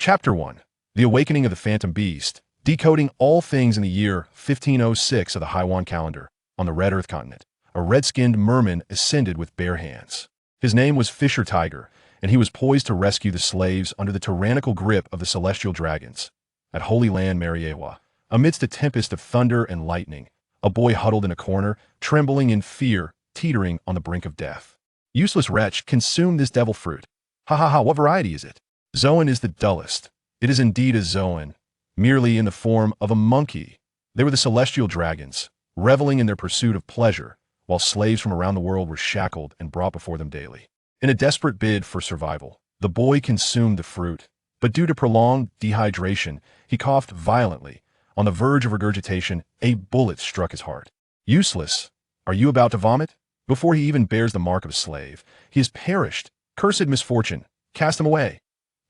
Chapter 1. The Awakening of the Phantom Beast, decoding all things in the year 1506 of the Haiwan calendar. On the Red Earth continent, a red-skinned merman ascended with bare hands. His name was Fisher Tiger, and he was poised to rescue the slaves under the tyrannical grip of the celestial dragons. At Holy Land Mariejois, amidst a tempest of thunder and lightning, a boy huddled in a corner, trembling in fear, teetering on the brink of death. Useless wretch, consume this devil fruit. Ha ha ha, what variety is it? Zoan is the dullest. It is indeed a Zoan, merely in the form of a monkey. They were the celestial dragons, reveling in their pursuit of pleasure, while slaves from around the world were shackled and brought before them daily. In a desperate bid for survival, the boy consumed the fruit, but due to prolonged dehydration, he coughed violently. On the verge of regurgitation, a bullet struck his heart. Useless. Are you about to vomit? Before he even bears the mark of a slave, he has perished. Cursed misfortune. Cast him away.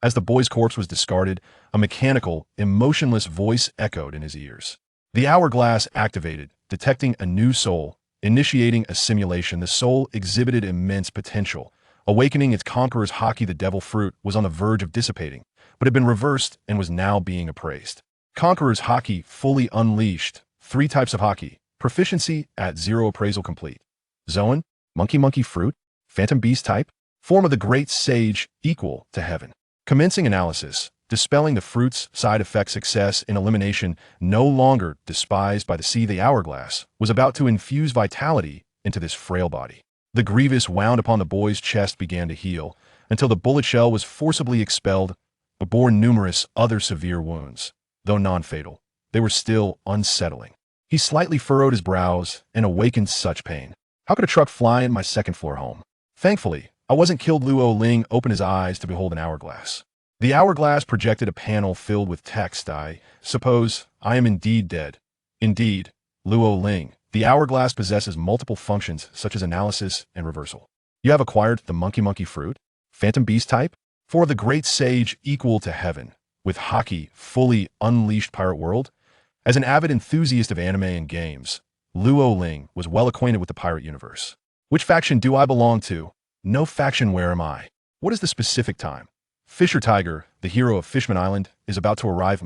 As the boy's corpse was discarded, a mechanical, emotionless voice echoed in his ears. The hourglass activated, detecting a new soul. Initiating a simulation, the soul exhibited immense potential. Awakening its conqueror's haki, the devil fruit was on the verge of dissipating, but had been reversed and was now being appraised. Conqueror's haki fully unleashed. 3 types of haki. Proficiency at 0, appraisal complete. Zoan, monkey fruit, phantom beast type, form of the great sage equal to heaven. Commencing analysis, dispelling the fruit's side effect. Success in elimination. No longer despised by the sea, the hourglass was about to infuse vitality into this frail body. The grievous wound upon the boy's chest began to heal until the bullet shell was forcibly expelled, but bore numerous other severe wounds. Though non-fatal, they were still unsettling. He slightly furrowed his brows and awakened such pain. How could a truck fly in my second-floor home? Thankfully, I wasn't killed. Luo Ling opened his eyes to behold an hourglass. The hourglass projected a panel filled with text. I suppose I am indeed dead. Indeed, Luo Ling. The hourglass possesses multiple functions such as analysis and reversal. You have acquired the monkey fruit, phantom beast type, for the great sage equal to heaven, with haki fully unleashed pirate world. As an avid enthusiast of anime and games, Luo Ling was well acquainted with the pirate universe. Which faction do I belong to? No faction. Where am I? What is the specific time? Fisher Tiger, the hero of Fishman Island, is about to arrive.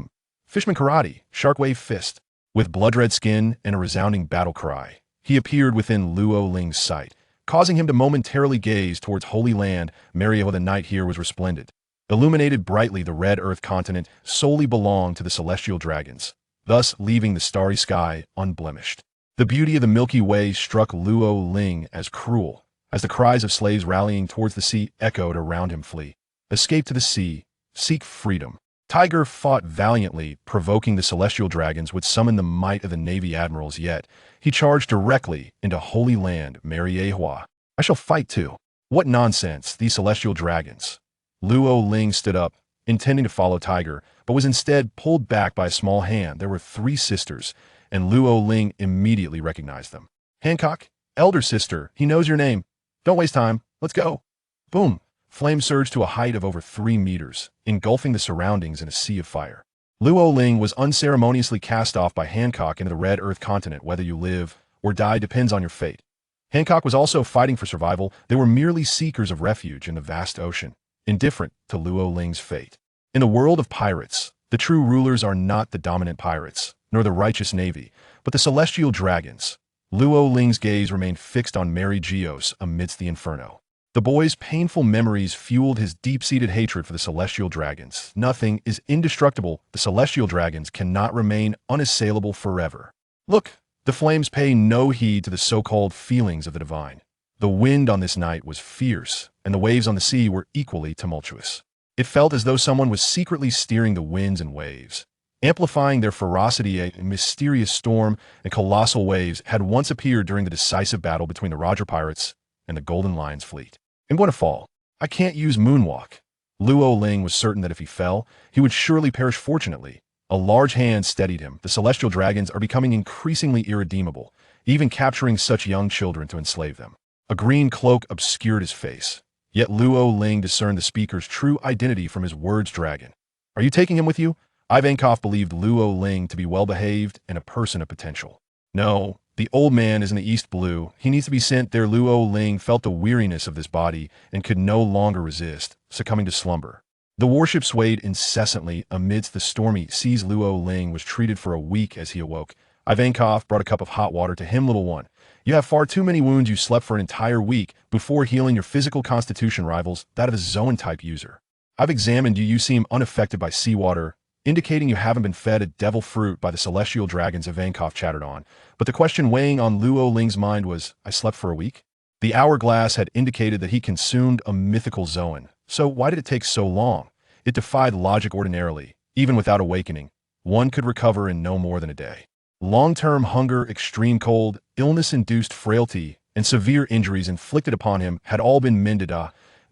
Fishman Karate, Sharkwave Fist. With blood-red skin and a resounding battle cry, he appeared within Luo Ling's sight, causing him to momentarily gaze towards Holy Land. Mariejois. The night here was resplendent. Illuminated brightly, the Red Earth continent solely belonged to the celestial dragons, thus leaving the starry sky unblemished. The beauty of the Milky Way struck Luo Ling as cruel, as the cries of slaves rallying towards the sea echoed around him. Flee. Escape to the sea. Seek freedom. Tiger fought valiantly, provoking the celestial dragons would summon the might of the Navy Admirals, yet he charged directly into Holy Land Mariejois. I shall fight too. What nonsense, these celestial dragons. Luo Ling stood up, intending to follow Tiger, but was instead pulled back by a small hand. There were 3 sisters, and Luo Ling immediately recognized them. Hancock, elder sister, he knows your name. Don't waste time, let's go. Boom. Flames surged to a height of over 3 meters, engulfing the surroundings in a sea of fire. Luo Ling was unceremoniously cast off by Hancock into the Red Earth continent. Whether you live or die depends on your fate. Hancock was also fighting for survival. They were merely seekers of refuge in the vast ocean, indifferent to Luo Ling's fate. In the world of pirates, the true rulers are not the dominant pirates, nor the righteous navy, but the celestial dragons. Luo Ling's gaze remained fixed on Mariejois amidst the inferno. The boy's painful memories fueled his deep-seated hatred for the celestial dragons. Nothing is indestructible. The celestial dragons cannot remain unassailable forever. Look, the flames pay no heed to the so-called feelings of the divine. The wind on this night was fierce, and the waves on the sea were equally tumultuous. It felt as though someone was secretly steering the winds and waves, amplifying their ferocity. A mysterious storm and colossal waves had once appeared during the decisive battle between the Roger Pirates and the Golden Lion's fleet. I'm going to fall. I can't use moonwalk. Luo Ling was certain that if he fell, he would surely perish. Fortunately, a large hand steadied him. The celestial dragons are becoming increasingly irredeemable, even capturing such young children to enslave them. A green cloak obscured his face, yet Luo Ling discerned the speaker's true identity from his words. Dragon. Are you taking him with you? Ivankov believed Luo Ling to be well-behaved and a person of potential. No. The old man is in the East Blue. He needs to be sent there. Luo Ling felt the weariness of this body and could no longer resist, succumbing to slumber. The warship swayed incessantly amidst the stormy seas. Luo Ling was treated for a week as he awoke. Ivankov brought a cup of hot water to him. Little one, you have far too many wounds. You slept for an entire week before healing. Your physical constitution rivals that of a Zoan-type user. I've examined you. You seem unaffected by seawater, indicating you haven't been fed a devil fruit by the celestial dragons. Ivankov chattered on, but the question weighing on Luo Ling's mind was, I slept for a week? The hourglass had indicated that he consumed a mythical Zoan, so why did it take so long? It defied logic. Ordinarily, even without awakening, one could recover in no more than a day. Long-term hunger, extreme cold, illness-induced frailty, and severe injuries inflicted upon him had all been mended.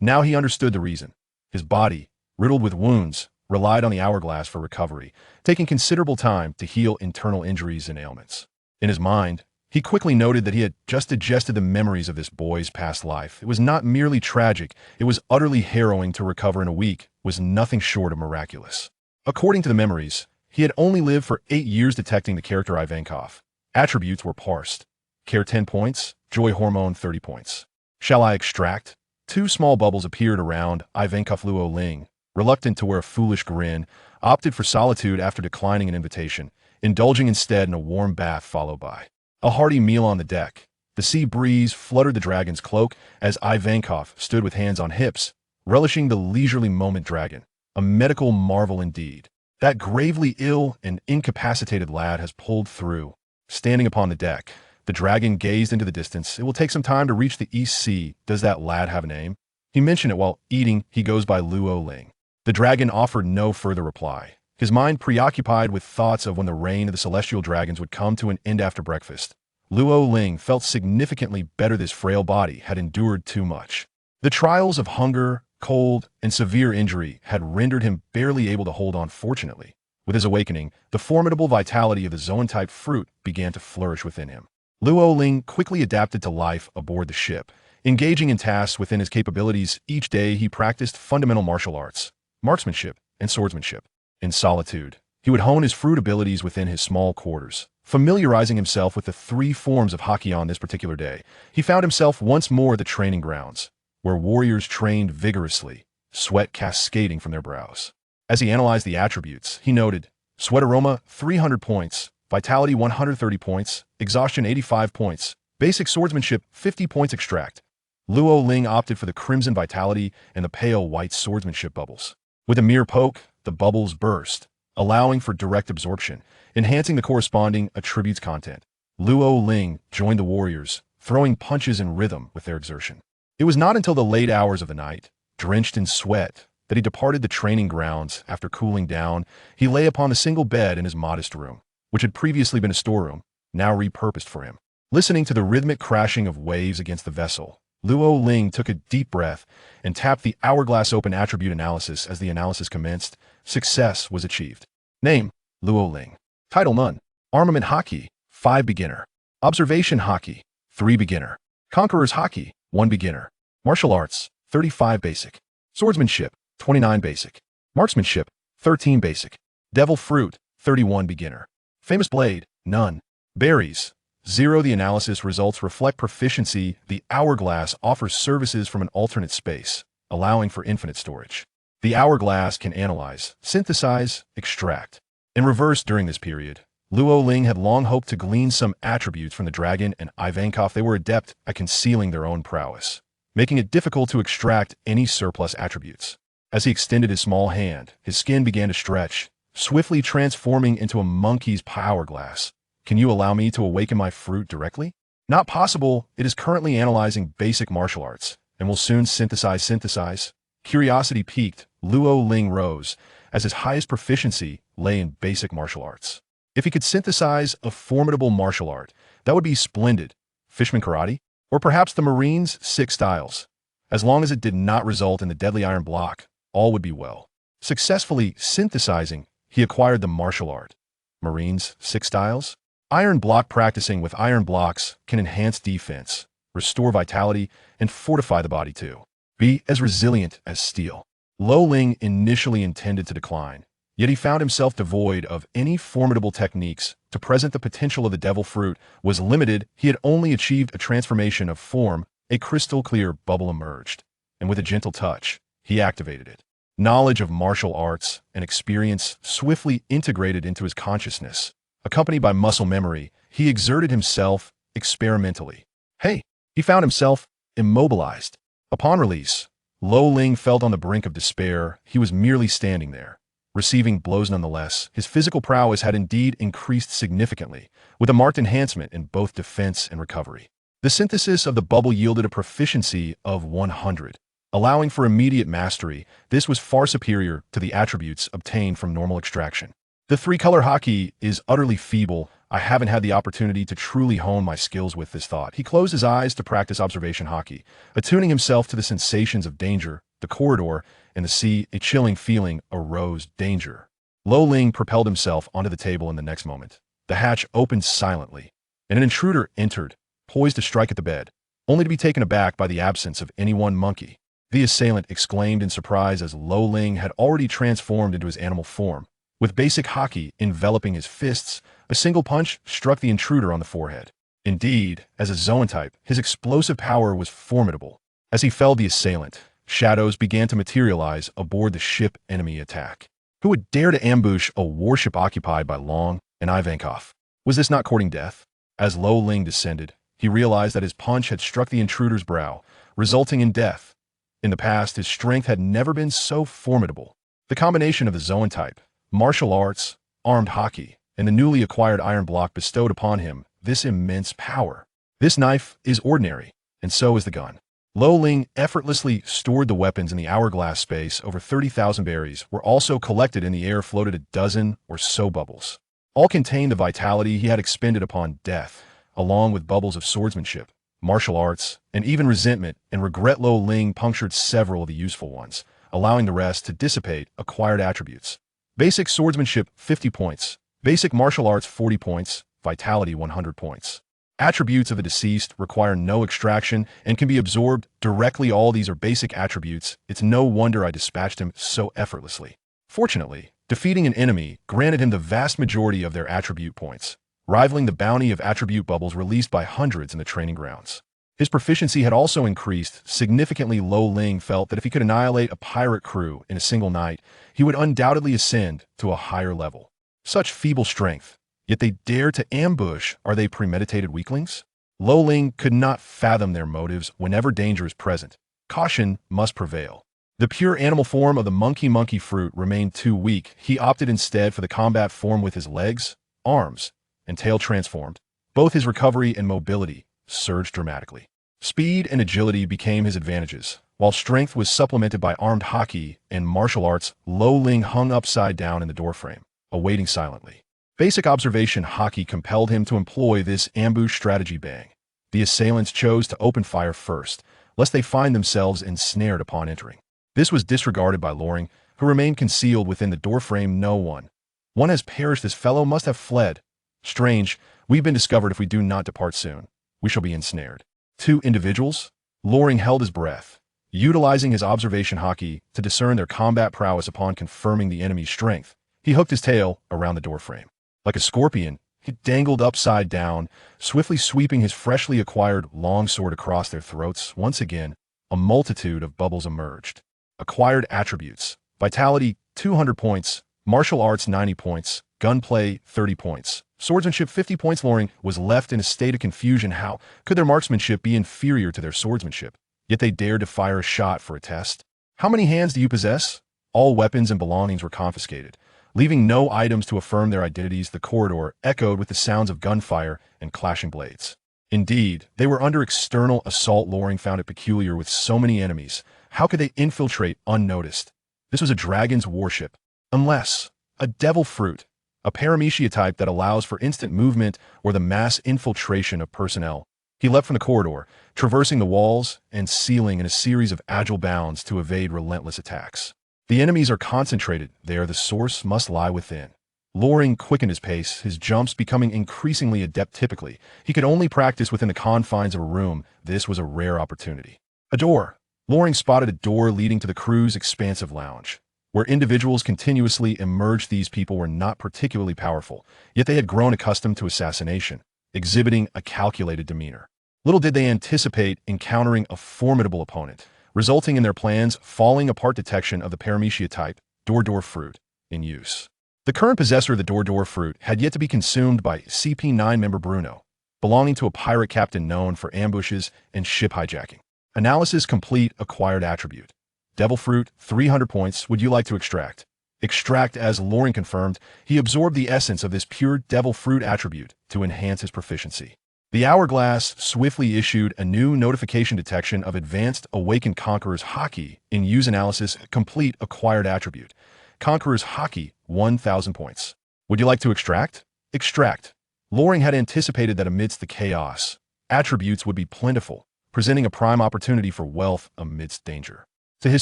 Now he understood the reason. His body, riddled with wounds, relied on the hourglass for recovery, taking considerable time to heal internal injuries and ailments. In his mind, he quickly noted that he had just digested the memories of this boy's past life. It was not merely tragic, it was utterly harrowing. To recover in a week was nothing short of miraculous. According to the memories, he had only lived for 8 years. Detecting the character Ivankov. Attributes were parsed. Care 10 points, joy hormone 30 points. Shall I extract? 2 small bubbles appeared around Ivankov. Luo Ling, reluctant to wear a foolish grin, opted for solitude after declining an invitation, indulging instead in a warm bath followed by a hearty meal on the deck. The sea breeze fluttered the dragon's cloak as Ivankov stood with hands on hips, relishing the leisurely moment. Dragon, a medical marvel indeed. That gravely ill and incapacitated lad has pulled through. Standing upon the deck, the dragon gazed into the distance. It will take some time to reach the East Sea. Does that lad have a name? He mentioned it while eating. He goes by Luo Ling. The dragon offered no further reply, his mind preoccupied with thoughts of when the reign of the celestial dragons would come to an end after breakfast. Luo Ling felt significantly better. This frail body had endured too much. The trials of hunger, cold, and severe injury had rendered him barely able to hold on. Fortunately, with his awakening, the formidable vitality of the Zoan-type fruit began to flourish within him. Luo Ling quickly adapted to life aboard the ship, engaging in tasks within his capabilities. Each day he practiced fundamental martial arts, marksmanship, and swordsmanship. In solitude, he would hone his fruit abilities within his small quarters, familiarizing himself with the 3 forms of haki. On this particular day, he found himself once more at the training grounds, where warriors trained vigorously, sweat cascading from their brows. As he analyzed the attributes, he noted, sweat aroma 300 points, vitality 130 points, exhaustion 85 points, basic swordsmanship 50 points. Extract. Luo Ling opted for the crimson vitality and the pale white swordsmanship bubbles. With a mere poke, the bubbles burst, allowing for direct absorption, enhancing the corresponding attributes content. Luo Ling joined the warriors, throwing punches in rhythm with their exertion. It was not until the late hours of the night, drenched in sweat, that he departed the training grounds. After cooling down, he lay upon a single bed in his modest room, which had previously been a storeroom, now repurposed for him. Listening to the rhythmic crashing of waves against the vessel, Luo Ling took a deep breath and tapped the hourglass open. Attribute analysis. As the analysis commenced, success was achieved. Name, Luo Ling. Title, none. Armament haki, 5 beginner. Observation haki, 3 beginner. Conqueror's haki, 1 beginner. Martial arts, 35 basic. Swordsmanship, 29 basic. Marksmanship, 13 basic. Devil fruit, 31 beginner. Famous blade, none. Berries, 0. The analysis results reflect proficiency. The hourglass offers services from an alternate space, allowing for infinite storage. The hourglass can analyze, synthesize, extract. In reverse, during this period, Luo Ling had long hoped to glean some attributes from the dragon and Ivankov. They were adept at concealing their own prowess, making it difficult to extract any surplus attributes. As he extended his small hand, his skin began to stretch, swiftly transforming into a monkey's hourglass. Can you allow me to awaken my fruit directly? Not possible. It is currently analyzing basic martial arts and will soon synthesize. Curiosity piqued, Luo Ling rose, as his highest proficiency lay in basic martial arts. If he could synthesize a formidable martial art, that would be splendid. Fishman karate? Or perhaps the Marines' 6 styles. As long as it did not result in the deadly iron block, all would be well. Successfully synthesizing, he acquired the martial art. Marines' 6 styles? Iron block. Practicing with iron blocks can enhance defense, restore vitality, and fortify the body to be as resilient as steel. Luo Ling initially intended to decline, yet he found himself devoid of any formidable techniques. To present the potential of the devil fruit was limited. He had only achieved a transformation of form. A crystal clear bubble emerged, and with a gentle touch, he activated it. Knowledge of martial arts and experience swiftly integrated into his consciousness. Accompanied by muscle memory, he exerted himself experimentally. Hey, he found himself immobilized. Upon release, Lo Ling felt on the brink of despair. He was merely standing there, receiving blows nonetheless. His physical prowess had indeed increased significantly, with a marked enhancement in both defense and recovery. The synthesis of the bubble yielded a proficiency of 100. Allowing for immediate mastery, this was far superior to the attributes obtained from normal extraction. The three-color hockey is utterly feeble. I haven't had the opportunity to truly hone my skills with this thought. He closed his eyes to practice observation hockey, attuning himself to the sensations of danger, the corridor, and the sea. A chilling feeling arose. Danger. Lo Ling propelled himself onto the table in the next moment. The hatch opened silently, and an intruder entered, poised to strike at the bed, only to be taken aback by the absence of any one monkey. The assailant exclaimed in surprise as Lo Ling had already transformed into his animal form. With basic hockey enveloping his fists, a single punch struck the intruder on the forehead. Indeed, as a Zoan type, his explosive power was formidable. As he felled the assailant, shadows began to materialize aboard the ship. Enemy attack. Who would dare to ambush a warship occupied by Long and Ivankov? Was this not courting death? As Lo Ling descended, he realized that his punch had struck the intruder's brow, resulting in death. In the past, his strength had never been so formidable. The combination of the Zoan type, martial arts, armed hockey, and the newly acquired iron block bestowed upon him this immense power. This knife is ordinary, and so is the gun. Lo Ling effortlessly stored the weapons in the hourglass space. Over 30,000 berries were also collected. In the air floated a dozen or so bubbles. All contained the vitality he had expended upon death, along with bubbles of swordsmanship, martial arts, and even resentment and regret. Lo Ling punctured several of the useful ones, allowing the rest to dissipate. Acquired attributes. Basic swordsmanship, 50 points. Basic martial arts, 40 points. Vitality, 100 points. Attributes of the deceased require no extraction and can be absorbed directly. All these are basic attributes. It's no wonder I dispatched him so effortlessly. Fortunately, defeating an enemy granted him the vast majority of their attribute points, rivaling the bounty of attribute bubbles released by hundreds in the training grounds. His proficiency had also increased significantly. Lo Ling felt that if he could annihilate a pirate crew in a single night, he would undoubtedly ascend to a higher level. Such feeble strength, yet they dare to ambush. Are they premeditated weaklings? Lo Ling could not fathom their motives. Whenever danger is present, caution must prevail. The pure animal form of the monkey fruit remained too weak. He opted instead for the combat form with his legs, arms, and tail transformed. Both his recovery and mobility surged dramatically. Speed and agility became his advantages, while strength was supplemented by armed hockey and martial arts. Lo Ling hung upside down in the doorframe, awaiting silently. Basic observation hockey compelled him to employ this ambush strategy. Bang. The assailants chose to open fire first, lest they find themselves ensnared upon entering. This was disregarded by Loring, who remained concealed within the doorframe. No one has perished. This fellow must have fled. Strange, we've been discovered. If we do not depart soon, we shall be ensnared. 2 individuals? Loring held his breath, utilizing his observation hockey to discern their combat prowess. Upon confirming the enemy's strength, he hooked his tail around the doorframe. Like a scorpion, he dangled upside down, swiftly sweeping his freshly acquired longsword across their throats. Once again, a multitude of bubbles emerged. Acquired attributes. Vitality, 200 points. Martial arts, 90 points. Gunplay, 30 points. Swordsmanship, 50 points. Loring was left in a state of confusion. How could their marksmanship be inferior to their swordsmanship? Yet they dared to fire a shot for a test. How many hands do you possess? All weapons and belongings were confiscated, leaving no items to affirm their identities. The corridor echoed with the sounds of gunfire and clashing blades. Indeed, they were under external assault. Loring found it peculiar. With so many enemies, how could they infiltrate unnoticed? This was a dragon's warship. Unless a devil fruit, a paramecia type that allows for instant movement or the mass infiltration of personnel. He leapt from the corridor, traversing the walls and ceiling in a series of agile bounds to evade relentless attacks. The enemies are concentrated there. The source must lie within. Loring quickened his pace, his jumps becoming increasingly adept. Typically, he could only practice within the confines of a room. This was a rare opportunity. A door. Loring spotted a door leading to the crew's expansive lounge, where individuals continuously emerged. These people were not particularly powerful, yet they had grown accustomed to assassination, exhibiting a calculated demeanor. Little did they anticipate encountering a formidable opponent. resulting in their plans falling apart. Detection of the Paramecia type, Door fruit, in use. The current possessor of the Door fruit had yet to be consumed by CP9 member Bruno, belonging to a pirate captain known for ambushes and ship hijacking. Analysis complete. Acquired attribute. Devil fruit, 300 points. Would you like to extract? Extract. As Loring confirmed, he absorbed the essence of this pure devil fruit attribute to enhance his proficiency. The Hourglass swiftly issued a new notification. Detection of advanced awakened Conqueror's Haki in use. Analysis complete. Acquired attribute. Conqueror's Haki, 1,000 points. Would you like to extract? Extract. Loring had anticipated that amidst the chaos, attributes would be plentiful, presenting a prime opportunity for wealth amidst danger. To his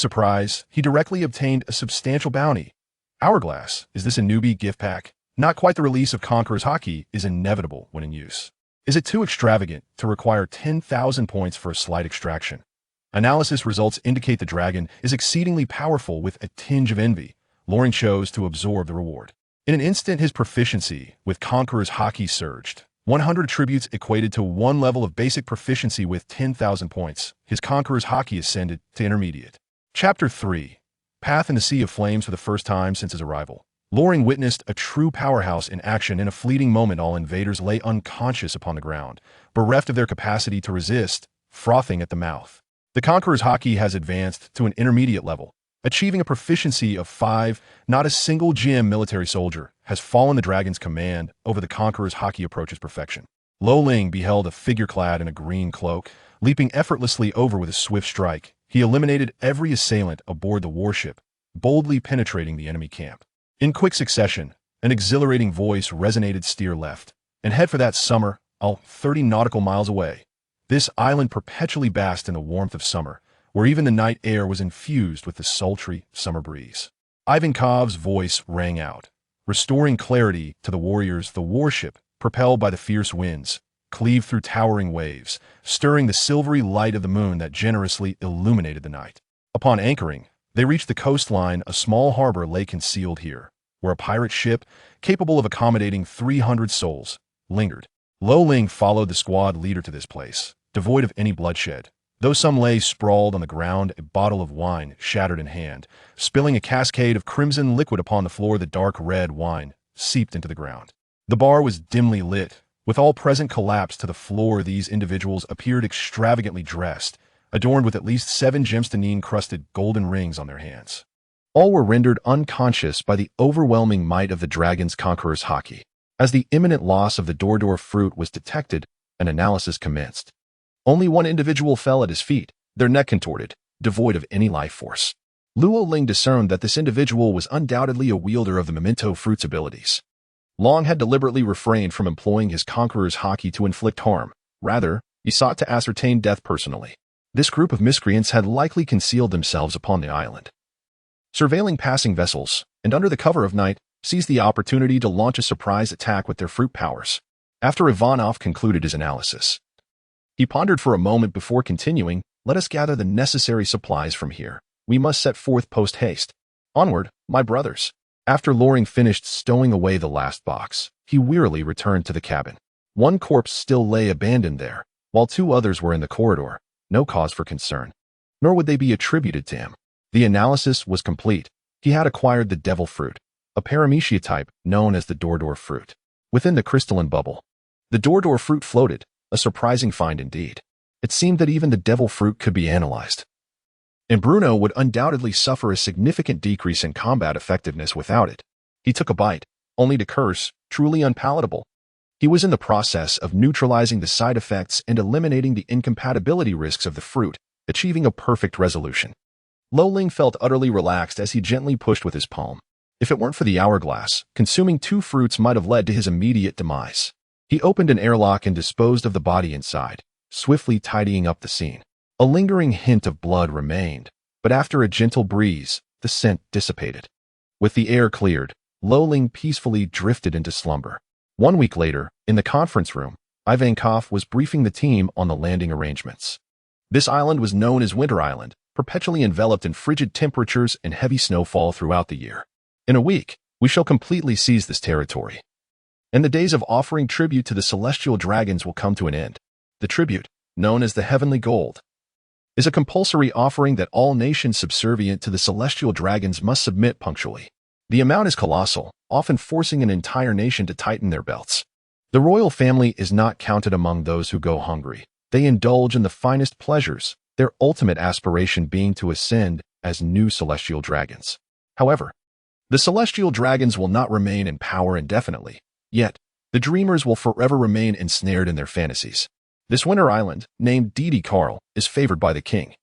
surprise, he directly obtained a substantial bounty. Hourglass, is this a newbie gift pack? Not quite. The release of Conqueror's Haki is inevitable when in use. Is it too extravagant to require 10,000 points for a slight extraction? Analysis results indicate the dragon is exceedingly powerful. With a tinge of envy, Loring chose to absorb the reward. In an instant, his proficiency with Conqueror's Haki surged. 100 attributes equated to 1 level of basic proficiency. With 10,000 points, his Conqueror's Haki ascended to intermediate. Chapter 3. Path in the Sea of Flames. For the first time since his arrival, Loring witnessed a true powerhouse in action. In a fleeting moment, all invaders lay unconscious upon the ground, bereft of their capacity to resist, frothing at the mouth. The Conqueror's Haki has advanced to an intermediate level, achieving a proficiency of 5. Not a single GM military soldier has fallen. The dragon's command over the Conqueror's Haki approaches perfection. Lo Ling beheld a figure clad in a green cloak, leaping effortlessly over with a swift strike. He eliminated every assailant aboard the warship, boldly penetrating the enemy camp. In quick succession, an exhilarating voice resonated: steer left and head for that summer, all 30 nautical miles away. This island perpetually basked in the warmth of summer, where even the night air was infused with the sultry summer breeze. Ivankov's voice rang out, restoring clarity to the warriors. The warship, propelled by the fierce winds, cleaved through towering waves, stirring the silvery light of the moon that generously illuminated the night. Upon anchoring, they reached the coastline. A small harbor lay concealed here, where a pirate ship, capable of accommodating 300 souls, lingered. Lo Ling followed the squad leader to this place, devoid of any bloodshed. Though some lay sprawled on the ground, a bottle of wine shattered in hand, spilling a cascade of crimson liquid upon the floor. The dark red wine seeped into the ground. The bar was dimly lit. With all present collapsed to the floor, these individuals appeared extravagantly dressed, adorned with at least 7 gemstanine-crusted golden rings on their hands. All were rendered unconscious by the overwhelming might of the dragon's Conqueror's Haki. As the imminent loss of the Door fruit was detected, an analysis commenced. Only one individual fell at his feet, their neck contorted, devoid of any life force. Luo Ling discerned that this individual was undoubtedly a wielder of the memento fruit's abilities. Long had deliberately refrained from employing his Conqueror's Haki to inflict harm. Rather, he sought to ascertain death personally. This group of miscreants had likely concealed themselves upon the island, surveilling passing vessels, and under the cover of night, seized the opportunity to launch a surprise attack with their fruit powers. After Ivanov concluded his analysis, he pondered for a moment before continuing. Let us gather the necessary supplies from here. We must set forth post-haste. Onward, my brothers. After Loring finished stowing away the last box, he wearily returned to the cabin. One corpse still lay abandoned there, while 2 others were in the corridor. No cause for concern, nor would they be attributed to him. The analysis was complete. He had acquired the devil fruit, a Paramecia type known as the Door fruit. Within the crystalline bubble, the Door fruit floated, a surprising find indeed. It seemed that even the devil fruit could be analyzed, and Bruno would undoubtedly suffer a significant decrease in combat effectiveness without it. He took a bite, only to curse, truly unpalatable. He was in the process of neutralizing the side effects and eliminating the incompatibility risks of the fruit, achieving a perfect resolution. Lo Ling felt utterly relaxed as he gently pushed with his palm. If it weren't for the hourglass, consuming 2 fruits might have led to his immediate demise. He opened an airlock and disposed of the body inside, swiftly tidying up the scene. A lingering hint of blood remained, but after a gentle breeze, the scent dissipated. With the air cleared, Lo Ling peacefully drifted into slumber. 1 week later, in the conference room, Ivankov was briefing the team on the landing arrangements. This island was known as Winter Island, perpetually enveloped in frigid temperatures and heavy snowfall throughout the year. In a week, we shall completely seize this territory, and the days of offering tribute to the celestial dragons will come to an end. The tribute, known as the Heavenly Gold, is a compulsory offering that all nations subservient to the celestial dragons must submit punctually. The amount is colossal, often forcing an entire nation to tighten their belts. The royal family is not counted among those who go hungry. They indulge in the finest pleasures, their ultimate aspiration being to ascend as new celestial dragons. However, the celestial dragons will not remain in power indefinitely, yet the dreamers will forever remain ensnared in their fantasies. This winter island, named Didi Carl, is favored by the king,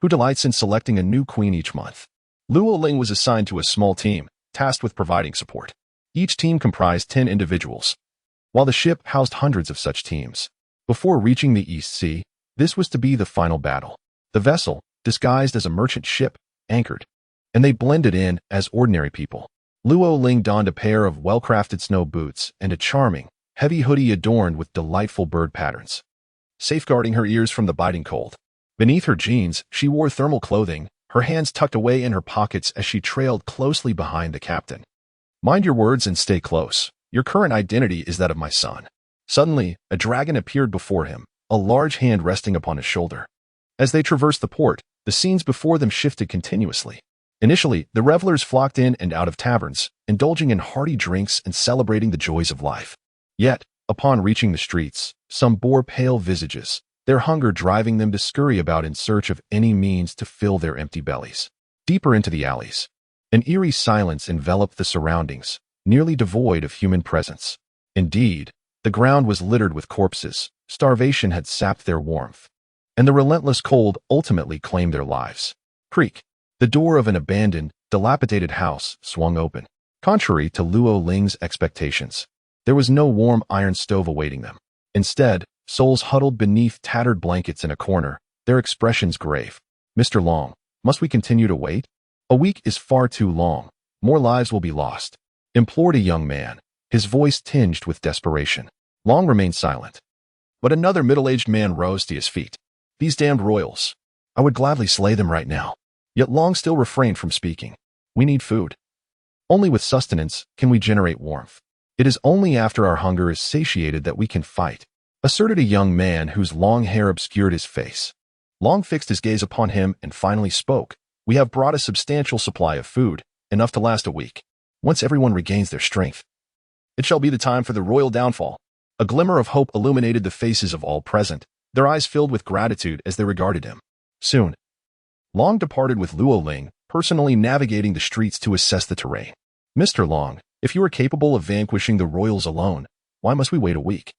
who delights in selecting a new queen each month. Luo Ling was assigned to a small team, tasked with providing support. Each team comprised 10 individuals, while the ship housed hundreds of such teams. Before reaching the East Sea, this was to be the final battle. The vessel, disguised as a merchant ship, anchored, and they blended in as ordinary people. Luo Ling donned a pair of well-crafted snow boots and a charming, heavy hoodie adorned with delightful bird patterns, safeguarding her ears from the biting cold. Beneath her jeans, she wore thermal clothing, her hands tucked away in her pockets as she trailed closely behind the captain. Mind your words and stay close. Your current identity is that of my son. Suddenly, a dragon appeared before him, a large hand resting upon his shoulder. As they traversed the port, the scenes before them shifted continuously. Initially, the revelers flocked in and out of taverns, indulging in hearty drinks and celebrating the joys of life. Yet, upon reaching the streets, some bore pale visages, their hunger driving them to scurry about in search of any means to fill their empty bellies. Deeper into the alleys, an eerie silence enveloped the surroundings, nearly devoid of human presence. Indeed, the ground was littered with corpses, starvation had sapped their warmth, and the relentless cold ultimately claimed their lives. Creak. The door of an abandoned, dilapidated house swung open. Contrary to Luo Ling's expectations, there was no warm iron stove awaiting them. Instead, souls huddled beneath tattered blankets in a corner, their expressions grave. Mr. Long, must we continue to wait? A week is far too long. More lives will be lost, implored a young man, his voice tinged with desperation. Long remained silent. But another middle-aged man rose to his feet. These damned royals. I would gladly slay them right now. Yet Long still refrained from speaking. We need food. Only with sustenance can we generate warmth. It is only after our hunger is satiated that we can fight, asserted a young man whose long hair obscured his face. Long fixed his gaze upon him and finally spoke. We have brought a substantial supply of food, enough to last a week. Once everyone regains their strength, it shall be the time for the royal downfall. A glimmer of hope illuminated the faces of all present, their eyes filled with gratitude as they regarded him. Soon, Long departed with Luo Ling, personally navigating the streets to assess the terrain. Mr. Long, if you are capable of vanquishing the royals alone, why must we wait a week?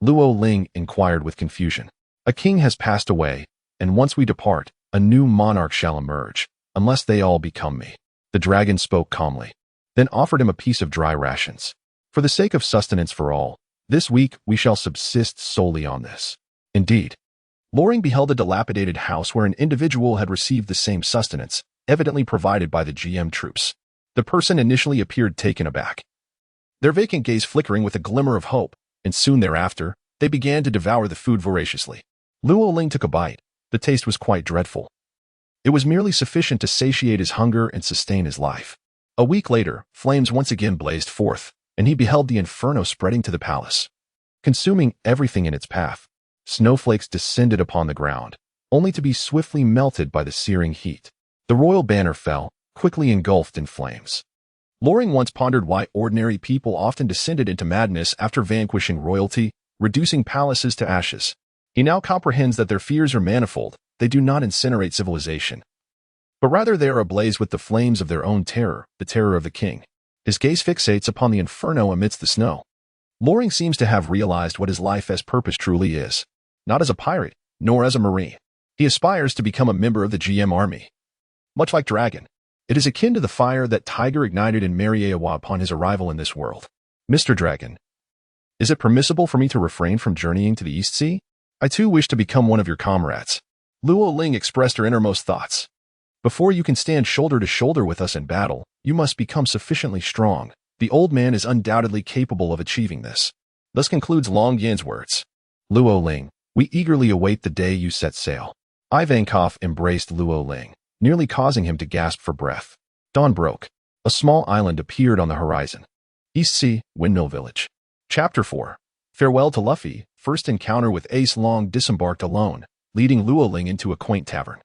Luo Ling inquired with confusion. A king has passed away, and once we depart, a new monarch shall emerge, unless they all become me. The dragon spoke calmly, then offered him a piece of dry rations. For the sake of sustenance for all, this week we shall subsist solely on this. Indeed, Loring beheld a dilapidated house where an individual had received the same sustenance, evidently provided by the GM troops. The person initially appeared taken aback, their vacant gaze flickering with a glimmer of hope, and soon thereafter, they began to devour the food voraciously. Luo Ling took a bite. The taste was quite dreadful. It was merely sufficient to satiate his hunger and sustain his life. A week later, flames once again blazed forth, and he beheld the inferno spreading to the palace, consuming everything in its path. Snowflakes descended upon the ground, only to be swiftly melted by the searing heat. The royal banner fell, quickly engulfed in flames. Loring once pondered why ordinary people often descended into madness after vanquishing royalty, reducing palaces to ashes. He now comprehends that their fears are manifold. They do not incinerate civilization, but rather they are ablaze with the flames of their own terror, the terror of the king. His gaze fixates upon the inferno amidst the snow. Loring seems to have realized what his life as purpose truly is. Not as a pirate, nor as a marine. He aspires to become a member of the GM army. Much like Dragon, it is akin to the fire that Tiger ignited in Mariejois upon his arrival in this world. Mr. Dragon, is it permissible for me to refrain from journeying to the East Sea? I too wish to become one of your comrades. Luo Ling expressed her innermost thoughts. Before you can stand shoulder to shoulder with us in battle, you must become sufficiently strong. The old man is undoubtedly capable of achieving this. Thus concludes Long Yan's words. Luo Ling, we eagerly await the day you set sail. Ivankov embraced Luo Ling, nearly causing him to gasp for breath. Dawn broke. A small island appeared on the horizon. East Sea, Windmill Village. Chapter 4. Farewell to Luffy. First encounter with Ace. Long disembarked alone, leading Luoling into a quaint tavern.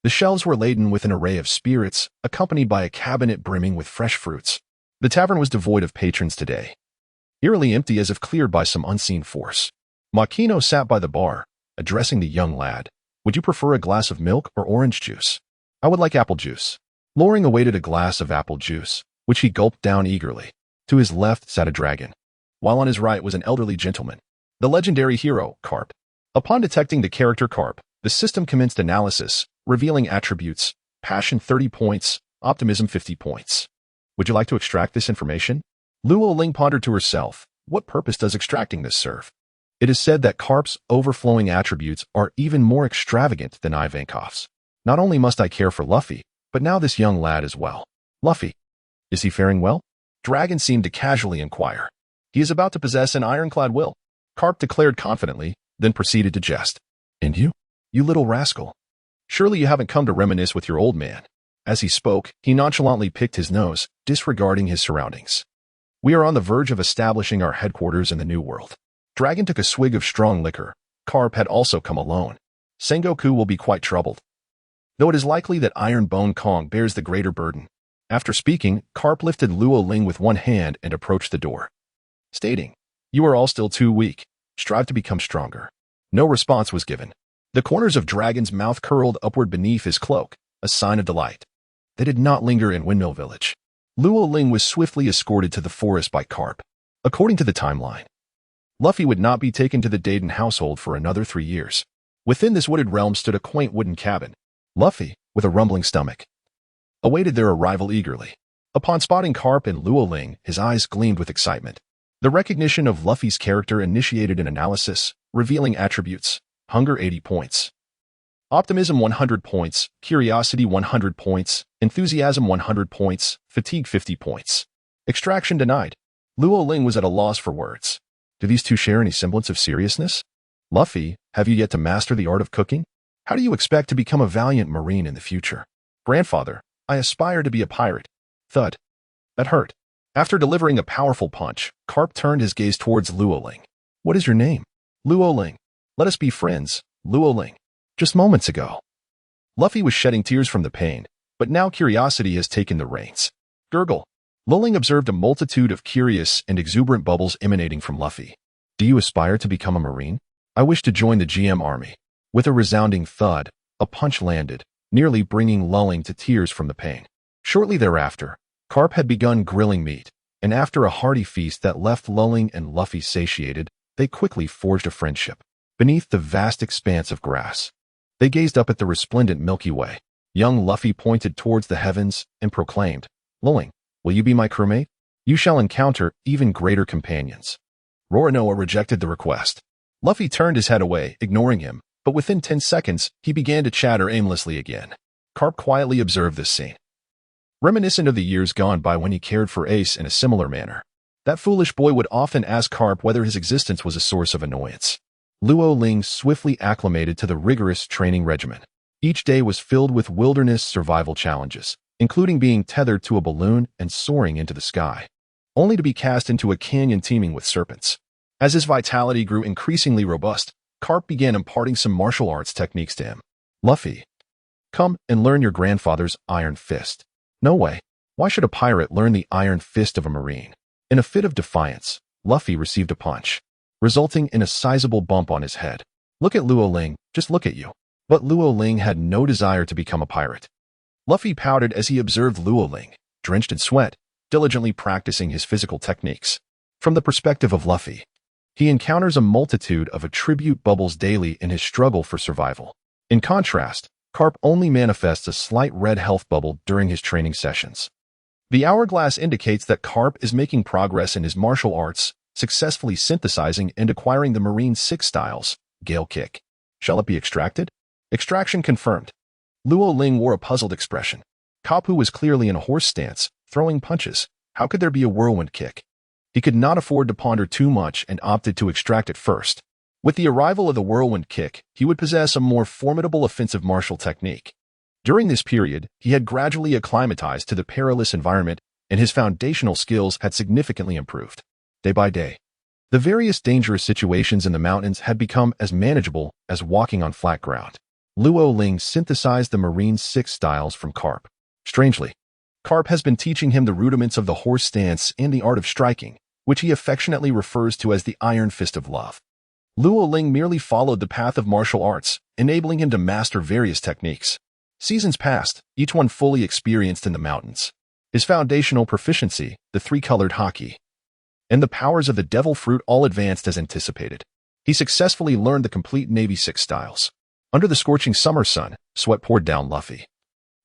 The shelves were laden with an array of spirits, accompanied by a cabinet brimming with fresh fruits. The tavern was devoid of patrons today, eerily empty as if cleared by some unseen force. Makino sat by the bar, addressing the young lad. "Would you prefer a glass of milk or orange juice?" "I would like apple juice." Loring awaited a glass of apple juice, which he gulped down eagerly. To his left sat a dragon, while on his right was an elderly gentleman, the legendary hero, Carp. Upon detecting the character Carp, the system commenced analysis, revealing attributes: passion 30 points, optimism 50 points. "Would you like to extract this information?" Luo Ling pondered to herself. What purpose does extracting this serve? It is said that Carp's overflowing attributes are even more extravagant than Ivankov's. Not only must I care for Luffy, but now this young lad as well. "Luffy, is he faring well?" Dragon seemed to casually inquire. "He is about to possess an ironclad will," Carp declared confidently, then proceeded to jest. "And you? You little rascal. Surely you haven't come to reminisce with your old man." As he spoke, he nonchalantly picked his nose, disregarding his surroundings. "We are on the verge of establishing our headquarters in the New World." Dragon took a swig of strong liquor. Carp had also come alone. "Sengoku will be quite troubled, though it is likely that Iron Bone Kong bears the greater burden." After speaking, Carp lifted Luo Ling with one hand and approached the door, stating, "You are all still too weak. Strive to become stronger." No response was given. The corners of Dragon's mouth curled upward beneath his cloak, a sign of delight. They did not linger in Windmill Village. Luo Ling was swiftly escorted to the forest by Carp. According to the timeline, Luffy would not be taken to the Dayton household for another 3 years. Within this wooded realm stood a quaint wooden cabin. Luffy, with a rumbling stomach, awaited their arrival eagerly. Upon spotting Carp and Luo Ling, his eyes gleamed with excitement. The recognition of Luffy's character initiated an analysis, revealing attributes: hunger 80 points, optimism 100 points, curiosity 100 points, enthusiasm 100 points, fatigue 50 points. Extraction denied. Luo Ling was at a loss for words. Do these two share any semblance of seriousness? "Luffy, have you yet to master the art of cooking? How do you expect to become a valiant marine in the future?" "Grandfather, I aspire to be a pirate." Thud. That hurt. After delivering a powerful punch, Carp turned his gaze towards Luo Ling. "What is your name?" "Luo Ling. Let us be friends, Luo Ling." Just moments ago, Luffy was shedding tears from the pain, but now curiosity has taken the reins. Gurgle. Luoling observed a multitude of curious and exuberant bubbles emanating from Luffy. "Do you aspire to become a marine?" "I wish to join the GM army." With a resounding thud, a punch landed, nearly bringing Luoling to tears from the pain. Shortly thereafter, Carp had begun grilling meat, and after a hearty feast that left Luoling and Luffy satiated, they quickly forged a friendship. Beneath the vast expanse of grass, they gazed up at the resplendent Milky Way. Young Luffy pointed towards the heavens and proclaimed, "Luoling, will you be my crewmate? You shall encounter even greater companions." Roronoa rejected the request. Luffy turned his head away, ignoring him, but within 10 seconds, he began to chatter aimlessly again. Carp quietly observed this scene, reminiscent of the years gone by when he cared for Ace in a similar manner. That foolish boy would often ask Carp whether his existence was a source of annoyance. Luo Ling swiftly acclimated to the rigorous training regimen. Each day was filled with wilderness survival challenges, including being tethered to a balloon and soaring into the sky, only to be cast into a canyon teeming with serpents. As his vitality grew increasingly robust, Carp began imparting some martial arts techniques to him. "Luffy, come and learn your grandfather's Iron Fist." "No way. Why should a pirate learn the Iron Fist of a marine?" In a fit of defiance, Luffy received a punch, resulting in a sizable bump on his head. "Look at Luo Ling, just look at you." But Luo Ling had no desire to become a pirate. Luffy pouted as he observed Luo Ling, drenched in sweat, diligently practicing his physical techniques. From the perspective of Luffy, he encounters a multitude of attribute bubbles daily in his struggle for survival. In contrast, Carp only manifests a slight red health bubble during his training sessions. The hourglass indicates that Carp is making progress in his martial arts, successfully synthesizing and acquiring the Marine 6 styles. Gale Kick. Shall it be extracted? Extraction confirmed. Luo Ling wore a puzzled expression. Kapu was clearly in a horse stance, throwing punches. How could there be a whirlwind kick? He could not afford to ponder too much and opted to extract it first. With the arrival of the whirlwind kick, he would possess a more formidable offensive martial technique. During this period, he had gradually acclimatized to the perilous environment, and his foundational skills had significantly improved. Day by day, The various dangerous situations in the mountains had become as manageable as walking on flat ground. Luo Ling synthesized the Marine 6 styles from Carp. Strangely, Carp has been teaching him the rudiments of the horse stance and the art of striking, which he affectionately refers to as the Iron Fist of Love. Luo Ling merely followed the path of martial arts, enabling him to master various techniques. Seasons passed, each one fully experienced in the mountains. His foundational proficiency, the three-colored haki, and the powers of the devil fruit all advanced as anticipated. He successfully learned the complete Navy 6 styles. Under the scorching summer sun, sweat poured down Luffy,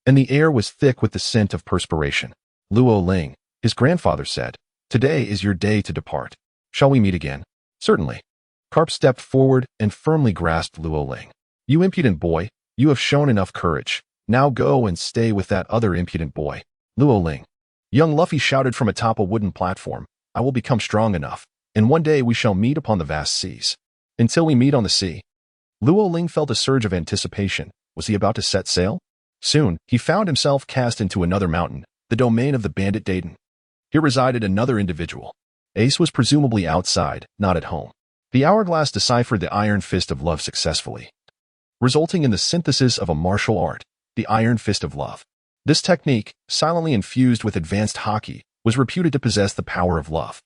and the air was thick with the scent of perspiration. Luo Ling, his grandfather said, "Today is your day to depart. Shall we meet again?" "Certainly." Carp stepped forward and firmly grasped Luo Ling. "You impudent boy, you have shown enough courage. Now go and stay with that other impudent boy." "Luo Ling," young Luffy shouted from atop a wooden platform, "I will become strong enough, and one day we shall meet upon the vast seas." "Until we meet on the sea." Luo Ling felt a surge of anticipation. Was he about to set sail? Soon, he found himself cast into another mountain, the domain of the bandit Decoding. Here resided another individual. Ace was presumably outside, not at home. The Hourglass deciphered the Iron Fist of Love successfully, resulting in the synthesis of a martial art, the Iron Fist of Love. This technique, silently infused with advanced haki, was reputed to possess the power of love,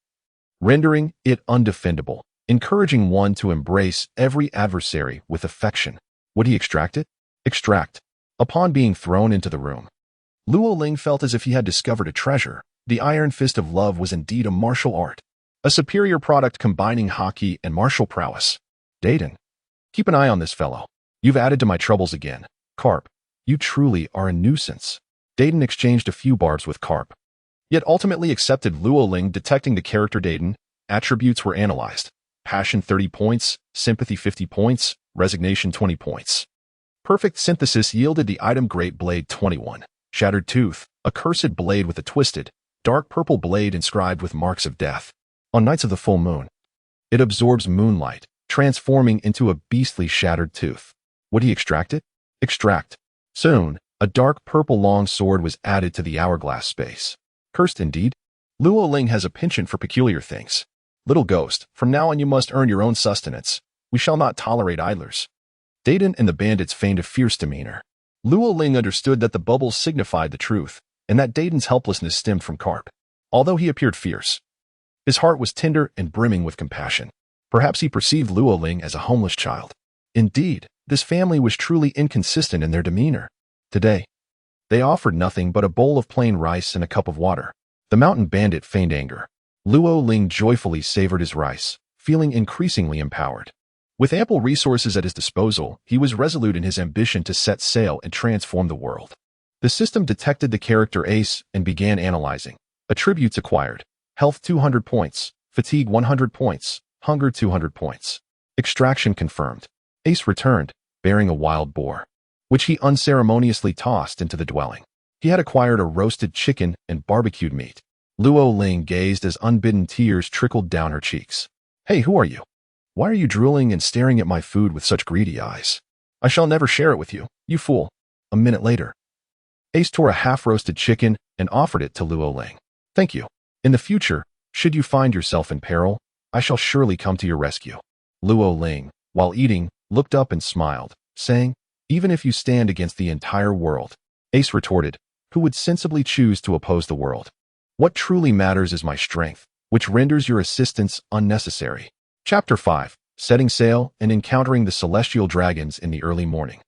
rendering it undefendable, encouraging one to embrace every adversary with affection. Would he extract it? Extract. Upon being thrown into the room, Luo Ling felt as if he had discovered a treasure. The Iron Fist of Love was indeed a martial art, a superior product combining haki and martial prowess. Decoding. Keep an eye on this fellow. You've added to my troubles again. Carp, you truly are a nuisance. Decoding exchanged a few barbs with Carp, yet ultimately accepted Luo Ling. Detecting the character Decoding, attributes were analyzed. Passion 30 points, sympathy 50 points, resignation 20 points. Perfect synthesis yielded the item Great Blade 21. Shattered Tooth, a cursed blade with a twisted, dark purple blade inscribed with marks of death. On nights of the full moon, it absorbs moonlight, transforming into a beastly shattered tooth. Would he extract it? Extract. Soon, a dark purple long sword was added to the hourglass space. Cursed indeed. Luo Ling has a penchant for peculiar things. Little ghost, from now on you must earn your own sustenance. We shall not tolerate idlers. Decoding and the bandits feigned a fierce demeanor. Luo Ling understood that the bubbles signified the truth, and that Decoding's helplessness stemmed from Carp. Although he appeared fierce, his heart was tender and brimming with compassion. Perhaps he perceived Luo Ling as a homeless child. Indeed, this family was truly inconsistent in their demeanor. Today, they offered nothing but a bowl of plain rice and a cup of water. The mountain bandit feigned anger. Luo Ling joyfully savored his rice, feeling increasingly empowered. With ample resources at his disposal, he was resolute in his ambition to set sail and transform the world. The system detected the character Ace and began analyzing. Attributes acquired. Health 200 points, fatigue 100 points, hunger 200 points. Extraction confirmed. Ace returned, bearing a wild boar, which he unceremoniously tossed into the dwelling. He had acquired a roasted chicken and barbecued meat. Luo Ling gazed as unbidden tears trickled down her cheeks. "Hey, who are you? Why are you drooling and staring at my food with such greedy eyes? I shall never share it with you, you fool." A minute later, Ace tore a half-roasted chicken and offered it to Luo Ling. "Thank you. In the future, should you find yourself in peril, I shall surely come to your rescue." Luo Ling, while eating, looked up and smiled, saying, "Even if you stand against the entire world." Ace retorted, "Who would sensibly choose to oppose the world? What truly matters is my strength, which renders your assistance unnecessary." Chapter 5. Setting Sail and Encountering the Celestial Dragons in the Early Morning.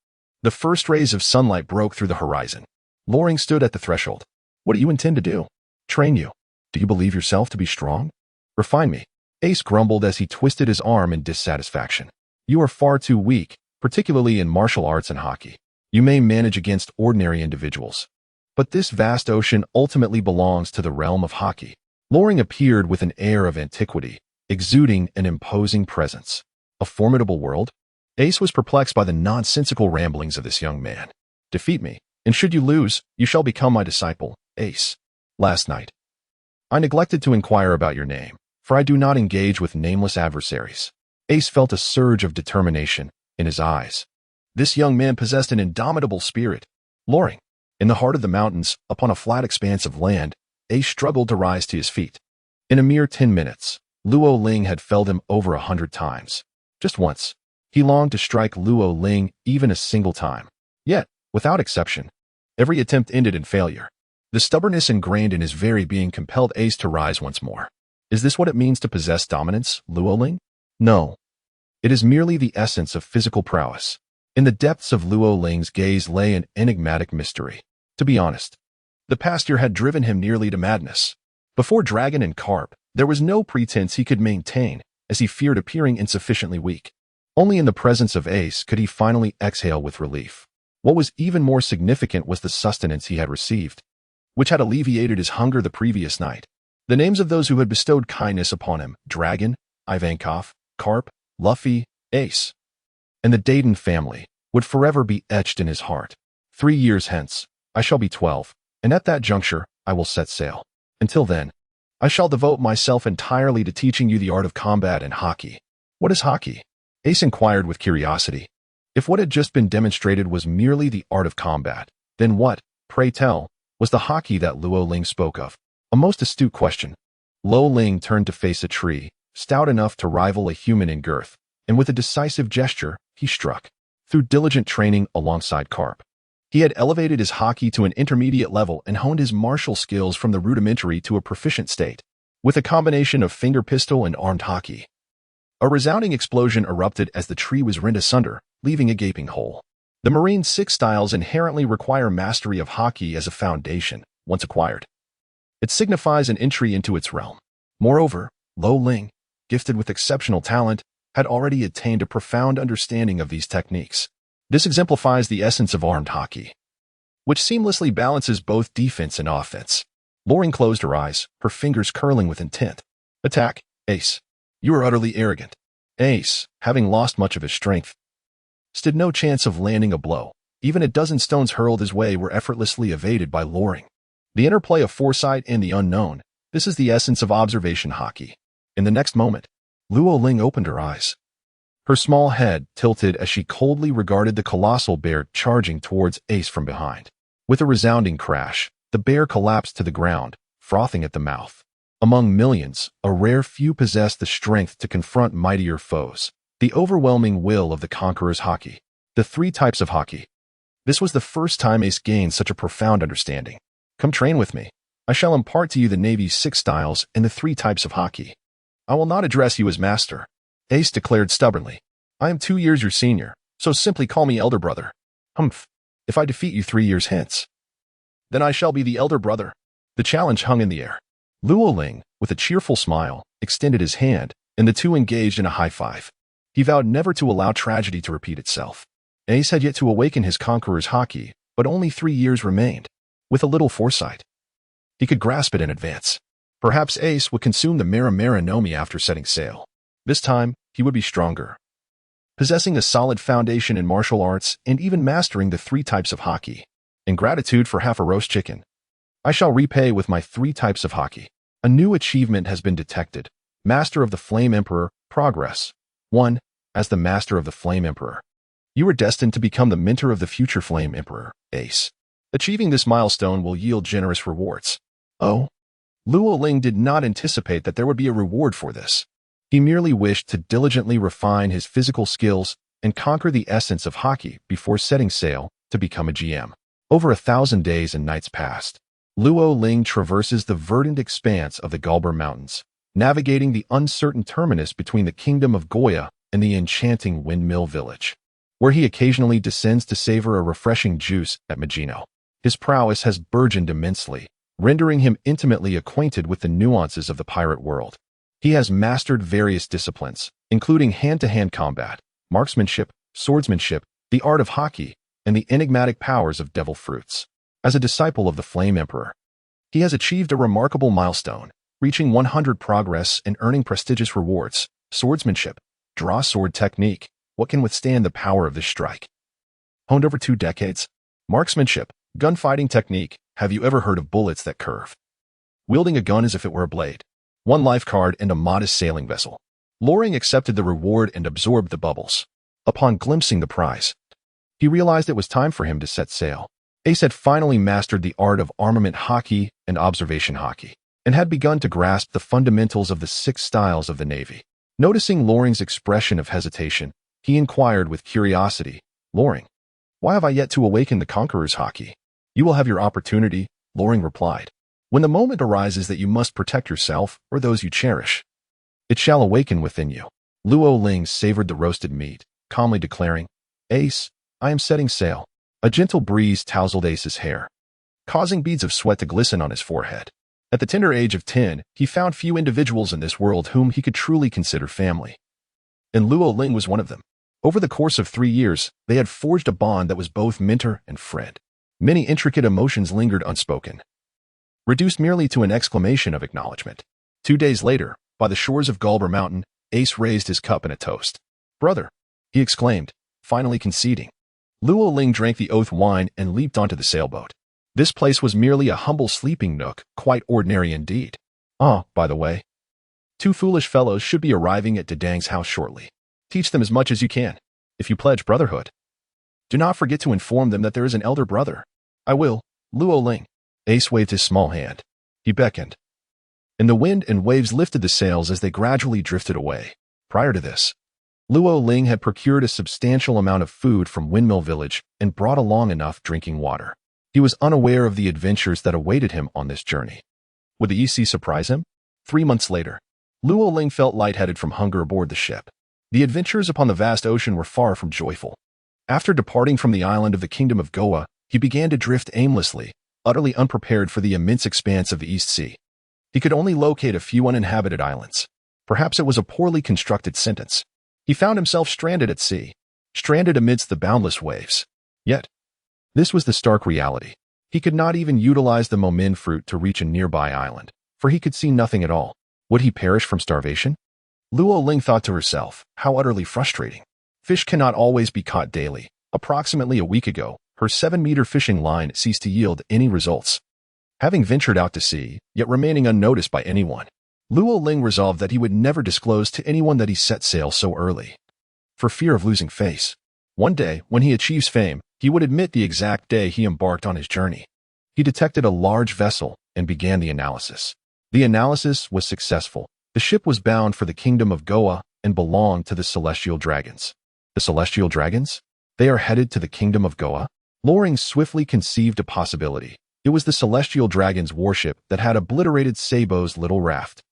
The first rays of sunlight broke through the horizon. Loring stood at the threshold. "What do you intend to do?" "Train you. Do you believe yourself to be strong?" "Refine me." Ace grumbled as he twisted his arm in dissatisfaction. "You are far too weak, particularly in martial arts and haki. You may manage against ordinary individuals, but this vast ocean ultimately belongs to the realm of haki." Loring appeared with an air of antiquity, exuding an imposing presence. A formidable world? Ace was perplexed by the nonsensical ramblings of this young man. "Defeat me, and should you lose, you shall become my disciple, Ace. Last night, I neglected to inquire about your name, for I do not engage with nameless adversaries." Ace felt a surge of determination in his eyes. This young man possessed an indomitable spirit. Loring, in the heart of the mountains, upon a flat expanse of land, Ace struggled to rise to his feet. In a mere 10 minutes, Luo Ling had felled him over 100 times. Just once. He longed to strike Luo Ling even a single time. Yet, without exception, every attempt ended in failure. The stubbornness ingrained in his very being compelled Ace to rise once more. Is this what it means to possess dominance, Luo Ling? No. It is merely the essence of physical prowess. In the depths of Luo Ling's gaze lay an enigmatic mystery. To be honest, the past year had driven him nearly to madness. Before Dragon and Carp, there was no pretense he could maintain, as he feared appearing insufficiently weak. Only in the presence of Ace could he finally exhale with relief. What was even more significant was the sustenance he had received, which had alleviated his hunger the previous night. The names of those who had bestowed kindness upon him, Dragon, Ivankov, Carp, Luffy, Ace, and the Dayton family, would forever be etched in his heart. 3 years hence, I shall be 12, and at that juncture, I will set sail. Until then, I shall devote myself entirely to teaching you the art of combat and hockey. What is hockey? Ace inquired with curiosity. If what had just been demonstrated was merely the art of combat, then what, pray tell, was the hockey that Luo Ling spoke of? A most astute question. Luo Ling turned to face a tree, stout enough to rival a human in girth, and with a decisive gesture, he struck. Through diligent training alongside Carp, he had elevated his hockey to an intermediate level and honed his martial skills from the rudimentary to a proficient state. With a combination of finger pistol and armed hockey, a resounding explosion erupted as the tree was rent asunder, leaving a gaping hole. The Marine 6 styles inherently require mastery of hockey as a foundation, once acquired. It signifies an entry into its realm. Moreover, Luo Ling, gifted with exceptional talent, had already attained a profound understanding of these techniques. This exemplifies the essence of armed hockey, which seamlessly balances both defense and offense. Loring closed her eyes, her fingers curling with intent. Attack, Ace. You are utterly arrogant. Ace, having lost much of his strength, stood no chance of landing a blow. Even a dozen stones hurled his way were effortlessly evaded by Loring. The interplay of foresight and the unknown, this is the essence of observation hockey. In the next moment, Luo Ling opened her eyes. Her small head tilted as she coldly regarded the colossal bear charging towards Ace from behind. With a resounding crash, the bear collapsed to the ground, frothing at the mouth. Among millions, a rare few possessed the strength to confront mightier foes. The overwhelming will of the conqueror's hockey. The 3 types of hockey. This was the first time Ace gained such a profound understanding. Come train with me. I shall impart to you the Navy's 6 styles and the 3 types of hockey. I will not address you as master, Ace declared stubbornly. I am 2 years your senior, so simply call me elder brother. Humph. If I defeat you 3 years hence, then I shall be the elder brother. The challenge hung in the air. Luo Ling, with a cheerful smile, extended his hand, and the two engaged in a high five. He vowed never to allow tragedy to repeat itself. Ace had yet to awaken his conqueror's hockey, but only 3 years remained. With a little foresight, he could grasp it in advance. Perhaps Ace would consume the Mara Mara Nomi after setting sail. This time, he would be stronger, possessing a solid foundation in martial arts and even mastering the 3 types of hockey. In gratitude for half a roast chicken, I shall repay with my 3 types of hockey. A new achievement has been detected. Master of the Flame Emperor, progress. 1. As the Master of the Flame Emperor, you are destined to become the mentor of the future Flame Emperor, Ace. Achieving this milestone will yield generous rewards. Oh? Luo Ling did not anticipate that there would be a reward for this. He merely wished to diligently refine his physical skills and conquer the essence of hockey before setting sail to become a GM. Over 1,000 days and nights passed. Luo Ling traverses the verdant expanse of the Galber Mountains, navigating the uncertain terminus between the kingdom of Goya and the enchanting windmill village, where he occasionally descends to savor a refreshing juice at Magino. His prowess has burgeoned immensely, rendering him intimately acquainted with the nuances of the pirate world. He has mastered various disciplines, including hand-to-hand combat, marksmanship, swordsmanship, the art of hockey, and the enigmatic powers of devil fruits. As a disciple of the Flame Emperor, he has achieved a remarkable milestone, reaching 100 progress and earning prestigious rewards. Swordsmanship, draw sword technique. What can withstand the power of this strike? Honed over 2 decades. Marksmanship, gunfighting technique. Have you ever heard of bullets that curve? Wielding a gun as if it were a blade. 1 life card and a modest sailing vessel. Loring accepted the reward and absorbed the bubbles. Upon glimpsing the prize, he realized it was time for him to set sail. Ace had finally mastered the art of armament hockey and observation hockey. and had begun to grasp the fundamentals of the 6 styles of the Navy. Noticing Loring's expression of hesitation, he inquired with curiosity, "Loring, why have I yet to awaken the Conqueror's Haki?" "You will have your opportunity," Loring replied. "When the moment arises that you must protect yourself or those you cherish, it shall awaken within you." Luo Ling savored the roasted meat, calmly declaring, "Ace, I am setting sail." A gentle breeze tousled Ace's hair, causing beads of sweat to glisten on his forehead. At the tender age of 10, he found few individuals in this world whom he could truly consider family. And Luo Ling was one of them. Over the course of 3 years, they had forged a bond that was both mentor and friend. Many intricate emotions lingered unspoken, reduced merely to an exclamation of acknowledgement. 2 days later, by the shores of Gulber Mountain, Ace raised his cup in a toast. "Brother," he exclaimed, finally conceding. Luo Ling drank the oath wine and leaped onto the sailboat. This place was merely a humble sleeping nook, quite ordinary indeed. By the way, 2 foolish fellows should be arriving at Dedang's house shortly. Teach them as much as you can, if you pledge brotherhood. Do not forget to inform them that there is an elder brother." "I will, Luo Ling." Ace waved his small hand. He beckoned, and the wind and waves lifted the sails as they gradually drifted away. Prior to this, Luo Ling had procured a substantial amount of food from Windmill Village and brought along enough drinking water. He was unaware of the adventures that awaited him on this journey. Would the EC surprise him? 3 months later, Luo Ling felt lightheaded from hunger aboard the ship. The adventures upon the vast ocean were far from joyful. After departing from the island of the Kingdom of Goa, he began to drift aimlessly, utterly unprepared for the immense expanse of the East Sea. He could only locate a few uninhabited islands. Perhaps it was a poorly constructed sentence. He found himself stranded at sea, stranded amidst the boundless waves. Yet, this was the stark reality. He could not even utilize the momin fruit to reach a nearby island, for he could see nothing at all. Would he perish from starvation? Luo Ling thought to herself, how utterly frustrating. Fish cannot always be caught daily. Approximately a week ago, her 7-meter fishing line ceased to yield any results. Having ventured out to sea, yet remaining unnoticed by anyone, Luo Ling resolved that he would never disclose to anyone that he set sail so early, for fear of losing face. One day, when he achieves fame, he would admit the exact day he embarked on his journey. He detected a large vessel and began the analysis. The analysis was successful. The ship was bound for the Kingdom of Goa and belonged to the Celestial Dragons. The Celestial Dragons? They are headed to the Kingdom of Goa? Loring swiftly conceived a possibility. It was the Celestial Dragon's warship that had obliterated Sabo's little raft.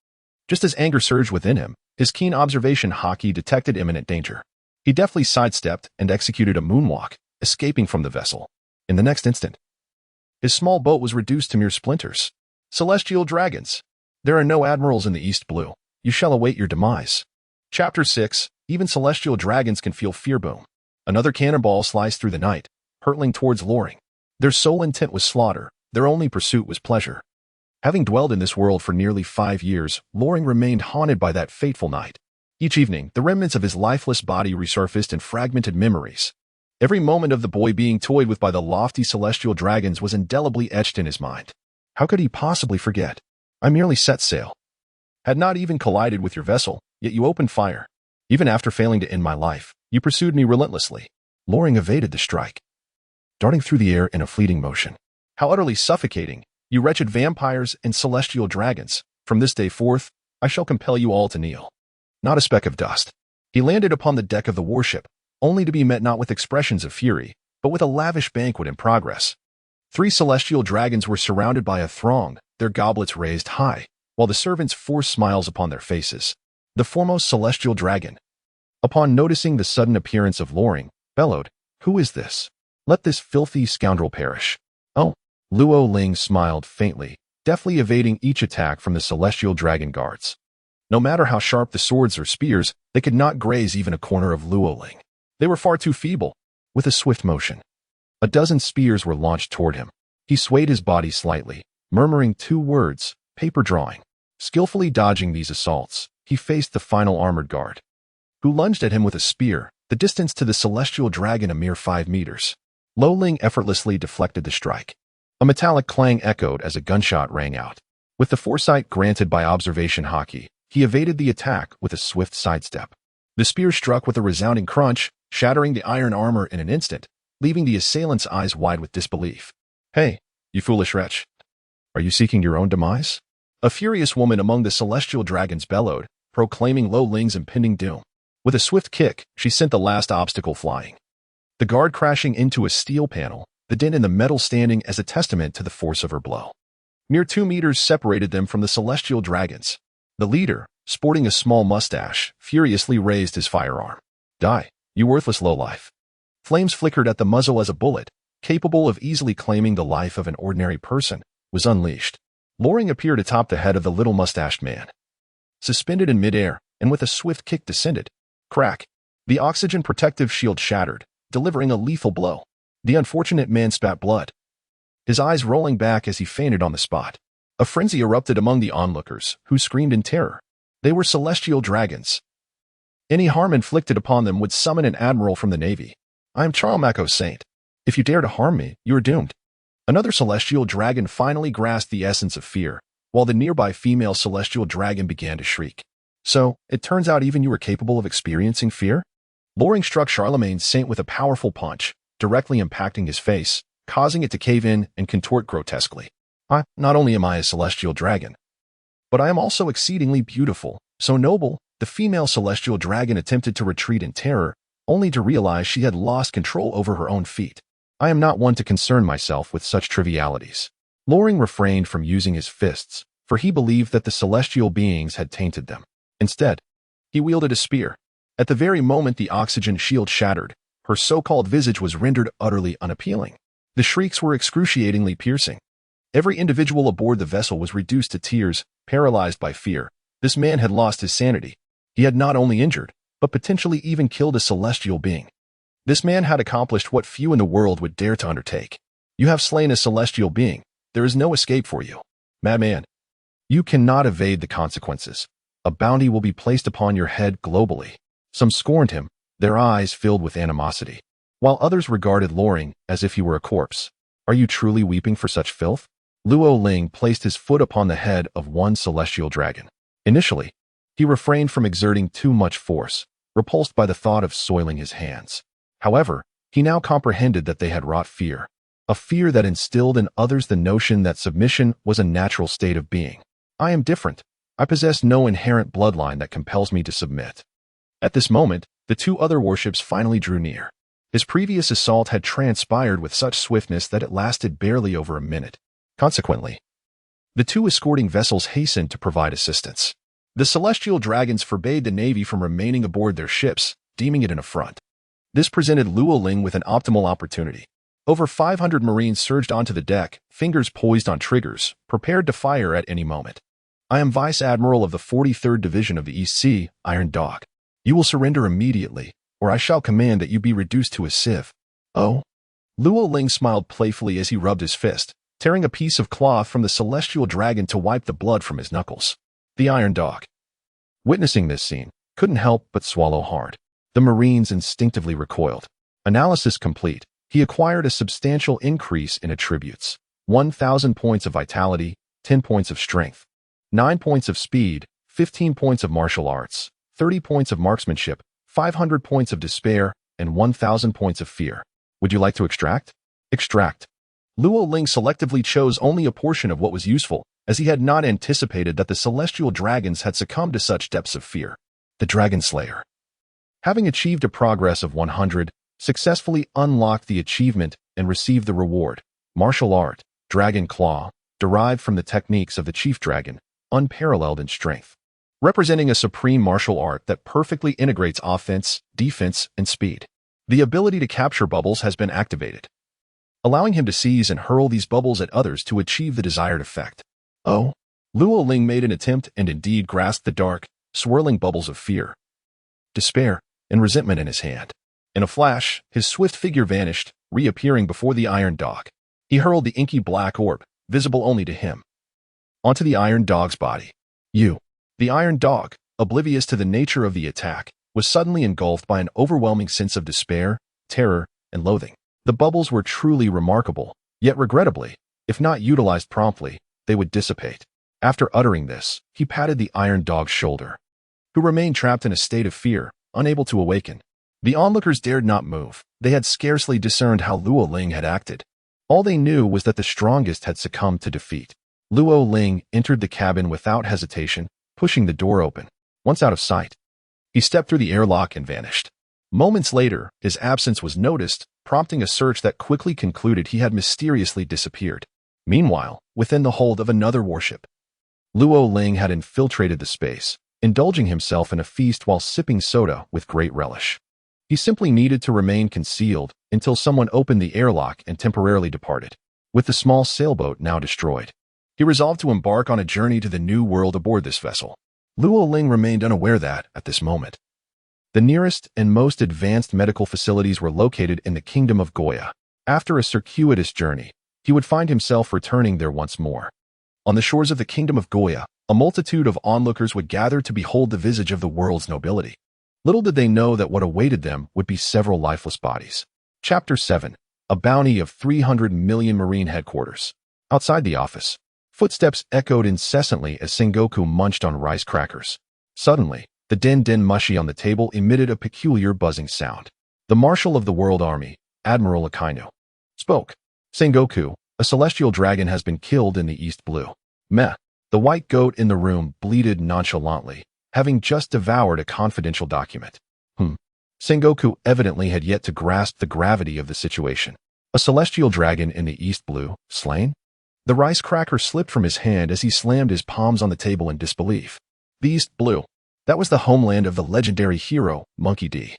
Just as anger surged within him, his keen observation haki detected imminent danger. He deftly sidestepped and executed a moonwalk, escaping from the vessel. In the next instant, his small boat was reduced to mere splinters. Celestial Dragons. There are no admirals in the East Blue. You shall await your demise. Chapter 6. Even Celestial Dragons can feel fear boom. Another cannonball sliced through the night, hurtling towards Loring. Their sole intent was slaughter. Their only pursuit was pleasure. Having dwelled in this world for nearly 5 years, Loring remained haunted by that fateful night. Each evening, the remnants of his lifeless body resurfaced in fragmented memories. Every moment of the boy being toyed with by the lofty Celestial Dragons was indelibly etched in his mind. How could he possibly forget? I merely set sail. Had not even collided with your vessel, yet you opened fire. Even after failing to end my life, you pursued me relentlessly. Loring evaded the strike, darting through the air in a fleeting motion. How utterly suffocating, you wretched vampires and Celestial Dragons. From this day forth, I shall compel you all to kneel. Not a speck of dust. He landed upon the deck of the warship, only to be met not with expressions of fury, but with a lavish banquet in progress. 3 Celestial Dragons were surrounded by a throng, their goblets raised high, while the servants forced smiles upon their faces. The foremost Celestial Dragon, upon noticing the sudden appearance of Loring, bellowed, "Who is this? Let this filthy scoundrel perish." "Oh." Luo Ling smiled faintly, deftly evading each attack from the Celestial Dragon guards. No matter how sharp the swords or spears, they could not graze even a corner of Luo Ling. They were far too feeble. With a swift motion, a dozen spears were launched toward him. He swayed his body slightly, murmuring 2 words, "paper drawing." Skillfully dodging these assaults, he faced the final armored guard, who lunged at him with a spear, the distance to the Celestial Dragon a mere 5 meters. Lo Ling effortlessly deflected the strike. A metallic clang echoed as a gunshot rang out. With the foresight granted by observation haki, he evaded the attack with a swift sidestep. The spear struck with a resounding crunch, shattering the iron armor in an instant, leaving the assailant's eyes wide with disbelief. "Hey, you foolish wretch. Are you seeking your own demise?" A furious woman among the celestial dragons bellowed, proclaiming Luo Ling's impending doom. With a swift kick, she sent the last obstacle flying. The guard crashing into a steel panel, the dent in the metal standing as a testament to the force of her blow. Mere 2 meters separated them from the celestial dragons. The leader, sporting a small mustache, furiously raised his firearm. Die, you worthless lowlife. Flames flickered at the muzzle as a bullet, capable of easily claiming the life of an ordinary person, was unleashed. Loring appeared atop the head of the little mustached man. Suspended in midair, and with a swift kick descended. Crack. The oxygen protective shield shattered, delivering a lethal blow. The unfortunate man spat blood, his eyes rolling back as he fainted on the spot. A frenzy erupted among the onlookers, who screamed in terror. They were celestial dragons. Any harm inflicted upon them would summon an admiral from the Navy. I am Charlemaco Saint. If you dare to harm me, you are doomed. Another celestial dragon finally grasped the essence of fear, while the nearby female celestial dragon began to shriek. So, it turns out even you were capable of experiencing fear? Loring struck Charlemagne Saint with a powerful punch, directly impacting his face, causing it to cave in and contort grotesquely. Not only am I a celestial dragon, but I am also exceedingly beautiful, so noble. The female celestial dragon attempted to retreat in terror, only to realize she had lost control over her own feet. I am not one to concern myself with such trivialities. Loring refrained from using his fists, for he believed that the celestial beings had tainted them. Instead, he wielded a spear. At the very moment the oxygen shield shattered, her so-called visage was rendered utterly unappealing. The shrieks were excruciatingly piercing. Every individual aboard the vessel was reduced to tears, paralyzed by fear. This man had lost his sanity. He had not only injured, but potentially even killed a celestial being. This man had accomplished what few in the world would dare to undertake. You have slain a celestial being. There is no escape for you. Madman. You cannot evade the consequences. A bounty will be placed upon your head globally. Some scorned him, their eyes filled with animosity, while others regarded Loring as if he were a corpse. Are you truly weeping for such filth? Luo Ling placed his foot upon the head of one celestial dragon. Initially, he refrained from exerting too much force, repulsed by the thought of soiling his hands. However, he now comprehended that they had wrought fear, a fear that instilled in others the notion that submission was a natural state of being. I am different. I possess no inherent bloodline that compels me to submit. At this moment, the 2 other warships finally drew near. His previous assault had transpired with such swiftness that it lasted barely over a minute. Consequently, the 2 escorting vessels hastened to provide assistance. The celestial dragons forbade the Navy from remaining aboard their ships, deeming it an affront. This presented Luo Ling with an optimal opportunity. Over 500 Marines surged onto the deck, fingers poised on triggers, prepared to fire at any moment. I am Vice Admiral of the 43rd Division of the East Sea, Iron Dog. You will surrender immediately, or I shall command that you be reduced to a sieve. Oh? Luo Ling smiled playfully as he rubbed his fist, tearing a piece of cloth from the celestial dragon to wipe the blood from his knuckles. The Iron Dog, witnessing this scene, couldn't help but swallow hard. The Marines instinctively recoiled. Analysis complete. He acquired a substantial increase in attributes. 1,000 points of vitality, 10 points of strength, 9 points of speed, 15 points of martial arts, 30 points of marksmanship, 500 points of despair, and 1,000 points of fear. Would you like to extract? Extract. Luo Ling selectively chose only a portion of what was useful, as he had not anticipated that the celestial dragons had succumbed to such depths of fear. The Dragon Slayer, having achieved a progress of 100, successfully unlocked the achievement and received the reward. Martial art, Dragon Claw, derived from the techniques of the Chief Dragon, unparalleled in strength, representing a supreme martial art that perfectly integrates offense, defense, and speed. The ability to capture bubbles has been activated, allowing him to seize and hurl these bubbles at others to achieve the desired effect. Oh? Luo Ling made an attempt and indeed grasped the dark, swirling bubbles of fear, despair, and resentment in his hand. In a flash, his swift figure vanished, reappearing before the Iron Dog. He hurled the inky black orb, visible only to him, onto the Iron Dog's body. The Iron Dog, oblivious to the nature of the attack, was suddenly engulfed by an overwhelming sense of despair, terror, and loathing. The bubbles were truly remarkable, yet regrettably, if not utilized promptly, they would dissipate. After uttering this, he patted the Iron Dog's shoulder, who remained trapped in a state of fear, unable to awaken. The onlookers dared not move. They had scarcely discerned how Luo Ling had acted. All they knew was that the strongest had succumbed to defeat. Luo Ling entered the cabin without hesitation, pushing the door open. Once out of sight, he stepped through the airlock and vanished. Moments later, his absence was noticed, prompting a search that quickly concluded he had mysteriously disappeared. Meanwhile, within the hold of another warship, Luo Ling had infiltrated the space, indulging himself in a feast while sipping soda with great relish. He simply needed to remain concealed until someone opened the airlock and temporarily departed. With the small sailboat now destroyed, he resolved to embark on a journey to the new world aboard this vessel. Luo Ling remained unaware that, at this moment, the nearest and most advanced medical facilities were located in the Kingdom of Goya. After a circuitous journey, he would find himself returning there once more. On the shores of the Kingdom of Goya, a multitude of onlookers would gather to behold the visage of the world's nobility. Little did they know that what awaited them would be several lifeless bodies. Chapter 7. A bounty of 300 million Marine headquarters. Outside the office, footsteps echoed incessantly as Sengoku munched on rice crackers. Suddenly, the den mushi on the table emitted a peculiar buzzing sound. The Marshal of the World Army, Admiral Akainu, spoke. Sengoku, a celestial dragon has been killed in the East Blue. Meh. The white goat in the room bleated nonchalantly, having just devoured a confidential document. Sengoku evidently had yet to grasp the gravity of the situation. A celestial dragon in the East Blue, slain? The rice cracker slipped from his hand as he slammed his palms on the table in disbelief. The East Blue. That was the homeland of the legendary hero, Monkey D.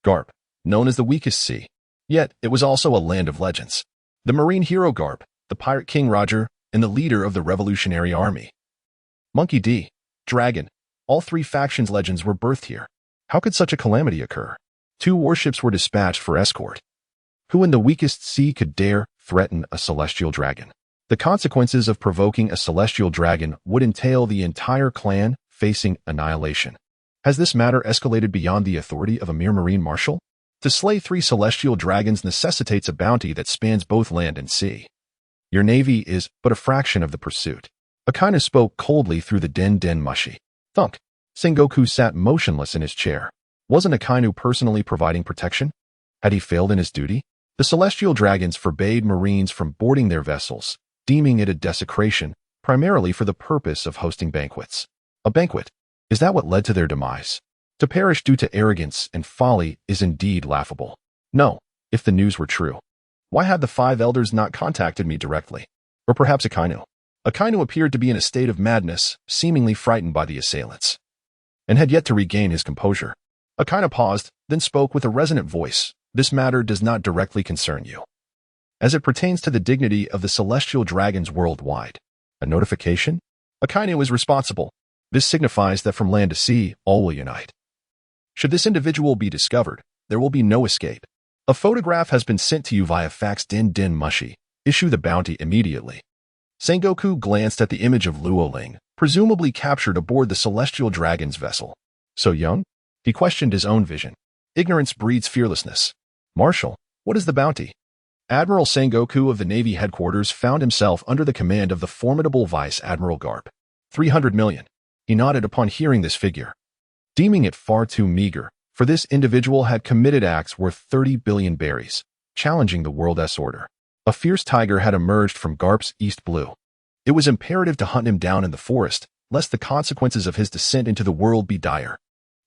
Garp, known as the weakest sea. Yet, it was also a land of legends. The marine hero Garp, the pirate king Roger, and the leader of the Revolutionary Army. Monkey D, Dragon, all three factions' legends were birthed here. How could such a calamity occur? 2 warships were dispatched for escort. Who in the weakest sea could dare threaten a celestial dragon? The consequences of provoking a celestial dragon would entail the entire clan facing annihilation. Has this matter escalated beyond the authority of a mere marine marshal? To slay 3 celestial dragons necessitates a bounty that spans both land and sea. Your navy is but a fraction of the pursuit. Akainu spoke coldly through the den mushi. Thunk. Sengoku sat motionless in his chair. Wasn't Akainu personally providing protection? Had he failed in his duty? The celestial dragons forbade marines from boarding their vessels, deeming it a desecration, primarily for the purpose of hosting banquets. A banquet. Is that what led to their demise? To perish due to arrogance and folly is indeed laughable. No, if the news were true. Why had the 5 elders not contacted me directly? Or perhaps Akainu? Akainu appeared to be in a state of madness, seemingly frightened by the assailants, and had yet to regain his composure. Akainu paused, then spoke with a resonant voice. This matter does not directly concern you, as it pertains to the dignity of the celestial dragons worldwide. A notification? Akainu is responsible. This signifies that from land to sea, all will unite. Should this individual be discovered, there will be no escape. A photograph has been sent to you via fax den mushi. Issue the bounty immediately. Sengoku glanced at the image of Luo Ling, presumably captured aboard the celestial dragon's vessel. So young? He questioned his own vision. Ignorance breeds fearlessness. Marshal, what is the bounty? Admiral Sengoku of the Navy headquarters found himself under the command of the formidable Vice Admiral Garp. 300 million. He nodded upon hearing this figure, deeming it far too meager, for this individual had committed acts worth 30 billion berries, challenging the world's order. A fierce tiger had emerged from Garp's East Blue. It was imperative to hunt him down in the forest, lest the consequences of his descent into the world be dire.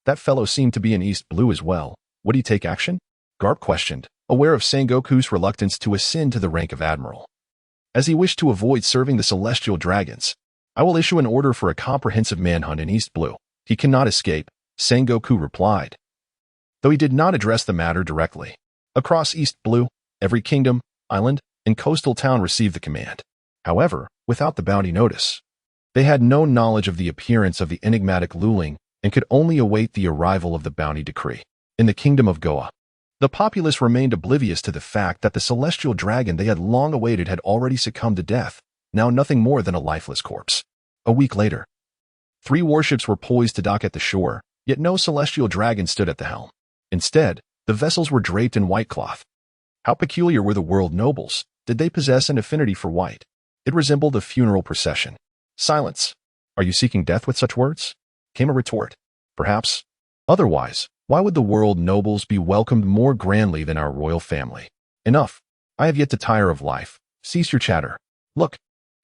That fellow seemed to be in East Blue as well. Would he take action? Garp questioned, aware of Sengoku's reluctance to ascend to the rank of admiral. As he wished to avoid serving the celestial dragons, I will issue an order for a comprehensive manhunt in East Blue. He cannot escape, Sengoku replied, though he did not address the matter directly. Across East Blue, every kingdom, island, and coastal town received the command. However, without the bounty notice, they had no knowledge of the appearance of the enigmatic Luling and could only await the arrival of the bounty decree. In the Kingdom of Goa, the populace remained oblivious to the fact that the celestial dragon they had long awaited had already succumbed to death, now nothing more than a lifeless corpse. A week later, 3 warships were poised to dock at the shore, yet no celestial dragon stood at the helm. Instead, the vessels were draped in white cloth. How peculiar were the world nobles? Did they possess an affinity for white? It resembled a funeral procession. Silence. Are you seeking death with such words? Came a retort. Perhaps. Otherwise, why would the world nobles be welcomed more grandly than our royal family? Enough. I have yet to tire of life. Cease your chatter. Look.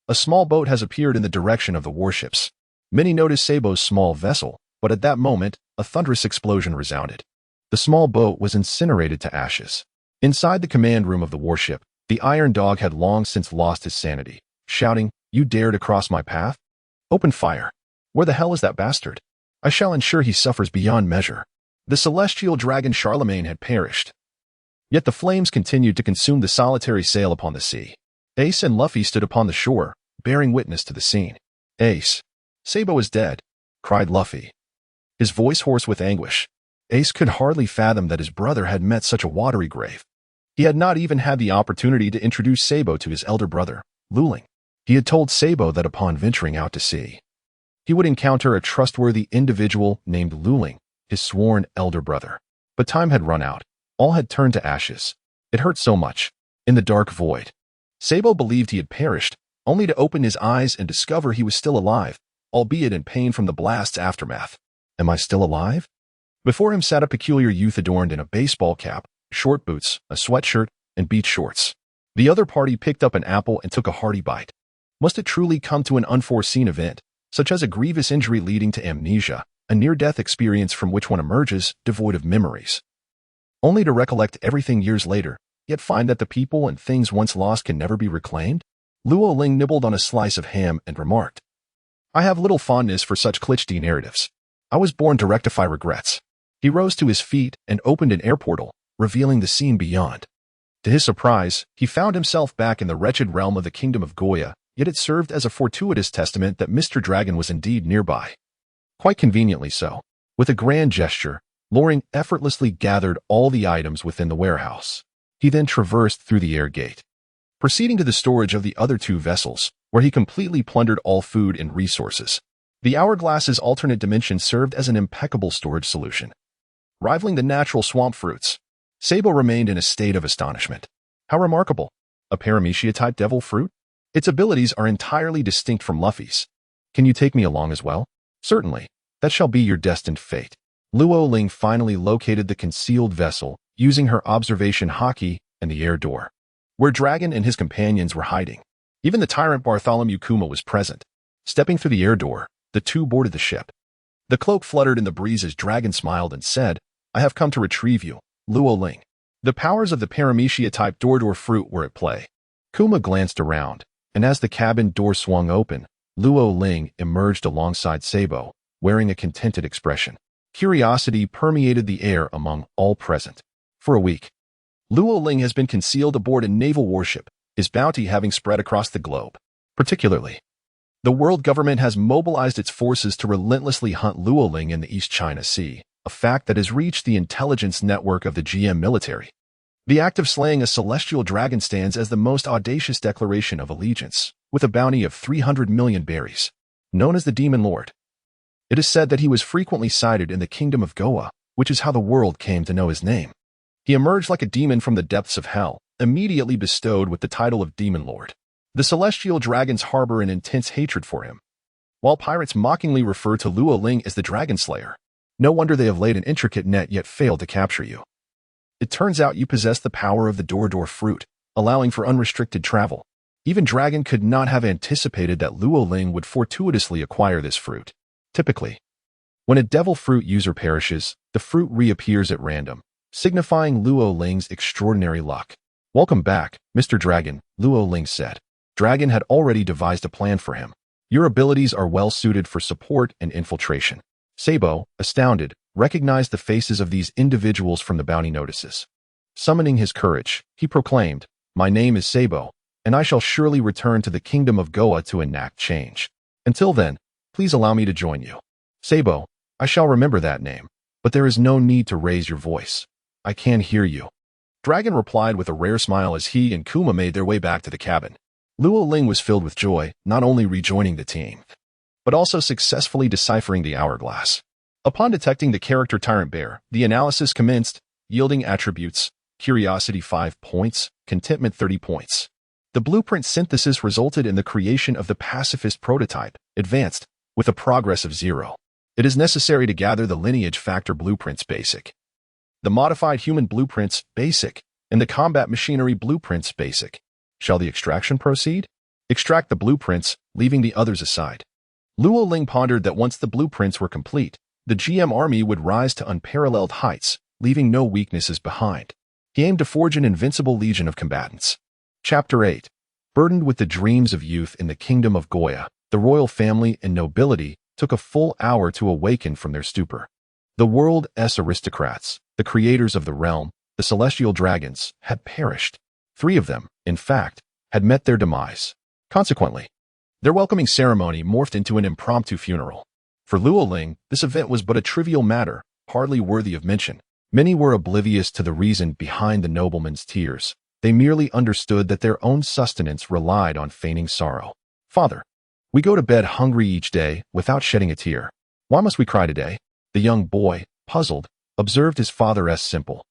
A small boat has appeared in the direction of the warships. Many notice Sabo's small vessel, but at that moment, a thunderous explosion resounded. The small boat was incinerated to ashes. Inside the command room of the warship, the Iron Dog had long since lost his sanity, shouting, "You dare to cross my path? Open fire! Where the hell is that bastard? I shall ensure he suffers beyond measure." The celestial dragon Charlemagne had perished. Yet the flames continued to consume the solitary sail upon the sea. Ace and Luffy stood upon the shore, bearing witness to the scene. "Ace, Sabo is dead," cried Luffy, his voice hoarse with anguish. Ace could hardly fathom that his brother had met such a watery grave. He had not even had the opportunity to introduce Sabo to his elder brother, Luling. He had told Sabo that upon venturing out to sea, he would encounter a trustworthy individual named Luling, his sworn elder brother. But time had run out. All had turned to ashes. It hurt so much. In the dark void, Sabo believed he had perished, only to open his eyes and discover he was still alive, albeit in pain from the blast's aftermath. Am I still alive? Before him sat a peculiar youth adorned in a baseball cap, short boots, a sweatshirt, and beach shorts. The other party picked up an apple and took a hearty bite. Must it truly come to an unforeseen event, such as a grievous injury leading to amnesia, a near-death experience from which one emerges devoid of memories, only to recollect everything years later, yet find that the people and things once lost can never be reclaimed? Luo Ling nibbled on a slice of ham and remarked, "I have little fondness for such cliché narratives. I was born to rectify regrets." He rose to his feet and opened an air portal, revealing the scene beyond. To his surprise, he found himself back in the wretched realm of the Kingdom of Goya, yet it served as a fortuitous testament that Mr. Dragon was indeed nearby. Quite conveniently so. With a grand gesture, Loring effortlessly gathered all the items within the warehouse. He then traversed through the air gate, proceeding to the storage of the other two vessels, where he completely plundered all food and resources. The Hourglass's alternate dimension served as an impeccable storage solution, rivaling the natural swamp fruits. Sabo remained in a state of astonishment. How remarkable! A Paramecia-type devil fruit? Its abilities are entirely distinct from Luffy's. Can you take me along as well? Certainly. That shall be your destined fate. Luo Ling finally located the concealed vessel, using her observation haki and the air door, where Dragon and his companions were hiding. Even the tyrant Bartholomew Kuma was present. Stepping through the air door, the two boarded the ship. The cloak fluttered in the breeze as Dragon smiled and said, "I have come to retrieve you, Luo Ling." The powers of the Paramecia-type door fruit were at play. Kuma glanced around, and as the cabin door swung open, Luo Ling emerged alongside Sabo, wearing a contented expression. Curiosity permeated the air among all present. For a week, Luo Ling has been concealed aboard a naval warship, his bounty having spread across the globe. Particularly, the world government has mobilized its forces to relentlessly hunt Luo Ling in the East China Sea, a fact that has reached the intelligence network of the GM military. The act of slaying a celestial dragon stands as the most audacious declaration of allegiance, with a bounty of 300 million berries. Known as the Demon Lord, it is said that he was frequently sighted in the Kingdom of Goa, which is how the world came to know his name. He emerged like a demon from the depths of hell, immediately bestowed with the title of Demon Lord. The celestial dragons harbor an intense hatred for him, while pirates mockingly refer to Luo Ling as the Dragon Slayer. No wonder they have laid an intricate net yet failed to capture you. It turns out you possess the power of the door fruit, allowing for unrestricted travel. Even Dragon could not have anticipated that Luo Ling would fortuitously acquire this fruit. Typically, when a devil fruit user perishes, the fruit reappears at random, signifying Luo Ling's extraordinary luck. "Welcome back, Mr. Dragon," Luo Ling said. Dragon had already devised a plan for him. "Your abilities are well suited for support and infiltration." Sabo, astounded, recognized the faces of these individuals from the bounty notices. Summoning his courage, he proclaimed, "My name is Sabo, and I shall surely return to the Kingdom of Goa to enact change. Until then, please allow me to join you." "Sabo, I shall remember that name, but there is no need to raise your voice. I can hear you." Dragon replied with a rare smile as he and Kuma made their way back to the cabin. Luo Ling was filled with joy, not only rejoining the team, but also successfully deciphering the hourglass. Upon detecting the character Tyrant Bear, the analysis commenced, yielding attributes, curiosity 5 points, contentment 30 points. The blueprint synthesis resulted in the creation of the pacifist prototype, advanced, with a progress of 0. It is necessary to gather the lineage factor blueprints basic, the modified human blueprints basic, and the combat machinery blueprints basic. Shall the extraction proceed? Extract the blueprints, leaving the others aside. Luo Ling pondered that once the blueprints were complete, the GM army would rise to unparalleled heights, leaving no weaknesses behind. He aimed to forge an invincible legion of combatants. Chapter 8. Burdened with the dreams of youth in the kingdom of Goya, the royal family and nobility took a full hour to awaken from their stupor. The world's aristocrats, the creators of the realm, the celestial dragons, had perished. 3 of them, in fact, had met their demise. Consequently, their welcoming ceremony morphed into an impromptu funeral. For Luo Ling, this event was but a trivial matter, hardly worthy of mention. Many were oblivious to the reason behind the nobleman's tears. They merely understood that their own sustenance relied on feigning sorrow. "Father, we go to bed hungry each day without shedding a tear. Why must we cry today?" The young boy, puzzled, observed his father's simple,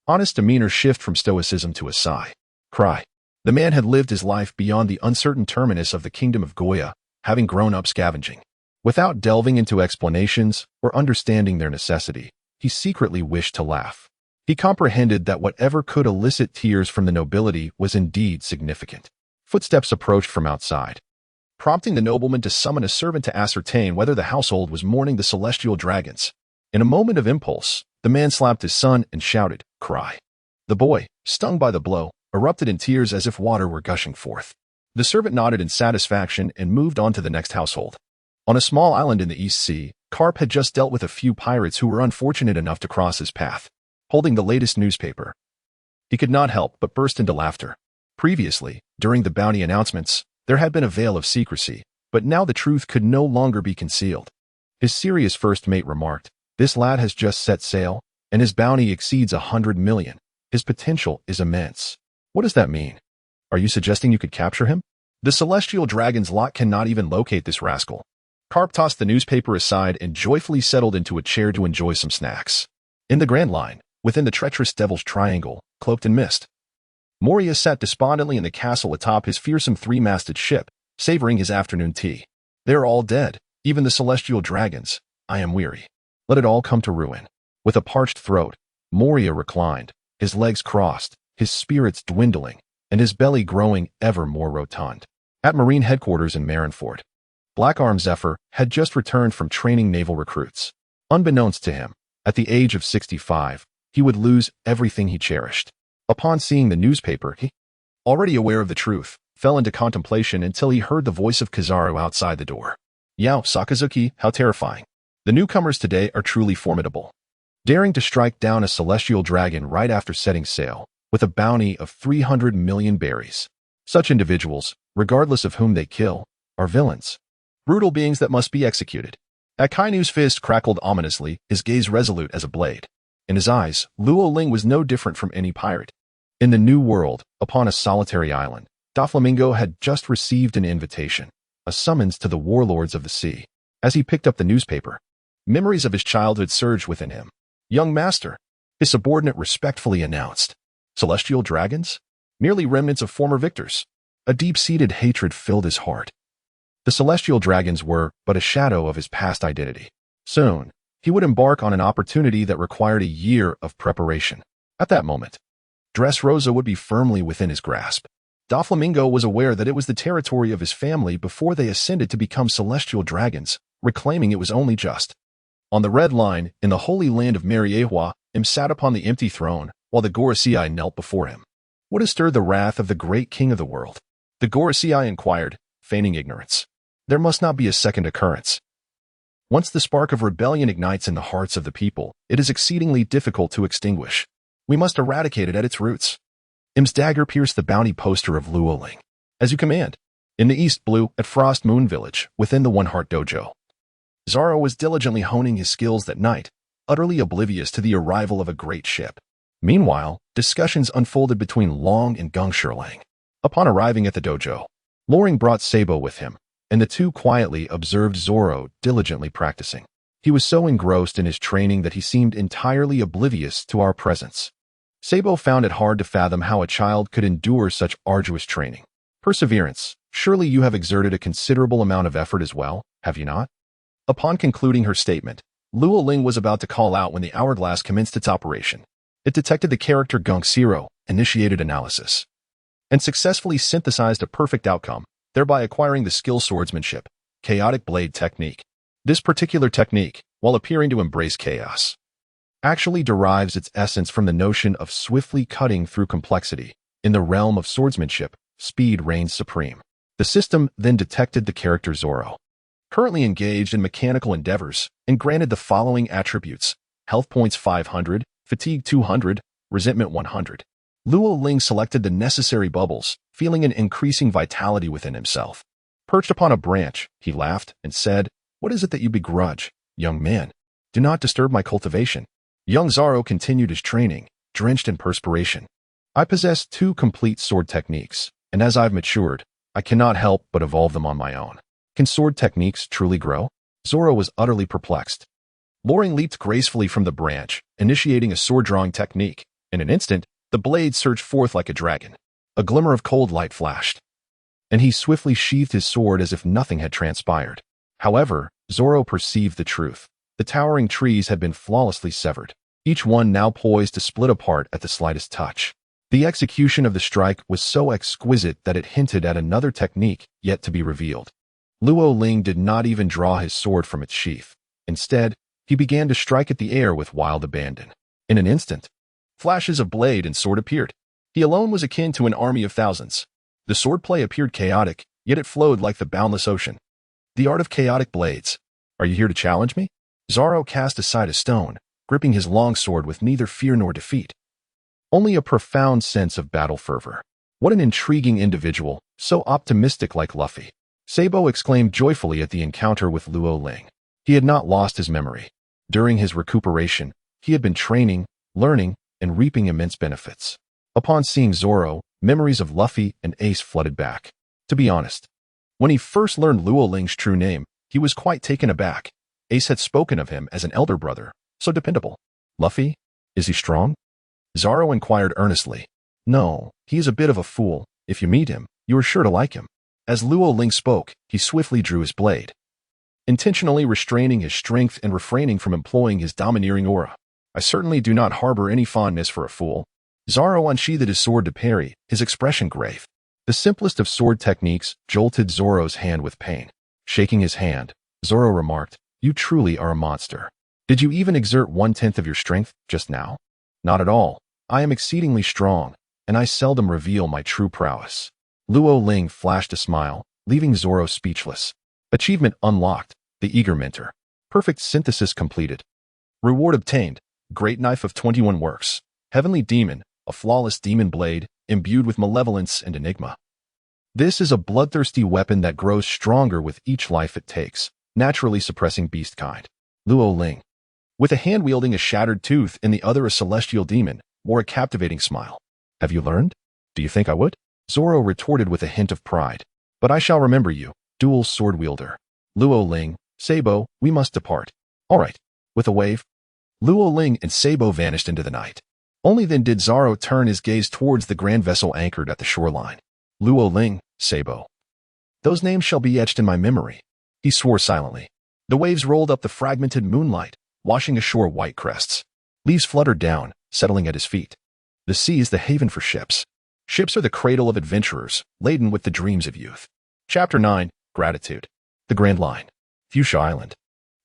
honest demeanor shift from stoicism to a sigh. Cry. The man had lived his life beyond the uncertain terminus of the kingdom of Goya, having grown up scavenging. Without delving into explanations or understanding their necessity, he secretly wished to laugh. He comprehended that whatever could elicit tears from the nobility was indeed significant. Footsteps approached from outside, prompting the nobleman to summon a servant to ascertain whether the household was mourning the celestial dragons. In a moment of impulse, the man slapped his son and shouted, "Cry." The boy, stung by the blow, erupted in tears as if water were gushing forth. The servant nodded in satisfaction and moved on to the next household. On a small island in the East Sea, Karp had just dealt with a few pirates who were unfortunate enough to cross his path. Holding the latest newspaper, he could not help but burst into laughter. Previously, during the bounty announcements, there had been a veil of secrecy, but now the truth could no longer be concealed. His serious first mate remarked, "This lad has just set sail, and his bounty exceeds 100 million. His potential is immense." "What does that mean? Are you suggesting you could capture him?" "The celestial dragon's lot cannot even locate this rascal." Karp tossed the newspaper aside and joyfully settled into a chair to enjoy some snacks. In the Grand Line, within the treacherous Devil's Triangle, cloaked in mist, Mariejois sat despondently in the castle atop his fearsome 3-masted ship, savoring his afternoon tea. "They are all dead, even the celestial dragons. I am weary. Let it all come to ruin." With a parched throat, Mariejois reclined, his legs crossed, his spirits dwindling, and his belly growing ever more rotund. At Marine headquarters in Marineford, Black Arm Zephyr had just returned from training naval recruits. Unbeknownst to him, at the age of 65, he would lose everything he cherished. Upon seeing the newspaper, he, already aware of the truth, fell into contemplation until he heard the voice of Kizaru outside the door. "Yao, Sakazuki, how terrifying. The newcomers today are truly formidable. Daring to strike down a celestial dragon right after setting sail, with a bounty of 300 million berries. Such individuals, regardless of whom they kill, are villains. Brutal beings that must be executed." Akainu's fist crackled ominously, his gaze resolute as a blade. In his eyes, Luo Ling was no different from any pirate. In the New World, upon a solitary island, Doflamingo had just received an invitation, a summons to the warlords of the sea. As he picked up the newspaper, memories of his childhood surged within him. "Young master," his subordinate respectfully announced. "Celestial dragons? Merely remnants of former victors." A deep-seated hatred filled his heart. The celestial dragons were but a shadow of his past identity. Soon, he would embark on an opportunity that required a year of preparation. At that moment, Dressrosa would be firmly within his grasp. Doflamingo was aware that it was the territory of his family before they ascended to become celestial dragons, reclaiming it was only just. On the Red Line, in the holy land of Mariejois, Im sat upon the empty throne, while the Gorosei knelt before him. "What has stirred the wrath of the great king of the world?" The Gorosei inquired, feigning ignorance. "There must not be a second occurrence. Once the spark of rebellion ignites in the hearts of the people, it is exceedingly difficult to extinguish. We must eradicate it at its roots." Im's dagger pierced the bounty poster of Luo Ling. "As you command." In the East Blue, at Frost Moon Village, within the One Heart Dojo, Zaro was diligently honing his skills that night, utterly oblivious to the arrival of a great ship. Meanwhile, discussions unfolded between Long and Gung Shirlang. Upon arriving at the dojo, Loring brought Sabo with him, and the two quietly observed Zoro diligently practicing. He was so engrossed in his training that he seemed entirely oblivious to our presence. Sabo found it hard to fathom how a child could endure such arduous training. "Perseverance. Surely you have exerted a considerable amount of effort as well, have you not?" Upon concluding her statement, Luo Ling was about to call out when the hourglass commenced its operation. It detected the character Gunk Zero, initiated analysis, and successfully synthesized a perfect outcome, thereby acquiring the skill swordsmanship, chaotic blade technique. This particular technique, while appearing to embrace chaos, actually derives its essence from the notion of swiftly cutting through complexity. In the realm of swordsmanship, speed reigns supreme. The system then detected the character Zoro, currently engaged in mechanical endeavors, and granted the following attributes: health points 500, fatigue 200, resentment 100. Luo Ling selected the necessary bubbles, feeling an increasing vitality within himself. Perched upon a branch, he laughed and said, "What is it that you begrudge, young man? Do not disturb my cultivation." Young Zoro continued his training, drenched in perspiration. "I possess 2 complete sword techniques, and as I've matured, I cannot help but evolve them on my own. Can sword techniques truly grow?" Zoro was utterly perplexed. Loring leaped gracefully from the branch, initiating a sword-drawing technique. In an instant, the blade surged forth like a dragon. A glimmer of cold light flashed, and he swiftly sheathed his sword as if nothing had transpired. However, Zoro perceived the truth. The towering trees had been flawlessly severed, each one now poised to split apart at the slightest touch. The execution of the strike was so exquisite that it hinted at another technique yet to be revealed. Luo Ling did not even draw his sword from its sheath. Instead, he began to strike at the air with wild abandon. In an instant, flashes of blade and sword appeared. He alone was akin to an army of thousands. The swordplay appeared chaotic, yet it flowed like the boundless ocean. The art of chaotic blades. Are you here to challenge me? Zoro cast aside a stone, gripping his long sword with neither fear nor defeat, only a profound sense of battle fervor. What an intriguing individual, so optimistic like Luffy. Sabo exclaimed joyfully at the encounter with Luo Ling. He had not lost his memory. During his recuperation, he had been training, learning, and reaping immense benefits. Upon seeing Zoro, memories of Luffy and Ace flooded back. To be honest, when he first learned Luo Ling's true name, he was quite taken aback. Ace had spoken of him as an elder brother, so dependable. Luffy? Is he strong? Zoro inquired earnestly. No, he is a bit of a fool. If you meet him, you are sure to like him. As Luo Ling spoke, he swiftly drew his blade, intentionally restraining his strength and refraining from employing his domineering aura. I certainly do not harbor any fondness for a fool. Zoro unsheathed his sword to parry, his expression grave. The simplest of sword techniques jolted Zoro's hand with pain. Shaking his hand, Zoro remarked, "You truly are a monster. Did you even exert 1/10 of your strength just now?" "Not at all. I am exceedingly strong, and I seldom reveal my true prowess." Luo Ling flashed a smile, leaving Zoro speechless. Achievement unlocked, the eager mentor. Perfect synthesis completed. Reward obtained, Great Knife of 21 works. Heavenly Demon, a flawless demon blade, imbued with malevolence and enigma. This is a bloodthirsty weapon that grows stronger with each life it takes, naturally suppressing beast kind. Luo Ling, with a hand wielding a shattered tooth and the other a celestial demon, wore a captivating smile. "Have you learned? Do you think I would?" Zoro retorted with a hint of pride. "But I shall remember you, dual sword wielder. Luo Ling, Sabo, we must depart." "All right." With a wave, Luo Ling and Sabo vanished into the night. Only then did Zoro turn his gaze towards the grand vessel anchored at the shoreline. Luo Ling, Sabo. Those names shall be etched in my memory. He swore silently. The waves rolled up the fragmented moonlight, washing ashore white crests. Leaves fluttered down, settling at his feet. The sea is the haven for ships. Ships are the cradle of adventurers, laden with the dreams of youth. Chapter 9, Gratitude. The Grand Line. Fuchsia Island.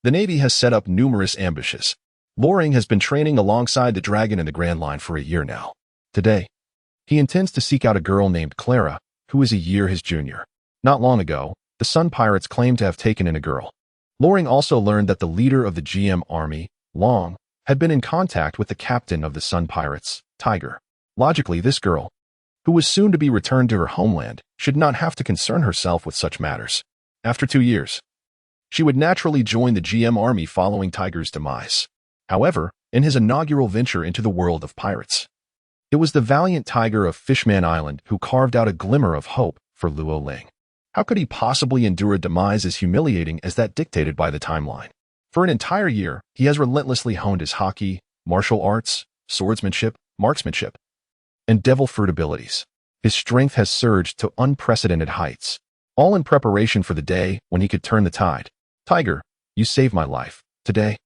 The Navy has set up numerous ambushes. Loring has been training alongside the Dragon in the Grand Line for a year now. Today, he intends to seek out a girl named Clara, who is a year his junior. Not long ago, the Sun Pirates claimed to have taken in a girl. Loring also learned that the leader of the GM army, Long, had been in contact with the captain of the Sun Pirates, Tiger. Logically, this girl, who was soon to be returned to her homeland, should not have to concern herself with such matters. After 2 years, she would naturally join the GM army following Tiger's demise. However, in his inaugural venture into the world of pirates, it was the valiant Tiger of Fishman Island who carved out a glimmer of hope for Luo Ling. How could he possibly endure a demise as humiliating as that dictated by the timeline? For an entire year, he has relentlessly honed his hockey, martial arts, swordsmanship, marksmanship, and devil fruit abilities. His strength has surged to unprecedented heights, all in preparation for the day when he could turn the tide. "Tiger, you saved my life. Today,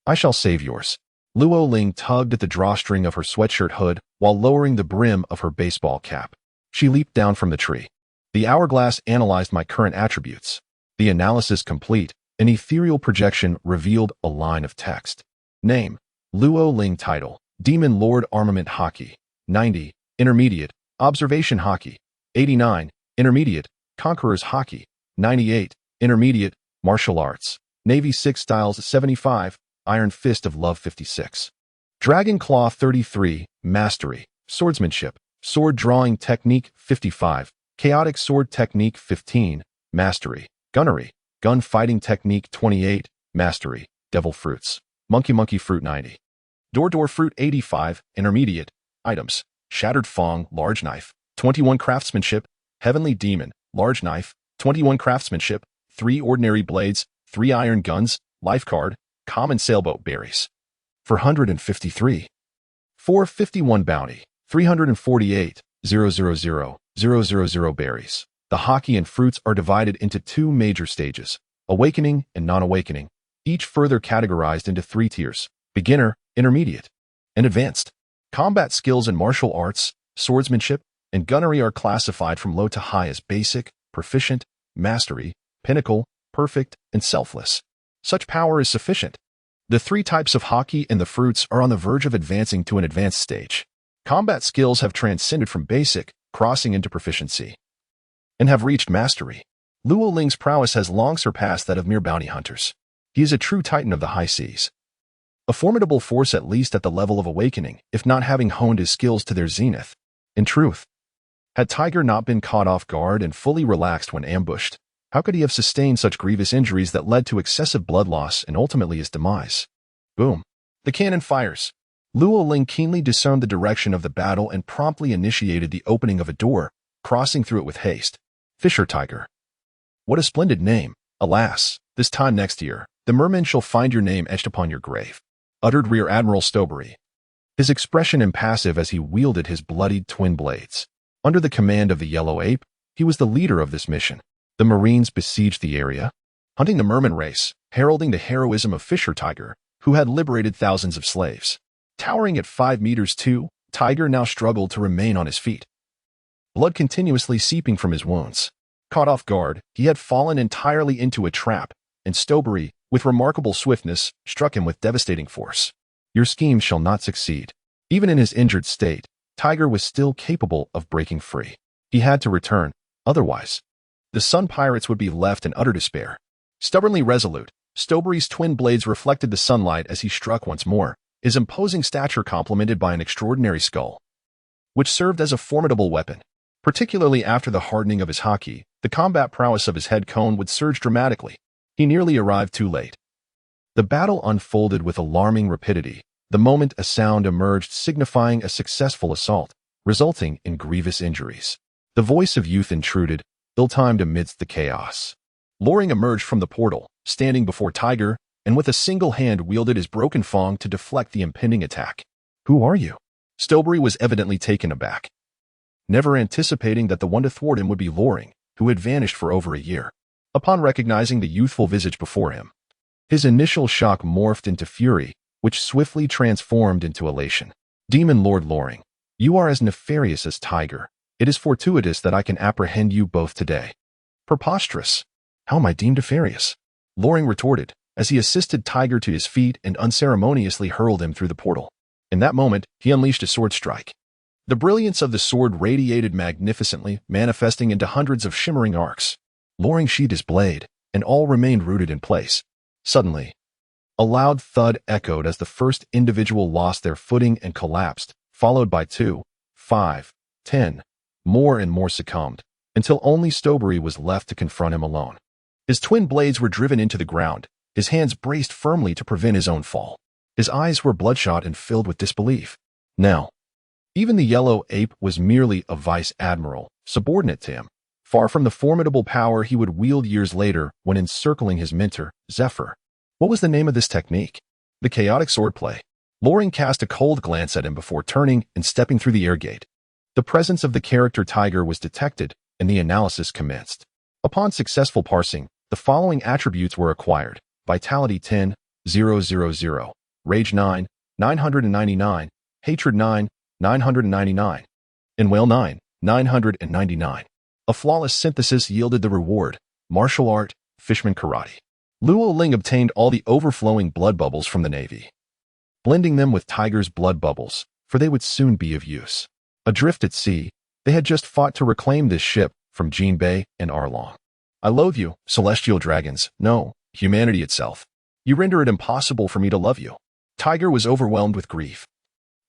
I shall save yours." Luo Ling tugged at the drawstring of her sweatshirt hood while lowering the brim of her baseball cap. She leaped down from the tree. The hourglass analyzed my current attributes. The analysis complete, an ethereal projection revealed a line of text. Name: Luo Ling. Title: Demon Lord. Armament Hockey. 90. Intermediate. Observation Hockey. 89. Intermediate. Conqueror's Hockey. 98. Intermediate. Martial Arts. Navy 6 Styles. 75. Iron Fist of Love. 56. Dragon Claw. 33. Mastery. Swordsmanship. Sword Drawing Technique. 55. Chaotic Sword Technique. 15. Mastery. Gunnery. Gun Fighting Technique. 28. Mastery. Devil Fruits. Monkey Fruit. 90. Door Fruit. 85. Intermediate. Items: Shattered Fong, Large Knife. 21. Craftsmanship. Heavenly Demon, Large Knife. 21. Craftsmanship. 3 Ordinary Blades. 3 Iron Guns. Life Card. Common Sailboat Berries. 453. 451 Bounty. 348. 000 Berries. The hockey and fruits are divided into 2 major stages: Awakening and Non-Awakening, each further categorized into 3 tiers: Beginner, Intermediate, and Advanced. Combat skills in martial arts, swordsmanship, and gunnery are classified from low to high as Basic, Proficient, Mastery, Pinnacle, Perfect, and Selfless. Such power is sufficient. The 3 types of hockey and the fruits are on the verge of advancing to an advanced stage. Combat skills have transcended from Basic, crossing into Proficiency, and have reached Mastery. Luo Ling's prowess has long surpassed that of mere bounty hunters. He is a true titan of the high seas. A formidable force at least at the level of Awakening, if not having honed his skills to their zenith. In truth, had Tiger not been caught off guard and fully relaxed when ambushed, how could he have sustained such grievous injuries that led to excessive blood loss and ultimately his demise? Boom. The cannon fires. Luo Ling keenly discerned the direction of the battle and promptly initiated the opening of a door, crossing through it with haste. Fisher Tiger. What a splendid name. Alas, this time next year, the mermen shall find your name etched upon your grave, uttered Rear Admiral Stowbury, his expression impassive as he wielded his bloodied twin blades. Under the command of the Yellow Ape, he was the leader of this mission. The Marines besieged the area, hunting the merman race, heralding the heroism of Fisher Tiger, who had liberated thousands of slaves. Towering at 5 meters too, Tiger now struggled to remain on his feet, blood continuously seeping from his wounds. Caught off guard, he had fallen entirely into a trap, and Stowbury, with remarkable swiftness, struck him with devastating force. Your scheme shall not succeed. Even in his injured state, Tiger was still capable of breaking free. He had to return, otherwise the Sun Pirates would be left in utter despair. Stubbornly resolute, Stowbury's twin blades reflected the sunlight as he struck once more, his imposing stature complemented by an extraordinary skull, which served as a formidable weapon. Particularly after the hardening of his hockey, the combat prowess of his head cone would surge dramatically. He nearly arrived too late. The battle unfolded with alarming rapidity. The moment a sound emerged signifying a successful assault, resulting in grievous injuries. The voice of youth intruded, ill-timed amidst the chaos. Loring emerged from the portal, standing before Tiger, and with a single hand wielded his broken fong to deflect the impending attack. Who are you? Stowbury was evidently taken aback, never anticipating that the one to thwart him would be Loring, who had vanished for over a year. Upon recognizing the youthful visage before him, his initial shock morphed into fury, which swiftly transformed into elation. Demon Lord Loring, you are as nefarious as Tiger. It is fortuitous that I can apprehend you both today. Preposterous. How am I deemed nefarious? Loring retorted, as he assisted Tiger to his feet and unceremoniously hurled him through the portal. In that moment, he unleashed a sword strike. The brilliance of the sword radiated magnificently, manifesting into hundreds of shimmering arcs. Loring sheathed his blade, and all remained rooted in place. Suddenly, a loud thud echoed as the first individual lost their footing and collapsed, followed by 2, 5, 10. More and more succumbed, until only Stowbury was left to confront him alone. His twin blades were driven into the ground, his hands braced firmly to prevent his own fall. His eyes were bloodshot and filled with disbelief. Now, even the Yellow Ape was merely a vice admiral, subordinate to him, far from the formidable power he would wield years later when encircling his mentor, Zephyr. What was the name of this technique? The chaotic swordplay. Loring cast a cold glance at him before turning and stepping through the air gate. The presence of the character Tiger was detected, and the analysis commenced. Upon successful parsing, the following attributes were acquired: Vitality 10, 000, Rage 9, 999, Hatred 9, 999, and Whale 9, 999. A flawless synthesis yielded the reward: martial art, Fishman karate. Luo Ling obtained all the overflowing blood bubbles from the Navy, blending them with Tiger's blood bubbles, for they would soon be of use. Adrift at sea, they had just fought to reclaim this ship from Jinbei and Arlong. I loathe you, celestial dragons. No, humanity itself. You render it impossible for me to love you. Tiger was overwhelmed with grief.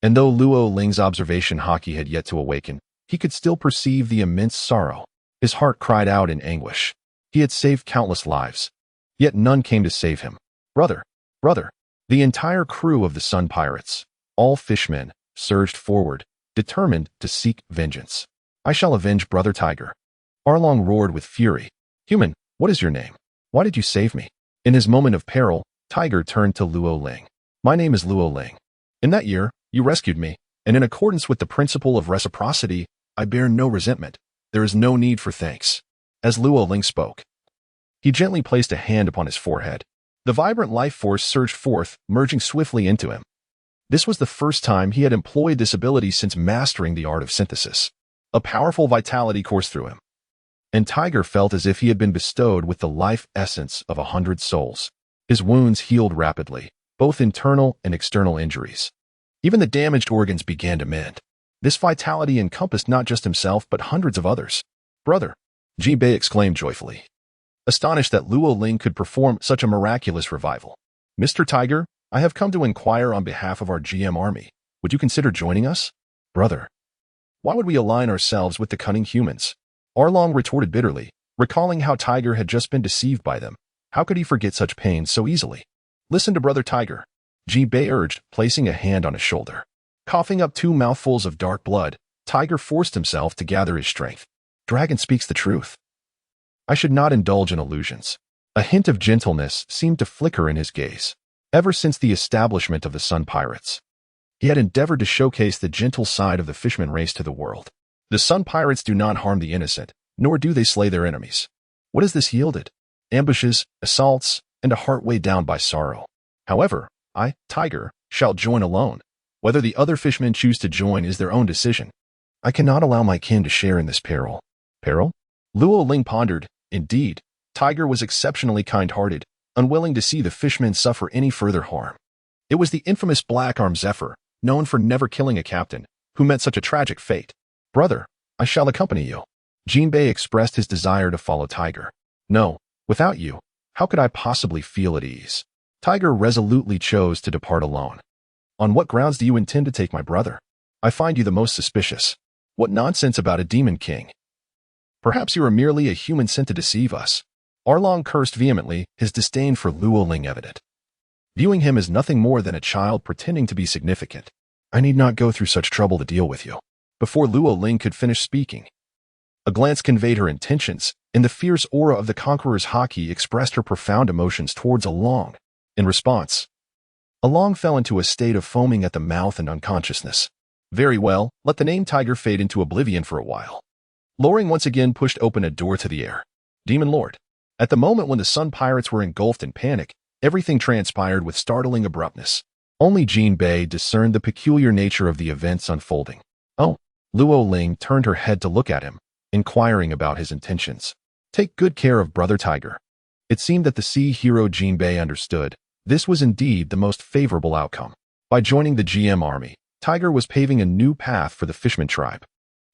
And though Luo Ling's observation haki had yet to awaken, he could still perceive the immense sorrow. His heart cried out in anguish. He had saved countless lives, yet none came to save him. Brother, brother. The entire crew of the Sun Pirates, all fishmen, surged forward, determined to seek vengeance. I shall avenge Brother Tiger. Arlong roared with fury. Human, what is your name? Why did you save me? In his moment of peril, Tiger turned to Luo Ling. My name is Luo Ling. In that year, you rescued me, and in accordance with the principle of reciprocity, I bear no resentment. There is no need for thanks. As Luo Ling spoke, he gently placed a hand upon his forehead. The vibrant life force surged forth, merging swiftly into him. This was the first time he had employed this ability since mastering the art of synthesis. A powerful vitality coursed through him, and Tiger felt as if he had been bestowed with the life essence of 100 souls. His wounds healed rapidly, both internal and external injuries. Even the damaged organs began to mend. This vitality encompassed not just himself but hundreds of others. Brother, Jinbei exclaimed joyfully, astonished that Luo Ling could perform such a miraculous revival. Mr. Tiger, I have come to inquire on behalf of our GM army. Would you consider joining us? Brother, why would we align ourselves with the cunning humans? Arlong retorted bitterly, recalling how Tiger had just been deceived by them. How could he forget such pain so easily? Listen to Brother Tiger, Jinbei urged, placing a hand on his shoulder. Coughing up 2 mouthfuls of dark blood, Tiger forced himself to gather his strength. Dragon speaks the truth. I should not indulge in illusions. A hint of gentleness seemed to flicker in his gaze. Ever since the establishment of the Sun Pirates, he had endeavored to showcase the gentle side of the Fishman race to the world. The Sun Pirates do not harm the innocent, nor do they slay their enemies. What has this yielded? Ambushes, assaults, and a heart weighed down by sorrow. However, I, Tiger, shall join alone. Whether the other fishmen choose to join is their own decision. I cannot allow my kin to share in this peril. Peril? Luo Ling pondered. Indeed, Tiger was exceptionally kind-hearted, unwilling to see the fishmen suffer any further harm. It was the infamous Black-Arm Zephyr, known for never killing a captain, who met such a tragic fate. Brother, I shall accompany you. Jinbei expressed his desire to follow Tiger. No, without you, how could I possibly feel at ease? Tiger resolutely chose to depart alone. On what grounds do you intend to take my brother? I find you the most suspicious. What nonsense about a demon king? Perhaps you are merely a human sent to deceive us. Arlong cursed vehemently, his disdain for Luo Ling evident, viewing him as nothing more than a child pretending to be significant. I need not go through such trouble to deal with you. Before Luo Ling could finish speaking, a glance conveyed her intentions, and the fierce aura of the conqueror's haki expressed her profound emotions towards Along. In response, Along fell into a state of foaming at the mouth and unconsciousness. Very well, let the name Tiger fade into oblivion for a while. Loring once again pushed open a door to the air. Demon Lord. At the moment when the Sun Pirates were engulfed in panic, everything transpired with startling abruptness. Only Jinbei discerned the peculiar nature of the events unfolding. Oh, Luo Ling turned her head to look at him, inquiring about his intentions. Take good care of Brother Tiger. It seemed that the sea hero Jinbei understood. This was indeed the most favorable outcome. By joining the GM army, Tiger was paving a new path for the Fishman tribe.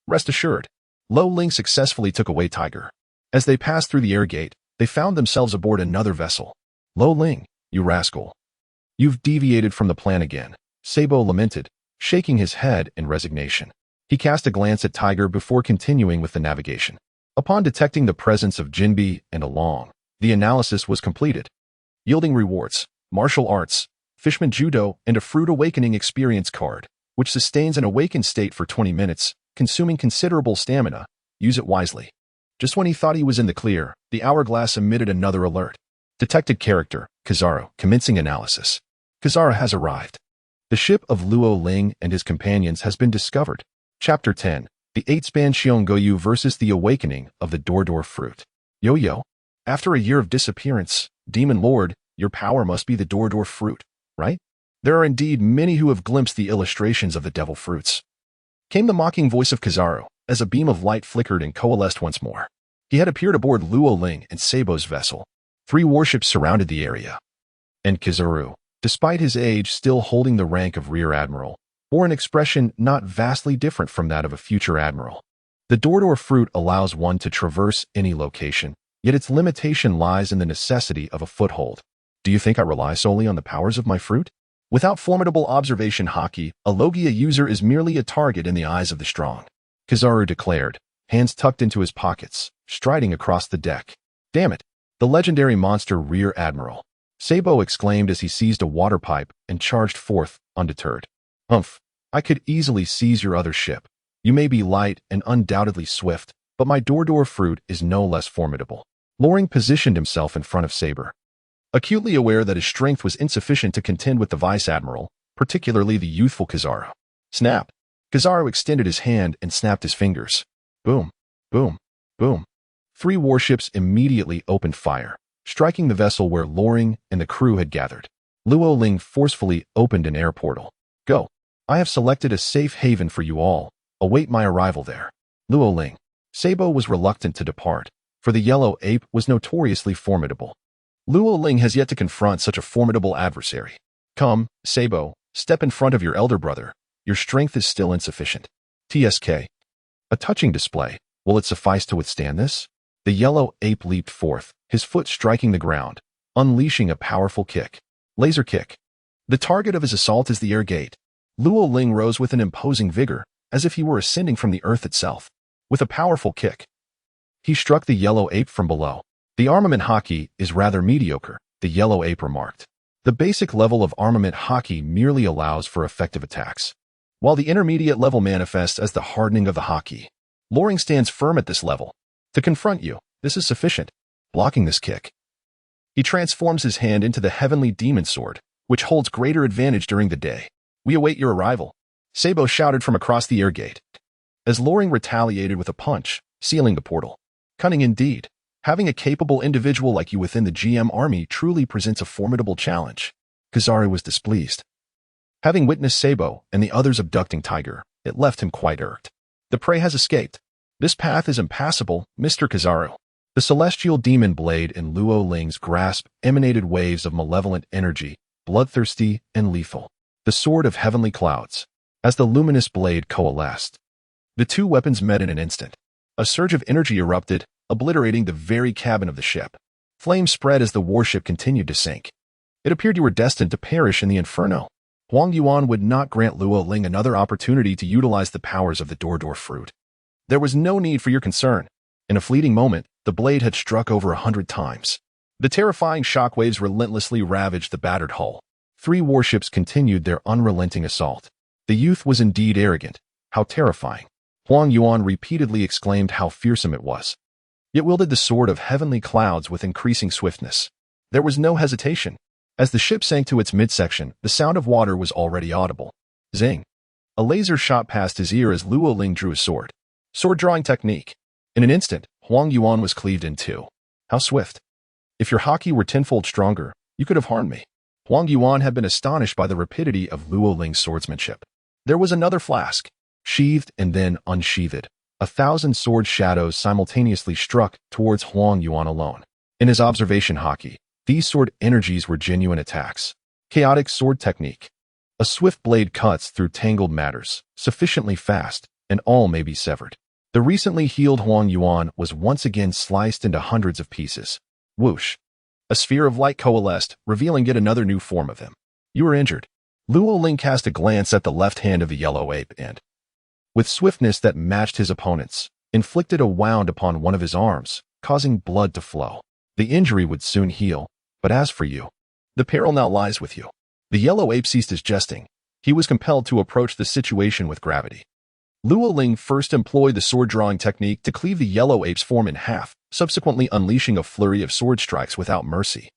Rest assured, Luo Ling successfully took away Tiger. As they passed through the air gate, they found themselves aboard another vessel. Luo Ling, you rascal. You've deviated from the plan again, Sabo lamented, shaking his head in resignation. He cast a glance at Tiger before continuing with the navigation. Upon detecting the presence of Jinbei and Along, the analysis was completed, yielding rewards, martial arts, Fishman Judo, and a Fruit Awakening experience card, which sustains an awakened state for 20 minutes, consuming considerable stamina. Use it wisely. Just when he thought he was in the clear, the Hourglass emitted another alert. Detected character, Kizaru, commencing analysis. Kizaru has arrived. The ship of Luo Ling and his companions has been discovered. Chapter 10, The 8-Span Shiongoyu versus the Awakening of the Dordor Fruit. Yo-yo. After a year of disappearance, Demon Lord, your power must be the Dordor Fruit, right? There are indeed many who have glimpsed the illustrations of the devil fruits. Came the mocking voice of Kizaru, as a beam of light flickered and coalesced once more. He had appeared aboard Luo Ling and Seibo's vessel. 3 warships surrounded the area. And Kizaru, despite his age still holding the rank of Rear Admiral, bore an expression not vastly different from that of a future admiral. The Dordor fruit allows one to traverse any location, yet its limitation lies in the necessity of a foothold. Do you think I rely solely on the powers of my fruit? Without formidable observation haki, a Logia user is merely a target in the eyes of the strong, Kizaru declared, hands tucked into his pockets, striding across the deck. Damn it, the legendary monster Rear Admiral, Seibo exclaimed as he seized a water pipe and charged forth, undeterred. Humph, I could easily seize your other ship. You may be light and undoubtedly swift, but my Dordor fruit is no less formidable. Loring positioned himself in front of Saber, acutely aware that his strength was insufficient to contend with the Vice Admiral, particularly the youthful Kizaru. Snap! Kizaru extended his hand and snapped his fingers. Boom, boom, boom. 3 warships immediately opened fire, striking the vessel where Loring and the crew had gathered. Luo Ling forcefully opened an air portal. Go. I have selected a safe haven for you all. Await my arrival there. Luo Ling. Seibo was reluctant to depart, for the yellow ape was notoriously formidable. Luo Ling has yet to confront such a formidable adversary. Come, Seibo, step in front of your elder brother. Your strength is still insufficient. TSK. A touching display. Will it suffice to withstand this? The yellow ape leaped forth, his foot striking the ground, unleashing a powerful kick. Laser kick. The target of his assault is the air gate. Luo Ling rose with an imposing vigor, as if he were ascending from the earth itself. With a powerful kick, he struck the yellow ape from below. The armament haki is rather mediocre, the yellow ape remarked. The basic level of armament haki merely allows for effective attacks, while the intermediate level manifests as the hardening of the haki. Loring stands firm at this level. To confront you, this is sufficient. Blocking this kick, he transforms his hand into the heavenly demon sword, which holds greater advantage during the day. We await your arrival. Seibo shouted from across the air gate, as Loring retaliated with a punch, sealing the portal. Cunning indeed. Having a capable individual like you within the GM army truly presents a formidable challenge. Kizaru was displeased. Having witnessed Seibo and the others abducting Tiger, it left him quite irked. The prey has escaped. This path is impassable, Mr. Kizaru. The celestial demon blade in Luo Ling's grasp emanated waves of malevolent energy, bloodthirsty and lethal. The sword of heavenly clouds. As the luminous blade coalesced, the 2 weapons met in an instant. A surge of energy erupted, obliterating the very cabin of the ship. Flames spread as the warship continued to sink. It appeared you were destined to perish in the inferno. Huang Yuan would not grant Luo Ling another opportunity to utilize the powers of the Dordor fruit. There was no need for your concern. In a fleeting moment, the blade had struck over 100 times. The terrifying shockwaves relentlessly ravaged the battered hull. 3 warships continued their unrelenting assault. The youth was indeed arrogant. How terrifying. Huang Yuan repeatedly exclaimed how fearsome it was. It wielded the sword of heavenly clouds with increasing swiftness. There was no hesitation. As the ship sank to its midsection, the sound of water was already audible. Zing. A laser shot past his ear as Luo Ling drew his sword. Sword drawing technique. In an instant, Huang Yuan was cleaved in 2. How swift. If your haki were tenfold stronger, you could have harmed me. Huang Yuan had been astonished by the rapidity of Luo Ling's swordsmanship. There was another flask, sheathed and then unsheathed. 1,000 sword shadows simultaneously struck towards Huang Yuan alone. In his observation haki, these sword energies were genuine attacks. Chaotic sword technique. A swift blade cuts through tangled matters, sufficiently fast, and all may be severed. The recently healed Huang Yuan was once again sliced into hundreds of pieces. Whoosh. A sphere of light coalesced, revealing yet another new form of him. You are injured. Luo Ling cast a glance at the left hand of the yellow ape and, with swiftness that matched his opponent's, inflicted a wound upon one of his arms, causing blood to flow. The injury would soon heal, but as for you, the peril now lies with you. The yellow ape ceased his jesting. He was compelled to approach the situation with gravity. Luo Ling first employed the sword-drawing technique to cleave the yellow ape's form in half, subsequently unleashing a flurry of sword strikes without mercy.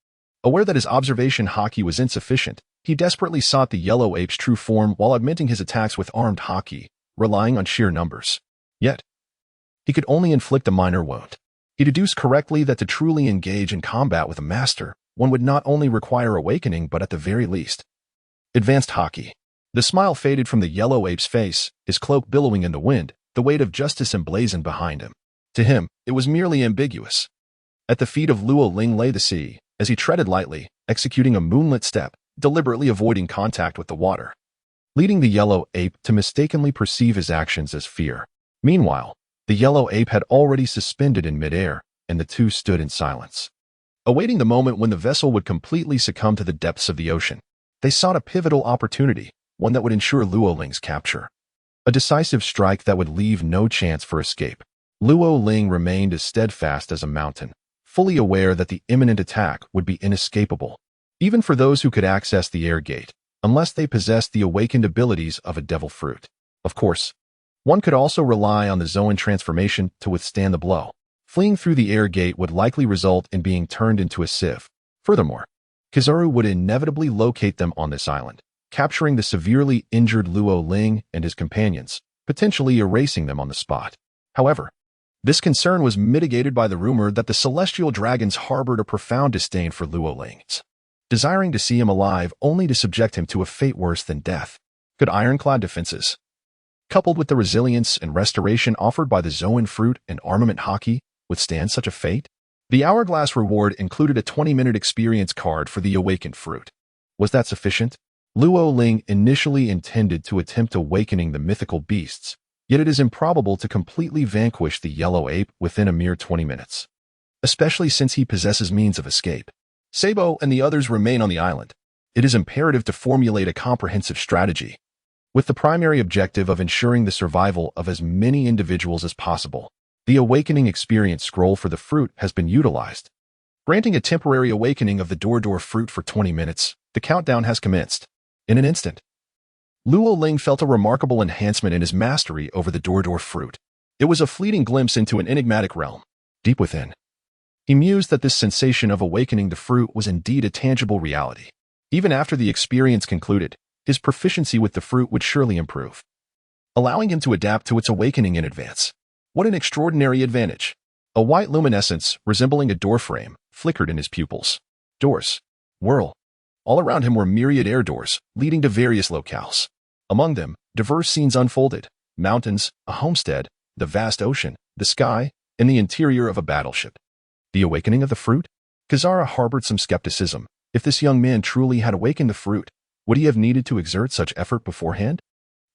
Aware that his observation haki was insufficient, he desperately sought the yellow ape's true form while augmenting his attacks with armed haki, relying on sheer numbers. Yet, he could only inflict a minor wound. He deduced correctly that to truly engage in combat with a master, one would not only require awakening but at the very least, advanced haki. The smile faded from the yellow ape's face, his cloak billowing in the wind, the weight of justice emblazoned behind him. To him, it was merely ambiguous. At the feet of Luo Ling lay the sea, as he treaded lightly, executing a moonlit step, deliberately avoiding contact with the water, leading the yellow ape to mistakenly perceive his actions as fear. Meanwhile, the yellow ape had already suspended in midair, and the two stood in silence, awaiting the moment when the vessel would completely succumb to the depths of the ocean. They sought a pivotal opportunity, one that would ensure Luo Ling's capture. A decisive strike that would leave no chance for escape. Luo Ling remained as steadfast as a mountain, fully aware that the imminent attack would be inescapable, even for those who could access the air gate, unless they possessed the awakened abilities of a devil fruit. Of course, one could also rely on the Zoan transformation to withstand the blow. Fleeing through the air gate would likely result in being turned into a sieve. Furthermore, Kizaru would inevitably locate them on this island, capturing the severely injured Luo Ling and his companions, potentially erasing them on the spot. However, this concern was mitigated by the rumor that the celestial dragons harbored a profound disdain for Luo Ling, desiring to see him alive only to subject him to a fate worse than death. Could ironclad defenses, coupled with the resilience and restoration offered by the Zoan fruit and armament hockey, withstand such a fate? The Hourglass reward included a 20-minute experience card for the awakened fruit. Was that sufficient? Luo Ling initially intended to attempt awakening the mythical beasts, yet it is improbable to completely vanquish the yellow ape within a mere 20 minutes, especially since he possesses means of escape. Sabo and the others remain on the island. It is imperative to formulate a comprehensive strategy, with the primary objective of ensuring the survival of as many individuals as possible. The Awakening Experience Scroll for the fruit has been utilized. Granting a temporary awakening of the Dor fruit for 20 minutes, the countdown has commenced. In an instant, Luo Ling felt a remarkable enhancement in his mastery over the Dor fruit. It was a fleeting glimpse into an enigmatic realm. Deep within, he mused that this sensation of awakening the fruit was indeed a tangible reality. Even after the experience concluded, his proficiency with the fruit would surely improve, allowing him to adapt to its awakening in advance. What an extraordinary advantage! A white luminescence, resembling a door frame, flickered in his pupils. Doors. Whirl. All around him were myriad air doors, leading to various locales. Among them, diverse scenes unfolded: mountains, a homestead, the vast ocean, the sky, and the interior of a battleship. The awakening of the fruit? Kizaru harbored some skepticism. If this young man truly had awakened the fruit, would he have needed to exert such effort beforehand?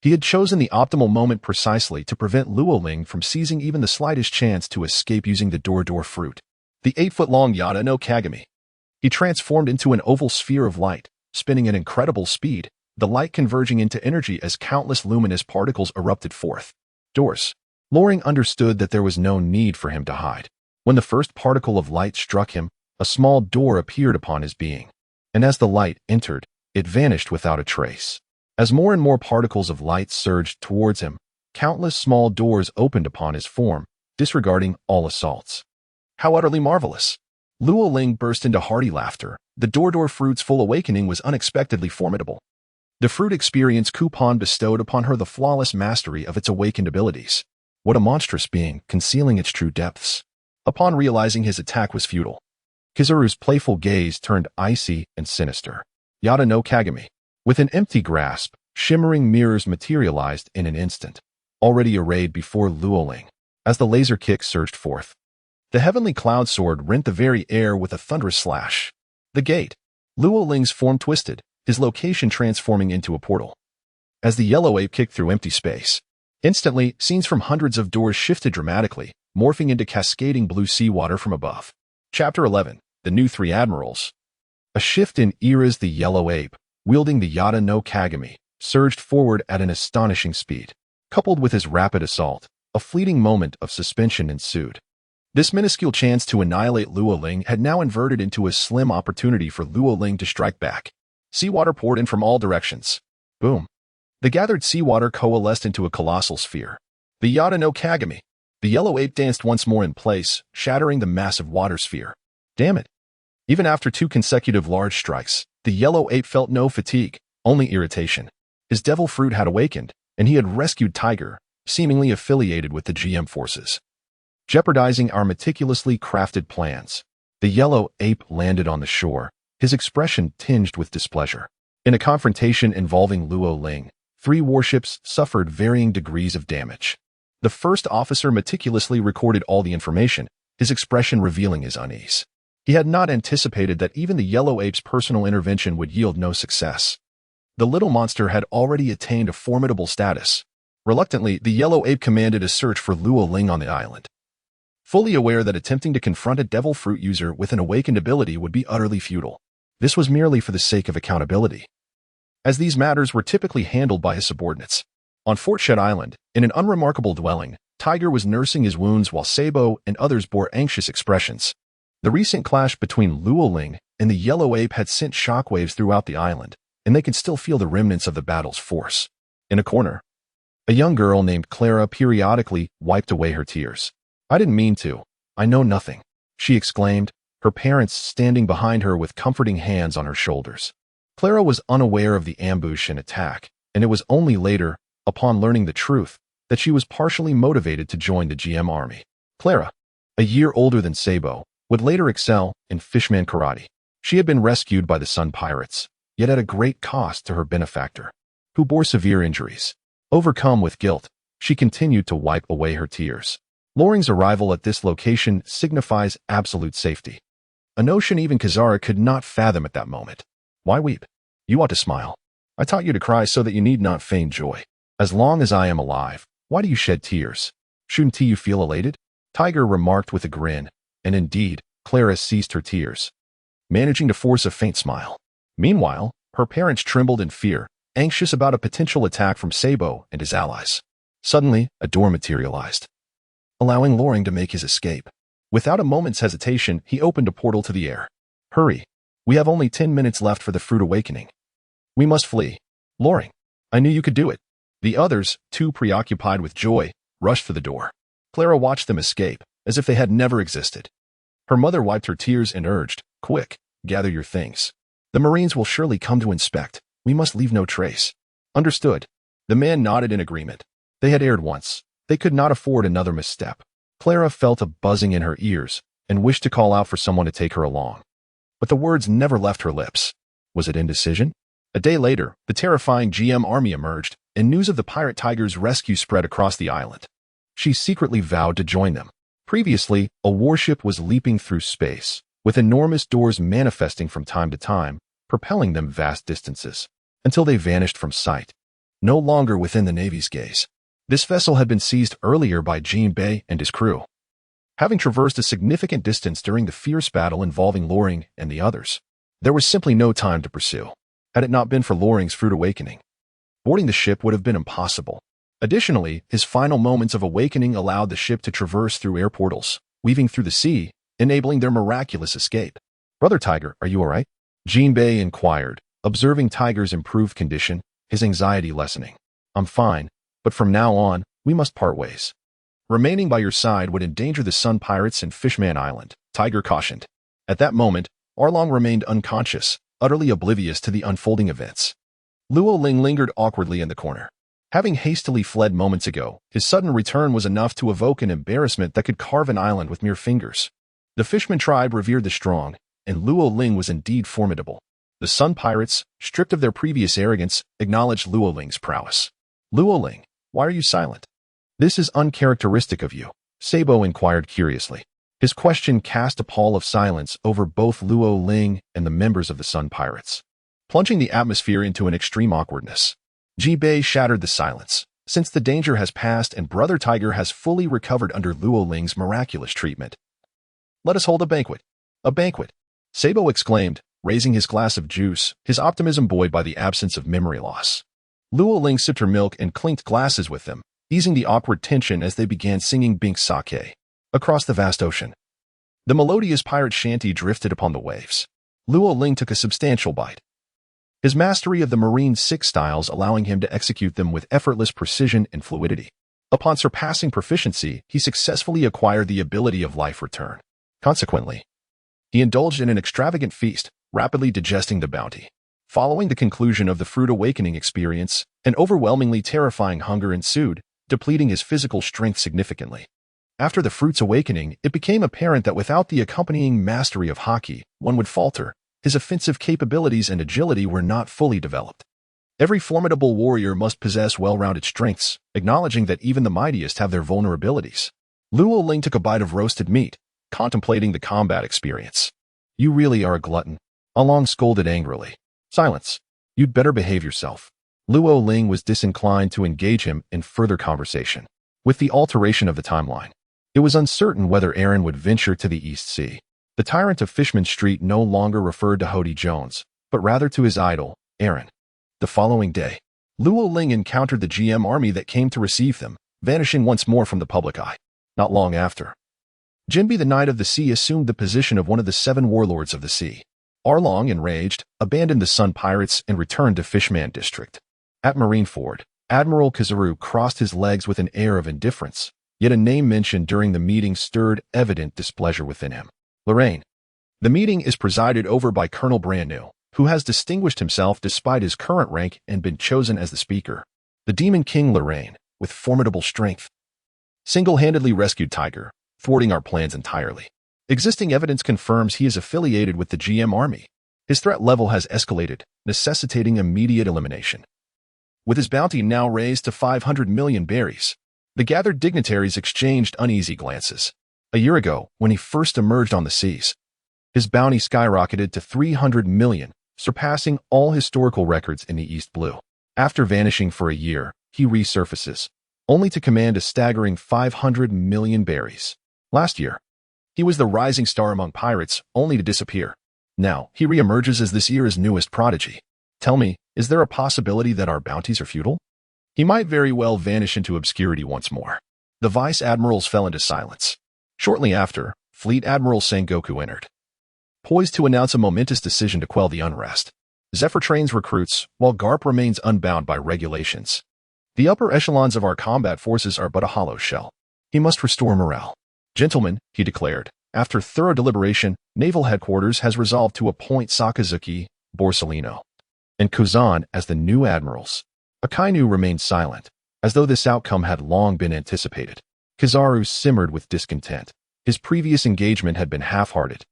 He had chosen the optimal moment precisely to prevent Luo Ling from seizing even the slightest chance to escape using the Dor fruit. The 8-foot-long Yada no Kagami. He transformed into an oval sphere of light, spinning at incredible speed, the light converging into energy as countless luminous particles erupted forth. Doors. Loring understood that there was no need for him to hide. When the first particle of light struck him, a small door appeared upon his being, and as the light entered, it vanished without a trace. As more and more particles of light surged towards him, countless small doors opened upon his form, disregarding all assaults. How utterly marvelous! Luo Ling burst into hearty laughter. The Dor fruit's full awakening was unexpectedly formidable. The fruit experience coupon bestowed upon her the flawless mastery of its awakened abilities. What a monstrous being, concealing its true depths. Upon realizing his attack was futile, Kizaru's playful gaze turned icy and sinister. Yada no Kagami. With an empty grasp, shimmering mirrors materialized in an instant, already arrayed before Luo Ling. As the laser kick surged forth, the heavenly cloud sword rent the very air with a thunderous slash. The gate. Luo Ling's form twisted, his location transforming into a portal. As the yellow ape kicked through empty space, instantly, scenes from hundreds of doors shifted dramatically, morphing into cascading blue seawater from above. Chapter 11. The New Three Admirals. A shift in eras. The yellow ape, wielding the Yada no Kagami, surged forward at an astonishing speed. Coupled with his rapid assault, a fleeting moment of suspension ensued. This minuscule chance to annihilate Luo Ling had now inverted into a slim opportunity for Luo Ling to strike back. Seawater poured in from all directions. Boom. The gathered seawater coalesced into a colossal sphere. The Yada no Kagami. The yellow ape danced once more in place, shattering the massive water sphere. Damn it. Even after 2 consecutive large strikes, the yellow ape felt no fatigue, only irritation. His devil fruit had awakened, and he had rescued Tiger, seemingly affiliated with the GM forces, jeopardizing our meticulously crafted plans. The yellow ape landed on the shore, his expression tinged with displeasure. In a confrontation involving Luo Ling, 3 warships suffered varying degrees of damage. The first officer meticulously recorded all the information, his expression revealing his unease. He had not anticipated that even the yellow ape's personal intervention would yield no success. The little monster had already attained a formidable status. Reluctantly, the yellow ape commanded a search for Luo Ling on the island. Fully aware that attempting to confront a devil fruit user with an awakened ability would be utterly futile. This was merely for the sake of accountability, as these matters were typically handled by his subordinates. On Fort Shed Island, in an unremarkable dwelling, Tiger was nursing his wounds while Sabo and others bore anxious expressions. The recent clash between Luo Ling and the yellow ape had sent shockwaves throughout the island, and they could still feel the remnants of the battle's force. In a corner, a young girl named Clara periodically wiped away her tears. "I didn't mean to. I know nothing," she exclaimed, her parents standing behind her with comforting hands on her shoulders. Clara was unaware of the ambush and attack, and it was only later, upon learning the truth, that she was partially motivated to join the GM army. Clara, a year older than Sabo, would later excel in Fishman karate. She had been rescued by the Sun Pirates, yet at a great cost to her benefactor, who bore severe injuries. Overcome with guilt, she continued to wipe away her tears. Loring's arrival at this location signifies absolute safety, a notion even Kizaru could not fathom at that moment. Why weep? You ought to smile. I taught you to cry so that you need not feign joy. As long as I am alive, why do you shed tears? Shouldn't you feel elated? Tiger remarked with a grin, and indeed, Clara ceased her tears, managing to force a faint smile. Meanwhile, her parents trembled in fear, anxious about a potential attack from Sabo and his allies. Suddenly, a door materialized, allowing Loring to make his escape. Without a moment's hesitation, he opened a portal to the air. Hurry. We have only 10 minutes left for the Fruit Awakening. We must flee. Loring, I knew you could do it. The others, too preoccupied with joy, rushed for the door. Clara watched them escape, as if they had never existed. Her mother wiped her tears and urged, "Quick, gather your things. The Marines will surely come to inspect. We must leave no trace." Understood. The man nodded in agreement. They had erred once. They could not afford another misstep. Clara felt a buzzing in her ears and wished to call out for someone to take her along. But the words never left her lips. Was it indecision? A day later, the terrifying GM army emerged, and news of the pirate tiger's rescue spread across the island. She secretly vowed to join them. Previously, a warship was leaping through space, with enormous doors manifesting from time to time, propelling them vast distances, until they vanished from sight, no longer within the Navy's gaze. This vessel had been seized earlier by Jinbei and his crew, having traversed a significant distance during the fierce battle involving Loring and the others. There was simply no time to pursue. Had it not been for Loring's Fruit Awakening, boarding the ship would have been impossible. Additionally, his final moments of awakening allowed the ship to traverse through air portals, weaving through the sea, enabling their miraculous escape. "Brother Tiger, are you all right?" Jinbei inquired, observing Tiger's improved condition, his anxiety lessening. "I'm fine, but from now on, we must part ways. Remaining by your side would endanger the Sun Pirates and Fishman Island," Tiger cautioned. At that moment, Arlong remained unconscious, utterly oblivious to the unfolding events. Luo Ling lingered awkwardly in the corner. Having hastily fled moments ago, his sudden return was enough to evoke an embarrassment that could carve an island with mere fingers. The Fishman tribe revered the strong, and Luo Ling was indeed formidable. The Sun Pirates, stripped of their previous arrogance, acknowledged Luo Ling's prowess. "Luo Ling, why are you silent?" "This is uncharacteristic of you," Sabo inquired curiously. His question cast a pall of silence over both Luo Ling and the members of the Sun Pirates, plunging the atmosphere into an extreme awkwardness. Jinbei shattered the silence. "Since the danger has passed and Brother Tiger has fully recovered under Luo Ling's miraculous treatment, let us hold a banquet." "A banquet!" Sabo exclaimed, raising his glass of juice, his optimism buoyed by the absence of memory loss. Luo Ling sipped her milk and clinked glasses with them, easing the awkward tension as they began singing Bink Sake across the vast ocean. The melodious pirate shanty drifted upon the waves. Luo Ling took a substantial bite, his mastery of the Marine Six styles allowing him to execute them with effortless precision and fluidity. Upon surpassing proficiency, he successfully acquired the ability of life return. Consequently, he indulged in an extravagant feast, rapidly digesting the bounty. Following the conclusion of the Fruit Awakening experience, an overwhelmingly terrifying hunger ensued, depleting his physical strength significantly. After the Fruit's Awakening, it became apparent that without the accompanying mastery of Haki, one would falter. His offensive capabilities and agility were not fully developed. Every formidable warrior must possess well-rounded strengths, acknowledging that even the mightiest have their vulnerabilities. Luo Ling took a bite of roasted meat, contemplating the combat experience. You really are a glutton. Along scolded angrily. Silence. You'd better behave yourself. Luo Ling was disinclined to engage him in further conversation. With the alteration of the timeline, it was uncertain whether Aaron would venture to the East Sea. The tyrant of Fishman Street no longer referred to Hody Jones, but rather to his idol, Aaron. The following day, Luo Ling encountered the GM army that came to receive them, vanishing once more from the public eye. Not long after, Jinbi the Knight of the Sea assumed the position of one of the 7 warlords of the sea. Arlong, enraged, abandoned the Sun Pirates and returned to Fishman District. At Marineford, Admiral Kizaru crossed his legs with an air of indifference, yet a name mentioned during the meeting stirred evident displeasure within him. Lorraine. The meeting is presided over by Colonel Brandnew, who has distinguished himself despite his current rank and been chosen as the speaker. The Demon King Lorraine, with formidable strength, single-handedly rescued Tiger, thwarting our plans entirely. Existing evidence confirms he is affiliated with the GM army. His threat level has escalated, necessitating immediate elimination. With his bounty now raised to 500 million berries, the gathered dignitaries exchanged uneasy glances. A year ago, when he first emerged on the seas, his bounty skyrocketed to 300 million, surpassing all historical records in the East Blue. After vanishing for a year, he resurfaces, only to command a staggering 500 million berries. Last year, he was the rising star among pirates, only to disappear. Now, he reemerges as this year's newest prodigy. Tell me, is there a possibility that our bounties are futile? He might very well vanish into obscurity once more. The Vice Admirals fell into silence. Shortly after, Fleet Admiral Sengoku entered, poised to announce a momentous decision to quell the unrest. Zephyr trains recruits, while Garp remains unbound by regulations. The upper echelons of our combat forces are but a hollow shell. He must restore morale. Gentlemen, he declared, after thorough deliberation, Naval Headquarters has resolved to appoint Sakazuki, Borsellino, and Kuzan as the new admirals. Akainu remained silent, as though this outcome had long been anticipated. Kizaru simmered with discontent. His previous engagement had been half-hearted,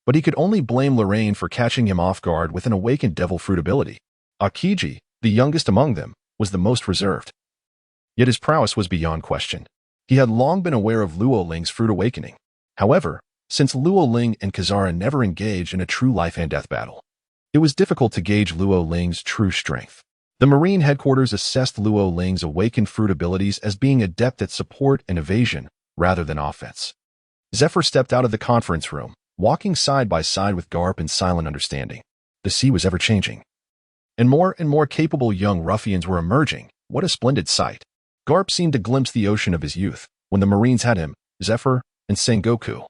but he could only blame Lorraine for catching him off guard with an awakened devil fruit ability. Akiji, the youngest among them, was the most reserved. Yet his prowess was beyond question. He had long been aware of Luo Ling's fruit awakening. However, since Luo Ling and Kizara never engaged in a true life-and-death battle, it was difficult to gauge Luo Ling's true strength. The Marine Headquarters assessed Luo Ling's awakened fruit abilities as being adept at support and evasion, rather than offense. Zephyr stepped out of the conference room, walking side by side with Garp in silent understanding. The sea was ever-changing, and more capable young ruffians were emerging. What a splendid sight. Garp seemed to glimpse the ocean of his youth, when the Marines had him, Zephyr, and Sengoku,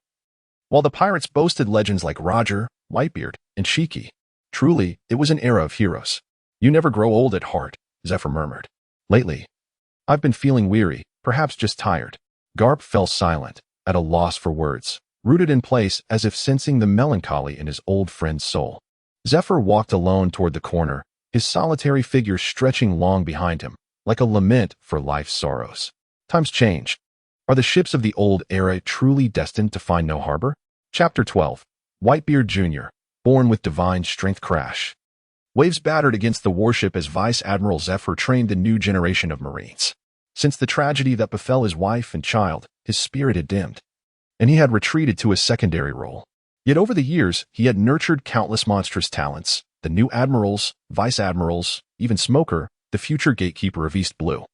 while the pirates boasted legends like Roger, Whitebeard, and Shiki. Truly, it was an era of heroes. You never grow old at heart, Zephyr murmured. Lately, I've been feeling weary, perhaps just tired. Garp fell silent, at a loss for words, rooted in place as if sensing the melancholy in his old friend's soul. Zephyr walked alone toward the corner, his solitary figure stretching long behind him, like a lament for life's sorrows. Times change. Are the ships of the old era truly destined to find no harbor? Chapter 12. Whitebeard Jr., born with divine strength crash. Waves battered against the warship as Vice Admiral Zephyr trained the new generation of Marines. Since the tragedy that befell his wife and child, his spirit had dimmed, and he had retreated to a secondary role. Yet over the years, he had nurtured countless monstrous talents, the new admirals, vice admirals, even Smoker, the future gatekeeper of East Blue.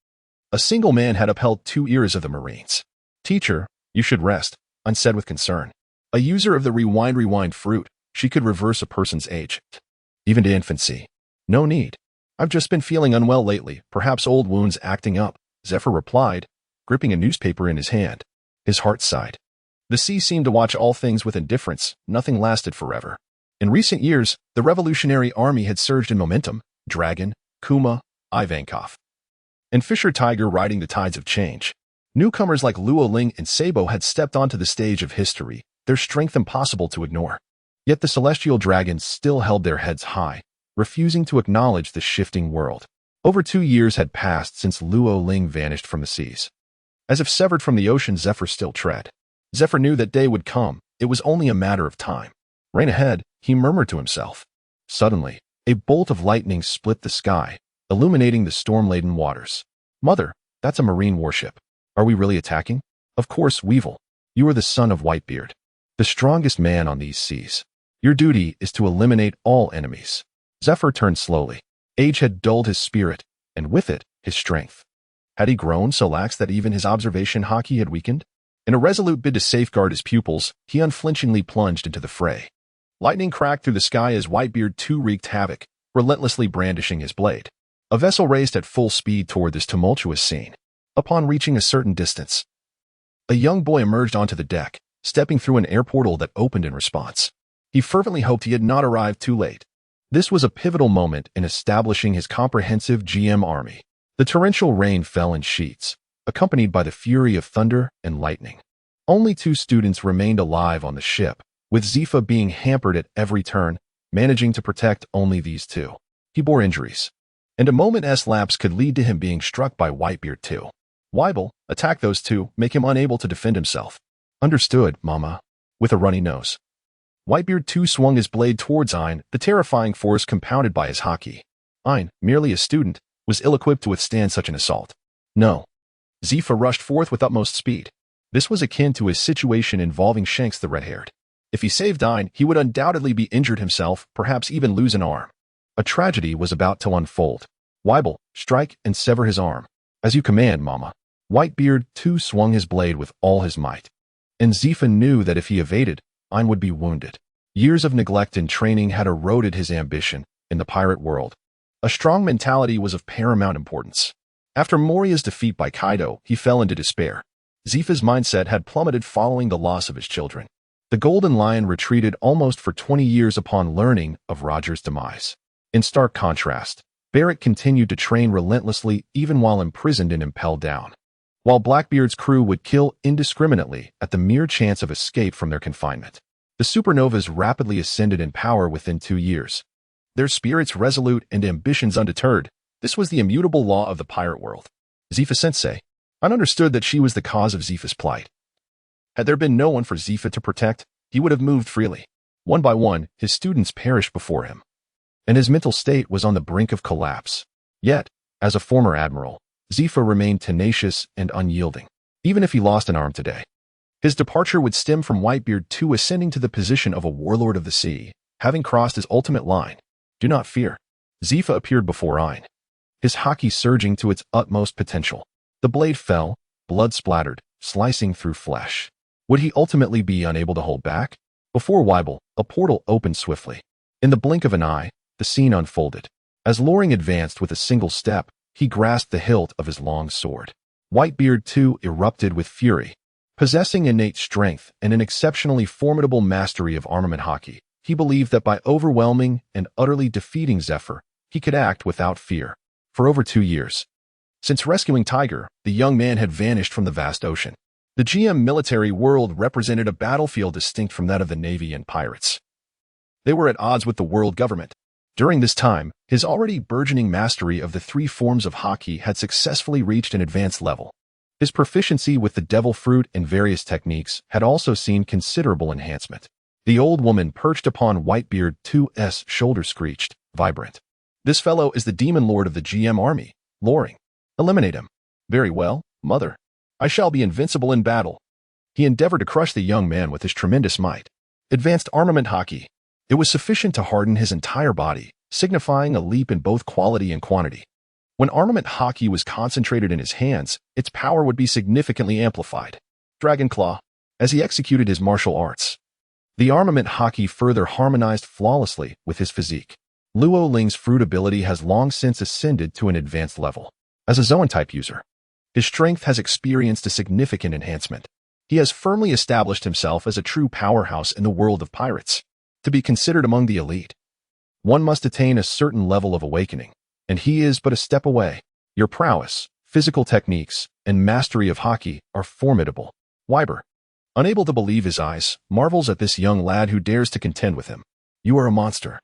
A single man had upheld 2 eras of the Marines. Teacher, you should rest, Unn said with concern. A user of the rewind fruit, she could reverse a person's age, even to infancy. No need. I've just been feeling unwell lately, perhaps old wounds acting up, Zephyr replied, gripping a newspaper in his hand. His heart sighed. The sea seemed to watch all things with indifference. Nothing lasted forever. In recent years, the Revolutionary Army had surged in momentum. Dragon, Kuma, Ivankov, and Fisher Tiger riding the tides of change. Newcomers like Luo Ling and Sabo had stepped onto the stage of history, their strength impossible to ignore. Yet the celestial dragons still held their heads high, refusing to acknowledge the shifting world. Over 2 years had passed since Luo Ling vanished from the seas. As if severed from the ocean, Zephyr still tread. Zephyr knew that day would come. It was only a matter of time. Rain ahead, he murmured to himself. Suddenly, a bolt of lightning split the sky, illuminating the storm-laden waters. Mother, that's a marine warship. Are we really attacking? Of course, Weevil. You are the son of Whitebeard, the strongest man on these seas. Your duty is to eliminate all enemies. Zephyr turned slowly. Age had dulled his spirit, and with it, his strength. Had he grown so lax that even his observation haki had weakened? In a resolute bid to safeguard his pupils, he unflinchingly plunged into the fray. Lightning cracked through the sky as Whitebeard too wreaked havoc, relentlessly brandishing his blade. A vessel raced at full speed toward this tumultuous scene. Upon reaching a certain distance, a young boy emerged onto the deck, stepping through an air portal that opened in response. He fervently hoped he had not arrived too late. This was a pivotal moment in establishing his comprehensive GM army. The torrential rain fell in sheets, accompanied by the fury of thunder and lightning. Only 2 students remained alive on the ship, with Zephyr being hampered at every turn, managing to protect only these 2. He bore injuries, and a moment's lapse could lead to him being struck by Whitebeard too. Weevil, attack those 2, make him unable to defend himself. Understood, Mama. With a runny nose. Whitebeard too swung his blade towards Ein, the terrifying force compounded by his haki. Ein, merely a student, was ill-equipped to withstand such an assault. No. Zephyr rushed forth with utmost speed. This was akin to his situation involving Shanks the red-haired. If he saved Ein, he would undoubtedly be injured himself, perhaps even lose an arm. A tragedy was about to unfold. Weevil, strike and sever his arm. As you command, Mama. Whitebeard too swung his blade with all his might. And Zephyr knew that if he evaded, Ein would be wounded. Years of neglect and training had eroded his ambition in the pirate world. A strong mentality was of paramount importance. After Moria's defeat by Kaido, he fell into despair. Zephyr's mindset had plummeted following the loss of his children. The Golden Lion retreated almost for 20 years upon learning of Roger's demise. In stark contrast, Barrett continued to train relentlessly even while imprisoned and impelled down. While Blackbeard's crew would kill indiscriminately at the mere chance of escape from their confinement. The Supernovas rapidly ascended in power within 2 years. Their spirits resolute and ambitions undeterred, this was the immutable law of the pirate world. Zephyr-sensei, I understood that she was the cause of Zephy's plight. Had there been no one for Zephyr to protect, he would have moved freely. One by one, his students perished before him. And his mental state was on the brink of collapse. Yet, as a former admiral, Zephyr remained tenacious and unyielding, even if he lost an arm today. His departure would stem from Whitebeard too ascending to the position of a warlord of the sea, having crossed his ultimate line. Do not fear. Zephyr appeared before Ein, his haki surging to its utmost potential. The blade fell, blood splattered, slicing through flesh. Would he ultimately be unable to hold back? Before Weevil, a portal opened swiftly. In the blink of an eye, the scene unfolded. As Loring advanced with a single step, he grasped the hilt of his long sword. Whitebeard too erupted with fury. Possessing innate strength and an exceptionally formidable mastery of armament haki, he believed that by overwhelming and utterly defeating Zephyr, he could act without fear. For over 2 years. Since rescuing Tiger, the young man had vanished from the vast ocean. The GM military world represented a battlefield distinct from that of the Navy and pirates. They were at odds with the world government. During this time, his already burgeoning mastery of the 3 forms of haki had successfully reached an advanced level. His proficiency with the devil fruit and various techniques had also seen considerable enhancement. The old woman perched upon Whitebeard 2's shoulder screeched, vibrant. This fellow is the demon lord of the GM army, Loring. Eliminate him. Very well, mother. I shall be invincible in battle. He endeavored to crush the young man with his tremendous might. Advanced armament haki. It was sufficient to harden his entire body, signifying a leap in both quality and quantity. When armament haki was concentrated in his hands, its power would be significantly amplified. Dragon Claw. As he executed his martial arts, the armament haki further harmonized flawlessly with his physique. Luo Ling's fruit ability has long since ascended to an advanced level. As a Zoan-type user, his strength has experienced a significant enhancement. He has firmly established himself as a true powerhouse in the world of pirates. To be considered among the elite, one must attain a certain level of awakening, and he is but a step away. Your prowess, physical techniques, and mastery of haki are formidable. Weber, unable to believe his eyes, marvels at this young lad who dares to contend with him. You are a monster,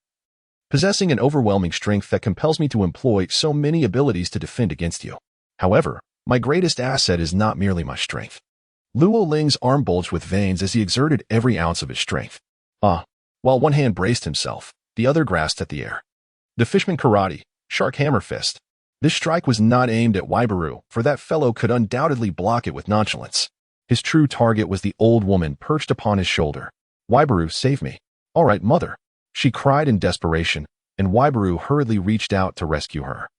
possessing an overwhelming strength that compels me to employ so many abilities to defend against you. However, my greatest asset is not merely my strength. Luo Ling's arm bulged with veins as he exerted every ounce of his strength. While one hand braced himself, the other grasped at the air. The Fishman karate, shark hammer fist, This strike was not aimed at Weebil, for that fellow could undoubtedly block it with nonchalance. His true target was the old woman perched upon his shoulder. Weebil, save me. All right, mother, she cried in desperation, and Weebil hurriedly reached out to rescue her.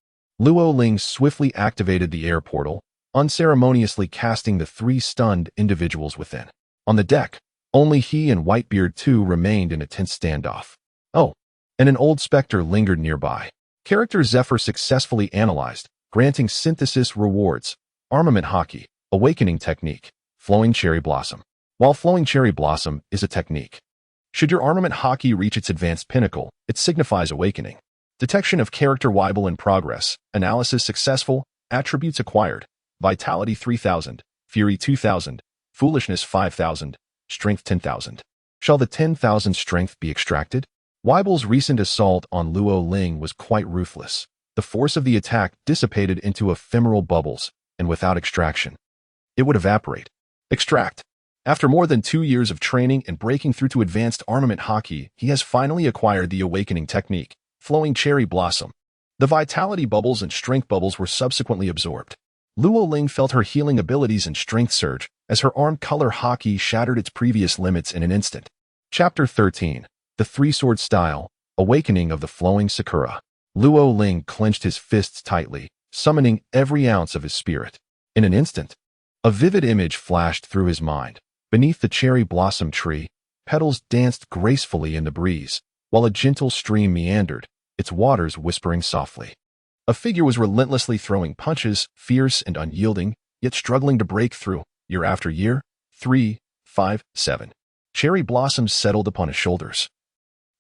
Luo Ling swiftly activated the air portal, unceremoniously casting the 3 stunned individuals within. On the deck, only he and Whitebeard too remained in a tense standoff. Oh, and an old specter lingered nearby. Character Zephyr successfully analyzed, granting synthesis rewards, armament hockey, awakening technique, flowing cherry blossom. While flowing cherry blossom is a technique, should your armament hockey reach its advanced pinnacle, it signifies awakening. Detection of character Weevil in progress, analysis successful, attributes acquired, vitality 3000, fury 2000, foolishness 5000, strength 10,000. Shall the 10,000 strength be extracted? Weebil's recent assault on Luo Ling was quite ruthless. The force of the attack dissipated into ephemeral bubbles, and without extraction, it would evaporate. Extract. After more than 2 years of training and breaking through to advanced armament hockey, he has finally acquired the awakening technique, flowing cherry blossom. The vitality bubbles and strength bubbles were subsequently absorbed. Luo Ling felt her healing abilities and strength surge as her arm color hockey shattered its previous limits in an instant. Chapter 13. The Three-Sword Style, Awakening of the Flowing Sakura. Luo Ling clenched his fists tightly, summoning every ounce of his spirit. In an instant, a vivid image flashed through his mind. Beneath the cherry blossom tree, petals danced gracefully in the breeze, while a gentle stream meandered, its waters whispering softly. A figure was relentlessly throwing punches, fierce and unyielding, yet struggling to break through, year after year. 3, 5, 7. Cherry blossoms settled upon his shoulders.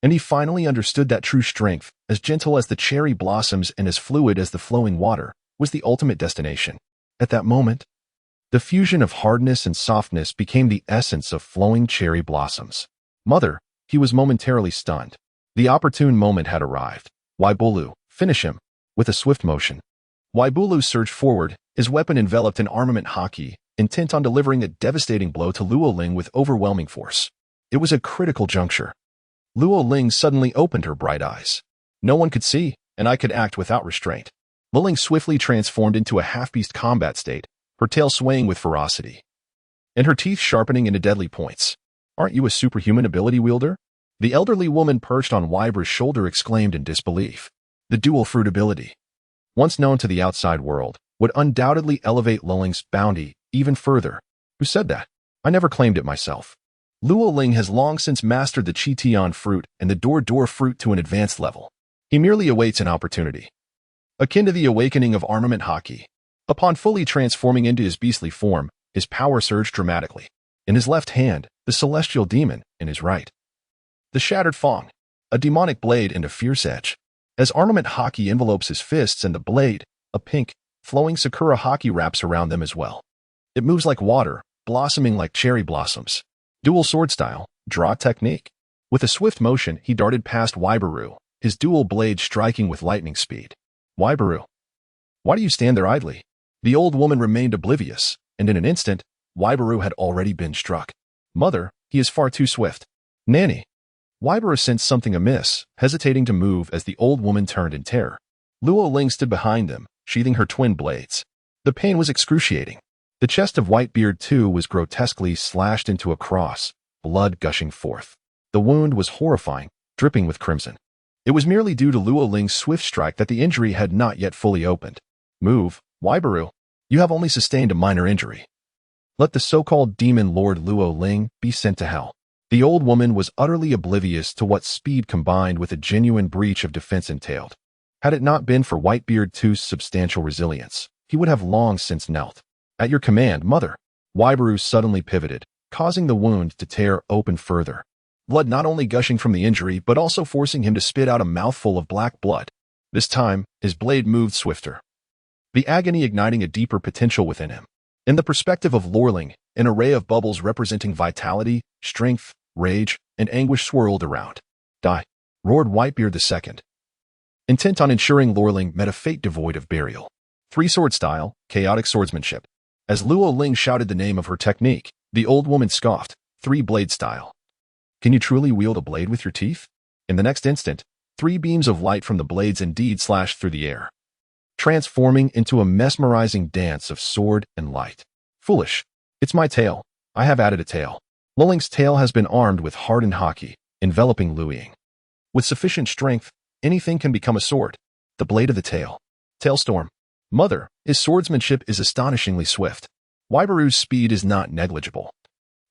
And he finally understood that true strength, as gentle as the cherry blossoms and as fluid as the flowing water, was the ultimate destination. At that moment, the fusion of hardness and softness became the essence of flowing cherry blossoms. Mother, he was momentarily stunned. The opportune moment had arrived. Weebil, finish him. With a swift motion, Weebil surged forward, his weapon enveloped in armament hockey, intent on delivering a devastating blow to Luo Ling with overwhelming force. It was a critical juncture. Luo Ling suddenly opened her bright eyes. No one could see, and I could act without restraint. Luo Ling swiftly transformed into a half-beast combat state, her tail swaying with ferocity, and her teeth sharpening into deadly points. Aren't you a superhuman ability wielder? The elderly woman perched on Weebil's shoulder exclaimed in disbelief. The dual fruit ability, once known to the outside world, would undoubtedly elevate Luo Ling's bounty even further. Who said that? I never claimed it myself. Luo Ling has long since mastered the Qitian fruit and the Dor fruit to an advanced level. He merely awaits an opportunity, akin to the awakening of armament hockey. Upon fully transforming into his beastly form, his power surged dramatically. In his left hand, the celestial demon; in his right, the shattered fong, a demonic blade and a fierce edge. As armament hockey envelopes his fists and the blade, a pink, flowing sakura hockey wraps around them as well. It moves like water, blossoming like cherry blossoms. Dual sword style, draw technique. With a swift motion, he darted past Weebil, his dual blade striking with lightning speed. Weebil, why do you stand there idly? The old woman remained oblivious, and in an instant, Weebil had already been struck. Mother, he is far too swift. Nanny. Weebil sensed something amiss, hesitating to move as the old woman turned in terror. Luo Ling stood behind them, sheathing her twin blades. The pain was excruciating. The chest of Whitebeard too was grotesquely slashed into a cross, blood gushing forth. The wound was horrifying, dripping with crimson. It was merely due to Luo Ling's swift strike that the injury had not yet fully opened. Move, Weebil. You have only sustained a minor injury. Let the so-called demon Lord Luo Ling be sent to hell. The old woman was utterly oblivious to what speed combined with a genuine breach of defense entailed. Had it not been for Whitebeard II's substantial resilience, he would have long since knelt. At your command, mother. Weebil suddenly pivoted, causing the wound to tear open further. Blood not only gushing from the injury, but also forcing him to spit out a mouthful of black blood. This time, his blade moved swifter, the agony igniting a deeper potential within him. In the perspective of Luo Ling, an array of bubbles representing vitality, strength, rage, and anguish swirled around. Die, roared Whitebeard II, intent on ensuring Luo Ling met a fate devoid of burial. Three-sword style, chaotic swordsmanship. As Luo Ling shouted the name of her technique, the old woman scoffed. Three-blade style. Can you truly wield a blade with your teeth? In the next instant, 3 beams of light from the blades indeed slashed through the air, transforming into a mesmerizing dance of sword and light. Foolish. It's my tail. I have added a tail. Lulling's tail has been armed with hardened haki, enveloping Luiying. With sufficient strength, anything can become a sword. The blade of the tail. Tailstorm. Mother, his swordsmanship is astonishingly swift. Whitebeard's speed is not negligible.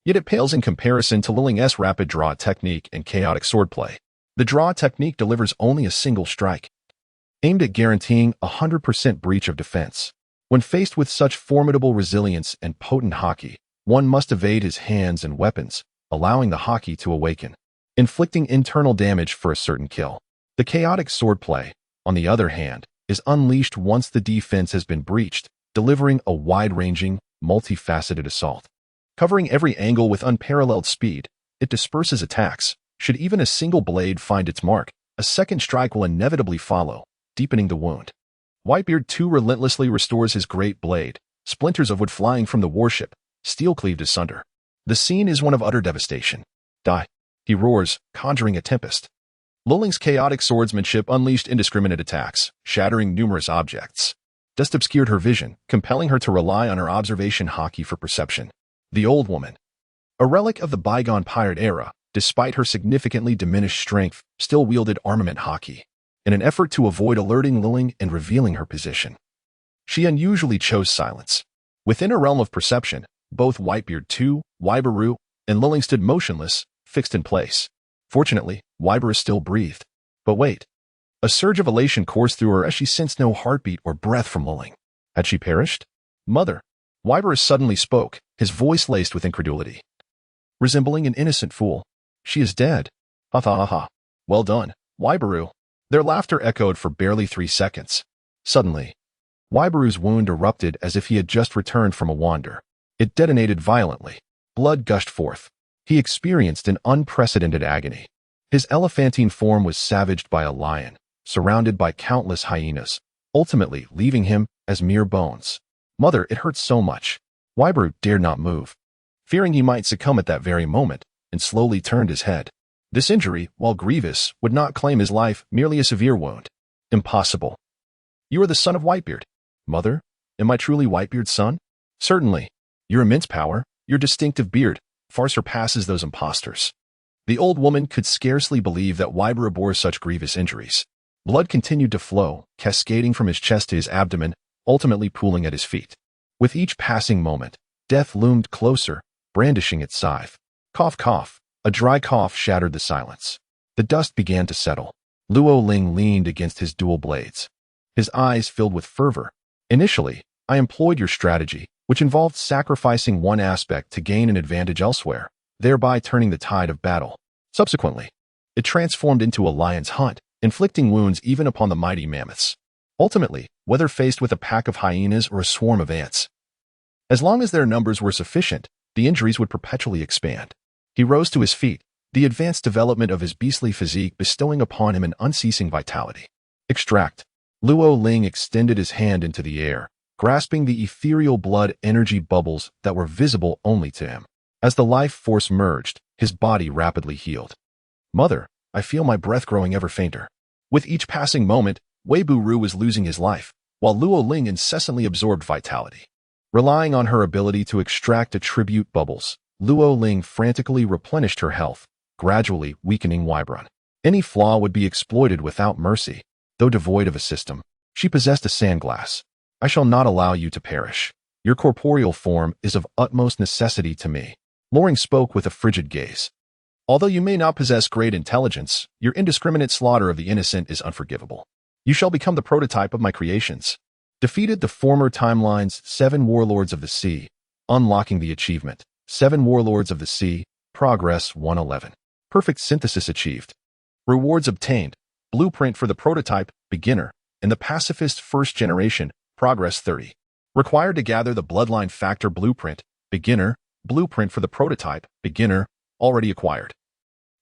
Yet it pales in comparison to Lulling's rapid draw technique and chaotic swordplay. The draw technique delivers only a single strike, aimed at guaranteeing 100% breach of defense. When faced with such formidable resilience and potent haki, one must evade his hands and weapons, allowing the haki to awaken, inflicting internal damage for a certain kill. The chaotic swordplay, on the other hand, is unleashed once the defense has been breached, delivering a wide-ranging, multifaceted assault. Covering every angle with unparalleled speed, it disperses attacks. Should even a single blade find its mark, a second strike will inevitably follow, deepening the wound. Whitebeard too relentlessly restores his great blade, splinters of wood flying from the warship, steel cleaved asunder. The scene is one of utter devastation. Die, he roars, conjuring a tempest. Lulling's chaotic swordsmanship unleashed indiscriminate attacks, shattering numerous objects. Dust obscured her vision, compelling her to rely on her observation haki for perception. The old woman, a relic of the bygone pirate era, despite her significantly diminished strength, still wielded armament haki. In an effort to avoid alerting Lulling and revealing her position, she unusually chose silence. Within her realm of perception, both Whitebeard II, Whitebeard, and Lulling stood motionless, fixed in place. Fortunately, Whitebeard still breathed. But wait. A surge of elation coursed through her as she sensed no heartbeat or breath from Lulling. Had she perished? Mother. Whitebeard suddenly spoke, his voice laced with incredulity. Resembling an innocent fool. She is dead. Ha ha ha ha. Well done, Whitebeard. Their laughter echoed for barely 3 seconds. Suddenly, Whitebeard's wound erupted as if he had just returned from a wander. It detonated violently. Blood gushed forth. He experienced an unprecedented agony. His elephantine form was savaged by a lion, surrounded by countless hyenas, ultimately leaving him as mere bones. Mother, it hurt so much. Whitebeard dared not move, fearing he might succumb at that very moment, and slowly turned his head. This injury, while grievous, would not claim his life, merely a severe wound. Impossible. You are the son of Whitebeard. Mother, am I truly Whitebeard's son? Certainly. Your immense power, your distinctive beard, far surpasses those impostors. The old woman could scarcely believe that Whitebeard bore such grievous injuries. Blood continued to flow, cascading from his chest to his abdomen, ultimately pooling at his feet. With each passing moment, death loomed closer, brandishing its scythe. Cough, cough. A dry cough shattered the silence. The dust began to settle. Luoling leaned against his dual blades, his eyes filled with fervor. Initially, I employed your strategy, which involved sacrificing one aspect to gain an advantage elsewhere, thereby turning the tide of battle. Subsequently, it transformed into a lion's hunt, inflicting wounds even upon the mighty mammoths. Ultimately, whether faced with a pack of hyenas or a swarm of ants, as long as their numbers were sufficient, the injuries would perpetually expand. He rose to his feet, the advanced development of his beastly physique bestowing upon him an unceasing vitality. Extract. Luoling extended his hand into the air, grasping the ethereal blood energy bubbles that were visible only to him. As the life force merged, his body rapidly healed. Mother, I feel my breath growing ever fainter. With each passing moment, Weiburu was losing his life, while Luoling incessantly absorbed vitality. Relying on her ability to extract attribute bubbles, Luoling frantically replenished her health, gradually weakening Whitebeard. Any flaw would be exploited without mercy. Though devoid of a system, she possessed a sandglass. I shall not allow you to perish. Your corporeal form is of utmost necessity to me. Luoling spoke with a frigid gaze. Although you may not possess great intelligence, your indiscriminate slaughter of the innocent is unforgivable. You shall become the prototype of my creations. Defeated the former timeline's 7 Warlords of the Sea, unlocking the achievement. 7 Warlords of the Sea, Progress 111. Perfect synthesis achieved. Rewards obtained. Blueprint for the prototype, Beginner, and the Pacifist First Generation, Progress 30. Required to gather the Bloodline Factor Blueprint, Beginner, Blueprint for the prototype, Beginner, already acquired.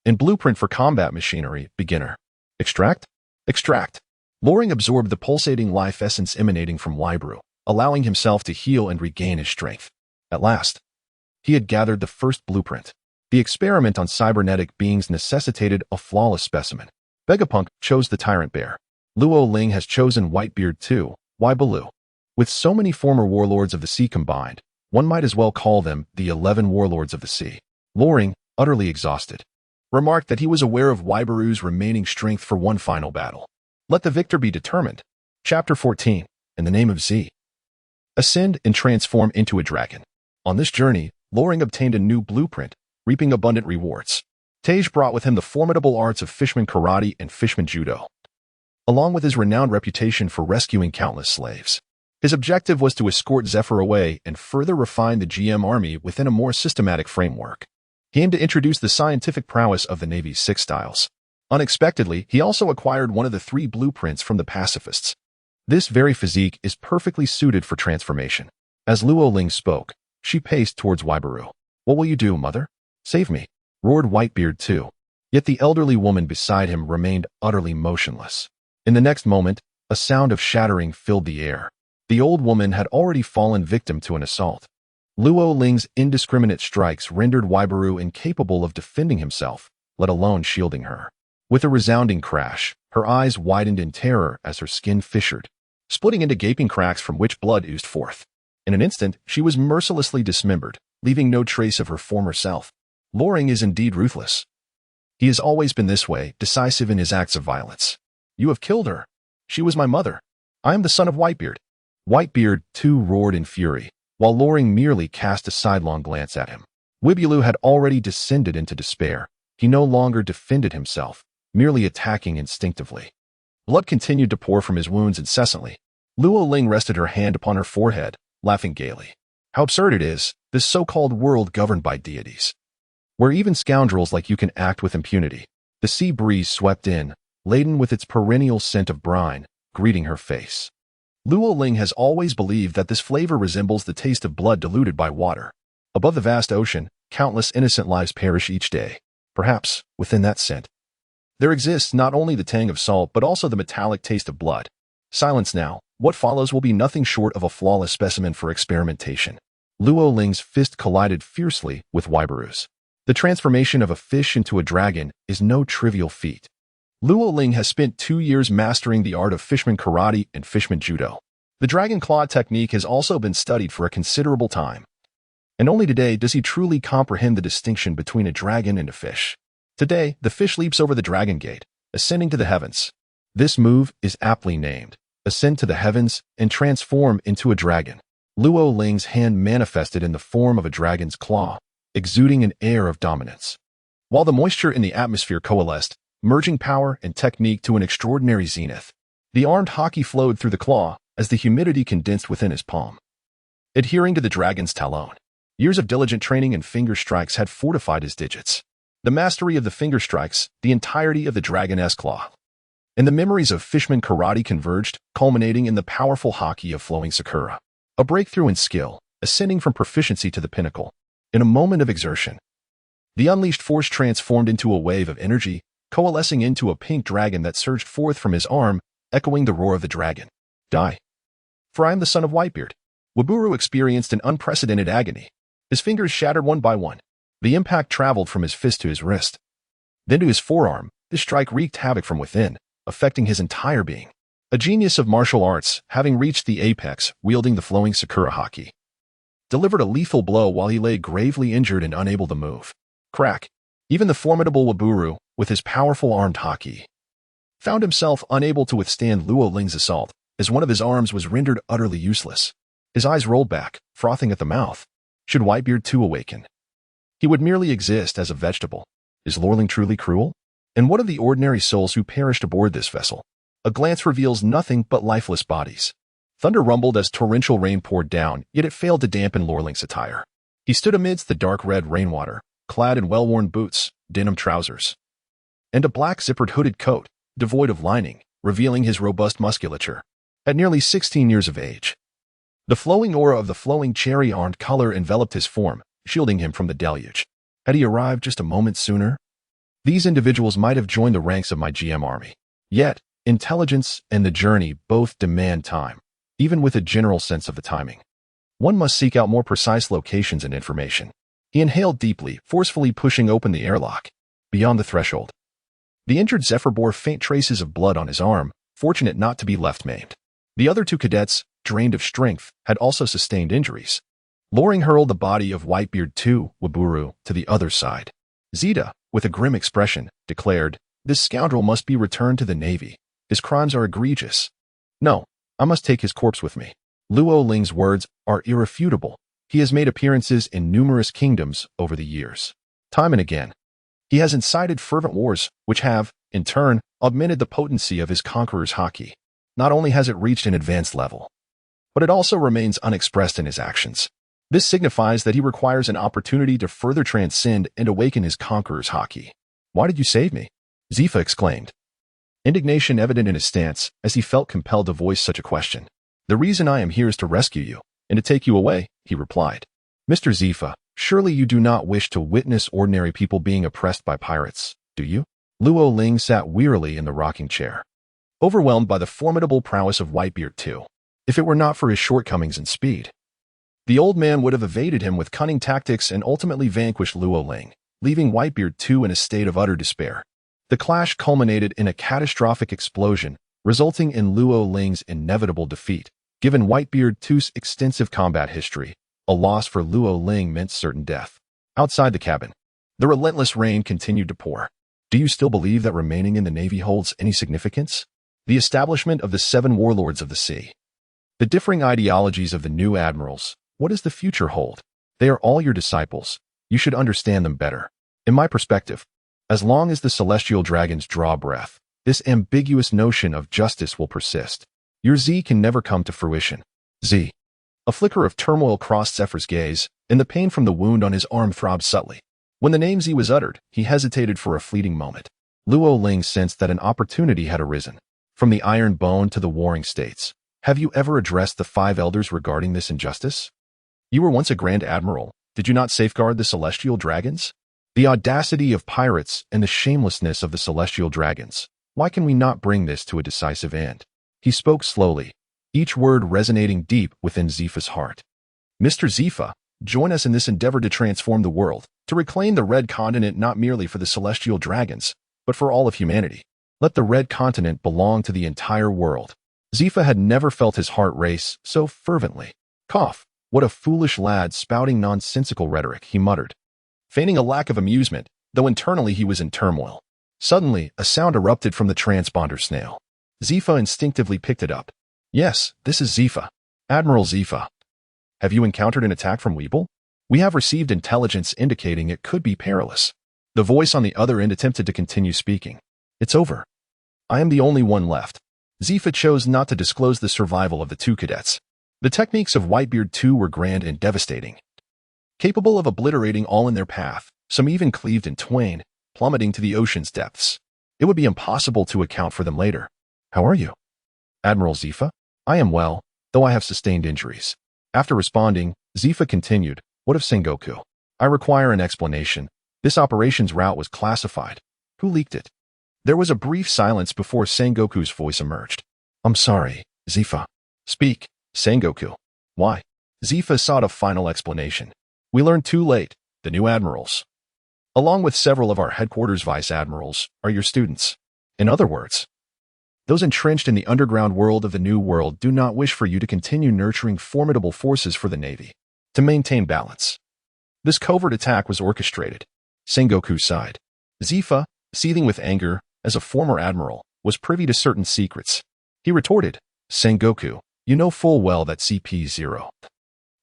And Blueprint for Combat Machinery, Beginner. Extract? Extract. Luoling absorbed the pulsating life essence emanating from Whitebeard, allowing himself to heal and regain his strength. At last, he had gathered the first blueprint. The experiment on cybernetic beings necessitated a flawless specimen. Vegapunk chose the Tyrant Bear. Luoling has chosen Whitebeard II, Why Baloo? With so many former warlords of the sea combined, one might as well call them the 11 warlords of the sea. Loring, utterly exhausted, remarked that he was aware of Waibaru's remaining strength for one final battle. Let the victor be determined. Chapter 14. In the name of Z. Ascend and transform into a dragon. On this journey, Loring obtained a new blueprint, reaping abundant rewards. Tej brought with him the formidable arts of Fishman karate and Fishman judo, along with his renowned reputation for rescuing countless slaves. His objective was to escort Zephyr away and further refine the GM army within a more systematic framework. He aimed to introduce the scientific prowess of the Navy's 6 styles. Unexpectedly, he also acquired one of the 3 blueprints from the pacifists. This very physique is perfectly suited for transformation. As Luo Ling spoke, she paced towards Waibaru. What will you do, mother? Save me, roared Whitebeard too. Yet the elderly woman beside him remained utterly motionless. In the next moment, a sound of shattering filled the air. The old woman had already fallen victim to an assault. Luo Ling's indiscriminate strikes rendered Waibaru incapable of defending himself, let alone shielding her. With a resounding crash, her eyes widened in terror as her skin fissured, splitting into gaping cracks from which blood oozed forth. In an instant, she was mercilessly dismembered, leaving no trace of her former self. Loring is indeed ruthless. He has always been this way, decisive in his acts of violence. You have killed her. She was my mother. I am the son of Whitebeard. Whitebeard, too, roared in fury, while Loring merely cast a sidelong glance at him. Weevil had already descended into despair. He no longer defended himself, merely attacking instinctively. Blood continued to pour from his wounds incessantly. Luo Ling rested her hand upon her forehead, laughing gaily. How absurd it is, this so-called world governed by deities, where even scoundrels like you can act with impunity. The sea breeze swept in, laden with its perennial scent of brine, greeting her face. Luo Ling has always believed that this flavor resembles the taste of blood diluted by water. Above the vast ocean, countless innocent lives perish each day. Perhaps, within that scent, there exists not only the tang of salt but also the metallic taste of blood. Silence now. What follows will be nothing short of a flawless specimen for experimentation. Luo Ling's fist collided fiercely with Waibaru's. The transformation of a fish into a dragon is no trivial feat. Luo Ling has spent 2 years mastering the art of Fishman karate and Fishman judo. The dragon claw technique has also been studied for a considerable time. And only today does he truly comprehend the distinction between a dragon and a fish. Today, the fish leaps over the dragon gate, ascending to the heavens. This move is aptly named, Ascend to the Heavens and Transform into a Dragon. Luo Ling's hand manifested in the form of a dragon's claw, exuding an air of dominance. While the moisture in the atmosphere coalesced, merging power and technique to an extraordinary zenith, the armed hockey flowed through the claw as the humidity condensed within his palm. Adhering to the dragon's talon, years of diligent training and finger strikes had fortified his digits. The mastery of the finger strikes, the entirety of the dragon-esque claw, and the memories of Fishman karate converged, culminating in the powerful hockey of flowing sakura. A breakthrough in skill, ascending from proficiency to the pinnacle. In a moment of exertion, the unleashed force transformed into a wave of energy, coalescing into a pink dragon that surged forth from his arm, echoing the roar of the dragon. Die. For I am the son of Whitebeard. Waburu experienced an unprecedented agony. His fingers shattered one by one. The impact traveled from his fist to his wrist, then to his forearm. This strike wreaked havoc from within, affecting his entire being. A genius of martial arts, having reached the apex, wielding the flowing sakura haki, delivered a lethal blow while he lay gravely injured and unable to move. Crack. Even the formidable Waburu, with his powerful armed haki, found himself unable to withstand Luo Ling's assault, as one of his arms was rendered utterly useless. His eyes rolled back, frothing at the mouth. Should Whitebeard too awaken, he would merely exist as a vegetable. Is Loring truly cruel? And what of the ordinary souls who perished aboard this vessel? A glance reveals nothing but lifeless bodies. Thunder rumbled as torrential rain poured down, yet it failed to dampen Lorling's attire. He stood amidst the dark red rainwater, clad in well-worn boots, denim trousers, and a black zippered hooded coat, devoid of lining, revealing his robust musculature. At nearly 16 years of age, the flowing aura of the flowing cherry-orange color enveloped his form, shielding him from the deluge. Had he arrived just a moment sooner, these individuals might have joined the ranks of my GM army. Yet, intelligence and the journey both demand time, even with a general sense of the timing. One must seek out more precise locations and information. He inhaled deeply, forcefully pushing open the airlock. Beyond the threshold, the injured Zephyr bore faint traces of blood on his arm, fortunate not to be left maimed. The other two cadets, drained of strength, had also sustained injuries. Loring hurled the body of Whitebeard to Waburu to the other side. Zeta, with a grim expression, declared, "This scoundrel must be returned to the Navy. His crimes are egregious. No, I must take his corpse with me." Luo Ling's words are irrefutable. He has made appearances in numerous kingdoms over the years. Time and again, he has incited fervent wars, which have, in turn, augmented the potency of his conqueror's haki. Not only has it reached an advanced level, but it also remains unexpressed in his actions. This signifies that he requires an opportunity to further transcend and awaken his conqueror's haki. "Why did you save me?" Zifa exclaimed, indignation evident in his stance as he felt compelled to voice such a question. "The reason I am here is to rescue you, and to take you away," he replied. "Mr. Zifa, surely you do not wish to witness ordinary people being oppressed by pirates, do you?" Luo Ling sat wearily in the rocking chair, overwhelmed by the formidable prowess of Whitebeard too. If it were not for his shortcomings in speed, the old man would have evaded him with cunning tactics and ultimately vanquished Luo Ling, leaving Whitebeard too in a state of utter despair. The clash culminated in a catastrophic explosion, resulting in Luo Ling's inevitable defeat. Given Whitebeard II's extensive combat history, a loss for Luo Ling meant certain death. Outside the cabin, the relentless rain continued to pour. "Do you still believe that remaining in the Navy holds any significance?" The establishment of the 7 warlords of the sea. The differing ideologies of the new admirals. What does the future hold? They are all your disciples. You should understand them better. In my perspective, as long as the celestial dragons draw breath, this ambiguous notion of justice will persist. Your Z can never come to fruition. Z. A flicker of turmoil crossed Zephyr's gaze, and the pain from the wound on his arm throbbed subtly. When the name Z was uttered, he hesitated for a fleeting moment. Luo Ling sensed that an opportunity had arisen. From the Iron Bone to the Warring States. Have you ever addressed the 5 elders regarding this injustice? You were once a Grand Admiral. Did you not safeguard the celestial dragons? The audacity of pirates and the shamelessness of the celestial dragons. Why can we not bring this to a decisive end? He spoke slowly, each word resonating deep within Zifa's heart. "Mr. Zifa, join us in this endeavor to transform the world, to reclaim the Red Continent not merely for the celestial dragons, but for all of humanity. Let the Red Continent belong to the entire world." Zifa had never felt his heart race so fervently. "Cough. What a foolish lad spouting nonsensical rhetoric," he muttered, feigning a lack of amusement, though internally he was in turmoil. Suddenly, a sound erupted from the transponder snail. Zifa instinctively picked it up. "Yes, this is Zifa. Admiral Zifa. Have you encountered an attack from Weevil? We have received intelligence indicating it could be perilous." The voice on the other end attempted to continue speaking. "It's over. I am the only one left." Zifa chose not to disclose the survival of the 2 cadets. The techniques of Whitebeard II were grand and devastating, capable of obliterating all in their path, some even cleaved in twain, plummeting to the ocean's depths. It would be impossible to account for them later. "How are you?" "Admiral Zifa? I am well, though I have sustained injuries." After responding, Zifa continued, "What of Sengoku? I require an explanation. This operations route was classified. Who leaked it?" There was a brief silence before Sengoku's voice emerged. "I'm sorry, Zifa." "Speak, Sengoku. Why?" Zifa sought a final explanation. "We learned too late. The new admirals, along with several of our headquarters vice admirals, are your students. In other words, those entrenched in the underground world of the New World do not wish for you to continue nurturing formidable forces for the Navy. To maintain balance, this covert attack was orchestrated." Sengoku sighed. Zifa, seething with anger, as a former admiral, was privy to certain secrets. He retorted, "Sengoku, you know full well that CP0,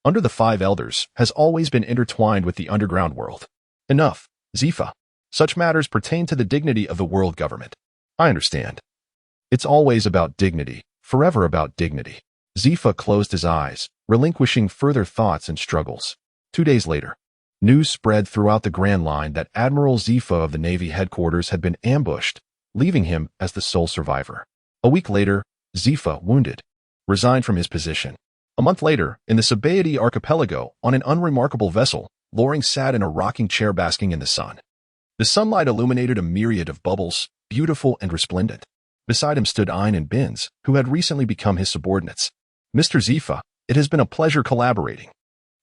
under the 5 elders, has always been intertwined with the underground world." "Enough, Zifa. Such matters pertain to the dignity of the world government." "I understand. It's always about dignity, forever about dignity." Zifa closed his eyes, relinquishing further thoughts and struggles. 2 days later, news spread throughout the Grand Line that Admiral Zifa of the Navy headquarters had been ambushed, leaving him as the sole survivor. A week later, Zifa, wounded, resigned from his position. A month later, in the Sabaody archipelago, on an unremarkable vessel, Loring sat in a rocking chair basking in the sun. The sunlight illuminated a myriad of bubbles, beautiful and resplendent. Beside him stood Ein and Binz, who had recently become his subordinates. "Mr. Zifa, it has been a pleasure collaborating."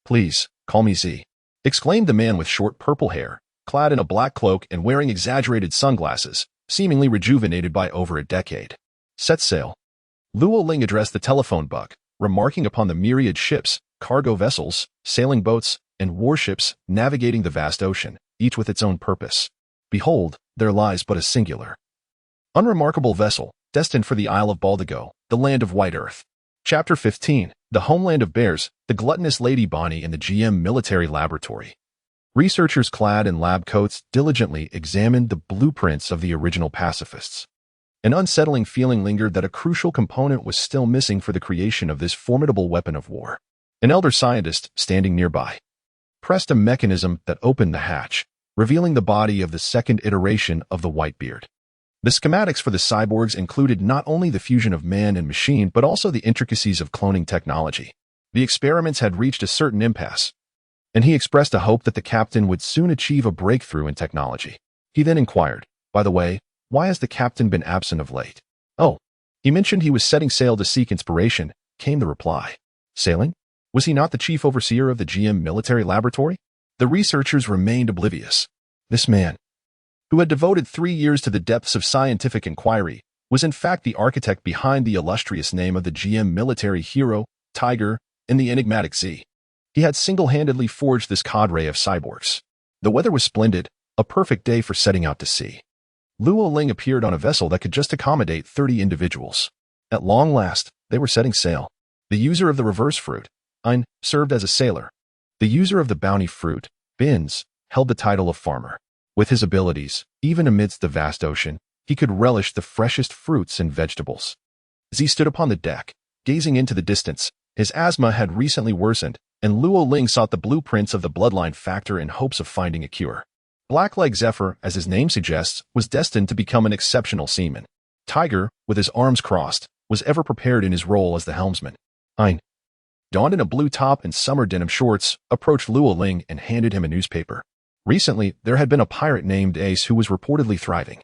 "Please, call me Z," exclaimed the man with short purple hair, clad in a black cloak and wearing exaggerated sunglasses, seemingly rejuvenated by over a decade. "Set sail." Luo Ling addressed the telephone bug, remarking upon the myriad ships, cargo vessels, sailing boats, and warships navigating the vast ocean, each with its own purpose. Behold, there lies but a singular, unremarkable vessel, destined for the Isle of Baldigo, the land of White Earth. Chapter 15, The Homeland of Bears, the gluttonous Lady Bonnie in the GM Military Laboratory. Researchers clad in lab coats diligently examined the blueprints of the original pacifists. An unsettling feeling lingered that a crucial component was still missing for the creation of this formidable weapon of war. An elder scientist, standing nearby, pressed a mechanism that opened the hatch, revealing the body of the second iteration of the Whitebeard. The schematics for the cyborgs included not only the fusion of man and machine but also the intricacies of cloning technology. The experiments had reached a certain impasse, and he expressed a hope that the captain would soon achieve a breakthrough in technology. He then inquired, "By the way, why has the captain been absent of late?" "Oh, he mentioned he was setting sail to seek inspiration," came the reply. "Sailing? Was he not the chief overseer of the GM Military Laboratory?" The researchers remained oblivious. This man, who had devoted 3 years to the depths of scientific inquiry, was in fact the architect behind the illustrious name of the GM military hero, Tiger, in the enigmatic sea. He had single-handedly forged this cadre of cyborgs. The weather was splendid, a perfect day for setting out to sea. Luo Ling appeared on a vessel that could just accommodate 30 individuals. At long last, they were setting sail. The user of the reverse fruit, Ein, served as a sailor. The user of the bounty fruit, Bins, held the title of farmer. With his abilities, even amidst the vast ocean, he could relish the freshest fruits and vegetables. As he stood upon the deck, gazing into the distance, his asthma had recently worsened, and Luo Ling sought the blueprints of the bloodline factor in hopes of finding a cure. Blackleg Zephyr, as his name suggests, was destined to become an exceptional seaman. Tiger, with his arms crossed, was ever prepared in his role as the helmsman. Ein, donned in a blue top and summer denim shorts, approached Luo Ling and handed him a newspaper. Recently, there had been a pirate named Ace who was reportedly thriving.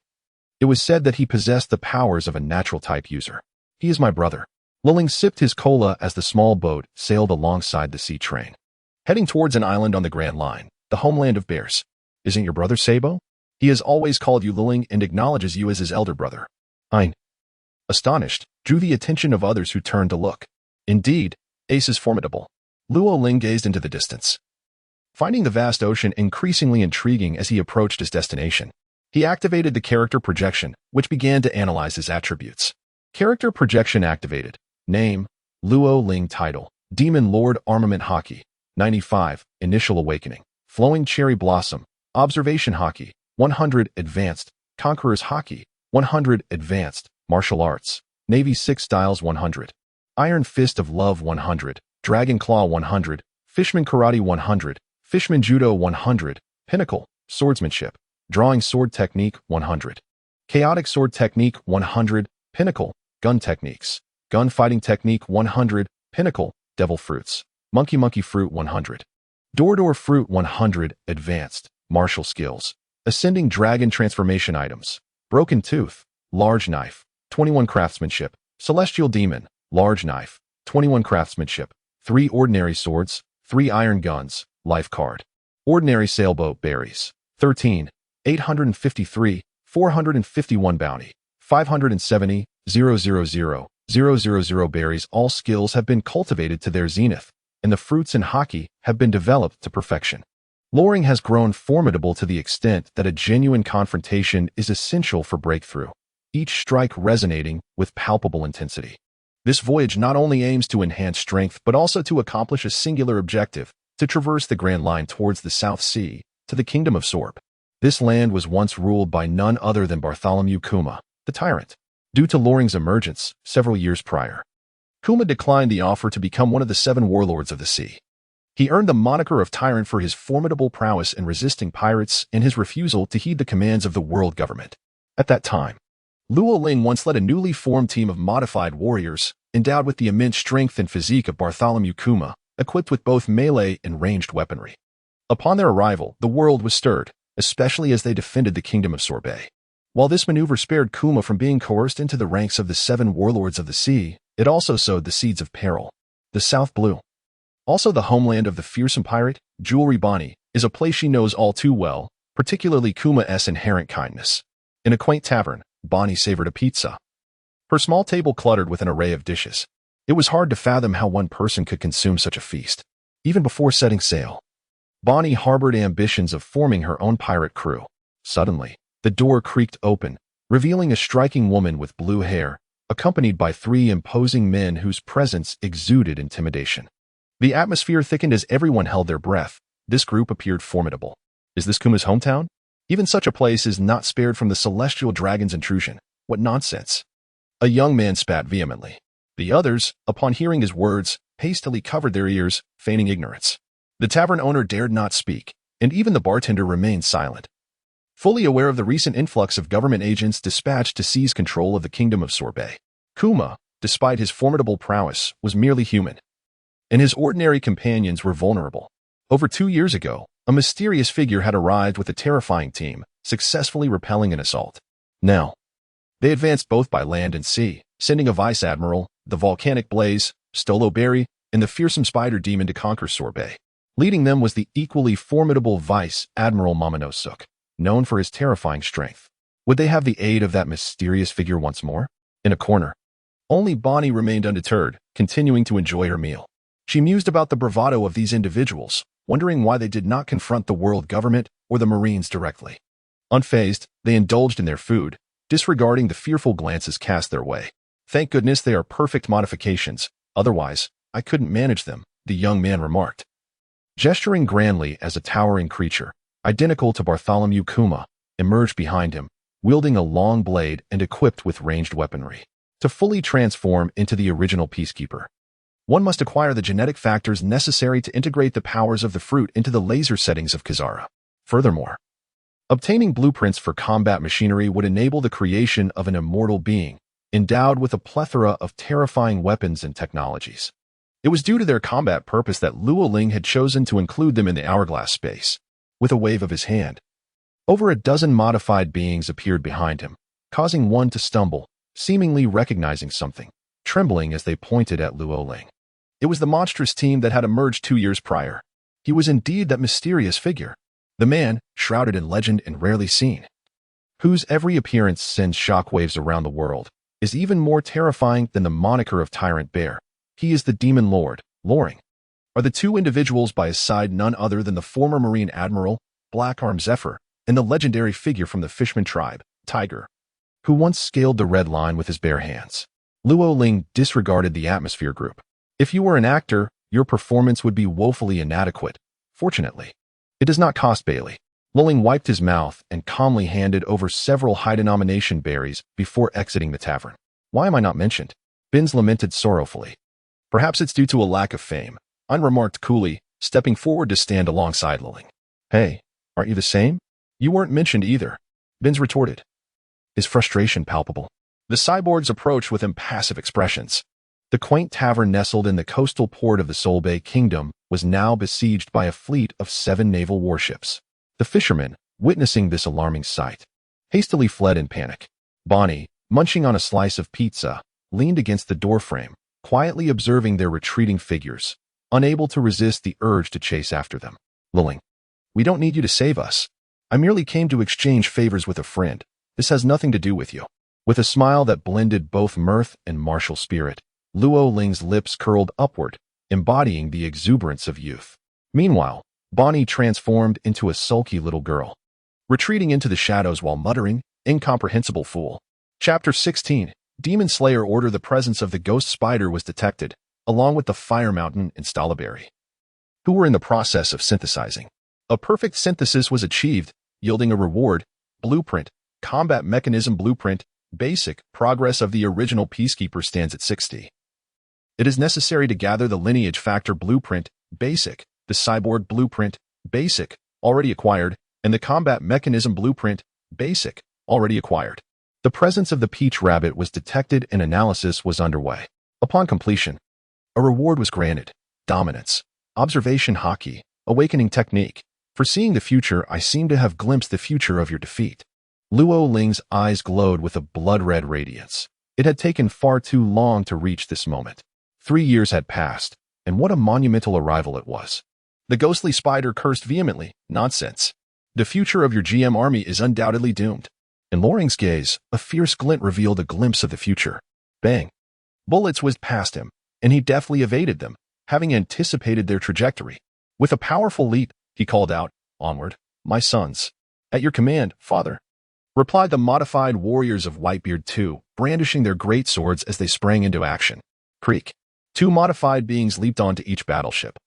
It was said that he possessed the powers of a natural-type user. "He is my brother." Luling sipped his cola as the small boat sailed alongside the sea train, heading towards an island on the Grand Line, the homeland of bears. "Isn't your brother Sabo? He has always called you Luling and acknowledges you as his elder brother." Ein, astonished, drew the attention of others who turned to look. Indeed, Ace is formidable. Luo Ling gazed into the distance, finding the vast ocean increasingly intriguing as he approached his destination. He activated the character projection, which began to analyze his attributes. Character projection activated. Name, Luo Ling. Title, Demon Lord Armament Hockey, 95, Initial Awakening. Flowing Cherry Blossom, Observation Hockey, 100, Advanced. Conqueror's Hockey, 100, Advanced. Martial Arts, Navy 6 Styles 100. Iron Fist of Love 100, Dragon Claw 100, Fishman Karate 100, Fishman Judo 100, Pinnacle, Swordsmanship, Drawing Sword Technique 100. Chaotic Sword Technique 100, Pinnacle, Gun Techniques, Gunfighting Technique 100, Pinnacle, Devil Fruits, Monkey Fruit 100. Door Fruit 100, Advanced, Martial Skills, Ascending Dragon Transformation Items, Broken Tooth, Large Knife, 21 Craftsmanship, Celestial Demon, Large Knife, 21 Craftsmanship, 3 Ordinary Swords, 3 Iron Guns, Life Card. Ordinary Sailboat Berries, 13, 853, 451 Bounty, 570, 000 berries. All skills have been cultivated to their zenith, and the fruits in hockey have been developed to perfection. Luring has grown formidable to the extent that a genuine confrontation is essential for breakthrough, each strike resonating with palpable intensity. This voyage not only aims to enhance strength but also to accomplish a singular objective, to traverse the Grand Line towards the South Sea, to the Kingdom of Sorb. This land was once ruled by none other than Bartholomew Kuma, the tyrant. Due to Luring's emergence several years prior, Kuma declined the offer to become one of the 7 warlords of the sea. He earned the moniker of tyrant for his formidable prowess in resisting pirates and his refusal to heed the commands of the world government. At that time, Luo Ling once led a newly formed team of modified warriors, endowed with the immense strength and physique of Bartholomew Kuma, equipped with both melee and ranged weaponry. Upon their arrival, the world was stirred, especially as they defended the Kingdom of Sorbet. While this maneuver spared Kuma from being coerced into the ranks of the 7 warlords of the sea, it also sowed the seeds of peril. The South Blue, also the homeland of the fearsome pirate, Jewelry Bonnie, is a place she knows all too well, particularly Kuma's inherent kindness. In a quaint tavern, Bonnie savored a pizza, Her small table cluttered with an array of dishes. It was hard to fathom how one person could consume such a feast. Even before setting sail, Bonnie harbored ambitions of forming her own pirate crew. Suddenly, the door creaked open, revealing a striking woman with blue hair, accompanied by 3 imposing men whose presence exuded intimidation. The atmosphere thickened as everyone held their breath. This group appeared formidable. Is this Kuma's hometown? Even such a place is not spared from the celestial dragon's intrusion. What nonsense! A young man spat vehemently. The others, upon hearing his words, hastily covered their ears, feigning ignorance. The tavern owner dared not speak, and even the bartender remained silent. Fully aware of the recent influx of government agents dispatched to seize control of the kingdom of Sorbet, Kuma, despite his formidable prowess, was merely human, and his ordinary companions were vulnerable. Over 2 years ago, a mysterious figure had arrived with a terrifying team, successfully repelling an assault. Now, they advanced both by land and sea, sending a vice admiral, the volcanic blaze, Stolo Berry, and the fearsome spider demon to conquer Sorbet. Leading them was the equally formidable vice admiral Momonosuke, known for his terrifying strength. Would they have the aid of that mysterious figure once more? In a corner, only Bonnie remained undeterred, continuing to enjoy her meal. She mused about the bravado of these individuals, wondering why they did not confront the world government or the Marines directly. Unfazed, they indulged in their food, disregarding the fearful glances cast their way. Thank goodness they are perfect modifications, otherwise, I couldn't manage them, the young man remarked. Gesturing grandly as a towering creature, identical to Bartholomew Kuma, emerged behind him, wielding a long blade and equipped with ranged weaponry. To fully transform into the original Peacekeeper, one must acquire the genetic factors necessary to integrate the powers of the fruit into the laser settings of Kizaru. Furthermore, obtaining blueprints for combat machinery would enable the creation of an immortal being, endowed with a plethora of terrifying weapons and technologies. It was due to their combat purpose that Luo Ling had chosen to include them in the hourglass space. With a wave of his hand, over a dozen modified beings appeared behind him, causing one to stumble, seemingly recognizing something, trembling as they pointed at Luo Ling. It was the monstrous team that had emerged 2 years prior. He was indeed that mysterious figure, the man, shrouded in legend and rarely seen, whose every appearance sends shockwaves around the world, is even more terrifying than the moniker of Tyrant Bear. He is the Demon Lord, Loring. Are the 2 individuals by his side none other than the former Marine Admiral, Black Arm Zephyr, and the legendary figure from the Fishman tribe, Tiger, who once scaled the red line with his bare hands? Luo Ling disregarded the atmosphere group. If you were an actor, your performance would be woefully inadequate. Fortunately, it does not cost Bailey. Luling wiped his mouth and calmly handed over several high-denomination berries before exiting the tavern. Why am I not mentioned? Binz lamented sorrowfully. Perhaps it's due to a lack of fame, Ein remarked coolly, stepping forward to stand alongside Luling. Hey, aren't you the same? You weren't mentioned either, Binz retorted, his frustration palpable. The cyborgs approached with impassive expressions. The quaint tavern nestled in the coastal port of the Solbay Kingdom was now besieged by a fleet of 7 naval warships. The fishermen, witnessing this alarming sight, hastily fled in panic. Bonnie, munching on a slice of pizza, leaned against the doorframe, quietly observing their retreating figures, unable to resist the urge to chase after them. Luling, we don't need you to save us. I merely came to exchange favors with a friend. This has nothing to do with you. With a smile that blended both mirth and martial spirit, Luo Ling's lips curled upward, embodying the exuberance of youth. Meanwhile, Bonnie transformed into a sulky little girl, retreating into the shadows while muttering, incomprehensible fool. Chapter 16, Demon Slayer Order. The presence of the ghost spider was detected, along with the Fire Mountain and Stalaberry, who were in the process of synthesizing. A perfect synthesis was achieved, yielding a reward, blueprint, combat mechanism blueprint, basic, progress of the original Peacekeeper stands at 60. It is necessary to gather the lineage factor blueprint, basic, the cyborg blueprint, basic, already acquired, and the combat mechanism blueprint, basic, already acquired. The presence of the peach rabbit was detected and analysis was underway. Upon completion, a reward was granted, dominance, observation hockey, awakening technique. For seeing the future, I seem to have glimpsed the future of your defeat. Luo Ling's eyes glowed with a blood-red radiance. It had taken far too long to reach this moment. 3 years had passed, and what a monumental arrival it was. The ghostly spider cursed vehemently. Nonsense. The future of your GM army is undoubtedly doomed. In Loring's gaze, a fierce glint revealed a glimpse of the future. Bang! Bullets whizzed past him, and he deftly evaded them, having anticipated their trajectory. With a powerful leap, he called out, "Onward, my sons." "At your command, father," replied the modified warriors of Whitebeard 2, brandishing their great swords as they sprang into action. Creak. Two modified beings leaped onto each battleship,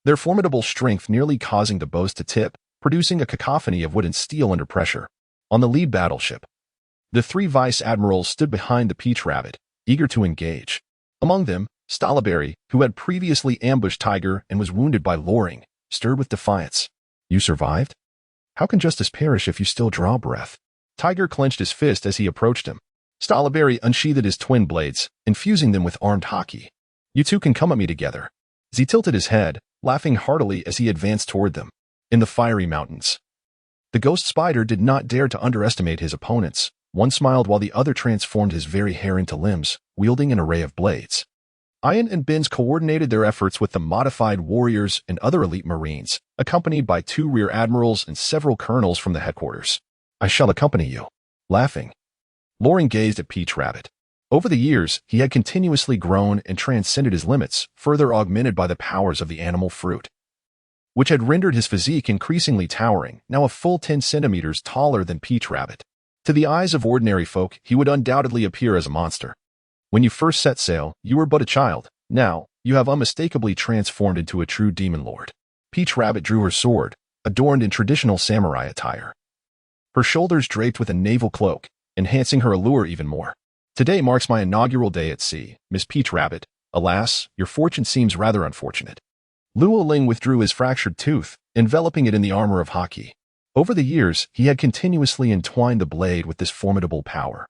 their formidable strength nearly causing the bows to tip, producing a cacophony of wood and steel under pressure. On the lead battleship, the three vice admirals stood behind the Peach Rabbit, eager to engage. Among them, Strawberry, who had previously ambushed Tiger and was wounded by Loring, stirred with defiance. "You survived? How can justice perish if you still draw breath?" Tiger clenched his fist as he approached him. Strawberry unsheathed his twin blades, infusing them with armed hockey. "You two can come at me together." He tilted his head, laughing heartily as he advanced toward them. In the fiery mountains, the ghost spider did not dare to underestimate his opponents. One smiled while the other transformed his very hair into limbs, wielding an array of blades. Ian and Binz coordinated their efforts with the modified warriors and other elite marines, accompanied by 2 rear admirals and several colonels from the headquarters. "I shall accompany you." Laughing, Loring gazed at Peach Rabbit. Over the years, he had continuously grown and transcended his limits, further augmented by the powers of the animal fruit, which had rendered his physique increasingly towering, now a full 10 centimeters taller than Peach Rabbit. To the eyes of ordinary folk, he would undoubtedly appear as a monster. When you first set sail, you were but a child. Now, you have unmistakably transformed into a true demon lord. Peach Rabbit drew her sword, adorned in traditional samurai attire, her shoulders draped with a naval cloak, enhancing her allure even more. "Today marks my inaugural day at sea, Miss Peach Rabbit. Alas, your fortune seems rather unfortunate." Luo Ling withdrew his fractured tooth, enveloping it in the armor of hockey. Over the years, he had continuously entwined the blade with this formidable power,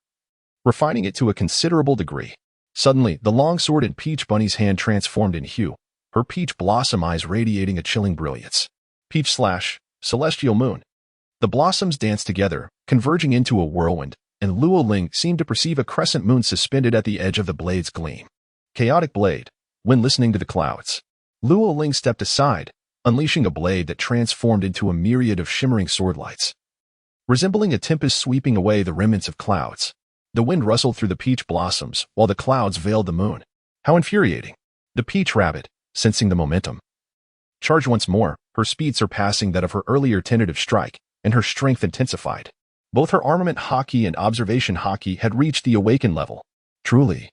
refining it to a considerable degree. Suddenly, the long sword in Peach Bunny's hand transformed in hue, her peach blossom eyes radiating a chilling brilliance. Peach/Celestial Moon. The blossoms danced together, converging into a whirlwind, and Luo Ling seemed to perceive a crescent moon suspended at the edge of the blade's gleam. Chaotic blade. When listening to the clouds, Luo Ling stepped aside, unleashing a blade that transformed into a myriad of shimmering sword lights, resembling a tempest sweeping away the remnants of clouds. The wind rustled through the peach blossoms, while the clouds veiled the moon. How infuriating! The Peach Rabbit, sensing the momentum, charged once more, her speed surpassing that of her earlier tentative strike, and her strength intensified. Both her armament hockey and observation hockey had reached the awakened level. Truly,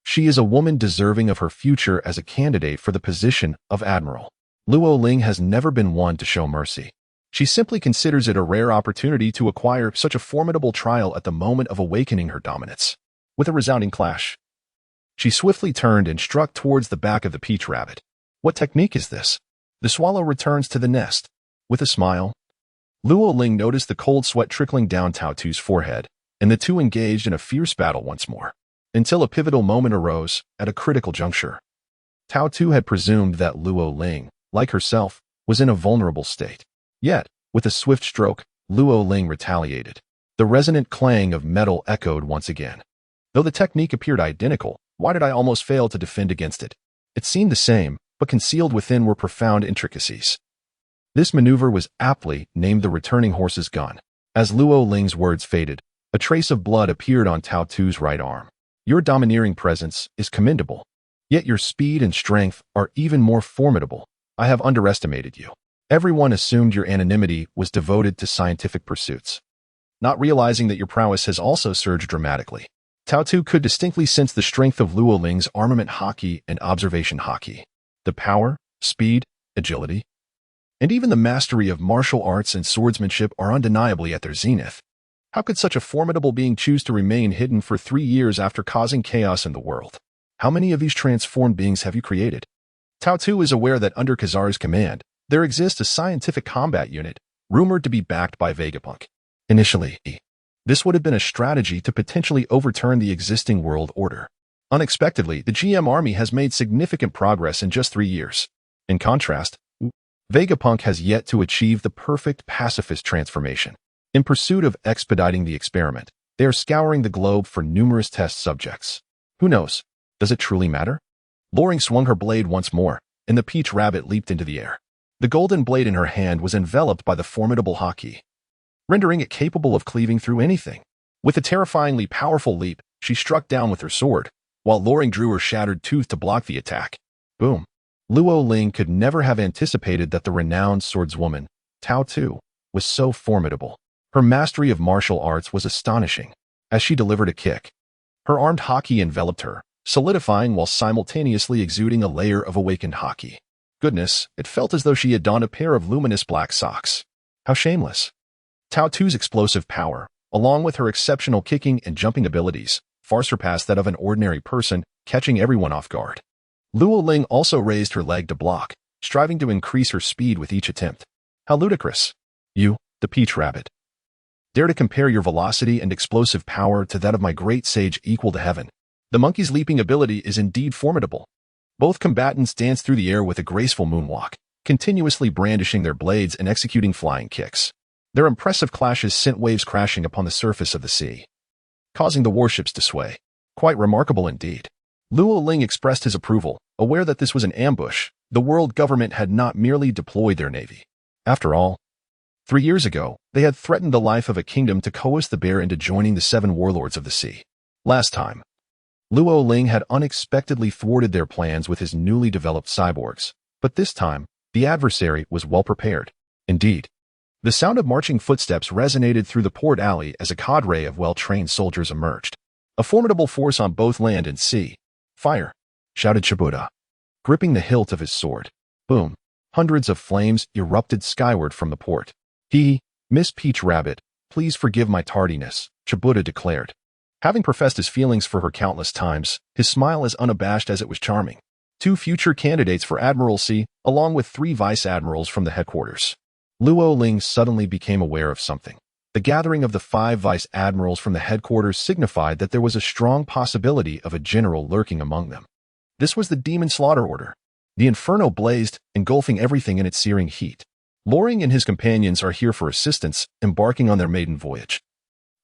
she is a woman deserving of her future as a candidate for the position of Admiral. Luo Ling has never been one to show mercy. She simply considers it a rare opportunity to acquire such a formidable trial at the moment of awakening her dominance. With a resounding clash, she swiftly turned and struck towards the back of the Peach Rabbit. What technique is this? The swallow returns to the nest. With a smile, Luo Ling noticed the cold sweat trickling down Tao Tu's forehead, and the two engaged in a fierce battle once more, until a pivotal moment arose at a critical juncture. Tao Tu had presumed that Luo Ling, like herself, was in a vulnerable state. Yet, with a swift stroke, Luo Ling retaliated. The resonant clang of metal echoed once again. Though the technique appeared identical, why did I almost fail to defend against it? It seemed the same, but concealed within were profound intricacies. This maneuver was aptly named the returning horse's gun. As Luo Ling's words faded, a trace of blood appeared on Tao Tu's right arm. Your domineering presence is commendable, yet your speed and strength are even more formidable. I have underestimated you. Everyone assumed your anonymity was devoted to scientific pursuits, not realizing that your prowess has also surged dramatically. Tao Tu could distinctly sense the strength of Luo Ling's armament hockey and observation hockey. The power, speed, agility, and even the mastery of martial arts and swordsmanship are undeniably at their zenith. How could such a formidable being choose to remain hidden for 3 years after causing chaos in the world? How many of these transformed beings have you created? Tao Tu is aware that under Kizaru's command, there exists a scientific combat unit, rumored to be backed by Vegapunk. Initially, this would have been a strategy to potentially overturn the existing world order. Unexpectedly, the GM army has made significant progress in just 3 years. In contrast, Vegapunk has yet to achieve the perfect pacifist transformation. In pursuit of expediting the experiment, they are scouring the globe for numerous test subjects. Who knows? Does it truly matter? Loring swung her blade once more, and the Peach Rabbit leaped into the air. The golden blade in her hand was enveloped by the formidable hockey, rendering it capable of cleaving through anything. With a terrifyingly powerful leap, she struck down with her sword, while Loring drew her shattered tooth to block the attack. Boom. Luo Ling could never have anticipated that the renowned swordswoman, Tao Tu, was so formidable. Her mastery of martial arts was astonishing. As she delivered a kick, her armed haki enveloped her, solidifying while simultaneously exuding a layer of awakened haki. Goodness, it felt as though she had donned a pair of luminous black socks. How shameless. Tao Tu's explosive power, along with her exceptional kicking and jumping abilities, far surpassed that of an ordinary person, catching everyone off guard. Luo Ling also raised her leg to block, striving to increase her speed with each attempt. How ludicrous. You, the Peach Rabbit. Dare to compare your velocity and explosive power to that of my great sage equal to heaven. The monkey's leaping ability is indeed formidable. Both combatants dance through the air with a graceful moonwalk, continuously brandishing their blades and executing flying kicks. Their impressive clashes sent waves crashing upon the surface of the sea, causing the warships to sway. Quite remarkable indeed. Luo Ling expressed his approval, aware that this was an ambush. The world government had not merely deployed their navy. After all, 3 years ago, they had threatened the life of a kingdom to coerce the bear into joining the 7 warlords of the sea. Last time, Luo Ling had unexpectedly thwarted their plans with his newly developed cyborgs, but this time, the adversary was well prepared. Indeed, the sound of marching footsteps resonated through the port alley as a cadre of well-trained soldiers emerged. A formidable force on both land and sea. Fire! Shouted Shibuda, gripping the hilt of his sword. Boom! Hundreds of flames erupted skyward from the port. Miss Peach Rabbit, please forgive my tardiness, Shibuda declared. Having professed his feelings for her countless times, his smile as unabashed as it was charming. 2 future candidates for admiralty, along with 3 vice admirals from the headquarters. Luo Ling suddenly became aware of something. The gathering of the 5 vice admirals from the headquarters signified that there was a strong possibility of a general lurking among them. This was the Demon Slaughter Order. The inferno blazed, engulfing everything in its searing heat. Loring and his companions are here for assistance, embarking on their maiden voyage.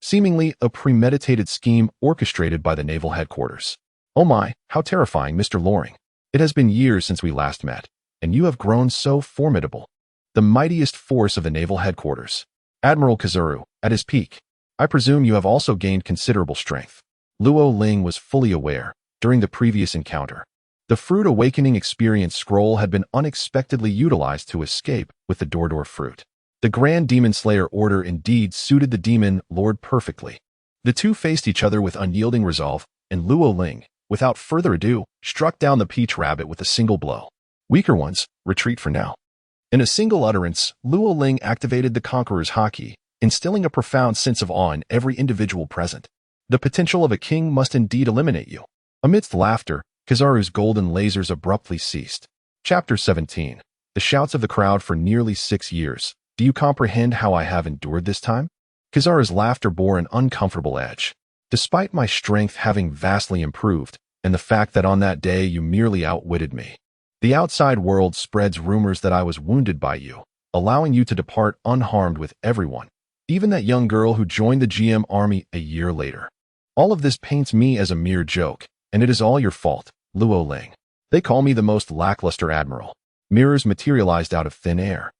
Seemingly a premeditated scheme orchestrated by the naval headquarters. Oh my, how terrifying, Mr. Loring. It has been years since we last met, and you have grown so formidable. The mightiest force of the naval headquarters. Admiral Kizaru, at his peak. I presume you have also gained considerable strength. Luo Ling was fully aware, during the previous encounter. The Fruit Awakening Experience Scroll had been unexpectedly utilized to escape with the Dordor Fruit. The Grand Demon Slayer Order indeed suited the Demon Lord perfectly. The two faced each other with unyielding resolve, and Luo Ling, without further ado, struck down the Peach Rabbit with a single blow. Weaker ones, retreat for now. In a single utterance, Luo Ling activated the Conqueror's Haki, instilling a profound sense of awe in every individual present. The potential of a king must indeed eliminate you. Amidst laughter, Kizaru's golden lasers abruptly ceased. Chapter 17. The shouts of the crowd for nearly 6 years. Do you comprehend how I have endured this time? Kizaru's laughter bore an uncomfortable edge. Despite my strength having vastly improved, and the fact that on that day you merely outwitted me, the outside world spreads rumors that I was wounded by you, allowing you to depart unharmed with everyone, even that young girl who joined the GM army a year later. All of this paints me as a mere joke, and it is all your fault, Luo Ling. They call me the most lackluster admiral. Mirrors materialized out of thin air.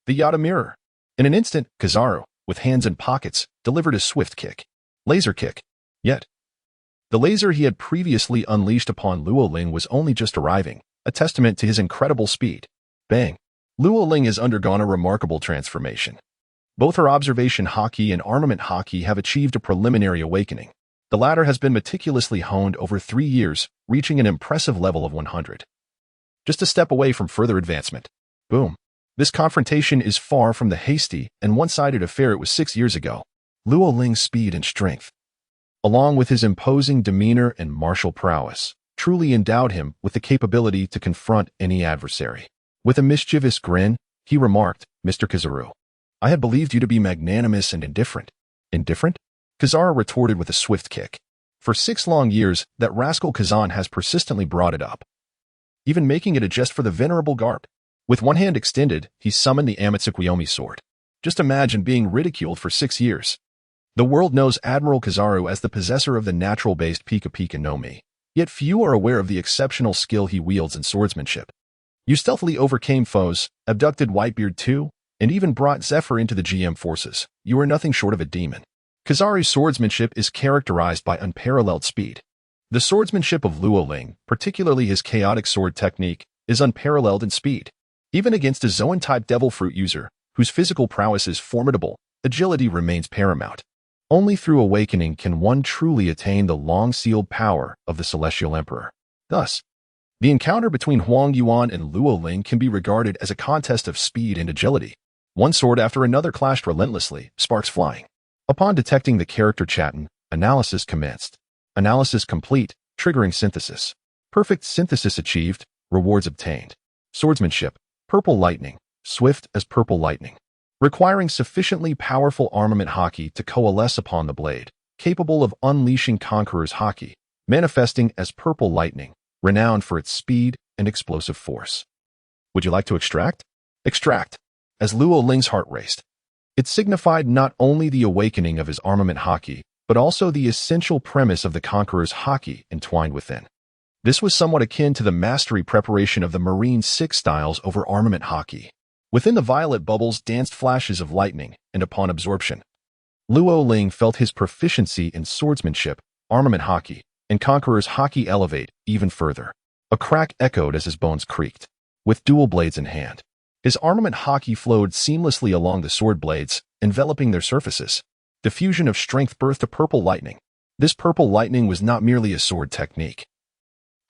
The Yada mirror. In an instant, Kizaru, with hands in pockets, delivered a swift kick. Laser kick. Yet, the laser he had previously unleashed upon Luo Ling was only just arriving, a testament to his incredible speed. Bang. Luo Ling has undergone a remarkable transformation. Both her observation haki and armament haki have achieved a preliminary awakening. The latter has been meticulously honed over 3 years, reaching an impressive level of 100. Just a step away from further advancement. Boom. This confrontation is far from the hasty and one-sided affair it was 6 years ago. Luo Ling's speed and strength, along with his imposing demeanor and martial prowess, truly endowed him with the capability to confront any adversary. With a mischievous grin, he remarked, Mr. Kizaru, I had believed you to be magnanimous and indifferent. Indifferent? Kizaru retorted with a swift kick. For 6 long years, that rascal Kazan has persistently brought it up, even making it a jest for the venerable garb. With one hand extended, he summoned the Amatsukuyomi sword. Just imagine being ridiculed for 6 years. The world knows Admiral Kizaru as the possessor of the natural-based Pika Pika no Mi, yet few are aware of the exceptional skill he wields in swordsmanship. You stealthily overcame foes, abducted Whitebeard too, and even brought Zephyr into the GM forces. You are nothing short of a demon. Kizaru's swordsmanship is characterized by unparalleled speed. The swordsmanship of Luo Ling, particularly his chaotic sword technique, is unparalleled in speed. Even against a Zoan-type Devil Fruit user, whose physical prowess is formidable, agility remains paramount. Only through awakening can one truly attain the long-sealed power of the Celestial Emperor. Thus, the encounter between Huang Yuan and Luo Ling can be regarded as a contest of speed and agility. One sword after another clashed relentlessly, sparks flying. Upon detecting the character Chatan, analysis commenced. Analysis complete, triggering synthesis. Perfect synthesis achieved, rewards obtained. Swordsmanship, purple lightning, swift as purple lightning. Requiring sufficiently powerful armament haki to coalesce upon the blade, capable of unleashing Conqueror's haki, manifesting as purple lightning, renowned for its speed and explosive force. Would you like to extract? Extract. As Luo Ling's heart raced, it signified not only the awakening of his armament haki, but also the essential premise of the Conqueror's haki entwined within. This was somewhat akin to the mastery preparation of the Marine 6 styles over armament haki. Within the violet bubbles danced flashes of lightning, and upon absorption, Luo Ling felt his proficiency in swordsmanship, armament haki, and Conqueror's haki elevate even further. A crack echoed as his bones creaked. With dual blades in hand, his armament haki flowed seamlessly along the sword blades, enveloping their surfaces. Diffusion of strength birthed a purple lightning. This purple lightning was not merely a sword technique.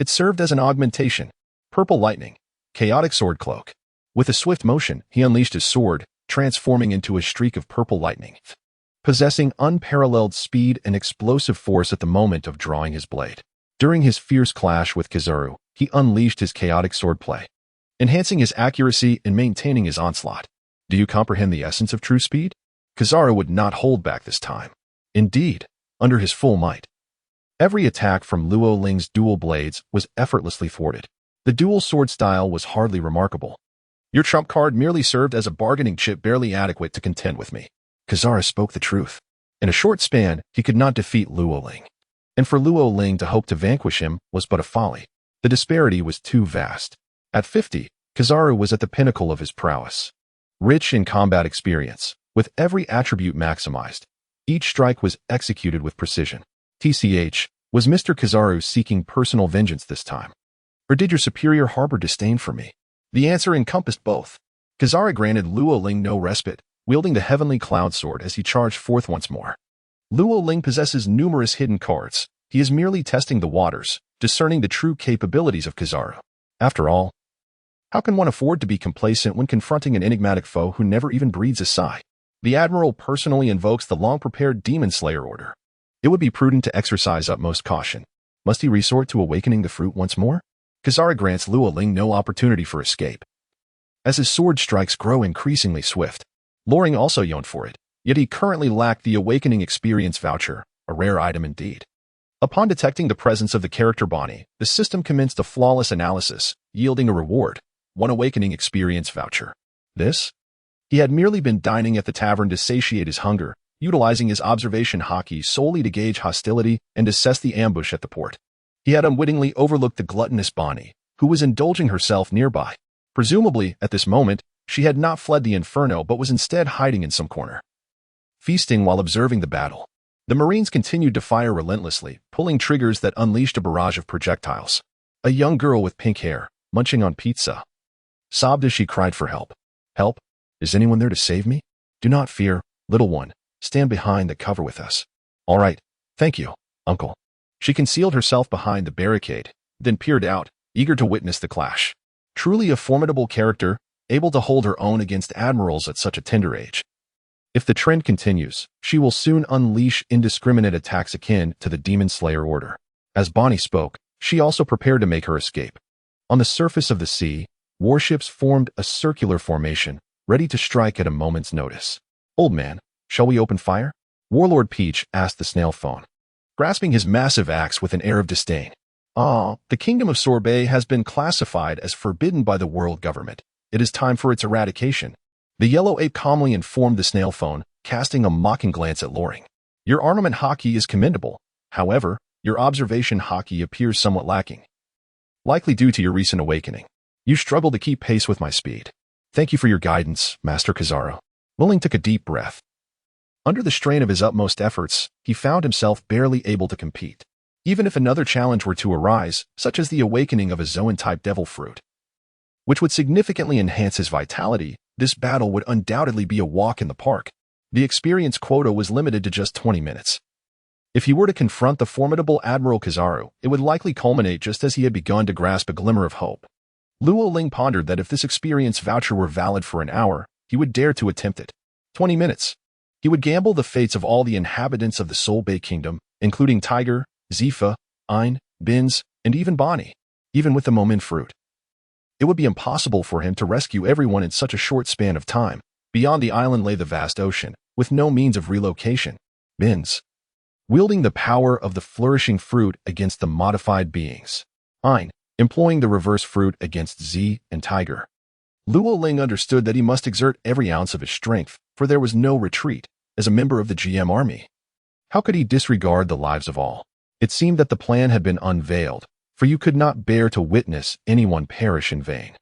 It served as an augmentation. Purple lightning, chaotic sword cloak. With a swift motion, he unleashed his sword, transforming into a streak of purple lightning. Possessing unparalleled speed and explosive force at the moment of drawing his blade. During his fierce clash with Kizaru, he unleashed his chaotic swordplay, enhancing his accuracy and maintaining his onslaught. Do you comprehend the essence of true speed? Kizaru would not hold back this time. Indeed, under his full might, every attack from Luo Ling's dual blades was effortlessly thwarted. The dual sword style was hardly remarkable. Your trump card merely served as a bargaining chip barely adequate to contend with me. Kizaru spoke the truth. In a short span, he could not defeat Luo Ling. And for Luo Ling to hope to vanquish him was but a folly. The disparity was too vast. At 50, Kizaru was at the pinnacle of his prowess. Rich in combat experience, with every attribute maximized, each strike was executed with precision. TCH, was Mr. Kizaru seeking personal vengeance this time? Or did your superior harbor disdain for me? The answer encompassed both. Kizaru granted Luo Ling no respite, wielding the heavenly cloud sword as he charged forth once more. Luo Ling possesses numerous hidden cards. He is merely testing the waters, discerning the true capabilities of Kizaru. After all, how can one afford to be complacent when confronting an enigmatic foe who never even breathes a sigh? The Admiral personally invokes the long-prepared Demon Slayer order. It would be prudent to exercise utmost caution. Must he resort to awakening the fruit once more? Kizaru grants Luo Ling no opportunity for escape. As his sword strikes grow increasingly swift, Luo also yearned for it, yet he currently lacked the awakening experience voucher, a rare item indeed. Upon detecting the presence of the character Bonnie, the system commenced a flawless analysis, yielding a reward, one awakening experience voucher. This? He had merely been dining at the tavern to satiate his hunger, utilizing his observation haki solely to gauge hostility and assess the ambush at the port. He had unwittingly overlooked the gluttonous Bonnie, who was indulging herself nearby. Presumably, at this moment, she had not fled the inferno but was instead hiding in some corner, feasting while observing the battle. The Marines continued to fire relentlessly, pulling triggers that unleashed a barrage of projectiles. A young girl with pink hair, munching on pizza, sobbed as she cried for help. Help? Is anyone there to save me? Do not fear, little one. Stand behind the cover with us. All right. Thank you, uncle. She concealed herself behind the barricade, then peered out, eager to witness the clash. Truly a formidable character, able to hold her own against admirals at such a tender age. If the trend continues, she will soon unleash indiscriminate attacks akin to the Demon Slayer order. As Bonnie spoke, she also prepared to make her escape. On the surface of the sea, warships formed a circular formation, ready to strike at a moment's notice. Old man, shall we open fire? Warlord Peach asked the snail phone, grasping his massive axe with an air of disdain. The kingdom of Sorbet has been classified as forbidden by the world government. It is time for its eradication. The yellow ape calmly informed the snail phone, casting a mocking glance at Loring. Your armament haki is commendable. However, your observation haki appears somewhat lacking. Likely due to your recent awakening. You struggle to keep pace with my speed. Thank you for your guidance, Master Kizaru. Loring took a deep breath. Under the strain of his utmost efforts, he found himself barely able to compete. Even if another challenge were to arise, such as the awakening of a Zoan-type devil fruit, which would significantly enhance his vitality, this battle would undoubtedly be a walk in the park. The experience quota was limited to just 20 minutes. If he were to confront the formidable Admiral Kizaru, it would likely culminate just as he had begun to grasp a glimmer of hope. Luo Ling pondered that if this experience voucher were valid for an hour, he would dare to attempt it. 20 minutes. He would gamble the fates of all the inhabitants of the Soul Bay Kingdom, including Tiger, Zifa, Ein, Binz, and even Bonnie, even with the Momin fruit. It would be impossible for him to rescue everyone in such a short span of time. Beyond the island lay the vast ocean, with no means of relocation. Binz, wielding the power of the flourishing fruit against the modified beings. Ein, employing the reverse fruit against Z and Tiger. Luo Ling understood that he must exert every ounce of his strength, for there was no retreat. As a member of the GM army, how could he disregard the lives of all? It seemed that the plan had been unveiled, for you could not bear to witness anyone perish in vain.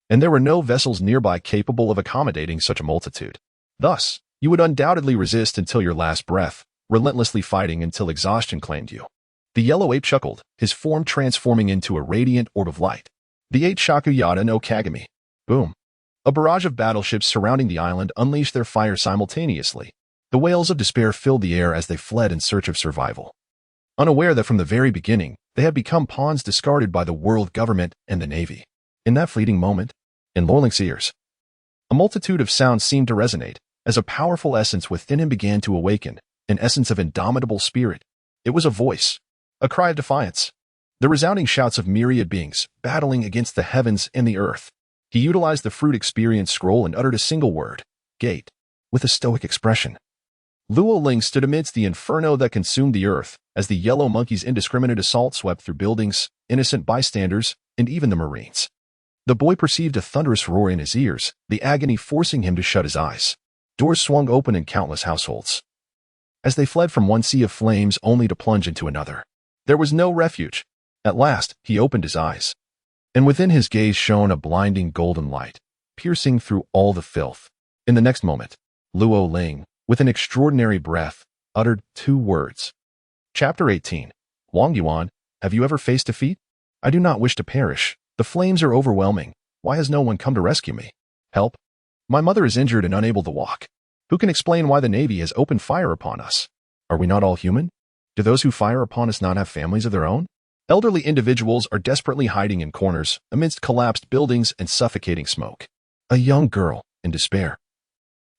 And there were no vessels nearby capable of accommodating such a multitude. Thus, you would undoubtedly resist until your last breath, relentlessly fighting until exhaustion claimed you. The yellow ape chuckled, his form transforming into a radiant orb of light. The 8 Shakuyata no Kagami. Boom. A barrage of battleships surrounding the island unleashed their fire simultaneously. The wails of despair filled the air as they fled in search of survival, unaware that from the very beginning, they had become pawns discarded by the world government and the Navy. In that fleeting moment, in Lorling's ears, a multitude of sounds seemed to resonate, as a powerful essence within him began to awaken, an essence of indomitable spirit. It was a voice, a cry of defiance, the resounding shouts of myriad beings, battling against the heavens and the earth. He utilized the fruit experience scroll and uttered a single word, gate, with a stoic expression. Luo Ling stood amidst the inferno that consumed the earth, as the yellow monkey's indiscriminate assault swept through buildings, innocent bystanders, and even the Marines. The boy perceived a thunderous roar in his ears, the agony forcing him to shut his eyes. Doors swung open in countless households, as they fled from one sea of flames only to plunge into another. There was no refuge. At last, he opened his eyes, and within his gaze shone a blinding golden light, piercing through all the filth. In the next moment, Luo Ling, with an extraordinary breath, uttered 2 words. Chapter 18. Wang Yuan, have you ever faced defeat? I do not wish to perish. The flames are overwhelming. Why has no one come to rescue me? Help. My mother is injured and unable to walk. Who can explain why the Navy has opened fire upon us? Are we not all human? Do those who fire upon us not have families of their own? Elderly individuals are desperately hiding in corners amidst collapsed buildings and suffocating smoke. A young girl, in despair,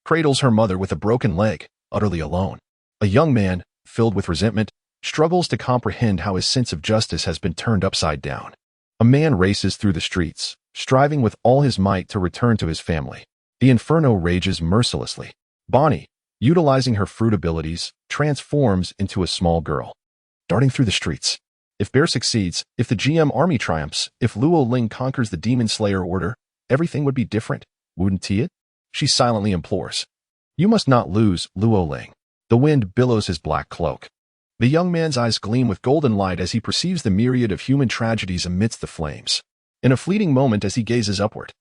cradles her mother with a broken leg, utterly alone. A young man, filled with resentment, struggles to comprehend how his sense of justice has been turned upside down. A man races through the streets, striving with all his might to return to his family. The inferno rages mercilessly. Bonnie, utilizing her fruit abilities, transforms into a small girl, darting through the streets. If Bear succeeds, if the GM army triumphs, if Luo Ling conquers the Demon Slayer order, everything would be different, wouldn't it? She silently implores. You must not lose, Luo Ling. The wind billows his black cloak. The young man's eyes gleam with golden light as he perceives the myriad of human tragedies amidst the flames. In a fleeting moment as he gazes upward,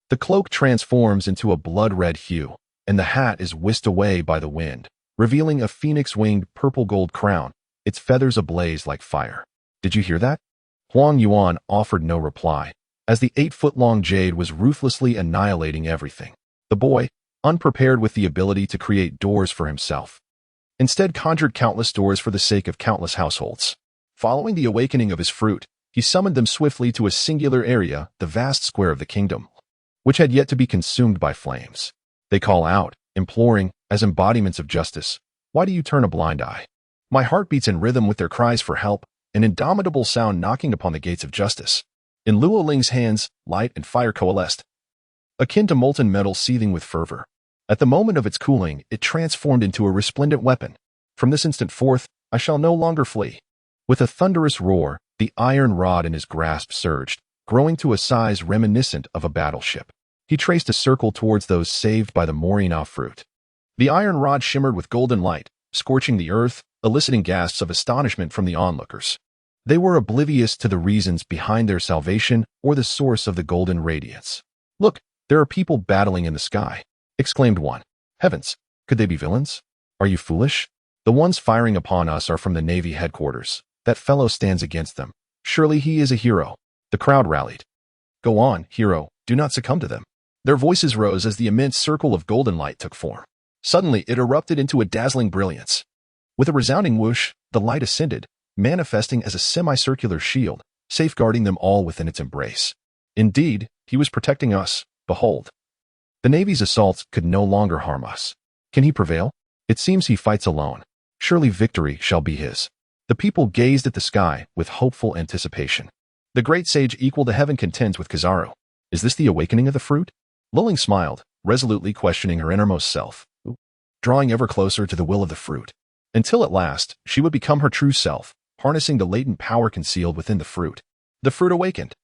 the cloak transforms into a blood-red hue, and the hat is whisked away by the wind, revealing a phoenix-winged purple-gold crown, its feathers ablaze like fire. Did you hear that? Huang Yuan offered no reply, as the 8-foot-long jade was ruthlessly annihilating everything. The boy, unprepared with the ability to create doors for himself, instead conjured countless doors for the sake of countless households. Following the awakening of his fruit, he summoned them swiftly to a singular area, the vast square of the kingdom, which had yet to be consumed by flames. They call out, imploring, as embodiments of justice, why do you turn a blind eye? My heart beats in rhythm with their cries for help, an indomitable sound knocking upon the gates of justice. In Luo Ling's hands, light and fire coalesced, akin to molten metal seething with fervor. At the moment of its cooling, it transformed into a resplendent weapon. From this instant forth, I shall no longer flee. With a thunderous roar, the iron rod in his grasp surged, growing to a size reminiscent of a battleship. He traced a circle towards those saved by the Mariejois fruit. The iron rod shimmered with golden light, scorching the earth, eliciting gasps of astonishment from the onlookers. They were oblivious to the reasons behind their salvation or the source of the golden radiance. Look, there are people battling in the sky, exclaimed one. Heavens, could they be villains? Are you foolish? The ones firing upon us are from the Navy headquarters. That fellow stands against them. Surely he is a hero. The crowd rallied. Go on, hero, do not succumb to them. Their voices rose as the immense circle of golden light took form. Suddenly, it erupted into a dazzling brilliance. With a resounding whoosh, the light ascended, manifesting as a semicircular shield, safeguarding them all within its embrace. Indeed, he was protecting us. Behold. The Navy's assaults could no longer harm us. Can he prevail? It seems he fights alone. Surely victory shall be his. The people gazed at the sky with hopeful anticipation. The great sage equal to heaven contends with Kizaru. Is this the awakening of the fruit? Luling smiled, resolutely questioning her innermost self, drawing ever closer to the will of the fruit, until at last she would become her true self, harnessing the latent power concealed within the fruit. The fruit awakened.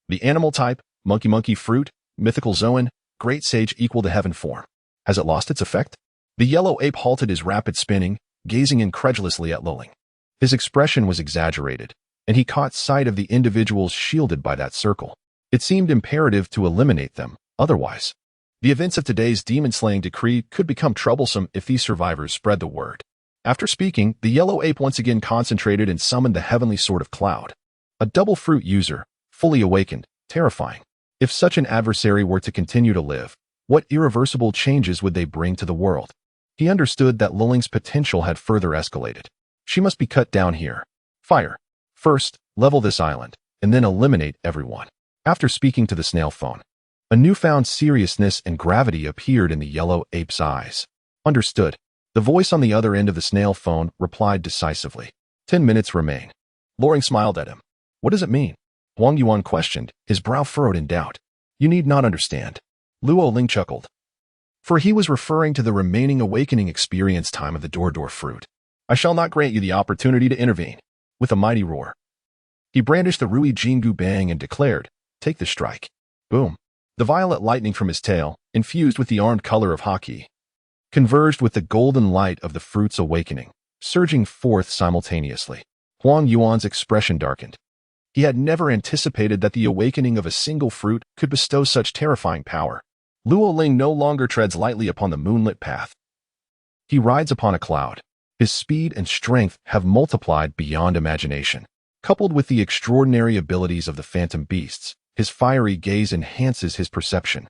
The animal type, monkey fruit, mythical zoan, great sage equal to heaven form. Has it lost its effect? The yellow ape halted his rapid spinning, gazing incredulously at Luling. His expression was exaggerated, and he caught sight of the individuals shielded by that circle. It seemed imperative to eliminate them, otherwise. The events of today's demon-slaying decree could become troublesome if these survivors spread the word. After speaking, the yellow ape once again concentrated and summoned the heavenly sword of cloud. A double fruit user, fully awakened, terrifying. If such an adversary were to continue to live, what irreversible changes would they bring to the world? He understood that Luling's potential had further escalated. She must be cut down here. Fire. First, level this island, and then eliminate everyone. After speaking to the snail phone, a newfound seriousness and gravity appeared in the yellow ape's eyes. Understood. The voice on the other end of the snail phone replied decisively. 10 minutes remain. Luling smiled at him. What does it mean? Huang Yuan questioned, his brow furrowed in doubt. You need not understand. Luo Ling chuckled. For he was referring to the remaining awakening experience time of the Door fruit. I shall not grant you the opportunity to intervene. With a mighty roar, he brandished the Rui Jingu Bang and declared, take the strike. Boom. The violet lightning from his tail, infused with the armed color of Haki, converged with the golden light of the fruit's awakening, surging forth simultaneously. Huang Yuan's expression darkened. He had never anticipated that the awakening of a single fruit could bestow such terrifying power. Luo Ling no longer treads lightly upon the moonlit path. He rides upon a cloud. His speed and strength have multiplied beyond imagination. Coupled with the extraordinary abilities of the phantom beasts, his fiery gaze enhances his perception,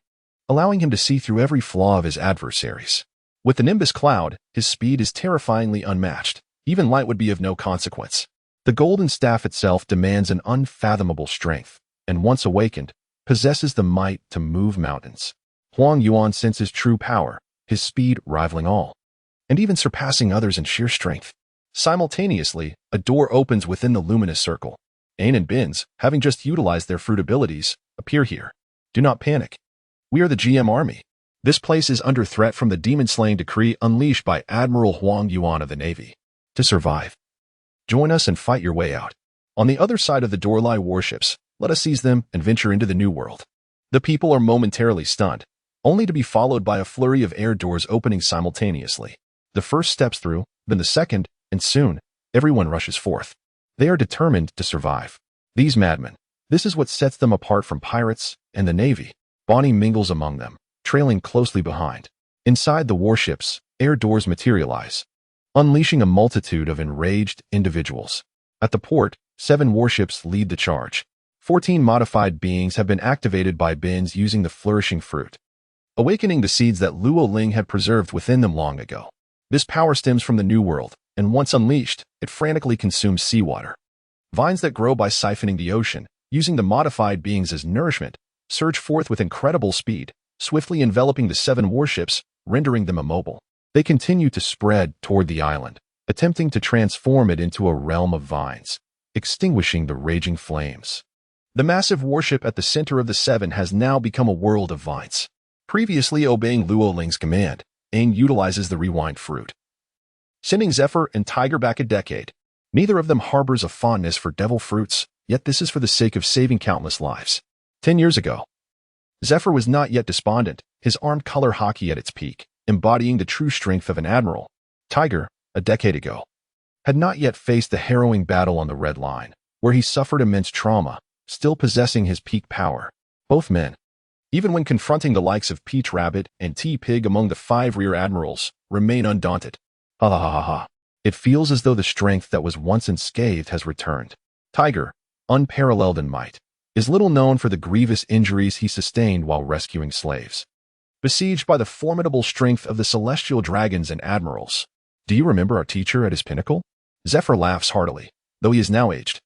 allowing him to see through every flaw of his adversaries. With the Nimbus cloud, his speed is terrifyingly unmatched. Even light would be of no consequence. The golden staff itself demands an unfathomable strength, and once awakened, possesses the might to move mountains. Huang Yuan senses true power, his speed rivaling all, and even surpassing others in sheer strength. Simultaneously, a door opens within the luminous circle. Ain and Bins, having just utilized their fruit abilities, appear here. Do not panic. We are the GM army. This place is under threat from the demon-slaying decree unleashed by Admiral Huang Yuan of the Navy. To survive, join us and fight your way out. On the other side of the door lie warships. Let us seize them and venture into the new world. The people are momentarily stunned, only to be followed by a flurry of air doors opening simultaneously. The first steps through, then the second, and soon, everyone rushes forth. They are determined to survive. These madmen, this is what sets them apart from pirates and the Navy. Bonnie mingles among them, trailing closely behind. Inside the warships, air doors materialize, unleashing a multitude of enraged individuals. At the port, 7 warships lead the charge. 14 modified beings have been activated by Bins using the flourishing fruit, awakening the seeds that Luo Ling had preserved within them long ago. This power stems from the New World, and once unleashed, it frantically consumes seawater. Vines that grow by siphoning the ocean, using the modified beings as nourishment, surge forth with incredible speed, swiftly enveloping the 7 warships, rendering them immobile. They continue to spread toward the island, attempting to transform it into a realm of vines, extinguishing the raging flames. The massive warship at the center of the 7 has now become a world of vines. Previously obeying Luo Ling's command, Aang utilizes the rewind fruit, sending Zephyr and Tiger back a decade. Neither of them harbors a fondness for devil fruits, yet this is for the sake of saving countless lives. 10 years ago, Zephyr was not yet despondent, his armed color Haki at its peak, embodying the true strength of an admiral. Tiger, a decade ago, had not yet faced the harrowing battle on the Red Line, where he suffered immense trauma, still possessing his peak power. Both men, even when confronting the likes of Peach Rabbit and T-Pig among the 5 rear admirals, remain undaunted. Ha ha ha ha. It feels as though the strength that was once unscathed has returned. Tiger, unparalleled in might, is little known for the grievous injuries he sustained while rescuing slaves. Besieged by the formidable strength of the celestial dragons and admirals. Do you remember our teacher at his pinnacle? Zephyr laughs heartily, though he is now aged.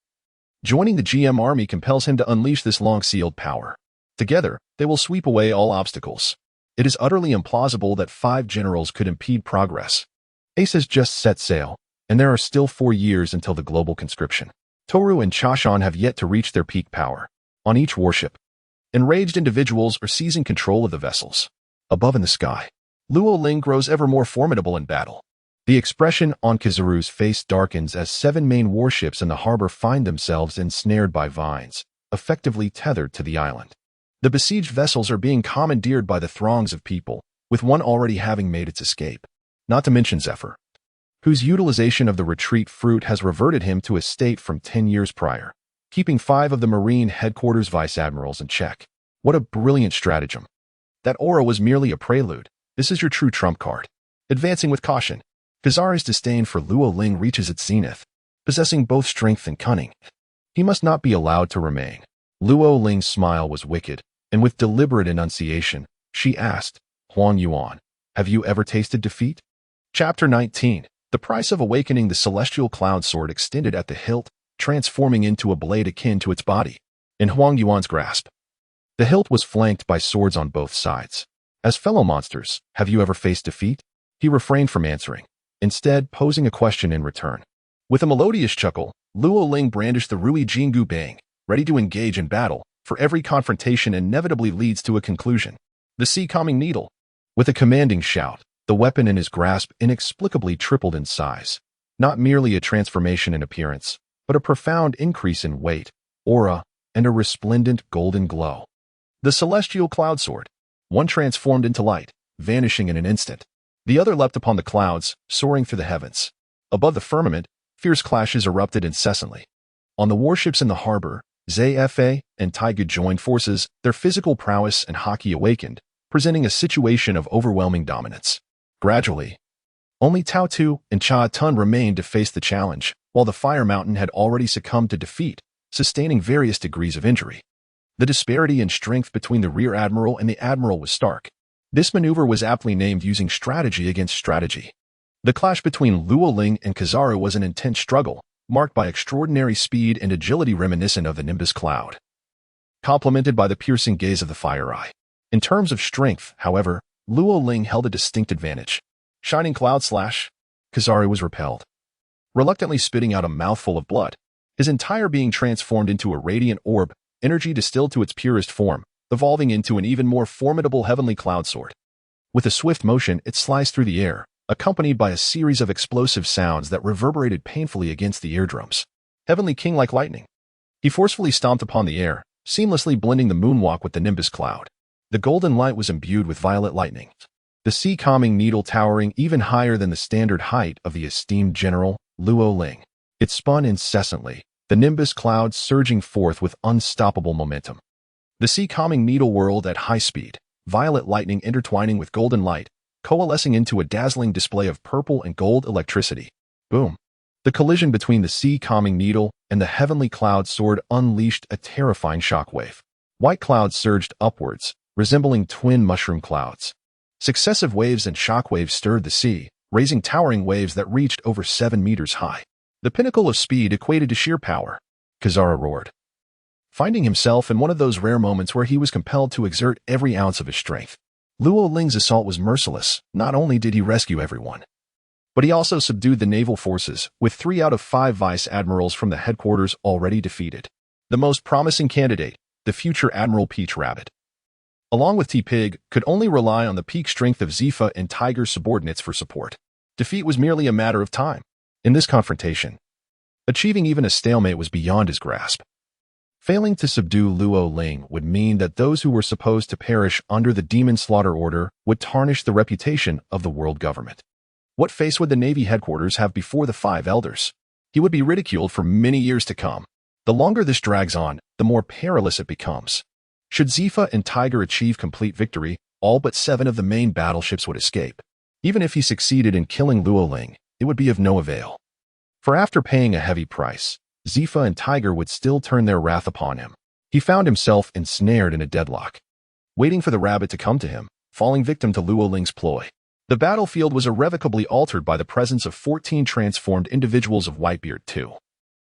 Joining the GM army compels him to unleash this long-sealed power. Together, they will sweep away all obstacles. It is utterly implausible that 5 generals could impede progress. Ace has just set sail, and there are still 4 years until the global conscription. Toru and Chashan have yet to reach their peak power. On each warship, enraged individuals are seizing control of the vessels. Above in the sky, Luo Ling grows ever more formidable in battle. The expression on Kizaru's face darkens as 7 main warships in the harbor find themselves ensnared by vines, effectively tethered to the island. The besieged vessels are being commandeered by the throngs of people, with one already having made its escape. Not to mention Zephyr, whose utilization of the retreat fruit has reverted him to a state from 10 years prior, keeping 5 of the Marine headquarters vice admirals in check. What a brilliant stratagem. That aura was merely a prelude. This is your true trump card. Advancing with caution, Kizaru's disdain for Luo Ling reaches its zenith, possessing both strength and cunning. He must not be allowed to remain. Luo Ling's smile was wicked, and with deliberate enunciation, she asked, Huang Yuan, have you ever tasted defeat? Chapter 19. The price of awakening. The celestial cloud sword extended at the hilt, transforming into a blade akin to its body. In Huang Yuan's grasp, the hilt was flanked by swords on both sides. As fellow monsters, have you ever faced defeat? He refrained from answering, instead posing a question in return. With a melodious chuckle, Luo Ling brandished the Rui Jingu Bang, ready to engage in battle, for every confrontation inevitably leads to a conclusion. The sea-calming needle. With a commanding shout, the weapon in his grasp inexplicably tripled in size. Not merely a transformation in appearance, but a profound increase in weight, aura, and a resplendent golden glow. The celestial cloud sword. One transformed into light, vanishing in an instant. The other leapt upon the clouds, soaring through the heavens. Above the firmament, fierce clashes erupted incessantly. On the warships in the harbor, ZFA and Taiga joined forces, their physical prowess and haki awakened, presenting a situation of overwhelming dominance. Gradually, only Tao Tu and Cha Tun remained to face the challenge, while the Fire Mountain had already succumbed to defeat, sustaining various degrees of injury. The disparity in strength between the Rear Admiral and the Admiral was stark. This maneuver was aptly named using strategy against strategy. The clash between Luo Ling and Kizaru was an intense struggle, marked by extraordinary speed and agility reminiscent of the Nimbus Cloud, complemented by the piercing gaze of the Fire Eye. In terms of strength, however, Luo Ling held a distinct advantage. Shining Cloud Slash, Kizaru was repelled, reluctantly spitting out a mouthful of blood, his entire being transformed into a radiant orb, energy distilled to its purest form, evolving into an even more formidable heavenly cloud sword. With a swift motion, it sliced through the air, accompanied by a series of explosive sounds that reverberated painfully against the eardrums. Heavenly King like lightning. He forcefully stomped upon the air, seamlessly blending the moonwalk with the Nimbus Cloud. The golden light was imbued with violet lightning, the sea-calming needle towering even higher than the standard height of the esteemed General, Luo Ling. It spun incessantly, the Nimbus Cloud surging forth with unstoppable momentum. The sea-calming needle whirled at high speed, violet lightning intertwining with golden light, coalescing into a dazzling display of purple and gold electricity. Boom! The collision between the sea-calming needle and the heavenly cloud sword unleashed a terrifying shockwave. White clouds surged upwards, resembling twin mushroom clouds. Successive waves and shockwaves stirred the sea, raising towering waves that reached over 7 meters high. The pinnacle of speed equated to sheer power. Kizaru roared, finding himself in one of those rare moments where he was compelled to exert every ounce of his strength. Luo Ling's assault was merciless. Not only did he rescue everyone, but he also subdued the naval forces, with 3 out of 5 vice admirals from the headquarters already defeated. The most promising candidate, the future Admiral Peach Rabbit, along with T-Pig, could only rely on the peak strength of Zifa and Tiger's subordinates for support. Defeat was merely a matter of time. In this confrontation, achieving even a stalemate was beyond his grasp. Failing to subdue Luo Ling would mean that those who were supposed to perish under the Demon Slaughter Order would tarnish the reputation of the world government. What face would the Navy headquarters have before the 5 elders? He would be ridiculed for many years to come. The longer this drags on, the more perilous it becomes. Should Zifa and Tiger achieve complete victory, all but 7 of the main battleships would escape. Even if he succeeded in killing Luo Ling, it would be of no avail. For after paying a heavy price, Zifa and Tiger would still turn their wrath upon him. He found himself ensnared in a deadlock, waiting for the rabbit to come to him, falling victim to Luo Ling's ploy. The battlefield was irrevocably altered by the presence of 14 transformed individuals of Whitebeard 2,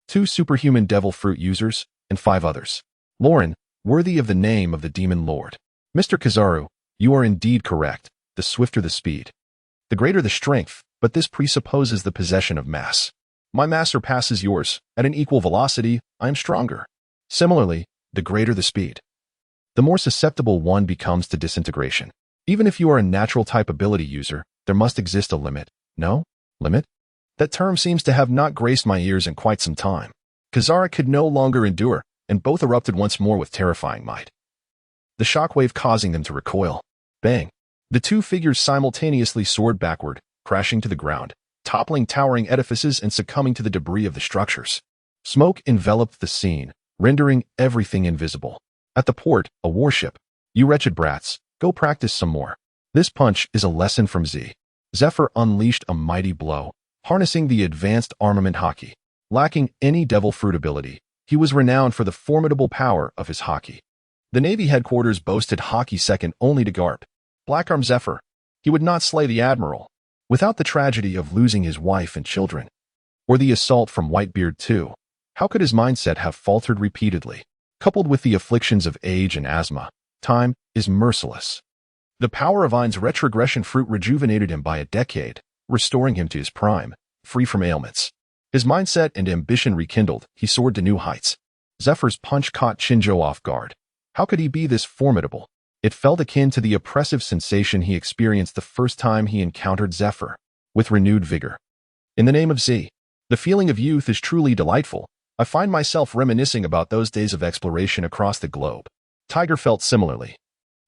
2 superhuman devil fruit users, and 5 others. Lauren, worthy of the name of the Demon Lord. Mr. Kizaru, you are indeed correct. The swifter the speed, the greater the strength, but this presupposes the possession of mass. My mass surpasses yours. At an equal velocity, I am stronger. Similarly, the greater the speed, the more susceptible one becomes to disintegration. Even if you are a natural type ability user, there must exist a limit. No? Limit? That term seems to have not graced my ears in quite some time. Kizaru could no longer endure, and both erupted once more with terrifying might, the shockwave causing them to recoil. Bang! The 2 figures simultaneously soared backward, crashing to the ground, toppling towering edifices and succumbing to the debris of the structures. Smoke enveloped the scene, rendering everything invisible. At the port, a warship. You wretched brats, go practice some more. This punch is a lesson from Z. Zephyr unleashed a mighty blow, harnessing the advanced armament Haki. Lacking any devil fruit ability, he was renowned for the formidable power of his Haki. The Navy headquarters boasted Haki second only to Garp. Blackarm Zephyr. He would not slay the Admiral without the tragedy of losing his wife and children, or the assault from Whitebeard 2. How could his mindset have faltered repeatedly? Coupled with the afflictions of age and asthma, time is merciless. The power of Ein's retrogression fruit rejuvenated him by a decade, restoring him to his prime, free from ailments. His mindset and ambition rekindled, he soared to new heights. Zephyr's punch caught Shinjo off guard. How could he be this formidable? It felt akin to the oppressive sensation he experienced the first time he encountered Zephyr, with renewed vigor. In the name of Z, the feeling of youth is truly delightful. I find myself reminiscing about those days of exploration across the globe. Tiger felt similarly.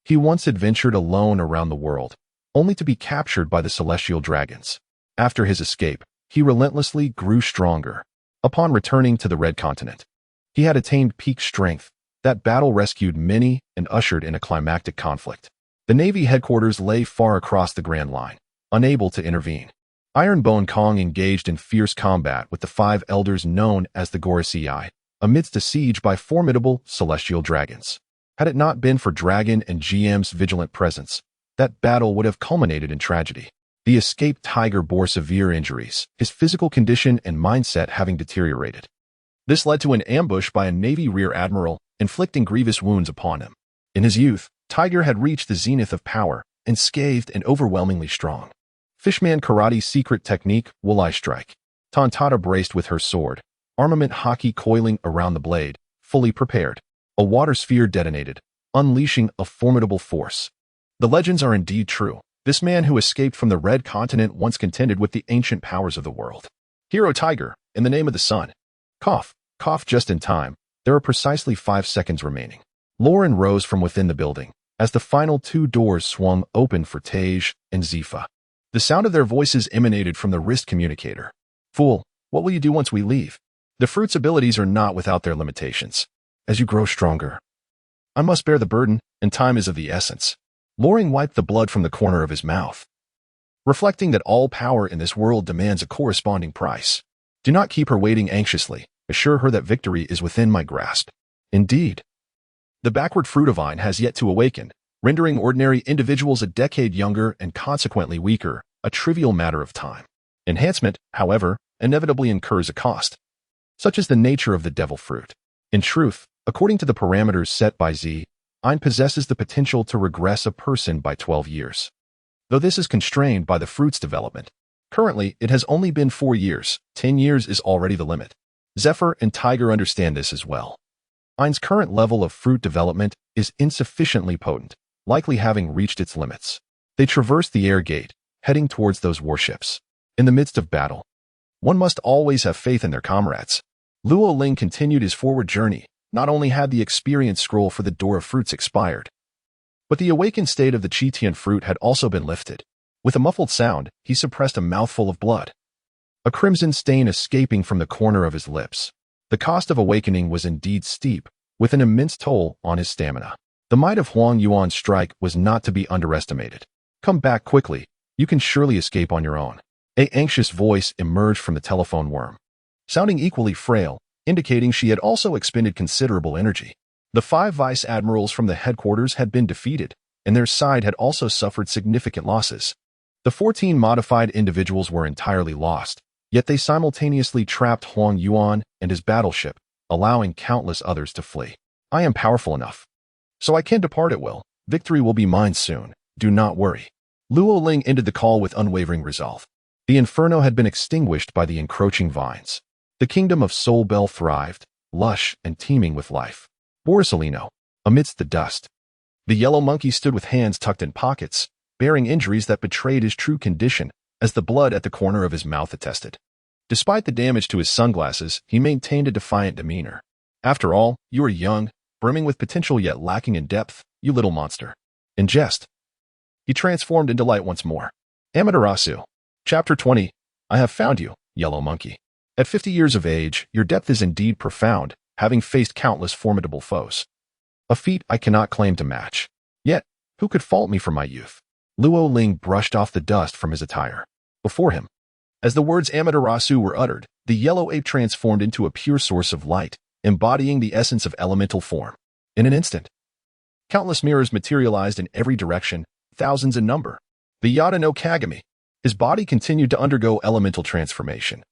He once adventured alone around the world, only to be captured by the celestial dragons. After his escape, he relentlessly grew stronger. Upon returning to the Red Continent, he had attained peak strength. That battle rescued many and ushered in a climactic conflict. The Navy headquarters lay far across the Grand Line, unable to intervene. Ironbone Kong engaged in fierce combat with the 5 elders known as the Gorosei, amidst a siege by formidable celestial dragons. Had it not been for Dragon and GM's vigilant presence, that battle would have culminated in tragedy. The escaped Tiger bore severe injuries, his physical condition and mindset having deteriorated. This led to an ambush by a Navy Rear Admiral, inflicting grievous wounds upon him. In his youth, Tiger had reached the zenith of power, unscathed and overwhelmingly strong. Fishman Karate's secret technique, Wooleye Strike. Tontata braced with her sword, armament Haki coiling around the blade, fully prepared. A water sphere detonated, unleashing a formidable force. The legends are indeed true. This man who escaped from the Red Continent once contended with the ancient powers of the world. Hero Tiger, in the name of the sun. Cough, cough just in time. There are precisely 5 seconds remaining. Lauren rose from within the building, as the final 2 doors swung open for Tej and Zifa. The sound of their voices emanated from the wrist communicator. Fool, what will you do once we leave? The fruit's abilities are not without their limitations. As you grow stronger, I must bear the burden, and time is of the essence. Lauren wiped the blood from the corner of his mouth, reflecting that all power in this world demands a corresponding price. Do not keep her waiting anxiously. Assure her that victory is within my grasp. Indeed. The backward fruit of Ein has yet to awaken, rendering ordinary individuals a decade younger and consequently weaker, a trivial matter of time. Enhancement, however, inevitably incurs a cost. Such is the nature of the devil fruit. In truth, according to the parameters set by Z, Ein possesses the potential to regress a person by 12 years. Though this is constrained by the fruit's development. Currently, it has only been 4 years. 10 years is already the limit. Zephyr and Tiger understand this as well. Ein's current level of fruit development is insufficiently potent, likely having reached its limits. They traverse the air gate, heading towards those warships. In the midst of battle, one must always have faith in their comrades. Luo Ling continued his forward journey. Not only had the experience scroll for the Door of Fruits expired, but the awakened state of the Chitian fruit had also been lifted. With a muffled sound, he suppressed a mouthful of blood, a crimson stain escaping from the corner of his lips. The cost of awakening was indeed steep, with an immense toll on his stamina. The might of Huang Yuan's strike was not to be underestimated. Come back quickly. You can surely escape on your own. An anxious voice emerged from the telephone worm, sounding equally frail, indicating she had also expended considerable energy. The 5 vice admirals from the headquarters had been defeated, and their side had also suffered significant losses. The 14 modified individuals were entirely lost, yet they simultaneously trapped Huang Yuan and his battleship, allowing countless others to flee. I am powerful enough, so I can depart at will. Victory will be mine soon. Do not worry. Luo Ling ended the call with unwavering resolve. The inferno had been extinguished by the encroaching vines. The kingdom of Soul Bell thrived, lush and teeming with life. Borisolino, amidst the dust. The yellow monkey stood with hands tucked in pockets, bearing injuries that betrayed his true condition, as the blood at the corner of his mouth attested. Despite the damage to his sunglasses, he maintained a defiant demeanor. After all, you are young, brimming with potential yet lacking in depth, you little monster. In jest, he transformed into light once more. Amaterasu. Chapter 20. I have found you, yellow monkey. At 50 years of age, your depth is indeed profound, having faced countless formidable foes. A feat I cannot claim to match. Yet, who could fault me for my youth? Luo Ling brushed off the dust from his attire. Before him, as the words Amaterasu were uttered, the yellow ape transformed into a pure source of light, embodying the essence of elemental form. In an instant, countless mirrors materialized in every direction, thousands in number. The Yada no Kagami. His body continued to undergo elemental transformation,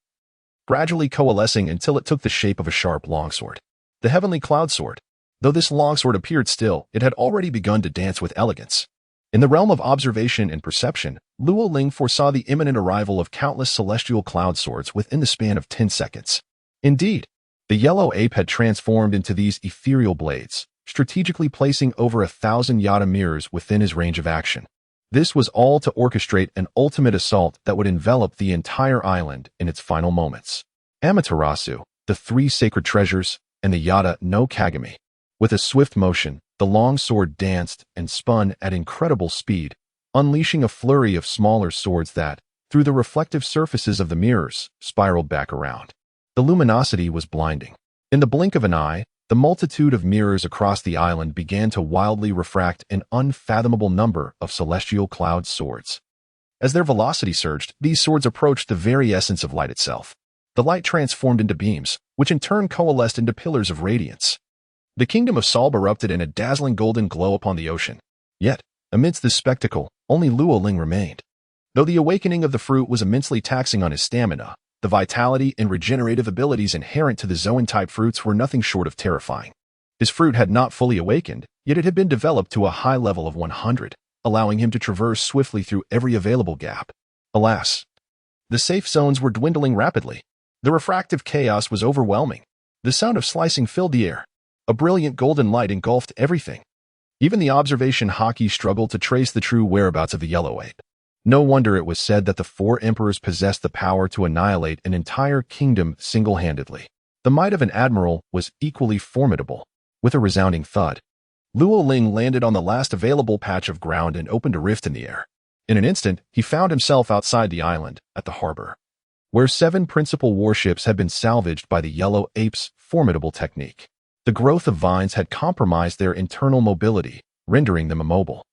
gradually coalescing until it took the shape of a sharp longsword. The heavenly cloud sword. Though this longsword appeared still, it had already begun to dance with elegance. In the realm of observation and perception, Luo Ling foresaw the imminent arrival of countless celestial cloud swords within the span of 10 seconds. Indeed, the yellow ape had transformed into these ethereal blades, strategically placing over 1,000 Yada mirrors within his range of action. This was all to orchestrate an ultimate assault that would envelop the entire island in its final moments. Amaterasu, the 3 sacred treasures, and the Yada no Kagami. With a swift motion, the long sword danced and spun at incredible speed, unleashing a flurry of smaller swords that, through the reflective surfaces of the mirrors, spiraled back around. The luminosity was blinding. In the blink of an eye, the multitude of mirrors across the island began to wildly refract an unfathomable number of celestial cloud swords. As their velocity surged, these swords approached the very essence of light itself. The light transformed into beams, which in turn coalesced into pillars of radiance. The kingdom of Solb erupted in a dazzling golden glow upon the ocean. Yet, amidst this spectacle, only Luo Ling remained. Though the awakening of the fruit was immensely taxing on his stamina, the vitality and regenerative abilities inherent to the Zoan-type fruits were nothing short of terrifying. His fruit had not fully awakened, yet it had been developed to a high level of 100, allowing him to traverse swiftly through every available gap. Alas, the safe zones were dwindling rapidly. The refractive chaos was overwhelming. The sound of slicing filled the air. A brilliant golden light engulfed everything. Even the observation hockey struggled to trace the true whereabouts of the yellow ape. No wonder it was said that the 4 emperors possessed the power to annihilate an entire kingdom single-handedly. The might of an admiral was equally formidable. With a resounding thud, Luo Ling landed on the last available patch of ground and opened a rift in the air. In an instant, he found himself outside the island, at the harbor, where 7 principal warships had been salvaged by the yellow ape's formidable technique. The growth of vines had compromised their internal mobility, rendering them immobile.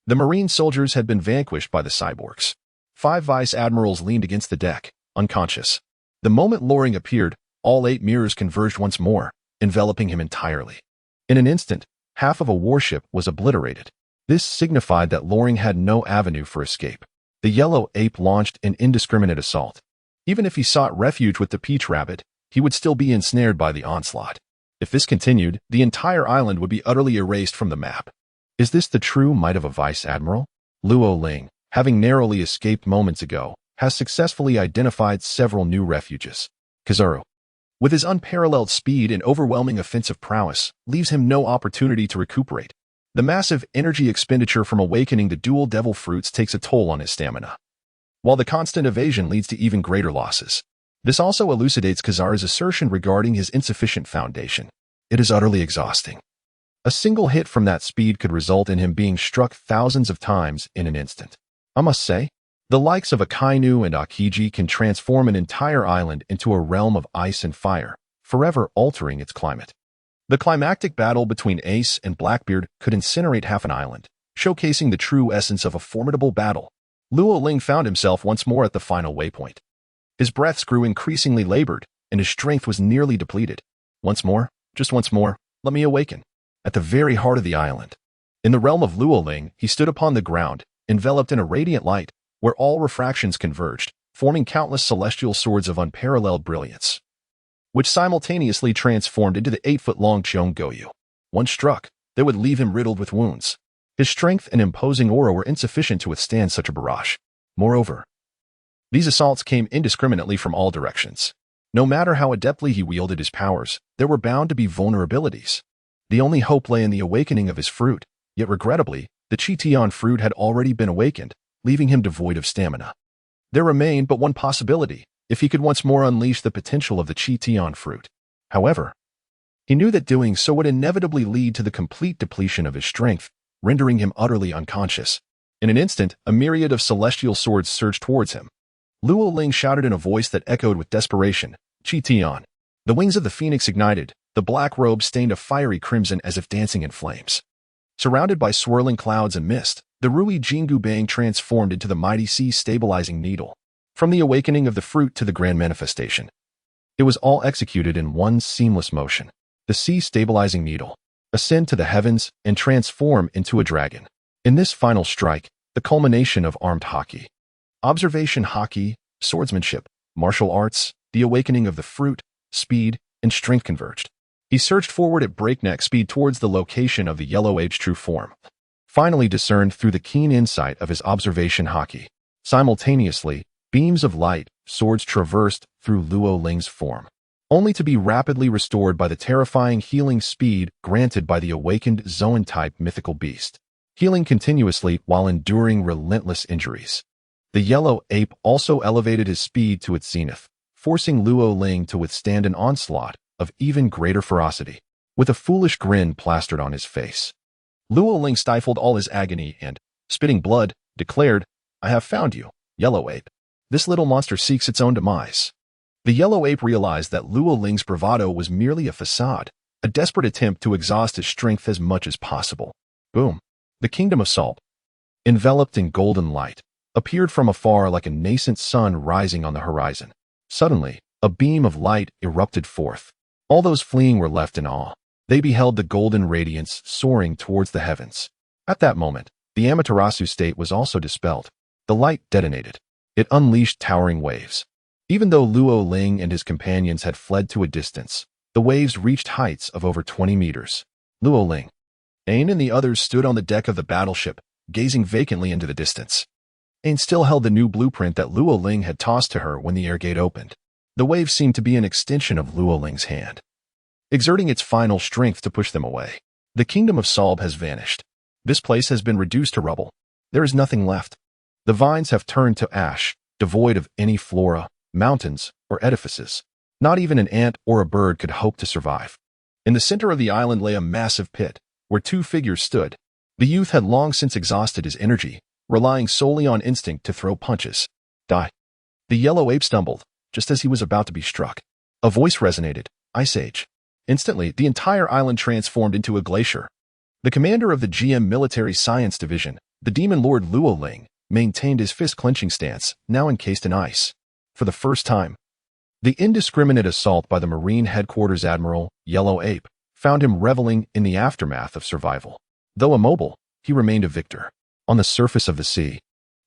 The marine soldiers had been vanquished by the cyborgs. 5 vice admirals leaned against the deck, unconscious. The moment Loring appeared, all 8 mirrors converged once more, enveloping him entirely. In an instant, half of a warship was obliterated. This signified that Loring had no avenue for escape. The yellow ape launched an indiscriminate assault. Even if he sought refuge with the peach rabbit, he would still be ensnared by the onslaught. If this continued, the entire island would be utterly erased from the map. Is this the true might of a vice admiral? Luo Ling, having narrowly escaped moments ago, has successfully identified several new refuges. Kizaru, with his unparalleled speed and overwhelming offensive prowess, leaves him no opportunity to recuperate. The massive energy expenditure from awakening the dual devil fruits takes a toll on his stamina, while the constant evasion leads to even greater losses. This also elucidates Kizaru's assertion regarding his insufficient foundation. It is utterly exhausting. A single hit from that speed could result in him being struck thousands of times in an instant. I must say, the likes of Akainu and Akiji can transform an entire island into a realm of ice and fire, forever altering its climate. The climactic battle between Ace and Blackbeard could incinerate half an island, showcasing the true essence of a formidable battle. Luo Ling found himself once more at the final waypoint. His breaths grew increasingly labored, and his strength was nearly depleted. Once more, just once more, let me awaken. At the very heart of the island. In the realm of Luo Ling, he stood upon the ground, enveloped in a radiant light, where all refractions converged, forming countless celestial swords of unparalleled brilliance, which simultaneously transformed into the 8-foot-long Cheong Goyu. Once struck, they would leave him riddled with wounds. His strength and imposing aura were insufficient to withstand such a barrage. Moreover, these assaults came indiscriminately from all directions. No matter how adeptly he wielded his powers, there were bound to be vulnerabilities. The only hope lay in the awakening of his fruit, yet regrettably, the Chi-Tian fruit had already been awakened, leaving him devoid of stamina. There remained but one possibility, if he could once more unleash the potential of the Chi-Tian fruit. However, he knew that doing so would inevitably lead to the complete depletion of his strength, rendering him utterly unconscious. In an instant, a myriad of celestial swords surged towards him. Luo Ling shouted in a voice that echoed with desperation, Chi-Tian. The wings of the phoenix ignited, the black robe stained a fiery crimson as if dancing in flames. Surrounded by swirling clouds and mist, the Rui Jingu Bang transformed into the mighty sea-stabilizing needle. From the awakening of the fruit to the grand manifestation, it was all executed in one seamless motion. The sea-stabilizing needle, ascend to the heavens, and transform into a dragon. In this final strike, the culmination of armed hockey, observation hockey, swordsmanship, martial arts, the awakening of the fruit, speed, and strength converged. He surged forward at breakneck speed towards the location of the yellow ape's true form, finally discerned through the keen insight of his observation hockey. Simultaneously, beams of light, swords traversed through Luo Ling's form, only to be rapidly restored by the terrifying healing speed granted by the awakened Zoan-type mythical beast, healing continuously while enduring relentless injuries. The yellow ape also elevated his speed to its zenith, forcing Luo Ling to withstand an onslaught of even greater ferocity. With a foolish grin plastered on his face, Luo Ling stifled all his agony and, spitting blood, declared, I have found you, yellow ape. This little monster seeks its own demise. The yellow ape realized that Luo Ling's bravado was merely a facade, a desperate attempt to exhaust his strength as much as possible. Boom. The kingdom of Salt, enveloped in golden light, appeared from afar like a nascent sun rising on the horizon. Suddenly, a beam of light erupted forth. All those fleeing were left in awe. They beheld the golden radiance soaring towards the heavens. At that moment, the Amaterasu state was also dispelled. The light detonated. It unleashed towering waves. Even though Luo Ling and his companions had fled to a distance, the waves reached heights of over 20 meters. Luo Ling, Ain and the others stood on the deck of the battleship, gazing vacantly into the distance. Ain still held the new blueprint that Luo Ling had tossed to her when the air gate opened. The wave seemed to be an extension of Luo Ling's hand, exerting its final strength to push them away. The kingdom of Salb has vanished. This place has been reduced to rubble. There is nothing left. The vines have turned to ash, devoid of any flora, mountains, or edifices. Not even an ant or a bird could hope to survive. In the center of the island lay a massive pit, where two figures stood. The youth had long since exhausted his energy, relying solely on instinct to throw punches. Die. The yellow ape stumbled, just as he was about to be struck. A voice resonated, Ice Age. Instantly, the entire island transformed into a glacier. The commander of the GM Military Science Division, the demon lord Luo Ling, maintained his fist-clenching stance, now encased in ice. For the first time, the indiscriminate assault by the Marine Headquarters Admiral, Yellow Ape, found him reveling in the aftermath of survival. Though immobile, he remained a victor. On the surface of the sea,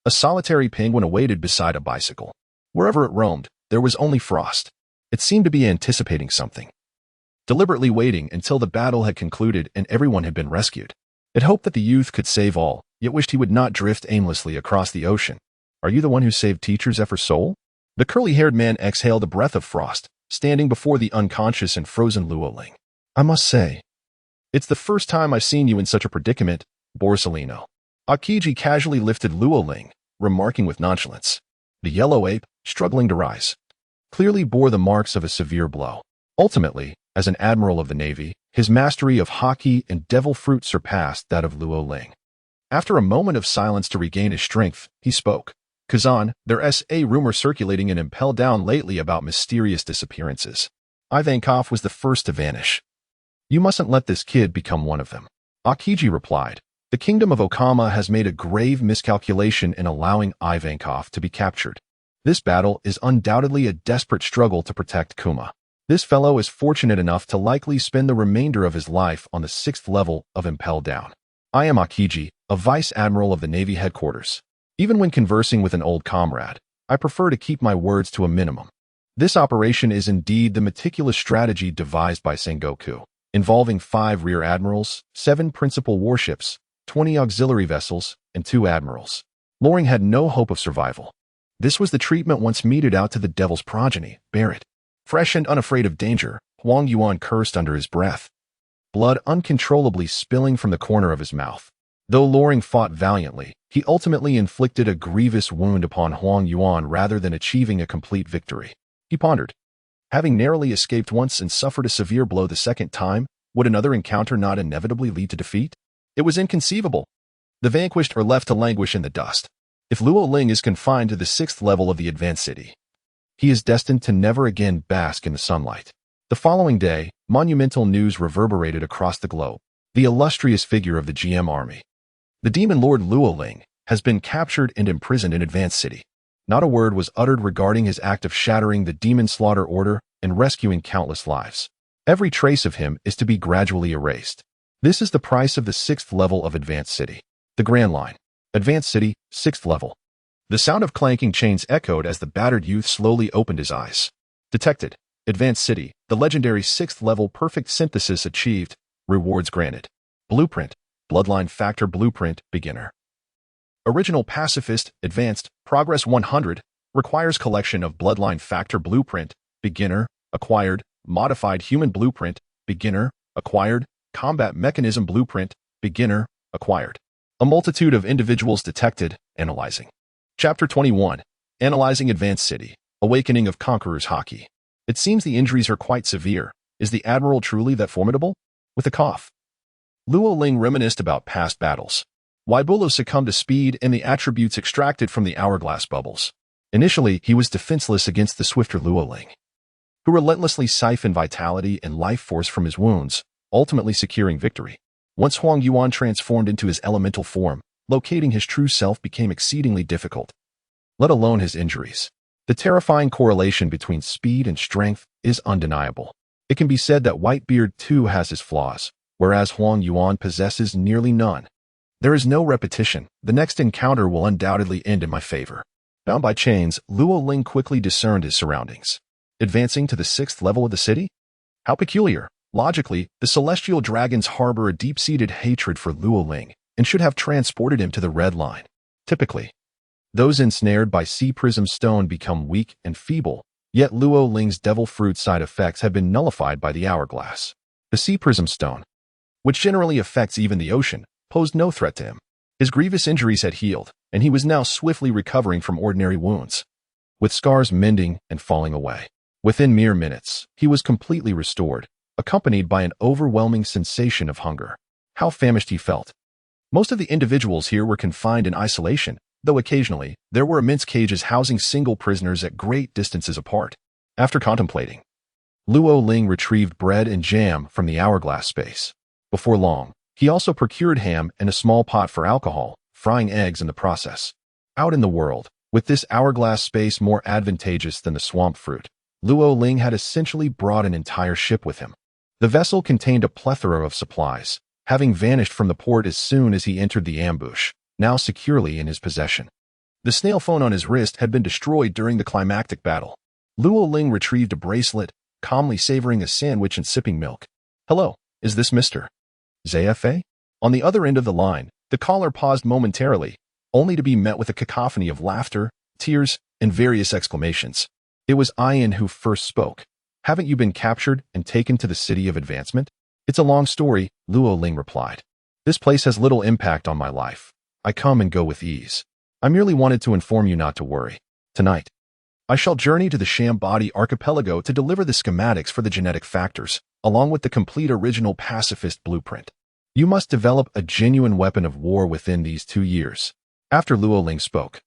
a solitary penguin awaited beside a bicycle. Wherever it roamed, there was only frost. It seemed to be anticipating something, deliberately waiting until the battle had concluded and everyone had been rescued. It hoped that the youth could save all, yet wished he would not drift aimlessly across the ocean. Are you the one who saved Teacher Zephyr's soul? The curly-haired man exhaled a breath of frost, standing before the unconscious and frozen Luo Ling. I must say, it's the first time I've seen you in such a predicament, Borsalino. Akiji casually lifted Luo Ling, remarking with nonchalance. The yellow ape, struggling to rise, clearly bore the marks of a severe blow. Ultimately, as an admiral of the Navy, his mastery of hockey and devil fruit surpassed that of Luo Ling. After a moment of silence to regain his strength, he spoke. Kazan, there's a rumor circulating and impelled down lately about mysterious disappearances. Ivankov was the first to vanish. You mustn't let this kid become one of them. Akiji replied, The kingdom of Okama has made a grave miscalculation in allowing Ivankov to be captured. This battle is undoubtedly a desperate struggle to protect Kuma. This fellow is fortunate enough to likely spend the remainder of his life on the 6th level of Impel Down. I am Akiji, a Vice Admiral of the Navy Headquarters. Even when conversing with an old comrade, I prefer to keep my words to a minimum. This operation is indeed the meticulous strategy devised by Sengoku, involving 5 rear admirals, 7 principal warships, 20 auxiliary vessels, and 2 admirals. Loring had no hope of survival. This was the treatment once meted out to the devil's progeny, Barrett. Fresh and unafraid of danger, Huang Yuan cursed under his breath, blood uncontrollably spilling from the corner of his mouth. Though Loring fought valiantly, he ultimately inflicted a grievous wound upon Huang Yuan rather than achieving a complete victory. He pondered. Having narrowly escaped once and suffered a severe blow the second time, would another encounter not inevitably lead to defeat? It was inconceivable. The vanquished are left to languish in the dust. If Luo Ling is confined to the 6th level of the advanced city, he is destined to never again bask in the sunlight. The following day, monumental news reverberated across the globe. The illustrious figure of the GM army, the demon lord Luo Ling, has been captured and imprisoned in Advanced City. Not a word was uttered regarding his act of shattering the demon slaughter order and rescuing countless lives. Every trace of him is to be gradually erased. This is the price of the 6th level of Advanced City. The Grand Line. Advanced City, 6th level. The sound of clanking chains echoed as the battered youth slowly opened his eyes. Detected. Advanced City, the legendary 6th level perfect synthesis achieved. Rewards granted. Blueprint. Bloodline Factor Blueprint, Beginner. Original Pacifist, Advanced, Progress 100, requires collection of Bloodline Factor Blueprint, Beginner, acquired, Modified Human Blueprint, Beginner, acquired, Combat Mechanism Blueprint, Beginner, acquired. A multitude of individuals detected, analyzing. Chapter 21, Analyzing Advanced City, Awakening of Conqueror's Haki. It seems the injuries are quite severe. Is the Admiral truly that formidable? With a cough, Luo Ling reminisced about past battles. Weevil succumbed to speed and the attributes extracted from the hourglass bubbles. Initially, he was defenseless against the swifter Luo Ling, who relentlessly siphoned vitality and life force from his wounds, ultimately securing victory. Once Huang Yuan transformed into his elemental form, locating his true self became exceedingly difficult, let alone his injuries. The terrifying correlation between speed and strength is undeniable. It can be said that Whitebeard too has his flaws, whereas Huang Yuan possesses nearly none. There is no repetition. The next encounter will undoubtedly end in my favor. Bound by chains, Luo Ling quickly discerned his surroundings. Advancing to the 6th level of the city? How peculiar. Logically, the celestial dragons harbor a deep-seated hatred for Luo Ling and should have transported him to the Red Line. Typically, those ensnared by Sea Prism Stone become weak and feeble, yet Luo Ling's devil fruit side effects have been nullified by the hourglass. The Sea Prism Stone, which generally affects even the ocean, posed no threat to him. His grievous injuries had healed, and he was now swiftly recovering from ordinary wounds, with scars mending and falling away. Within mere minutes, he was completely restored, accompanied by an overwhelming sensation of hunger. How famished he felt. Most of the individuals here were confined in isolation, though occasionally, there were immense cages housing single prisoners at great distances apart. After contemplating, Luo Ling retrieved bread and jam from the hourglass space. Before long, he also procured ham and a small pot for alcohol, frying eggs in the process. Out in the world, with this hourglass space more advantageous than the swamp fruit, Luo Ling had essentially brought an entire ship with him. The vessel contained a plethora of supplies, having vanished from the port as soon as he entered the ambush, now securely in his possession. The snail phone on his wrist had been destroyed during the climactic battle. Luo Ling retrieved a bracelet, calmly savoring a sandwich and sipping milk. Hello, is this Mr. ZFA? On the other end of the line, the caller paused momentarily, only to be met with a cacophony of laughter, tears, and various exclamations. It was Ian who first spoke. Haven't you been captured and taken to the City of Advancement? It's a long story, Luo Ling replied. This place has little impact on my life. I come and go with ease. I merely wanted to inform you not to worry. Tonight, I shall journey to the Shambody Archipelago to deliver the schematics for the genetic factors, along with the complete original pacifist blueprint. You must develop a genuine weapon of war within these 2 years. After Luo Ling spoke,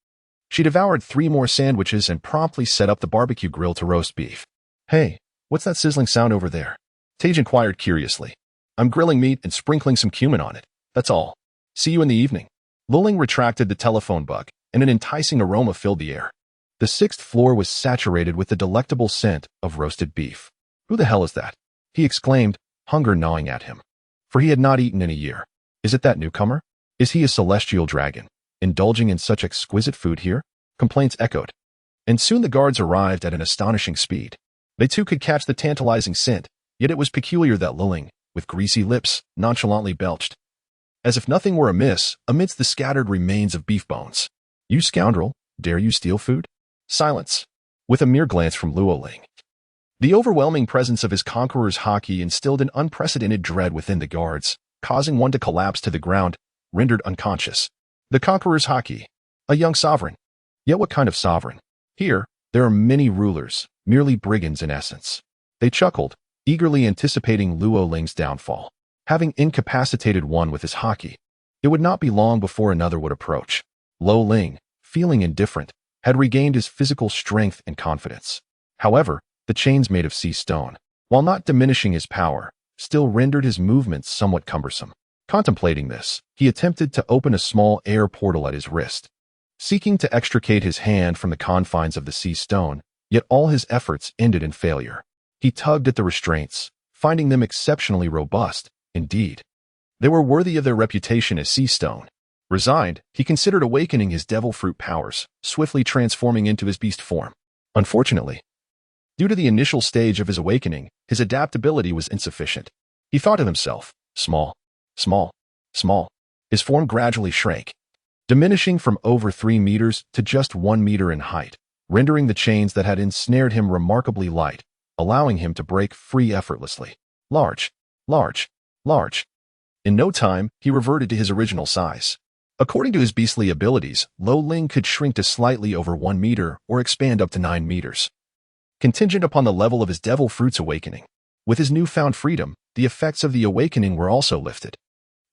she devoured 3 more sandwiches and promptly set up the barbecue grill to roast beef. Hey, what's that sizzling sound over there? Tage inquired curiously. I'm grilling meat and sprinkling some cumin on it. That's all. See you in the evening. Luling retracted the telephone book, and an enticing aroma filled the air. The sixth floor was saturated with the delectable scent of roasted beef. Who the hell is that? He exclaimed, hunger gnawing at him. For he had not eaten in a year. Is it that newcomer? Is he a celestial dragon, indulging in such exquisite food here? Complaints echoed. And soon the guards arrived at an astonishing speed. They too could catch the tantalizing scent, yet it was peculiar that Luling, with greasy lips, nonchalantly belched, as if nothing were amiss, amidst the scattered remains of beef bones. You scoundrel, dare you steal food? Silence. With a mere glance from Luoling. The overwhelming presence of his conqueror's haki instilled an unprecedented dread within the guards, causing one to collapse to the ground, rendered unconscious. The conqueror's haki. A young sovereign. Yet what kind of sovereign? Here, there are many rulers, merely brigands in essence. They chuckled, eagerly anticipating Luoling's downfall. Having incapacitated one with his haki, it would not be long before another would approach. Lo Ling, feeling indifferent, had regained his physical strength and confidence. However, the chains made of sea stone, while not diminishing his power, still rendered his movements somewhat cumbersome. Contemplating this, he attempted to open a small air portal at his wrist, seeking to extricate his hand from the confines of the sea stone, yet all his efforts ended in failure. He tugged at the restraints, finding them exceptionally robust. Indeed, they were worthy of their reputation as sea stone. Resigned, he considered awakening his devil fruit powers, swiftly transforming into his beast form. Unfortunately, due to the initial stage of his awakening, his adaptability was insufficient. He thought to himself, small, small, small. His form gradually shrank, diminishing from over 3 meters to just 1 meter in height, rendering the chains that had ensnared him remarkably light, allowing him to break free effortlessly. Large, large, large. In no time, he reverted to his original size. According to his beastly abilities, Lo Ling could shrink to slightly over 1 meter or expand up to 9 meters. Contingent upon the level of his devil fruit's awakening. With his newfound freedom, the effects of the awakening were also lifted.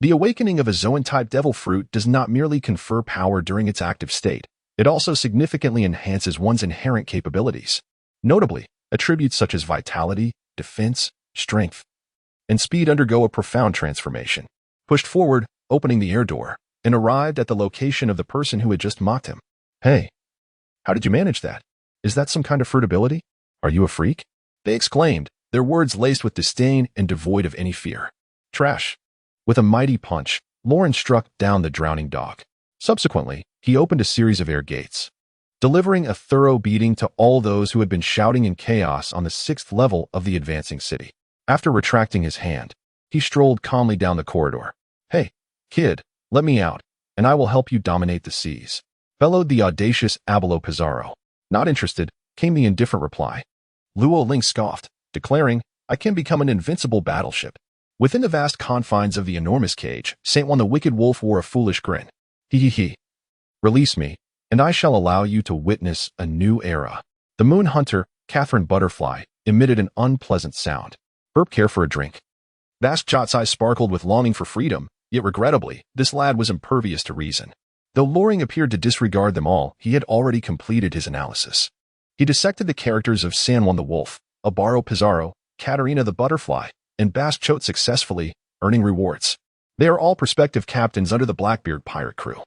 The awakening of a Zoan-type devil fruit does not merely confer power during its active state, it also significantly enhances one's inherent capabilities. Notably, attributes such as vitality, defense, strength, and speed undergo a profound transformation. Pushed forward, opening the air door, and arrived at the location of the person who had just mocked him. Hey, how did you manage that? Is that some kind of fruit ability? Are you a freak? They exclaimed, their words laced with disdain and devoid of any fear. Trash. With a mighty punch, Lauren struck down the drowning dog. Subsequently, he opened a series of air gates, delivering a thorough beating to all those who had been shouting in chaos on the 6th level of the advancing city. After retracting his hand, he strolled calmly down the corridor. Hey, kid, let me out, and I will help you dominate the seas. Bellowed the audacious Abelo Pizarro. Not interested, came the indifferent reply. Luo Ling scoffed, declaring, I can become an invincible battleship. Within the vast confines of the enormous cage, Saint Juan the Wicked Wolf wore a foolish grin. He. Release me, and I shall allow you to witness a new era. The moon hunter, Catherine Butterfly, emitted an unpleasant sound. Burp, care for a drink. Vast Jot's eyes sparkled with longing for freedom, yet regrettably, this lad was impervious to reason. Though Loring appeared to disregard them all, he had already completed his analysis. He dissected the characters of San Juan the Wolf, Abaro Pizarro, Katarina the Butterfly, and Bast Choate successfully, earning rewards. They are all prospective captains under the Blackbeard pirate crew.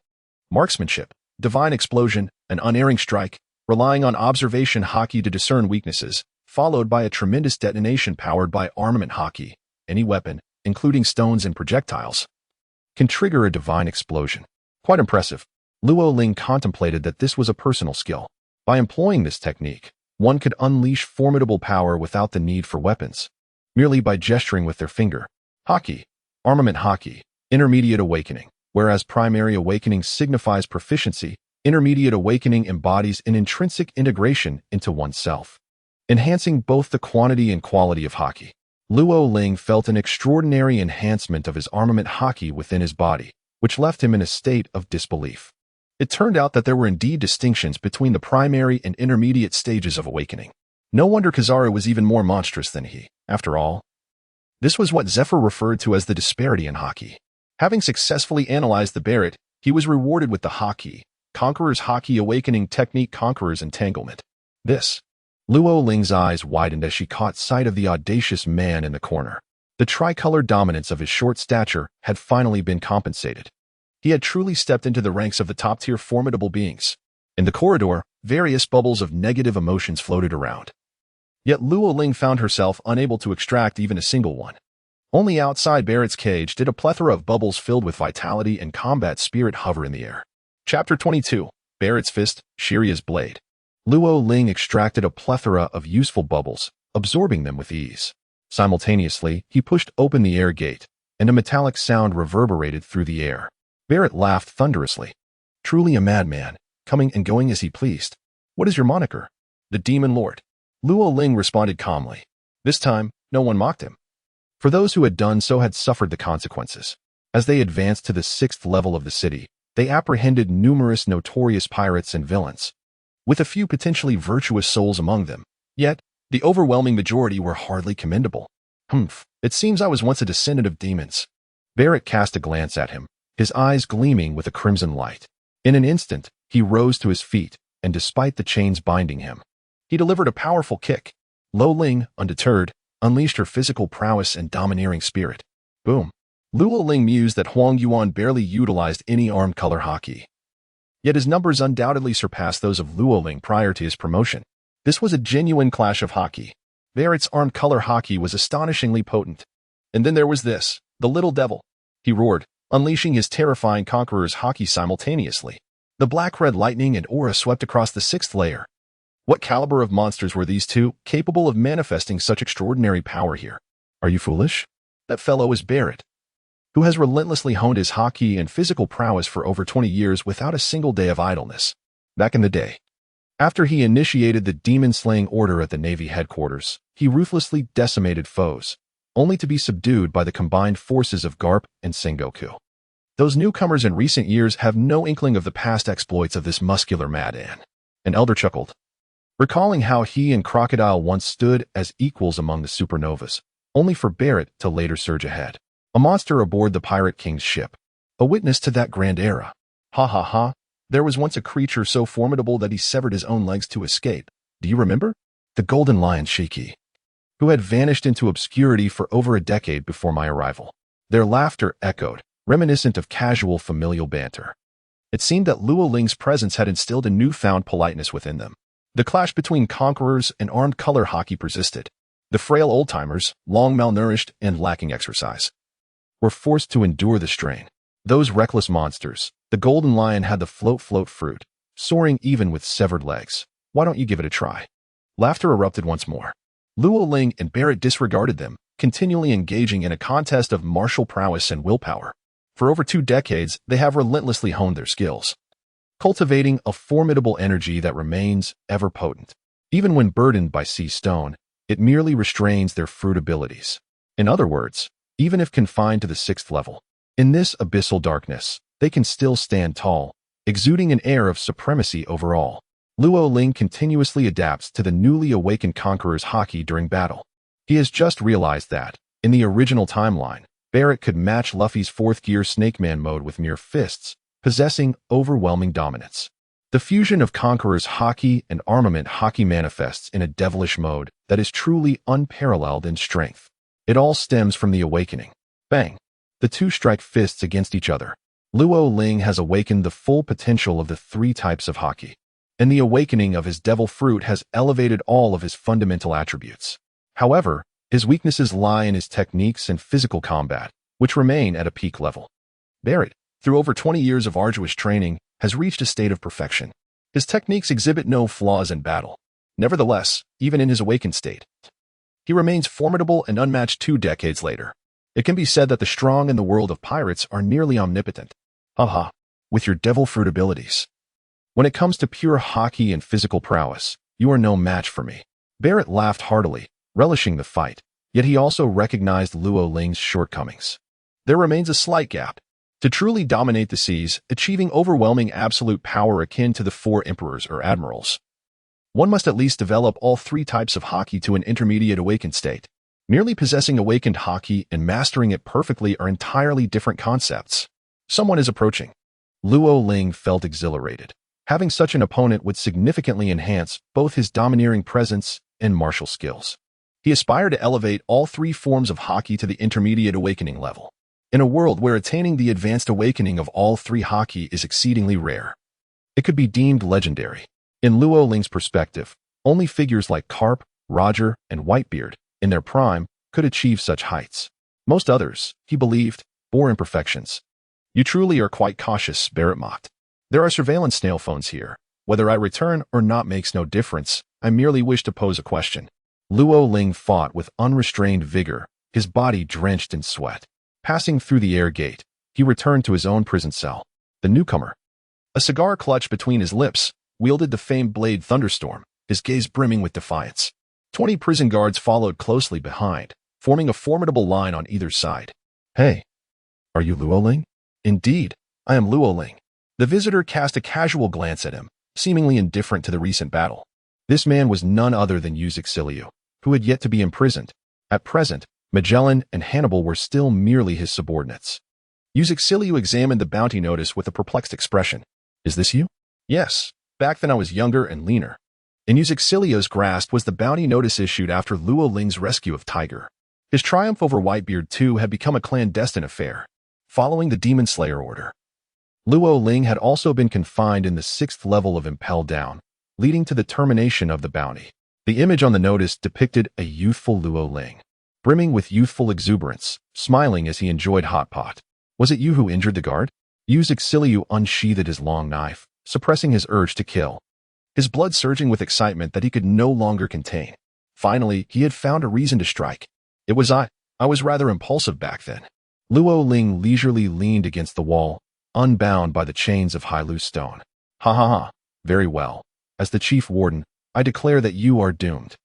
Marksmanship, divine explosion, an unerring strike, relying on observation haki to discern weaknesses, followed by a tremendous detonation powered by armament haki. Any weapon, including stones and projectiles, can trigger a divine explosion. Quite impressive. Luo Ling contemplated that this was a personal skill. By employing this technique, one could unleash formidable power without the need for weapons, merely by gesturing with their finger. Haki, armament haki, intermediate awakening. Whereas primary awakening signifies proficiency, intermediate awakening embodies an intrinsic integration into oneself, enhancing both the quantity and quality of haki. Luo Ling felt an extraordinary enhancement of his armament haki within his body, which left him in a state of disbelief. It turned out that there were indeed distinctions between the primary and intermediate stages of awakening. No wonder Kizaru was even more monstrous than he. After all, this was what Zephyr referred to as the disparity in haki. Having successfully analyzed the Barret, he was rewarded with the haki, Conqueror's Haki Awakening Technique Conqueror's Entanglement. This. Luo Ling's eyes widened as she caught sight of the audacious man in the corner. The tricolored dominance of his short stature had finally been compensated. He had truly stepped into the ranks of the top-tier formidable beings. In the corridor, various bubbles of negative emotions floated around. Yet Luo Ling found herself unable to extract even a single one. Only outside Barrett's cage did a plethora of bubbles filled with vitality and combat spirit hover in the air. Chapter 22. Barrett's Fist, Shiria's Blade. Luo Ling extracted a plethora of useful bubbles, absorbing them with ease. Simultaneously, he pushed open the air gate, and a metallic sound reverberated through the air. Barrett laughed thunderously. Truly a madman, coming and going as he pleased. What is your moniker? The Demon Lord. Luo Ling responded calmly. This time, no one mocked him. For those who had done so had suffered the consequences. As they advanced to the 6th level of the city, they apprehended numerous notorious pirates and villains, with a few potentially virtuous souls among them. Yet, the overwhelming majority were hardly commendable. It seems I was once a descendant of demons. Barrett cast a glance at him, his eyes gleaming with a crimson light. In an instant, he rose to his feet, and despite the chains binding him, he delivered a powerful kick. Luo Ling, undeterred, unleashed her physical prowess and domineering spirit. Boom. Luo Ling mused that Huang Yuan barely utilized any armed color haki. Yet his numbers undoubtedly surpassed those of Luo Ling prior to his promotion. This was a genuine clash of haki. Barrett's armed color haki was astonishingly potent. And then there was this, the little devil. He roared, unleashing his terrifying conqueror's haki simultaneously. The black-red lightning and aura swept across the 6th layer. What caliber of monsters were these two, capable of manifesting such extraordinary power here? Are you foolish? That fellow is Barrett, who has relentlessly honed his haki and physical prowess for over 20 years without a single day of idleness. Back in the day, after he initiated the demon-slaying order at the Navy headquarters, he ruthlessly decimated foes, only to be subdued by the combined forces of Garp and Sengoku. Those newcomers in recent years have no inkling of the past exploits of this muscular madman. An elder chuckled, recalling how he and Crocodile once stood as equals among the supernovas, only for Barrett to later surge ahead. A monster aboard the Pirate King's ship, a witness to that grand era. Ha ha ha, there was once a creature so formidable that he severed his own legs to escape. Do you remember? The Golden Lion Shiki, who had vanished into obscurity for over a decade before my arrival. Their laughter echoed, reminiscent of casual familial banter. It seemed that Luo Ling's presence had instilled a newfound politeness within them. The clash between conquerors and armed color haki persisted. The frail old-timers, long malnourished and lacking exercise, were forced to endure the strain. Those reckless monsters, the Golden Lion had the float fruit, soaring even with severed legs. Why don't you give it a try? Laughter erupted once more. Luo Ling and Barrett disregarded them, continually engaging in a contest of martial prowess and willpower. For over 2 decades, they have relentlessly honed their skills, cultivating a formidable energy that remains ever potent. Even when burdened by sea stone, it merely restrains their fruit abilities. In other words, even if confined to the 6th level, in this abyssal darkness, they can still stand tall, exuding an air of supremacy over all. Luo Ling continuously adapts to the newly awakened conqueror's haki during battle. He has just realized that, in the original timeline, Barrett could match Luffy's 4th gear Snake Man mode with mere fists, possessing overwhelming dominance. The fusion of Conqueror's haki and armament haki manifests in a devilish mode that is truly unparalleled in strength. It all stems from the awakening. Bang! The two strike fists against each other. Luo Ling has awakened the full potential of the 3 types of haki, and the awakening of his devil fruit has elevated all of his fundamental attributes. However, his weaknesses lie in his techniques and physical combat, which remain at a peak level. Barrett, through over 20 years of arduous training, has reached a state of perfection. His techniques exhibit no flaws in battle. Nevertheless, even in his awakened state, he remains formidable and unmatched 2 decades later. It can be said that the strong in the world of pirates are nearly omnipotent. Haha, with your devil fruit abilities. When it comes to pure haki and physical prowess, you are no match for me. Barrett laughed heartily, relishing the fight, yet he also recognized Luo Ling's shortcomings. There remains a slight gap. To truly dominate the seas, achieving overwhelming absolute power akin to the 4 emperors or admirals, one must at least develop all 3 types of haki to an intermediate awakened state. Merely possessing awakened haki and mastering it perfectly are entirely different concepts. Someone is approaching. Luo Ling felt exhilarated. Having such an opponent would significantly enhance both his domineering presence and martial skills. He aspired to elevate all 3 forms of haki to the intermediate awakening level. in a world where attaining the advanced awakening of all three Haki is exceedingly rare. It could be deemed legendary. In Luo Ling's perspective, only figures like Carp, Roger, and Whitebeard, in their prime, could achieve such heights. Most others, he believed, bore imperfections. You truly are quite cautious, Barrett mocked. There are surveillance snail phones here. Whether I return or not makes no difference. I merely wish to pose a question. Luo Ling fought with unrestrained vigor, his body drenched in sweat. Passing through the air gate, he returned to his own prison cell. The newcomer, a cigar clutched between his lips, wielded the famed blade Thunderstorm, his gaze brimming with defiance. 20 prison guards followed closely behind, forming a formidable line on either side. Hey, are you Luo Ling? Indeed, I am Luo Ling. The visitor cast a casual glance at him, seemingly indifferent to the recent battle. This man was none other than Xiliu, who had yet to be imprisoned. At present, Magellan and Hannibal were still merely his subordinates. Xiliu examined the bounty notice with a perplexed expression. Is this you? Yes. Back then I was younger and leaner. In Xiliu's grasp was the bounty notice issued after Luo Ling's rescue of Tiger. His triumph over Whitebeard too had become a clandestine affair, following the Demon Slayer order. Luo Ling had also been confined in the 6th level of Impel Down, leading to the termination of the bounty. The image on the notice depicted a youthful Luo Ling, brimming with youthful exuberance, smiling as he enjoyed hot pot. Was it you who injured the guard? Xiliu unsheathed his long knife, suppressing his urge to kill, his blood surging with excitement that he could no longer contain. Finally, he had found a reason to strike. It was I was rather impulsive back then. Luo Ling leisurely leaned against the wall, unbound by the chains of Hailu stone. Ha ha ha. Very well. As the chief warden, I declare that you are doomed.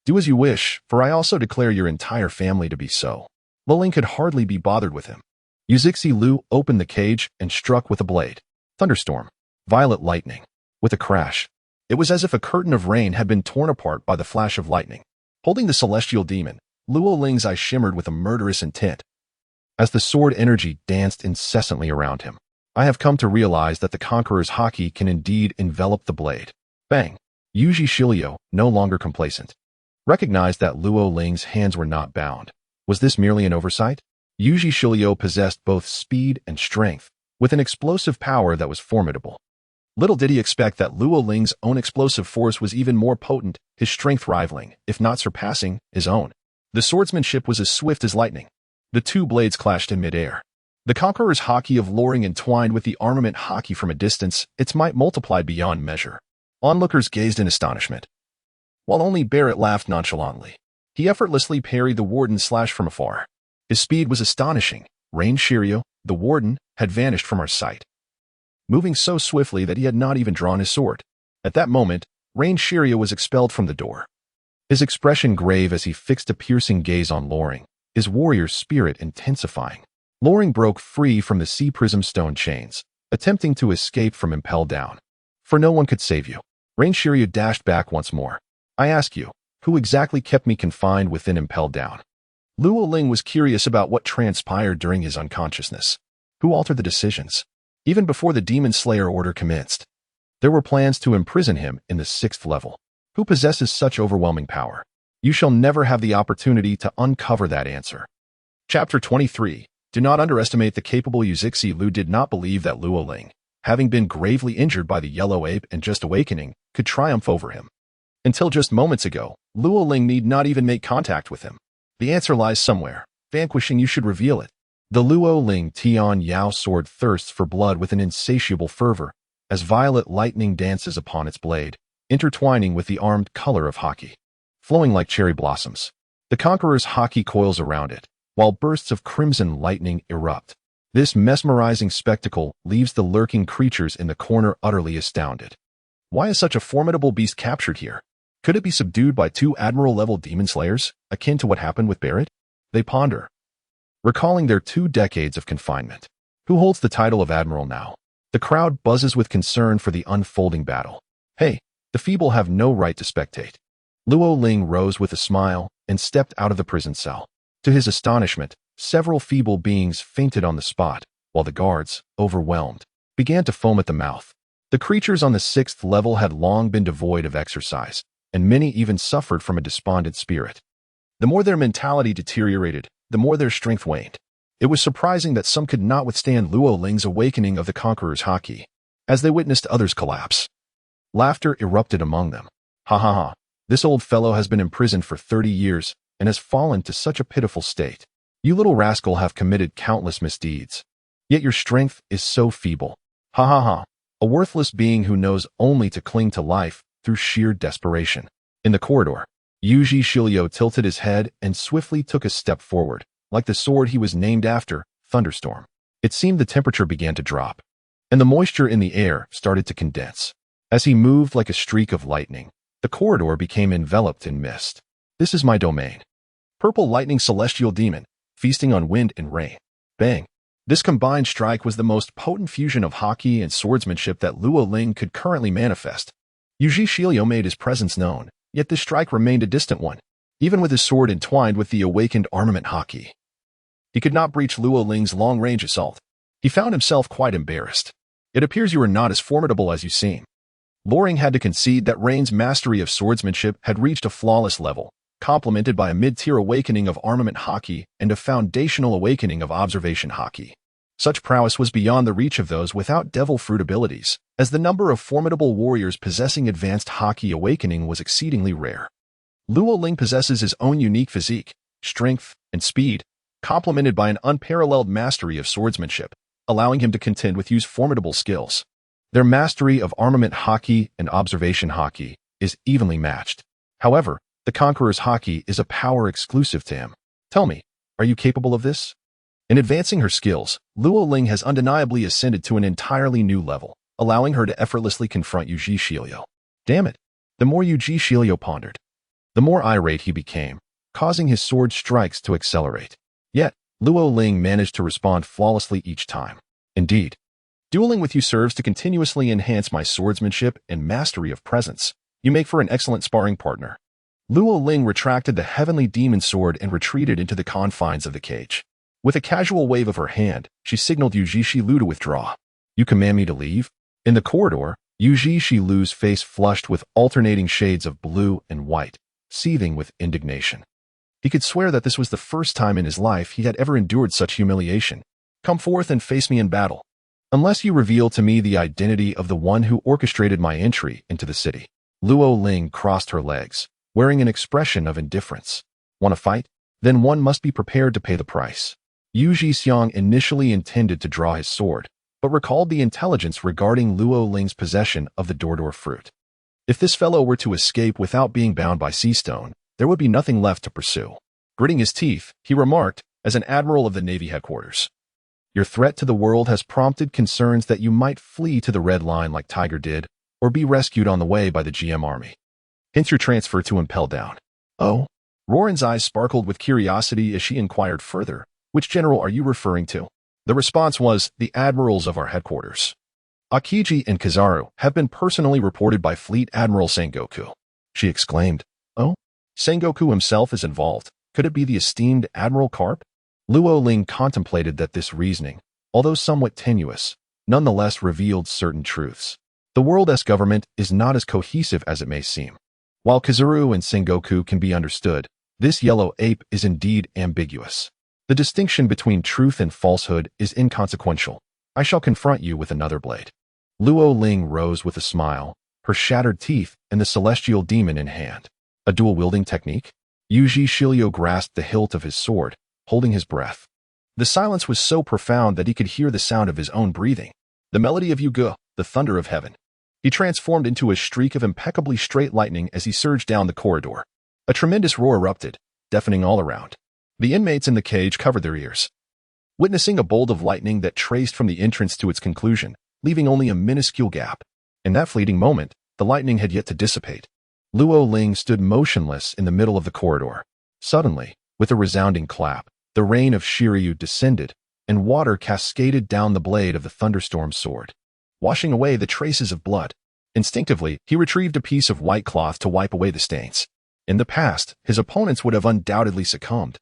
Do as you wish, for I also declare your entire family to be so. Luo Ling could hardly be bothered with him. Xiliu opened the cage and struck with a blade. Thunderstorm. Violet lightning. With a crash. It was as if a curtain of rain had been torn apart by the flash of lightning. Holding the celestial demon, Luo Ling's eyes shimmered with a murderous intent. As the sword energy danced incessantly around him, I have come to realize that the Conqueror's Haki can indeed envelop the blade. Bang! Xiliu, no longer complacent, recognized that Luo Ling's hands were not bound. Was this merely an oversight? Xiliu possessed both speed and strength, with an explosive power that was formidable. Little did he expect that Luo Ling's own explosive force was even more potent, his strength rivaling, if not surpassing, his own. The swordsmanship was as swift as lightning. The two blades clashed in midair. The Conqueror's Haki of Loring entwined with the armament Haki from a distance, its might multiplied beyond measure. Onlookers gazed in astonishment, while only Barrett laughed nonchalantly. He effortlessly parried the warden's slash from afar. His speed was astonishing. Rain Shiryu, the warden, had vanished from our sight, moving so swiftly that he had not even drawn his sword. At that moment, Rain Shiryu was expelled from the door, his expression grave as he fixed a piercing gaze on Loring, his warrior's spirit intensifying. Loring broke free from the sea prism stone chains, attempting to escape from Impel Down. For no one could save you. Rain Shiryu dashed back once more. I ask you, who exactly kept me confined within Impel Down? Luo Ling was curious about what transpired during his unconsciousness. Who altered the decisions? Even before the Demon Slayer order commenced, there were plans to imprison him in the 6th level. Who possesses such overwhelming power? You shall never have the opportunity to uncover that answer. Chapter 23. Do not underestimate the capable Xiliu did not believe that Luo Ling, having been gravely injured by the Yellow Ape and just awakening, could triumph over him. Until just moments ago, Luo Ling need not even make contact with him. The answer lies somewhere. Vanquishing you should reveal it. The Luo Ling Tian Yao sword thirsts for blood with an insatiable fervor, as violet lightning dances upon its blade, intertwining with the armed color of Haki. Flowing like cherry blossoms, the Conqueror's Haki coils around it, while bursts of crimson lightning erupt. This mesmerizing spectacle leaves the lurking creatures in the corner utterly astounded. Why is such a formidable beast captured here? Could it be subdued by 2 Admiral-level demon slayers, akin to what happened with Barrett? They ponder, recalling their 2 decades of confinement. Who holds the title of Admiral now? The crowd buzzes with concern for the unfolding battle. Hey, the feeble have no right to spectate. Luo Ling rose with a smile and stepped out of the prison cell. To his astonishment, several feeble beings fainted on the spot, while the guards, overwhelmed, began to foam at the mouth. The creatures on the 6th level had long been devoid of exercise, and many even suffered from a despondent spirit. The more their mentality deteriorated, the more their strength waned. It was surprising that some could not withstand Luo Ling's awakening of the Conqueror's Haki, as they witnessed others collapse. Laughter erupted among them. Ha ha ha, this old fellow has been imprisoned for 30 years and has fallen to such a pitiful state. You little rascal have committed countless misdeeds. Yet your strength is so feeble. Ha ha ha, a worthless being who knows only to cling to life through sheer desperation. In the corridor, Yuji Shilio tilted his head and swiftly took a step forward, like the sword he was named after, Thunderstorm. It seemed the temperature began to drop, and the moisture in the air started to condense. As he moved like a streak of lightning, the corridor became enveloped in mist. This is my domain. Purple lightning celestial demon, feasting on wind and rain. Bang. This combined strike was the most potent fusion of haki and swordsmanship that Luo Ling could currently manifest. Yuji Shilio made his presence known, yet this strike remained a distant one, even with his sword entwined with the awakened armament haki. He could not breach Luo Ling's long-range assault. He found himself quite embarrassed. It appears you are not as formidable as you seem. Loring had to concede that Rain's mastery of swordsmanship had reached a flawless level, complemented by a mid-tier awakening of armament haki and a foundational awakening of observation haki. Such prowess was beyond the reach of those without devil fruit abilities, as the number of formidable warriors possessing advanced haki awakening was exceedingly rare. Luo Ling possesses his own unique physique, strength, and speed, complemented by an unparalleled mastery of swordsmanship, allowing him to contend with Yu's formidable skills. Their mastery of armament haki and observation haki is evenly matched. However, the Conqueror's haki is a power exclusive to him. Tell me, are you capable of this? In advancing her skills, Luo Ling has undeniably ascended to an entirely new level, allowing her to effortlessly confront Yuji Shilio. Damn it! The more Yuji Shilio pondered, the more irate he became, causing his sword strikes to accelerate. Yet, Luo Ling managed to respond flawlessly each time. Indeed, dueling with you serves to continuously enhance my swordsmanship and mastery of presence. You make for an excellent sparring partner. Luo Ling retracted the heavenly demon sword and retreated into the confines of the cage. With a casual wave of her hand, she signaled Yuji Shilu to withdraw. You command me to leave? In the corridor, Yuji Shilu's face flushed with alternating shades of blue and white, seething with indignation. He could swear that this was the first time in his life he had ever endured such humiliation. Come forth and face me in battle, unless you reveal to me the identity of the one who orchestrated my entry into the city. Luo Ling crossed her legs, wearing an expression of indifference. Want to fight? Then one must be prepared to pay the price. Yuji Xiang initially intended to draw his sword, but recalled the intelligence regarding Luo Ling's possession of the Dordor fruit. If this fellow were to escape without being bound by sea stone, there would be nothing left to pursue. Gritting his teeth, he remarked, as an admiral of the Navy headquarters. Your threat to the world has prompted concerns that you might flee to the Red Line like Tiger did, or be rescued on the way by the GM army. Hence your transfer to Impel Down. Oh? Roran's eyes sparkled with curiosity as she inquired further, which general are you referring to? The response was, the admirals of our headquarters. Akiji and Kizaru have been personally reported by Fleet Admiral Sengoku. She exclaimed, Oh? Sengoku himself is involved. Could it be the esteemed Admiral Karp? Luo Ling contemplated that this reasoning, although somewhat tenuous, nonetheless revealed certain truths. The world's government is not as cohesive as it may seem. While Kizaru and Sengoku can be understood, this yellow ape is indeed ambiguous. The distinction between truth and falsehood is inconsequential. I shall confront you with another blade. Luo Ling rose with a smile, her shattered teeth and the celestial demon in hand. A dual-wielding technique? Yuji Shilio grasped the hilt of his sword, holding his breath. The silence was so profound that he could hear the sound of his own breathing. The melody of Yugu, the thunder of heaven. He transformed into a streak of impeccably straight lightning as he surged down the corridor. A tremendous roar erupted, deafening all around. The inmates in the cage covered their ears, witnessing a bolt of lightning that traced from the entrance to its conclusion, leaving only a minuscule gap. In that fleeting moment, the lightning had yet to dissipate. Luo Ling stood motionless in the middle of the corridor. Suddenly, with a resounding clap, the rain of Shiryu descended, and water cascaded down the blade of the thunderstorm sword, washing away the traces of blood. Instinctively, he retrieved a piece of white cloth to wipe away the stains. In the past, his opponents would have undoubtedly succumbed.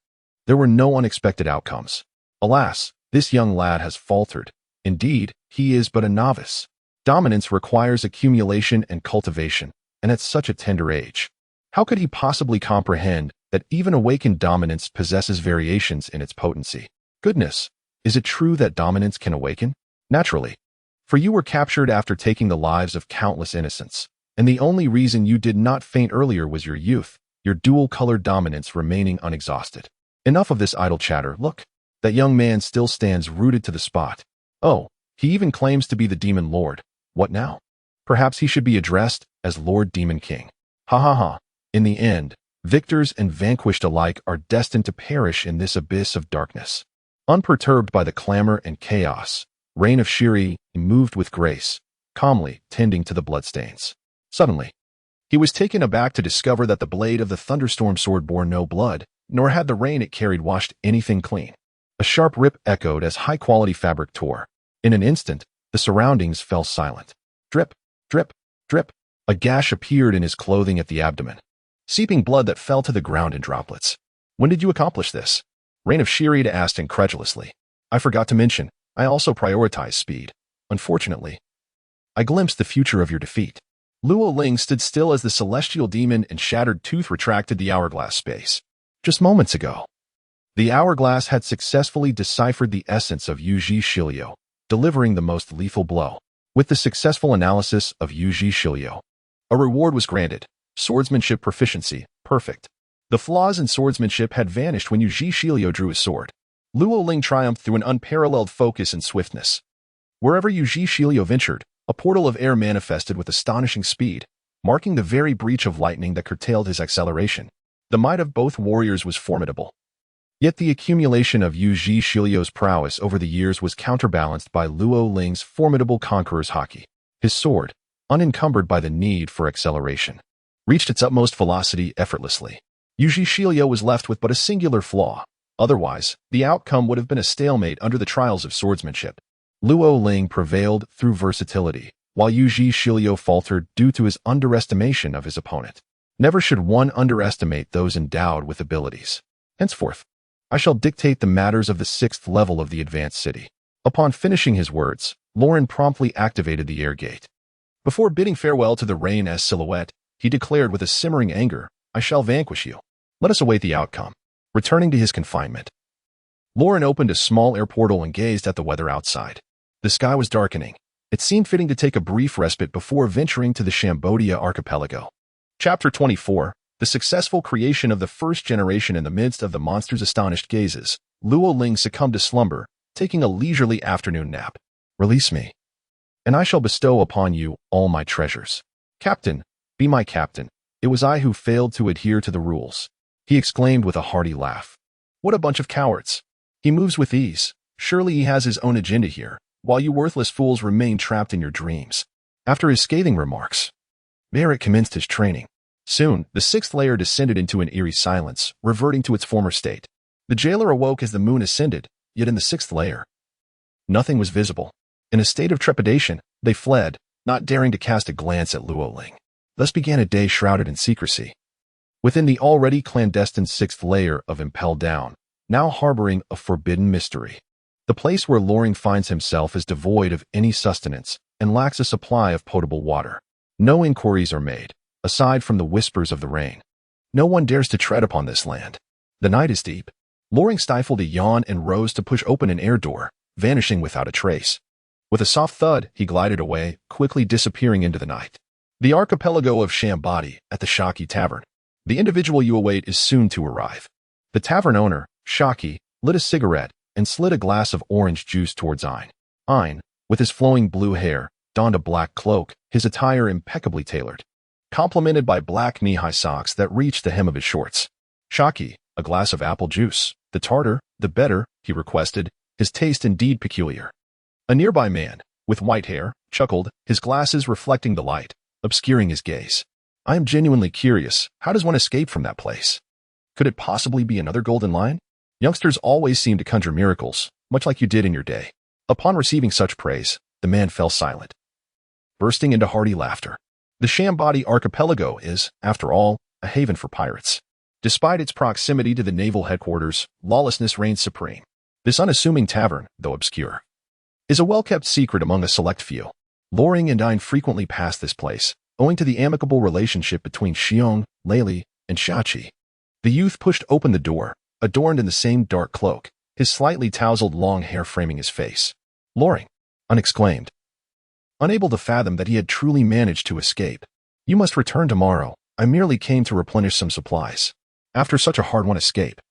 There were no unexpected outcomes. Alas, this young lad has faltered. Indeed, he is but a novice. Dominance requires accumulation and cultivation, and at such a tender age. How could he possibly comprehend that even awakened dominance possesses variations in its potency? Goodness, is it true that dominance can awaken? Naturally. For you were captured after taking the lives of countless innocents, and the only reason you did not faint earlier was your youth, your dual-colored dominance remaining unexhausted. Enough of this idle chatter. Look, that young man still stands rooted to the spot. Oh, he even claims to be the Demon Lord. What now? Perhaps he should be addressed as Lord Demon King. Ha ha ha. In the end, victors and vanquished alike are destined to perish in this abyss of darkness. Unperturbed by the clamor and chaos, Reign of Shiri moved with grace, calmly tending to the bloodstains. Suddenly, he was taken aback to discover that the blade of the thunderstorm sword bore no blood, nor had the rain it carried washed anything clean. A sharp rip echoed as high-quality fabric tore. In an instant, the surroundings fell silent. Drip, drip, drip. A gash appeared in his clothing at the abdomen, seeping blood that fell to the ground in droplets. When did you accomplish this? Reign of Shiri asked incredulously. I forgot to mention, I also prioritize speed. Unfortunately, I glimpsed the future of your defeat. Luo Ling stood still as the celestial demon and shattered tooth retracted the hourglass space. Just moments ago, the hourglass had successfully deciphered the essence of Yuji Shilio, delivering the most lethal blow. With the successful analysis of Yuji Shilio, a reward was granted. Swordsmanship proficiency, perfect. The flaws in swordsmanship had vanished when Yuji Shilio drew his sword. Luo Ling triumphed through an unparalleled focus and swiftness. Wherever Yuji Shilio ventured, a portal of air manifested with astonishing speed, marking the very breach of lightning that curtailed his acceleration. The might of both warriors was formidable. Yet the accumulation of Yuji Shilio's prowess over the years was counterbalanced by Luo Ling's formidable conqueror's haki. His sword, unencumbered by the need for acceleration, reached its utmost velocity effortlessly. Yuji Shilio was left with but a singular flaw. Otherwise, the outcome would have been a stalemate under the trials of swordsmanship. Luo Ling prevailed through versatility, while Yuji Shilio faltered due to his underestimation of his opponent. Never should one underestimate those endowed with abilities. Henceforth, I shall dictate the matters of the 6th level of the advanced city. Upon finishing his words, Lauren promptly activated the air gate. Before bidding farewell to the rain as silhouette, he declared with a simmering anger, I shall vanquish you. Let us await the outcome. Returning to his confinement, Lauren opened a small air portal and gazed at the weather outside. The sky was darkening. It seemed fitting to take a brief respite before venturing to the Shambodia archipelago. Chapter 24, The Successful Creation of the First Generation. In the midst of the monster's astonished gazes, Luo Ling succumbed to slumber, taking a leisurely afternoon nap. Release me, and I shall bestow upon you all my treasures. Captain, be my captain. It was I who failed to adhere to the rules, he exclaimed with a hearty laugh. What a bunch of cowards. He moves with ease. Surely he has his own agenda here, while you worthless fools remain trapped in your dreams. After his scathing remarks, Barrett commenced his training. Soon, the 6th layer descended into an eerie silence, reverting to its former state. The jailer awoke as the moon ascended, yet in the 6th layer, nothing was visible. In a state of trepidation, they fled, not daring to cast a glance at Luo Ling. Thus began a day shrouded in secrecy. Within the already clandestine 6th layer of Impel Down, now harboring a forbidden mystery. The place where Loring finds himself is devoid of any sustenance and lacks a supply of potable water. No inquiries are made, aside from the whispers of the rain. No one dares to tread upon this land. The night is deep. Loring stifled a yawn and rose to push open an air door, vanishing without a trace. With a soft thud, he glided away, quickly disappearing into the night. The archipelago of Shambadi at the Shaki Tavern. The individual you await is soon to arrive. The tavern owner, Shaki, lit a cigarette and slid a glass of orange juice towards Ein. Ein, with his flowing blue hair, donned a black cloak, his attire impeccably tailored, complemented by black knee-high socks that reached the hem of his shorts. Shaki, a glass of apple juice. The tartar, the better, he requested, his taste indeed peculiar. A nearby man, with white hair, chuckled, his glasses reflecting the light, obscuring his gaze. I am genuinely curious, how does one escape from that place? Could it possibly be another golden lion? Youngsters always seem to conjure miracles, much like you did in your day. Upon receiving such praise, the man fell silent, bursting into hearty laughter. The Shambadi archipelago is, after all, a haven for pirates. Despite its proximity to the naval headquarters, lawlessness reigns supreme. This unassuming tavern, though obscure, is a well-kept secret among a select few. Loring and Ein frequently pass this place, owing to the amicable relationship between Xiong, Lei, and Shachi. The youth pushed open the door, adorned in the same dark cloak, his slightly tousled long hair framing his face. "Loring!" unexclaimed, unable to fathom that he had truly managed to escape. "You must return tomorrow. I merely came to replenish some supplies. After such a hard-won escape."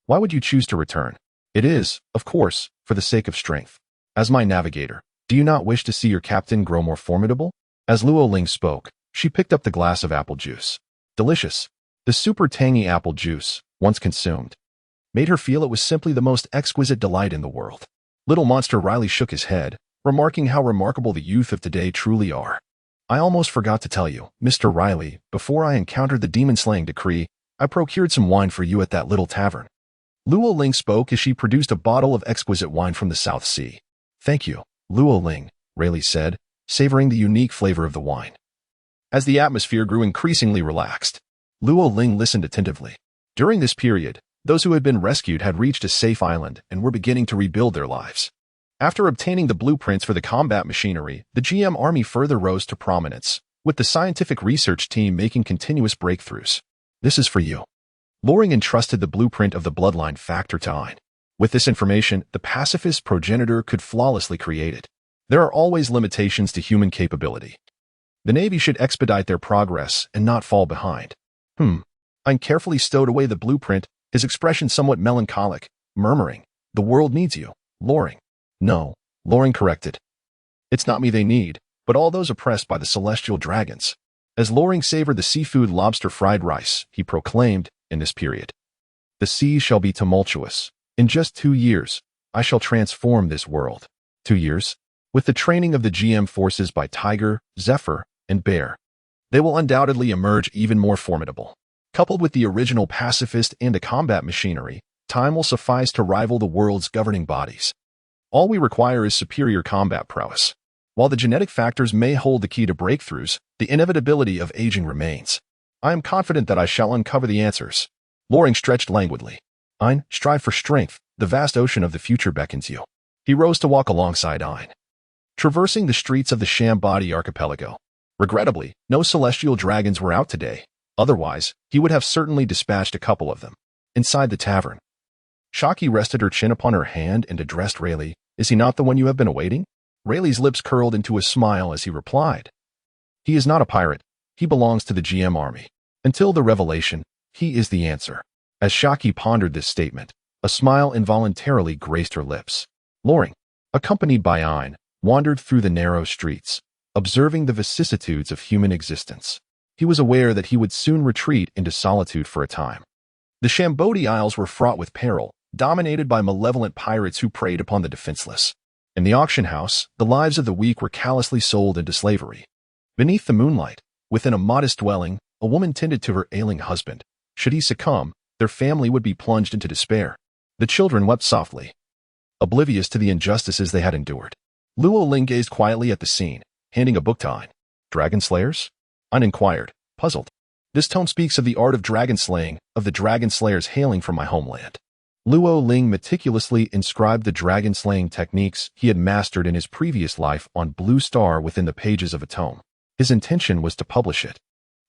"Why would you choose to return?" "It is, of course, for the sake of strength. As my navigator, do you not wish to see your captain grow more formidable?" As Luo Ling spoke, she picked up the glass of apple juice. Delicious. The super tangy apple juice, once consumed, made her feel it was simply the most exquisite delight in the world. Little Monster Riley shook his head, remarking how remarkable the youth of today truly are. "I almost forgot to tell you, Mr. Riley, before I encountered the demon-slaying decree, I procured some wine for you at that little tavern." Luo Ling spoke as she produced a bottle of exquisite wine from the South Sea. "Thank you, Luo Ling," Riley said, savoring the unique flavor of the wine. As the atmosphere grew increasingly relaxed, Luo Ling listened attentively. During this period, those who had been rescued had reached a safe island and were beginning to rebuild their lives. After obtaining the blueprints for the combat machinery, the GM army further rose to prominence, with the scientific research team making continuous breakthroughs. "This is for you." Loring entrusted the blueprint of the bloodline factor to Ein. With this information, the pacifist progenitor could flawlessly create it. There are always limitations to human capability. The Navy should expedite their progress and not fall behind. Ein carefully stowed away the blueprint, his expression somewhat melancholic, murmuring, "The world needs you, Loring." "No," Loring corrected. "It's not me they need, but all those oppressed by the celestial dragons." As Loring savored the seafood lobster fried rice, he proclaimed, in this period, "The sea shall be tumultuous. In just 2 years, I shall transform this world." 2 years? With the training of the GM forces by Tiger, Zephyr, and Bear, they will undoubtedly emerge even more formidable. Coupled with the original pacifist and the combat machinery, time will suffice to rival the world's governing bodies. All we require is superior combat prowess. While the genetic factors may hold the key to breakthroughs, the inevitability of aging remains. I am confident that I shall uncover the answers. Loring stretched languidly. Ein, strive for strength. The vast ocean of the future beckons you. He rose to walk alongside Ein, traversing the streets of the Shambadi archipelago. Regrettably, no celestial dragons were out today. Otherwise, he would have certainly dispatched a couple of them. Inside the tavern, Shaki rested her chin upon her hand and addressed Rayleigh. "Is he not the one you have been awaiting?" Rayleigh's lips curled into a smile as he replied, "He is not a pirate. He belongs to the GM army. Until the revelation, he is the answer." As Shaki pondered this statement, a smile involuntarily graced her lips. Loring, accompanied by Ein, wandered through the narrow streets, observing the vicissitudes of human existence. He was aware that he would soon retreat into solitude for a time. The Shambodi Isles were fraught with peril, dominated by malevolent pirates who preyed upon the defenseless. In the auction house, the lives of the weak were callously sold into slavery. Beneath the moonlight, within a modest dwelling, a woman tended to her ailing husband. Should he succumb, their family would be plunged into despair. The children wept softly, oblivious to the injustices they had endured. Luo Ling gazed quietly at the scene, handing a book to Ein. "Dragon slayers?" Ein inquired, puzzled. "This tome speaks of the art of dragon slaying, of the dragon slayers hailing from my homeland." Luo Ling meticulously inscribed the dragon slaying techniques he had mastered in his previous life on blue star within the pages of a tome. His intention was to publish it,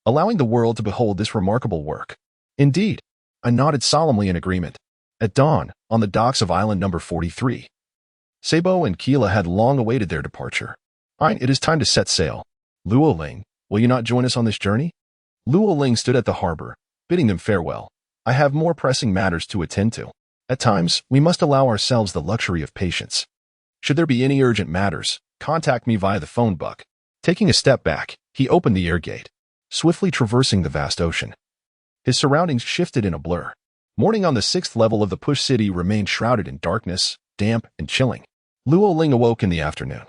allowing the world to behold this remarkable work. Indeed, I nodded solemnly in agreement. At dawn, on the docks of Island Number 43, Sabo and Keela had long awaited their departure. "Ein, it is time to set sail. Luo Ling, will you not join us on this journey?" Luo Ling stood at the harbor, bidding them farewell. "I have more pressing matters to attend to. At times, we must allow ourselves the luxury of patience. Should there be any urgent matters, contact me via the phone book." Taking a step back, he opened the air gate, swiftly traversing the vast ocean. His surroundings shifted in a blur. Morning on the 6th level of the Push City remained shrouded in darkness, damp and chilling. Luo Ling awoke in the afternoon,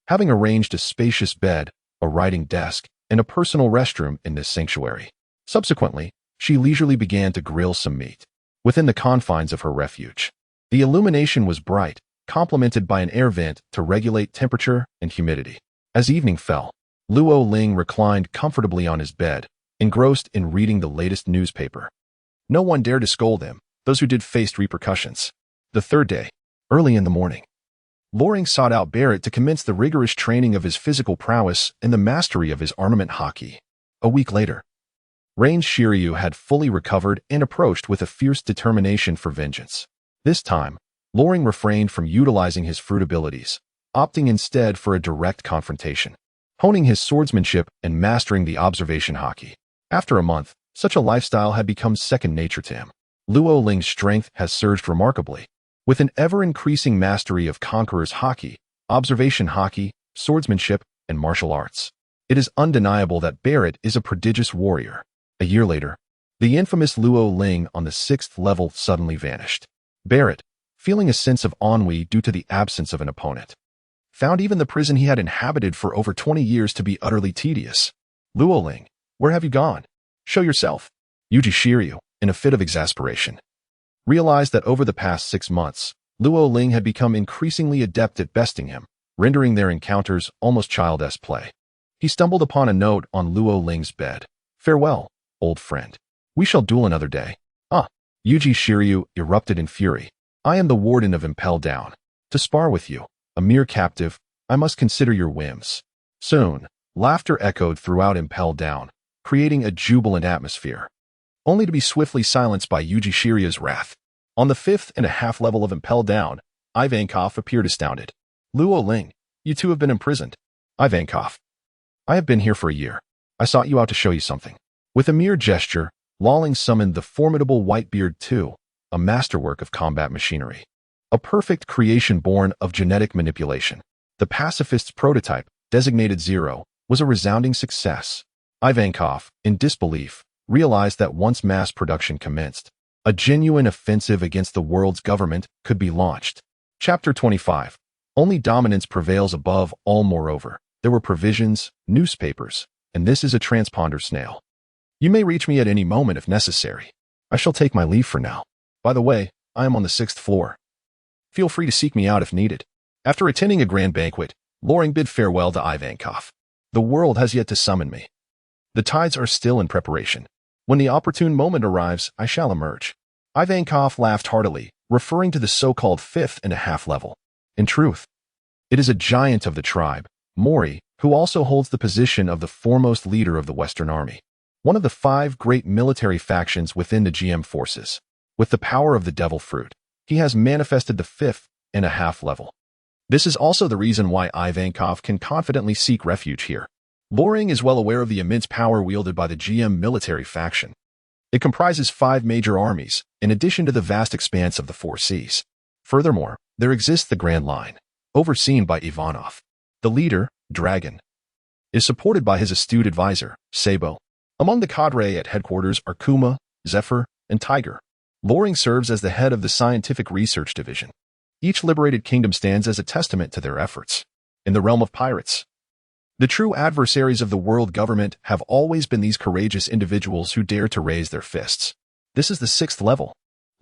having arranged a spacious bed, a writing desk, and a personal restroom in this sanctuary. Subsequently, she leisurely began to grill some meat within the confines of her refuge. The illumination was bright, complemented by an air vent to regulate temperature and humidity. As evening fell, Luo Ling reclined comfortably on his bed, engrossed in reading the latest newspaper. No one dared to scold him. Those who did faced repercussions. The third day, early in the morning, Loring sought out Barrett to commence the rigorous training of his physical prowess and the mastery of his armament hockey. A week later, Rain Shiryu had fully recovered and approached with a fierce determination for vengeance. This time, Loring refrained from utilizing his fruit abilities, opting instead for a direct confrontation, honing his swordsmanship and mastering the observation haki. After a month, such a lifestyle had become second nature to him. Luo Ling's strength has surged remarkably. With an ever-increasing mastery of Conqueror's haki, observation haki, swordsmanship, and martial arts, it is undeniable that Barrett is a prodigious warrior. A year later, the infamous Luo Ling on the 6th level suddenly vanished. Barrett, feeling a sense of ennui due to the absence of an opponent, found even the prison he had inhabited for over 20 years to be utterly tedious. Luo Ling, where have you gone? Show yourself. Yuji Shiryu, in a fit of exasperation, realized that over the past 6 months, Luo Ling had become increasingly adept at besting him, rendering their encounters almost childish play. He stumbled upon a note on Luo Ling's bed. Farewell, old friend. We shall duel another day. Yuji Shiryu erupted in fury. I am the warden of Impel Down. To spar with you, a mere captive, I must consider your whims. Soon, laughter echoed throughout Impel Down, creating a jubilant atmosphere, only to be swiftly silenced by Yuji Shiryu's wrath. On the 5.5 level of Impel Down, Ivankov appeared astounded. Luo Ling, you two have been imprisoned. Ivankov, I have been here for a year. I sought you out to show you something. With a mere gesture, Luo summoned the formidable Whitebeard II, a masterwork of combat machinery. A perfect creation born of genetic manipulation. The pacifist's prototype, designated Zero, was a resounding success. Ivankov, in disbelief, realized that once mass production commenced, a genuine offensive against the world's government could be launched. Chapter 25. Only dominance prevails above all. Moreover, there were provisions, newspapers, and this is a transponder snail. You may reach me at any moment if necessary. I shall take my leave for now. By the way, I am on the 6th floor. Feel free to seek me out if needed. After attending a grand banquet, Loring bid farewell to Ivankov. The world has yet to summon me. The tides are still in preparation. When the opportune moment arrives, I shall emerge. Ivankov laughed heartily, referring to the so-called 5.5 level. In truth, it is a giant of the tribe, Mori, who also holds the position of the foremost leader of the Western Army, one of the 5 great military factions within the GM forces. With the power of the Devil Fruit, he has manifested the 5.5 level. This is also the reason why Ivankov can confidently seek refuge here. Loring is well aware of the immense power wielded by the GM military faction. It comprises 5 major armies, in addition to the vast expanse of the 4 seas. Furthermore, there exists the Grand Line, overseen by Ivanov. The leader, Dragon, is supported by his astute advisor, Sabo. Among the cadre at headquarters are Kuma, Zephyr, and Tiger. Loring serves as the head of the Scientific Research Division. Each liberated kingdom stands as a testament to their efforts. In the realm of pirates, the true adversaries of the world government have always been these courageous individuals who dare to raise their fists. This is the 6th level.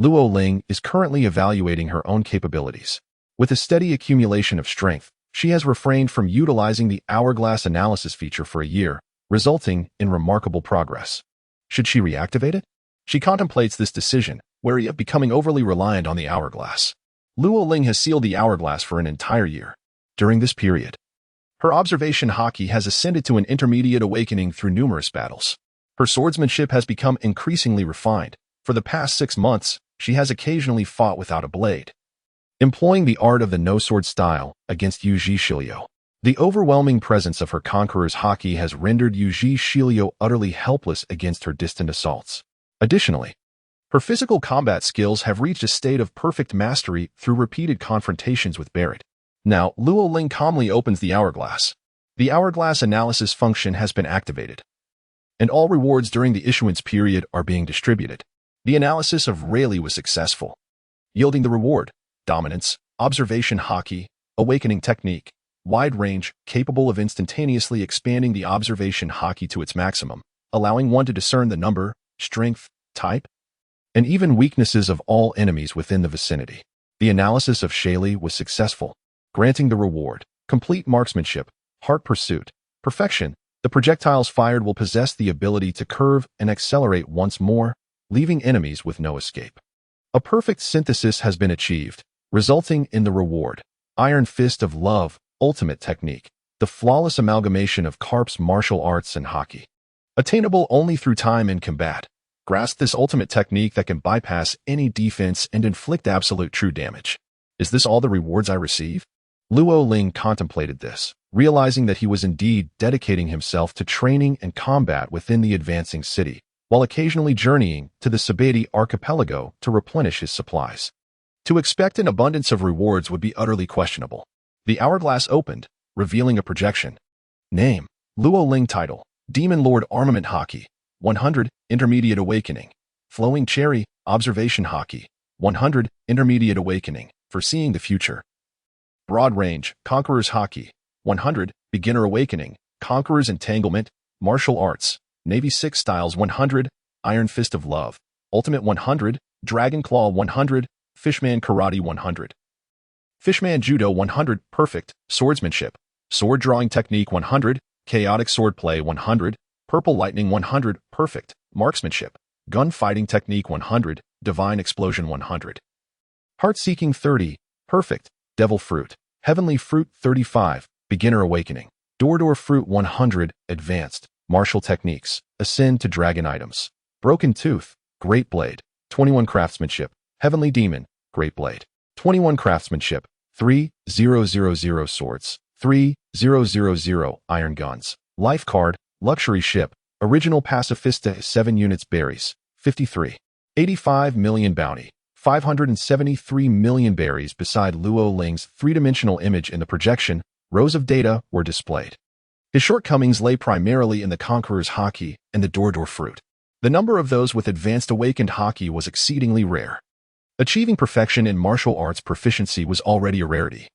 Luo Ling is currently evaluating her own capabilities. With a steady accumulation of strength, she has refrained from utilizing the Hourglass analysis feature for a year, resulting in remarkable progress. Should she reactivate it? She contemplates this decision, wary of becoming overly reliant on the Hourglass. Luo Ling has sealed the Hourglass for an entire year. During this period, her observation haki has ascended to an intermediate awakening through numerous battles. Her swordsmanship has become increasingly refined. For the past 6 months, she has occasionally fought without a blade, employing the art of the no-sword style against Yuji Shiryu. The overwhelming presence of her Conqueror's haki has rendered Yuji Shiryu utterly helpless against her distant assaults. Additionally, her physical combat skills have reached a state of perfect mastery through repeated confrontations with Barrett. Now, Luo Ling calmly opens the Hourglass. The Hourglass analysis function has been activated, and all rewards during the issuance period are being distributed. The analysis of Rayleigh was successful, yielding the reward: dominance, observation haki, awakening technique, wide range, capable of instantaneously expanding the observation haki to its maximum, allowing one to discern the number, strength, type, and even weaknesses of all enemies within the vicinity. The analysis of Shaylee was successful, granting the reward: complete marksmanship, heart pursuit, perfection. The projectiles fired will possess the ability to curve and accelerate once more, leaving enemies with no escape. A perfect synthesis has been achieved, resulting in the reward: Iron Fist of Love, ultimate technique, the flawless amalgamation of Karp's martial arts and haki. Attainable only through time and combat. Grasp this ultimate technique that can bypass any defense and inflict absolute true damage. Is this all the rewards I receive? Luo Ling contemplated this, realizing that he was indeed dedicating himself to training and combat within the advancing city, while occasionally journeying to the Sabeti archipelago to replenish his supplies. To expect an abundance of rewards would be utterly questionable. The hourglass opened, revealing a projection. Name: Luo Ling. Title: Demon Lord Armament Haki. 100, Intermediate Awakening. Flowing Cherry, Observation Haki. 100, Intermediate Awakening, Foreseeing the Future. Broad Range, Conqueror's Haki. 100, Beginner Awakening, Conqueror's Entanglement, Martial Arts, Navy 6 Styles. 100, Iron Fist of Love. Ultimate. 100, Dragon Claw. 100, Fishman Karate. 100. Fishman Judo. 100, Perfect, Swordsmanship, Sword Drawing Technique. 100, Chaotic Swordplay. 100, Purple Lightning. 100, Perfect, Marksmanship, Gunfighting Technique. 100, Divine Explosion. 100. Heart-Seeking. 30, Perfect, Devil Fruit, Heavenly Fruit. 35, Beginner Awakening, Door Fruit. 100, Advanced, Martial Techniques, Ascend to Dragon Items, Broken Tooth, Great Blade. 21, Craftsmanship, Heavenly Demon, Great Blade. 21, Craftsmanship, 3000 Swords, 3000 Iron Guns, Life Card, Luxury Ship, Original Pacifista. 7 units Berries, 53. 85 million Bounty, 573 million berries. Beside Luo Ling's three-dimensional image in the projection, rows of data were displayed. His shortcomings lay primarily in the Conqueror's Haki and the Door Fruit. The number of those with advanced awakened Haki was exceedingly rare. Achieving perfection in martial arts proficiency was already a rarity,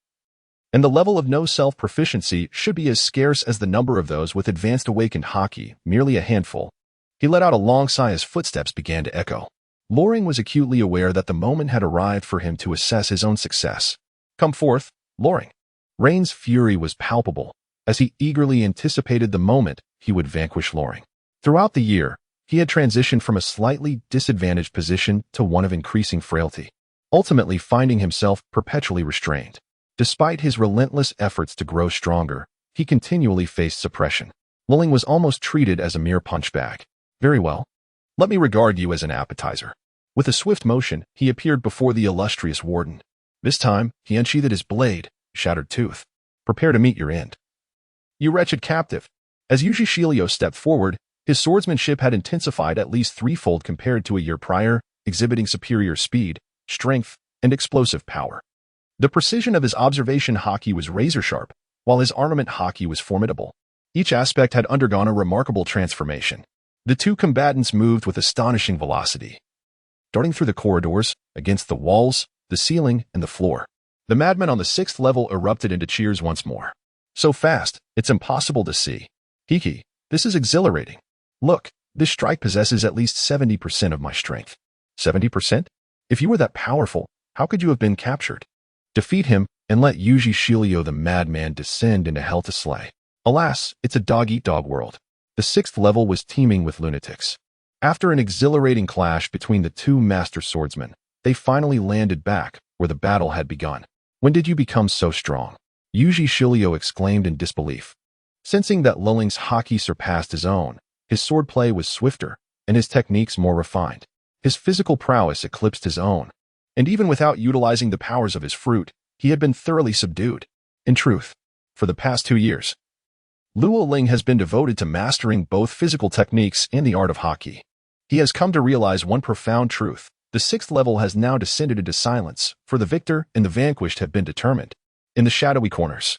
and the level of no-self proficiency should be as scarce as the number of those with advanced awakened Haki, merely a handful. He let out a long sigh as footsteps began to echo. Loring was acutely aware that the moment had arrived for him to assess his own success. Come forth, Loring. Rain's fury was palpable, as he eagerly anticipated the moment he would vanquish Loring. Throughout the year, he had transitioned from a slightly disadvantaged position to one of increasing frailty, ultimately finding himself perpetually restrained. Despite his relentless efforts to grow stronger, he continually faced suppression. Loring was almost treated as a mere punchbag. Very well. Let me regard you as an appetizer. With a swift motion, he appeared before the illustrious warden. This time, he unsheathed his blade, Shattered Tooth. Prepare to meet your end. You wretched captive. As Yuji Shilio stepped forward, his swordsmanship had intensified at least threefold compared to a year prior, exhibiting superior speed, strength, and explosive power. The precision of his observation Haki was razor-sharp, while his armament Haki was formidable. Each aspect had undergone a remarkable transformation. The two combatants moved with astonishing velocity, darting through the corridors, against the walls, the ceiling, and the floor. The madman on the 6th level erupted into cheers once more. So fast, it's impossible to see. Hiki, this is exhilarating. Look, this strike possesses at least 70% of my strength. 70%? If you were that powerful, how could you have been captured? Defeat him, and let Yuji Shilio the madman descend into hell to slay. Alas, it's a dog-eat-dog world. The 6th level was teeming with lunatics. After an exhilarating clash between the two master swordsmen, they finally landed back where the battle had begun. When did you become so strong? Yuji Shilio exclaimed in disbelief. Sensing that Luling's Haki surpassed his own, his swordplay was swifter, and his techniques more refined. His physical prowess eclipsed his own, and even without utilizing the powers of his fruit, he had been thoroughly subdued. In truth, for the past 2 years, Luo Ling has been devoted to mastering both physical techniques and the art of Haki. He has come to realize one profound truth. The 6th level has now descended into silence, for the victor and the vanquished have been determined. In the shadowy corners,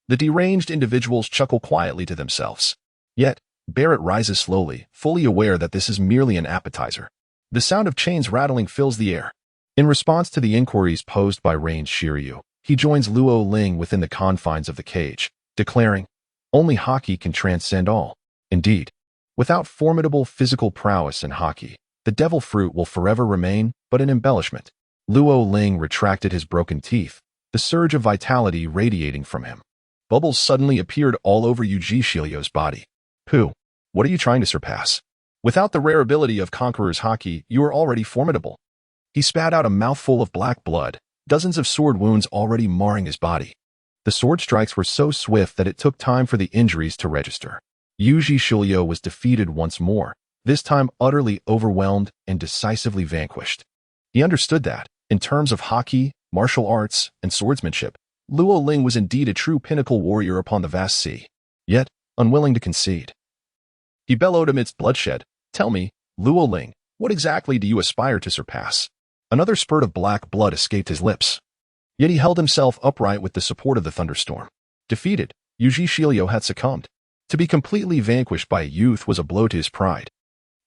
the deranged individuals chuckle quietly to themselves. Yet, Barrett rises slowly, fully aware that this is merely an appetizer. The sound of chains rattling fills the air. In response to the inquiries posed by Rain's Shiryu, he joins Luo Ling within the confines of the cage, declaring, only Haki can transcend all. Indeed, without formidable physical prowess and Haki, the devil fruit will forever remain but an embellishment. Luo Ling retracted his broken teeth, the surge of vitality radiating from him. Bubbles suddenly appeared all over Yuji Shilio's body. Pooh, what are you trying to surpass? Without the rare ability of Conqueror's Haki, you are already formidable. He spat out a mouthful of black blood, dozens of sword wounds already marring his body. The sword strikes were so swift that it took time for the injuries to register. Yuji Shilio was defeated once more, this time utterly overwhelmed and decisively vanquished. He understood that, in terms of hockey, martial arts, and swordsmanship, Luo Ling was indeed a true pinnacle warrior upon the vast sea, yet unwilling to concede. He bellowed amidst bloodshed, "Tell me, Luo Ling, what exactly do you aspire to surpass?" Another spurt of black blood escaped his lips. Yet he held himself upright with the support of the thunderstorm. Defeated, Yuji Shilio had succumbed. To be completely vanquished by a youth was a blow to his pride.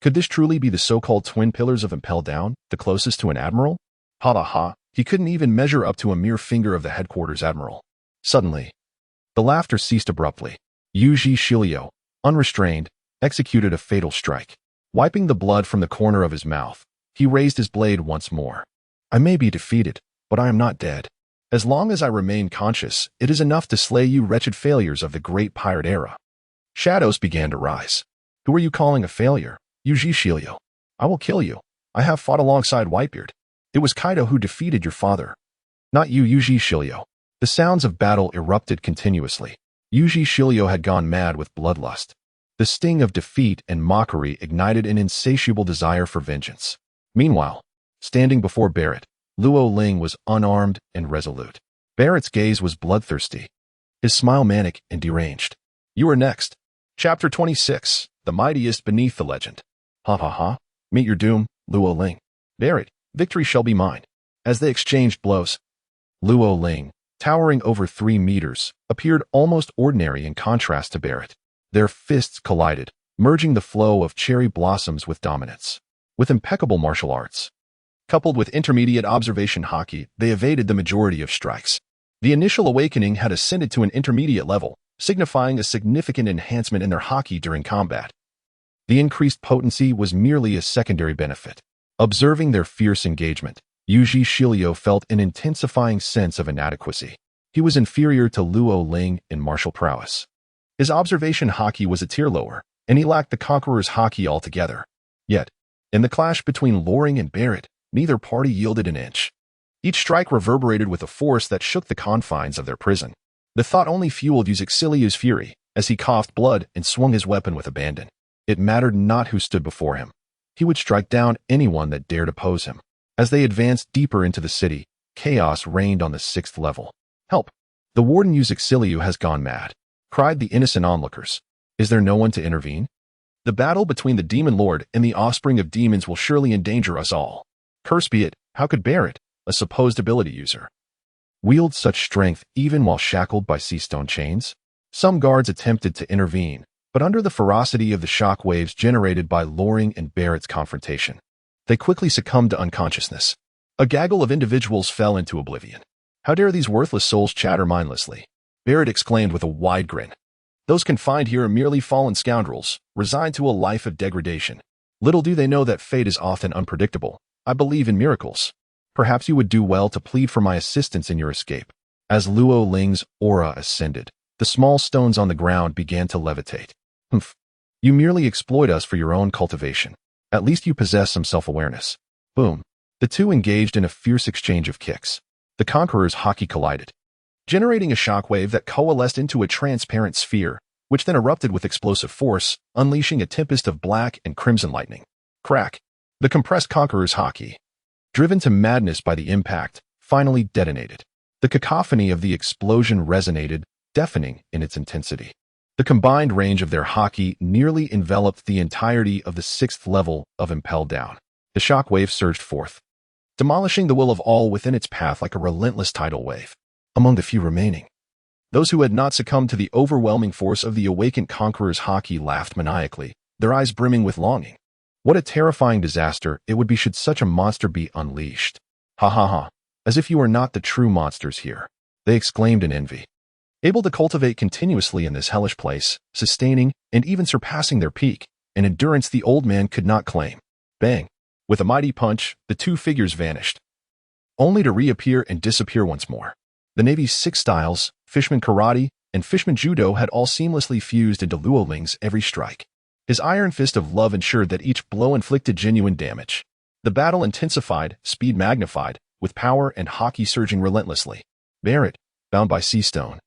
Could this truly be the so-called twin pillars of Impel Down, the closest to an admiral? Ha ha ha, he couldn't even measure up to a mere finger of the headquarters admiral. Suddenly, the laughter ceased abruptly. Yuji Shilio, unrestrained, executed a fatal strike. Wiping the blood from the corner of his mouth, he raised his blade once more. "I may be defeated, but I am not dead. As long as I remain conscious, it is enough to slay you wretched failures of the great pirate era." Shadows began to rise. "Who are you calling a failure? Yuji Shilio. I will kill you. I have fought alongside Whitebeard. It was Kaido who defeated your father. Not you, Yuji Shilio." The sounds of battle erupted continuously. Yuji Shilio had gone mad with bloodlust. The sting of defeat and mockery ignited an insatiable desire for vengeance. Meanwhile, standing before Barrett, Luo Ling was unarmed and resolute. Barrett's gaze was bloodthirsty, his smile manic and deranged. "You are next." Chapter 26, The Mightiest Beneath the Legend. "Ha ha ha, meet your doom, Luo Ling. Barrett, victory shall be mine." As they exchanged blows, Luo Ling, towering over 3 meters, appeared almost ordinary in contrast to Barrett. Their fists collided, merging the flow of cherry blossoms with dominance. With impeccable martial arts, coupled with intermediate observation hockey, they evaded the majority of strikes. The initial awakening had ascended to an intermediate level, signifying a significant enhancement in their hockey during combat. The increased potency was merely a secondary benefit. Observing their fierce engagement, Yuji Shilio felt an intensifying sense of inadequacy. He was inferior to Luo Ling in martial prowess. His observation hockey was a tier lower, and he lacked the Conqueror's hockey altogether. Yet, in the clash between Loring and Barrett, neither party yielded an inch. Each strike reverberated with a force that shook the confines of their prison. The thought only fueled Yuxiliu's fury, as he coughed blood and swung his weapon with abandon. It mattered not who stood before him. He would strike down anyone that dared oppose him. As they advanced deeper into the city, chaos reigned on the 6th level. "Help! The warden Yuxiliu has gone mad," cried the innocent onlookers. "Is there no one to intervene? The battle between the Demon Lord and the offspring of demons will surely endanger us all. Curse be it, how could Barrett, a supposed ability user, wield such strength even while shackled by sea stone chains?" Some guards attempted to intervene, but under the ferocity of the shock waves generated by Loring and Barrett's confrontation, they quickly succumbed to unconsciousness. A gaggle of individuals fell into oblivion. "How dare these worthless souls chatter mindlessly?" Barrett exclaimed with a wide grin. "Those confined here are merely fallen scoundrels, resigned to a life of degradation. Little do they know that fate is often unpredictable. I believe in miracles. Perhaps you would do well to plead for my assistance in your escape." As Luo Ling's aura ascended, the small stones on the ground began to levitate. "Humph. You merely exploit us for your own cultivation. At least you possess some self-awareness." Boom. The two engaged in a fierce exchange of kicks. The Conqueror's hockey collided, generating a shockwave that coalesced into a transparent sphere, which then erupted with explosive force, unleashing a tempest of black and crimson lightning. Crack! The compressed Conqueror's hockey, driven to madness by the impact, finally detonated. The cacophony of the explosion resonated, deafening in its intensity. The combined range of their hockey nearly enveloped the entirety of the 6th level of Impel Down. The shockwave surged forth, demolishing the will of all within its path like a relentless tidal wave. Among the few remaining, those who had not succumbed to the overwhelming force of the awakened Conqueror's hockey laughed maniacally, their eyes brimming with longing. What a terrifying disaster it would be should such a monster be unleashed. "Ha ha ha, as if you are not the true monsters here," they exclaimed in envy. Able to cultivate continuously in this hellish place, sustaining and even surpassing their peak, an endurance the old man could not claim. Bang! With a mighty punch, the two figures vanished, only to reappear and disappear once more. The Navy's 6 styles, Fishman Karate and Fishman Judo, had all seamlessly fused into Luo Ling's every strike. His iron fist of love ensured that each blow inflicted genuine damage. The battle intensified, speed magnified, with power and hockey surging relentlessly. Barrett, bound by sea stone,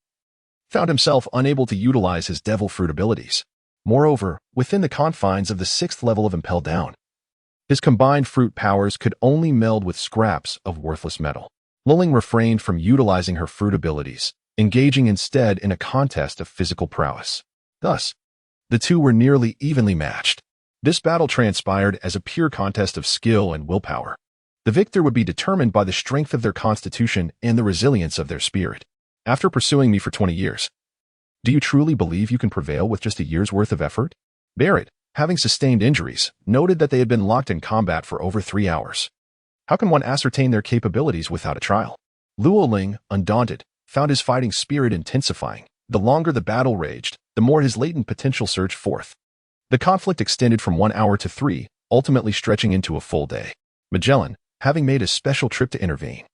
found himself unable to utilize his devil fruit abilities. Moreover, within the confines of the 6th level of Impel Down, his combined fruit powers could only meld with scraps of worthless metal. Luling refrained from utilizing her fruit abilities, engaging instead in a contest of physical prowess. Thus, the two were nearly evenly matched. This battle transpired as a pure contest of skill and willpower. The victor would be determined by the strength of their constitution and the resilience of their spirit. After pursuing me for 20 years, do you truly believe you can prevail with just a year's worth of effort? Barrett, having sustained injuries, noted that they had been locked in combat for over 3 hours. How can one ascertain their capabilities without a trial? Luo Ling, undaunted, found his fighting spirit intensifying. The longer the battle raged, the more his latent potential surged forth. The conflict extended from 1 hour to 3, ultimately stretching into a full day. Magellan, having made a special trip to intervene,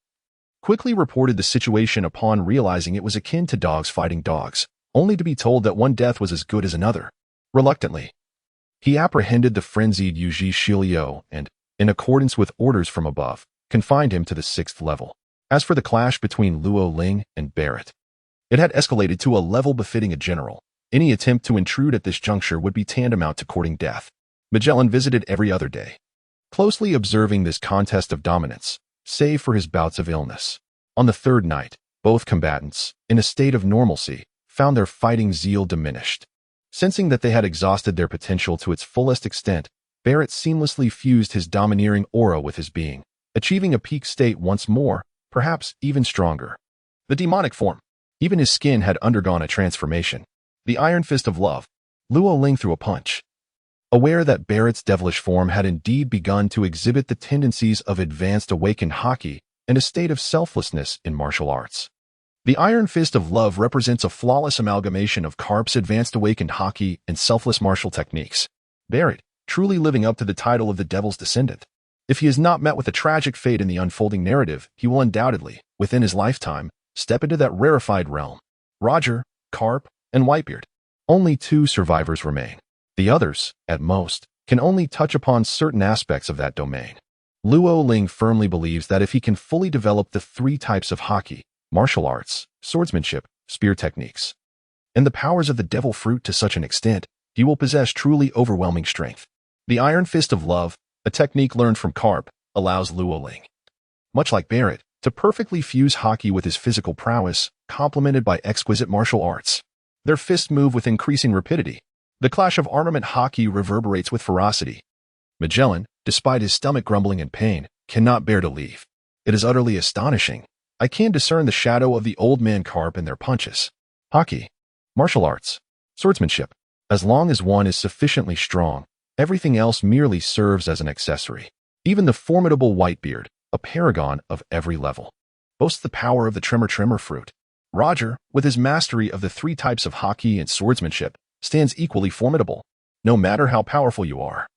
quickly reported the situation upon realizing it was akin to dogs fighting dogs, only to be told that one death was as good as another. Reluctantly, he apprehended the frenzied Yuji Shiliu and, in accordance with orders from above, confined him to the 6th level. As for the clash between Luo Ling and Barrett, it had escalated to a level befitting a general. Any attempt to intrude at this juncture would be tantamount to courting death. Magellan visited every other day, closely observing this contest of dominance, save for his bouts of illness. On the 3rd night, both combatants, in a state of normalcy, found their fighting zeal diminished. Sensing that they had exhausted their potential to its fullest extent, Barrett seamlessly fused his domineering aura with his being, achieving a peak state once more, perhaps even stronger. The demonic form. Even his skin had undergone a transformation. The Iron Fist of Love. Luo Ling threw a punch. Aware that Barrett's devilish form had indeed begun to exhibit the tendencies of advanced awakened haki and a state of selflessness in martial arts. The Iron Fist of Love represents a flawless amalgamation of Karp's advanced awakened haki and selfless martial techniques. Barrett, truly living up to the title of the Devil's Descendant. If he is not met with a tragic fate in the unfolding narrative, he will undoubtedly, within his lifetime, step into that rarefied realm. Roger, Karp, and Whitebeard. Only 2 survivors remain. The others, at most, can only touch upon certain aspects of that domain. Luo Ling firmly believes that if he can fully develop the 3 types of haki, martial arts, swordsmanship, spear techniques, and the powers of the devil fruit to such an extent, he will possess truly overwhelming strength. The Iron Fist of Love, a technique learned from Karp, allows Luo Ling, much like Barrett, to perfectly fuse haki with his physical prowess, complemented by exquisite martial arts. Their fists move with increasing rapidity. The clash of armament haki reverberates with ferocity. Magellan, despite his stomach grumbling in pain, cannot bear to leave. It is utterly astonishing. I can discern the shadow of the old man Karp in their punches. Haki, martial arts, swordsmanship. As long as one is sufficiently strong, everything else merely serves as an accessory. Even the formidable Whitebeard, a paragon of every level, boasts the power of the Tremor fruit. Roger, with his mastery of the 3 types of haki and swordsmanship, stands equally formidable, no matter how powerful you are.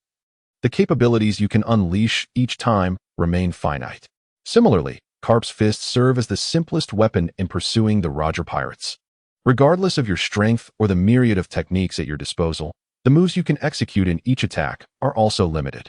The capabilities you can unleash each time remain finite. Similarly, Karp's fists serve as the simplest weapon in pursuing the Roger pirates. Regardless of your strength or the myriad of techniques at your disposal, the moves you can execute in each attack are also limited.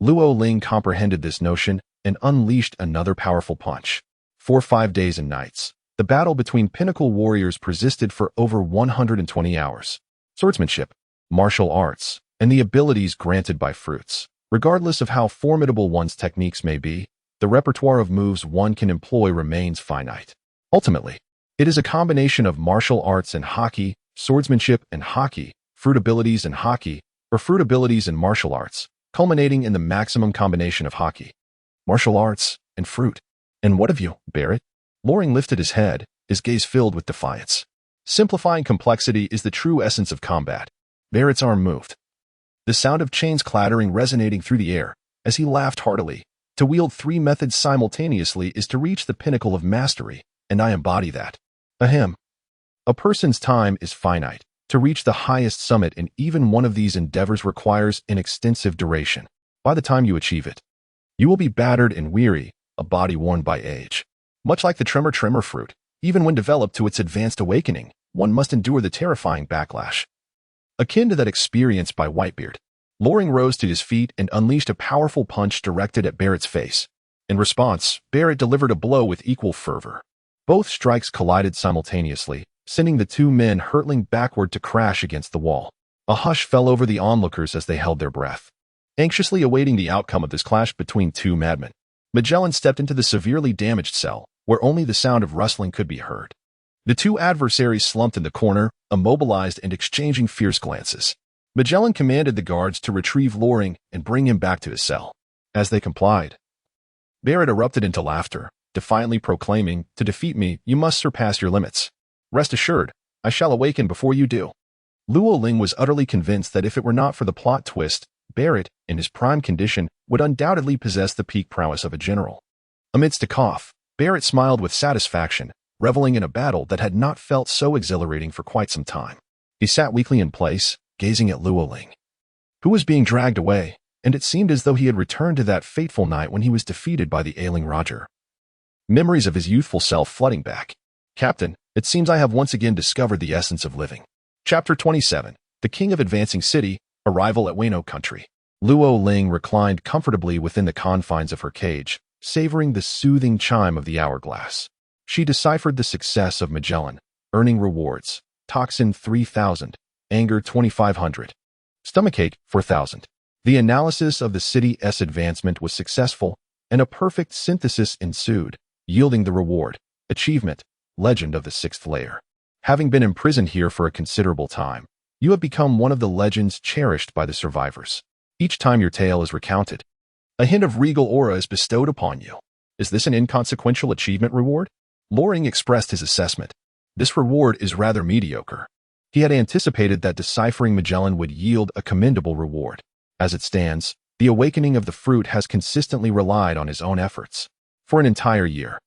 Luo Ling comprehended this notion and unleashed another powerful punch. For 5 days and nights, the battle between pinnacle warriors persisted for over 120 hours. Swordsmanship, martial arts, and the abilities granted by fruits. Regardless of how formidable one's techniques may be, the repertoire of moves one can employ remains finite. Ultimately, it is a combination of martial arts and haki, swordsmanship and haki, fruit abilities and haki, or fruit abilities and martial arts, culminating in the maximum combination of haki, martial arts, and fruit. And what of you, Barrett? Loring lifted his head, his gaze filled with defiance. Simplifying complexity is the true essence of combat. Barrett's arm moved, the sound of chains clattering resonating through the air, as he laughed heartily. To wield 3 methods simultaneously is to reach the pinnacle of mastery, and I embody that. Ahem. A person's time is finite. To reach the highest summit in even one of these endeavors requires an extensive duration. By the time you achieve it, you will be battered and weary, a body worn by age. Much like the Tremor fruit, even when developed to its advanced awakening, one must endure the terrifying backlash. Akin to that experienced by Whitebeard, Loring rose to his feet and unleashed a powerful punch directed at Barrett's face. In response, Barrett delivered a blow with equal fervor. Both strikes collided simultaneously, sending the 2 men hurtling backward to crash against the wall. A hush fell over the onlookers as they held their breath, anxiously awaiting the outcome of this clash between two madmen. Magellan stepped into the severely damaged cell, where only the sound of rustling could be heard. The two adversaries slumped in the corner, immobilized and exchanging fierce glances. Magellan commanded the guards to retrieve Loring and bring him back to his cell. As they complied, Barrett erupted into laughter, defiantly proclaiming, "To defeat me, you must surpass your limits. Rest assured, I shall awaken before you do." Luo Ling was utterly convinced that if it were not for the plot twist, Barrett, in his prime condition, would undoubtedly possess the peak prowess of a general. Amidst a cough, Barrett smiled with satisfaction, reveling in a battle that had not felt so exhilarating for quite some time. He sat weakly in place, gazing at Luo Ling, who was being dragged away, and it seemed as though he had returned to that fateful night when he was defeated by the ailing Roger. Memories of his youthful self flooding back. "Captain, it seems I have once again discovered the essence of living." Chapter 27, The King of Advancing City, Arrival at Wano Country. Luo Ling reclined comfortably within the confines of her cage, savoring the soothing chime of the hourglass. She deciphered the success of Magellan, earning rewards: toxin 3,000, anger 2,500, stomachache 4,000. The analysis of the city's advancement was successful, and a perfect synthesis ensued, yielding the reward: achievement, Legend of the Sixth Layer. Having been imprisoned here for a considerable time, you have become one of the legends cherished by the survivors. Each time your tale is recounted, a hint of regal aura is bestowed upon you. Is this an inconsequential achievement reward? Loring expressed his assessment. This reward is rather mediocre. He had anticipated that deciphering Magellan would yield a commendable reward. As it stands, the awakening of the fruit has consistently relied on his own efforts. For an entire year,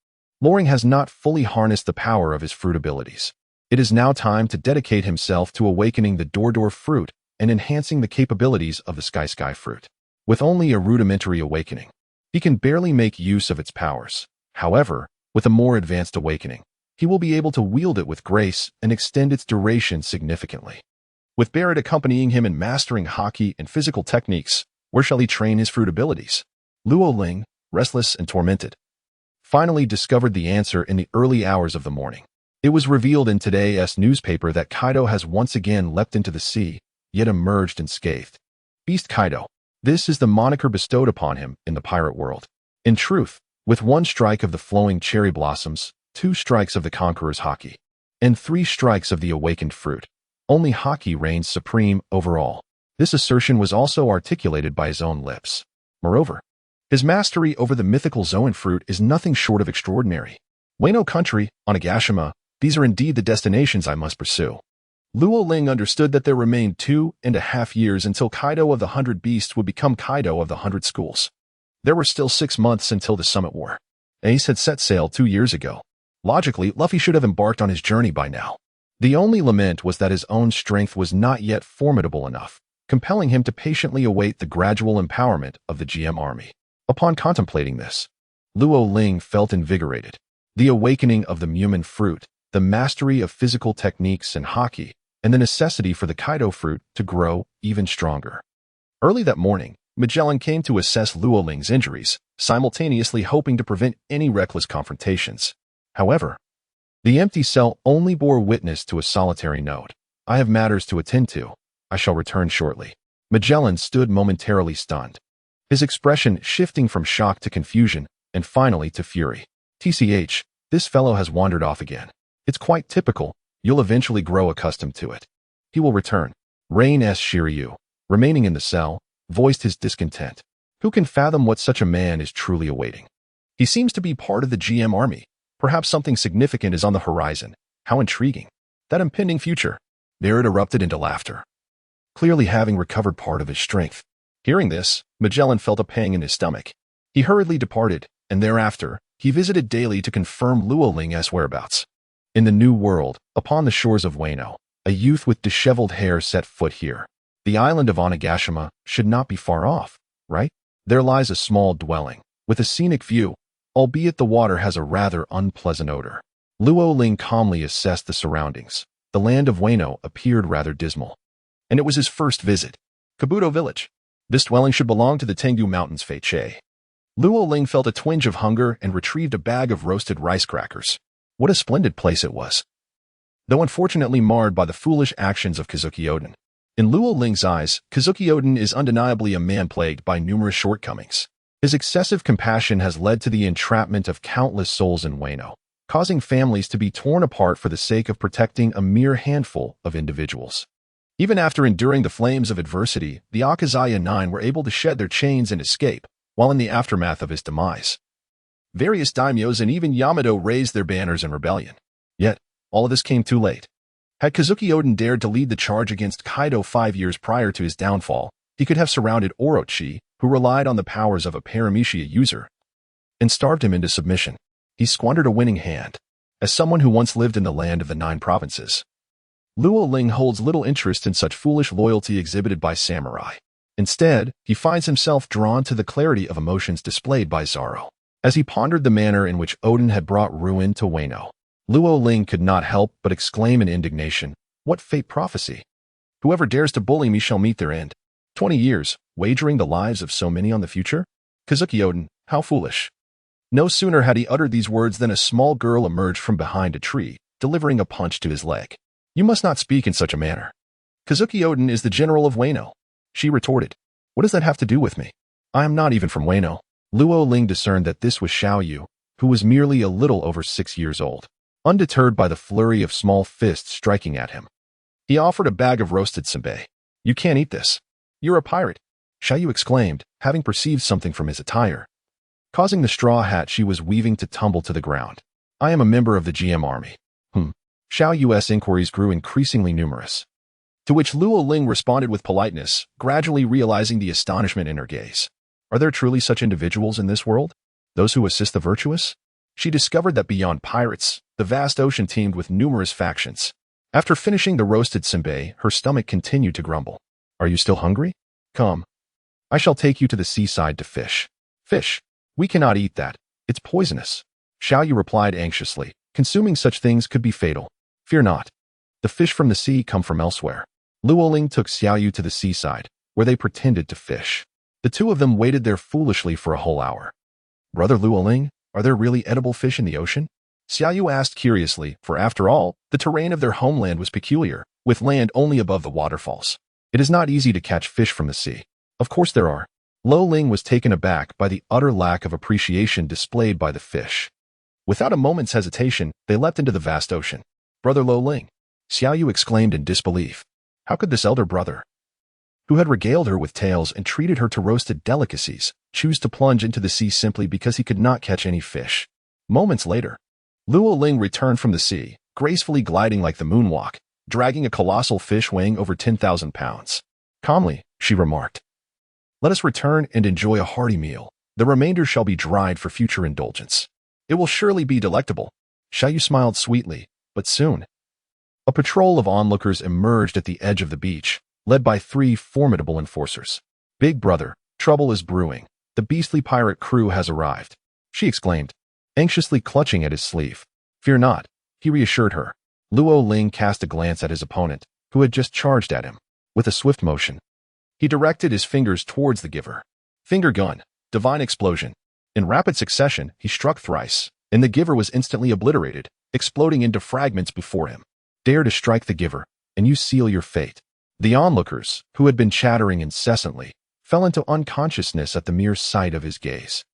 Loring has not fully harnessed the power of his fruit abilities. It is now time to dedicate himself to awakening the Dordor fruit and enhancing the capabilities of the Sky fruit. With only a rudimentary awakening, he can barely make use of its powers. However, with a more advanced awakening, he will be able to wield it with grace and extend its duration significantly. With Barrett accompanying him in mastering hockey and physical techniques, where shall he train his fruit abilities? Luo Ling, restless and tormented, finally discovered the answer in the early hours of the morning. It was revealed in today's newspaper that Kaido has once again leapt into the sea, yet emerged unscathed. Beast Kaido. This is the moniker bestowed upon him in the pirate world. In truth, with one strike of the flowing cherry blossoms, 2 strikes of the conqueror's haki, and 3 strikes of the awakened fruit, only haki reigns supreme over all. This assertion was also articulated by his own lips. Moreover, his mastery over the mythical Zoan fruit is nothing short of extraordinary. Wano Country, Onigashima, these are indeed the destinations I must pursue. Luo Ling understood that there remained 2.5 years until Kaido of the 100 Beasts would become Kaido of the 100 Schools. There were still 6 months until the Summit War. Ace had set sail 2 years ago. Logically, Luffy should have embarked on his journey by now. The only lament was that his own strength was not yet formidable enough, compelling him to patiently await the gradual empowerment of the GM army. Upon contemplating this, Luo Ling felt invigorated. The awakening of the Mumin fruit, the mastery of physical techniques and haki, and the necessity for the Kaido fruit to grow even stronger. Early that morning, Magellan came to assess Luo Ling's injuries, simultaneously hoping to prevent any reckless confrontations. However, the empty cell only bore witness to a solitary note. "I have matters to attend to. I shall return shortly." Magellan stood momentarily stunned, his expression shifting from shock to confusion and finally to fury. "TCH, this fellow has wandered off again. It's quite typical. You'll eventually grow accustomed to it. He will return." Rain S. Shiryu, remaining in the cell, voiced his discontent. Who can fathom what such a man is truly awaiting? He seems to be part of the GM army. Perhaps something significant is on the horizon. How intriguing. That impending future. Barrett erupted into laughter, clearly having recovered part of his strength. Hearing this, Magellan felt a pang in his stomach. He hurriedly departed, and thereafter, he visited daily to confirm Luo Ling's whereabouts. In the New World, upon the shores of Wano, a youth with disheveled hair set foot here. The island of Onigashima should not be far off, right? There lies a small dwelling, with a scenic view, albeit the water has a rather unpleasant odor. Luo Ling calmly assessed the surroundings. The land of Wano appeared rather dismal, and it was his first visit. Kabuto Village. This dwelling should belong to the Tengu Mountains Fei-che. Luo Ling felt a twinge of hunger and retrieved a bag of roasted rice crackers. What a splendid place it was, though unfortunately marred by the foolish actions of Kazuki Oden. In Luo Ling's eyes, Kazuki Oden is undeniably a man plagued by numerous shortcomings. His excessive compassion has led to the entrapment of countless souls in Wano, causing families to be torn apart for the sake of protecting a mere handful of individuals. Even after enduring the flames of adversity, the Akazaya Nine were able to shed their chains and escape, while in the aftermath of his demise. Various daimyos and even Yamato raised their banners in rebellion. Yet, all of this came too late. Had Kazuki Oden dared to lead the charge against Kaido 5 years prior to his downfall, he could have surrounded Orochi, who relied on the powers of a paramecia user, and starved him into submission. He squandered a winning hand. As someone who once lived in the land of the 9 provinces, Luo Ling holds little interest in such foolish loyalty exhibited by samurai. Instead, he finds himself drawn to the clarity of emotions displayed by Zoro. As he pondered the manner in which Oden had brought ruin to Wano, Luo Ling could not help but exclaim in indignation, "What fate prophecy! Whoever dares to bully me shall meet their end. 20 years, wagering the lives of so many on the future? Kazuki Oden, how foolish!" No sooner had he uttered these words than a small girl emerged from behind a tree, delivering a punch to his leg. "You must not speak in such a manner. Kazuki Oden is the general of Wano," she retorted. "What does that have to do with me? I am not even from Wano." Luo Ling discerned that this was Xiao Yu, who was merely a little over 6 years old. Undeterred by the flurry of small fists striking at him, he offered a bag of roasted senbei. "You can't eat this. You're a pirate," Xiao Yu exclaimed, having perceived something from his attire, causing the straw hat she was weaving to tumble to the ground. "I am a member of the GM army." Xiao Yu's inquiries grew increasingly numerous, to which Luo Ling responded with politeness, gradually realizing the astonishment in her gaze. Are there truly such individuals in this world? Those who assist the virtuous? She discovered that beyond pirates, the vast ocean teemed with numerous factions. After finishing the roasted senbei, her stomach continued to grumble. "Are you still hungry? Come. I shall take you to the seaside to fish." "Fish? We cannot eat that. It's poisonous," Xiao Yu replied anxiously. "Consuming such things could be fatal." "Fear not. The fish from the sea come from elsewhere." Luo Ling took Xiao Yu to the seaside, where they pretended to fish. The two of them waited there foolishly for a whole hour. "Brother Luo Ling, are there really edible fish in the ocean?" Xiao Yu asked curiously, for after all, the terrain of their homeland was peculiar, with land only above the waterfalls. It is not easy to catch fish from the sea. "Of course there are." Lo Ling was taken aback by the utter lack of appreciation displayed by the fish. Without a moment's hesitation, they leapt into the vast ocean. "Brother Lo Ling," Xiao Yu exclaimed in disbelief. How could this elder brother, who had regaled her with tales and treated her to roasted delicacies, choose to plunge into the sea simply because he could not catch any fish? Moments later, Luo Ling returned from the sea, gracefully gliding like the moonwalk, dragging a colossal fish weighing over 10,000 pounds. Calmly, she remarked, "Let us return and enjoy a hearty meal. The remainder shall be dried for future indulgence. It will surely be delectable." Xiao Yu smiled sweetly, but soon, a patrol of onlookers emerged at the edge of the beach, led by 3 formidable enforcers. "Big brother, trouble is brewing. The beastly pirate crew has arrived," she exclaimed, anxiously clutching at his sleeve. "Fear not," he reassured her. Luo Ling cast a glance at his opponent, who had just charged at him. With a swift motion, he directed his fingers towards the giver. Finger gun, divine explosion. In rapid succession, he struck thrice, and the giver was instantly obliterated, exploding into fragments before him. "Dare to strike the giver, and you seal your fate." The onlookers, who had been chattering incessantly, fell into unconsciousness at the mere sight of his gaze.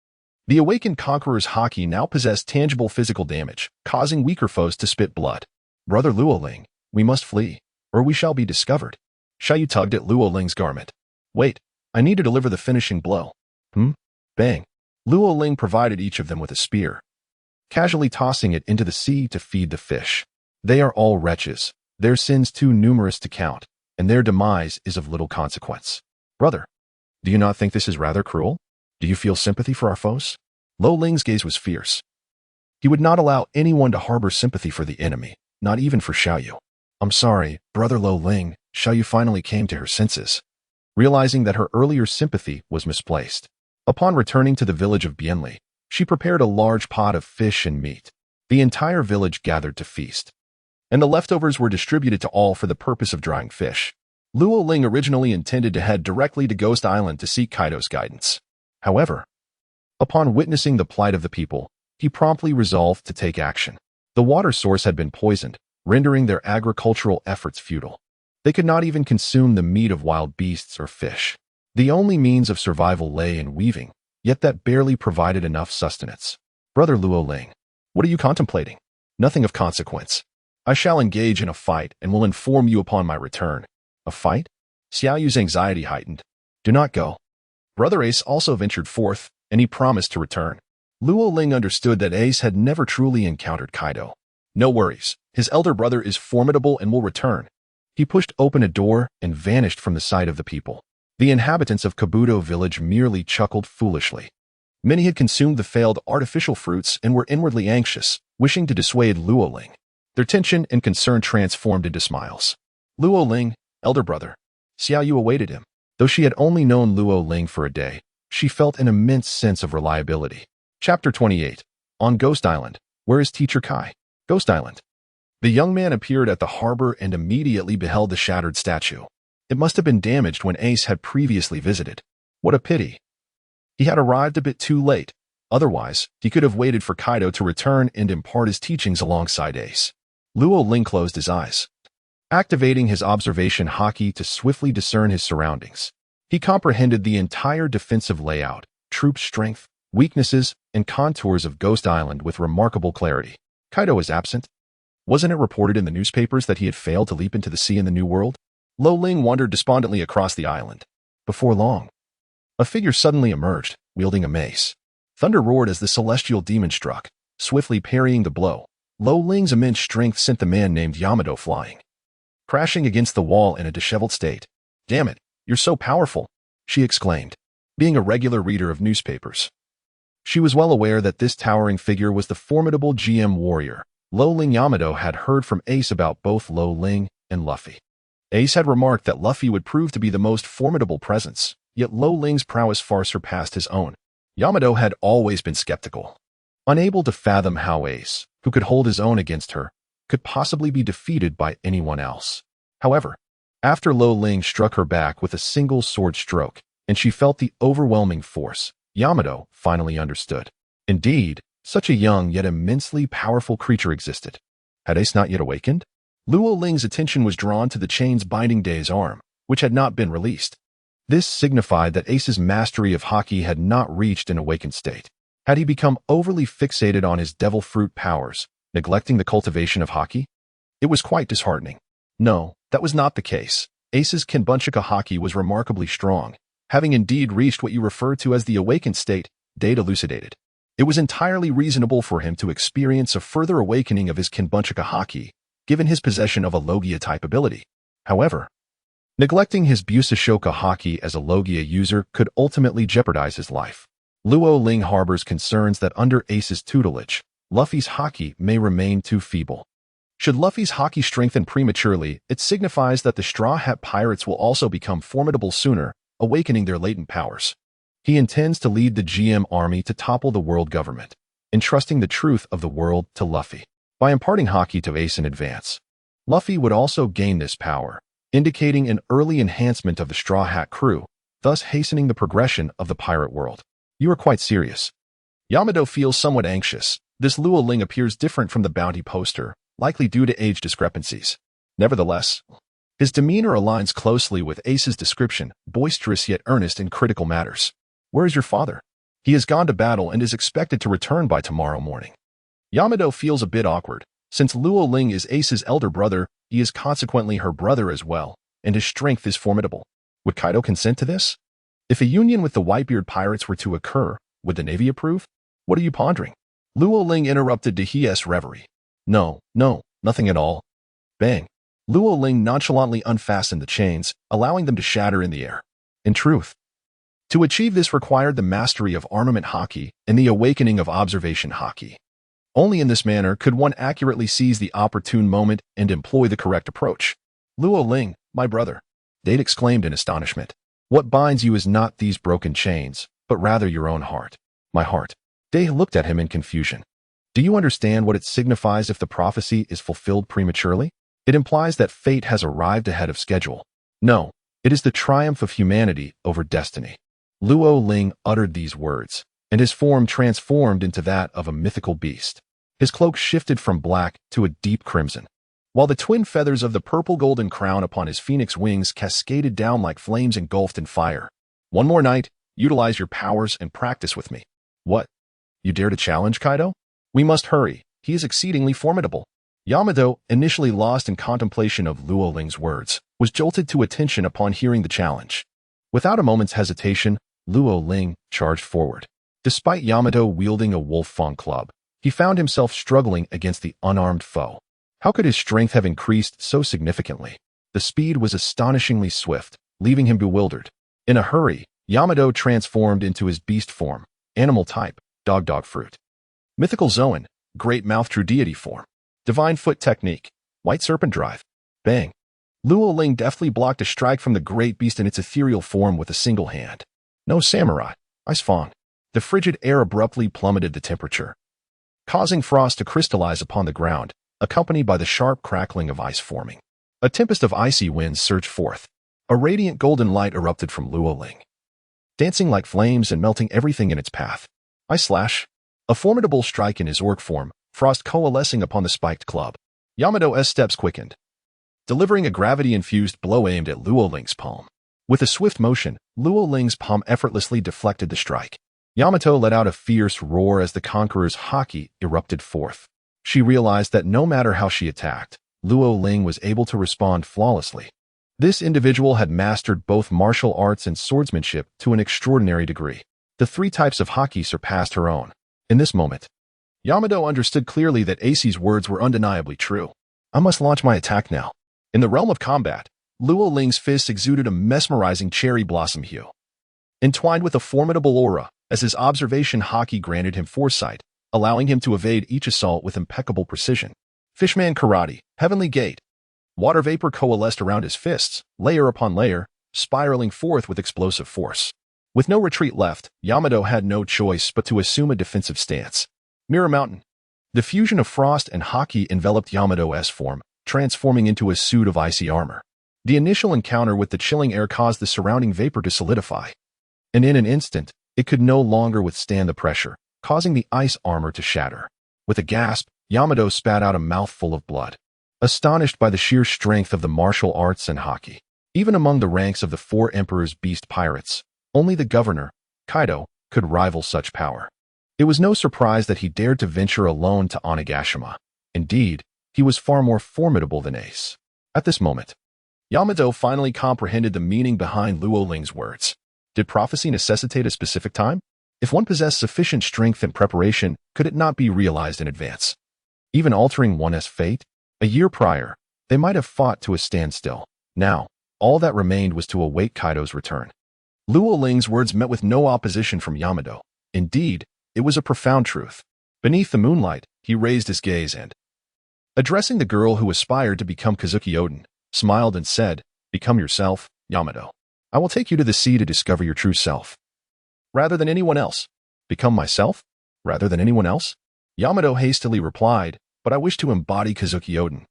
The awakened conqueror's haki now possessed tangible physical damage, causing weaker foes to spit blood. "Brother Luo Ling, we must flee, or we shall be discovered." Xiao Yu tugged at Luo Ling's garment. "Wait, I need to deliver the finishing blow." Bang. Luo Ling provided each of them with a spear, casually tossing it into the sea to feed the fish. "They are all wretches, their sins too numerous to count, and their demise is of little consequence. Brother, do you not think this is rather cruel? Do you feel sympathy for our foes?" Lo Ling's gaze was fierce. He would not allow anyone to harbor sympathy for the enemy, not even for Xiao Yu. "I'm sorry, Brother Lo Ling." Xiao Yu finally came to her senses, realizing that her earlier sympathy was misplaced. Upon returning to the village of Bienli, she prepared a large pot of fish and meat. The entire village gathered to feast, and the leftovers were distributed to all for the purpose of drying fish. Luo Ling originally intended to head directly to Ghost Island to seek Kaido's guidance. However, upon witnessing the plight of the people, he promptly resolved to take action. The water source had been poisoned, rendering their agricultural efforts futile. They could not even consume the meat of wild beasts or fish. The only means of survival lay in weaving, yet that barely provided enough sustenance. Brother Luo Ling, what are you contemplating? Nothing of consequence. I shall engage in a fight and will inform you upon my return. A fight? Xiao Yu's anxiety heightened. Do not go. Brother Ace also ventured forth, and he promised to return. Luo Ling understood that Ace had never truly encountered Kaido. No worries. His elder brother is formidable and will return. He pushed open a door and vanished from the sight of the people. The inhabitants of Kabuto village merely chuckled foolishly. Many had consumed the failed artificial fruits and were inwardly anxious, wishing to dissuade Luo Ling. Their tension and concern transformed into smiles. Luo Ling, elder brother. Xiao Yu awaited him. Though she had only known Luo Ling for a day, she felt an immense sense of reliability. Chapter 28. On Ghost Island. Where is Teacher Kai? Ghost Island. The young man appeared at the harbor and immediately beheld the shattered statue. It must have been damaged when Ace had previously visited. What a pity. He had arrived a bit too late. Otherwise, he could have waited for Kaido to return and impart his teachings alongside Ace. Luo Ling closed his eyes, activating his observation haki to swiftly discern his surroundings. He comprehended the entire defensive layout, troop strength, weaknesses, and contours of Ghost Island with remarkable clarity. Kaido is absent. Wasn't it reported in the newspapers that he had failed to leap into the sea in the New World? Lo Ling wandered despondently across the island. Before long, a figure suddenly emerged, wielding a mace. Thunder roared as the celestial demon struck, swiftly parrying the blow. Lo Ling's immense strength sent the man named Yamato flying, crashing against the wall in a disheveled state. Damn it, you're so powerful, she exclaimed. Being a regular reader of newspapers, she was well aware that this towering figure was the formidable GM warrior. Lo Ling. Yamato had heard from Ace about both Lo Ling and Luffy. Ace had remarked that Luffy would prove to be the most formidable presence, yet Lo Ling's prowess far surpassed his own. Yamato had always been skeptical, unable to fathom how Ace, who could hold his own against her, could possibly be defeated by anyone else. However, after Lo Ling struck her back with a single sword stroke, and she felt the overwhelming force, Yamato finally understood. Indeed, such a young yet immensely powerful creature existed. Had Ace not yet awakened? Luo Ling's attention was drawn to the chains binding Day's arm, which had not been released. This signified that Ace's mastery of haki had not reached an awakened state. Had he become overly fixated on his devil fruit powers, neglecting the cultivation of haki? It was quite disheartening. No, that was not the case. Ace's Kenbunchika haki was remarkably strong, having indeed reached what you refer to as the awakened state, Day elucidated. It was entirely reasonable for him to experience a further awakening of his Kenbunchika haki, given his possession of a Logia-type ability. However, neglecting his Busashoka haki as a Logia user could ultimately jeopardize his life. Luo Ling harbors concerns that under Ace's tutelage, Luffy's haki may remain too feeble. Should Luffy's haki strengthen prematurely, it signifies that the Straw Hat Pirates will also become formidable sooner, awakening their latent powers. He intends to lead the GM army to topple the world government, entrusting the truth of the world to Luffy. By imparting haki to Ace in advance, Luffy would also gain this power, indicating an early enhancement of the Straw Hat crew, thus hastening the progression of the pirate world. You are quite serious. Yamato feels somewhat anxious. This Luo Ling appears different from the bounty poster, likely due to age discrepancies. Nevertheless, his demeanor aligns closely with Ace's description, boisterous yet earnest in critical matters. Where is your father? He has gone to battle and is expected to return by tomorrow morning. Yamato feels a bit awkward. Since Luo Ling is Ace's elder brother, he is consequently her brother as well, and his strength is formidable. Would Kaido consent to this? If a union with the Whitebeard pirates were to occur, would the Navy approve? What are you pondering? Luo Ling interrupted Dahi's reverie. No, nothing at all. Bang. Luo Ling nonchalantly unfastened the chains, allowing them to shatter in the air. In truth, to achieve this required the mastery of armament haki and the awakening of observation haki. Only in this manner could one accurately seize the opportune moment and employ the correct approach. Luo Ling, my brother, Date exclaimed in astonishment. What binds you is not these broken chains, but rather your own heart. My heart. Day looked at him in confusion. Do you understand what it signifies if the prophecy is fulfilled prematurely? It implies that fate has arrived ahead of schedule. No, it is the triumph of humanity over destiny. Luo Ling uttered these words, and his form transformed into that of a mythical beast. His cloak shifted from black to a deep crimson. while the twin feathers of the purple-golden crown upon his phoenix wings cascaded down like flames engulfed in fire. "One more night, utilize your powers and practice with me." "What? You dare to challenge Kaido? We must hurry. He is exceedingly formidable." Yamato, initially lost in contemplation of Luo Ling's words, was jolted to attention upon hearing the challenge. Without a moment's hesitation, Luo Ling charged forward. Despite Yamato wielding a wolf fang club, he found himself struggling against the unarmed foe. How could his strength have increased so significantly? The speed was astonishingly swift, leaving him bewildered. In a hurry, Yamato transformed into his beast form, animal type, dog fruit. Mythical Zoan, great mouth true deity form. Divine foot technique, white serpent drive. Bang. Luo Ling deftly blocked a strike from the great beast in its ethereal form with a single hand. No samurai, ice fang. The frigid air abruptly plummeted the temperature, causing frost to crystallize upon the ground, accompanied by the sharp crackling of ice forming. A tempest of icy winds surged forth. A radiant golden light erupted from Luo Ling, dancing like flames and melting everything in its path. Ice slash. A formidable strike in his orc form, frost coalescing upon the spiked club. Yamato's steps quickened, delivering a gravity-infused blow aimed at Luo Ling's palm. With a swift motion, Luo Ling's palm effortlessly deflected the strike. Yamato let out a fierce roar as the conqueror's haki erupted forth. She realized that no matter how she attacked, Luo Ling was able to respond flawlessly. This individual had mastered both martial arts and swordsmanship to an extraordinary degree. The three types of haki surpassed her own. In this moment, Yamato understood clearly that Ace's words were undeniably true. I must launch my attack now. In the realm of combat, Luo Ling's fists exuded a mesmerizing cherry blossom hue, entwined with a formidable aura, as his observation haki granted him foresight, allowing him to evade each assault with impeccable precision. Fishman karate, heavenly gate. Water vapor coalesced around his fists, layer upon layer, spiraling forth with explosive force. With no retreat left, Yamato had no choice but to assume a defensive stance. Mirror Mountain. The fusion of frost and haki enveloped Yamato's form, transforming into a suit of icy armor. The initial encounter with the chilling air caused the surrounding vapor to solidify, and in an instant, it could no longer withstand the pressure, causing the ice armor to shatter. With a gasp, Yamato spat out a mouthful of blood, astonished by the sheer strength of the martial arts and haki. Even among the ranks of the four Emperor's beast pirates, only the governor, Kaido, could rival such power. It was no surprise that he dared to venture alone to Onigashima. Indeed, he was far more formidable than Ace. At this moment, Yamato finally comprehended the meaning behind Luo Ling's words. Did prophecy necessitate a specific time? If one possessed sufficient strength and preparation, could it not be realized in advance? Even altering one's fate? A year prior, they might have fought to a standstill. Now, all that remained was to await Kaido's return. Luo Ling's words met with no opposition from Yamato. Indeed, it was a profound truth. Beneath the moonlight, he raised his gaze and, addressing the girl who aspired to become Kazuki Oden, smiled and said, "Become yourself, Yamato. I will take you to the sea to discover your true self. Rather than anyone else." "Become myself? Rather than anyone else?" Yamato hastily replied, "But I wish to embody Kazuki Oden.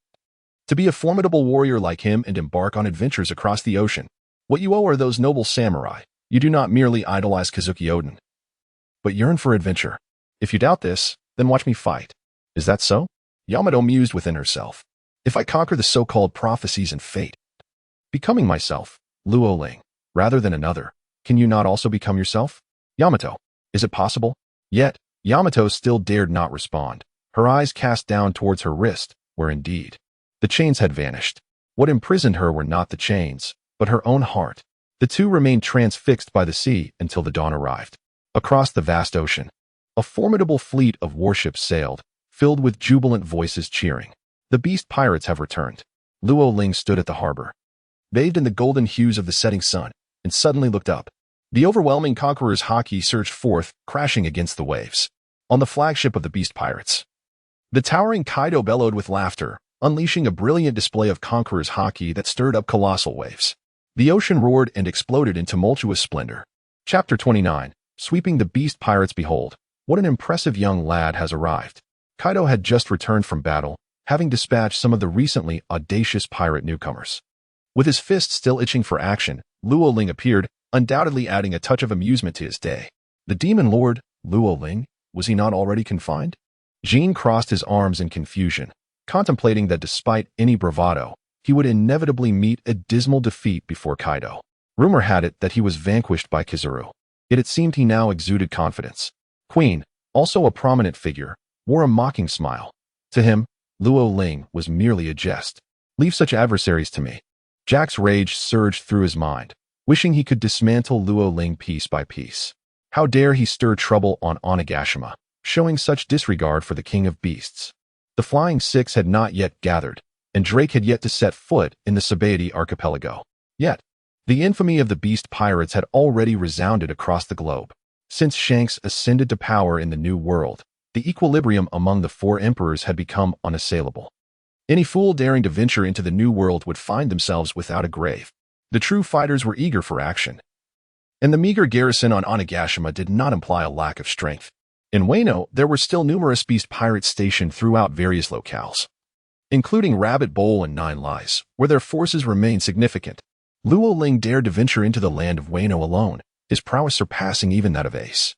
To be a formidable warrior like him and embark on adventures across the ocean. What you owe are those noble samurai. You do not merely idolize Kazuki Oden, but yearn for adventure. If you doubt this, then watch me fight." "Is that so?" Yamato mused within herself. "If I conquer the so-called prophecies and fate, becoming myself, Luo Ling, rather than another, can you not also become yourself? Yamato, is it possible?" Yet, Yamato still dared not respond. Her eyes cast down towards her wrist, where indeed, the chains had vanished. What imprisoned her were not the chains, but her own heart. The two remained transfixed by the sea until the dawn arrived. Across the vast ocean, a formidable fleet of warships sailed, filled with jubilant voices cheering. The beast pirates have returned. Luo Ling stood at the harbor, bathed in the golden hues of the setting sun, and suddenly looked up. The overwhelming conqueror's haki surged forth, crashing against the waves. On the flagship of the beast pirates, the towering Kaido bellowed with laughter, unleashing a brilliant display of conqueror's haki that stirred up colossal waves. The ocean roared and exploded in tumultuous splendor. Chapter 29. Sweeping the beast pirates. Behold, what an impressive young lad has arrived. Kaido had just returned from battle, having dispatched some of the recently audacious pirate newcomers. With his fists still itching for action, Luo Ling appeared, undoubtedly adding a touch of amusement to his day. The demon lord, Luo Ling, was he not already confined? Jean crossed his arms in confusion. contemplating that despite any bravado, he would inevitably meet a dismal defeat before Kaido. Rumor had it that he was vanquished by Kizaru, yet it seemed he now exuded confidence. Queen, also a prominent figure, wore a mocking smile. To him, Luo Ling was merely a jest. Leave such adversaries to me. Jack's rage surged through his mind, wishing he could dismantle Luo Ling piece by piece. How dare he stir trouble on Onigashima, showing such disregard for the king of beasts. The Flying Six had not yet gathered, and Drake had yet to set foot in the Sabaody archipelago. Yet, the infamy of the beast pirates had already resounded across the globe. Since Shanks ascended to power in the New World, the equilibrium among the four emperors had become unassailable. Any fool daring to venture into the New World would find themselves without a grave. The true fighters were eager for action, and the meager garrison on Onigashima did not imply a lack of strength. In Wano, there were still numerous beast pirates stationed throughout various locales, including Rabbit Bowl and Nine Lies, where their forces remained significant. Luo Ling dared to venture into the land of Wano alone, his prowess surpassing even that of Ace.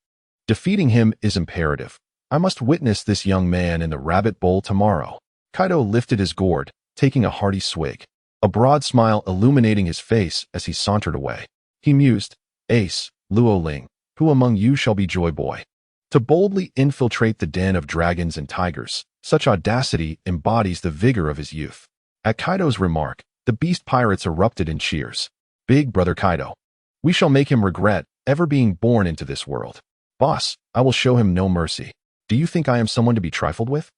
Defeating him is imperative. I must witness this young man in the Rabbit Bowl tomorrow. Kaido lifted his gourd, taking a hearty swig, a broad smile illuminating his face as he sauntered away. He mused, Ace, Luo Ling, who among you shall be Joy Boy? To boldly infiltrate the den of dragons and tigers, such audacity embodies the vigor of his youth. At Kaido's remark, the beast pirates erupted in cheers. Big brother Kaido. We shall make him regret ever being born into this world. Boss, I will show him no mercy. Do you think I am someone to be trifled with?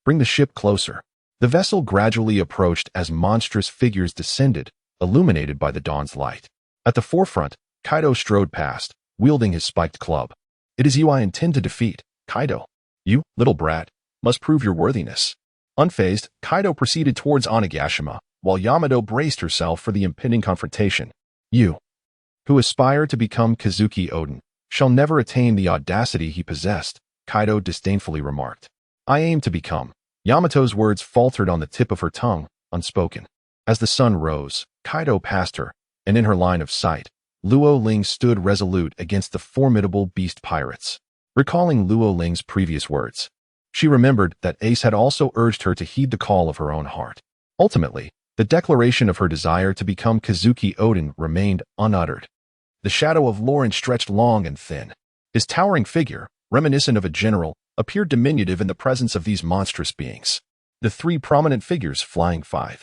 Bring the ship closer. The vessel gradually approached as monstrous figures descended, illuminated by the dawn's light. At the forefront, Kaido strode past, wielding his spiked club. It is you I intend to defeat, Kaido. You, little brat, must prove your worthiness. Unfazed, Kaido proceeded towards Onigashima, while Yamato braced herself for the impending confrontation. You, who aspire to become Kazuki Oden, shall never attain the audacity he possessed, Kaido disdainfully remarked. I aim to become. Yamato's words faltered on the tip of her tongue, unspoken. As the sun rose, Kaido passed her, and in her line of sight, Luo Ling stood resolute against the formidable beast pirates. Recalling Luo Ling's previous words, she remembered that Ace had also urged her to heed the call of her own heart. Ultimately, the declaration of her desire to become Kazuki Oden remained unuttered. The shadow of Lauren stretched long and thin. His towering figure, reminiscent of a general, appeared diminutive in the presence of these monstrous beings. The three prominent figures flying five.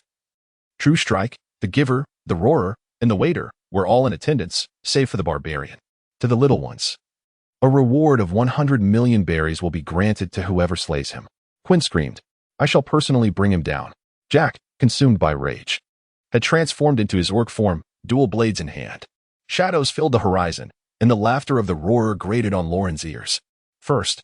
True Strike, the Giver, the Roarer, and the Waiter were all in attendance, save for the barbarian. To the little ones, a reward of 100 million berries will be granted to whoever slays him. Quinn screamed, I shall personally bring him down. Jack, consumed by rage, had transformed into his orc form, dual blades in hand. Shadows filled the horizon, and the laughter of the Roarer grated on Lauren's ears. First,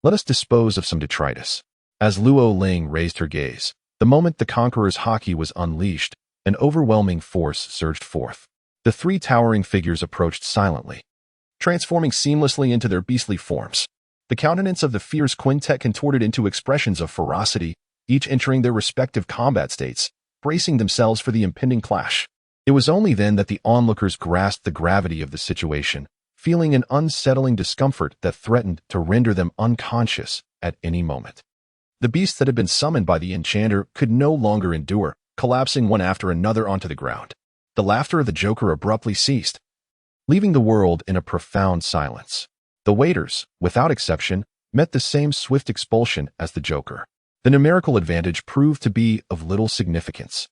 let us dispose of some detritus. As Luo Ling raised her gaze, the moment the Conqueror's haki was unleashed, an overwhelming force surged forth. The three towering figures approached silently, transforming seamlessly into their beastly forms. The countenance of the fierce quintet contorted into expressions of ferocity, each entering their respective combat states, bracing themselves for the impending clash. It was only then that the onlookers grasped the gravity of the situation, feeling an unsettling discomfort that threatened to render them unconscious at any moment. The beasts that had been summoned by the enchanter could no longer endure, collapsing one after another onto the ground. The laughter of the Joker abruptly ceased, leaving the world in a profound silence. The waiters, without exception, met the same swift expulsion as the Joker. The numerical advantage proved to be of little significance.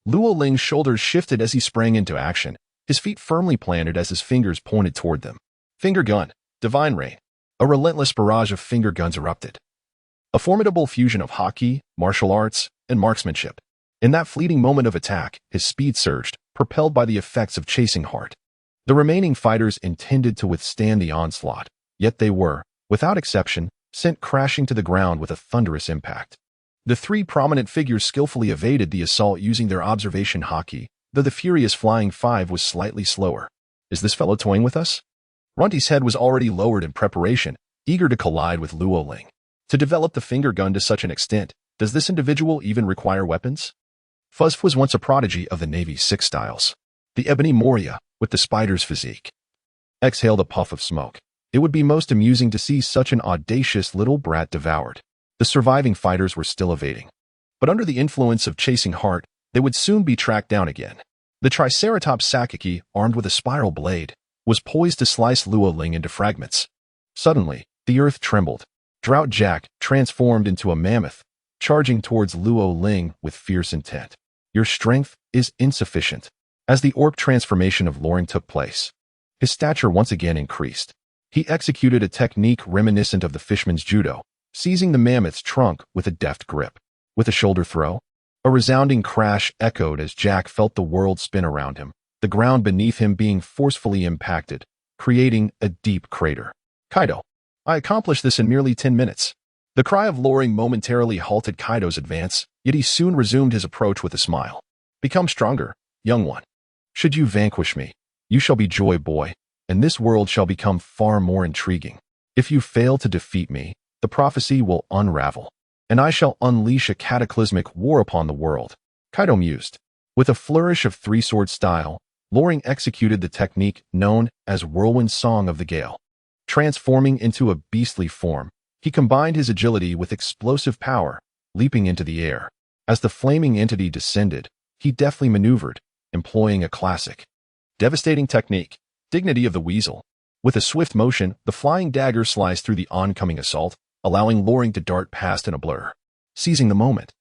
Luo Ling's shoulders shifted as he sprang into action, his feet firmly planted as his fingers pointed toward them. Finger gun, divine rain. A relentless barrage of finger guns erupted. A formidable fusion of haki, martial arts, and marksmanship. In that fleeting moment of attack, his speed surged, propelled by the effects of chasing heart. The remaining fighters intended to withstand the onslaught, yet they were, without exception, sent crashing to the ground with a thunderous impact. The three prominent figures skillfully evaded the assault using their observation haki, though the furious flying five was slightly slower. Is this fellow toying with us? Runty's head was already lowered in preparation, eager to collide with Luo Ling. To develop the finger gun to such an extent, does this individual even require weapons? Fuzz was once a prodigy of the Navy's 6 styles. The ebony Moria, with the spider's physique, exhaled a puff of smoke. It would be most amusing to see such an audacious little brat devoured. The surviving fighters were still evading. but under the influence of chasing heart, they would soon be tracked down again. The Triceratops Sakaki, armed with a spiral blade, was poised to slice Luo Ling into fragments. Suddenly, the earth trembled. Drought Jack transformed into a mammoth, charging towards Luo Ling with fierce intent. Your strength is insufficient. As the orc transformation of Loring took place, his stature once again increased. He executed a technique reminiscent of the Fishman's judo, seizing the mammoth's trunk with a deft grip. With a shoulder throw, a resounding crash echoed as Jack felt the world spin around him, the ground beneath him being forcefully impacted, creating a deep crater. Kaido, I accomplished this in merely 10 minutes. The cry of Loring momentarily halted Kaido's advance, yet he soon resumed his approach with a smile. Become stronger, young one. Should you vanquish me, you shall be Joy Boy, and this world shall become far more intriguing. If you fail to defeat me, the prophecy will unravel, and I shall unleash a cataclysmic war upon the world. Kaido mused. With a flourish of three-sword style, Loring executed the technique known as Whirlwind Song of the Gale. Transforming into a beastly form, he combined his agility with explosive power, leaping into the air. As the flaming entity descended, he deftly maneuvered, employing a classic, devastating technique, Dignity of the Weasel. With a swift motion, the flying dagger sliced through the oncoming assault, allowing Loring to dart past in a blur. Seizing the moment,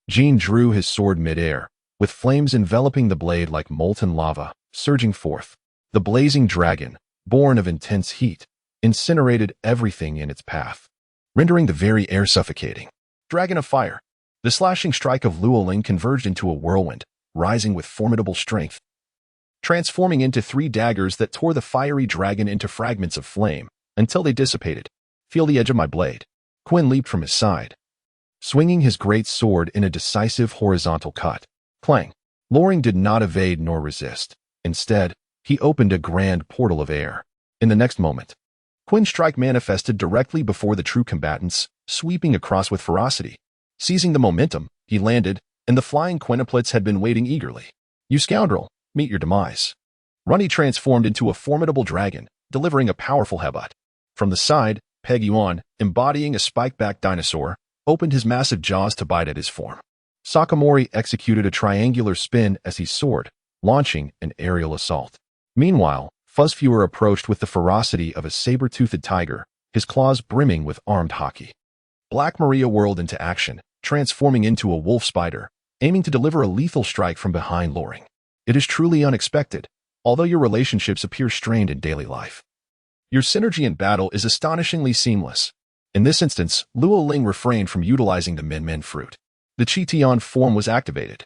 Jean drew his sword mid-air, with flames enveloping the blade like molten lava, surging forth. The blazing dragon, born of intense heat, incinerated everything in its path, rendering the very air suffocating. Dragon of Fire. The slashing strike of Luo Ling converged into a whirlwind, rising with formidable strength, transforming into 3 daggers that tore the fiery dragon into fragments of flame until they dissipated. Feel the edge of my blade. Quinn leaped from his side, swinging his great sword in a decisive horizontal cut. Clang. Loring did not evade nor resist. Instead, he opened a grand portal of air. In the next moment, Quinn's strike manifested directly before the true combatants, sweeping across with ferocity. Seizing the momentum, he landed, and the flying quintuplets had been waiting eagerly. You scoundrel, meet your demise. Runny transformed into a formidable dragon, delivering a powerful headbutt. From the side, Peg Yuan, embodying a spike-backed dinosaur, opened his massive jaws to bite at his form. Sakamori executed a triangular spin as he soared, launching an aerial assault. Meanwhile, Fuzzfewer approached with the ferocity of a saber-toothed tiger, his claws brimming with armed haki. Black Maria whirled into action, transforming into a wolf spider, aiming to deliver a lethal strike from behind Loring. It is truly unexpected, although your relationships appear strained in daily life. Your synergy in battle is astonishingly seamless. In this instance, Luo Ling refrained from utilizing the Min-Min fruit. The Chi-Tian form was activated,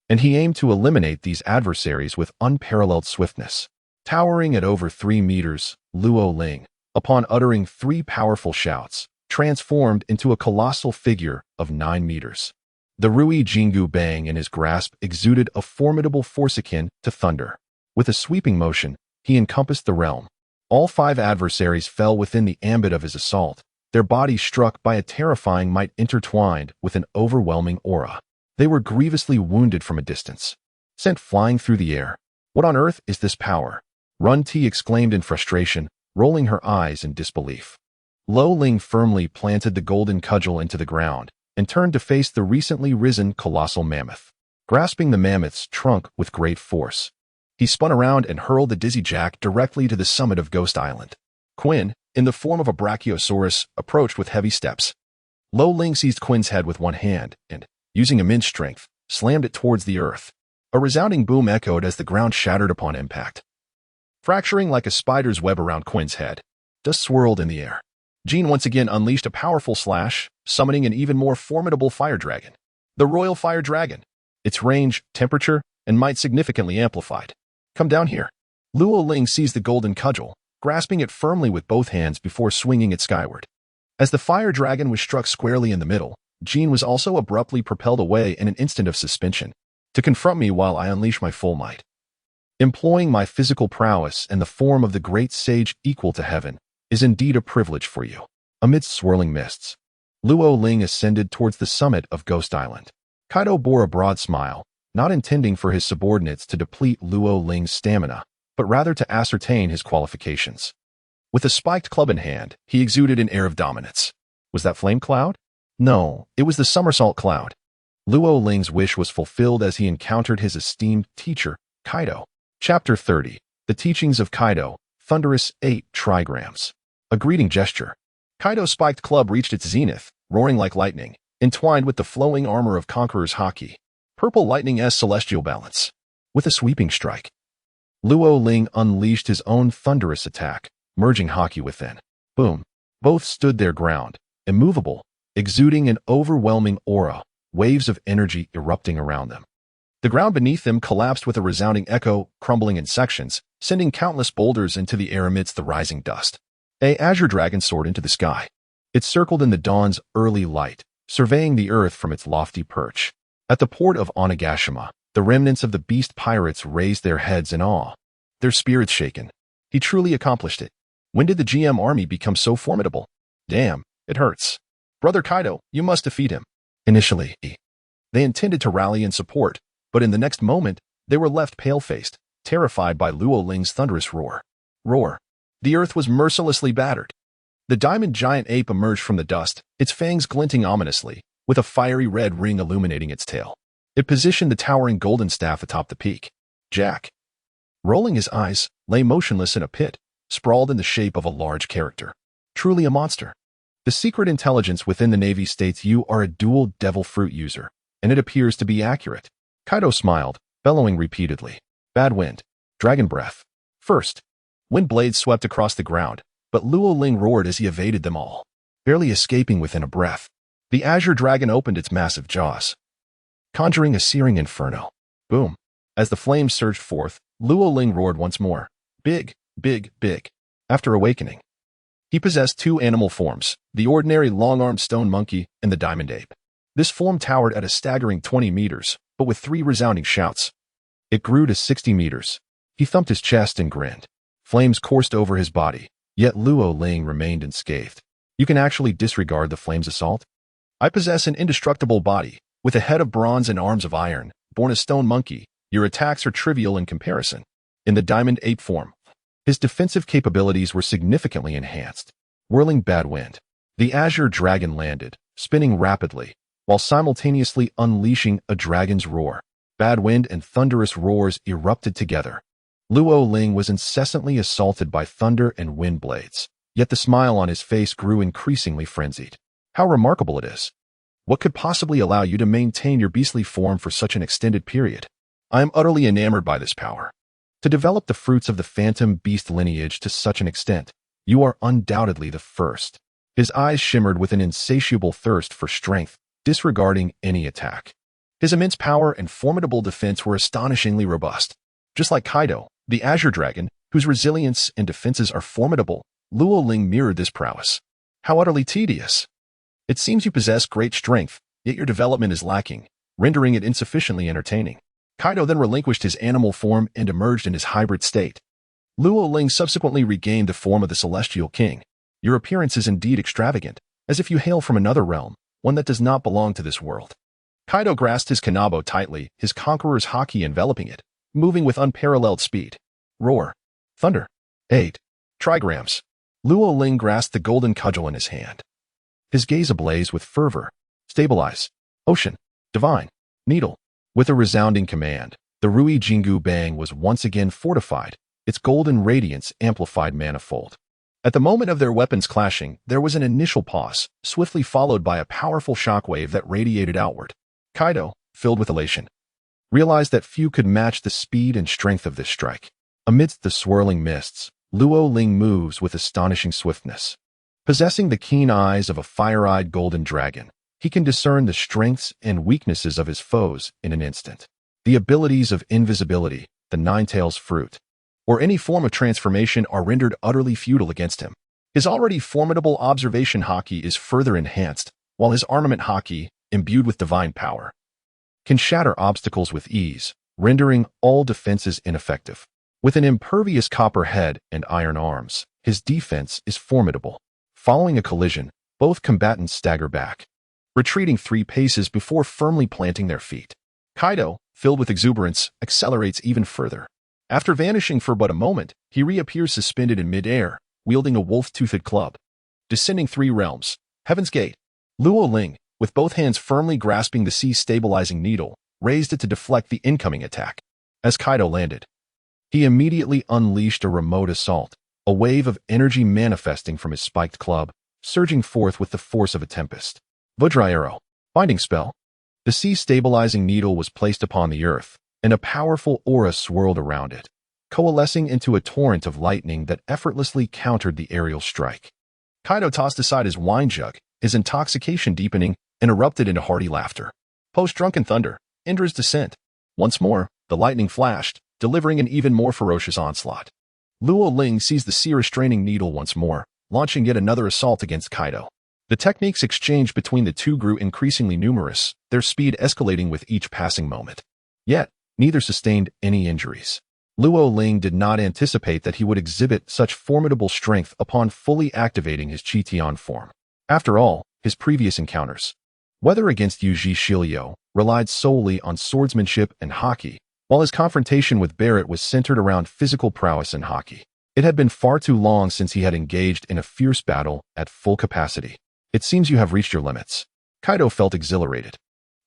and he aimed to eliminate these adversaries with unparalleled swiftness. Towering at over 3 meters, Luo Ling, upon uttering 3 powerful shouts, transformed into a colossal figure of 9 meters. The Rui Jingu Bang in his grasp exuded a formidable force akin to thunder. With a sweeping motion, he encompassed the realm. All 5 adversaries fell within the ambit of his assault, their bodies struck by a terrifying might intertwined with an overwhelming aura. They were grievously wounded from a distance, sent flying through the air. What on earth is this power? Run T exclaimed in frustration, rolling her eyes in disbelief. Lo Ling firmly planted the golden cudgel into the ground and turned to face the recently risen colossal mammoth. Grasping the mammoth's trunk with great force, he spun around and hurled the dizzy Jack directly to the summit of Ghost Island. Quinn, in the form of a Brachiosaurus, approached with heavy steps. Lo Ling seized Quinn's head with one hand and, using immense strength, slammed it towards the earth. A resounding boom echoed as the ground shattered upon impact. Fracturing like a spider's web around Quinn's head, dust swirled in the air. Jean once again unleashed a powerful slash, summoning an even more formidable fire dragon. The Royal Fire Dragon. Its range, temperature, and might significantly amplified. Come down here. Luo Ling seized the golden cudgel, grasping it firmly with both hands before swinging it skyward. As the fire dragon was struck squarely in the middle, Jean was also abruptly propelled away in an instant of suspension, to confront me while I unleash my full might. Employing my physical prowess and the form of the great sage equal to heaven is indeed a privilege for you. Amidst swirling mists, Luo Ling ascended towards the summit of Ghost Island. Kaido bore a broad smile, not intending for his subordinates to deplete Luo Ling's stamina, but rather to ascertain his qualifications. With a spiked club in hand, he exuded an air of dominance. Was that Flame Cloud? No, it was the Somersault Cloud. Luo Ling's wish was fulfilled as he encountered his esteemed teacher, Kaido. Chapter 30. The Teachings of Kaido, Thunderous 8 Trigrams. A greeting gesture. Kaido's spiked club reached its zenith, roaring like lightning, entwined with the flowing armor of Conqueror's Haki. Purple Lightning's celestial balance. With a sweeping strike, Luo Ling unleashed his own thunderous attack, merging Haki within. Boom. Both stood their ground, immovable, exuding an overwhelming aura, waves of energy erupting around them. The ground beneath them collapsed with a resounding echo, crumbling in sections, sending countless boulders into the air amidst the rising dust. A azure dragon soared into the sky. It circled in the dawn's early light, surveying the earth from its lofty perch. At the port of Onigashima, the remnants of the beast pirates raised their heads in awe, their spirits shaken. He truly accomplished it. When did the GM army become so formidable? Damn, it hurts. Brother Kaido, you must defeat him. Initially, they intended to rally in support, but in the next moment, they were left pale-faced, terrified by Luo Ling's thunderous roar. Roar. The earth was mercilessly battered. The diamond giant ape emerged from the dust, its fangs glinting ominously, with a fiery red ring illuminating its tail. It positioned the towering golden staff atop the peak. Jack, rolling his eyes, lay motionless in a pit, sprawled in the shape of a large character. Truly a monster. The secret intelligence within the Navy states you are a dual devil fruit user, and it appears to be accurate. Kaido smiled, bellowing repeatedly. Bad wind. Dragon breath. First. Wind blades swept across the ground, but Luo Ling roared as he evaded them all, barely escaping within a breath. The azure dragon opened its massive jaws, conjuring a searing inferno. Boom. As the flames surged forth, Luo Ling roared once more. Big, big, big. After awakening, he possessed two animal forms, the ordinary long-armed stone monkey and the diamond ape. This form towered at a staggering 20 meters, but with 3 resounding shouts. It grew to 60 meters. He thumped his chest and grinned. Flames coursed over his body, yet Luo Ling remained unscathed. You can actually disregard the flame's assault? I possess an indestructible body, with a head of bronze and arms of iron, born a stone monkey. Your attacks are trivial in comparison. In the diamond ape form, his defensive capabilities were significantly enhanced. Whirling bad wind. The azure dragon landed, spinning rapidly, while simultaneously unleashing a dragon's roar. Bad wind and thunderous roars erupted together. Luo Ling was incessantly assaulted by thunder and wind blades, yet the smile on his face grew increasingly frenzied. How remarkable it is. What could possibly allow you to maintain your beastly form for such an extended period? I am utterly enamored by this power. To develop the fruits of the phantom beast lineage to such an extent, you are undoubtedly the first. His eyes shimmered with an insatiable thirst for strength, disregarding any attack. His immense power and formidable defense were astonishingly robust. Just like Kaido, the azure dragon, whose resilience and defenses are formidable, Luo Ling mirrored this prowess. How utterly tedious. It seems you possess great strength, yet your development is lacking, rendering it insufficiently entertaining. Kaido then relinquished his animal form and emerged in his hybrid state. Luo Ling subsequently regained the form of the Celestial King. Your appearance is indeed extravagant, as if you hail from another realm, one that does not belong to this world. Kaido grasped his kanabo tightly, his conqueror's haki enveloping it, moving with unparalleled speed. Roar. Thunder. 8. Trigrams. Luo Ling grasped the golden cudgel in his hand, his gaze ablaze with fervor. Stabilize. Ocean. Divine. Needle. With a resounding command, the Rui Jingu Bang was once again fortified, its golden radiance amplified manifold. At the moment of their weapons clashing, there was an initial pause, swiftly followed by a powerful shockwave that radiated outward. Kaido, filled with elation, realized that few could match the speed and strength of this strike. Amidst the swirling mists, Luo Ling moves with astonishing swiftness. Possessing the keen eyes of a fire-eyed golden dragon, he can discern the strengths and weaknesses of his foes in an instant. The abilities of invisibility, the Nine-Tails fruit, or any form of transformation are rendered utterly futile against him. His already formidable observation haki is further enhanced, while his armament haki, imbued with divine power, can shatter obstacles with ease, rendering all defenses ineffective. With an impervious copper head and iron arms, his defense is formidable. Following a collision, both combatants stagger back, retreating 3 paces before firmly planting their feet. Kaido, filled with exuberance, accelerates even further. After vanishing for but a moment, he reappears suspended in mid-air, wielding a wolf-toothed club. Descending 3 realms. Heaven's Gate. Luo Ling, with both hands firmly grasping the sea-stabilizing needle, raised it to deflect the incoming attack. As Kaido landed, he immediately unleashed a remote assault, a wave of energy manifesting from his spiked club, surging forth with the force of a tempest. Vajra Arrow. Binding spell. The sea-stabilizing needle was placed upon the earth, and a powerful aura swirled around it, coalescing into a torrent of lightning that effortlessly countered the aerial strike. Kaido tossed aside his wine jug, his intoxication deepening, and erupted into hearty laughter. Post-drunken thunder. Indra's descent. Once more, the lightning flashed, delivering an even more ferocious onslaught. Luo Ling seized the sea-restraining needle once more, launching yet another assault against Kaido. The techniques exchanged between the two grew increasingly numerous, their speed escalating with each passing moment. Yet, neither sustained any injuries. Luo Ling did not anticipate that he would exhibit such formidable strength upon fully activating his Chi Tian form. After all, his previous encounters, whether against Yuji Shilio, relied solely on swordsmanship and haki, while his confrontation with Barrett was centered around physical prowess and haki. It had been far too long since he had engaged in a fierce battle at full capacity. It seems you have reached your limits. Kaido felt exhilarated,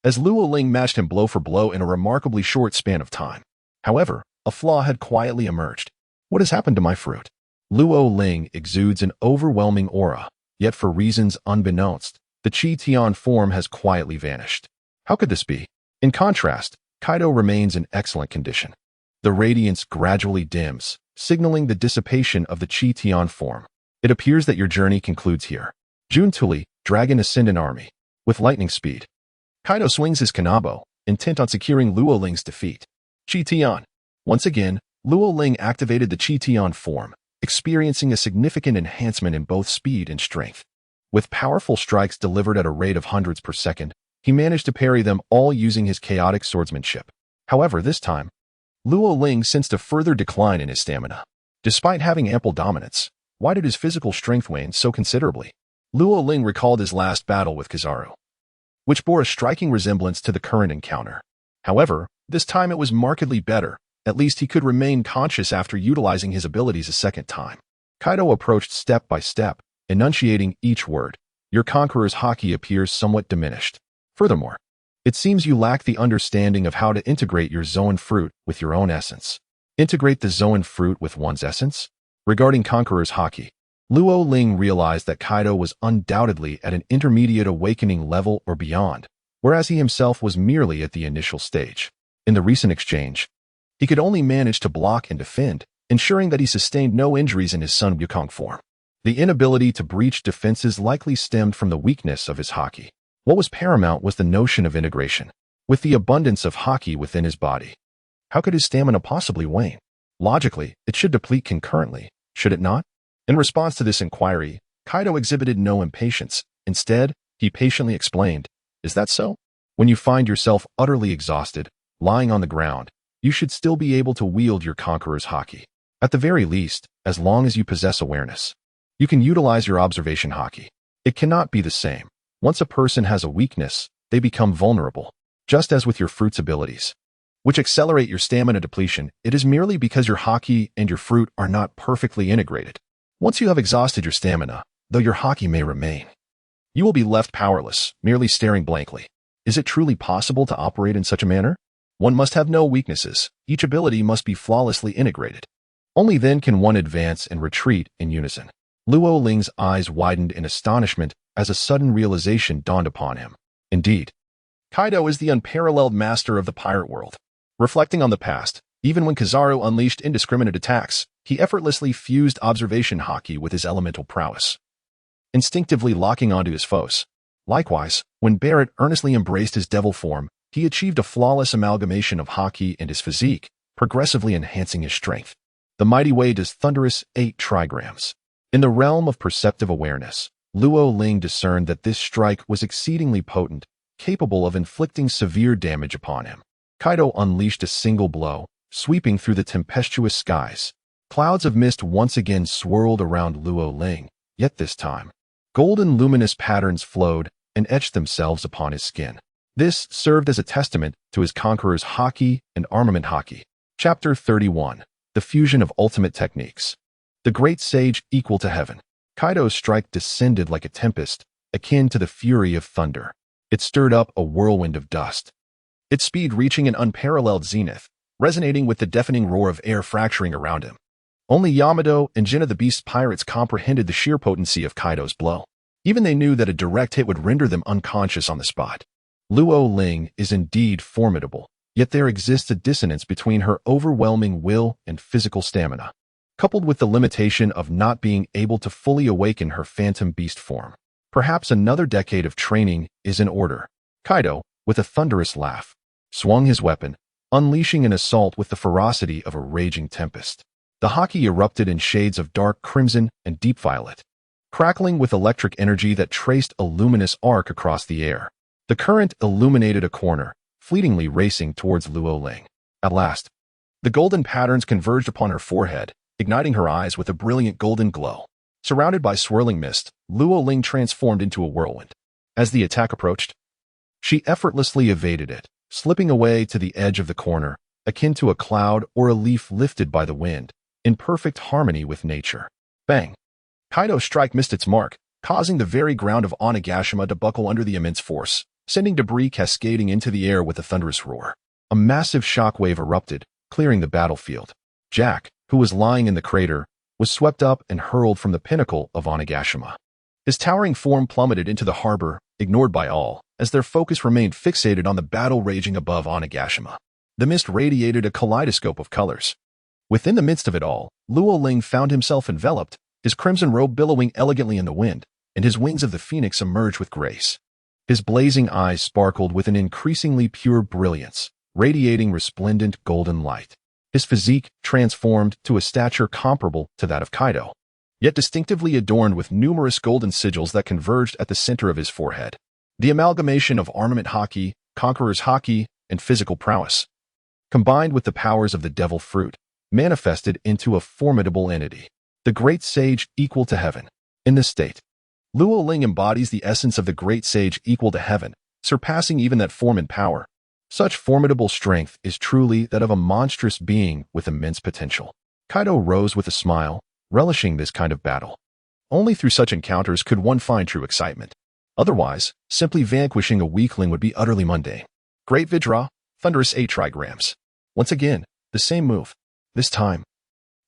as Luo Ling matched him blow for blow in a remarkably short span of time. However, a flaw had quietly emerged. What has happened to my fruit? Luo Ling exudes an overwhelming aura, yet for reasons unbeknownst, the Chi Tian form has quietly vanished. How could this be? In contrast, Kaido remains in excellent condition. The radiance gradually dims, signaling the dissipation of the Chi Tian form. It appears that your journey concludes here. June Tuli, Dragon Ascendant Army. With lightning speed, Kaido swings his kanabo, intent on securing Luo Ling's defeat. Chi Tian. Once again, Luo Ling activated the Chi Tian form, experiencing a significant enhancement in both speed and strength. With powerful strikes delivered at a rate of hundreds per second, he managed to parry them all using his chaotic swordsmanship. However, this time, Luo Ling sensed a further decline in his stamina. Despite having ample dominance, why did his physical strength wane so considerably? Luo Ling recalled his last battle with Kizaru, which bore a striking resemblance to the current encounter. However, this time it was markedly better. At least he could remain conscious after utilizing his abilities a second time. Kaido approached step by step, enunciating each word. Your conqueror's haki appears somewhat diminished. Furthermore, it seems you lack the understanding of how to integrate your Zoan fruit with your own essence. Integrate the Zoan fruit with one's essence? Regarding conqueror's haki, Luo Ling realized that Kaido was undoubtedly at an intermediate awakening level or beyond, whereas he himself was merely at the initial stage. In the recent exchange, he could only manage to block and defend, ensuring that he sustained no injuries in his Sun Wukong form. The inability to breach defenses likely stemmed from the weakness of his haki. What was paramount was the notion of integration. With the abundance of haki within his body, how could his stamina possibly wane? Logically, it should deplete concurrently, should it not? In response to this inquiry, Kaido exhibited no impatience. Instead, he patiently explained, "Is that so? When you find yourself utterly exhausted, lying on the ground, you should still be able to wield your conqueror's haki. At the very least, as long as you possess awareness, you can utilize your observation haki. It cannot be the same. Once a person has a weakness, they become vulnerable. Just as with your fruit's abilities, which accelerate your stamina depletion, it is merely because your haki and your fruit are not perfectly integrated. Once you have exhausted your stamina, though your haki may remain, you will be left powerless, merely staring blankly. Is it truly possible to operate in such a manner? One must have no weaknesses. Each ability must be flawlessly integrated. Only then can one advance and retreat in unison." Luo Ling's eyes widened in astonishment as a sudden realization dawned upon him. Indeed, Kaido is the unparalleled master of the pirate world. Reflecting on the past, even when Kizaru unleashed indiscriminate attacks, he effortlessly fused observation haki with his elemental prowess, instinctively locking onto his foes. Likewise, when Barrett earnestly embraced his devil form, he achieved a flawless amalgamation of haki and his physique, progressively enhancing his strength. The mighty way does thunderous 8 trigrams. In the realm of perceptive awareness, Luo Ling discerned that this strike was exceedingly potent, capable of inflicting severe damage upon him. Kaido unleashed a single blow, sweeping through the tempestuous skies. Clouds of mist once again swirled around Luo Ling, yet this time, golden luminous patterns flowed and etched themselves upon his skin. This served as a testament to his conqueror's haki and armament haki. Chapter 31. The Fusion of Ultimate Techniques. The Great Sage Equal to Heaven. Kaido's strike descended like a tempest, akin to the fury of thunder. It stirred up a whirlwind of dust, its speed reaching an unparalleled zenith, resonating with the deafening roar of air fracturing around him. Only Yamato and Jin of the Beast's pirates comprehended the sheer potency of Kaido's blow. Even they knew that a direct hit would render them unconscious on the spot. Luo Ling is indeed formidable, yet there exists a dissonance between her overwhelming will and physical stamina, coupled with the limitation of not being able to fully awaken her phantom beast form. Perhaps another decade of training is in order. Kaido, with a thunderous laugh, swung his weapon, unleashing an assault with the ferocity of a raging tempest. The haki erupted in shades of dark crimson and deep violet, crackling with electric energy that traced a luminous arc across the air. The current illuminated a corner, fleetingly racing towards Luo Ling. At last, the golden patterns converged upon her forehead, igniting her eyes with a brilliant golden glow. Surrounded by swirling mist, Luo Ling transformed into a whirlwind. As the attack approached, she effortlessly evaded it, slipping away to the edge of the corner, akin to a cloud or a leaf lifted by the wind, in perfect harmony with nature. Bang! Kaido's strike missed its mark, causing the very ground of Onigashima to buckle under the immense force, sending debris cascading into the air with a thunderous roar. A massive shockwave erupted, clearing the battlefield. Jack, who was lying in the crater, was swept up and hurled from the pinnacle of Onigashima. His towering form plummeted into the harbor, ignored by all, as their focus remained fixated on the battle raging above Onigashima. The mist radiated a kaleidoscope of colors. Within the midst of it all, Luo Ling found himself enveloped, his crimson robe billowing elegantly in the wind, and his wings of the phoenix emerged with grace. His blazing eyes sparkled with an increasingly pure brilliance, radiating resplendent golden light. His physique transformed to a stature comparable to that of Kaido, yet distinctively adorned with numerous golden sigils that converged at the center of his forehead. The amalgamation of armament haki, conqueror's haki, and physical prowess, combined with the powers of the devil fruit, manifested into a formidable entity, the great sage equal to heaven. In this state, Luo Ling embodies the essence of the great sage equal to heaven, surpassing even that form in power. Such formidable strength is truly that of a monstrous being with immense potential. Kaido rose with a smile, relishing this kind of battle. Only through such encounters could one find true excitement. Otherwise, simply vanquishing a weakling would be utterly mundane. Great Vidra, thunderous 8 trigrams. Once again, the same move. This time,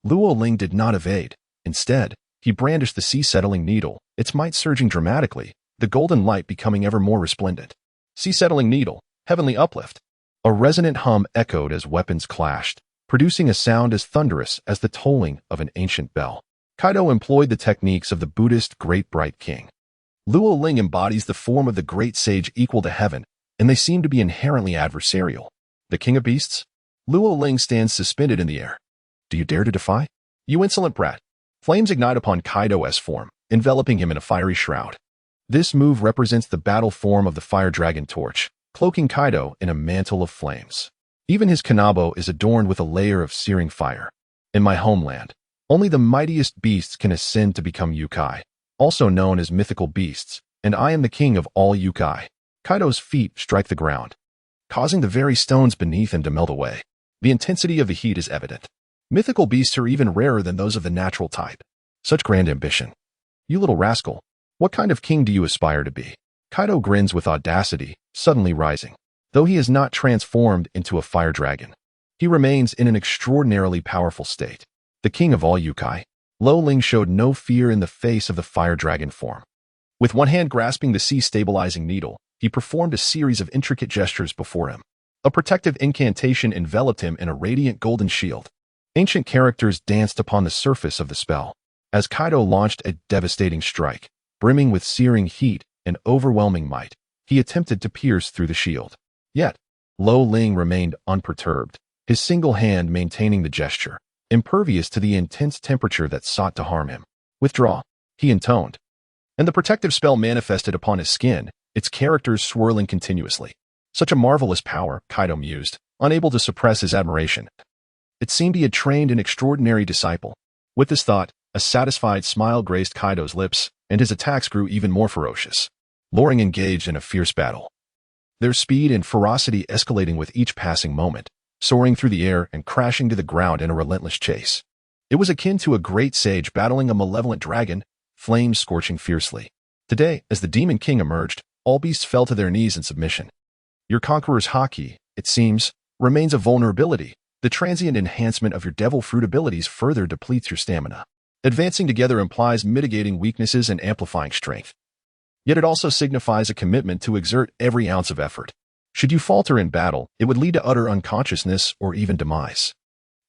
Luo Ling did not evade. Instead, he brandished the sea-settling needle, its might surging dramatically, the golden light becoming ever more resplendent. Sea-settling needle, heavenly uplift. A resonant hum echoed as weapons clashed, producing a sound as thunderous as the tolling of an ancient bell. Kaido employed the techniques of the Buddhist Great Bright King. Luo Ling embodies the form of the great sage equal to heaven, and they seem to be inherently adversarial. The King of Beasts? Luo Ling stands suspended in the air. Do you dare to defy? You insolent brat. Flames ignite upon Kaido's form, enveloping him in a fiery shroud. This move represents the battle form of the fire dragon torch, cloaking Kaido in a mantle of flames. Even his kanabo is adorned with a layer of searing fire. In my homeland, only the mightiest beasts can ascend to become yokai, also known as mythical beasts, and I am the king of all yokai. Kaido's feet strike the ground, causing the very stones beneath him to melt away. The intensity of the heat is evident. Mythical beasts are even rarer than those of the natural type. Such grand ambition. You little rascal, what kind of king do you aspire to be? Kaido grins with audacity, suddenly rising. Though he is not transformed into a fire dragon, he remains in an extraordinarily powerful state. The king of all yokai, Luo Ling showed no fear in the face of the fire dragon form. With one hand grasping the sea-stabilizing needle, he performed a series of intricate gestures before him. A protective incantation enveloped him in a radiant golden shield. Ancient characters danced upon the surface of the spell. As Kaido launched a devastating strike, brimming with searing heat and overwhelming might, he attempted to pierce through the shield. Yet, Luo Ling remained unperturbed, his single hand maintaining the gesture, impervious to the intense temperature that sought to harm him. Withdraw, he intoned. And the protective spell manifested upon his skin, its characters swirling continuously. Such a marvelous power, Kaido mused, unable to suppress his admiration. It seemed he had trained an extraordinary disciple. With this thought, a satisfied smile graced Kaido's lips, and his attacks grew even more ferocious. Luring engaged in a fierce battle, their speed and ferocity escalating with each passing moment, soaring through the air and crashing to the ground in a relentless chase. It was akin to a great sage battling a malevolent dragon, flames scorching fiercely. Today, as the Demon King emerged, all beasts fell to their knees in submission. Your Conqueror's Haki, it seems, remains a vulnerability. The transient enhancement of your devil fruit abilities further depletes your stamina. Advancing together implies mitigating weaknesses and amplifying strength. Yet it also signifies a commitment to exert every ounce of effort. Should you falter in battle, it would lead to utter unconsciousness or even demise.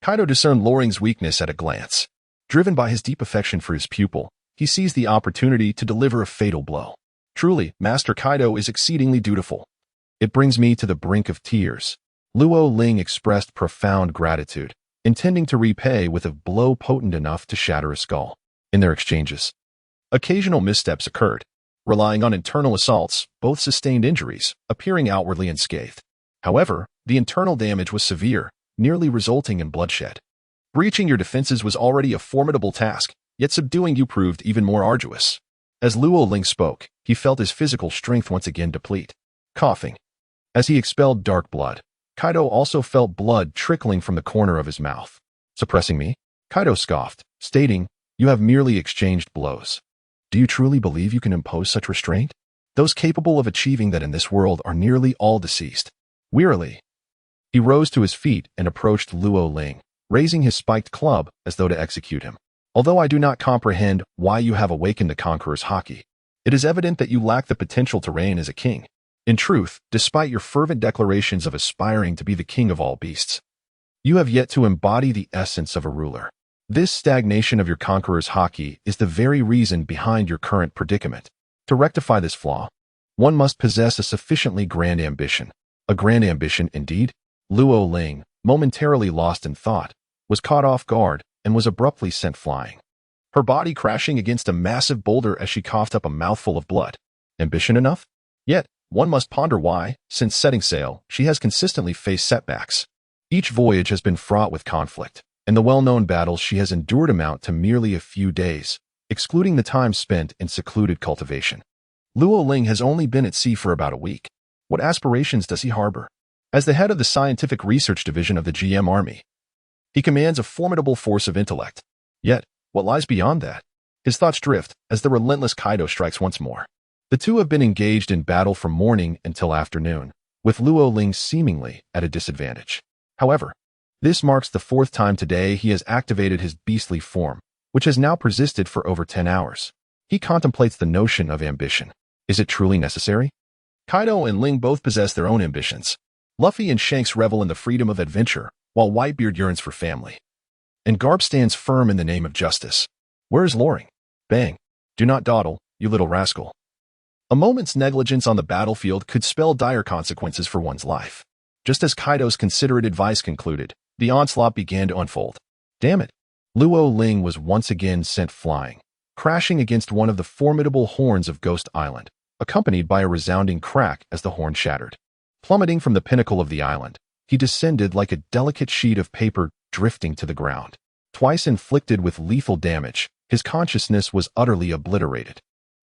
Kaido discerned Loring's weakness at a glance. Driven by his deep affection for his pupil, he seized the opportunity to deliver a fatal blow. Truly, Master Kaido is exceedingly dutiful. It brings me to the brink of tears. Luo Ling expressed profound gratitude, intending to repay with a blow potent enough to shatter a skull. In their exchanges, occasional missteps occurred. Relying on internal assaults, both sustained injuries, appearing outwardly unscathed. However, the internal damage was severe, nearly resulting in bloodshed. Breaching your defenses was already a formidable task, yet subduing you proved even more arduous. As Luo Ling spoke, he felt his physical strength once again deplete. Coughing. As he expelled dark blood, Kaido also felt blood trickling from the corner of his mouth. Suppressing me? Kaido scoffed, stating, "You have merely exchanged blows. Do you truly believe you can impose such restraint? Those capable of achieving that in this world are nearly all deceased." Wearily, he rose to his feet and approached Luo Ling, raising his spiked club as though to execute him. "Although I do not comprehend why you have awakened the Conqueror's Haki, it is evident that you lack the potential to reign as a king. In truth, despite your fervent declarations of aspiring to be the king of all beasts, you have yet to embody the essence of a ruler. This stagnation of your Conqueror's Haki is the very reason behind your current predicament. To rectify this flaw, one must possess a sufficiently grand ambition." A grand ambition, indeed? Luo Ling, momentarily lost in thought, was caught off guard and was abruptly sent flying, her body crashing against a massive boulder as she coughed up a mouthful of blood. Ambition enough? Yet, one must ponder why, since setting sail, she has consistently faced setbacks. Each voyage has been fraught with conflict, and the well-known battles she has endured amount to merely a few days, excluding the time spent in secluded cultivation. Luo Ling has only been at sea for about a week. What aspirations does he harbor? As the head of the scientific research division of the GM Army, he commands a formidable force of intellect. Yet, what lies beyond that? His thoughts drift as the relentless Kaido strikes once more. The two have been engaged in battle from morning until afternoon, with Luo Ling seemingly at a disadvantage. However, this marks the fourth time today he has activated his beastly form, which has now persisted for over 10 hours. He contemplates the notion of ambition. Is it truly necessary? Kaido and Ling both possess their own ambitions. Luffy and Shanks revel in the freedom of adventure, while Whitebeard yearns for family. And Garp stands firm in the name of justice. Where is Loring? Bang. Do not dawdle, you little rascal. A moment's negligence on the battlefield could spell dire consequences for one's life. Just as Kaido's considerate advice concluded, the onslaught began to unfold. Damn it. Luo Ling was once again sent flying, crashing against one of the formidable horns of Ghost Island, accompanied by a resounding crack as the horn shattered. Plummeting from the pinnacle of the island, he descended like a delicate sheet of paper drifting to the ground. Twice inflicted with lethal damage, his consciousness was utterly obliterated.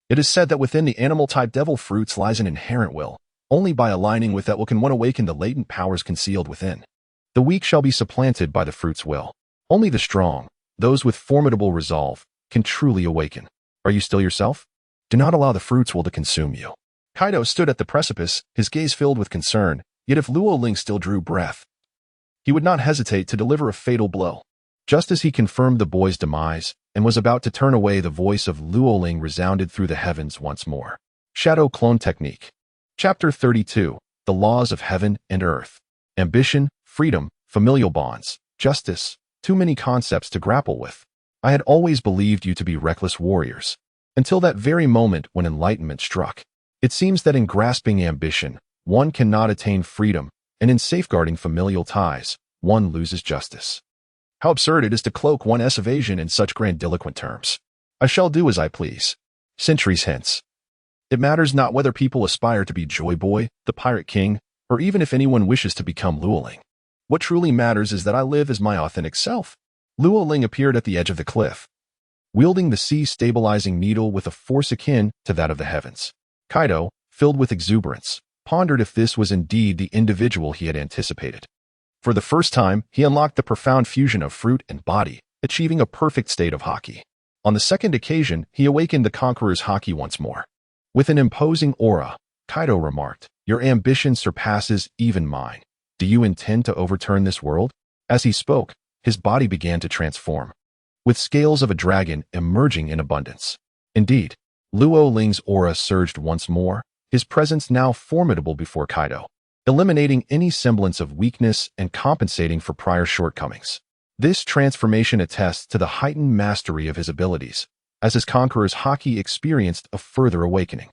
It is said that within the animal-type devil fruits lies an inherent will. Only by aligning with that will can one awaken the latent powers concealed within. The weak shall be supplanted by the fruit's will. Only the strong, those with formidable resolve, can truly awaken. Are you still yourself? Do not allow the fruit's will to consume you. Kaido stood at the precipice, his gaze filled with concern, yet if Luo Ling still drew breath, he would not hesitate to deliver a fatal blow. Just as he confirmed the boy's demise and was about to turn away, the voice of Luo Ling resounded through the heavens once more. Shadow Clone Technique. Chapter 32. The Laws of Heaven and Earth. Ambition, freedom, familial bonds, justice, too many concepts to grapple with. I had always believed you to be reckless warriors, until that very moment when enlightenment struck. It seems that in grasping ambition, one cannot attain freedom, and in safeguarding familial ties, one loses justice. How absurd it is to cloak one's evasion in such grandiloquent terms. I shall do as I please. Centuries hence. It matters not whether people aspire to be Joy Boy, the Pirate King, or even if anyone wishes to become Luo Ling. What truly matters is that I live as my authentic self. Luo Ling appeared at the edge of the cliff, wielding the sea-stabilizing needle with a force akin to that of the heavens. Kaido, filled with exuberance, pondered if this was indeed the individual he had anticipated. For the first time, he unlocked the profound fusion of fruit and body, achieving a perfect state of Haki. On the second occasion, he awakened the Conqueror's Haki once more. With an imposing aura, Kaido remarked. Your ambition surpasses even mine. Do you intend to overturn this world? As he spoke, his body began to transform, with scales of a dragon emerging in abundance. Indeed, Luo Ling's aura surged once more, his presence now formidable before Kaido, eliminating any semblance of weakness and compensating for prior shortcomings. This transformation attests to the heightened mastery of his abilities, as his conqueror's haki experienced a further awakening.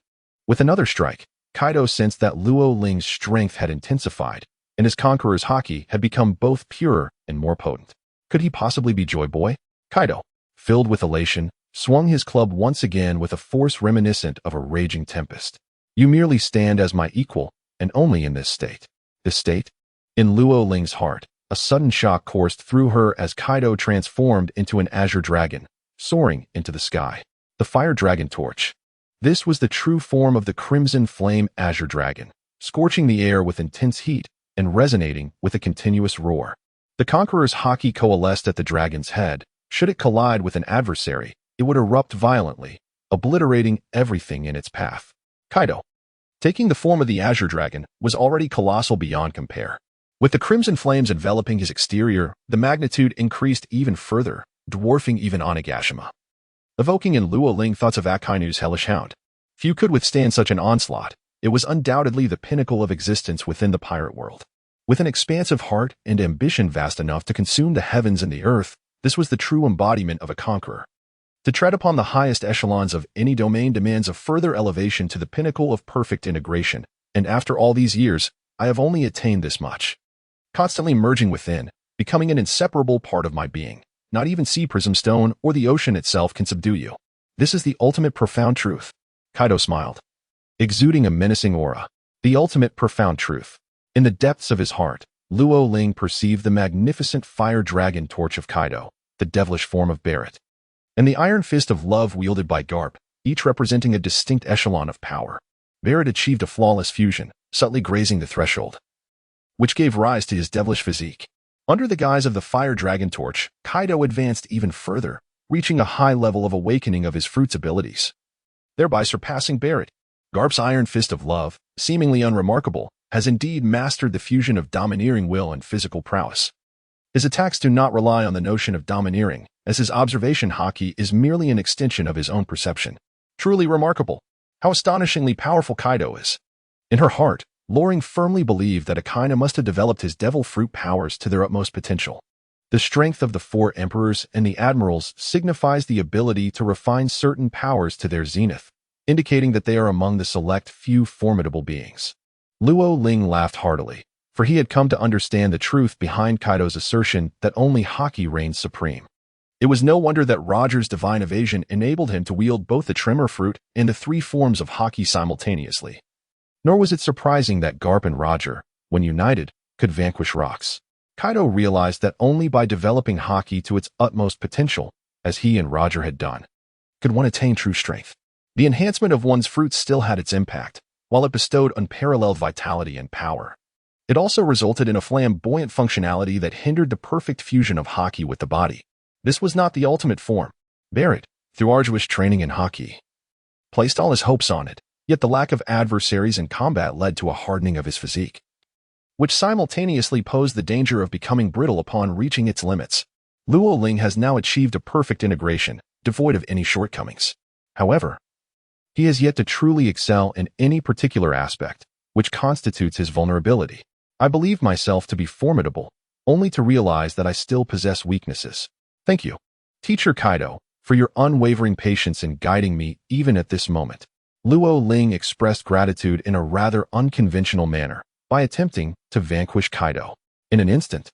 With another strike, Kaido sensed that Luo Ling's strength had intensified, and his conqueror's haki had become both purer and more potent. Could he possibly be Joy Boy? Kaido, filled with elation, swung his club once again with a force reminiscent of a raging tempest. You merely stand as my equal, and only in this state. This state? In Luo Ling's heart, a sudden shock coursed through her as Kaido transformed into an azure dragon, soaring into the sky. The fire dragon torch. This was the true form of the crimson flame azure dragon, scorching the air with intense heat and resonating with a continuous roar. The conqueror's haki coalesced at the dragon's head. Should it collide with an adversary, it would erupt violently, obliterating everything in its path. Kaido, taking the form of the azure dragon, was already colossal beyond compare. With the crimson flames enveloping his exterior, the magnitude increased even further, dwarfing even Onigashima, evoking in Luo Ling thoughts of Akainu's hellish hound. Few could withstand such an onslaught. It was undoubtedly the pinnacle of existence within the pirate world. With an expansive heart and ambition vast enough to consume the heavens and the earth, this was the true embodiment of a conqueror. To tread upon the highest echelons of any domain demands a further elevation to the pinnacle of perfect integration, and after all these years, I have only attained this much. Constantly merging within, becoming an inseparable part of my being. Not even sea prism stone or the ocean itself can subdue you. This is the ultimate profound truth. Kaido smiled, exuding a menacing aura. The ultimate profound truth. In the depths of his heart, Luo Ling perceived the magnificent fire dragon torch of Kaido, the devilish form of Barrett, and the iron fist of love wielded by Garp, each representing a distinct echelon of power. Barrett achieved a flawless fusion, subtly grazing the threshold, which gave rise to his devilish physique. Under the guise of the fire dragon torch, Kaido advanced even further, reaching a high level of awakening of his fruit's abilities, thereby surpassing Barrett. Garp's iron fist of love, seemingly unremarkable, has indeed mastered the fusion of domineering will and physical prowess. His attacks do not rely on the notion of domineering, as his observation haki is merely an extension of his own perception. Truly remarkable. How astonishingly powerful Kaido is. In her heart, Loring firmly believed that Akainu must have developed his devil fruit powers to their utmost potential. The strength of the four emperors and the admirals signifies the ability to refine certain powers to their zenith, indicating that they are among the select few formidable beings. Luo Ling laughed heartily, for he had come to understand the truth behind Kaido's assertion that only haki reigns supreme. It was no wonder that Roger's divine evasion enabled him to wield both the tremor fruit and the three forms of haki simultaneously. Nor was it surprising that Garp and Roger, when united, could vanquish rocks. Kaido realized that only by developing haki to its utmost potential, as he and Roger had done, could one attain true strength. The enhancement of one's fruits still had its impact, while it bestowed unparalleled vitality and power. It also resulted in a flamboyant functionality that hindered the perfect fusion of haki with the body. This was not the ultimate form. Barrett, through arduous training in haki, placed all his hopes on it, yet the lack of adversaries in combat led to a hardening of his physique, which simultaneously posed the danger of becoming brittle upon reaching its limits. Luo Ling has now achieved a perfect integration, devoid of any shortcomings. However, he has yet to truly excel in any particular aspect, which constitutes his vulnerability. I believe myself to be formidable, only to realize that I still possess weaknesses. Thank you, Teacher Kaido, for your unwavering patience in guiding me even at this moment. Luo Ling expressed gratitude in a rather unconventional manner by attempting to vanquish Kaido. In an instant,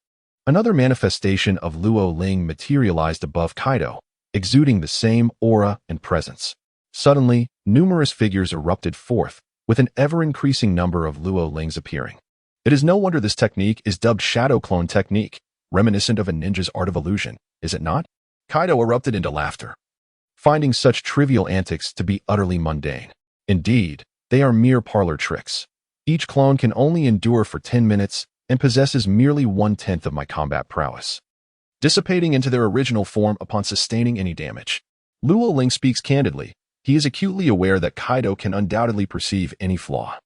another manifestation of Luo Ling materialized above Kaido, exuding the same aura and presence. Suddenly, numerous figures erupted forth, with an ever-increasing number of Luo Lings appearing. It is no wonder this technique is dubbed Shadow Clone Technique, reminiscent of a ninja's art of illusion, is it not? Kaido erupted into laughter, finding such trivial antics to be utterly mundane. Indeed, they are mere parlor tricks. Each clone can only endure for 10 minutes and possesses merely 1/10 of my combat prowess, dissipating into their original form upon sustaining any damage. Luo Ling speaks candidly. He is acutely aware that Kaido can undoubtedly perceive any flaw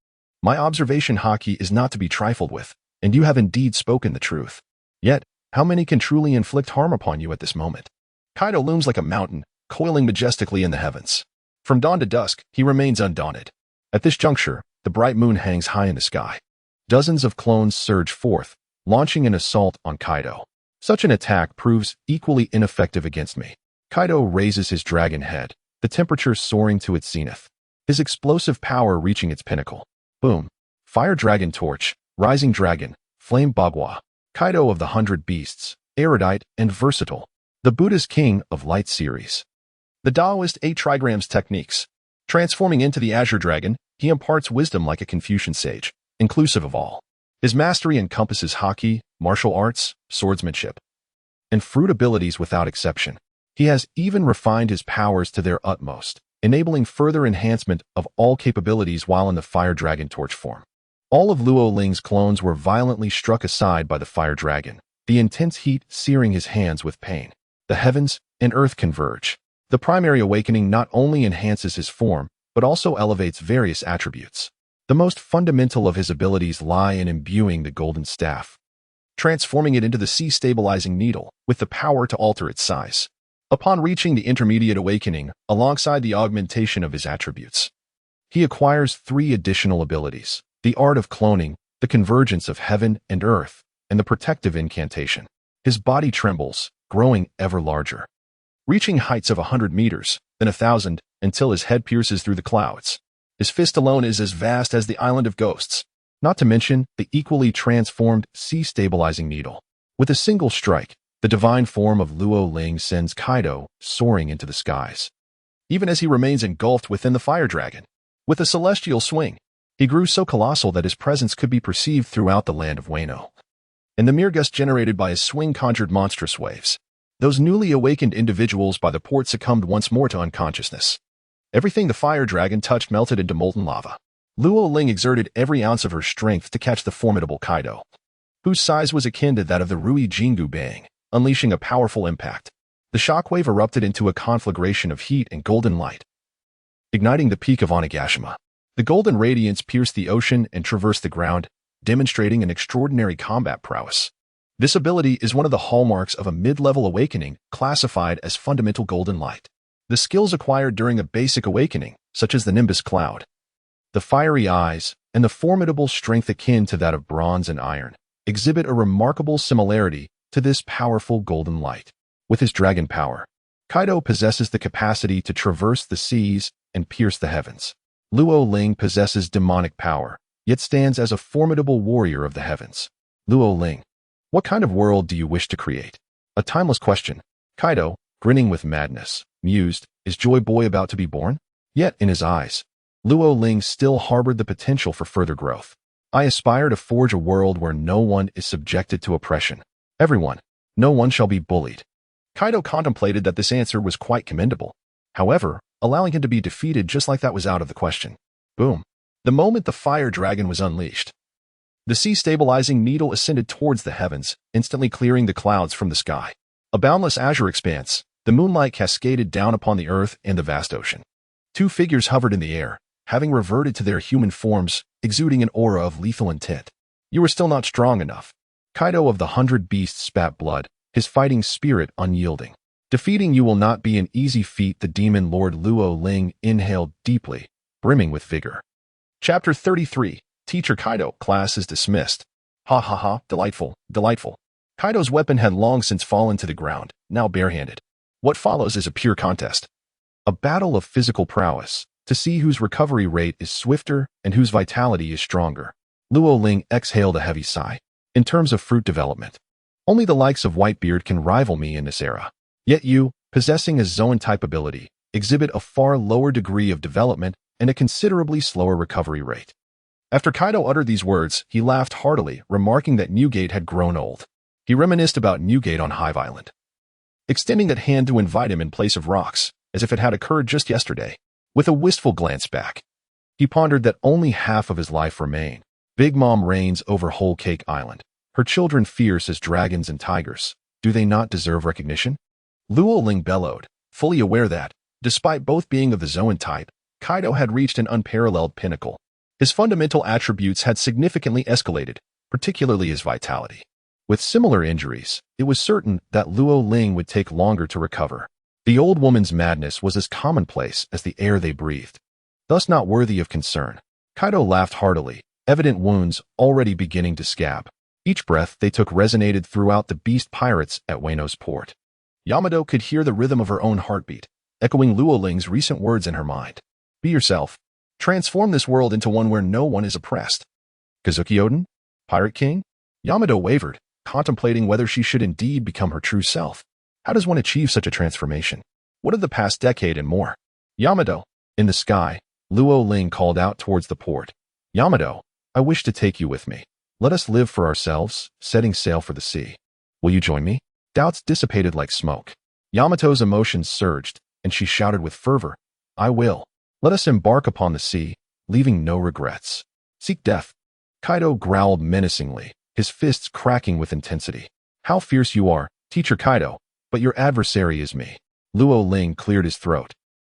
My observation haki is not to be trifled with, and you have indeed spoken the truth. Yet, how many can truly inflict harm upon you at this moment? Kaido looms like a mountain, coiling majestically in the heavens. From dawn to dusk, he remains undaunted. At this juncture, the bright moon hangs high in the sky. Dozens of clones surge forth, launching an assault on Kaido. Such an attack proves equally ineffective against me. Kaido raises his dragon head, the temperature soaring to its zenith. His explosive power reaching its pinnacle. Boom. Fire Dragon Torch, Rising Dragon, Flame Bagua. Kaido of the 100 Beasts, erudite and versatile. The Buddha's King of Light series. The Taoist 8 trigrams techniques. Transforming into the Azure Dragon, he imparts wisdom like a Confucian sage, inclusive of all. His mastery encompasses haki, martial arts, swordsmanship, and fruit abilities without exception. He has even refined his powers to their utmost, enabling further enhancement of all capabilities while in the Fire Dragon Torch form. All of Luo Ling's clones were violently struck aside by the Fire Dragon, the intense heat searing his hands with pain. The heavens and earth converge. The primary awakening not only enhances his form, but also elevates various attributes. The most fundamental of his abilities lie in imbuing the golden staff, transforming it into the sea-stabilizing needle, with the power to alter its size. Upon reaching the intermediate awakening, alongside the augmentation of his attributes, he acquires 3 additional abilities: the art of cloning, the convergence of heaven and earth, and the protective incantation. His body trembles, growing ever larger, reaching heights of 100 meters, then 1,000, until his head pierces through the clouds. His fist alone is as vast as the Island of Ghosts, not to mention the equally transformed sea-stabilizing needle. With a single strike, the divine form of Luo Ling sends Kaido soaring into the skies, even as he remains engulfed within the Fire Dragon. With a celestial swing, he grew so colossal that his presence could be perceived throughout the land of Wano. And the mere gust generated by his swing conjured monstrous waves. Those newly awakened individuals by the port succumbed once more to unconsciousness. Everything the Fire Dragon touched melted into molten lava. Luo Ling exerted every ounce of her strength to catch the formidable Kaido, whose size was akin to that of the Rui Jingu Bang, unleashing a powerful impact. The shockwave erupted into a conflagration of heat and golden light, igniting the peak of Onigashima. The golden radiance pierced the ocean and traversed the ground, demonstrating an extraordinary combat prowess. This ability is one of the hallmarks of a mid-level awakening classified as fundamental golden light. The skills acquired during a basic awakening, such as the Nimbus Cloud, the fiery eyes, and the formidable strength akin to that of bronze and iron, exhibit a remarkable similarity to this powerful golden light. With his dragon power, Kaido possesses the capacity to traverse the seas and pierce the heavens. Luo Ling possesses demonic power, yet stands as a formidable warrior of the heavens. Luo Ling, what kind of world do you wish to create? A timeless question. Kaido, grinning with madness, mused, is Joy Boy about to be born? Yet, in his eyes, Luo Ling still harbored the potential for further growth. I aspire to forge a world where no one is subjected to oppression. Everyone, no one shall be bullied. Kaido contemplated that this answer was quite commendable. However, allowing him to be defeated just like that was out of the question. Boom. The moment the Fire Dragon was unleashed, the sea-stabilizing needle ascended towards the heavens, instantly clearing the clouds from the sky. A boundless azure expanse, the moonlight cascaded down upon the earth and the vast ocean. 2 figures hovered in the air, having reverted to their human forms, exuding an aura of lethal intent. You are still not strong enough. Kaido of the 100 Beasts spat blood, his fighting spirit unyielding. Defeating you will not be an easy feat. The demon Lord Luo Ling inhaled deeply, brimming with vigor. Chapter 33. Teacher Kaido, class is dismissed. Ha ha ha, delightful, delightful. Kaido's weapon had long since fallen to the ground, now barehanded. What follows is a pure contest. A battle of physical prowess, to see whose recovery rate is swifter and whose vitality is stronger. Luo Ling exhaled a heavy sigh. In terms of fruit development, only the likes of Whitebeard can rival me in this era. Yet you, possessing a Zoan-type ability, exhibit a far lower degree of development and a considerably slower recovery rate. After Kaido uttered these words, he laughed heartily, remarking that Newgate had grown old. He reminisced about Newgate on Hive Island, extending that hand to invite him in place of rocks, as if it had occurred just yesterday. With a wistful glance back, he pondered that only half of his life remained. Big Mom reigns over Whole Cake Island. Her children fierce as dragons and tigers. Do they not deserve recognition? Luo Ling bellowed, fully aware that, despite both being of the Zoan type, Kaido had reached an unparalleled pinnacle. His fundamental attributes had significantly escalated, particularly his vitality. With similar injuries, it was certain that Luo Ling would take longer to recover. The old woman's madness was as commonplace as the air they breathed, thus not worthy of concern. Kaido laughed heartily, evident wounds already beginning to scab. Each breath they took resonated throughout the beast pirates at Wano's port. Yamato could hear the rhythm of her own heartbeat, echoing Luo Ling's recent words in her mind. Be yourself. Transform this world into one where no one is oppressed. Kazuki Oden? Pirate King? Yamato wavered, contemplating whether she should indeed become her true self. How does one achieve such a transformation? What of the past decade and more? Yamato. In the sky, Luo Ling called out towards the port. Yamato, I wish to take you with me. Let us live for ourselves, setting sail for the sea. Will you join me? Doubts dissipated like smoke. Yamato's emotions surged, and she shouted with fervor, I will. Let us embark upon the sea, leaving no regrets. Seek death. Kaido growled menacingly, his fists cracking with intensity. How fierce you are, Teacher Kaido, but your adversary is me. Luo Ling cleared his throat,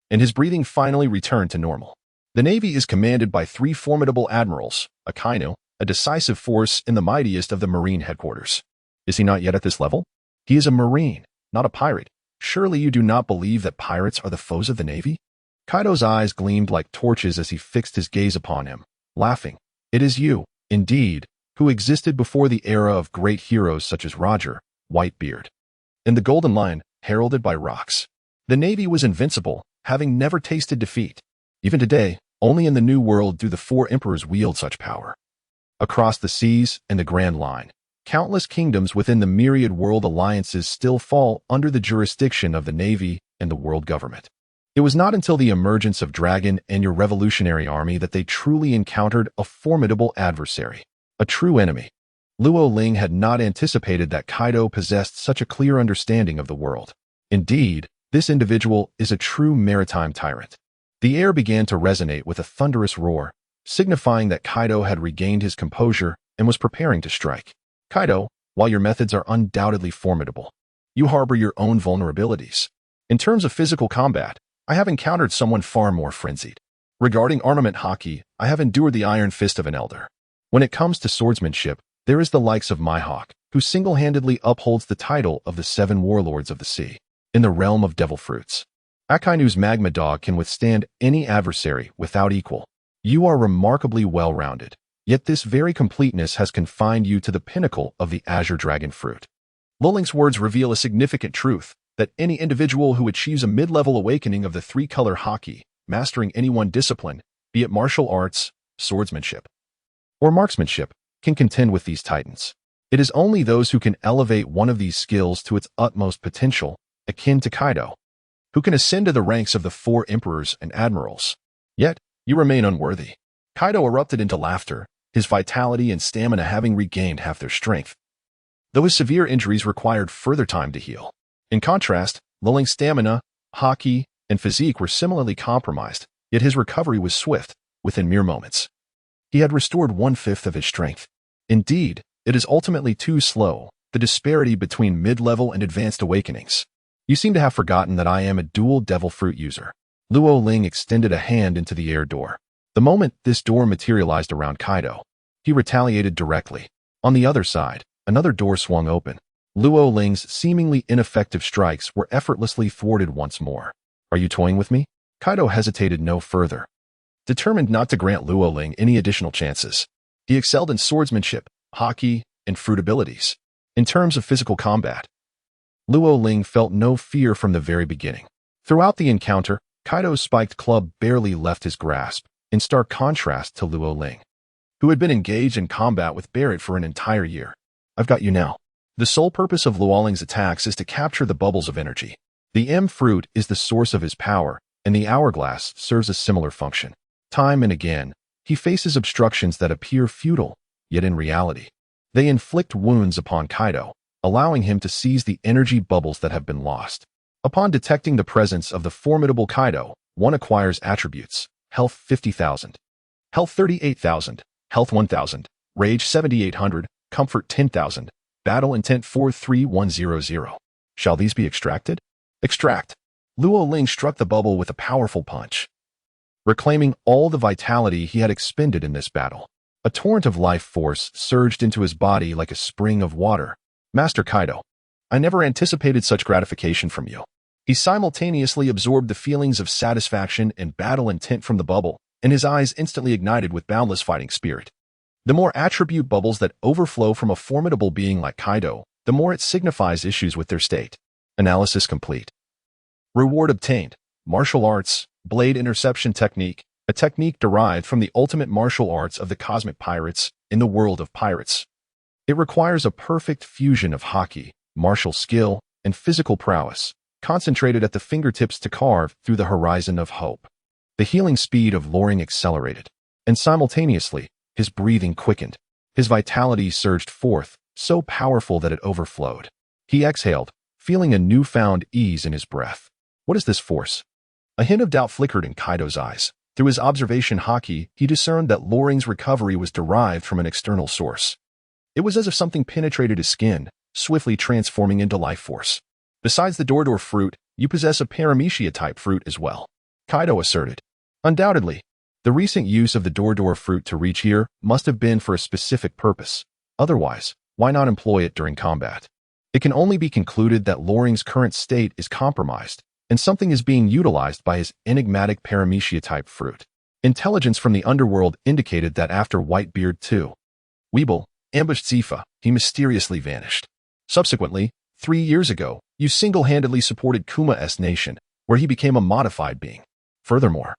and his breathing finally returned to normal. The Navy is commanded by 3 formidable admirals, a Kainu, a decisive force in the mightiest of the Marine headquarters. Is he not yet at this level? He is a Marine, not a pirate. Surely you do not believe that pirates are the foes of the Navy? Kaido's eyes gleamed like torches as he fixed his gaze upon him, laughing. It is you, indeed, who existed before the era of great heroes such as Roger, Whitebeard. In the Golden Line, heralded by rocks, the Navy was invincible, having never tasted defeat. Even today, only in the New World do the 4 emperors wield such power. Across the seas and the Grand Line, countless kingdoms within the myriad world alliances still fall under the jurisdiction of the Navy and the world government. It was not until the emergence of Dragon and your revolutionary army that they truly encountered a formidable adversary, a true enemy. Luo Ling had not anticipated that Kaido possessed such a clear understanding of the world. Indeed, this individual is a true maritime tyrant. The air began to resonate with a thunderous roar, signifying that Kaido had regained his composure and was preparing to strike. Kaido, while your methods are undoubtedly formidable, you harbor your own vulnerabilities. In terms of physical combat, I have encountered someone far more frenzied. Regarding armament hockey, I have endured the iron fist of an elder. When it comes to swordsmanship, there is the likes of Mihawk, who single-handedly upholds the title of the 7 warlords of the sea. In the realm of devil fruits, Akainu's magma dog can withstand any adversary without equal. You are remarkably well-rounded, yet this very completeness has confined you to the pinnacle of the azure dragon fruit. Luoling's words reveal a significant truth, that any individual who achieves a mid-level awakening of the 3-color haki, mastering any one discipline, be it martial arts, swordsmanship, or marksmanship, can contend with these titans. It is only those who can elevate one of these skills to its utmost potential, akin to Kaido, who can ascend to the ranks of the 4 emperors and admirals. Yet, you remain unworthy. Kaido erupted into laughter, his vitality and stamina having regained half their strength, though his severe injuries required further time to heal. In contrast, Luoling's stamina, haki, and physique were similarly compromised, yet his recovery was swift, within mere moments. He had restored 1/5 of his strength. Indeed, it is ultimately too slow, the disparity between mid-level and advanced awakenings. You seem to have forgotten that I am a dual devil fruit user. Luo Ling extended a hand into the air door. The moment this door materialized around Kaido, he retaliated directly. On the other side, another door swung open. Luo Ling's seemingly ineffective strikes were effortlessly thwarted once more. Are you toying with me? Kaido hesitated no further, determined not to grant Luo Ling any additional chances. He excelled in swordsmanship, haki, and fruit abilities. In terms of physical combat, Luo Ling felt no fear from the very beginning. Throughout the encounter, Kaido's spiked club barely left his grasp, in stark contrast to Luo Ling, who had been engaged in combat with Barrett for an entire year. I've got you now. The sole purpose of Luo Ling's attacks is to capture the bubbles of energy. The M fruit is the source of his power, and the hourglass serves a similar function. Time and again, he faces obstructions that appear futile, yet in reality, they inflict wounds upon Kaido, allowing him to seize the energy bubbles that have been lost. Upon detecting the presence of the formidable Kaido, one acquires attributes: health 50,000, health 38,000, health 1,000, rage 7,800, comfort 10,000, battle intent 43100. Shall these be extracted? Extract. Luo Ling struck the bubble with a powerful punch. reclaiming all the vitality he had expended in this battle. A torrent of life force surged into his body like a spring of water. Master Kaido, I never anticipated such gratification from you. He simultaneously absorbed the feelings of satisfaction and battle intent from the bubble, and his eyes instantly ignited with boundless fighting spirit. The more attribute bubbles that overflow from a formidable being like Kaido, the more it signifies issues with their state. Analysis complete. Reward obtained. Martial Arts, Blade Interception Technique, a technique derived from the ultimate martial arts of the cosmic pirates in the world of pirates. It requires a perfect fusion of haki, martial skill, and physical prowess, concentrated at the fingertips to carve through the horizon of hope. The healing speed of Loring accelerated, and simultaneously, his breathing quickened. His vitality surged forth, so powerful that it overflowed. He exhaled, feeling a newfound ease in his breath. What is this force? A hint of doubt flickered in Kaido's eyes. Through his observation haki, he discerned that Loring's recovery was derived from an external source. It was as if something penetrated his skin, swiftly transforming into life force. Besides the Dordor fruit, you possess a Paramecia-type fruit as well, Kaido asserted. Undoubtedly, the recent use of the Dordor fruit to reach here must have been for a specific purpose. Otherwise, why not employ it during combat? It can only be concluded that Loring's current state is compromised, and something is being utilized by his enigmatic Paramecia-type fruit. Intelligence from the underworld indicated that after Whitebeard 2, Weevil ambushed Zifa, he mysteriously vanished. Subsequently, 3 years ago, you single-handedly supported Kuma's nation, where he became a modified being. Furthermore,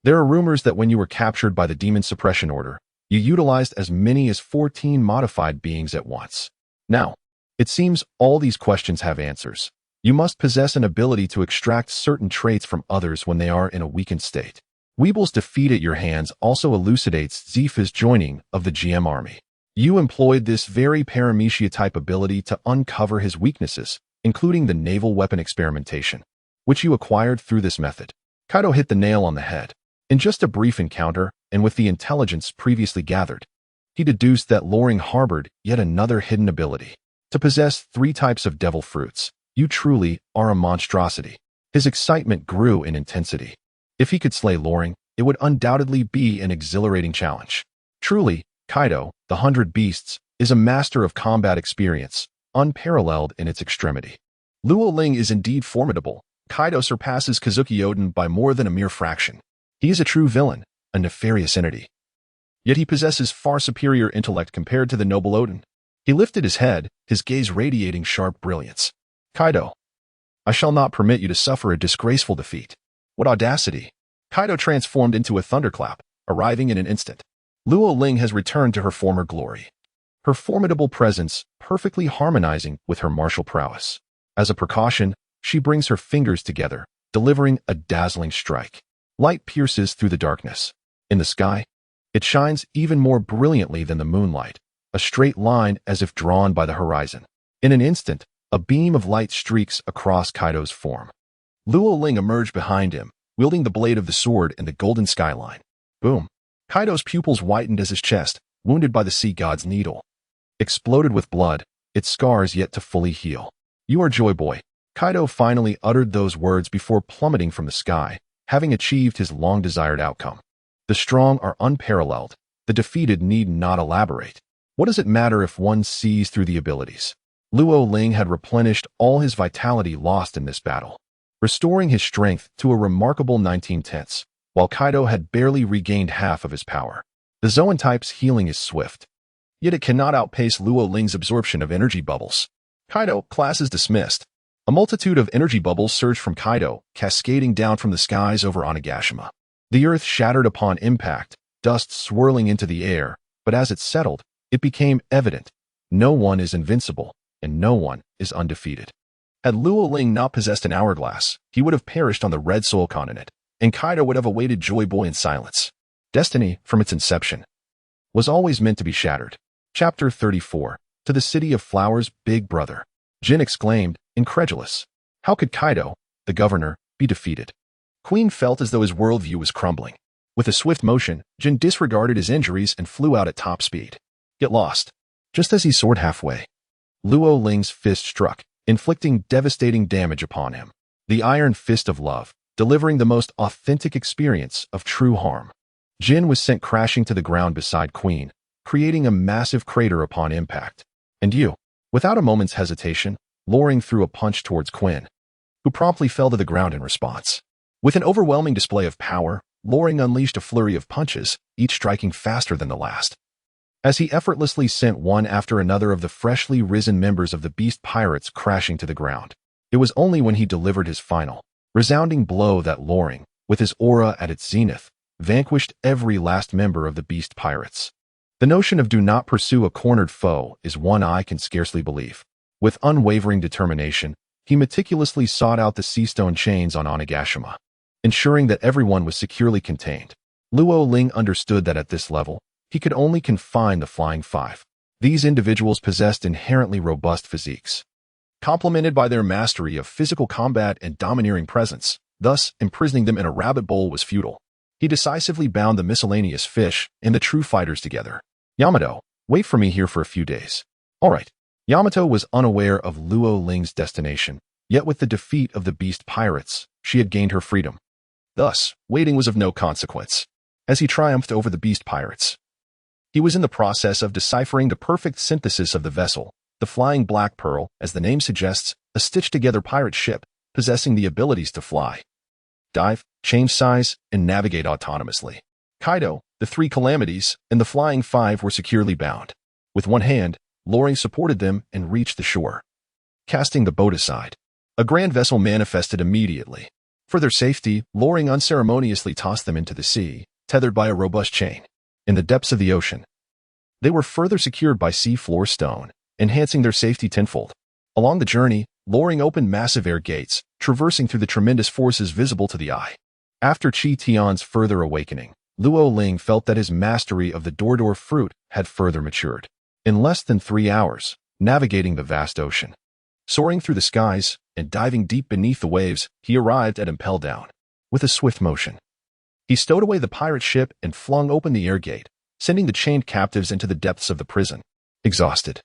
there are rumors that when you were captured by the Demon Suppression Order, you utilized as many as 14 modified beings at once. Now, it seems all these questions have answers. You must possess an ability to extract certain traits from others when they are in a weakened state. Weevil's defeat at your hands also elucidates Zifa's joining of the GM army. You employed this very Paramecia-type ability to uncover his weaknesses, including the naval weapon experimentation, which you acquired through this method. Kaido hit the nail on the head. In just a brief encounter, and with the intelligence previously gathered, he deduced that Loring harbored yet another hidden ability. To possess 3 types of devil fruits, you truly are a monstrosity. His excitement grew in intensity. If he could slay Loring, it would undoubtedly be an exhilarating challenge. Truly, Kaido, the 100 Beasts, is a master of combat experience, unparalleled in its extremity. Luo Ling is indeed formidable. Kaido surpasses Kazuki Oden by more than a mere fraction. He is a true villain, a nefarious entity. Yet he possesses far superior intellect compared to the noble Oden. He lifted his head, his gaze radiating sharp brilliance. Kaido, I shall not permit you to suffer a disgraceful defeat. What audacity! Kaido transformed into a thunderclap, arriving in an instant. Luo Ling has returned to her former glory. Her formidable presence perfectly harmonizing with her martial prowess. As a precaution, she brings her fingers together, delivering a dazzling strike. Light pierces through the darkness. In the sky, it shines even more brilliantly than the moonlight, a straight line as if drawn by the horizon. In an instant, a beam of light streaks across Kaido's form. Luo Ling emerged behind him, wielding the blade of the sword in the golden skyline. Boom! Kaido's pupils whitened as his chest, wounded by the sea god's needle, exploded with blood, its scars yet to fully heal. You are Joy Boy. Kaido finally uttered those words before plummeting from the sky, having achieved his long-desired outcome. The strong are unparalleled. The defeated need not elaborate. What does it matter if one sees through the abilities? Luo Ling had replenished all his vitality lost in this battle, restoring his strength to a remarkable 19/10, while Kaido had barely regained half of his power. The Zoan type's healing is swift, yet it cannot outpace Luo Ling's absorption of energy bubbles. Kaido, class is dismissed. A multitude of energy bubbles surged from Kaido, cascading down from the skies over Onigashima. The earth shattered upon impact, dust swirling into the air, but as it settled, it became evident. No one is invincible, and no one is undefeated. Had Luo Ling not possessed an hourglass, he would have perished on the Red Soul continent, and Kaido would have awaited Joy Boy in silence. Destiny, from its inception, was always meant to be shattered. Chapter 34. To the City of Flowers, Big Brother. Jin exclaimed, incredulous. How could Kaido, the governor, be defeated? Queen felt as though his worldview was crumbling. With a swift motion, Jin disregarded his injuries and flew out at top speed. Get lost. Just as he soared halfway, Luo Ling's fist struck, inflicting devastating damage upon him. The iron fist of love, delivering the most authentic experience of true harm. Jin was sent crashing to the ground beside Queen, creating a massive crater upon impact. And you, without a moment's hesitation, Loring threw a punch towards Quinn, who promptly fell to the ground in response. With an overwhelming display of power, Loring unleashed a flurry of punches, each striking faster than the last. As he effortlessly sent one after another of the freshly risen members of the Beast Pirates crashing to the ground, it was only when he delivered his final, resounding blow that Loring, with his aura at its zenith, vanquished every last member of the Beast Pirates. The notion of do not pursue a cornered foe is one I can scarcely believe. With unwavering determination, he meticulously sought out the seastone chains on Onigashima, ensuring that everyone was securely contained. Luo Ling understood that at this level, he could only confine the Flying Five. These individuals possessed inherently robust physiques, complemented by their mastery of physical combat and domineering presence. Thus, imprisoning them in a rabbit bowl was futile. He decisively bound the miscellaneous fish and the true fighters together. Yamato, wait for me here for a few days. All right. Yamato was unaware of Luo Ling's destination, yet with the defeat of the Beast Pirates, she had gained her freedom. Thus, waiting was of no consequence. As he triumphed over the Beast Pirates, he was in the process of deciphering the perfect synthesis of the vessel, the Flying Black Pearl, as the name suggests, a stitched-together pirate ship, possessing the abilities to fly, dive, change size, and navigate autonomously. Kaido, the three calamities, and the Flying Five were securely bound. With one hand, Loring supported them and reached the shore. Casting the boat aside, a grand vessel manifested immediately. For their safety, Loring unceremoniously tossed them into the sea, tethered by a robust chain. In the depths of the ocean, they were further secured by sea-floor stone, enhancing their safety tenfold. Along the journey, Loring opened massive air gates, traversing through the tremendous forces visible to the eye. After Chi Tian's further awakening, Luo Ling felt that his mastery of the Dordor fruit had further matured. In less than 3 hours, navigating the vast ocean, soaring through the skies, and diving deep beneath the waves, he arrived at Impel Down. With a swift motion, he stowed away the pirate ship and flung open the air gate, sending the chained captives into the depths of the prison. Exhausted,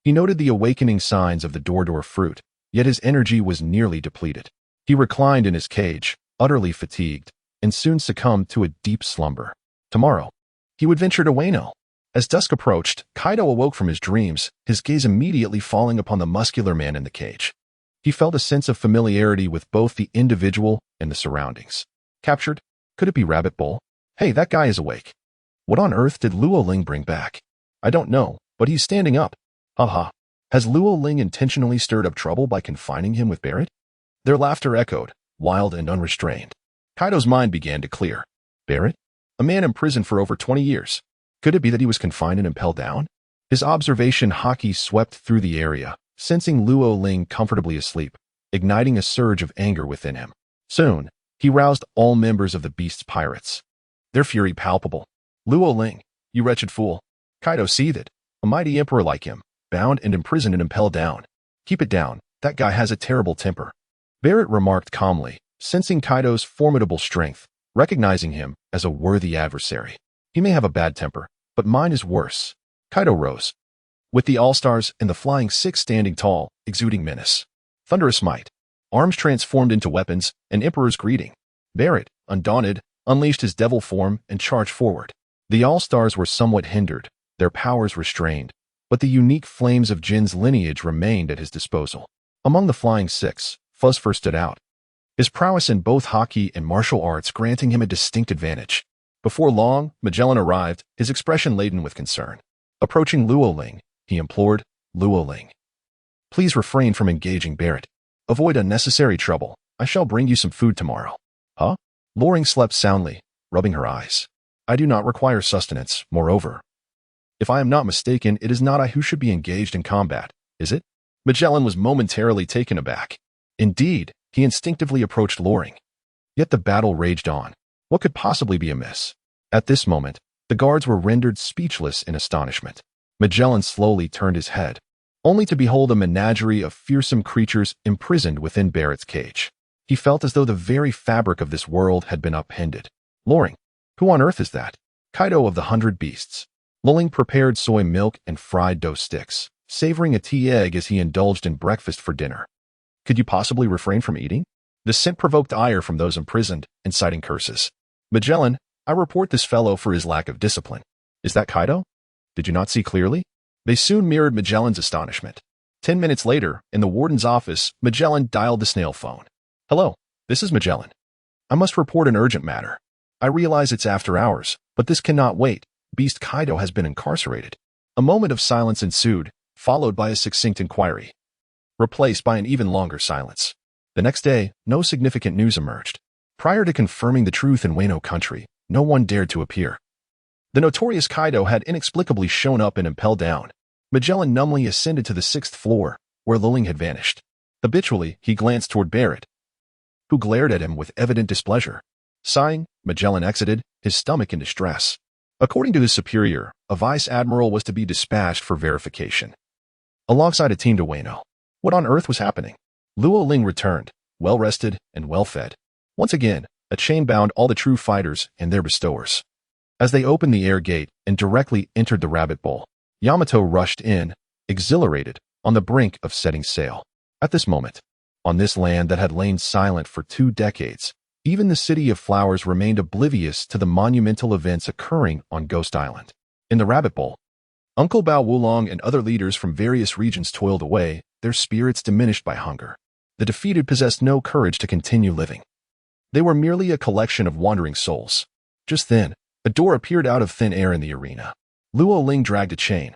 he noted the awakening signs of the Dordor fruit, yet his energy was nearly depleted. He reclined in his cage, utterly fatigued, and soon succumbed to a deep slumber. Tomorrow, he would venture to Wano. As dusk approached, Kaido awoke from his dreams, his gaze immediately falling upon the muscular man in the cage. He felt a sense of familiarity with both the individual and the surroundings. Captured? Could it be Rabbit Bowl? Hey, that guy is awake. What on earth did Luo Ling bring back? I don't know, but he's standing up. Haha. Has Luo Ling intentionally stirred up trouble by confining him with Barrett? Their laughter echoed, wild and unrestrained. Kaido's mind began to clear. Barrett? A man imprisoned for over 20 years. Could it be that he was confined and impelled down? His observation haki swept through the area, sensing Luo Ling comfortably asleep, igniting a surge of anger within him. Soon, he roused all members of the Beast's Pirates, their fury palpable. Luo Ling, you wretched fool. Kaido seethed. A mighty emperor like him, bound and imprisoned and impelled down. Keep it down, that guy has a terrible temper. Barrett remarked calmly, sensing Kaido's formidable strength, recognizing him as a worthy adversary. He may have a bad temper, but mine is worse. Kaido rose, with the All-Stars and the Flying Six standing tall, exuding menace. Thunderous might. Arms transformed into weapons, an emperor's greeting. Barrett, undaunted, unleashed his devil form and charged forward. The All-Stars were somewhat hindered, their powers restrained, but the unique flames of Jin's lineage remained at his disposal. Among the Flying Six, Fuzz first stood out, his prowess in both hockey and martial arts granting him a distinct advantage. Before long, Magellan arrived, his expression laden with concern. Approaching Luo Ling, he implored, Luo Ling, please refrain from engaging Barrett. Avoid unnecessary trouble. I shall bring you some food tomorrow. Huh? Loring slept soundly, rubbing her eyes. I do not require sustenance, moreover. If I am not mistaken, it is not I who should be engaged in combat, is it? Magellan was momentarily taken aback. Indeed, he instinctively approached Loring. Yet the battle raged on. What could possibly be amiss? At this moment, the guards were rendered speechless in astonishment. Magellan slowly turned his head, only to behold a menagerie of fearsome creatures imprisoned within Barrett's cage. He felt as though the very fabric of this world had been upended. Loring, who on earth is that? Kaido of the 100 Beasts. Loring prepared soy milk and fried dough sticks, savoring a tea egg as he indulged in breakfast for dinner. Could you possibly refrain from eating? The scent provoked ire from those imprisoned, inciting curses. Magellan, I report this fellow for his lack of discipline. Is that Kaido? Did you not see clearly? They soon mirrored Magellan's astonishment. 10 minutes later, in the warden's office, Magellan dialed the snail phone. Hello, this is Magellan. I must report an urgent matter. I realize it's after hours, but this cannot wait. Beast Kaido has been incarcerated. A moment of silence ensued, followed by a succinct inquiry, replaced by an even longer silence. The next day, no significant news emerged. Prior to confirming the truth in Wano country, no one dared to appear. The notorious Kaido had inexplicably shown up and impelled down. Magellan numbly ascended to the 6th floor, where Liling had vanished. Habitually, he glanced toward Barrett, who glared at him with evident displeasure. Sighing, Magellan exited, his stomach in distress. According to his superior, a vice admiral was to be dispatched for verification, alongside a team to Wano. What on earth was happening? Luo Ling returned, well-rested and well-fed. Once again, a chain bound all the true fighters and their bestowers. As they opened the air gate and directly entered the rabbit bowl, Yamato rushed in, exhilarated, on the brink of setting sail. At this moment, on this land that had lain silent for 2 decades, even the City of Flowers remained oblivious to the monumental events occurring on Ghost Island. In the rabbit bowl, Uncle Bao Wulong and other leaders from various regions toiled away, their spirits diminished by hunger. The defeated possessed no courage to continue living. They were merely a collection of wandering souls. Just then, a door appeared out of thin air in the arena. Luo Ling dragged a chain,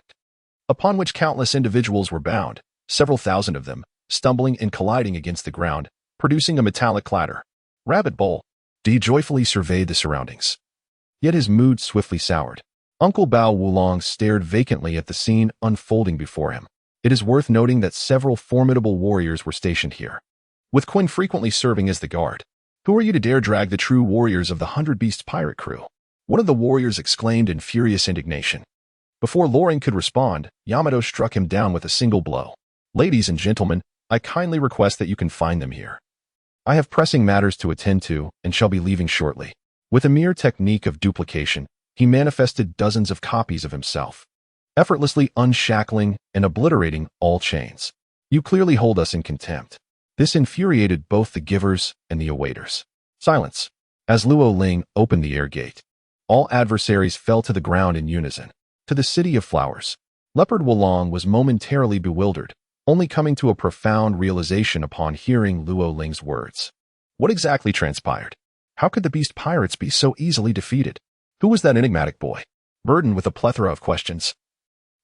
upon which countless individuals were bound, several thousand of them, stumbling and colliding against the ground, producing a metallic clatter. Rabbit Bowl. Dee joyfully surveyed the surroundings. Yet his mood swiftly soured. Uncle Bao Wulong stared vacantly at the scene unfolding before him. It is worth noting that several formidable warriors were stationed here, with Quinn frequently serving as the guard. Who are you to dare drag the true warriors of the 100 Beasts pirate crew? One of the warriors exclaimed in furious indignation. Before Loring could respond, Yamato struck him down with a single blow. Ladies and gentlemen, I kindly request that you confine them here. I have pressing matters to attend to and shall be leaving shortly. With a mere technique of duplication, he manifested dozens of copies of himself, effortlessly unshackling and obliterating all chains. You clearly hold us in contempt. This infuriated both the givers and the awaiters. Silence. As Luo Ling opened the air gate, all adversaries fell to the ground in unison. To the City of Flowers. Leopard Wulong was momentarily bewildered, only coming to a profound realization upon hearing Luo Ling's words. What exactly transpired? How could the Beast Pirates be so easily defeated? Who was that enigmatic boy? Burdened with a plethora of questions,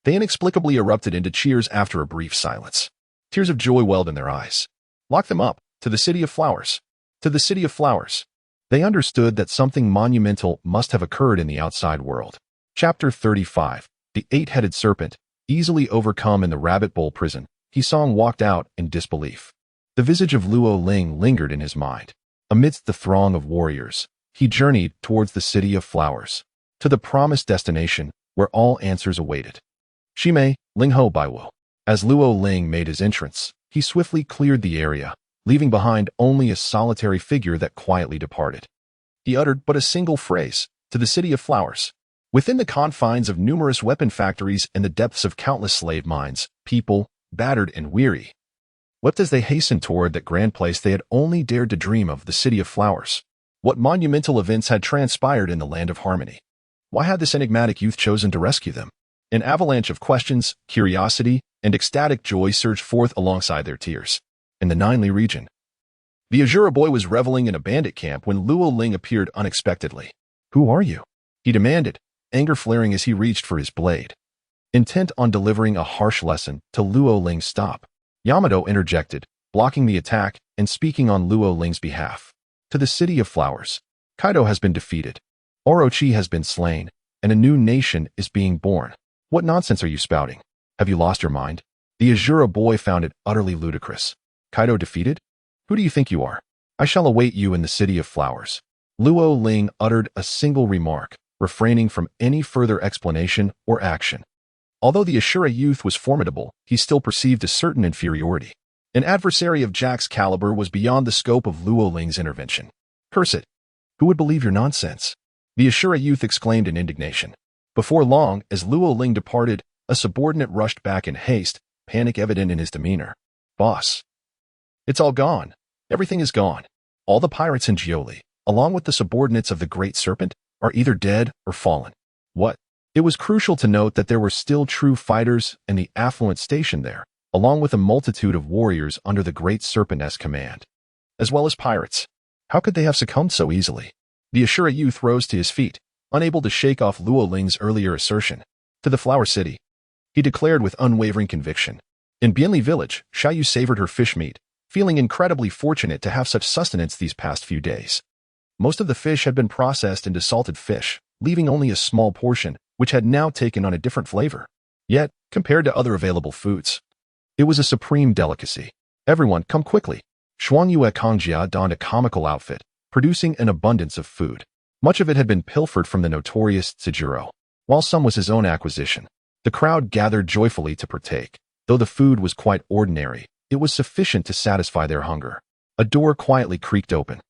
they inexplicably erupted into cheers after a brief silence. Tears of joy welled in their eyes. Lock them up. To the City of Flowers. To the City of Flowers. They understood that something monumental must have occurred in the outside world. Chapter 35. The Eight-Headed Serpent. Easily overcome in the Rabbit Bowl prison, Hisong walked out in disbelief. The visage of Luo Ling lingered in his mind. Amidst the throng of warriors, he journeyed towards the City of Flowers, to the promised destination where all answers awaited. Shimei, Lingho Baiwu. As Luo Ling made his entrance, he swiftly cleared the area, leaving behind only a solitary figure that quietly departed. He uttered but a single phrase, to the City of Flowers. Within the confines of numerous weapon factories and the depths of countless slave mines, people, battered and weary, wept as they hastened toward that grand place they had only dared to dream of, the City of Flowers. What monumental events had transpired in the Land of Harmony? Why had this enigmatic youth chosen to rescue them? An avalanche of questions, curiosity, and ecstatic joy surged forth alongside their tears. In the Ninely region, the Azura boy was reveling in a bandit camp when Luo Ling appeared unexpectedly. Who are you? He demanded, anger flaring as he reached for his blade, intent on delivering a harsh lesson to Luo Ling's stop. Yamato interjected, blocking the attack and speaking on Luo Ling's behalf. To the City of Flowers. Kaido has been defeated. Orochi has been slain, and a new nation is being born. What nonsense are you spouting? Have you lost your mind? The Azura boy found it utterly ludicrous. Kaido defeated? Who do you think you are? I shall await you in the City of Flowers. Luo Ling uttered a single remark, refraining from any further explanation or action. Although the Ashura youth was formidable, he still perceived a certain inferiority. An adversary of Jack's caliber was beyond the scope of Luo Ling's intervention. Curse it! Who would believe your nonsense? The Ashura youth exclaimed in indignation. Before long, as Luo Ling departed, a subordinate rushed back in haste, panic evident in his demeanor. Boss. It's all gone. Everything is gone. All the pirates in Jioli, along with the subordinates of the Great Serpent, are either dead or fallen. What? It was crucial to note that there were still true fighters in the affluent station there, along with a multitude of warriors under the Great Serpent's command, as well as pirates. How could they have succumbed so easily? The Ashura youth rose to his feet, unable to shake off Luo Ling's earlier assertion. To the Flower City, he declared with unwavering conviction. In Bianli village, Xiaoyu savored her fish meat, feeling incredibly fortunate to have such sustenance these past few days. Most of the fish had been processed into salted fish, leaving only a small portion, which had now taken on a different flavor. Yet, compared to other available foods, it was a supreme delicacy. Everyone, come quickly. Xuanyue Kongjia donned a comical outfit, producing an abundance of food. Much of it had been pilfered from the notorious Tsujiro, while some was his own acquisition. The crowd gathered joyfully to partake. Though the food was quite ordinary, it was sufficient to satisfy their hunger. A door quietly creaked open.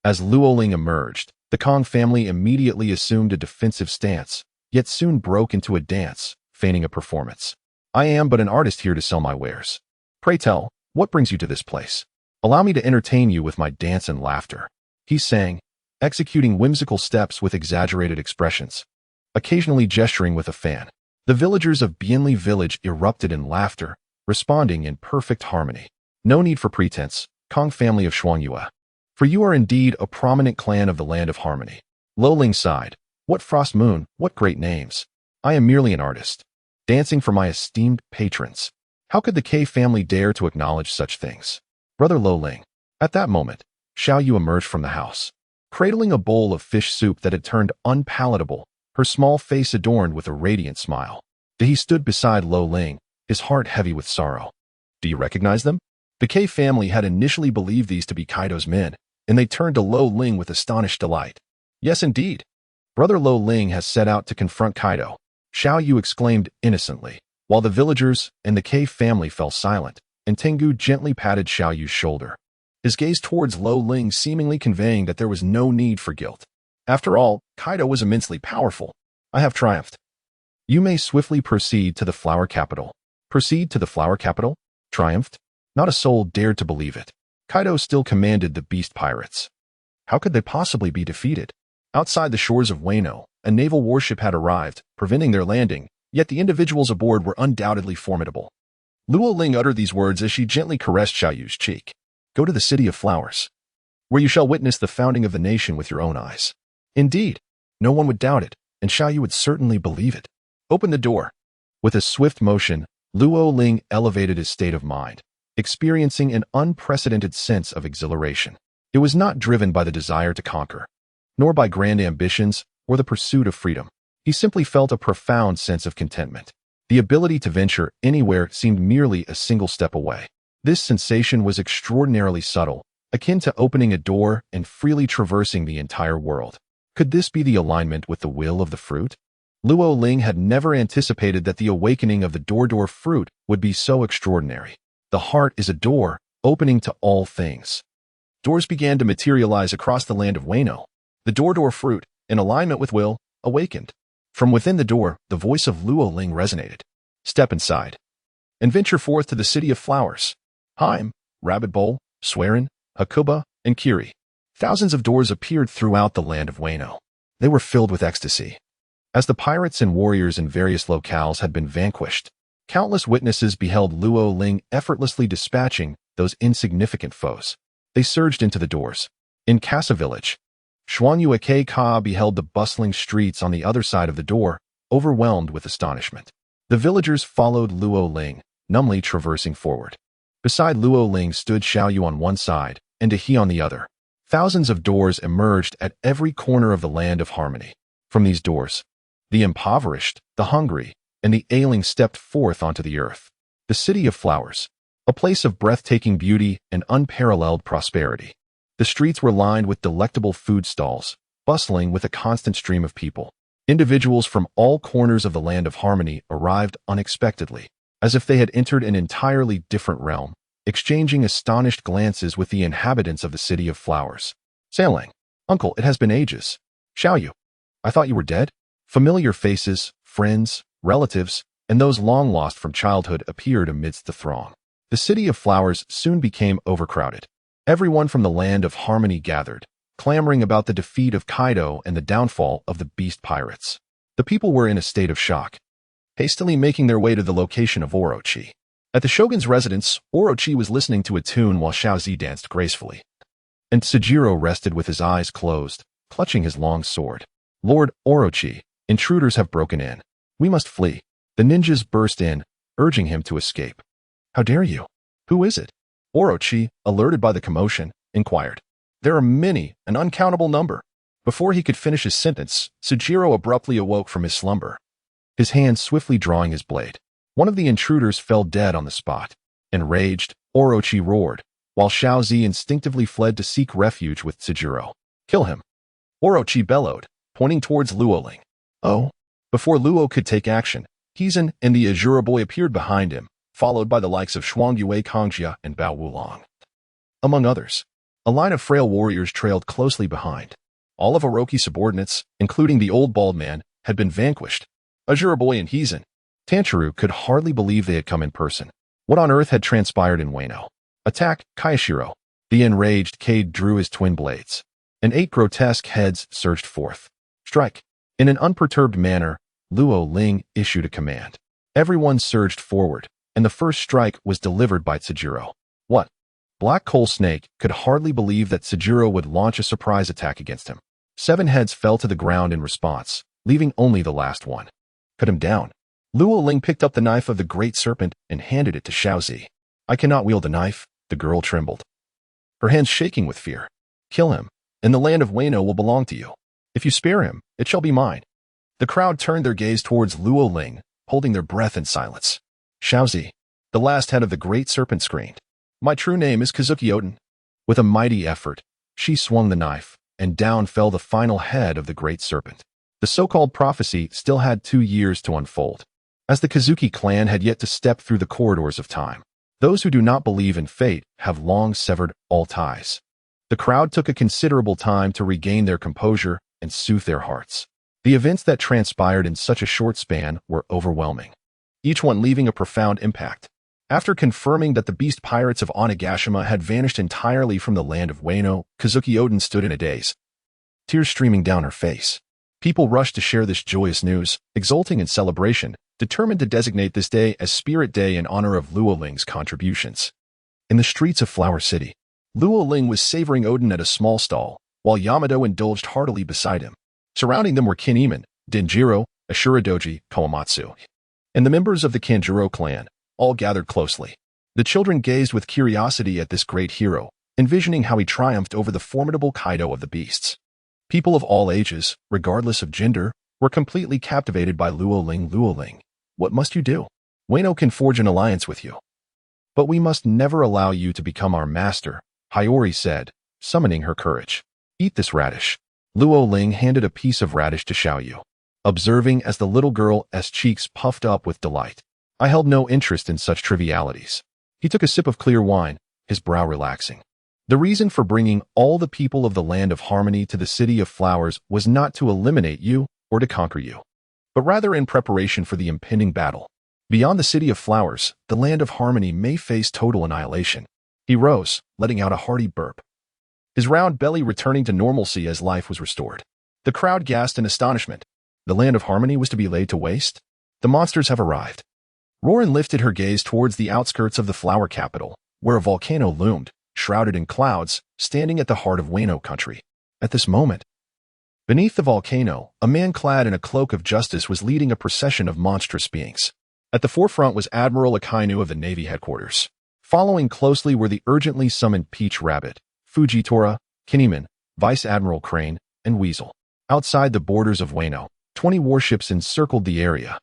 As Luoling emerged, the Kong family immediately assumed a defensive stance, yet soon broke into a dance, feigning a performance. I am but an artist here to sell my wares. Pray tell, what brings you to this place? Allow me to entertain you with my dance and laughter. He sang, executing whimsical steps with exaggerated expressions, occasionally gesturing with a fan. The villagers of Bianli village erupted in laughter, responding in perfect harmony. No need for pretense, Kong family of Xuanyue. For you are indeed a prominent clan of the land of harmony. Loling sighed. What frost moon, what great names. I am merely an artist, dancing for my esteemed patrons. How could the K family dare to acknowledge such things? Brother Loling. At that moment, Xiaoyu emerged from the house, cradling a bowl of fish soup that had turned unpalatable, her small face adorned with a radiant smile. He stood beside Lo Ling, his heart heavy with sorrow. Do you recognize them? The K family had initially believed these to be Kaido's men, and they turned to Lo Ling with astonished delight. Yes, indeed. Brother Lo Ling has set out to confront Kaido, Xiaoyu exclaimed innocently, while the villagers and the K family fell silent, and Tengu gently patted Xiaoyu's shoulder, his gaze towards Lo Ling seemingly conveying that there was no need for guilt. After all, Kaido was immensely powerful. I have triumphed. You may swiftly proceed to the flower capital. Proceed to the flower capital? Triumphed? Not a soul dared to believe it. Kaido still commanded the beast pirates. How could they possibly be defeated? Outside the shores of Wano, a naval warship had arrived, preventing their landing, yet the individuals aboard were undoubtedly formidable. Luo Ling uttered these words as she gently caressed Xiaoyu's cheek. Go to the City of Flowers, where you shall witness the founding of the nation with your own eyes. Indeed, no one would doubt it, and Xiaoyu would certainly believe it. Open the door. With a swift motion, Luo Ling elevated his state of mind, experiencing an unprecedented sense of exhilaration. It was not driven by the desire to conquer, nor by grand ambitions or the pursuit of freedom. He simply felt a profound sense of contentment. The ability to venture anywhere seemed merely a single step away. This sensation was extraordinarily subtle, akin to opening a door and freely traversing the entire world. Could this be the alignment with the will of the fruit? Luo Ling had never anticipated that the awakening of the door fruit would be so extraordinary. The heart is a door, opening to all things. Doors began to materialize across the land of Wano. The door fruit, in alignment with will, awakened. From within the door, the voice of Luo Ling resonated. Step inside, and venture forth to the City of Flowers. Heim, Rabbit Bowl, Swerin, Hakuba, and Kiri. Thousands of doors appeared throughout the land of Wano. They were filled with ecstasy. As the pirates and warriors in various locales had been vanquished, countless witnesses beheld Luo Ling effortlessly dispatching those insignificant foes. They surged into the doors. In Casa Village, Xuanyue Ka beheld the bustling streets on the other side of the door, overwhelmed with astonishment. The villagers followed Luo Ling, numbly traversing forward. Beside Luo Ling stood Xiaoyu on one side, and He on the other. Thousands of doors emerged at every corner of the land of harmony. From these doors, the impoverished, the hungry, and the ailing stepped forth onto the earth. The City of Flowers, a place of breathtaking beauty and unparalleled prosperity. The streets were lined with delectable food stalls, bustling with a constant stream of people. Individuals from all corners of the land of harmony arrived unexpectedly, as if they had entered an entirely different realm, exchanging astonished glances with the inhabitants of the City of Flowers. Sailing. Uncle, it has been ages. Xiaoyu, I thought you were dead? Familiar faces, friends, relatives, and those long lost from childhood appeared amidst the throng. The City of Flowers soon became overcrowded. Everyone from the land of Harmony gathered, clamoring about the defeat of Kaido and the downfall of the beast pirates. The people were in a state of shock, hastily making their way to the location of Orochi. At the shogun's residence, Orochi was listening to a tune while Xiaozi danced gracefully. And Sujiro rested with his eyes closed, clutching his long sword. Lord Orochi, intruders have broken in. We must flee. The ninjas burst in, urging him to escape. How dare you? Who is it? Orochi, alerted by the commotion, inquired. There are many, an uncountable number. Before he could finish his sentence, Sujiro abruptly awoke from his slumber, his hand swiftly drawing his blade. One of the intruders fell dead on the spot. Enraged, Orochi roared, while Xiaozi instinctively fled to seek refuge with Sujiro. Kill him. Orochi bellowed, pointing towards Luoling. Oh. Before Luo could take action, Hizan and the Azura boy appeared behind him, followed by the likes of Shuangyue Kongjia and Bao Wulong. Among others, a line of frail warriors trailed closely behind. All of Orochi's subordinates, including the old bald man, had been vanquished. Azura boy and Hizan. Tanjiro could hardly believe they had come in person. What on earth had transpired in Wano? Attack, Kayashiro. The enraged Cade drew his twin blades, and 8 grotesque heads surged forth. Strike. In an unperturbed manner, Luo Ling issued a command. Everyone surged forward, and the first strike was delivered by Sujiro. What? Black Coal Snake could hardly believe that Sujiro would launch a surprise attack against him. 7 heads fell to the ground in response, leaving only the last one. Cut him down. Luo Ling picked up the knife of the Great Serpent and handed it to Xiaozi. I cannot wield a knife, the girl trembled, her hands shaking with fear. Kill him, and the land of Wano will belong to you. If you spare him, it shall be mine. The crowd turned their gaze towards Luo Ling, holding their breath in silence. Xiaozi, the last head of the Great Serpent, screamed. My true name is Kazuki Oden. With a mighty effort, she swung the knife, and down fell the final head of the Great Serpent. The so-called prophecy still had 2 years to unfold, as the Kazuki clan had yet to step through the corridors of time. Those who do not believe in fate have long severed all ties. The crowd took a considerable time to regain their composure and soothe their hearts. The events that transpired in such a short span were overwhelming, each one leaving a profound impact. After confirming that the beast pirates of Onigashima had vanished entirely from the land of Wano, Kazuki Oden stood in a daze, tears streaming down her face. People rushed to share this joyous news, exulting in celebration, determined to designate this day as Spirit Day in honor of Luo Ling's contributions. In the streets of Flower City, Luo Ling was savoring Oden at a small stall, while Yamato indulged heartily beside him. Surrounding them were Kinemon, Denjiro, Ashuradoji, Kawamatsu, and the members of the Kanjuro clan, all gathered closely. The children gazed with curiosity at this great hero, envisioning how he triumphed over the formidable Kaido of the beasts. People of all ages, regardless of gender, were completely captivated by Luo Ling. Luo Ling, what must you do? Wano can forge an alliance with you, but we must never allow you to become our master, Hiyori said, summoning her courage. Eat this radish. Luo Ling handed a piece of radish to Xiaoyu, observing as the little girl's cheeks puffed up with delight. I held no interest in such trivialities. He took a sip of clear wine, his brow relaxing. The reason for bringing all the people of the Land of Harmony to the City of Flowers was not to eliminate you or to conquer you, but rather in preparation for the impending battle. Beyond the City of Flowers, the Land of Harmony may face total annihilation. He rose, letting out a hearty burp, his round belly returning to normalcy as life was restored. The crowd gasped in astonishment. The Land of Harmony was to be laid to waste? The monsters have arrived. Rorin lifted her gaze towards the outskirts of the flower capital, where a volcano loomed, shrouded in clouds, standing at the heart of Wano country. At this moment, beneath the volcano, a man clad in a cloak of justice was leading a procession of monstrous beings. At the forefront was Admiral Akainu of the Navy headquarters. Following closely were the urgently summoned Peach Rabbit, Fujitora, Kinemon, Vice Admiral Crane, and Weasel. Outside the borders of Wano, 20 warships encircled the area,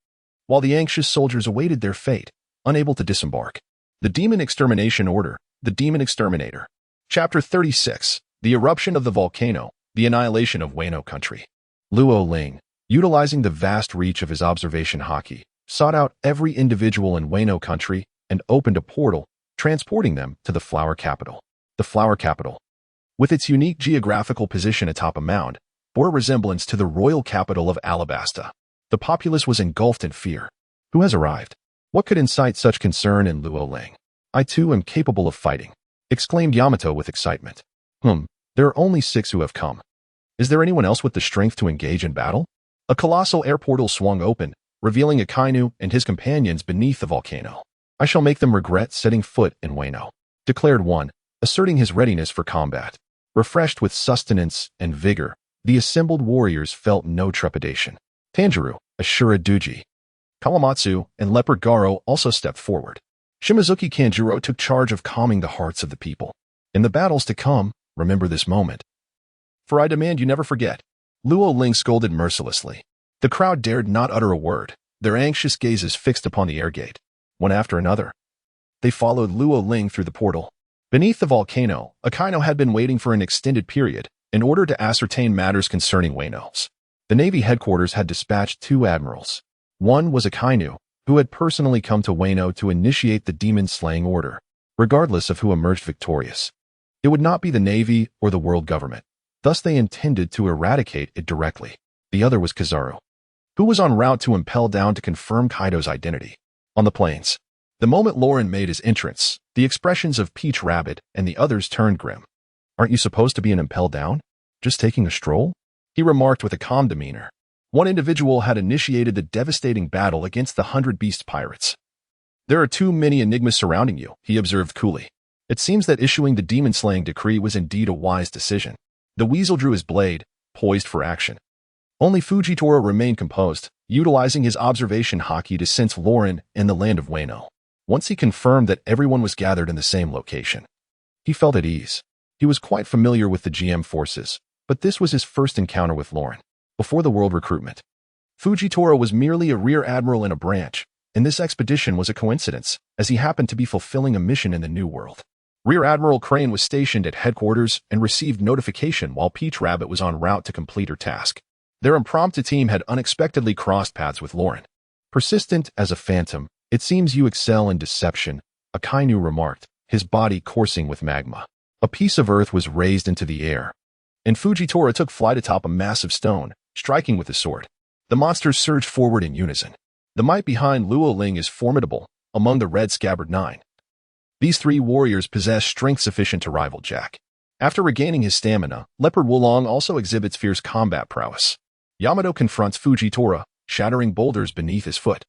while the anxious soldiers awaited their fate, unable to disembark. The Demon Extermination Order, the Demon Exterminator. Chapter 36, The Eruption of the Volcano, the Annihilation of Wano Country. Luo Ling, utilizing the vast reach of his observation haki, sought out every individual in Wano Country and opened a portal, transporting them to the Flower Capital. The Flower Capital, with its unique geographical position atop a mound, bore a resemblance to the royal capital of Alabasta. The populace was engulfed in fear. Who has arrived? What could incite such concern in Luo Ling? I too am capable of fighting. exclaimed Yamato with excitement. There are only 6 who have come. Is there anyone else with the strength to engage in battle? A colossal air portal swung open, revealing Akainu and his companions beneath the volcano. I shall make them regret setting foot in Wano, declared one, asserting his readiness for combat. Refreshed with sustenance and vigor, the assembled warriors felt no trepidation. Tanjiro, Ashura Duji, Kawamatsu, and Leopard Garo also stepped forward. Shimazuki Kanjuro took charge of calming the hearts of the people. In the battles to come, remember this moment. For I demand you never forget. Luo Ling scolded mercilessly. The crowd dared not utter a word, their anxious gazes fixed upon the air gate. One after another, they followed Luo Ling through the portal. Beneath the volcano, Akainu had been waiting for an extended period in order to ascertain matters concerning Wano's. The Navy headquarters had dispatched 2 admirals. One was Akainu, who had personally come to Wano to initiate the demon-slaying order, regardless of who emerged victorious. It would not be the Navy or the world government. Thus they intended to eradicate it directly. The other was Kizaru, who was en route to impel down to confirm Kaido's identity. On the plains, the moment Lauren made his entrance, the expressions of Peach Rabbit and the others turned grim. Aren't you supposed to be an impel down? Just taking a stroll? He remarked with a calm demeanor. One individual had initiated the devastating battle against the 100 Beast Pirates. There are too many enigmas surrounding you, he observed coolly. It seems that issuing the demon-slaying decree was indeed a wise decision. The weasel drew his blade, poised for action. Only Fujitora remained composed, utilizing his observation haki to sense Lauren in the land of Wano. Once he confirmed that everyone was gathered in the same location, he felt at ease. He was quite familiar with the GM forces, but this was his first encounter with Lauren. Before the world recruitment, Fujitora was merely a rear admiral in a branch, and this expedition was a coincidence, as he happened to be fulfilling a mission in the New World. Rear Admiral Crane was stationed at headquarters and received notification while Peach Rabbit was en route to complete her task. Their impromptu team had unexpectedly crossed paths with Lauren. Persistent as a phantom, it seems you excel in deception, Akainu remarked, his body coursing with magma. A piece of earth was raised into the air, and Fujitora took flight atop a massive stone, striking with his sword. The monsters surged forward in unison. The might behind Luo Ling is formidable, among the Red Scabbard 9. These 3 warriors possess strength sufficient to rival Jack. After regaining his stamina, Leopard Wulong also exhibits fierce combat prowess. Yamato confronts Fujitora, shattering boulders beneath his foot.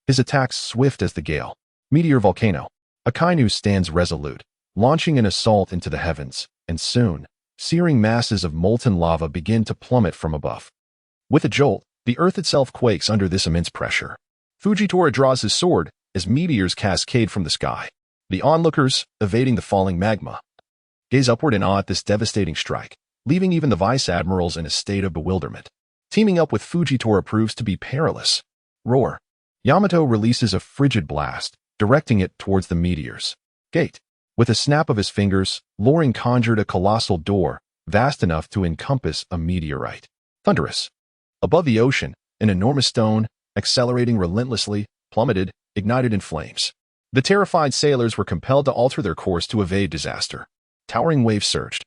His attacks swift as the gale. Meteor Volcano. Akainu stands resolute, launching an assault into the heavens, and soon, searing masses of molten lava begin to plummet from above. With a jolt, the earth itself quakes under this immense pressure. Fujitora draws his sword as meteors cascade from the sky. The onlookers, evading the falling magma, gaze upward in awe at this devastating strike, leaving even the vice admirals in a state of bewilderment. Teaming up with Fujitora proves to be perilous. Roar. Yamato releases a frigid blast, directing it towards the meteors. Gate. With a snap of his fingers, Loring conjured a colossal door, vast enough to encompass a meteorite. Thunderous. Above the ocean, an enormous stone, accelerating relentlessly, plummeted, ignited in flames. The terrified sailors were compelled to alter their course to evade disaster. Towering waves surged,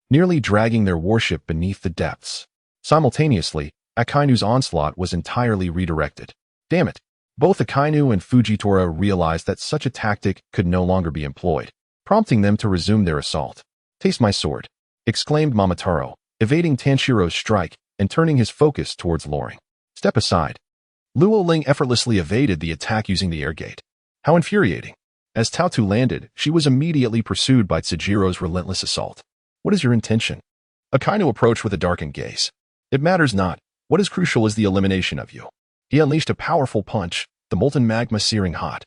nearly dragging their warship beneath the depths. Simultaneously, Akainu's onslaught was entirely redirected. Damn it! Both Akainu and Fujitora realized that such a tactic could no longer be employed, prompting them to resume their assault. Taste my sword, exclaimed Momotaro, evading Tanshiro's strike and turning his focus towards Loring. Step aside. Luo Ling effortlessly evaded the attack using the air gate. How infuriating. As Taotu landed, she was immediately pursued by Tsujiro's relentless assault. What is your intention? Akainu approached with a darkened gaze. It matters not. What is crucial is the elimination of you. He unleashed a powerful punch, the molten magma searing hot,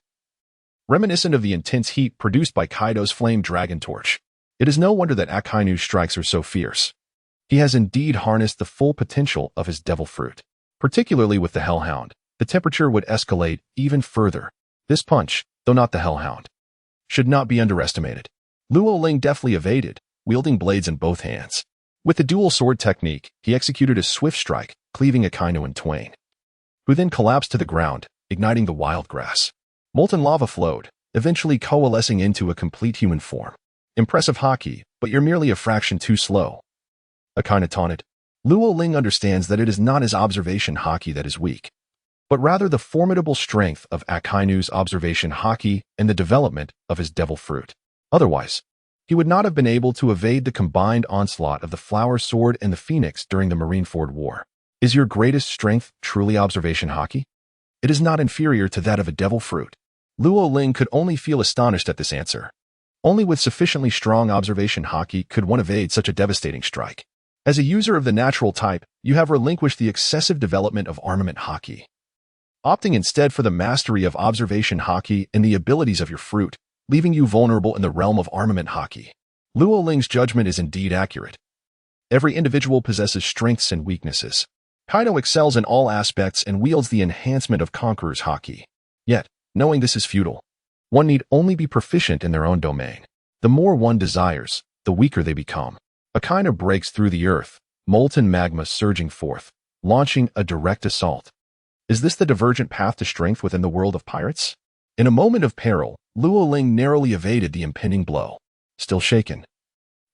reminiscent of the intense heat produced by Kaido's flame dragon torch. It is no wonder that Akainu's strikes are so fierce. He has indeed harnessed the full potential of his devil fruit. Particularly with the Hellhound, the temperature would escalate even further. This punch, though not the Hellhound, should not be underestimated. Luo Ling deftly evaded, wielding blades in both hands. With the dual sword technique, he executed a swift strike, cleaving Akainu in twain, who then collapsed to the ground, igniting the wild grass. Molten lava flowed, eventually coalescing into a complete human form. Impressive haki, but you're merely a fraction too slow. Akainu taunted. Luo Ling understands that it is not his observation haki that is weak, but rather the formidable strength of Akainu's observation haki and the development of his devil fruit. Otherwise, He would not have been able to evade the combined onslaught of the Flower Sword and the Phoenix during the Marineford War. Is your greatest strength truly observation haki? It is not inferior to that of a devil fruit. Luo Ling could only feel astonished at this answer. Only with sufficiently strong observation haki could one evade such a devastating strike. As a user of the natural type, you have relinquished the excessive development of armament haki, opting instead for the mastery of observation haki and the abilities of your fruit, leaving you vulnerable in the realm of armament haki. Luo Ling's judgment is indeed accurate. Every individual possesses strengths and weaknesses. Kaido excels in all aspects and wields the enhancement of Conqueror's haki. Yet, knowing this is futile, one need only be proficient in their own domain. The more one desires, the weaker they become. Akainu breaks through the earth, molten magma surging forth, launching a direct assault. Is this the divergent path to strength within the world of pirates? In a moment of peril, Luo Ling narrowly evaded the impending blow. Still shaken,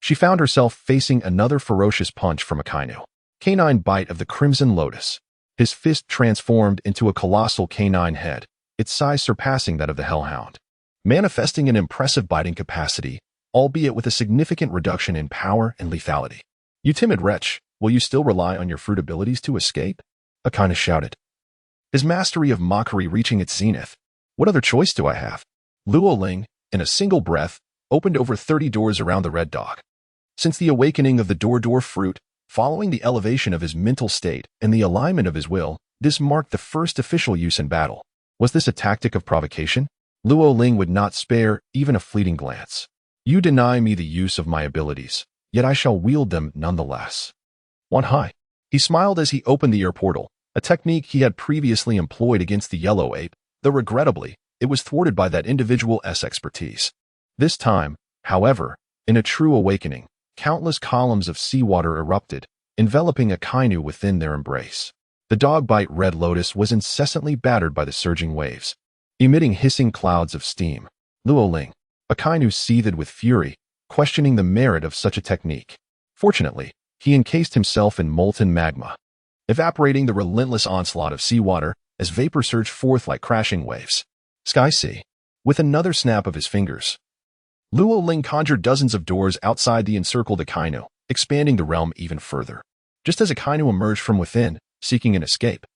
she found herself facing another ferocious punch from Akainu. Canine bite of the Crimson Lotus. His fist transformed into a colossal canine head, its size surpassing that of the Hellhound, manifesting an impressive biting capacity, albeit with a significant reduction in power and lethality. You timid wretch, will you still rely on your fruit abilities to escape? Akainu shouted, his mastery of mockery reaching its zenith. What other choice do I have? Luo Ling, in a single breath, opened over 30 doors around the Red Dog. Since the awakening of the Door fruit, following the elevation of his mental state and the alignment of his will, this marked the first official use in battle. Was this a tactic of provocation? Luo Ling would not spare even a fleeting glance. You deny me the use of my abilities, yet I shall wield them nonetheless. One high. He smiled as he opened the air portal, a technique he had previously employed against the Yellow Ape, though regrettably, it was thwarted by that individual's expertise. This time, however, in a true awakening, countless columns of seawater erupted, enveloping Akainu within their embrace. The dog-bite Red Lotus was incessantly battered by the surging waves, emitting hissing clouds of steam. Luo Ling, Akainu seethed with fury, questioning the merit of such a technique. Fortunately, he encased himself in molten magma, evaporating the relentless onslaught of seawater as vapor surged forth like crashing waves. Sky Sea. With another snap of his fingers, Luo Ling conjured dozens of doors outside the encircled Akainu, expanding the realm even further. Just as Akainu emerged from within, seeking an escape,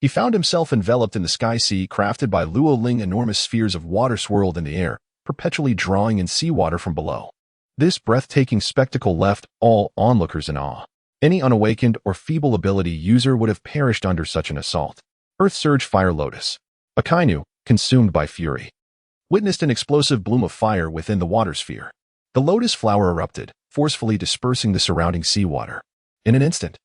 he found himself enveloped in the Sky Sea crafted by Luo Ling. Enormous spheres of water swirled in the air, perpetually drawing in seawater from below. This breathtaking spectacle left all onlookers in awe. Any unawakened or feeble ability user would have perished under such an assault. Earth Surge Fire Lotus. Akainu, consumed by fury, witnessed an explosive bloom of fire within the water sphere. The lotus flower erupted, forcefully dispersing the surrounding seawater. In an instant,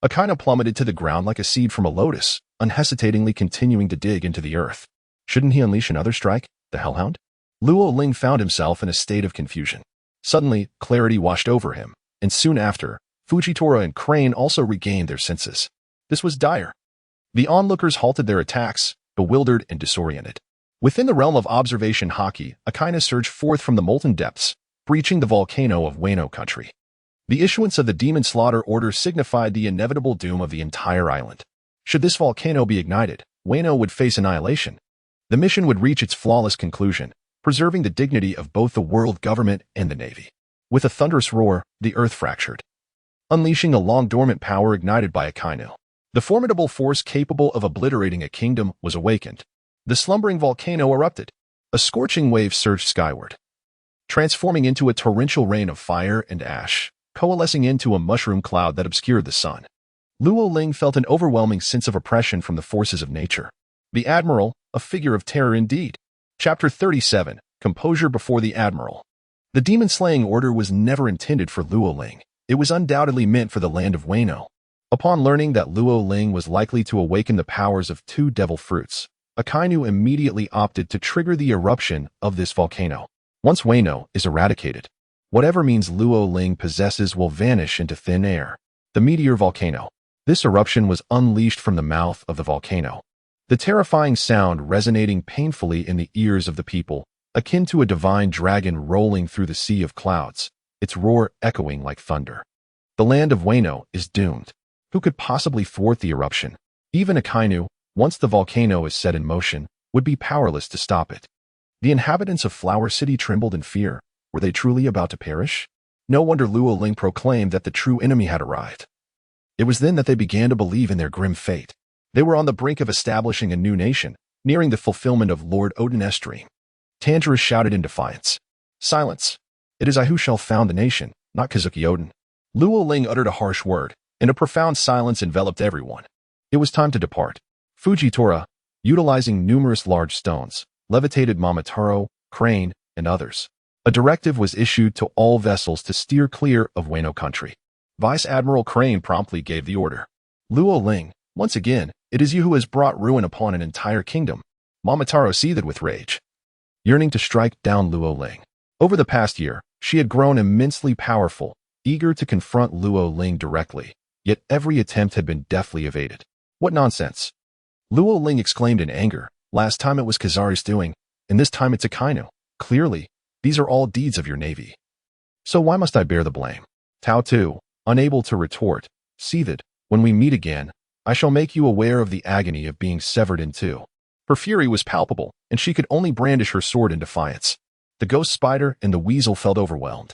Akainu plummeted to the ground like a seed from a lotus, unhesitatingly continuing to dig into the earth. Shouldn't he unleash another strike, the Hellhound? Luo Ling found himself in a state of confusion. Suddenly, clarity washed over him, and soon after, Fujitora and Crane also regained their senses. This was dire. The onlookers halted their attacks, bewildered and disoriented. Within the realm of observation haki, Akainu surged forth from the molten depths, breaching the volcano of Wano country. The issuance of the Demon Slaughter Order signified the inevitable doom of the entire island. Should this volcano be ignited, Wano would face annihilation. The mission would reach its flawless conclusion, preserving the dignity of both the world government and the navy. With a thunderous roar, the earth fractured, unleashing a long-dormant power ignited by Akainu. The formidable force capable of obliterating a kingdom was awakened. The slumbering volcano erupted. A scorching wave surged skyward, transforming into a torrential rain of fire and ash, coalescing into a mushroom cloud that obscured the sun. Luo Ling felt an overwhelming sense of oppression from the forces of nature. The Admiral, a figure of terror indeed. Chapter 37, Composure Before the Admiral. The demon-slaying order was never intended for Luo Ling. It was undoubtedly meant for the land of Wano. Upon learning that Luo Ling was likely to awaken the powers of two devil fruits, Akainu immediately opted to trigger the eruption of this volcano. Once Wano is eradicated, whatever means Luo Ling possesses will vanish into thin air. The meteor volcano. This eruption was unleashed from the mouth of the volcano, the terrifying sound resonating painfully in the ears of the people, akin to a divine dragon rolling through the sea of clouds, its roar echoing like thunder. The land of Wano is doomed. Who could possibly thwart the eruption? Even Akainu, once the volcano is set in motion, would be powerless to stop it. The inhabitants of Flower City trembled in fear, Were they truly about to perish? No wonder Luo Ling proclaimed that the true enemy had arrived. It was then that they began to believe in their grim fate. They were on the brink of establishing a new nation, nearing the fulfillment of Lord Odin's dream. Tanjiro shouted in defiance. Silence! It is I who shall found the nation, not Kazuki Odin. Luo Ling uttered a harsh word, and a profound silence enveloped everyone. It was time to depart. Fujitora, utilizing numerous large stones, levitated Momotaro, Crane, and others. A directive was issued to all vessels to steer clear of Wano country. Vice Admiral Crane promptly gave the order. Luo Ling, once again, it is you who has brought ruin upon an entire kingdom. Momotaro seethed with rage, yearning to strike down Luo Ling. Over the past year, she had grown immensely powerful, eager to confront Luo Ling directly, yet every attempt had been deftly evaded. What nonsense! Luo Ling exclaimed in anger. Last time it was Kizaru's doing, and this time it's Akainu. Clearly, these are all deeds of your navy. So why must I bear the blame? Tao Tu, unable to retort, seethed. When we meet again, I shall make you aware of the agony of being severed in two. Her fury was palpable, and she could only brandish her sword in defiance. The ghost spider and the weasel felt overwhelmed.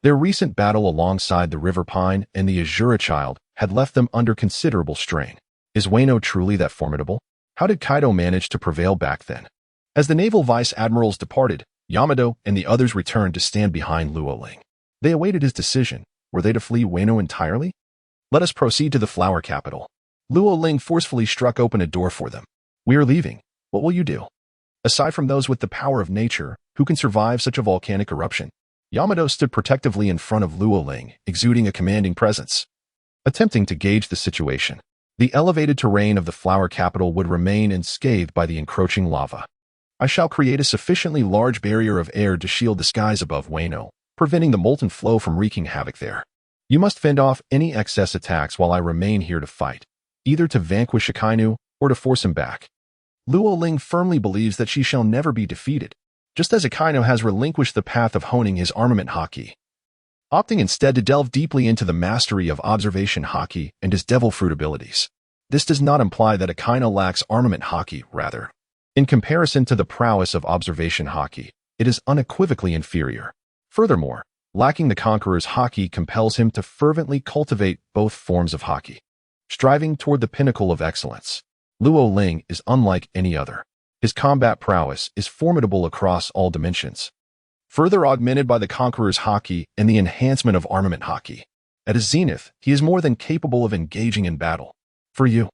Their recent battle alongside the River Pine and the Azura Child had left them under considerable strain. Is Wano truly that formidable? How did Kaido manage to prevail back then? As the naval vice admirals departed, Yamato and the others returned to stand behind Luo Ling. They awaited his decision. Were they to flee Wano entirely? Let us proceed to the flower capital. Luo Ling forcefully struck open a door for them. We are leaving. What will you do? Aside from those with the power of nature, who can survive such a volcanic eruption? Yamato stood protectively in front of Luo Ling, exuding a commanding presence. Attempting to gauge the situation, the elevated terrain of the flower capital would remain unscathed by the encroaching lava. I shall create a sufficiently large barrier of air to shield the skies above Wano, preventing the molten flow from wreaking havoc there. You must fend off any excess attacks while I remain here to fight, either to vanquish Akainu or to force him back. Luo Ling firmly believes that she shall never be defeated, just as Akainu has relinquished the path of honing his armament haki, opting instead to delve deeply into the mastery of observation haki and his devil fruit abilities. This does not imply that Akainu lacks armament haki, rather. In comparison to the prowess of observation haki, it is unequivocally inferior. Furthermore, lacking the conqueror's haki compels him to fervently cultivate both forms of haki, striving toward the pinnacle of excellence. Luo Ling is unlike any other. His combat prowess is formidable across all dimensions, further augmented by the conqueror's haki and the enhancement of armament haki. At his zenith, he is more than capable of engaging in battle. For you,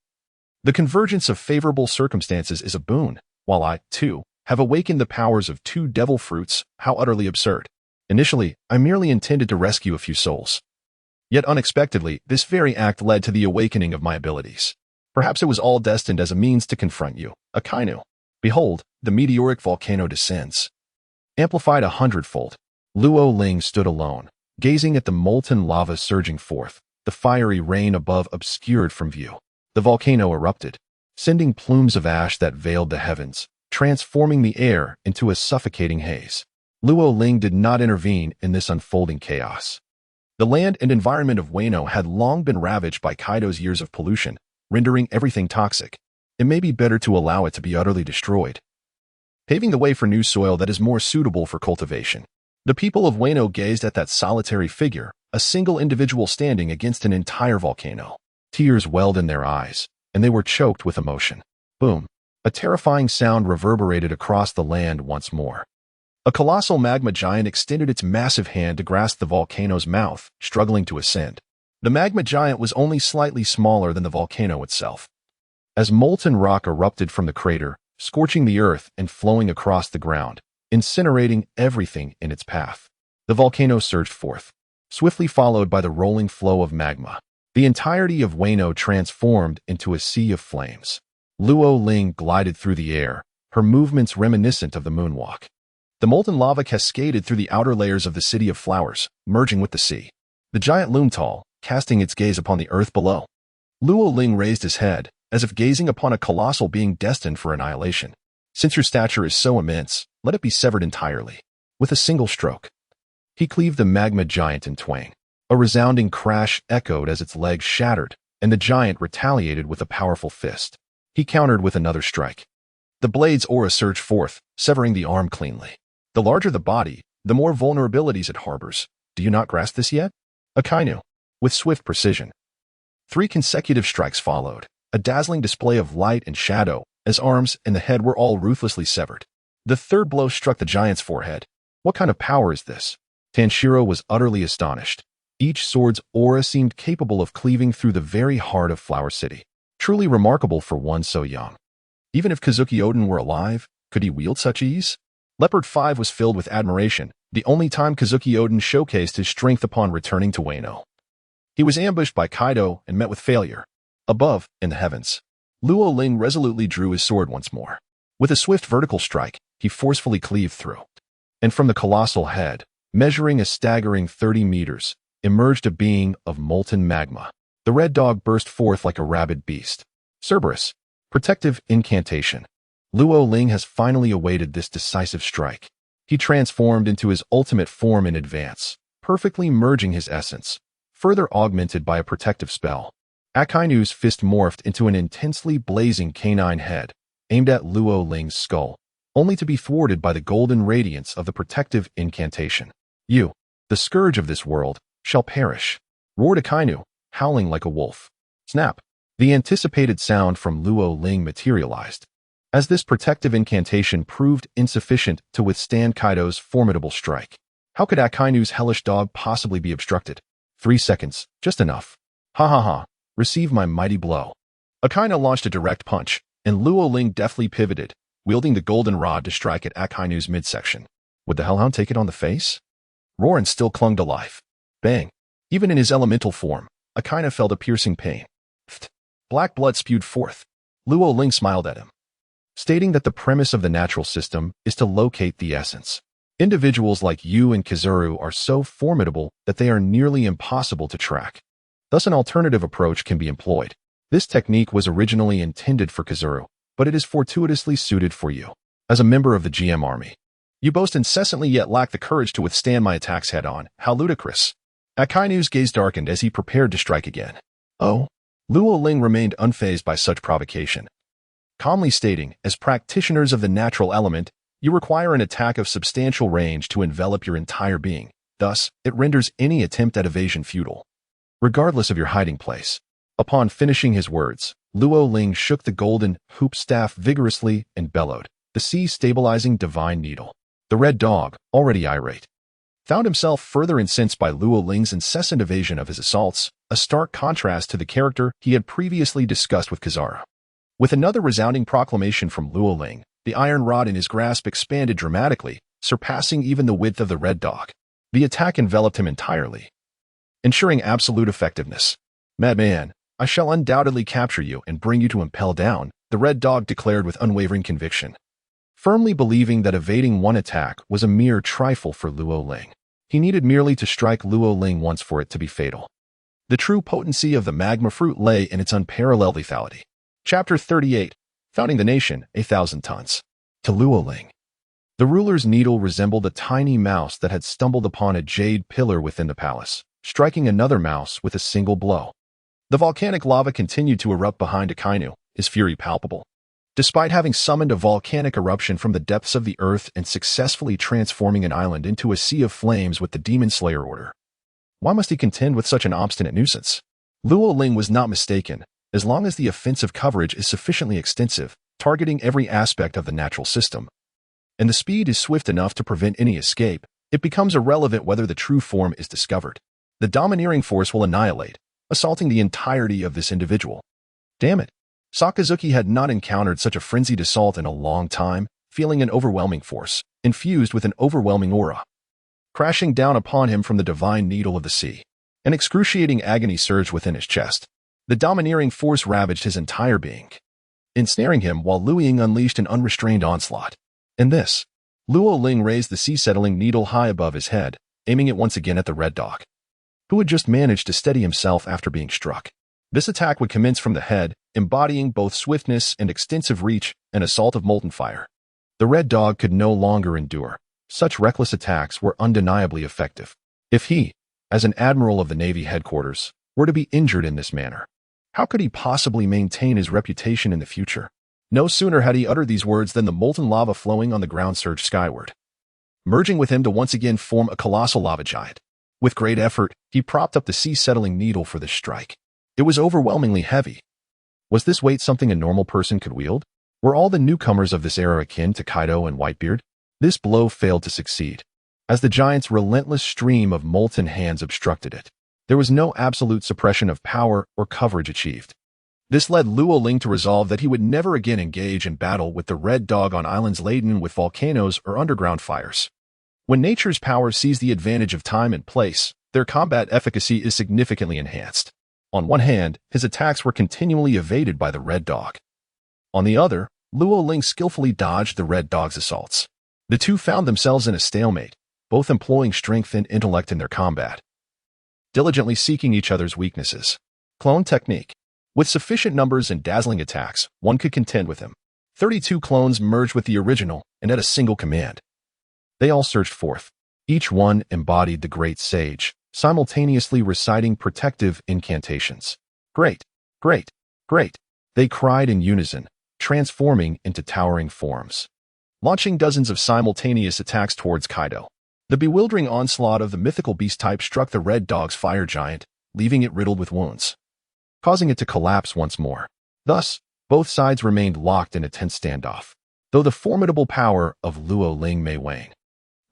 the convergence of favorable circumstances is a boon, while I, too, have awakened the powers of two devil fruits. How utterly absurd. Initially, I merely intended to rescue a few souls. Yet unexpectedly, this very act led to the awakening of my abilities. Perhaps it was all destined as a means to confront you, Akainu. Behold, the meteoric volcano descends. Amplified 100-fold, Luo Ling stood alone, gazing at the molten lava surging forth, the fiery rain above obscured from view. The volcano erupted, sending plumes of ash that veiled the heavens, transforming the air into a suffocating haze. Luo Ling did not intervene in this unfolding chaos. The land and environment of Wano had long been ravaged by Kaido's years of pollution, rendering everything toxic. It may be better to allow it to be utterly destroyed, paving the way for new soil that is more suitable for cultivation. The people of Wano gazed at that solitary figure, a single individual standing against an entire volcano. Tears welled in their eyes, and they were choked with emotion. Boom! A terrifying sound reverberated across the land once more. A colossal magma giant extended its massive hand to grasp the volcano's mouth, struggling to ascend. The magma giant was only slightly smaller than the volcano itself. As molten rock erupted from the crater, scorching the earth and flowing across the ground, incinerating everything in its path, the volcano surged forth, swiftly followed by the rolling flow of magma. The entirety of Wano transformed into a sea of flames. Luo Ling glided through the air, her movements reminiscent of the moonwalk. The molten lava cascaded through the outer layers of the City of Flowers, merging with the sea. The giant loomed tall, casting its gaze upon the earth below. Luo Ling raised his head, as if gazing upon a colossal being destined for annihilation. Since your stature is so immense, let it be severed entirely. With a single stroke, he cleaved the magma giant in twain. A resounding crash echoed as its legs shattered, and the giant retaliated with a powerful fist. He countered with another strike. The blade's aura surged forth, severing the arm cleanly. The larger the body, the more vulnerabilities it harbors. Do you not grasp this yet? Akainu, with swift precision. 3 consecutive strikes followed, a dazzling display of light and shadow, as arms and the head were all ruthlessly severed. The third blow struck the giant's forehead. What kind of power is this? Tanshiro was utterly astonished. Each sword's aura seemed capable of cleaving through the very heart of Flower City. Truly remarkable for one so young. Even if Kazuki Oden were alive, could he wield such ease? Leopard 5 was filled with admiration, the only time Kazuki Oden showcased his strength upon returning to Wano. He was ambushed by Kaido and met with failure. Above, in the heavens, Luo Ling resolutely drew his sword once more. With a swift vertical strike, he forcefully cleaved through. And from the colossal head, measuring a staggering 30 meters, emerged a being of molten magma. The red dog burst forth like a rabid beast. Cerberus, protective incantation. Luo Ling has finally awaited this decisive strike. He transformed into his ultimate form in advance, perfectly merging his essence, further augmented by a protective spell. Akainu's fist morphed into an intensely blazing canine head, aimed at Luo Ling's skull, only to be thwarted by the golden radiance of the protective incantation. You, the scourge of this world, shall perish, roared Akainu, howling like a wolf. Snap! The anticipated sound from Luo Ling materialized. As this protective incantation proved insufficient to withstand Kaido's formidable strike. How could Akainu's hellish dog possibly be obstructed? 3 seconds, just enough. Ha ha ha, receive my mighty blow. Akainu launched a direct punch, and Luo Ling deftly pivoted, wielding the golden rod to strike at Akainu's midsection. Would the Hellhound take it on the face? Roran still clung to life. Bang! Even in his elemental form, Akainu felt a piercing pain. Pfft. Black blood spewed forth. Luo Ling smiled at him, stating that the premise of the natural system is to locate the essence. Individuals like you and Kizaru are so formidable that they are nearly impossible to track. Thus an alternative approach can be employed. This technique was originally intended for Kizaru, but it is fortuitously suited for you. As a member of the GM army, you boast incessantly yet lack the courage to withstand my attacks head-on. How ludicrous. Akainu's gaze darkened as he prepared to strike again. Oh? Luo Ling remained unfazed by such provocation, calmly stating, as practitioners of the natural element, you require an attack of substantial range to envelop your entire being. Thus, it renders any attempt at evasion futile, regardless of your hiding place. Upon finishing his words, Luo Ling shook the golden hoop staff vigorously and bellowed, the sea-stabilizing divine needle. The red dog, already irate, found himself further incensed by Luo Ling's incessant evasion of his assaults, a stark contrast to the character he had previously discussed with Kizaru. With another resounding proclamation from Luo Ling, the iron rod in his grasp expanded dramatically, surpassing even the width of the red dog. The attack enveloped him entirely, ensuring absolute effectiveness. Madman, I shall undoubtedly capture you and bring you to impel down, the red dog declared with unwavering conviction, firmly believing that evading one attack was a mere trifle for Luo Ling. He needed merely to strike Luo Ling once for it to be fatal. The true potency of the magma fruit lay in its unparalleled lethality. Chapter 38, Founding the Nation, 1,000 Tons. To Luo Ling, the ruler's needle resembled a tiny mouse that had stumbled upon a jade pillar within the palace, striking another mouse with a single blow. The volcanic lava continued to erupt behind Akainu, his fury palpable. Despite having summoned a volcanic eruption from the depths of the earth and successfully transforming an island into a sea of flames with the Demon Slayer order, why must he contend with such an obstinate nuisance? Luo Ling was not mistaken. As long as the offensive coverage is sufficiently extensive, targeting every aspect of the natural system, and the speed is swift enough to prevent any escape, it becomes irrelevant whether the true form is discovered. The domineering force will annihilate, assaulting the entirety of this individual. Damn it! Sakazuki had not encountered such a frenzied assault in a long time, feeling an overwhelming force, infused with an overwhelming aura, crashing down upon him from the divine needle of the sea. An excruciating agony surged within his chest. The domineering force ravaged his entire being, ensnaring him while Lu Ying unleashed an unrestrained onslaught. In this, Luo Ling raised the sea-settling needle high above his head, aiming it once again at the red dog, who had just managed to steady himself after being struck. This attack would commence from the head, embodying both swiftness and extensive reach, an assault of molten fire. The red dog could no longer endure. Such reckless attacks were undeniably effective. If he, as an admiral of the Navy headquarters, were to be injured in this manner, how could he possibly maintain his reputation in the future? No sooner had he uttered these words than the molten lava flowing on the ground surged skyward, merging with him to once again form a colossal lava giant. With great effort, he propped up the sea-settling needle for this strike. It was overwhelmingly heavy. Was this weight something a normal person could wield? Were all the newcomers of this era akin to Kaido and Whitebeard? This blow failed to succeed, as the giant's relentless stream of molten hands obstructed it. There was no absolute suppression of power or coverage achieved. This led Luo Ling to resolve that he would never again engage in battle with the Red Dog on islands laden with volcanoes or underground fires. When nature's power sees the advantage of time and place, their combat efficacy is significantly enhanced. On one hand, his attacks were continually evaded by the Red Dog. On the other, Luo Ling skillfully dodged the Red Dog's assaults. The two found themselves in a stalemate, both employing strength and intellect in their combat, diligently seeking each other's weaknesses. Clone technique. With sufficient numbers and dazzling attacks, one could contend with him. 32 clones merged with the original and at a single command. They all surged forth. Each one embodied the great sage, simultaneously reciting protective incantations. Great, great, great, they cried in unison, transforming into towering forms, launching dozens of simultaneous attacks towards Kaido. The bewildering onslaught of the mythical beast type struck the Red Dog's fire giant, leaving it riddled with wounds, causing it to collapse once more. Thus, both sides remained locked in a tense standoff, though the formidable power of Luo Ling may wane.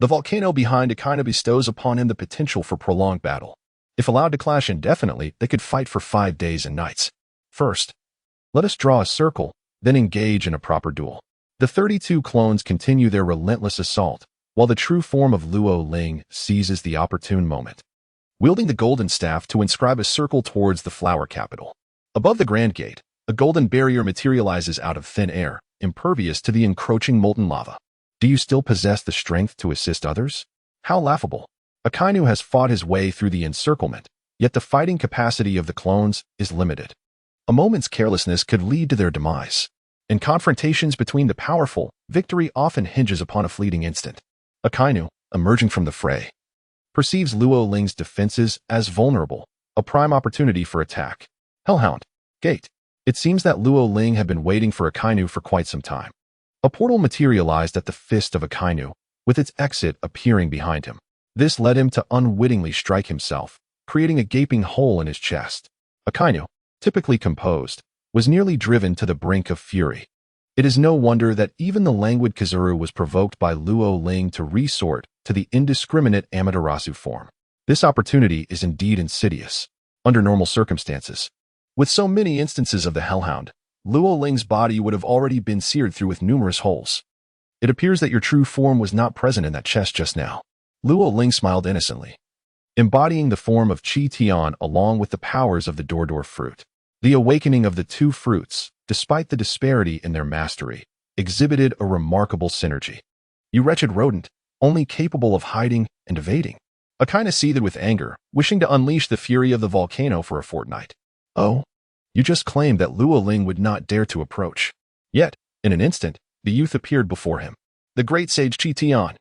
The volcano behind Akaina bestows upon him the potential for prolonged battle. If allowed to clash indefinitely, they could fight for 5 days and nights. First, let us draw a circle, then engage in a proper duel. The 32 clones continue their relentless assault, while the true form of Luo Ling seizes the opportune moment, wielding the golden staff to inscribe a circle towards the flower capital. Above the Grand Gate, a golden barrier materializes out of thin air, impervious to the encroaching molten lava. Do you still possess the strength to assist others? How laughable. Akainu has fought his way through the encirclement, yet the fighting capacity of the clones is limited. A moment's carelessness could lead to their demise. In confrontations between the powerful, victory often hinges upon a fleeting instant. Akainu, emerging from the fray, perceives Luo Ling's defenses as vulnerable, a prime opportunity for attack. Hellhound. Gate. It seems that Luo Ling had been waiting for Akainu for quite some time. A portal materialized at the fist of Akainu, with its exit appearing behind him. This led him to unwittingly strike himself, creating a gaping hole in his chest. Akainu, typically composed, was nearly driven to the brink of fury. It is no wonder that even the languid Kizaru was provoked by Luo Ling to resort to the indiscriminate Amaterasu form. This opportunity is indeed insidious. Under normal circumstances, with so many instances of the Hellhound, Luo Ling's body would have already been seared through with numerous holes. It appears that your true form was not present in that chest just now. Luo Ling smiled innocently, embodying the form of Chi Tian along with the powers of the Dordor fruit. The awakening of the two fruits, despite the disparity in their mastery, exhibited a remarkable synergy. You wretched rodent, only capable of hiding and evading. Akaina seethed with anger, wishing to unleash the fury of the volcano for a fortnight. Oh, you just claimed that Luo Ling would not dare to approach. Yet, in an instant, the youth appeared before him. The great sage Chi Tian.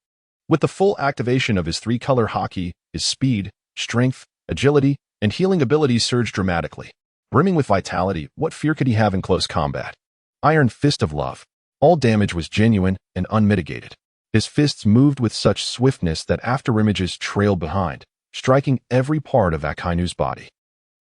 With the full activation of his 3-color haki, his speed, strength, agility, and healing abilities surged dramatically. Brimming with vitality, what fear could he have in close combat? Iron Fist of Love. All damage was genuine and unmitigated. His fists moved with such swiftness that afterimages trailed behind, striking every part of Akainu's body.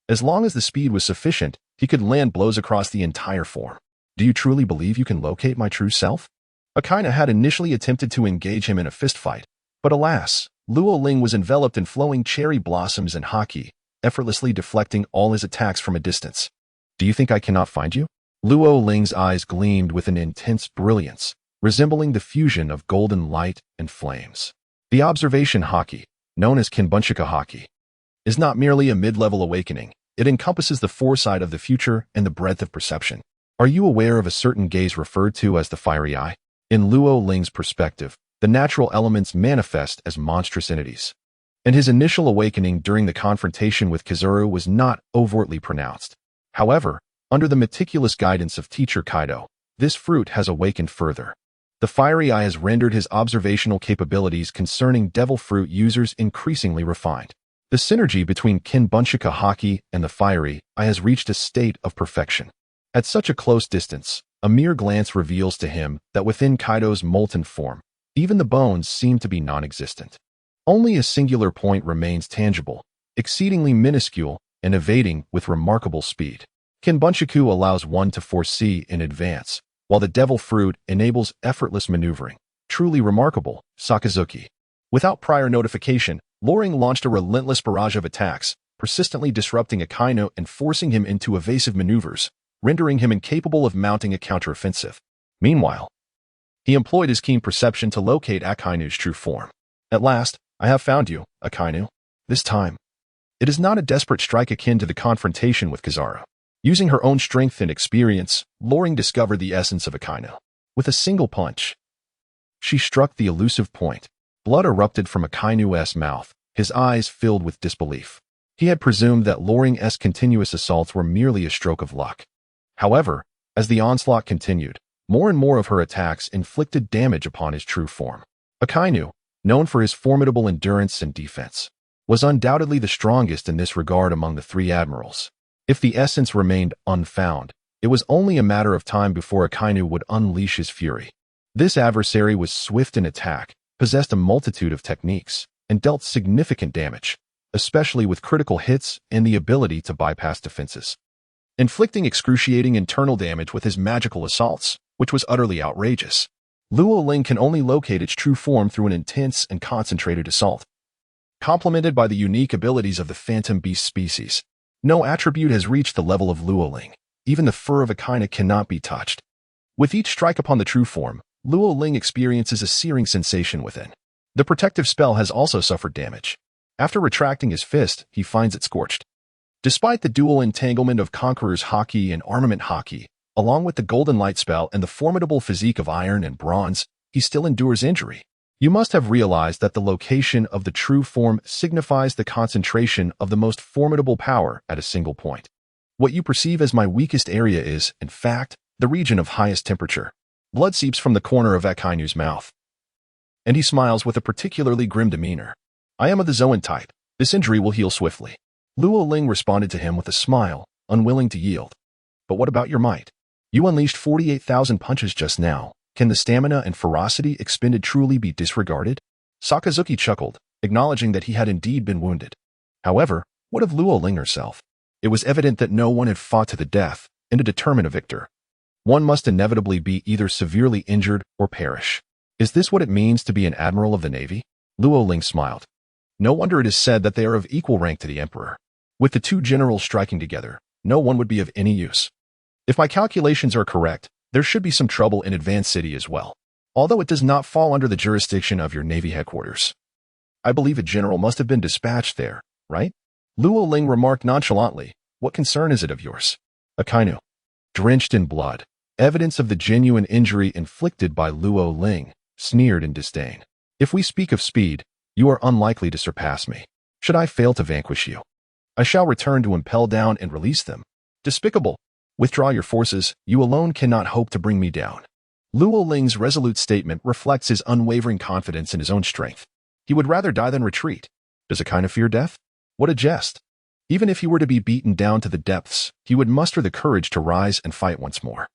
As long as the speed was sufficient, he could land blows across the entire form. Do you truly believe you can locate my true self? Akaina had initially attempted to engage him in a fistfight, but alas, Luo Ling was enveloped in flowing cherry blossoms and haki, effortlessly deflecting all his attacks from a distance. Do you think I cannot find you? Luo Ling's eyes gleamed with an intense brilliance, resembling the fusion of golden light and flames. The observation haki, known as Kinbunchika haki, is not merely a mid-level awakening. It encompasses the foresight of the future and the breadth of perception. Are you aware of a certain gaze referred to as the fiery eye? In Luo Ling's perspective, the natural elements manifest as monstrous entities, and his initial awakening during the confrontation with Kizaru was not overtly pronounced. However, under the meticulous guidance of teacher Kaido, this fruit has awakened further. The fiery eye has rendered his observational capabilities concerning devil fruit users increasingly refined. The synergy between Kinbunchika haki and the fiery eye has reached a state of perfection. At such a close distance, a mere glance reveals to him that within Kaido's molten form, Even the bones seem to be non-existent. Only a singular point remains tangible, exceedingly minuscule and evading with remarkable speed. Kinbunchaku allows one to foresee in advance, while the devil fruit enables effortless maneuvering. Truly remarkable, Sakazuki. Without prior notification, Loring launched a relentless barrage of attacks, persistently disrupting Akainu and forcing him into evasive maneuvers, rendering him incapable of mounting a counteroffensive. Meanwhile, he employed his keen perception to locate Akainu's true form. At last, I have found you, Akainu. This time, it is not a desperate strike akin to the confrontation with Kizaru. Using her own strength and experience, Loring discovered the essence of Akainu. With a single punch, she struck the elusive point. Blood erupted from Akainu's mouth, his eyes filled with disbelief. He had presumed that Loring's continuous assaults were merely a stroke of luck. However, as the onslaught continued, more and more of her attacks inflicted damage upon his true form. Akainu, known for his formidable endurance and defense, was undoubtedly the strongest in this regard among the three admirals. If the essence remained unfound, it was only a matter of time before Akainu would unleash his fury. This adversary was swift in attack, possessed a multitude of techniques, and dealt significant damage, especially with critical hits and the ability to bypass defenses. Inflicting excruciating internal damage with his magical assaults, which was utterly outrageous. Luo Ling can only locate its true form through an intense and concentrated assault. Complemented by the unique abilities of the phantom beast species, no attribute has reached the level of Luo Ling. Even the fur of Akainu cannot be touched. With each strike upon the true form, Luo Ling experiences a searing sensation within. The protective spell has also suffered damage. After retracting his fist, he finds it scorched. Despite the dual entanglement of Conqueror's Haki and Armament Haki, along with the Golden Light spell and the formidable physique of iron and bronze, he still endures injury. You must have realized that the location of the true form signifies the concentration of the most formidable power at a single point. What you perceive as my weakest area is, in fact, the region of highest temperature. Blood seeps from the corner of Akainu's mouth, and he smiles with a particularly grim demeanor. I am of the Zoan type. This injury will heal swiftly. Luo Ling responded to him with a smile, unwilling to yield. But what about your might? You unleashed 48,000 punches just now. Can the stamina and ferocity expended truly be disregarded? Sakazuki chuckled, acknowledging that he had indeed been wounded. However, what of Luo Ling herself? It was evident that no one had fought to the death, and to determine a victor, one must inevitably be either severely injured or perish. Is this what it means to be an admiral of the Navy? Luo Ling smiled. No wonder it is said that they are of equal rank to the Emperor. With the two generals striking together, no one would be of any use. If my calculations are correct, there should be some trouble in Advanced City as well, although it does not fall under the jurisdiction of your Navy headquarters. I believe a general must have been dispatched there, right? Luo Ling remarked nonchalantly. What concern is it of yours? Akainu. Drenched in blood, evidence of the genuine injury inflicted by Luo Ling, sneered in disdain. If we speak of speed, you are unlikely to surpass me. Should I fail to vanquish you, I shall return to impel down and release them. Despicable. Withdraw your forces, you alone cannot hope to bring me down. Luo Ling's resolute statement reflects his unwavering confidence in his own strength. He would rather die than retreat. Does Akainu fear death? What a jest. Even if he were to be beaten down to the depths, he would muster the courage to rise and fight once more.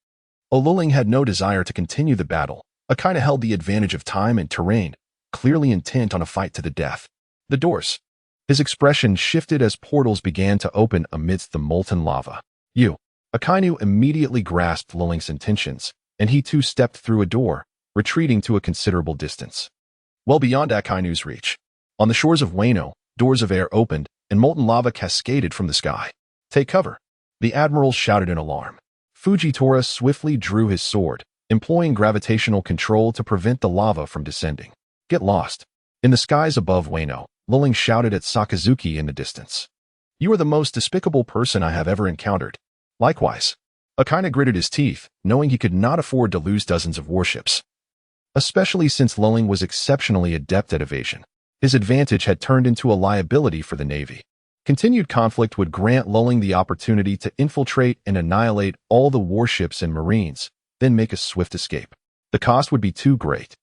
Oluling had no desire to continue the battle. Akainu held the advantage of time and terrain, clearly intent on a fight to the death. The doors. His expression shifted as portals began to open amidst the molten lava. Akainu immediately grasped Luling's intentions, and he too stepped through a door, retreating to a considerable distance. Well beyond Akainu's reach. On the shores of Wano, doors of air opened, and molten lava cascaded from the sky. Take cover. The admirals shouted in alarm. Fujitora swiftly drew his sword, employing gravitational control to prevent the lava from descending. Get lost. In the skies above Wano, Luling shouted at Sakazuki in the distance. You are the most despicable person I have ever encountered. Likewise, Akainu gritted his teeth, knowing he could not afford to lose dozens of warships. Especially since Luling was exceptionally adept at evasion. His advantage had turned into a liability for the Navy. Continued conflict would grant Luling the opportunity to infiltrate and annihilate all the warships and marines, then make a swift escape. The cost would be too great.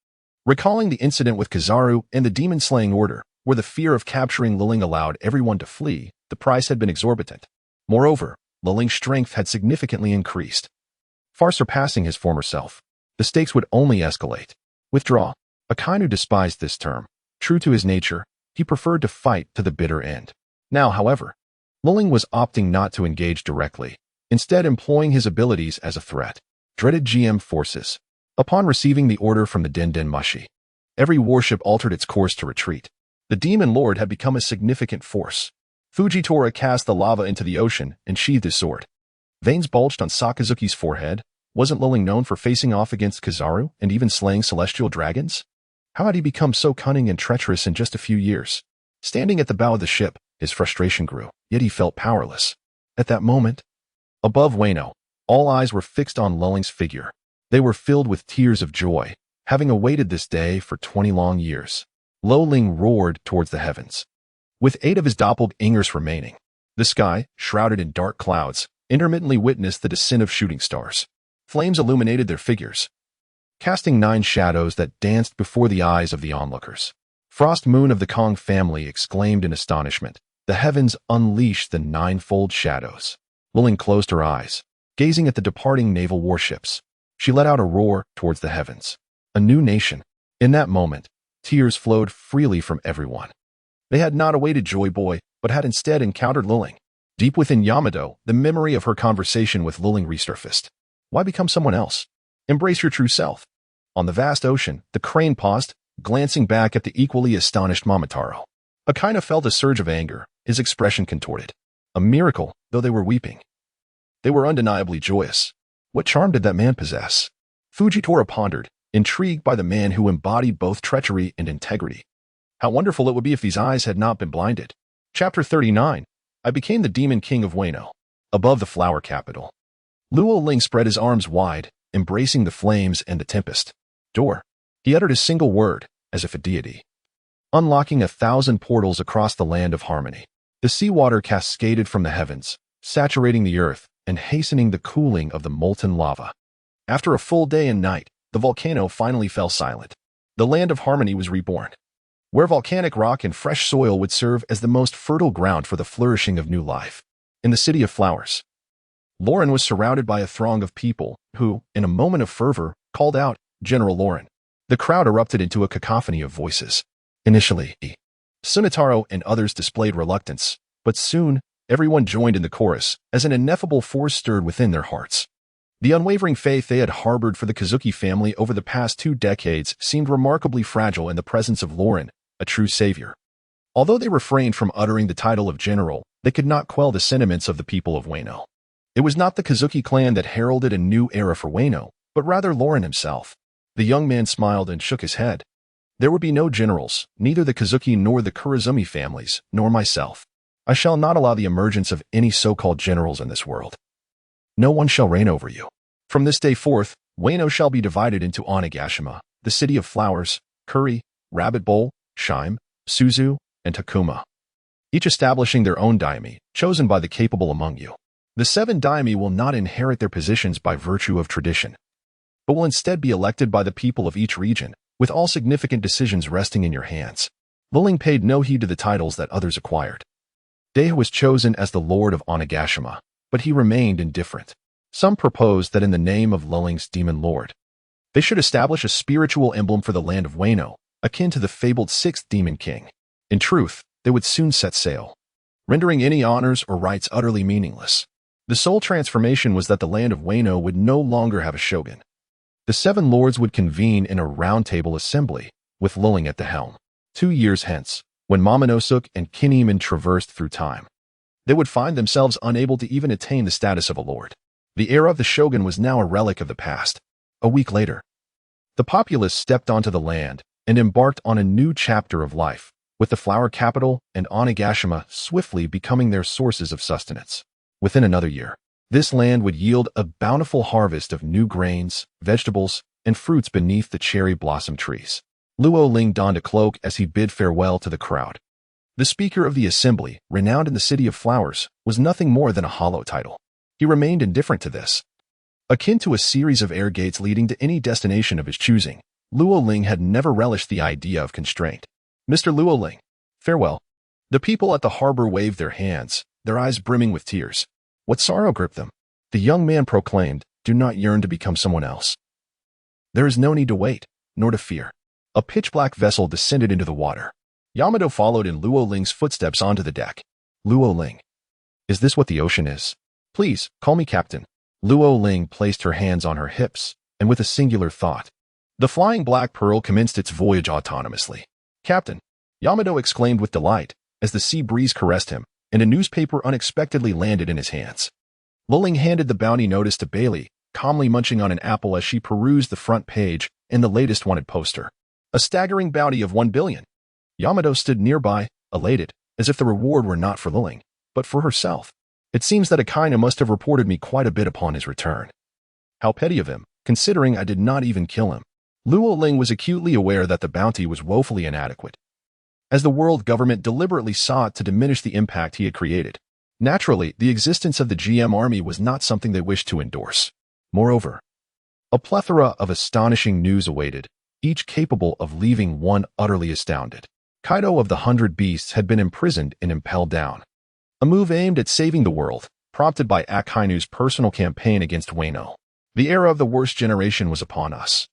Recalling the incident with Kizaru and the demon-slaying order, where the fear of capturing Luling allowed everyone to flee, the price had been exorbitant. Moreover, Luling's strength had significantly increased, far surpassing his former self. The stakes would only escalate. Withdraw. a kind who despised this term. True to his nature, he preferred to fight to the bitter end. Now, however, Luling was opting not to engage directly, instead employing his abilities as a threat. Dreaded GM forces. Upon receiving the order from the Den Den Mushi, every warship altered its course to retreat. The Demon Lord had become a significant force. Fujitora cast the lava into the ocean and sheathed his sword. Veins bulged on Sakazuki's forehead. Wasn't Luling known for facing off against Kizaru and even slaying celestial dragons? How had he become so cunning and treacherous in just a few years? Standing at the bow of the ship, his frustration grew, yet he felt powerless. At that moment, above Wano, all eyes were fixed on Luling's figure. They were filled with tears of joy, having awaited this day for 20 long years. Luling roared towards the heavens. With 8 of his doppelgangers remaining, the sky, shrouded in dark clouds, intermittently witnessed the descent of shooting stars. Flames illuminated their figures, casting 9 shadows that danced before the eyes of the onlookers. Frost Moon of the Kong family exclaimed in astonishment. The heavens unleashed the 9-fold shadows. Luling closed her eyes, gazing at the departing naval warships. She let out a roar towards the heavens. A new nation. In that moment, tears flowed freely from everyone. They had not awaited Joy Boy, but had instead encountered Luling. Deep within Yamato, the memory of her conversation with Luling resurfaced. Why become someone else? Embrace your true self. On the vast ocean, the crane paused, glancing back at the equally astonished Momotaro. Akaina felt a surge of anger, his expression contorted. A miracle, though they were weeping. They were undeniably joyous. What charm did that man possess? Fujitora pondered, intrigued by the man who embodied both treachery and integrity. How wonderful it would be if these eyes had not been blinded. Chapter 39. I became the Demon King of Wano. Above the flower capital, Luo Ling spread his arms wide, embracing the flames and the tempest. Door. He uttered a single word, as if a deity, unlocking 1,000 portals across the land of harmony. The seawater cascaded from the heavens, saturating the earth and hastening the cooling of the molten lava. After a full day and night, the volcano finally fell silent. The land of harmony was reborn, where volcanic rock and fresh soil would serve as the most fertile ground for the flourishing of new life. In the City of Flowers, Lauren was surrounded by a throng of people who, in a moment of fervor, called out, "General Lauren." The crowd erupted into a cacophony of voices. Initially, Tsunetaro and others displayed reluctance, but soon, everyone joined in the chorus as an ineffable force stirred within their hearts. The unwavering faith they had harbored for the Kazuki family over the past 2 decades seemed remarkably fragile in the presence of Lauren, a true savior. Although they refrained from uttering the title of general, they could not quell the sentiments of the people of Wano. It was not the Kazuki clan that heralded a new era for Wano, but rather Lauren himself. The young man smiled and shook his head. There would be no generals, neither the Kazuki nor the Kurazumi families, nor myself. I shall not allow the emergence of any so-called generals in this world. No one shall reign over you. From this day forth, Wano shall be divided into Onigashima, the City of Flowers, Kuri, Rabbit Bowl, Shime, Suzu, and Takuma, each establishing their own daime, chosen by the capable among you. The 7 daime will not inherit their positions by virtue of tradition, but will instead be elected by the people of each region, with all significant decisions resting in your hands. Luling paid no heed to the titles that others acquired. Deha was chosen as the Lord of Onigashima, but he remained indifferent. Some proposed that in the name of Luling's Demon Lord, they should establish a spiritual emblem for the land of Wano, akin to the fabled 6th Demon King. In truth, they would soon set sail, rendering any honors or rights utterly meaningless. The sole transformation was that the land of Wano would no longer have a shogun. The 7 lords would convene in a round-table assembly, with Luling at the helm. 2 years hence, when Momonosuke and Kinemon traversed through time, they would find themselves unable to even attain the status of a lord. The era of the shogun was now a relic of the past. A week later, the populace stepped onto the land and embarked on a new chapter of life, with the flower capital and Onigashima swiftly becoming their sources of sustenance. Within another year, this land would yield a bountiful harvest of new grains, vegetables, and fruits beneath the cherry blossom trees. Luo Ling donned a cloak as he bid farewell to the crowd. The speaker of the assembly, renowned in the City of Flowers, was nothing more than a hollow title. He remained indifferent to this. Akin to a series of air gates leading to any destination of his choosing, Luo Ling had never relished the idea of constraint. Mr. Luo Ling, farewell. The people at the harbor waved their hands, their eyes brimming with tears. What sorrow gripped them? The young man proclaimed, "Do not yearn to become someone else. There is no need to wait, nor to fear. A pitch-black vessel descended into the water. Yamato followed in Luo Ling's footsteps onto the deck. Luo Ling. Is this what the ocean is? Please, call me Captain. Luo Ling placed her hands on her hips, and with a singular thought, the flying black pearl commenced its voyage autonomously. Captain, Yamato exclaimed with delight as the sea breeze caressed him, and a newspaper unexpectedly landed in his hands. Luling handed the bounty notice to Bailey, calmly munching on an apple as she perused the front page and the latest wanted poster. A staggering bounty of 1 billion. Yamato stood nearby, elated, as if the reward were not for Luling, but for herself. It seems that Akainu must have reported me quite a bit upon his return. How petty of him, considering I did not even kill him. Luo Ling was acutely aware that the bounty was woefully inadequate, as the world government deliberately sought to diminish the impact he had created. Naturally, the existence of the GM army was not something they wished to endorse. Moreover, a plethora of astonishing news awaited, each capable of leaving one utterly astounded. Kaido of the 100 Beasts had been imprisoned and impelled down. A move aimed at saving the world, prompted by Akainu's personal campaign against Wano. The era of the worst generation was upon us.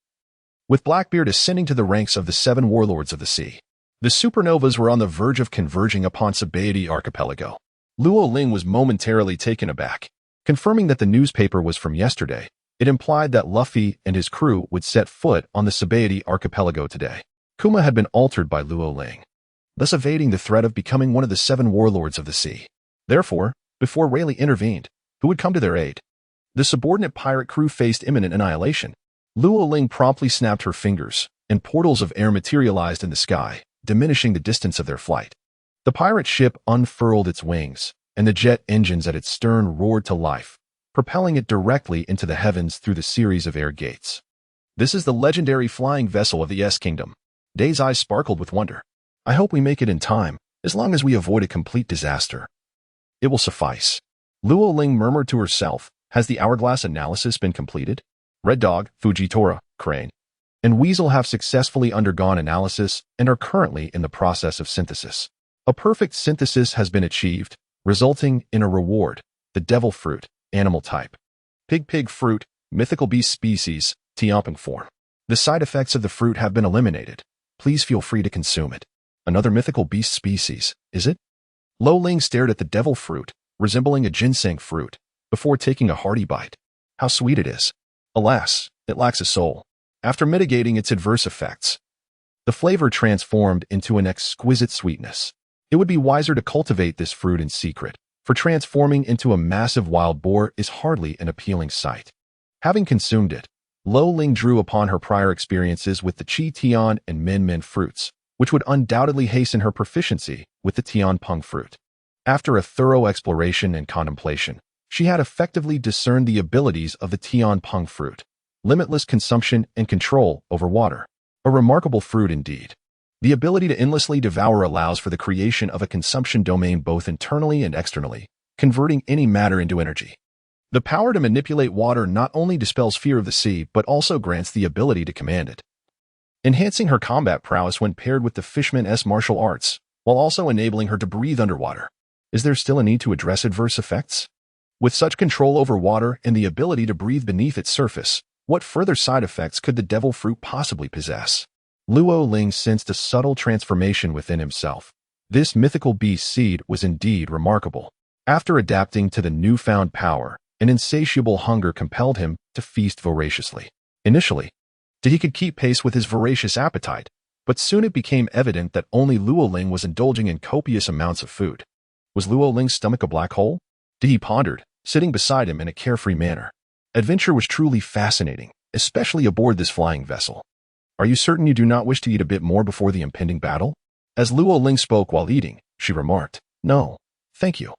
With Blackbeard ascending to the ranks of the 7 warlords of the sea, the supernovas were on the verge of converging upon Sabaody Archipelago. Luo Ling was momentarily taken aback. Confirming that the newspaper was from yesterday, it implied that Luffy and his crew would set foot on the Sabaody Archipelago today. Kuma had been altered by Luo Ling, thus evading the threat of becoming one of the 7 warlords of the sea. Therefore, before Rayleigh intervened, who would come to their aid? The subordinate pirate crew faced imminent annihilation. Luo Ling promptly snapped her fingers, and portals of air materialized in the sky, diminishing the distance of their flight. The pirate ship unfurled its wings, and the jet engines at its stern roared to life, propelling it directly into the heavens through the series of air gates. This is the legendary flying vessel of the S-Kingdom. Day's eyes sparkled with wonder. I hope we make it in time, as long as we avoid a complete disaster. It will suffice. Luo Ling murmured to herself, has the hourglass analysis been completed? Red Dog, Fujitora, Crane, and Weasel have successfully undergone analysis and are currently in the process of synthesis. A perfect synthesis has been achieved, resulting in a reward, the devil fruit, animal type. Pig fruit, mythical beast species, Tiamping form. The side effects of the fruit have been eliminated. Please feel free to consume it. Another mythical beast species, is it? Lo Ling stared at the devil fruit, resembling a ginseng fruit, before taking a hearty bite. How sweet it is. Alas, it lacks a soul. After mitigating its adverse effects, the flavor transformed into an exquisite sweetness. It would be wiser to cultivate this fruit in secret, for transforming into a massive wild boar is hardly an appealing sight. Having consumed it, Lo Ling drew upon her prior experiences with the Chi Tian and Min Min fruits, which would undoubtedly hasten her proficiency with the Tian Peng fruit. After a thorough exploration and contemplation, she had effectively discerned the abilities of the Tian Peng fruit, limitless consumption and control over water. A remarkable fruit indeed. The ability to endlessly devour allows for the creation of a consumption domain both internally and externally, converting any matter into energy. The power to manipulate water not only dispels fear of the sea, but also grants the ability to command it, enhancing her combat prowess when paired with the Fishman's martial arts, while also enabling her to breathe underwater. Is there still a need to address adverse effects? With such control over water and the ability to breathe beneath its surface, what further side effects could the devil fruit possibly possess? Luo Ling sensed a subtle transformation within himself. This mythical beast seed was indeed remarkable. After adapting to the newfound power, an insatiable hunger compelled him to feast voraciously. Initially, he could keep pace with his voracious appetite, but soon it became evident that only Luo Ling was indulging in copious amounts of food. Was Luo Ling's stomach a black hole? He pondered, sitting beside him in a carefree manner. Adventure was truly fascinating, especially aboard this flying vessel. Are you certain you do not wish to eat a bit more before the impending battle? As Luo Ling spoke while eating, she remarked, No, thank you.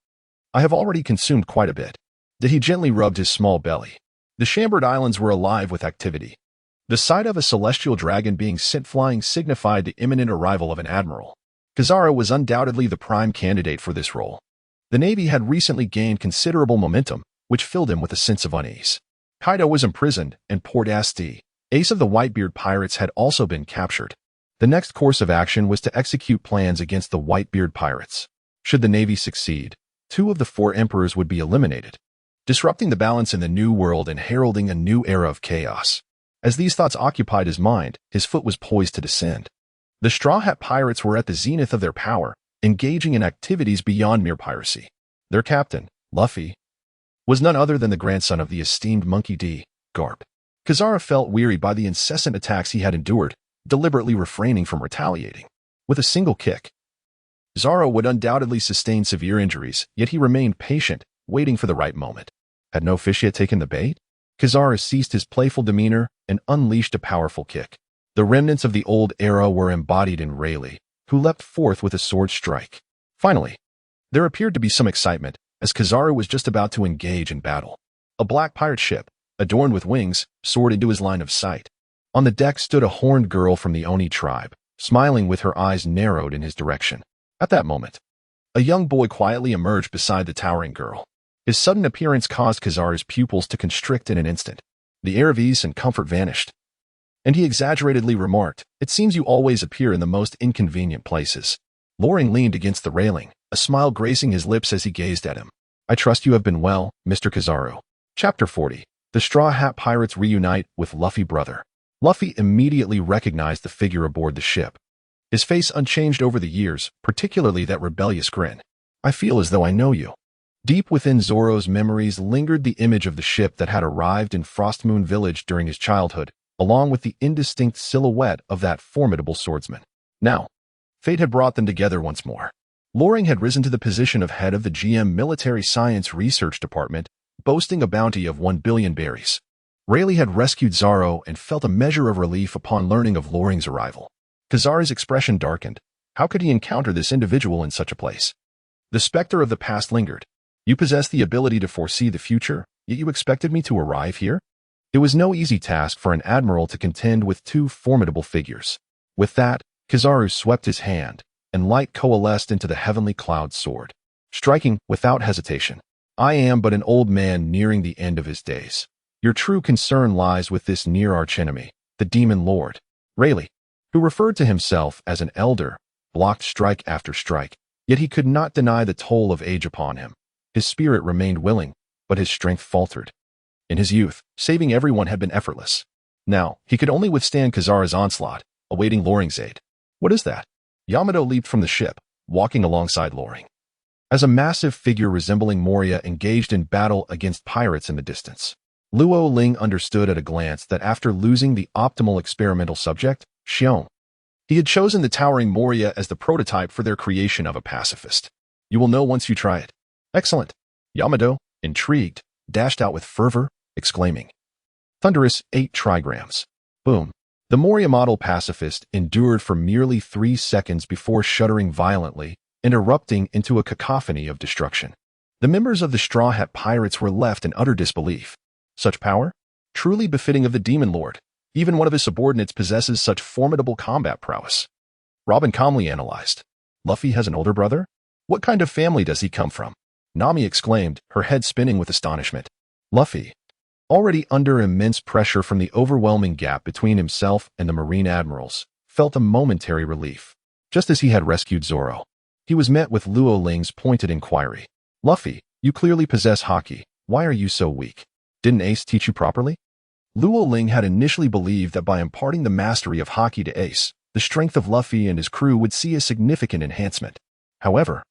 I have already consumed quite a bit. He gently rubbed his small belly. The Chambered Islands were alive with activity. The sight of a celestial dragon being sent flying signified the imminent arrival of an admiral. Kizaru was undoubtedly the prime candidate for this role. The Navy had recently gained considerable momentum, which filled him with a sense of unease. Kaido was imprisoned, and Port Asti, ace of the Whitebeard pirates, had also been captured. The next course of action was to execute plans against the Whitebeard pirates. Should the Navy succeed, 2 of the 4 emperors would be eliminated, disrupting the balance in the New World and heralding a new era of chaos. As these thoughts occupied his mind, his foot was poised to descend. The Straw Hat Pirates were at the zenith of their power, engaging in activities beyond mere piracy. Their captain, Luffy, was none other than the grandson of the esteemed Monkey D. Garp. Kizaru felt weary by the incessant attacks he had endured, deliberately refraining from retaliating. With a single kick, Zoro would undoubtedly sustain severe injuries, yet he remained patient, waiting for the right moment. Had no fish yet taken the bait? Kizaru ceased his playful demeanor and unleashed a powerful kick. The remnants of the old era were embodied in Rayleigh, who leapt forth with a sword strike. Finally, there appeared to be some excitement, as Kizaru was just about to engage in battle. A black pirate ship, adorned with wings, soared into his line of sight. On the deck stood a horned girl from the Oni tribe, smiling with her eyes narrowed in his direction. At that moment, a young boy quietly emerged beside the towering girl. His sudden appearance caused Kizaru's pupils to constrict in an instant. The air of ease and comfort vanished, and he exaggeratedly remarked, "It seems you always appear in the most inconvenient places." Loring leaned against the railing, a smile gracing his lips as he gazed at him. "I trust you have been well, Mr. Kizaru." Chapter 40. The Straw Hat Pirates reunite with Luffy brother. Luffy immediately recognized the figure aboard the ship. His face unchanged over the years, particularly that rebellious grin. "I feel as though I know you." Deep within Zoro's memories lingered the image of the ship that had arrived in Frostmoon Village during his childhood, along with the indistinct silhouette of that formidable swordsman. Now, fate had brought them together once more. Loring had risen to the position of head of the GM Military Science Research Department, boasting a bounty of 1 billion berries. Rayleigh had rescued Zoro and felt a measure of relief upon learning of Loring's arrival. Kizaru's expression darkened. How could he encounter this individual in such a place? The specter of the past lingered. "You possess the ability to foresee the future, yet you expected me to arrive here?" It was no easy task for an admiral to contend with two formidable figures. With that, Kizaru swept his hand, and light coalesced into the heavenly cloud sword, striking without hesitation. "I am but an old man nearing the end of his days. Your true concern lies with this near archenemy, the Demon Lord." Rayleigh, who referred to himself as an elder, blocked strike after strike, yet he could not deny the toll of age upon him. His spirit remained willing, but his strength faltered. In his youth, saving everyone had been effortless. Now, he could only withstand Kizaru's onslaught, awaiting Loring's aid. "What is that?" Yamato leaped from the ship, walking alongside Loring, as a massive figure resembling Moria engaged in battle against pirates in the distance. Luo Ling understood at a glance that after losing the optimal experimental subject, Xiong, he had chosen the towering Moria as the prototype for their creation of a pacifist. "You will know once you try it." "Excellent." Yamato, intrigued, dashed out with fervor, exclaiming, "Thunderous 8 trigrams." Boom. The Moria model pacifist endured for merely 3 seconds before shuddering violently and erupting into a cacophony of destruction. The members of the Straw Hat Pirates were left in utter disbelief. Such power? Truly befitting of the Demon Lord. Even one of his subordinates possesses such formidable combat prowess. Robin calmly analyzed. "Luffy has an older brother? What kind of family does he come from?" Nami exclaimed, her head spinning with astonishment. Luffy, already under immense pressure from the overwhelming gap between himself and the Marine Admirals, felt a momentary relief. Just as he had rescued Zoro, he was met with Luo Ling's pointed inquiry. "Luffy, you clearly possess haki. Why are you so weak? Didn't Ace teach you properly?" Luo Ling had initially believed that by imparting the mastery of haki to Ace, the strength of Luffy and his crew would see a significant enhancement. However,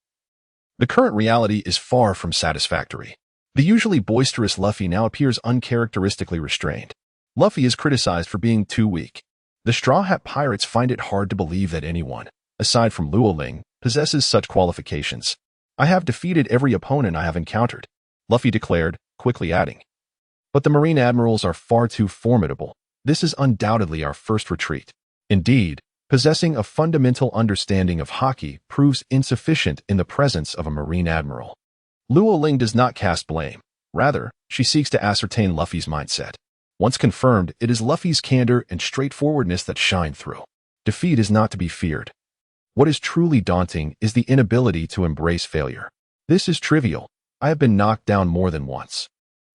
the current reality is far from satisfactory. The usually boisterous Luffy now appears uncharacteristically restrained. Luffy is criticized for being too weak. The Straw Hat Pirates find it hard to believe that anyone, aside from Luo Ling, possesses such qualifications. "I have defeated every opponent I have encountered," Luffy declared, quickly adding, "but the Marine Admirals are far too formidable. This is undoubtedly our first retreat." Indeed, possessing a fundamental understanding of haki proves insufficient in the presence of a Marine Admiral. Luo Ling does not cast blame. Rather, she seeks to ascertain Luffy's mindset. Once confirmed, it is Luffy's candor and straightforwardness that shine through. Defeat is not to be feared. What is truly daunting is the inability to embrace failure. "This is trivial. I have been knocked down more than once,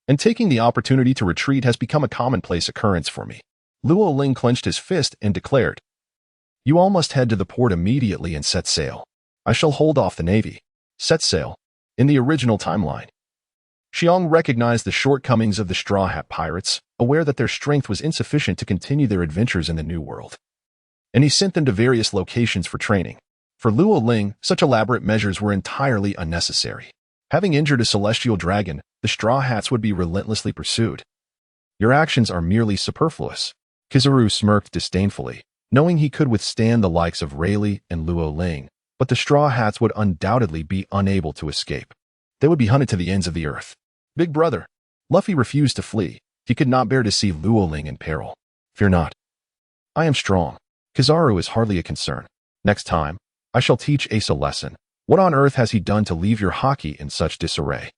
and taking the opportunity to retreat has become a commonplace occurrence for me." Luo Ling clenched his fist and declared, "You all must head to the port immediately and set sail. I shall hold off the Navy." Set sail. In the original timeline, Xiong recognized the shortcomings of the Straw Hat Pirates, aware that their strength was insufficient to continue their adventures in the New World. And he sent them to various locations for training. For Luo Ling, such elaborate measures were entirely unnecessary. Having injured a celestial dragon, the Straw Hats would be relentlessly pursued. Your actions are merely superfluous. Kizaru smirked disdainfully, knowing he could withstand the likes of Rayleigh and Luo Ling, but the Straw Hats would undoubtedly be unable to escape. They would be hunted to the ends of the earth. Big brother. Luffy refused to flee. He could not bear to see Luo Ling in peril. Fear not. I am strong. Kizaru is hardly a concern. Next time, I shall teach Ace a lesson. What on earth has he done to leave your haki in such disarray?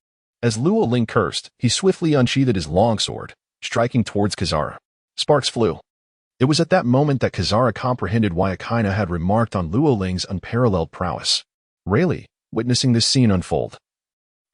As Luo Ling cursed, he swiftly unsheathed his longsword, striking towards Kizaru. Sparks flew. It was at that moment that Kizaru comprehended why Akainu had remarked on Luo Ling's unparalleled prowess. Rayleigh, witnessing this scene unfold,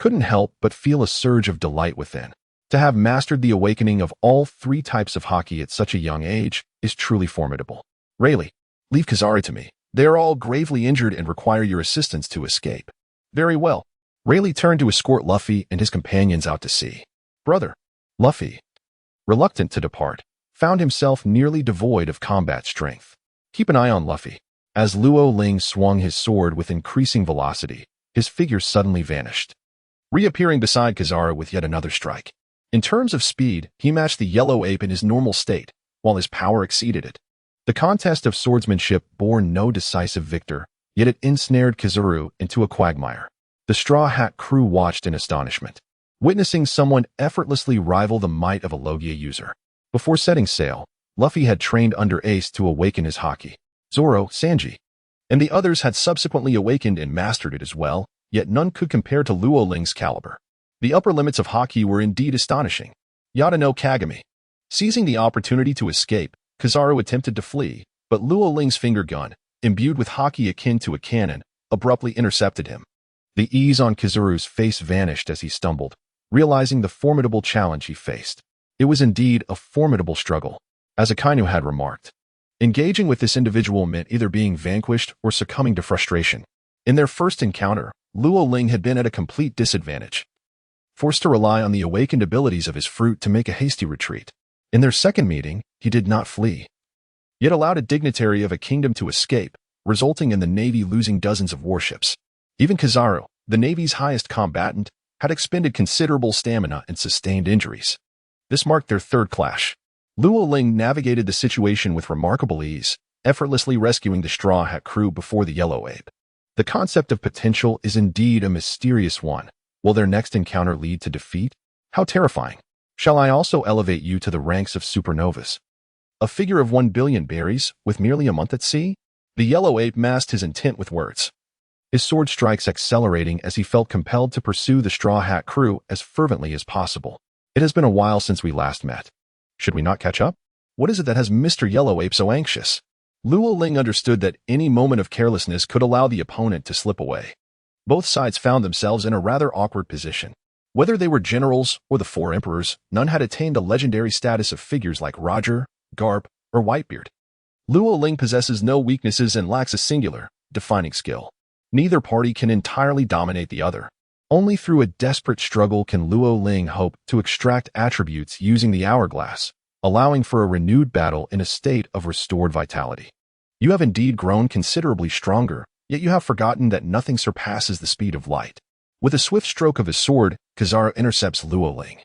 couldn't help but feel a surge of delight within. To have mastered the awakening of all three types of haki at such a young age is truly formidable. Rayleigh, leave Kizaru to me. They are all gravely injured and require your assistance to escape. Very well. Rayleigh turned to escort Luffy and his companions out to sea. Brother, Luffy, reluctant to depart, found himself nearly devoid of combat strength. Keep an eye on Luffy. As Luo Ling swung his sword with increasing velocity, his figure suddenly vanished, reappearing beside Kizaru with yet another strike. In terms of speed, he matched the yellow ape in his normal state, while his power exceeded it. The contest of swordsmanship bore no decisive victor, yet it ensnared Kizaru into a quagmire. The Straw Hat crew watched in astonishment, witnessing someone effortlessly rival the might of a Logia user. Before setting sail, Luffy had trained under Ace to awaken his haki. Zoro, Sanji, and the others had subsequently awakened and mastered it as well, yet none could compare to Luo Ling's caliber. The upper limits of haki were indeed astonishing. Yada no Kagami. Seizing the opportunity to escape, Kizaru attempted to flee, but Luo Ling's finger gun, imbued with haki akin to a cannon, abruptly intercepted him. The ease on Kizaru's face vanished as he stumbled, realizing the formidable challenge he faced. It was indeed a formidable struggle, as Akainu had remarked. Engaging with this individual meant either being vanquished or succumbing to frustration. In their first encounter, Luo Ling had been at a complete disadvantage, forced to rely on the awakened abilities of his fruit to make a hasty retreat. In their second meeting, he did not flee, yet allowed a dignitary of a kingdom to escape, resulting in the Navy losing dozens of warships. Even Kizaru, the Navy's highest combatant, had expended considerable stamina and sustained injuries. This marked their third clash. Luo Ling navigated the situation with remarkable ease, effortlessly rescuing the Straw Hat crew before the Yellow Ape. The concept of potential is indeed a mysterious one. Will their next encounter lead to defeat? How terrifying. Shall I also elevate you to the ranks of supernovas? A figure of 1 billion berries, with merely a month at sea? The Yellow Ape masked his intent with words, his sword strikes accelerating as he felt compelled to pursue the Straw Hat crew as fervently as possible. It has been a while since we last met. Should we not catch up? What is it that has Mr. Yellow Ape so anxious? Luo Ling understood that any moment of carelessness could allow the opponent to slip away. Both sides found themselves in a rather awkward position. Whether they were generals or the four emperors, none had attained a legendary status of figures like Roger, Garp, or Whitebeard. Luo Ling possesses no weaknesses and lacks a singular, defining skill. Neither party can entirely dominate the other. Only through a desperate struggle can Luo Ling hope to extract attributes using the hourglass, allowing for a renewed battle in a state of restored vitality. You have indeed grown considerably stronger, yet you have forgotten that nothing surpasses the speed of light. With a swift stroke of his sword, Kizaru intercepts Luo Ling,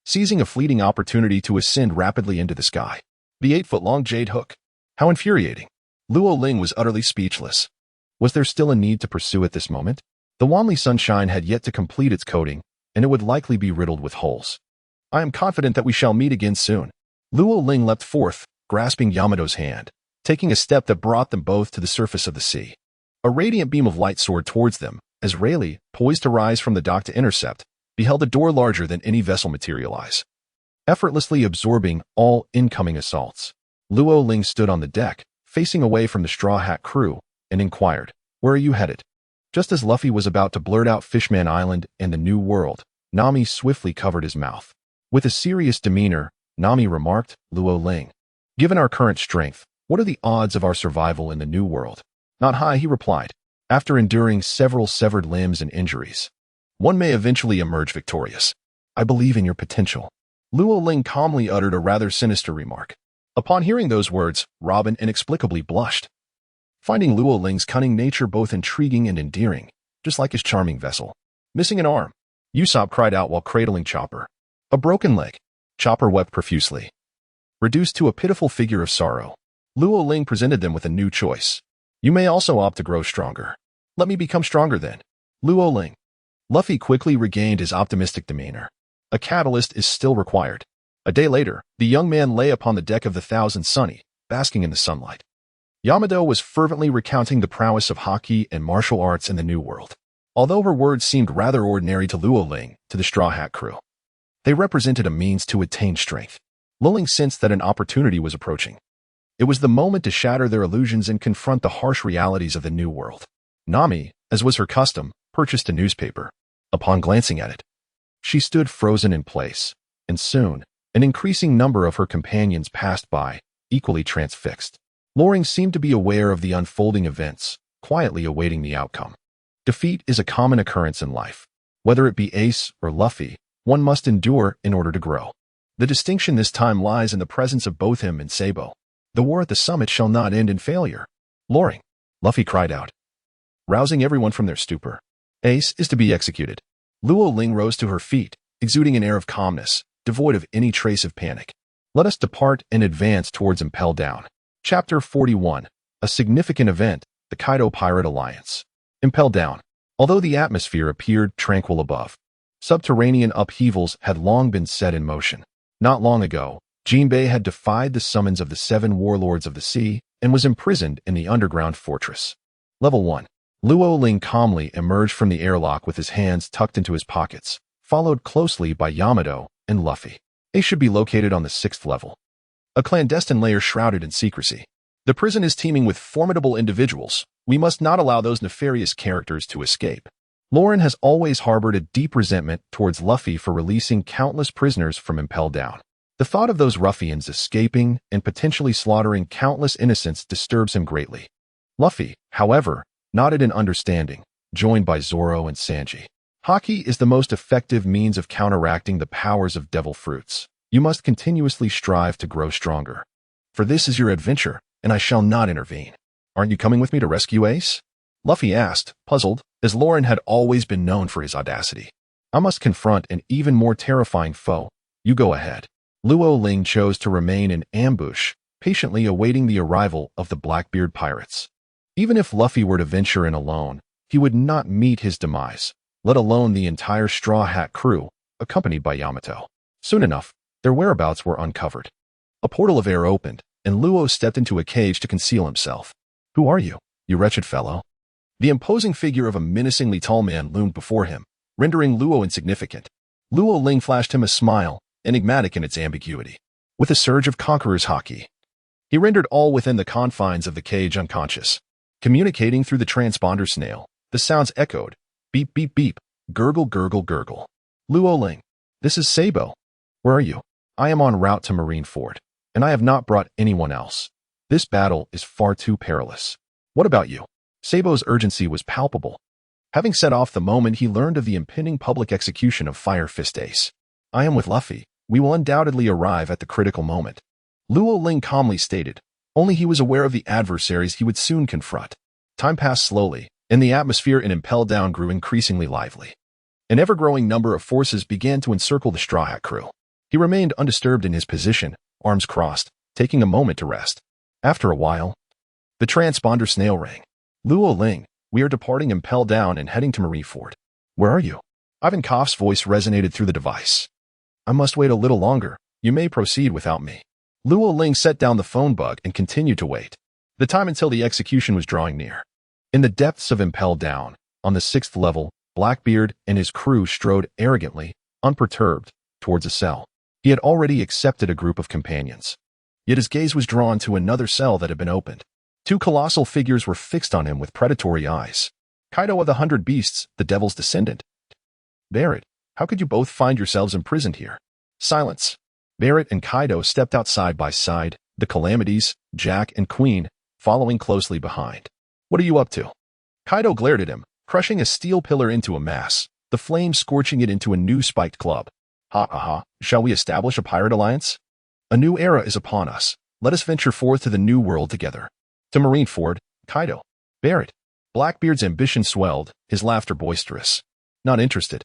seizing a fleeting opportunity to ascend rapidly into the sky. The 8-foot-long jade hook. How infuriating. Luo Ling was utterly speechless. Was there still a need to pursue at this moment? The Wanli Sunshine had yet to complete its coating, and it would likely be riddled with holes. I am confident that we shall meet again soon. Luo Ling leapt forth, grasping Yamato's hand, taking a step that brought them both to the surface of the sea. A radiant beam of light soared towards them, as Rayleigh, poised to rise from the dock to intercept, beheld a door larger than any vessel materialize, effortlessly absorbing all incoming assaults. Luo Ling stood on the deck, facing away from the Straw Hat crew, and inquired, "Where are you headed?" Just as Luffy was about to blurt out Fishman Island and the New World, Nami swiftly covered his mouth. With a serious demeanor, Nami remarked, "Luo Ling, given our current strength, what are the odds of our survival in the New World?" "Not high," he replied. "After enduring several severed limbs and injuries, one may eventually emerge victorious." I believe in your potential. Luo Ling calmly uttered a rather sinister remark. Upon hearing those words, Robin inexplicably blushed, finding Luo Ling's cunning nature both intriguing and endearing, just like his charming vessel. Missing an arm, Usopp cried out while cradling Chopper. A broken leg. Chopper wept profusely. Reduced to a pitiful figure of sorrow, Luo Ling presented them with a new choice. You may also opt to grow stronger. Let me become stronger then. Luo Ling. Luffy quickly regained his optimistic demeanor. A catalyst is still required. A day later, the young man lay upon the deck of the Thousand Sunny, basking in the sunlight. Yamato was fervently recounting the prowess of hockey and martial arts in the New World. Although her words seemed rather ordinary to Luo Ling, to the Straw Hat crew, they represented a means to attain strength. Luo Ling sensed that an opportunity was approaching. It was the moment to shatter their illusions and confront the harsh realities of the New World. Nami, as was her custom, purchased a newspaper. Upon glancing at it, she stood frozen in place, and soon, an increasing number of her companions passed by, equally transfixed. Loring seemed to be aware of the unfolding events, quietly awaiting the outcome. Defeat is a common occurrence in life. Whether it be Ace or Luffy, one must endure in order to grow. The distinction this time lies in the presence of both him and Sabo. The war at the summit shall not end in failure. Loring, Luffy cried out, rousing everyone from their stupor. Ace is to be executed. Luo Ling rose to her feet, exuding an air of calmness, devoid of any trace of panic. Let us depart and advance towards Impel Down. Chapter 41. A significant event, the Kaido Pirate Alliance. Impel Down. Although the atmosphere appeared tranquil above, subterranean upheavals had long been set in motion. Not long ago, Jinbei had defied the summons of the 7 warlords of the sea and was imprisoned in the underground fortress. Level 1. Luo Ling calmly emerged from the airlock with his hands tucked into his pockets, followed closely by Yamato and Luffy. They should be located on the 6th level. A clandestine layer shrouded in secrecy. The prison is teeming with formidable individuals. We must not allow those nefarious characters to escape. Lauren has always harbored a deep resentment towards Luffy for releasing countless prisoners from Impel Down. The thought of those ruffians escaping and potentially slaughtering countless innocents disturbs him greatly. Luffy, however, nodded in understanding, joined by Zoro and Sanji. Hockey is the most effective means of counteracting the powers of devil fruits. You must continuously strive to grow stronger. For this is your adventure, and I shall not intervene. Aren't you coming with me to rescue Ace? Luffy asked, puzzled, as Lauren had always been known for his audacity. I must confront an even more terrifying foe. You go ahead. Luo Ling chose to remain in ambush, patiently awaiting the arrival of the Blackbeard pirates. Even if Luffy were to venture in alone, he would not meet his demise, let alone the entire Straw Hat crew, accompanied by Yamato. Soon enough, their whereabouts were uncovered. A portal of air opened, and Luo stepped into a cage to conceal himself. Who are you, you wretched fellow? The imposing figure of a menacingly tall man loomed before him, rendering Luo insignificant. Luo Ling flashed him a smile, enigmatic in its ambiguity. With a surge of conqueror's haki, he rendered all within the confines of the cage unconscious. Communicating through the transponder snail, the sounds echoed. Beep, beep, beep. Gurgle, gurgle, gurgle. Luo Ling. This is Sabo. Where are you? I am en route to Marineford, and I have not brought anyone else. This battle is far too perilous. What about you? Sabo's urgency was palpable. Having set off the moment he learned of the impending public execution of Fire Fist Ace. I am with Luffy. We will undoubtedly arrive at the critical moment. Luo Ling calmly stated. Only he was aware of the adversaries he would soon confront. Time passed slowly, and the atmosphere in Impel Down grew increasingly lively. An ever-growing number of forces began to encircle the Straw Hat crew. He remained undisturbed in his position, arms crossed, taking a moment to rest. After a while, the transponder snail rang. Luo Ling, we are departing Impel Down and heading to Marineford. Where are you? Ivan Koff's voice resonated through the device. I must wait a little longer. You may proceed without me. Luo Ling set down the phone bug and continued to wait. The time until the execution was drawing near. In the depths of Impel Down, on the 6th level, Blackbeard and his crew strode arrogantly, unperturbed, towards a cell. He had already accepted a group of companions. Yet his gaze was drawn to another cell that had been opened. 2 colossal figures were fixed on him with predatory eyes. Kaido of the 100 Beasts, the Devil's descendant. Barrett, how could you both find yourselves imprisoned here? Silence. Barrett and Kaido stepped out side by side, the Calamities, Jack and Queen, following closely behind. What are you up to? Kaido glared at him, crushing a steel pillar into a mass, the flame scorching it into a new spiked club. Ha ha ha. Shall we establish a pirate alliance? A new era is upon us. Let us venture forth to the new world together. To Marineford, Kaido. Barrett. Blackbeard's ambition swelled, his laughter boisterous. Not interested.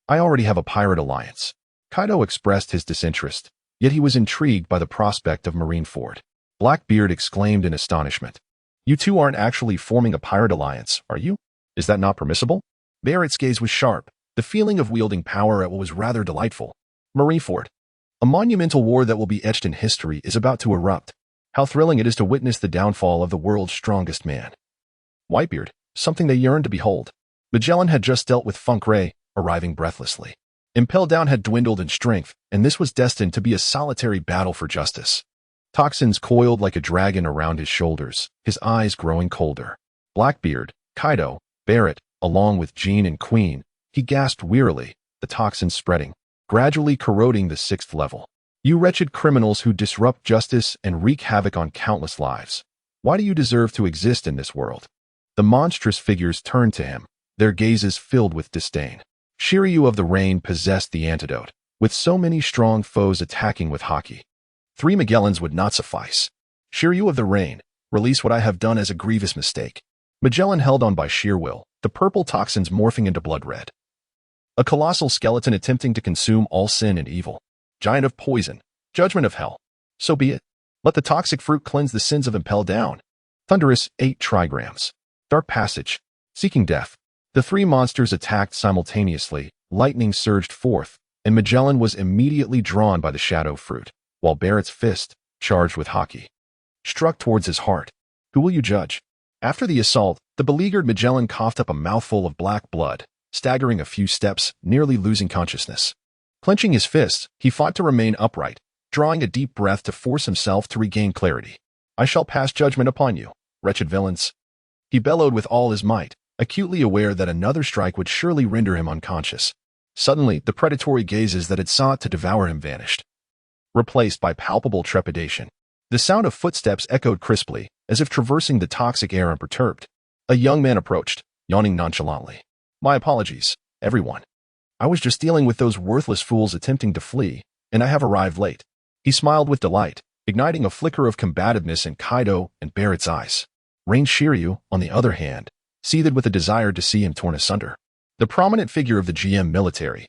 I already have a pirate alliance. Kaido expressed his disinterest, yet he was intrigued by the prospect of Marineford. Blackbeard exclaimed in astonishment. You two aren't actually forming a pirate alliance, are you? Is that not permissible? Barrett's gaze was sharp. The feeling of wielding power was rather delightful. Marineford. A monumental war that will be etched in history is about to erupt. How thrilling it is to witness the downfall of the world's strongest man. Whitebeard, something they yearned to behold. Magellan had just dealt with Funk Ray, arriving breathlessly. Impel Down had dwindled in strength, and this was destined to be a solitary battle for justice. Toxins coiled like a dragon around his shoulders, his eyes growing colder. Blackbeard, Kaido, Barrett, along with Jean and Queen, he gasped wearily, the toxins spreading, gradually corroding the 6th level. You wretched criminals who disrupt justice and wreak havoc on countless lives. Why do you deserve to exist in this world? The monstrous figures turned to him, their gazes filled with disdain. Shiryu of the Rain possessed the antidote, with so many strong foes attacking with haki. 3 Magellans would not suffice. Shiryu of the Rain, release what I have done as a grievous mistake. Magellan held on by sheer will, the purple toxins morphing into blood red. A colossal skeleton attempting to consume all sin and evil. Giant of poison, judgment of hell. So be it. Let the toxic fruit cleanse the sins of Impel Down. Thunderous 8 trigrams. Dark passage. Seeking death. The 3 monsters attacked simultaneously, lightning surged forth, and Magellan was immediately drawn by the shadow fruit, while Barrett's fist, charged with haki, struck towards his heart. Who will you judge? After the assault, the beleaguered Magellan coughed up a mouthful of black blood, staggering a few steps, nearly losing consciousness. Clenching his fists, he fought to remain upright, drawing a deep breath to force himself to regain clarity. I shall pass judgment upon you, wretched villains. He bellowed with all his might, acutely aware that another strike would surely render him unconscious. Suddenly, the predatory gazes that had sought to devour him vanished, replaced by palpable trepidation. The sound of footsteps echoed crisply, as if traversing the toxic air unperturbed. A young man approached, yawning nonchalantly. My apologies, everyone. I was just dealing with those worthless fools attempting to flee, and I have arrived late. He smiled with delight, igniting a flicker of combativeness in Kaido and Barrett's eyes. Rain Shiryu, on the other hand, seethed with a desire to see him torn asunder. The prominent figure of the GM military.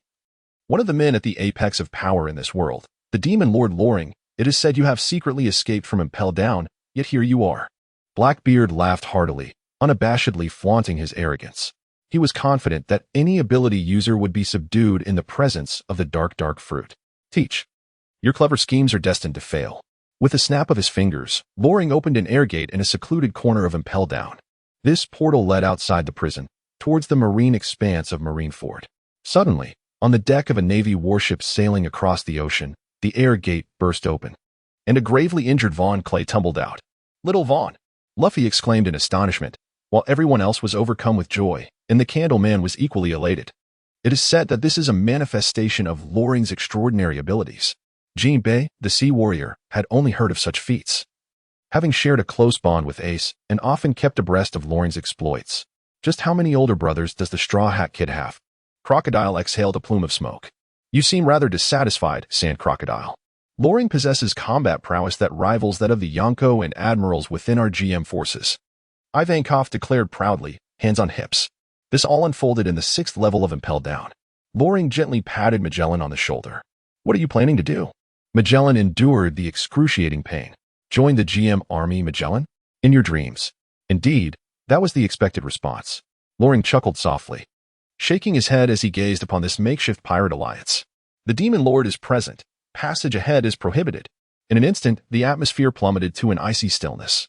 One of the men at the apex of power in this world, the Demon Lord Loring, it is said you have secretly escaped from Impel Down, yet here you are. Blackbeard laughed heartily, unabashedly flaunting his arrogance. He was confident that any ability user would be subdued in the presence of the dark fruit. Teach. Your clever schemes are destined to fail. With a snap of his fingers, Loring opened an air gate in a secluded corner of Impel Down. This portal led outside the prison, towards the marine expanse of Marineford. Suddenly, on the deck of a Navy warship sailing across the ocean, the air gate burst open, and a gravely injured Vaughn Clay tumbled out. Little Vaughn! Luffy exclaimed in astonishment, while everyone else was overcome with joy, and the Candleman was equally elated. It is said that this is a manifestation of Loring's extraordinary abilities. Jinbei, the Sea Warrior, had only heard of such feats, having shared a close bond with Ace and often kept abreast of Loring's exploits. Just how many older brothers does the Straw Hat Kid have? Crocodile exhaled a plume of smoke. You seem rather dissatisfied, Sand Crocodile. Loring possesses combat prowess that rivals that of the Yonko and Admirals within our GM forces. Ivankov declared proudly, hands on hips. This all unfolded in the 6th level of Impel Down. Loring gently patted Magellan on the shoulder. What are you planning to do? Magellan endured the excruciating pain. Join the GM army, Magellan? In your dreams. Indeed, that was the expected response. Loring chuckled softly, shaking his head as he gazed upon this makeshift pirate alliance. The Demon Lord is present. Passage ahead is prohibited. In an instant, the atmosphere plummeted to an icy stillness.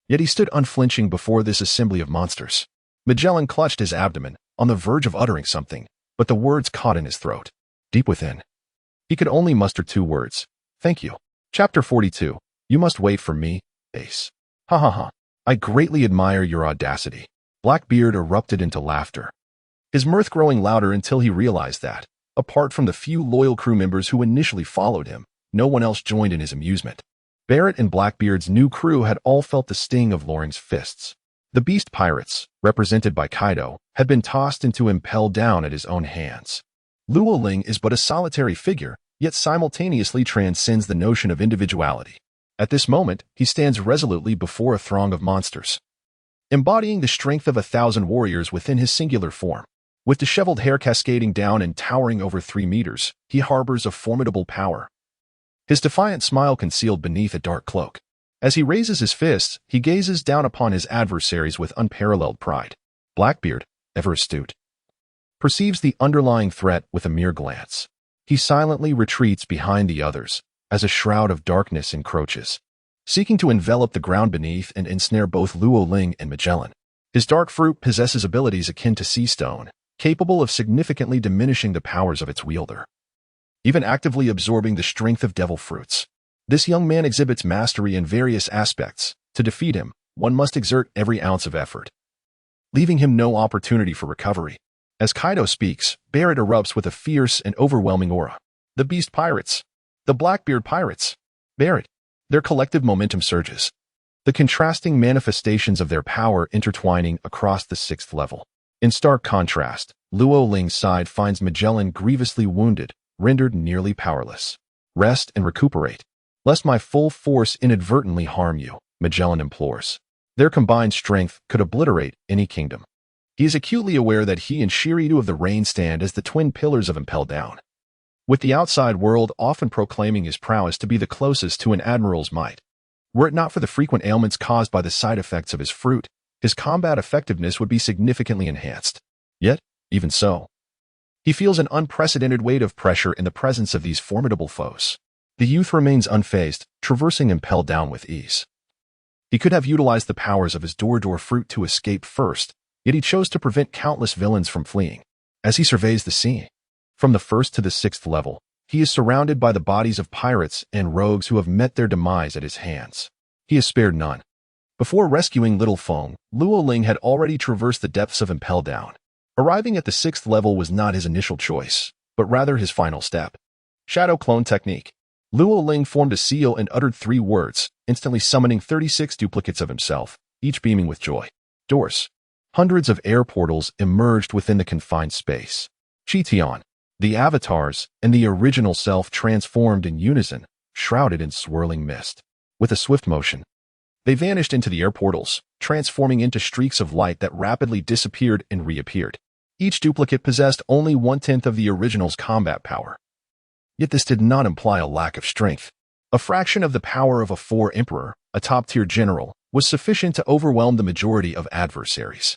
Yet he stood unflinching before this assembly of monsters. Magellan clutched his abdomen, on the verge of uttering something, but the words caught in his throat. Deep within, he could only muster 2 words. Thank you. Chapter 42. You must wait for me, Ace. Ha ha ha. I greatly admire your audacity. Blackbeard erupted into laughter, his mirth growing louder until he realized that, apart from the few loyal crew members who initially followed him, no one else joined in his amusement. Barrett and Blackbeard's new crew had all felt the sting of Loring's fists. The Beast Pirates, represented by Kaido, had been tossed into Impel Down at his own hands. Luo Ling is but a solitary figure, yet simultaneously transcends the notion of individuality. At this moment, he stands resolutely before a throng of monsters, embodying the strength of 1,000 warriors within his singular form. With disheveled hair cascading down and towering over 3 meters, he harbors a formidable power, his defiant smile concealed beneath a dark cloak. As he raises his fists, he gazes down upon his adversaries with unparalleled pride. Blackbeard, ever astute, perceives the underlying threat with a mere glance. He silently retreats behind the others, as a shroud of darkness encroaches, seeking to envelop the ground beneath and ensnare both Luo Ling and Magellan. His dark fruit possesses abilities akin to sea stone, capable of significantly diminishing the powers of its wielder, even actively absorbing the strength of devil fruits. This young man exhibits mastery in various aspects. To defeat him, one must exert every ounce of effort, leaving him no opportunity for recovery. As Kaido speaks, Barrett erupts with a fierce and overwhelming aura. The Beast Pirates. The Blackbeard Pirates. Barrett. Their collective momentum surges, the contrasting manifestations of their power intertwining across the 6th level. In stark contrast, Luo Ling's side finds Magellan grievously wounded, rendered nearly powerless. Rest and recuperate, lest my full force inadvertently harm you, Magellan implores. Their combined strength could obliterate any kingdom. He is acutely aware that he and Shiryu of the Rain stand as the twin pillars of Impel Down, with the outside world often proclaiming his prowess to be the closest to an admiral's might. Were it not for the frequent ailments caused by the side effects of his fruit, his combat effectiveness would be significantly enhanced. Yet, even so, he feels an unprecedented weight of pressure in the presence of these formidable foes. The youth remains unfazed, traversing Impel Down with ease. He could have utilized the powers of his Door fruit to escape first, yet he chose to prevent countless villains from fleeing. As he surveys the scene, from the 1st to the 6th level, he is surrounded by the bodies of pirates and rogues who have met their demise at his hands. He has spared none. Before rescuing Little Feng, Luo Ling had already traversed the depths of Impel Down. Arriving at the 6th level was not his initial choice, but rather his final step. Shadow Clone Technique. Luo Ling formed a seal and uttered 3 words, instantly summoning 36 duplicates of himself, each beaming with joy. Doors. Hundreds of air portals emerged within the confined space. Chitian, the avatars, and the original self transformed in unison, shrouded in swirling mist. With a swift motion, they vanished into the air portals, transforming into streaks of light that rapidly disappeared and reappeared. Each duplicate possessed only 1/10 of the original's combat power. Yet this did not imply a lack of strength. A fraction of the power of a 4 emperor, a top-tier general, was sufficient to overwhelm the majority of adversaries.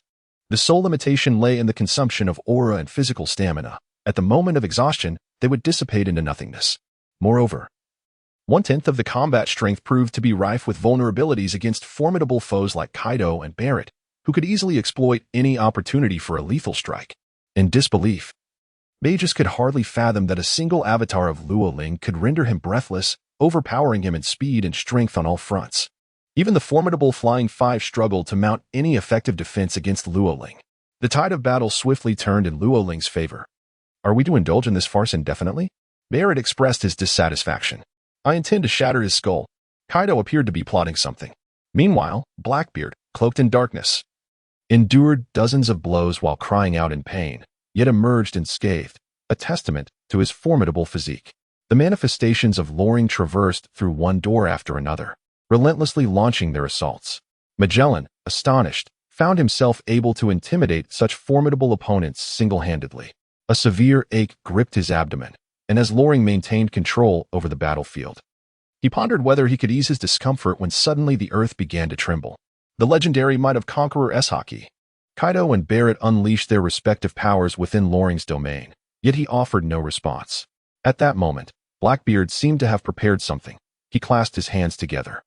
The sole limitation lay in the consumption of aura and physical stamina. At the moment of exhaustion, they would dissipate into nothingness. Moreover, 1/10 of the combat strength proved to be rife with vulnerabilities against formidable foes like Kaido and Barrett, who could easily exploit any opportunity for a lethal strike. In disbelief, Magus could hardly fathom that a single avatar of Luo Ling could render him breathless, overpowering him in speed and strength on all fronts. Even the formidable Flying Five struggled to mount any effective defense against Luo Ling. The tide of battle swiftly turned in Luo Ling's favor. Are we to indulge in this farce indefinitely? Barrett expressed his dissatisfaction. I intend to shatter his skull. Kaido appeared to be plotting something. Meanwhile, Blackbeard, cloaked in darkness, endured dozens of blows while crying out in pain, yet emerged unscathed, a testament to his formidable physique. The manifestations of Loring traversed through one door after another, relentlessly launching their assaults. Magellan, astonished, found himself able to intimidate such formidable opponents single-handedly. A severe ache gripped his abdomen, and as Loring maintained control over the battlefield, he pondered whether he could ease his discomfort when suddenly the earth began to tremble. The legendary might of Conqueror Shaki. Kaido and Barrett unleashed their respective powers within Loring's domain, yet he offered no response. At that moment, Blackbeard seemed to have prepared something. He clasped his hands together.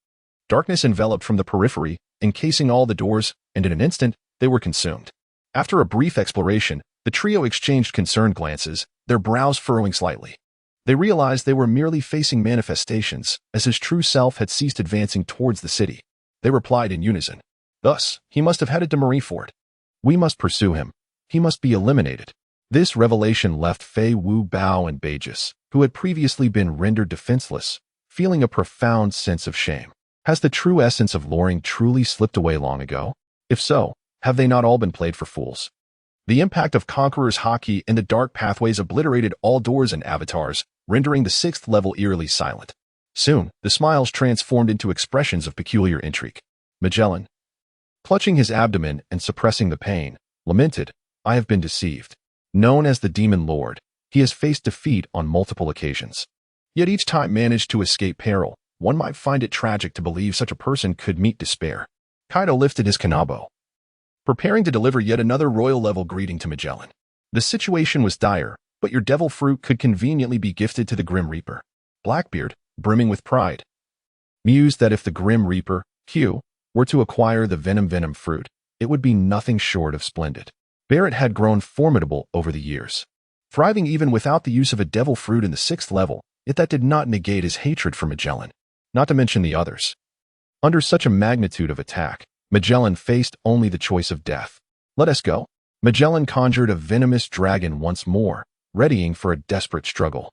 Darkness enveloped from the periphery, encasing all the doors, and in an instant, they were consumed. After a brief exploration, the trio exchanged concerned glances, their brows furrowing slightly. They realized they were merely facing manifestations, as his true self had ceased advancing towards the city. They replied in unison. Thus, he must have headed to Mariefort. We must pursue him. He must be eliminated. This revelation left Fei Wu Bao and Bagus, who had previously been rendered defenseless, feeling a profound sense of shame. Has the true essence of Loring truly slipped away long ago? If so, have they not all been played for fools? The impact of Conqueror's Haki and the dark pathways obliterated all doors and avatars, rendering the 6th level eerily silent. Soon, the smiles transformed into expressions of peculiar intrigue. Magellan, clutching his abdomen and suppressing the pain, lamented, "I have been deceived." Known as the Demon Lord, he has faced defeat on multiple occasions. Yet each time managed to escape peril. One might find it tragic to believe such a person could meet despair. Kaido lifted his kanabo, preparing to deliver yet another royal-level greeting to Magellan. The situation was dire, but your devil fruit could conveniently be gifted to the Grim Reaper. Blackbeard, brimming with pride, mused that if the Grim Reaper, Q, were to acquire the Venom fruit, it would be nothing short of splendid. Barrett had grown formidable over the years, thriving even without the use of a devil fruit in the 6th level, yet that did not negate his hatred for Magellan, not to mention the others. Under such a magnitude of attack, Magellan faced only the choice of death. Let us go. Magellan conjured a venomous dragon once more, readying for a desperate struggle.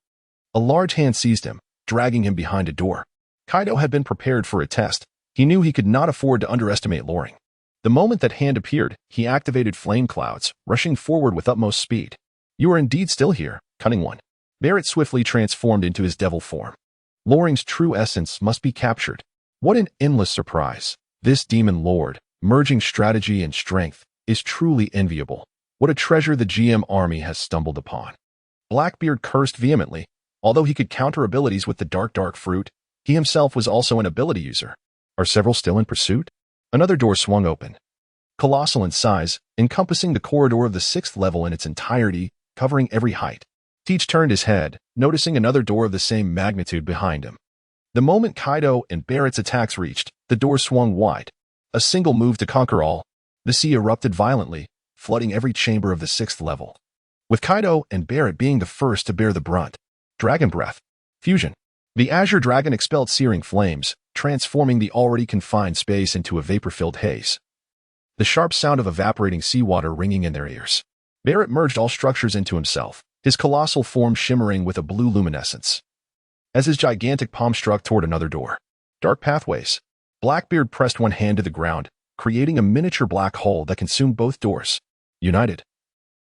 A large hand seized him, dragging him behind a door. Kaido had been prepared for a test. He knew he could not afford to underestimate Loring. The moment that hand appeared, he activated flame clouds, rushing forward with utmost speed. "You are indeed still here, cunning one." Barrett swiftly transformed into his devil form. Loring's true essence must be captured. What an endless surprise. This Demon Lord, merging strategy and strength, is truly enviable. What a treasure the GM army has stumbled upon. Blackbeard cursed vehemently. Although he could counter abilities with the dark fruit, he himself was also an ability user. Are several still in pursuit? Another door swung open. Colossal in size, encompassing the corridor of the 6th level in its entirety, covering every height. Teach turned his head, noticing another door of the same magnitude behind him. The moment Kaido and Barrett's attacks reached, the door swung wide. A single move to conquer all. The sea erupted violently, flooding every chamber of the 6th level, with Kaido and Barrett being the first to bear the brunt. Dragon Breath. Fusion. The Azure Dragon expelled searing flames, transforming the already confined space into a vapor-filled haze. The sharp sound of evaporating seawater ringing in their ears. Barrett merged all structures into himself, his colossal form shimmering with a blue luminescence, as his gigantic palm struck toward another door. Dark pathways. Blackbeard pressed one hand to the ground, creating a miniature black hole that consumed both doors. United.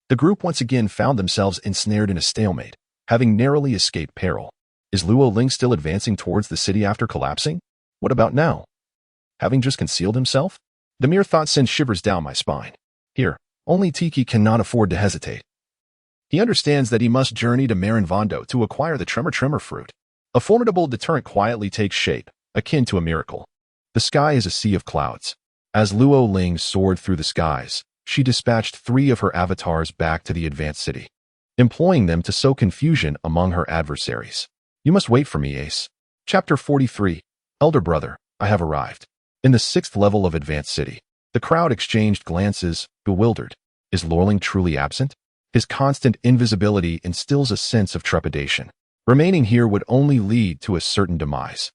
The group once again found themselves ensnared in a stalemate, having narrowly escaped peril. Is Luo Ling still advancing towards the city after collapsing? What about now? Having just concealed himself? The mere thought sends shivers down my spine. Here, only Tiki cannot afford to hesitate. He understands that he must journey to Marin Vondo to acquire the Tremor fruit. A formidable deterrent quietly takes shape, akin to a miracle. The sky is a sea of clouds. As Luo Ling soared through the skies, she dispatched 3 of her avatars back to the advanced city, employing them to sow confusion among her adversaries. You must wait for me, Ace. Chapter 43. Elder Brother, I have arrived. In the 6th level of Advanced City, the crowd exchanged glances, bewildered. Is Lorling truly absent? His constant invisibility instills a sense of trepidation. Remaining here would only lead to a certain demise.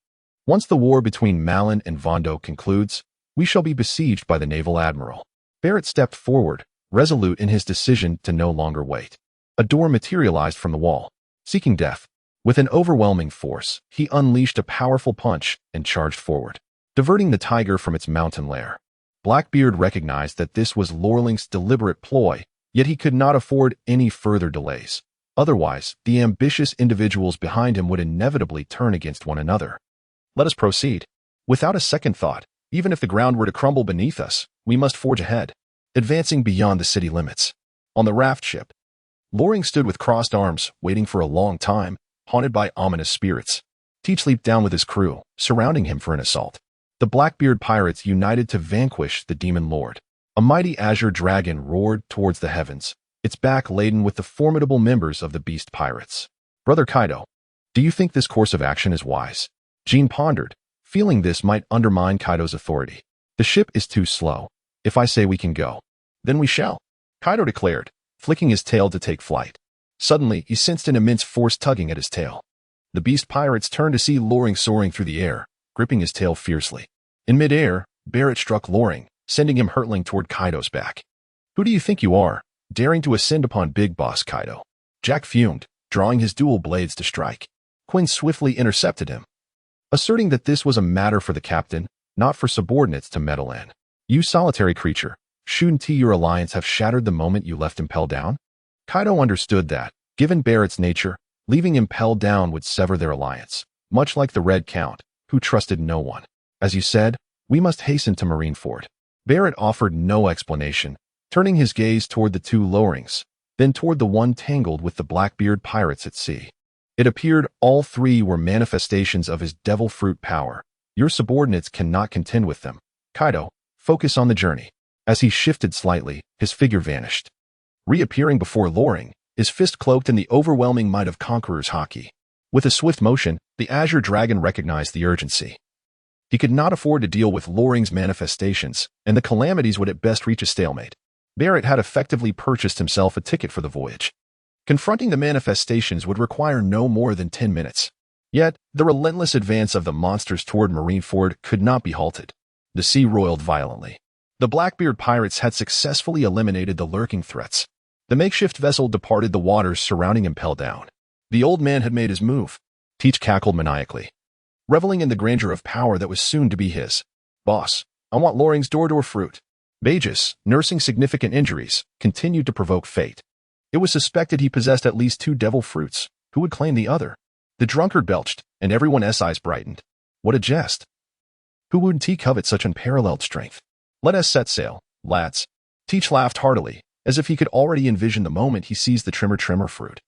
Once the war between Malin and Vondo concludes, we shall be besieged by the Naval Admiral. Barrett stepped forward, resolute in his decision to no longer wait. A door materialized from the wall, seeking death. With an overwhelming force, he unleashed a powerful punch and charged forward, diverting the tiger from its mountain lair. Blackbeard recognized that this was Lorling's deliberate ploy, yet he could not afford any further delays. Otherwise, the ambitious individuals behind him would inevitably turn against one another. Let us proceed. Without a second thought, even if the ground were to crumble beneath us, we must forge ahead, advancing beyond the city limits. On the raft ship, Loring stood with crossed arms, waiting for a long time, haunted by ominous spirits. Teach leaped down with his crew, surrounding him for an assault. The Blackbeard pirates united to vanquish the Demon Lord. A mighty azure dragon roared towards the heavens, its back laden with the formidable members of the Beast Pirates. Brother Kaido, do you think this course of action is wise? Jean pondered, feeling this might undermine Kaido's authority. The ship is too slow. If I say we can go, then we shall, Kaido declared, flicking his tail to take flight. Suddenly, he sensed an immense force tugging at his tail. The Beast Pirates turned to see Loring soaring through the air, gripping his tail fiercely. In midair, Barrett struck Loring, sending him hurtling toward Kaido's back. Who do you think you are, daring to ascend upon Big Boss Kaido? Jack fumed, drawing his dual blades to strike. Quinn swiftly intercepted him, asserting that this was a matter for the captain, not for subordinates to meddle in. You solitary creature, Shouldn't your alliance have shattered the moment you left Impel down? Kaido understood that, given Barrett's nature, leaving Impel down would sever their alliance, much like the Red Count, who trusted no one. As you said, we must hasten to Marineford. Barrett offered no explanation, turning his gaze toward the two lowerings, then toward the one tangled with the Blackbeard pirates at sea. It appeared all three were manifestations of his devil fruit power. Your subordinates cannot contend with them. Kaido, focus on the journey. As he shifted slightly, his figure vanished. Reappearing before Loring, his fist cloaked in the overwhelming might of Conqueror's Haki. With a swift motion, the Azure Dragon recognized the urgency. He could not afford to deal with Loring's manifestations, and the calamities would at best reach a stalemate. Barrett had effectively purchased himself a ticket for the voyage. Confronting the manifestations would require no more than 10 minutes. Yet, the relentless advance of the monsters toward Marineford could not be halted. The sea roiled violently. The Blackbeard pirates had successfully eliminated the lurking threats. The makeshift vessel departed the waters surrounding Impel Down. The old man had made his move. Teach cackled maniacally, reveling in the grandeur of power that was soon to be his. Boss, I want Loring's door fruit. Bagus, nursing significant injuries, continued to provoke fate. It was suspected he possessed at least 2 devil fruits. Who would claim the other? The drunkard belched, and everyone's eyes brightened. What a jest. Who wouldn't covet such unparalleled strength? Let us set sail, lads. Teach laughed heartily, as if he could already envision the moment he seized the trimmer fruit.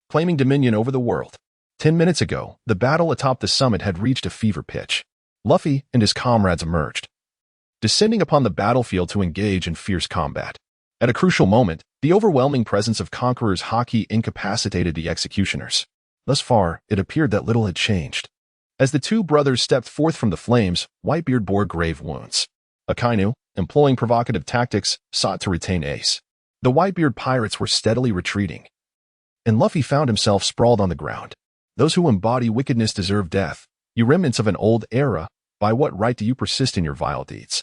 Claiming dominion over the world. 10 minutes ago, the battle atop the summit had reached a fever pitch. Luffy and his comrades emerged, descending upon the battlefield to engage in fierce combat. At a crucial moment, the overwhelming presence of Conqueror's Haki incapacitated the executioners. Thus far, it appeared that little had changed. As the two brothers stepped forth from the flames, Whitebeard bore grave wounds. Akainu, employing provocative tactics, sought to retain Ace. The Whitebeard pirates were steadily retreating, and Luffy found himself sprawled on the ground. Those who embody wickedness deserve death. You remnants of an old era, by what right do you persist in your vile deeds?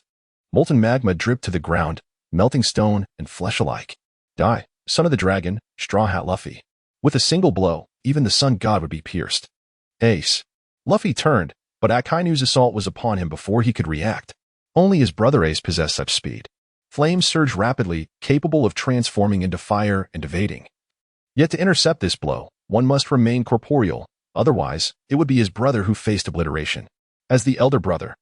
Molten magma dripped to the ground, melting stone and flesh alike. Die, son of the dragon, Straw Hat Luffy. With a single blow, even the sun god would be pierced. Ace. Luffy turned, but Akainu's assault was upon him before he could react. Only his brother Ace possessed such speed. Flames surged rapidly, capable of transforming into fire and evading. Yet to intercept this blow, one must remain corporeal, otherwise, it would be his brother who faced obliteration. As the elder brother,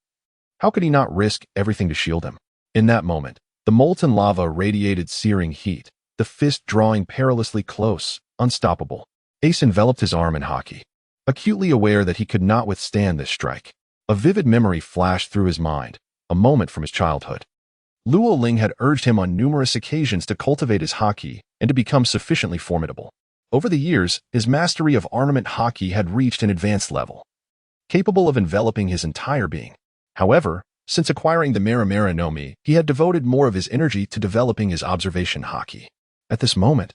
how could he not risk everything to shield him? In that moment, the molten lava radiated searing heat, the fist drawing perilously close, unstoppable. Ace enveloped his arm in Haki, acutely aware that he could not withstand this strike. A vivid memory flashed through his mind, a moment from his childhood. Luo Ling had urged him on numerous occasions to cultivate his Haki and to become sufficiently formidable. Over the years, his mastery of armament Haki had reached an advanced level, capable of enveloping his entire being. However, since acquiring the Marimara no Mi, he had devoted more of his energy to developing his observation Haki. At this moment,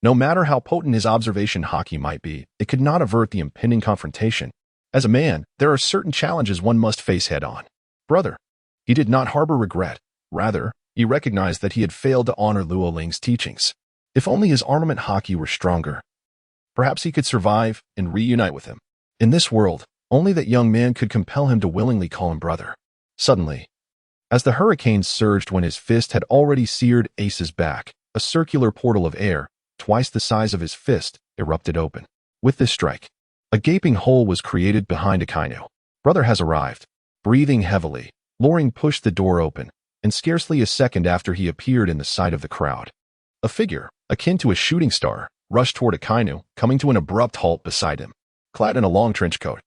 no matter how potent his observation Haki might be, it could not avert the impending confrontation. As a man, there are certain challenges one must face head-on. Brother. He did not harbor regret. Rather, he recognized that he had failed to honor Luo Ling's teachings. If only his armament Haki were stronger, perhaps he could survive and reunite with him. In this world, only that young man could compel him to willingly call him brother. Suddenly, as the hurricane surged when his fist had already seared Ace's back, a circular portal of air, twice the size of his fist, erupted open. With this strike, a gaping hole was created behind Akainu. Brother has arrived. Breathing heavily, Loring pushed the door open, and scarcely a second after he appeared in the sight of the crowd. A figure, akin to a shooting star, rushed toward Akainu, coming to an abrupt halt beside him, clad in a long trench coat.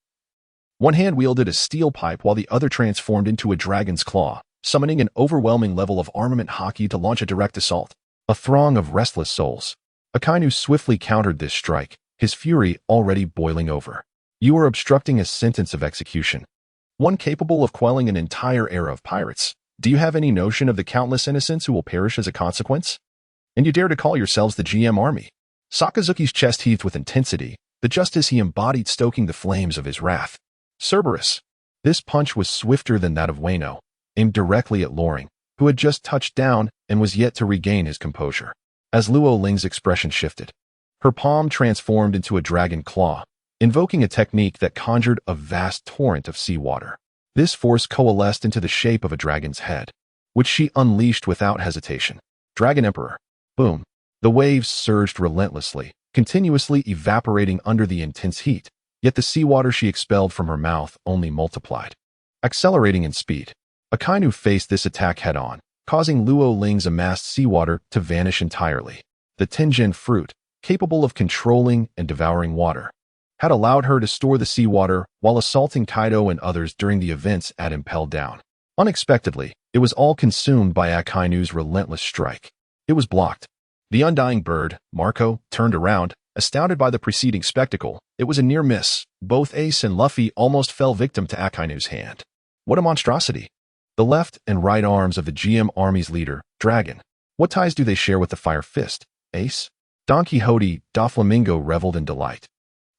One hand wielded a steel pipe while the other transformed into a dragon's claw, summoning an overwhelming level of armament Haki to launch a direct assault. A throng of restless souls. Akainu swiftly countered this strike, his fury already boiling over. You are obstructing a sentence of execution, one capable of quelling an entire era of pirates. Do you have any notion of the countless innocents who will perish as a consequence? And you dare to call yourselves the GM army? Sakazuki's chest heaved with intensity, the justice he embodied stoking the flames of his wrath. Cerberus. This punch was swifter than that of Wano, aimed directly at Loring, who had just touched down and was yet to regain his composure. As Luo Ling's expression shifted, her palm transformed into a dragon claw, invoking a technique that conjured a vast torrent of seawater. This force coalesced into the shape of a dragon's head. which she unleashed without hesitation. Dragon Emperor. Boom. The waves surged relentlessly, continuously evaporating under the intense heat, yet the seawater she expelled from her mouth only multiplied. Accelerating in speed, Akainu faced this attack head-on, causing Luo Ling's amassed seawater to vanish entirely. The Tenjin fruit, capable of controlling and devouring water, had allowed her to store the seawater while assaulting Kaido and others during the events at Impelled Down. Unexpectedly, it was all consumed by Akainu's relentless strike. It was blocked. The undying bird, Marco, turned around, astounded by the preceding spectacle. It was a near miss. Both Ace and Luffy almost fell victim to Akainu's hand. What a monstrosity! The left and right arms of the GM Army's leader, Dragon. What ties do they share with the Fire Fist? Ace? Don Quixote, Doflamingo reveled in delight,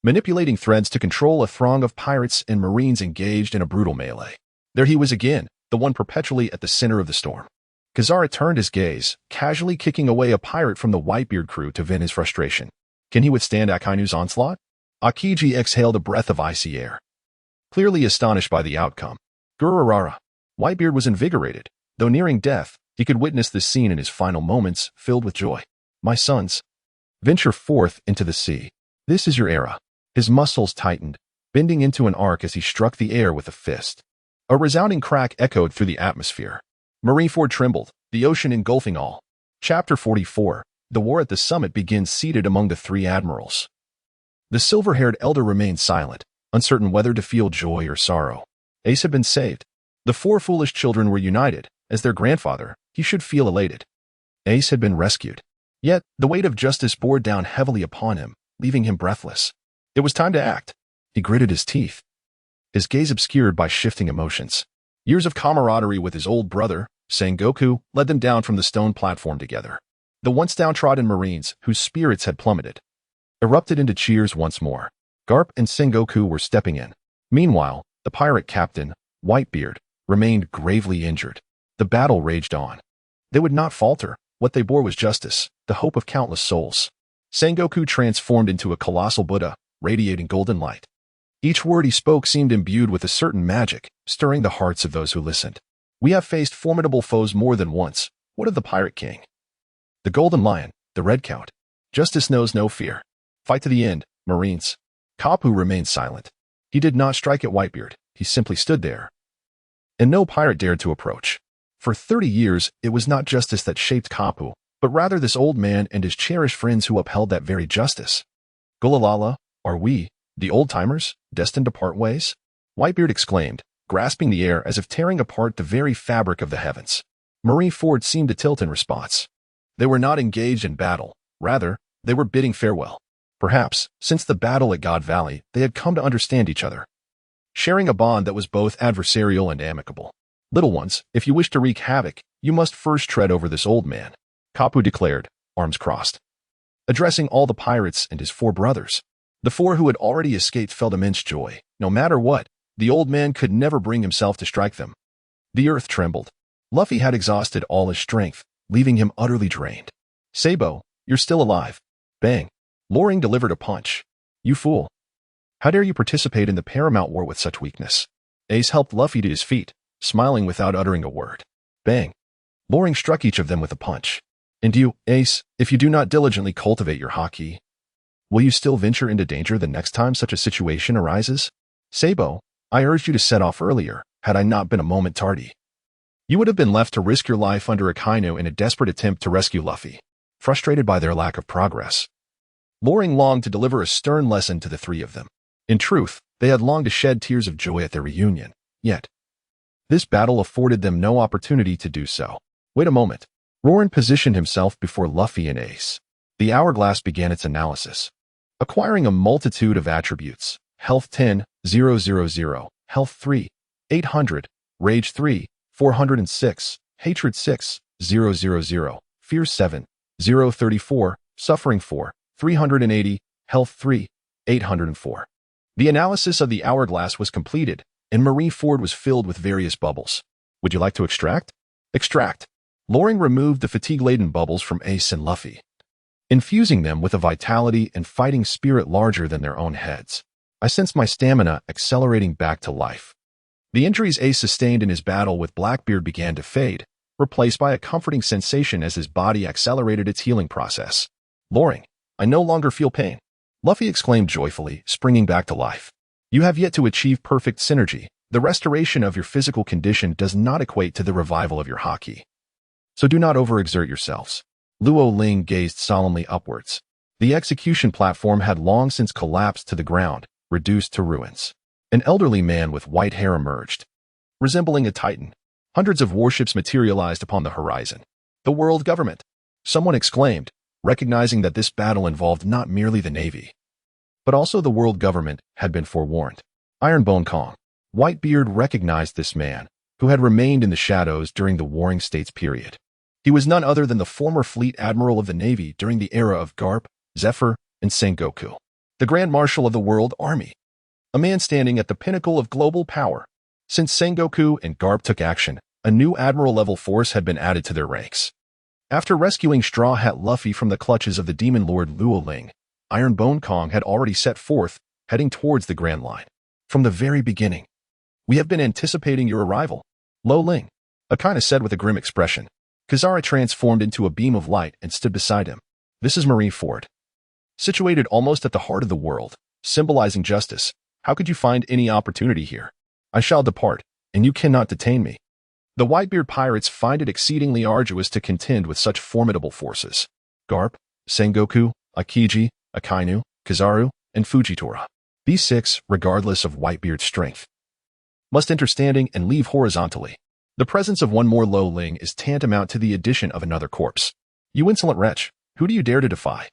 manipulating threads to control a throng of pirates and marines engaged in a brutal melee. There he was again, the one perpetually at the center of the storm. Kizaru turned his gaze, casually kicking away a pirate from the Whitebeard crew to vent his frustration. Can he withstand Akainu's onslaught? Akiji exhaled a breath of icy air, clearly astonished by the outcome. Gururara. Whitebeard was invigorated. Though nearing death, he could witness this scene in his final moments, filled with joy. My sons, venture forth into the sea. This is your era. His muscles tightened, bending into an arc as he struck the air with a fist. A resounding crack echoed through the atmosphere. Marineford trembled, the ocean engulfing all. Chapter 44. The war at the summit begins seated among the three admirals. The silver-haired elder remained silent, uncertain whether to feel joy or sorrow. Ace had been saved. The four foolish children were united. As their grandfather, he should feel elated. Ace had been rescued. Yet, the weight of justice bore down heavily upon him, leaving him breathless. It was time to act. He gritted his teeth, his gaze obscured by shifting emotions. Years of camaraderie with his old brother, Sengoku, led them down from the stone platform together. The once downtrodden Marines, whose spirits had plummeted, erupted into cheers once more. Garp and Sengoku were stepping in. Meanwhile, the pirate captain, Whitebeard, remained gravely injured. The battle raged on. They would not falter. What they bore was justice, the hope of countless souls. Sengoku transformed into a colossal Buddha, radiating golden light. Each word he spoke seemed imbued with a certain magic, stirring the hearts of those who listened. We have faced formidable foes more than once. What of the Pirate King? The Golden Lion, the Red Count. Justice knows no fear. Fight to the end, Marines. Kapu remained silent. He did not strike at Whitebeard. He simply stood there. And no pirate dared to approach. For 30 years, it was not justice that shaped Kapu, but rather this old man and his cherished friends who upheld that very justice. Gulalala, are we, the old-timers, destined to part ways? Whitebeard exclaimed, grasping the air as if tearing apart the very fabric of the heavens. Marineford seemed to tilt in response. They were not engaged in battle. Rather, they were bidding farewell. Perhaps, since the battle at God Valley, they had come to understand each other, sharing a bond that was both adversarial and amicable. Little ones, if you wish to wreak havoc, you must first tread over this old man, Kapu declared, arms crossed, addressing all the pirates and his four brothers. The four who had already escaped felt immense joy. No matter what, the old man could never bring himself to strike them. The earth trembled. Luffy had exhausted all his strength, leaving him utterly drained. Sabo, you're still alive. Bang. Loring delivered a punch. You fool. How dare you participate in the Paramount War with such weakness? Ace helped Luffy to his feet, smiling without uttering a word. Bang. Loring struck each of them with a punch. And you, Ace, if you do not diligently cultivate your haki, will you still venture into danger the next time such a situation arises? Sabo, I urged you to set off earlier, had I not been a moment tardy. You would have been left to risk your life under Akainu in a desperate attempt to rescue Luffy. Frustrated by their lack of progress, Loring longed to deliver a stern lesson to the three of them. In truth, they had longed to shed tears of joy at their reunion. Yet, this battle afforded them no opportunity to do so. Wait a moment. Rorin positioned himself before Luffy and Ace. The hourglass began its analysis, acquiring a multitude of attributes. Health 10, 000, Health 3, 800, Rage 3, 406, Hatred 6, 000, Fear 7, 034, Suffering 4, 380, Health 3, 804. The analysis of the hourglass was completed, and Marineford was filled with various bubbles. Would you like to extract? Extract. Loring removed the fatigue-laden bubbles from Ace and Luffy, infusing them with a vitality and fighting spirit larger than their own heads. I sensed my stamina accelerating back to life. The injuries Ace sustained in his battle with Blackbeard began to fade, replaced by a comforting sensation as his body accelerated its healing process. Loring, I no longer feel pain, Luffy exclaimed joyfully, springing back to life. You have yet to achieve perfect synergy. The restoration of your physical condition does not equate to the revival of your haki. So do not overexert yourselves. Luo Ling gazed solemnly upwards. The execution platform had long since collapsed to the ground, reduced to ruins. An elderly man with white hair emerged. Resembling a titan, hundreds of warships materialized upon the horizon. The world government, someone exclaimed, recognizing that this battle involved not merely the navy, but also the world government had been forewarned. Ironbone Kong. Whitebeard recognized this man, who had remained in the shadows during the Warring States period. He was none other than the former fleet admiral of the Navy during the era of Garp, Zephyr, and Sengoku, the Grand Marshal of the World Army, a man standing at the pinnacle of global power. Since Sengoku and Garp took action, a new admiral-level force had been added to their ranks. After rescuing Straw Hat Luffy from the clutches of the demon lord Luo Ling, Ironbone Kong had already set forth, heading towards the Grand Line. From the very beginning, we have been anticipating your arrival, Lo Ling, Akina said with a grim expression. Kizaru transformed into a beam of light and stood beside him. This is Marineford. Situated almost at the heart of the world, symbolizing justice, how could you find any opportunity here? I shall depart, and you cannot detain me. The Whitebeard pirates find it exceedingly arduous to contend with such formidable forces. Garp, Sengoku, Akiji, Akainu, Kizaru, and Fujitora. These six, regardless of Whitebeard's strength, must enter standing and leave horizontally. The presence of one more Lo Ling is tantamount to the addition of another corpse. You insolent wretch, who do you dare to defy?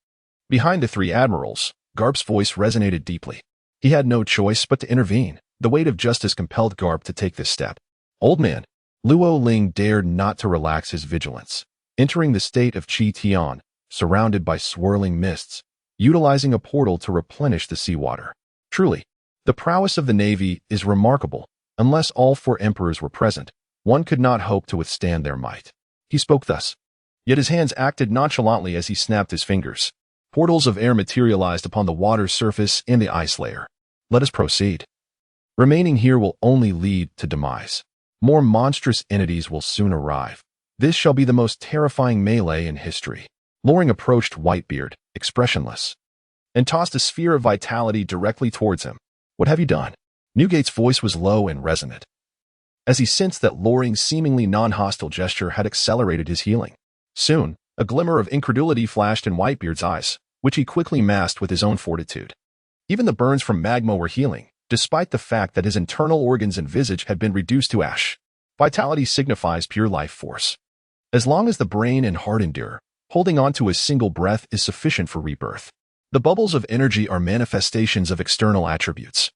Behind the three admirals, Garp's voice resonated deeply. He had no choice but to intervene. The weight of justice compelled Garp to take this step. Old man, Luo Ling dared not to relax his vigilance. Entering the state of Chi Tian, surrounded by swirling mists, utilizing a portal to replenish the seawater. Truly, the prowess of the Navy is remarkable. Unless all four emperors were present, one could not hope to withstand their might. He spoke thus. Yet his hands acted nonchalantly as he snapped his fingers. Portals of air materialized upon the water's surface and the ice layer. Let us proceed. Remaining here will only lead to demise. More monstrous entities will soon arrive. This shall be the most terrifying melee in history. Loring approached Whitebeard, expressionless, and tossed a sphere of vitality directly towards him. What have you done? Newgate's voice was low and resonant, as he sensed that Loring's seemingly non-hostile gesture had accelerated his healing. Soon, a glimmer of incredulity flashed in Whitebeard's eyes, which he quickly masked with his own fortitude. Even the burns from magma were healing, despite the fact that his internal organs and visage had been reduced to ash. Vitality signifies pure life force. As long as the brain and heart endure, holding on to a single breath is sufficient for rebirth. The bubbles of energy are manifestations of external attributes.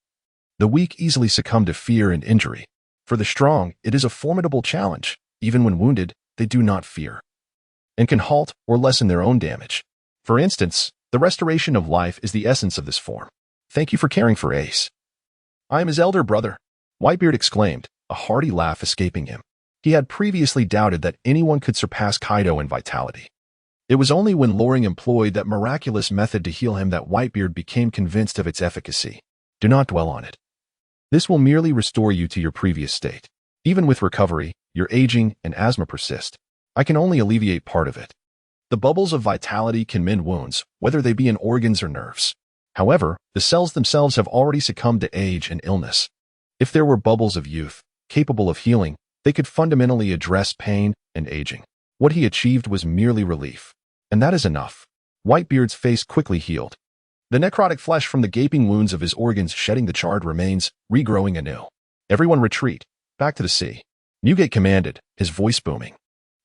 The weak easily succumb to fear and injury. For the strong, it is a formidable challenge. Even when wounded, they do not fear, and can halt or lessen their own damage. For instance, the restoration of life is the essence of this form. Thank you for caring for Ace. I am his elder brother, Whitebeard exclaimed, a hearty laugh escaping him. He had previously doubted that anyone could surpass Kaido in vitality. It was only when Loring employed that miraculous method to heal him that Whitebeard became convinced of its efficacy. Do not dwell on it. This will merely restore you to your previous state. Even with recovery, your aging and asthma persist. I can only alleviate part of it. The bubbles of vitality can mend wounds, whether they be in organs or nerves. However, the cells themselves have already succumbed to age and illness. If there were bubbles of youth, capable of healing, they could fundamentally address pain and aging. What he achieved was merely relief. And that is enough. Whitebeard's face quickly healed. The necrotic flesh from the gaping wounds of his organs shedding the charred remains, regrowing anew. Everyone retreat, back to the sea. Newgate commanded, his voice booming.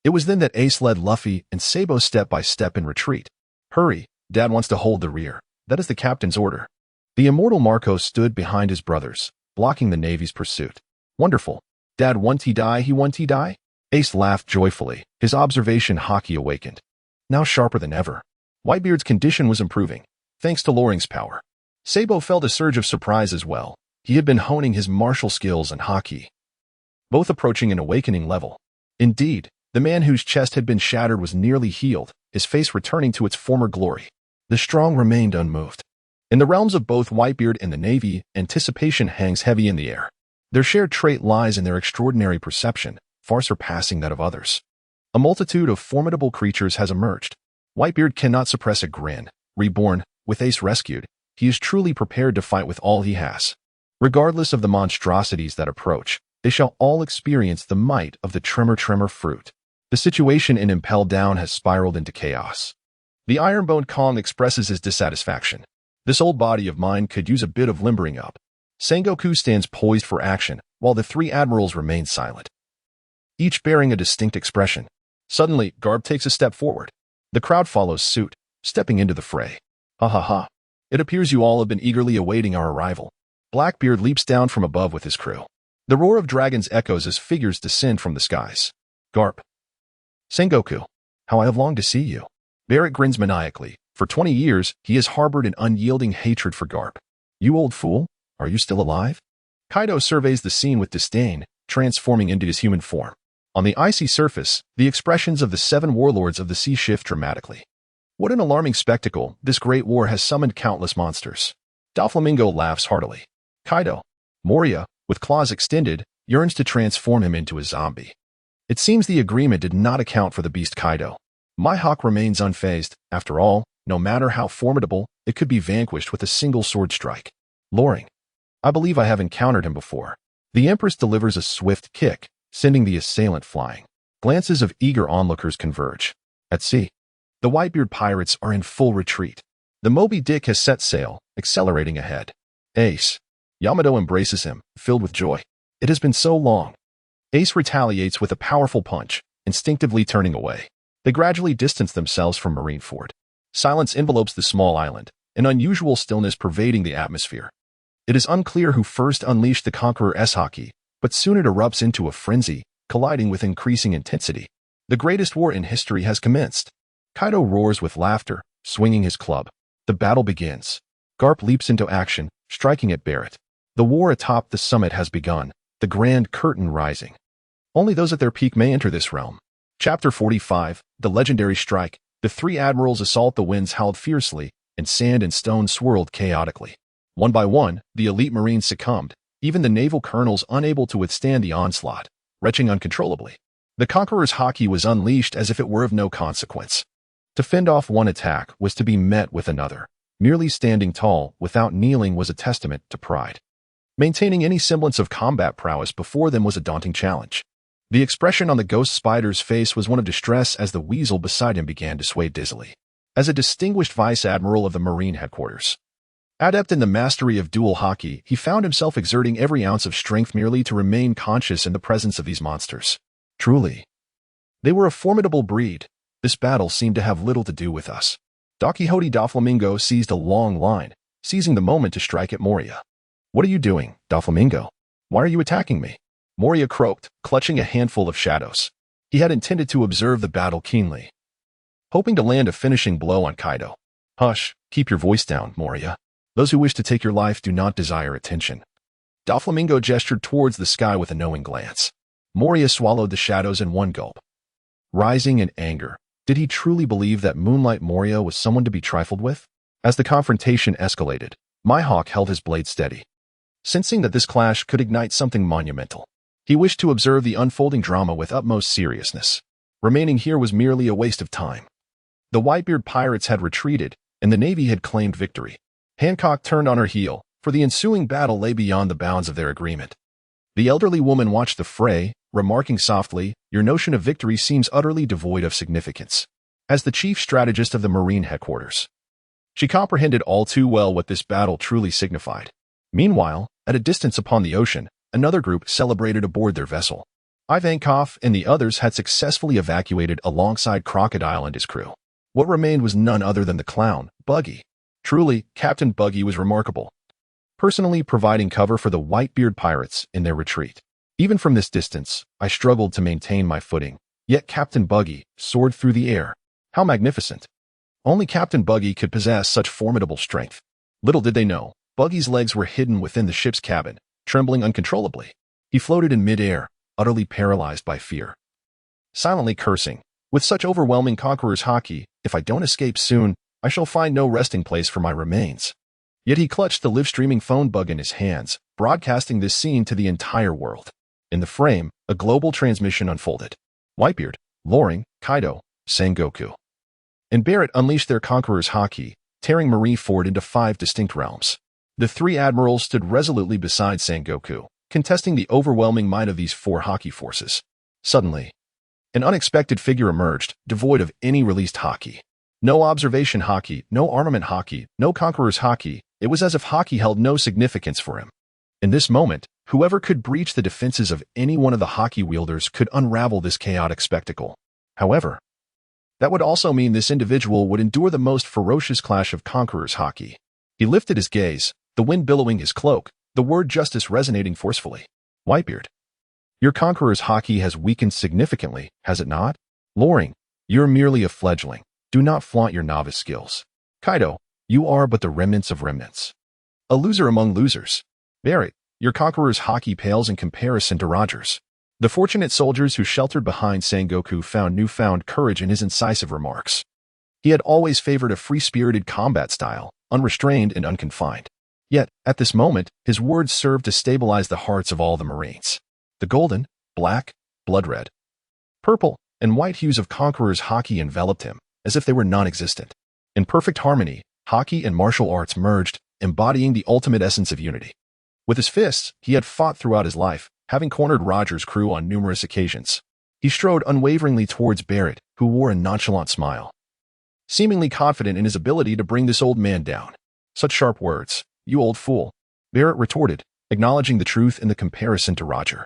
It was then that Ace led Luffy and Sabo step by step in retreat. Hurry, Dad wants to hold the rear. That is the captain's order. The immortal Marco stood behind his brothers, blocking the Navy's pursuit. Wonderful. Dad want he die? Ace laughed joyfully, his observation haki awakened. Now sharper than ever. Whitebeard's condition was improving, thanks to Loring's power. Sabo felt a surge of surprise as well. He had been honing his martial skills and haki, both approaching an awakening level. Indeed, the man whose chest had been shattered was nearly healed, his face returning to its former glory. The strong remained unmoved. In the realms of both Whitebeard and the Navy, anticipation hangs heavy in the air. Their shared trait lies in their extraordinary perception, far surpassing that of others. A multitude of formidable creatures has emerged. Whitebeard cannot suppress a grin. Reborn, with Ace rescued, he is truly prepared to fight with all he has. Regardless of the monstrosities that approach, they shall all experience the might of the Tremor fruit. The situation in Impel Down has spiraled into chaos. The Ironbone Kong expresses his dissatisfaction. This old body of mine could use a bit of limbering up. Sengoku stands poised for action, while the three admirals remain silent, each bearing a distinct expression. Suddenly, Garp takes a step forward. The crowd follows suit, stepping into the fray. Ha ha ha. It appears you all have been eagerly awaiting our arrival. Blackbeard leaps down from above with his crew. The roar of dragons echoes as figures descend from the skies. Garp. Sengoku. How I have longed to see you. Barrett grins maniacally. For 20 years, he has harbored an unyielding hatred for Garp. You old fool, are you still alive? Kaido surveys the scene with disdain, transforming into his human form. On the icy surface, the expressions of the 7 warlords of the sea shift dramatically. What an alarming spectacle, this great war has summoned countless monsters. Doflamingo laughs heartily. Kaido. Moria, with claws extended, yearns to transform him into a zombie. It seems the agreement did not account for the beast Kaido. Mihawk remains unfazed. After all, no matter how formidable, it could be vanquished with a single sword strike. Loring. I believe I have encountered him before. The Empress delivers a swift kick, sending the assailant flying. Glances of eager onlookers converge. At sea, the Whitebeard pirates are in full retreat. The Moby Dick has set sail, accelerating ahead. Ace. Yamato embraces him, filled with joy. It has been so long. Ace retaliates with a powerful punch, instinctively turning away. They gradually distance themselves from Marineford. Silence envelopes the small island, an unusual stillness pervading the atmosphere. It is unclear who first unleashed the Conqueror's haki, but soon it erupts into a frenzy, colliding with increasing intensity. The greatest war in history has commenced. Kaido roars with laughter, swinging his club. The battle begins. Garp leaps into action, striking at Barrett. The war atop the summit has begun, the grand curtain rising. Only those at their peak may enter this realm. Chapter 45, The Legendary Strike. The 3 admirals assault. The winds howled fiercely, and sand and stone swirled chaotically. One by one, the elite marines succumbed, even the naval colonels unable to withstand the onslaught, retching uncontrollably. The Conqueror's haki was unleashed as if it were of no consequence. To fend off one attack was to be met with another. Merely standing tall, without kneeling, was a testament to pride. Maintaining any semblance of combat prowess before them was a daunting challenge. The expression on the ghost spider's face was one of distress as the weasel beside him began to sway dizzily. As a distinguished vice admiral of the Marine headquarters, adept in the mastery of dual haki, he found himself exerting every ounce of strength merely to remain conscious in the presence of these monsters. Truly, they were a formidable breed. This battle seemed to have little to do with us. Don Quixote Doflamingo seized a long line, seizing the moment to strike at Moria. What are you doing, Doflamingo? Why are you attacking me? Moria croaked, clutching a handful of shadows. He had intended to observe the battle keenly, hoping to land a finishing blow on Kaido. Hush, keep your voice down, Moria. Those who wish to take your life do not desire attention. Doflamingo gestured towards the sky with a knowing glance. Moria swallowed the shadows in one gulp. Rising in anger, did he truly believe that Moonlight Moria was someone to be trifled with? As the confrontation escalated, Mihawk held his blade steady. Sensing that this clash could ignite something monumental, he wished to observe the unfolding drama with utmost seriousness. Remaining here was merely a waste of time. The Whitebeard pirates had retreated, and the Navy had claimed victory. Hancock turned on her heel, for the ensuing battle lay beyond the bounds of their agreement. The elderly woman watched the fray, remarking softly, "Your notion of victory seems utterly devoid of significance." As the chief strategist of the Marine headquarters, she comprehended all too well what this battle truly signified. Meanwhile, at a distance upon the ocean, another group celebrated aboard their vessel. Ivankov and the others had successfully evacuated alongside Crocodile and his crew. What remained was none other than the clown, Buggy. Truly, Captain Buggy was remarkable, personally providing cover for the Whitebeard pirates in their retreat. Even from this distance, I struggled to maintain my footing, yet Captain Buggy soared through the air. How magnificent! Only Captain Buggy could possess such formidable strength. Little did they know, Buggy's legs were hidden within the ship's cabin, trembling uncontrollably. He floated in mid-air, utterly paralyzed by fear, silently cursing. With such overwhelming Conqueror's haki, if I don't escape soon, I shall find no resting place for my remains. Yet he clutched the live-streaming phone bug in his hands, broadcasting this scene to the entire world. In the frame, a global transmission unfolded. Whitebeard, Loring, Kaido, Sengoku, and Barrett unleashed their Conqueror's Haki, tearing Marineford into 5 distinct realms. The 3 admirals stood resolutely beside Sengoku, contesting the overwhelming might of these 4 Haki forces. Suddenly, an unexpected figure emerged, devoid of any released Haki. No observation Haki, no armament Haki, no Conqueror's Haki. It was as if Haki held no significance for him. In this moment, whoever could breach the defenses of any one of the Haki wielders could unravel this chaotic spectacle. However, that would also mean this individual would endure the most ferocious clash of Conqueror's Haki. He lifted his gaze, the wind billowing his cloak, the word justice resonating forcefully. Whitebeard, your Conqueror's Haki has weakened significantly, has it not? Loring, you're merely a fledgling. Do not flaunt your novice skills. Kaido, you are but the remnants of remnants. A loser among losers. Barrett, your Conqueror's Haki pales in comparison to Roger's. The fortunate soldiers who sheltered behind Sengoku found newfound courage in his incisive remarks. He had always favored a free-spirited combat style, unrestrained and unconfined. Yet, at this moment, his words served to stabilize the hearts of all the Marines. The golden, black, blood-red, purple, and white hues of Conqueror's Haki enveloped him, as if they were non-existent. In perfect harmony, Haki and martial arts merged, embodying the ultimate essence of unity. With his fists, he had fought throughout his life, having cornered Roger's crew on numerous occasions. He strode unwaveringly towards Barrett, who wore a nonchalant smile, seemingly confident in his ability to bring this old man down. Such sharp words, you old fool, Barrett retorted, acknowledging the truth in the comparison to Roger.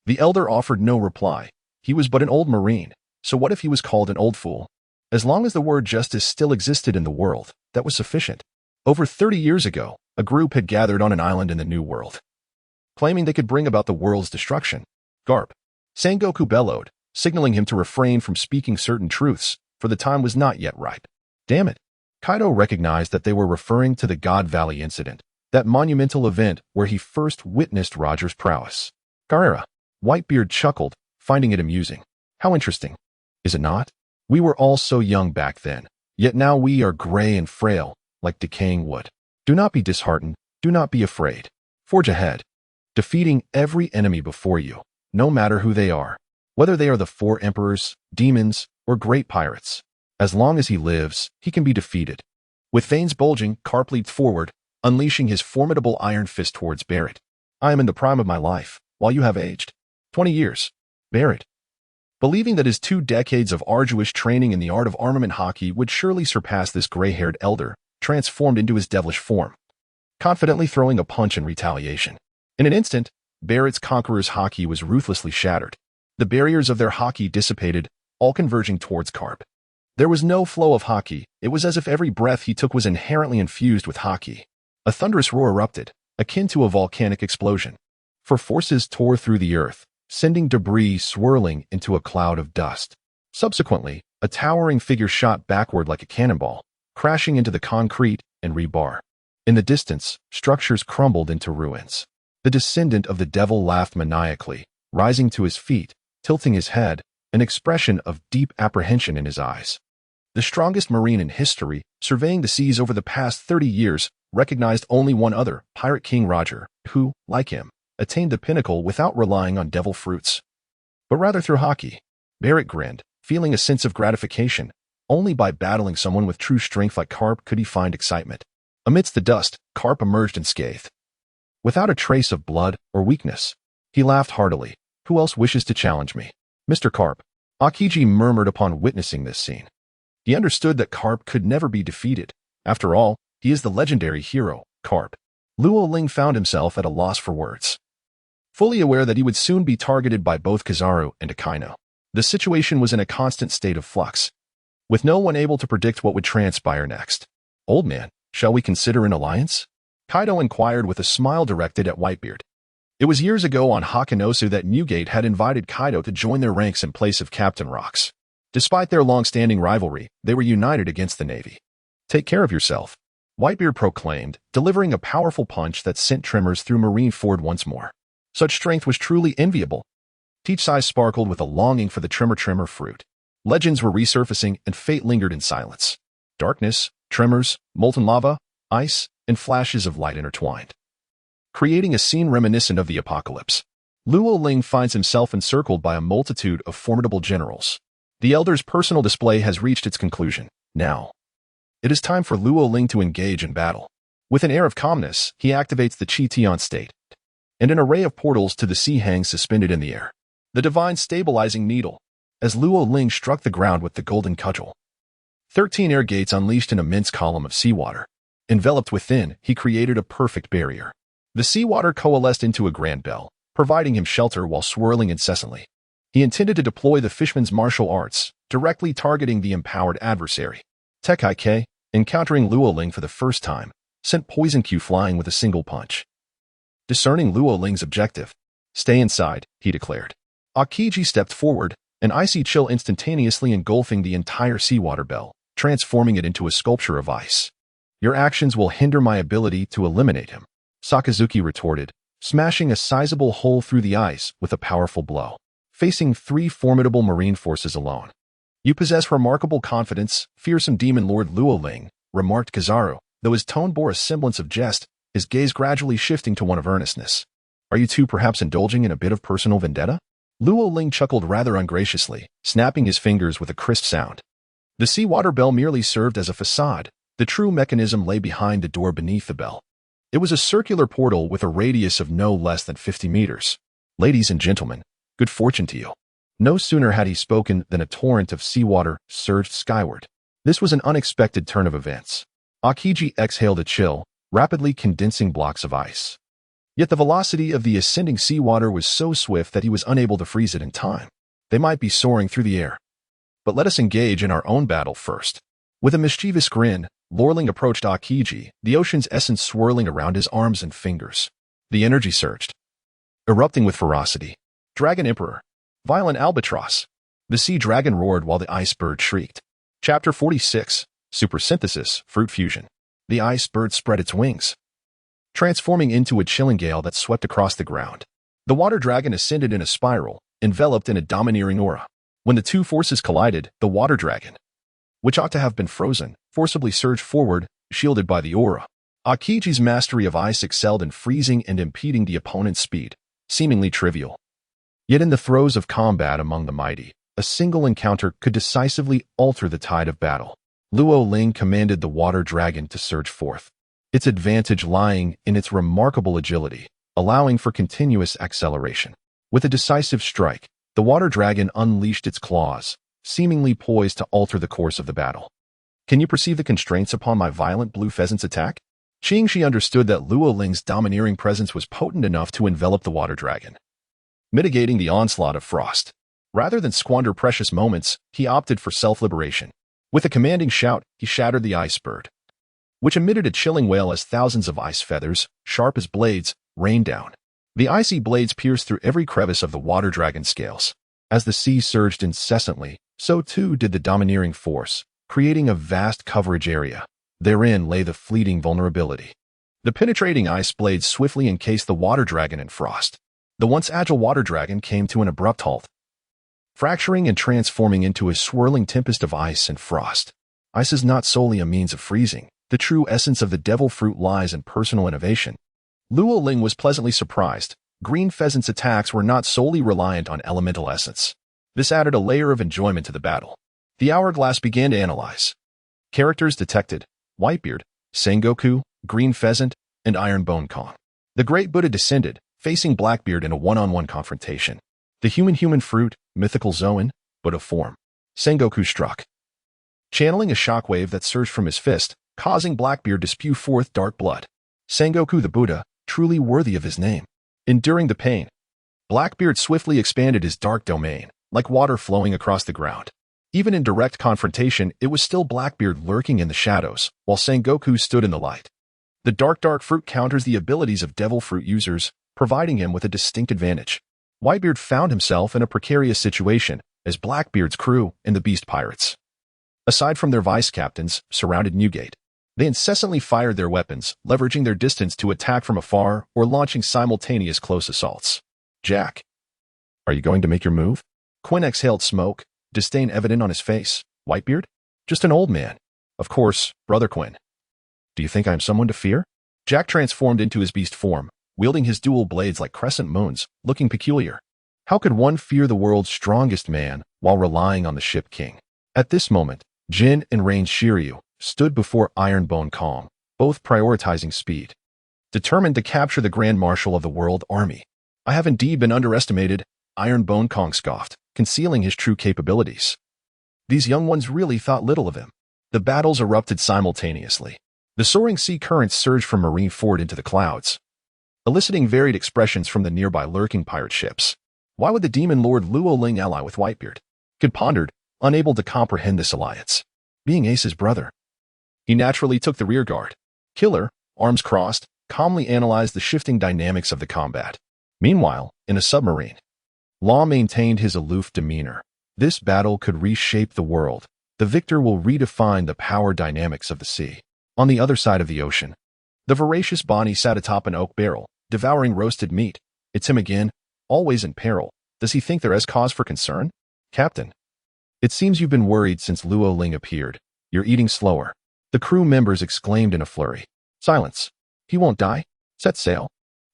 The elder offered no reply. He was but an old Marine, so what if he was called an old fool? As long as the word justice still existed in the world, that was sufficient. Over 30 years ago, a group had gathered on an island in the New World, claiming they could bring about the world's destruction. Garp, Sengoku bellowed, signaling him to refrain from speaking certain truths, for the time was not yet ripe. Damn it. Kaido recognized that they were referring to the God Valley incident, that monumental event where he first witnessed Roger's prowess. Carrera. Whitebeard chuckled, finding it amusing. How interesting, is it not? We were all so young back then, yet now we are gray and frail, like decaying wood. Do not be disheartened, do not be afraid. Forge ahead, defeating every enemy before you, no matter who they are, whether they are the 4 emperors, demons, or great pirates. As long as he lives, he can be defeated. With veins bulging, Carp leaped forward, unleashing his formidable iron fist towards Barrett. I am in the prime of my life, while you have aged 20 years. Barrett, believing that his 2 decades of arduous training in the art of armament Haki would surely surpass this gray-haired elder, transformed into his devilish form, confidently throwing a punch in retaliation. In an instant, Barrett's Conqueror's Haki was ruthlessly shattered. The barriers of their Haki dissipated, all converging towards Carp. There was no flow of Haki. It was as if every breath he took was inherently infused with Haki. A thunderous roar erupted, akin to a volcanic explosion. For forces tore through the earth, sending debris swirling into a cloud of dust. Subsequently, a towering figure shot backward like a cannonball, crashing into the concrete and rebar. In the distance, structures crumbled into ruins. The descendant of the devil laughed maniacally, rising to his feet, tilting his head, an expression of deep apprehension in his eyes. The strongest Marine in history, surveying the seas over the past 30 years, recognized only one other, Pirate King Roger, who, like him, attained the pinnacle without relying on devil fruits, but rather through Haki. Barrett grinned, feeling a sense of gratification. Only by battling someone with true strength like Carp could he find excitement. Amidst the dust, Carp emerged unscathed, without a trace of blood or weakness. He laughed heartily. Who else wishes to challenge me? Mr. Carp, Akiji murmured upon witnessing this scene. He understood that Carp could never be defeated. After all, he is the legendary hero, Carp. Luo Ling found himself at a loss for words, fully aware that he would soon be targeted by both Kizaru and Akainu. The situation was in a constant state of flux, with no one able to predict what would transpire next. Old man, shall we consider an alliance? Kaido inquired with a smile directed at Whitebeard. It was years ago on Hakanosu that Newgate had invited Kaido to join their ranks in place of Captain Rocks. Despite their long-standing rivalry, they were united against the Navy. Take care of yourself, Whitebeard proclaimed, delivering a powerful punch that sent tremors through Marineford once more. Such strength was truly enviable. Teach's eyes sparkled with a longing for the tremor fruit. Legends were resurfacing and fate lingered in silence. Darkness, tremors, molten lava, ice, and flashes of light intertwined, creating a scene reminiscent of the apocalypse. Luo Ling finds himself encircled by a multitude of formidable generals. The Elder's personal display has reached its conclusion. Now, it is time for Luo Ling to engage in battle. With an air of calmness, he activates the Qi Tian state, and an array of portals to the sea hangs suspended in the air. The divine stabilizing needle, as Luo Ling struck the ground with the golden cudgel. 13 air gates unleashed an immense column of seawater. Enveloped within, he created a perfect barrier. The seawater coalesced into a grand bell, providing him shelter while swirling incessantly. He intended to deploy the Fishman's martial arts, directly targeting the empowered adversary. Tekai K, encountering Luo Ling for the first time, sent Poison Q flying with a single punch. Discerning Luo Ling's objective, "Stay inside," he declared. Akiji stepped forward, an icy chill instantaneously engulfing the entire seawater bell, transforming it into a sculpture of ice. "Your actions will hinder my ability to eliminate him," Sakazuki retorted, smashing a sizable hole through the ice with a powerful blow. Facing 3 formidable marine forces alone. "You possess remarkable confidence, fearsome demon lord Luo Ling," remarked Kizaru, though his tone bore a semblance of jest, his gaze gradually shifting to one of earnestness. "Are you two perhaps indulging in a bit of personal vendetta?" Luo Ling chuckled rather ungraciously, snapping his fingers with a crisp sound. The seawater bell merely served as a facade. The true mechanism lay behind the door beneath the bell. It was a circular portal with a radius of no less than 50 meters. "Ladies and gentlemen, good fortune to you." No sooner had he spoken than a torrent of seawater surged skyward. This was an unexpected turn of events. Akiji exhaled a chill, rapidly condensing blocks of ice. Yet the velocity of the ascending seawater was so swift that he was unable to freeze it in time. They might be soaring through the air. "But let us engage in our own battle first." With a mischievous grin, Lorling approached Akiji, the ocean's essence swirling around his arms and fingers. The energy surged, erupting with ferocity. "Dragon Emperor, violent albatross." The sea dragon roared while the ice bird shrieked. Chapter 46, Supersynthesis, Fruit Fusion. The ice bird spread its wings, transforming into a chilling gale that swept across the ground. The water dragon ascended in a spiral, enveloped in a domineering aura. When the two forces collided, the water dragon, which ought to have been frozen, forcibly surged forward, shielded by the aura. Akiji's mastery of ice excelled in freezing and impeding the opponent's speed, seemingly trivial. Yet in the throes of combat among the mighty, a single encounter could decisively alter the tide of battle. Luo Ling commanded the water dragon to surge forth, its advantage lying in its remarkable agility, allowing for continuous acceleration. With a decisive strike, the water dragon unleashed its claws, seemingly poised to alter the course of the battle. "Can you perceive the constraints upon my violent blue pheasant's attack?" Qingxi understood that Luo Ling's domineering presence was potent enough to envelop the water dragon, mitigating the onslaught of frost. Rather than squander precious moments, he opted for self-liberation. With a commanding shout, he shattered the ice bird, which emitted a chilling wail as thousands of ice feathers, sharp as blades, rained down. The icy blades pierced through every crevice of the water dragon's scales. As the sea surged incessantly, so too did the domineering force, creating a vast coverage area. Therein lay the fleeting vulnerability. The penetrating ice blades swiftly encased the water dragon in frost. The once agile water dragon came to an abrupt halt, fracturing and transforming into a swirling tempest of ice and frost. Ice is not solely a means of freezing. The true essence of the devil fruit lies in personal innovation. Luo Ling was pleasantly surprised. Green Pheasant's attacks were not solely reliant on elemental essence. This added a layer of enjoyment to the battle. The Hourglass began to analyze. Characters detected: Whitebeard, Sengoku, Green Pheasant, and Ironbone Kong. The Great Buddha descended, facing Blackbeard in a one-on-one confrontation. The human fruit, mythical Zoan, Buddha form. Sengoku struck, channeling a shockwave that surged from his fist, causing Blackbeard to spew forth dark blood. Sengoku the Buddha, truly worthy of his name. Enduring the pain, Blackbeard swiftly expanded his dark domain, like water flowing across the ground. Even in direct confrontation, it was still Blackbeard lurking in the shadows, while Sengoku stood in the light. The dark fruit counters the abilities of devil fruit users, providing him with a distinct advantage. Whitebeard found himself in a precarious situation, as Blackbeard's crew and the Beast Pirates, aside from their vice captains, surrounded Newgate. They incessantly fired their weapons, leveraging their distance to attack from afar or launching simultaneous close assaults. "Jack, are you going to make your move?" Quinn exhaled smoke, disdain evident on his face. "Whitebeard? Just an old man." "Of course, Brother Quinn. Do you think I am someone to fear?" Jack transformed into his beast form, wielding his dual blades like crescent moons, looking peculiar. How could one fear the world's strongest man while relying on the ship king? At this moment, Jin and Rain Shiryu stood before Ironbone Kong, both prioritizing speed. Determined to capture the Grand Marshal of the World Army. I have indeed been underestimated, Ironbone Kong scoffed, concealing his true capabilities. These young ones really thought little of him. The battles erupted simultaneously. The soaring sea currents surged from Marineford into the clouds, eliciting varied expressions from the nearby lurking pirate ships. Why would the demon lord Luo Ling ally with Whitebeard? Kid pondered, unable to comprehend this alliance. Being Ace's brother, he naturally took the rear guard. Killer, arms crossed, calmly analyzed the shifting dynamics of the combat. Meanwhile, in a submarine, Law maintained his aloof demeanor. This battle could reshape the world. The victor will redefine the power dynamics of the sea. On the other side of the ocean, the voracious Bonnie sat atop an oak barrel, devouring roasted meat. It's him again, always in peril. Does he think there is cause for concern? Captain, it seems you've been worried since Luo Ling appeared. You're eating slower. The crew members exclaimed in a flurry. Silence. He won't die. Set sail.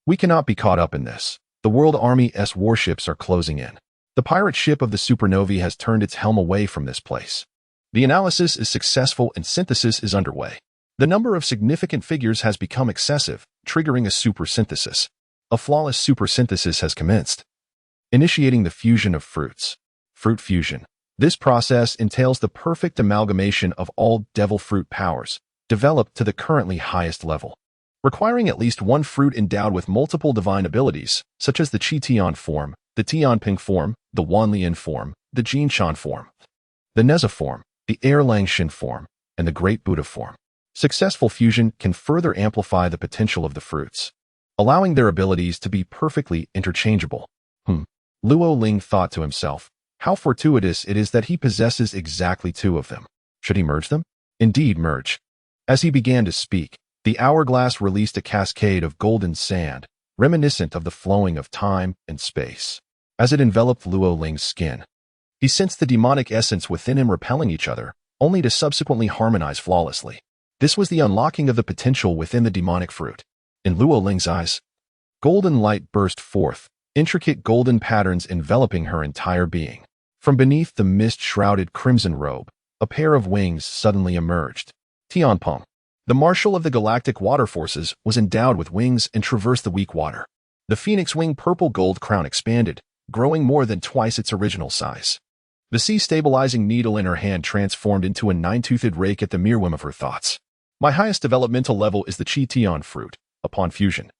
We cannot be caught up in this. The World Army's warships are closing in. The pirate ship of the Supernovae has turned its helm away from this place. The analysis is successful and synthesis is underway. The number of significant figures has become excessive, triggering a supersynthesis. A flawless supersynthesis has commenced, initiating the fusion of fruits. Fruit fusion. This process entails the perfect amalgamation of all devil fruit powers, developed to the currently highest level, requiring at least one fruit endowed with multiple divine abilities, such as the Qi Tian form, the Tianping form, the Wanlian form, the Jinshan form, the Neza form, the Erlangshin form, and the Great Buddha form. Successful fusion can further amplify the potential of the fruits, allowing their abilities to be perfectly interchangeable. Luo Ling thought to himself, how fortuitous it is that he possesses exactly two of them. Should he merge them? Indeed, merge. As he began to speak, the hourglass released a cascade of golden sand, reminiscent of the flowing of time and space. As it enveloped Luo Ling's skin, he sensed the demonic essence within him repelling each other, only to subsequently harmonize flawlessly. This was the unlocking of the potential within the demonic fruit. In Luo Ling's eyes, golden light burst forth, intricate golden patterns enveloping her entire being. From beneath the mist-shrouded crimson robe, a pair of wings suddenly emerged. Tianpeng, the marshal of the galactic water forces, was endowed with wings and traversed the weak water. The phoenix wing purple gold crown expanded, growing more than twice its original size. The sea-stabilizing needle in her hand transformed into a nine-toothed rake at the mere whim of her thoughts. My highest developmental level is the Qi Tian fruit. Upon fusion,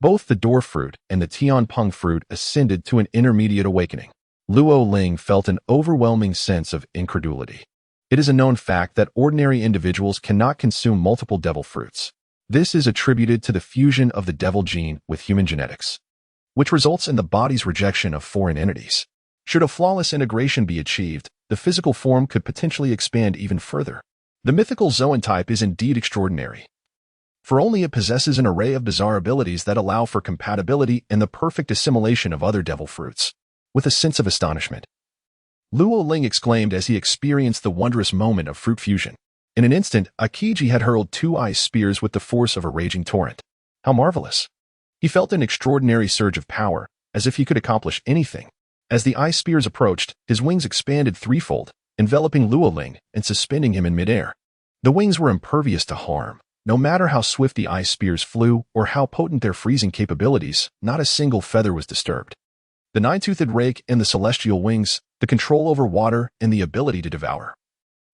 both the Door fruit and the Tianpeng fruit ascended to an intermediate awakening. Luo Ling felt an overwhelming sense of incredulity. It is a known fact that ordinary individuals cannot consume multiple devil fruits. This is attributed to the fusion of the devil gene with human genetics, which results in the body's rejection of foreign entities. Should a flawless integration be achieved, the physical form could potentially expand even further. The mythical Zoan type is indeed extraordinary, for only it possesses an array of bizarre abilities that allow for compatibility and the perfect assimilation of other devil fruits. With a sense of astonishment, Luo Ling exclaimed as he experienced the wondrous moment of fruit fusion. In an instant, Akiji had hurled two ice spears with the force of a raging torrent. How marvelous! He felt an extraordinary surge of power, as if he could accomplish anything. As the ice spears approached, his wings expanded threefold, enveloping Luo Ling and suspending him in midair. The wings were impervious to harm. No matter how swift the ice spears flew or how potent their freezing capabilities, not a single feather was disturbed. The nine-toothed rake and the celestial wings, the control over water and the ability to devour,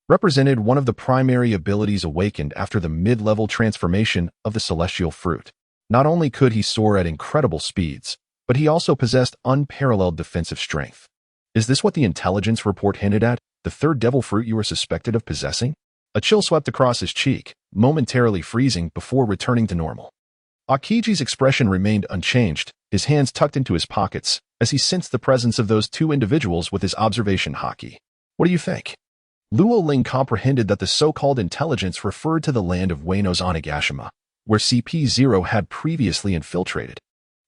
represented one of the primary abilities awakened after the mid-level transformation of the celestial fruit. Not only could he soar at incredible speeds, but he also possessed unparalleled defensive strength. Is this what the intelligence report hinted at, the third devil fruit you were suspected of possessing? A chill swept across his cheek, momentarily freezing before returning to normal. Akiji's expression remained unchanged, his hands tucked into his pockets, as he sensed the presence of those two individuals with his observation haki. What do you think? Luo Ling comprehended that the so-called intelligence referred to the land of Wano's Onigashima, where CP0 had previously infiltrated.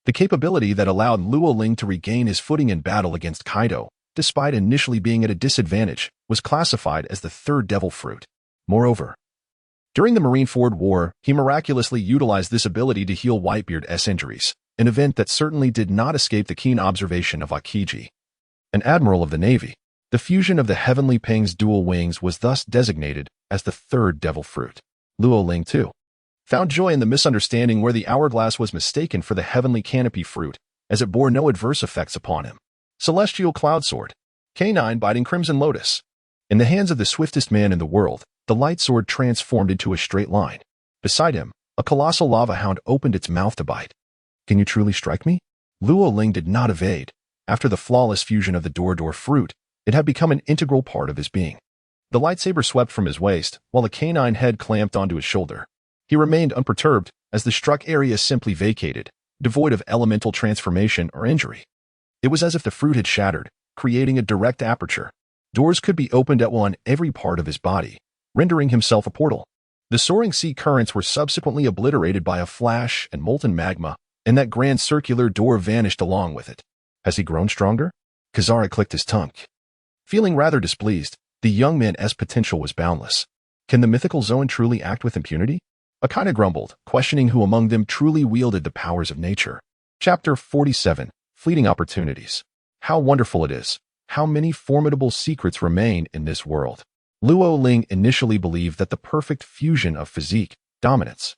The capability that allowed Luo Ling to regain his footing in battle against Kaido, despite initially being at a disadvantage, was classified as the third devil fruit. Moreover, during the Marineford War, he miraculously utilized this ability to heal Whitebeard's injuries. an event that certainly did not escape the keen observation of Akiji, an Admiral of the Navy. The fusion of the Heavenly Ping's dual wings was thus designated as the third devil fruit. Luo Ling, too, found joy in the misunderstanding where the hourglass was mistaken for the heavenly canopy fruit, as it bore no adverse effects upon him. Celestial Cloud Sword, K9 biting Crimson Lotus. In the hands of the swiftest man in the world, the light sword transformed into a straight line. Beside him, a colossal lava hound opened its mouth to bite. Can you truly strike me? Luo Ling did not evade. After the flawless fusion of the Door fruit, it had become an integral part of his being. The lightsaber swept from his waist, while the canine head clamped onto his shoulder. He remained unperturbed as the struck area simply vacated, devoid of elemental transformation or injury. It was as if the fruit had shattered, creating a direct aperture. Doors could be opened at will on every part of his body, rendering himself a portal. The soaring sea currents were subsequently obliterated by a flash and molten magma, and that grand circular door vanished along with it. Has he grown stronger? Kizaru clicked his tongue. Feeling rather displeased, the young man's potential was boundless. Can the mythical Zoan truly act with impunity? Akina grumbled, questioning who among them truly wielded the powers of nature. Chapter 47. Fleeting Opportunities. How wonderful it is. How many formidable secrets remain in this world. Luo Ling initially believed that the perfect fusion of physique, dominance,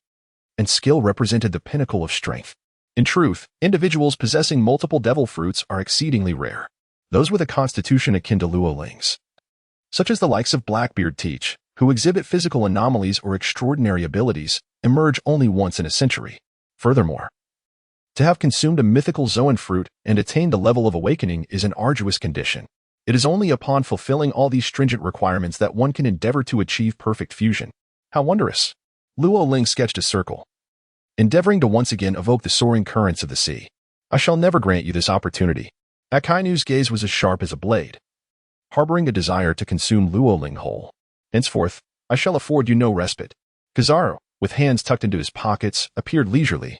and skill represented the pinnacle of strength. In truth, individuals possessing multiple devil fruits are exceedingly rare. Those with a constitution akin to Luo Ling's, such as the likes of Blackbeard teach, who exhibit physical anomalies or extraordinary abilities, emerge only once in a century. Furthermore, to have consumed a mythical Zoan fruit and attained the level of awakening is an arduous condition. It is only upon fulfilling all these stringent requirements that one can endeavor to achieve perfect fusion. How wondrous! Luo Ling sketched a circle, endeavoring to once again evoke the soaring currents of the sea. I shall never grant you this opportunity. Akainu's gaze was as sharp as a blade, harboring a desire to consume Luo Ling whole. Henceforth, I shall afford you no respite. Kizaru, with hands tucked into his pockets, appeared leisurely.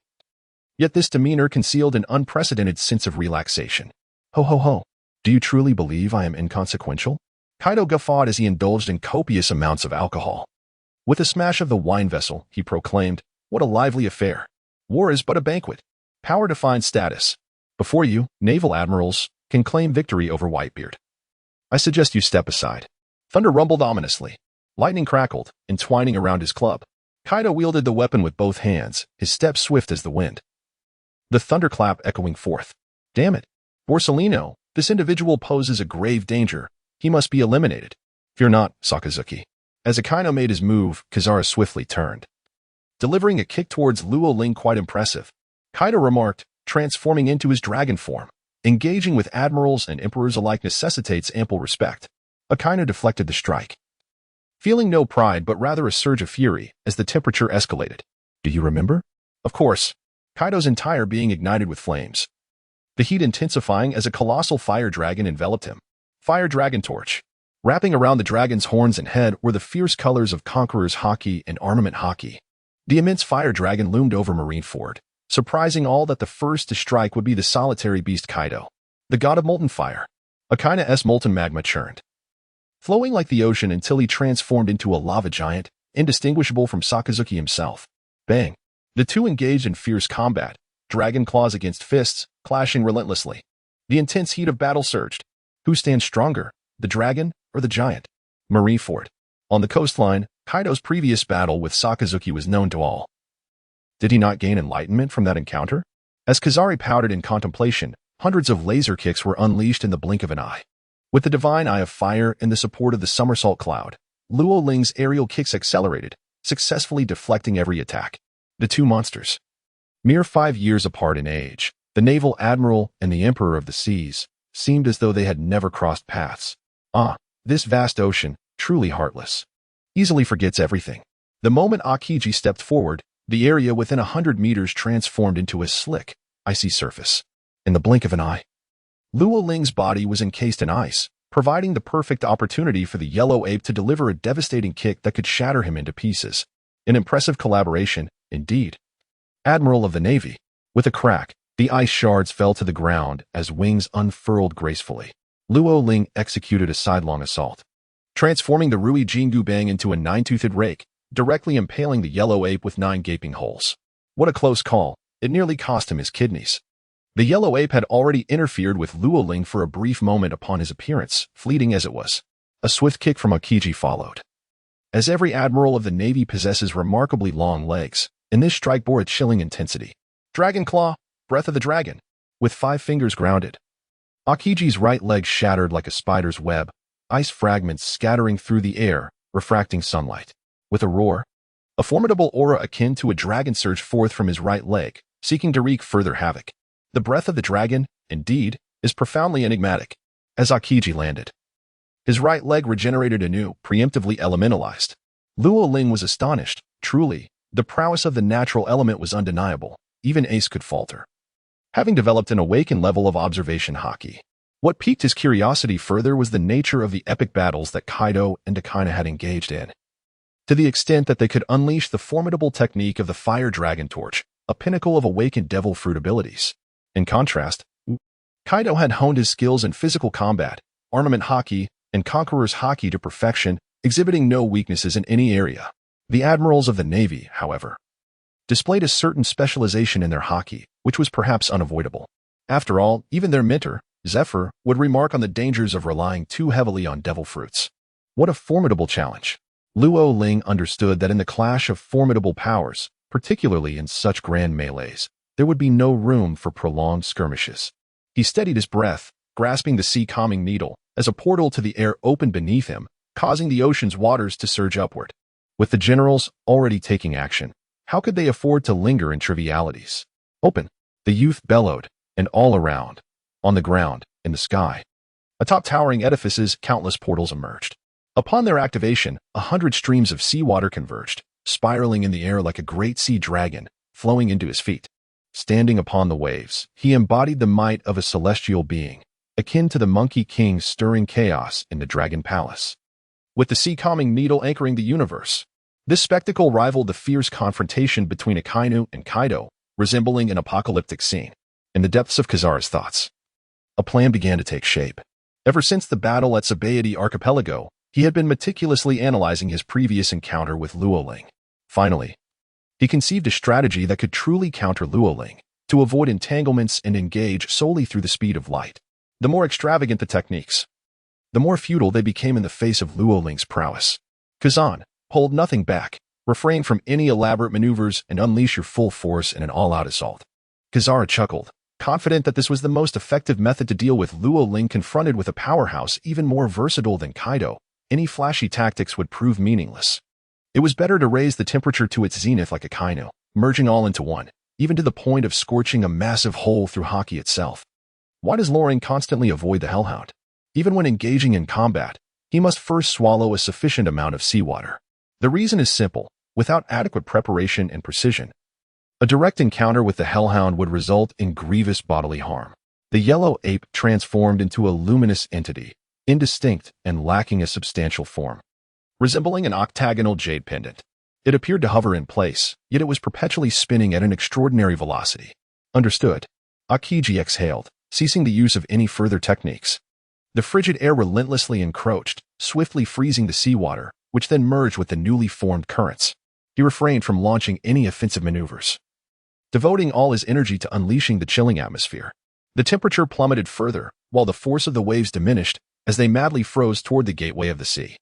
Yet this demeanor concealed an unprecedented sense of relaxation. Ho ho ho. Do you truly believe I am inconsequential? Kaido guffawed as he indulged in copious amounts of alcohol. With a smash of the wine vessel, he proclaimed, what a lively affair. War is but a banquet. Power defines status. Before you, naval admirals can claim victory over Whitebeard. I suggest you step aside. Thunder rumbled ominously. Lightning crackled, entwining around his club. Kaido wielded the weapon with both hands, his steps swift as the wind. The thunderclap echoing forth. Damn it. Borsellino, this individual poses a grave danger. He must be eliminated. Fear not, Sakazuki. As Akino made his move, Kizaru swiftly turned, delivering a kick towards Luo Ling quite impressive. Kaido remarked, transforming into his dragon form. Engaging with admirals and emperors alike necessitates ample respect. Akino deflected the strike, feeling no pride but rather a surge of fury as the temperature escalated. Do you remember? Of course. Kaido's entire being ignited with flames, the heat intensifying as a colossal fire dragon enveloped him. Fire Dragon Torch. Wrapping around the dragon's horns and head were the fierce colors of Conqueror's Haki and Armament Haki. The immense fire dragon loomed over Marineford, surprising all that the first to strike would be the solitary beast Kaido, the god of molten fire. Akina's molten magma churned, flowing like the ocean until he transformed into a lava giant, indistinguishable from Sakazuki himself. Bang! The two engaged in fierce combat, dragon claws against fists, clashing relentlessly. The intense heat of battle surged. Who stands stronger, the dragon or the giant? Marineford. On the coastline, Kaido's previous battle with Sakazuki was known to all. Did he not gain enlightenment from that encounter? As Kizaru pouted in contemplation, hundreds of laser kicks were unleashed in the blink of an eye. With the divine eye of fire and the support of the somersault cloud, Luo Ling's aerial kicks accelerated, successfully deflecting every attack. The two monsters, mere 5 years apart in age, the naval admiral and the emperor of the seas, seemed as though they had never crossed paths. This vast ocean, truly heartless, easily forgets everything. The moment Akiji stepped forward, the area within 100 meters transformed into a slick, icy surface. In the blink of an eye, Luo Ling's body was encased in ice, providing the perfect opportunity for the yellow ape to deliver a devastating kick that could shatter him into pieces. An impressive collaboration, indeed. Admiral of the Navy. With a crack, the ice shards fell to the ground as wings unfurled gracefully. Luo Ling executed a sidelong assault, transforming the Rui Jingu Bang into a 9-toothed rake, directly impaling the yellow ape with 9 gaping holes. What a close call. It nearly cost him his kidneys. The yellow ape had already interfered with Luo Ling for a brief moment upon his appearance, fleeting as it was. A swift kick from Aokiji followed. As every admiral of the Navy possesses remarkably long legs, and this strike bore a chilling intensity. Dragon Claw, Breath of the Dragon, with 5 fingers grounded. Aokiji's right leg shattered like a spider's web, ice fragments scattering through the air, refracting sunlight. With a roar, a formidable aura akin to a dragon surged forth from his right leg, seeking to wreak further havoc. The breath of the dragon, indeed, is profoundly enigmatic. As Aokiji landed, his right leg regenerated anew, preemptively elementalized. Luo Ling was astonished. Truly, the prowess of the natural element was undeniable. Even Ace could falter. Having developed an awakened level of observation haki, what piqued his curiosity further was the nature of the epic battles that Kaido and Akaina had engaged in. To the extent that they could unleash the formidable technique of the Fire Dragon Torch, a pinnacle of awakened devil fruit abilities. In contrast, Kaido had honed his skills in physical combat, armament haki, and conqueror's haki to perfection, exhibiting no weaknesses in any area. The admirals of the Navy, however, displayed a certain specialization in their haki, which was perhaps unavoidable. After all, even their mentor, Zephyr, would remark on the dangers of relying too heavily on devil fruits. What a formidable challenge! Luo Ling understood that in the clash of formidable powers, particularly in such grand melees, there would be no room for prolonged skirmishes. He steadied his breath, grasping the sea-calming needle, as a portal to the air opened beneath him, causing the ocean's waters to surge upward. With the generals already taking action, how could they afford to linger in trivialities? Open! The youth bellowed, and all around, on the ground, in the sky, atop towering edifices, countless portals emerged. Upon their activation, 100 streams of seawater converged, spiraling in the air like a great sea dragon, flowing into his feet. Standing upon the waves, he embodied the might of a celestial being, akin to the Monkey King stirring chaos in the Dragon Palace. With the sea-calming needle anchoring the universe, this spectacle rivaled the fierce confrontation between Akainu and Kaido, resembling an apocalyptic scene. In the depths of Kizaru's thoughts, a plan began to take shape. Ever since the battle at Sabaody Archipelago, he had been meticulously analyzing his previous encounter with Luo Ling. Finally, he conceived a strategy that could truly counter Luo Ling, to avoid entanglements and engage solely through the speed of light. The more extravagant the techniques, the more futile they became in the face of Luo Ling's prowess. Kazan, hold nothing back, refrain from any elaborate maneuvers and unleash your full force in an all-out assault. Kizaru chuckled, confident that this was the most effective method to deal with Luo Ling confronted with a powerhouse even more versatile than Kaido. Any flashy tactics would prove meaningless. It was better to raise the temperature to its zenith like Akainu, merging all into one, even to the point of scorching a massive hole through haki itself. Why does Loring constantly avoid the Hellhound? Even when engaging in combat, he must first swallow a sufficient amount of seawater. The reason is simple. Without adequate preparation and precision, a direct encounter with the Hellhound would result in grievous bodily harm. The yellow ape transformed into a luminous entity, indistinct and lacking a substantial form. Resembling an octagonal jade pendant, it appeared to hover in place, yet it was perpetually spinning at an extraordinary velocity. Understood. Aokiji exhaled, ceasing the use of any further techniques. The frigid air relentlessly encroached, swiftly freezing the seawater, which then merged with the newly formed currents. He refrained from launching any offensive maneuvers, devoting all his energy to unleashing the chilling atmosphere. The temperature plummeted further, while the force of the waves diminished, as they madly froze toward the gateway of the sea.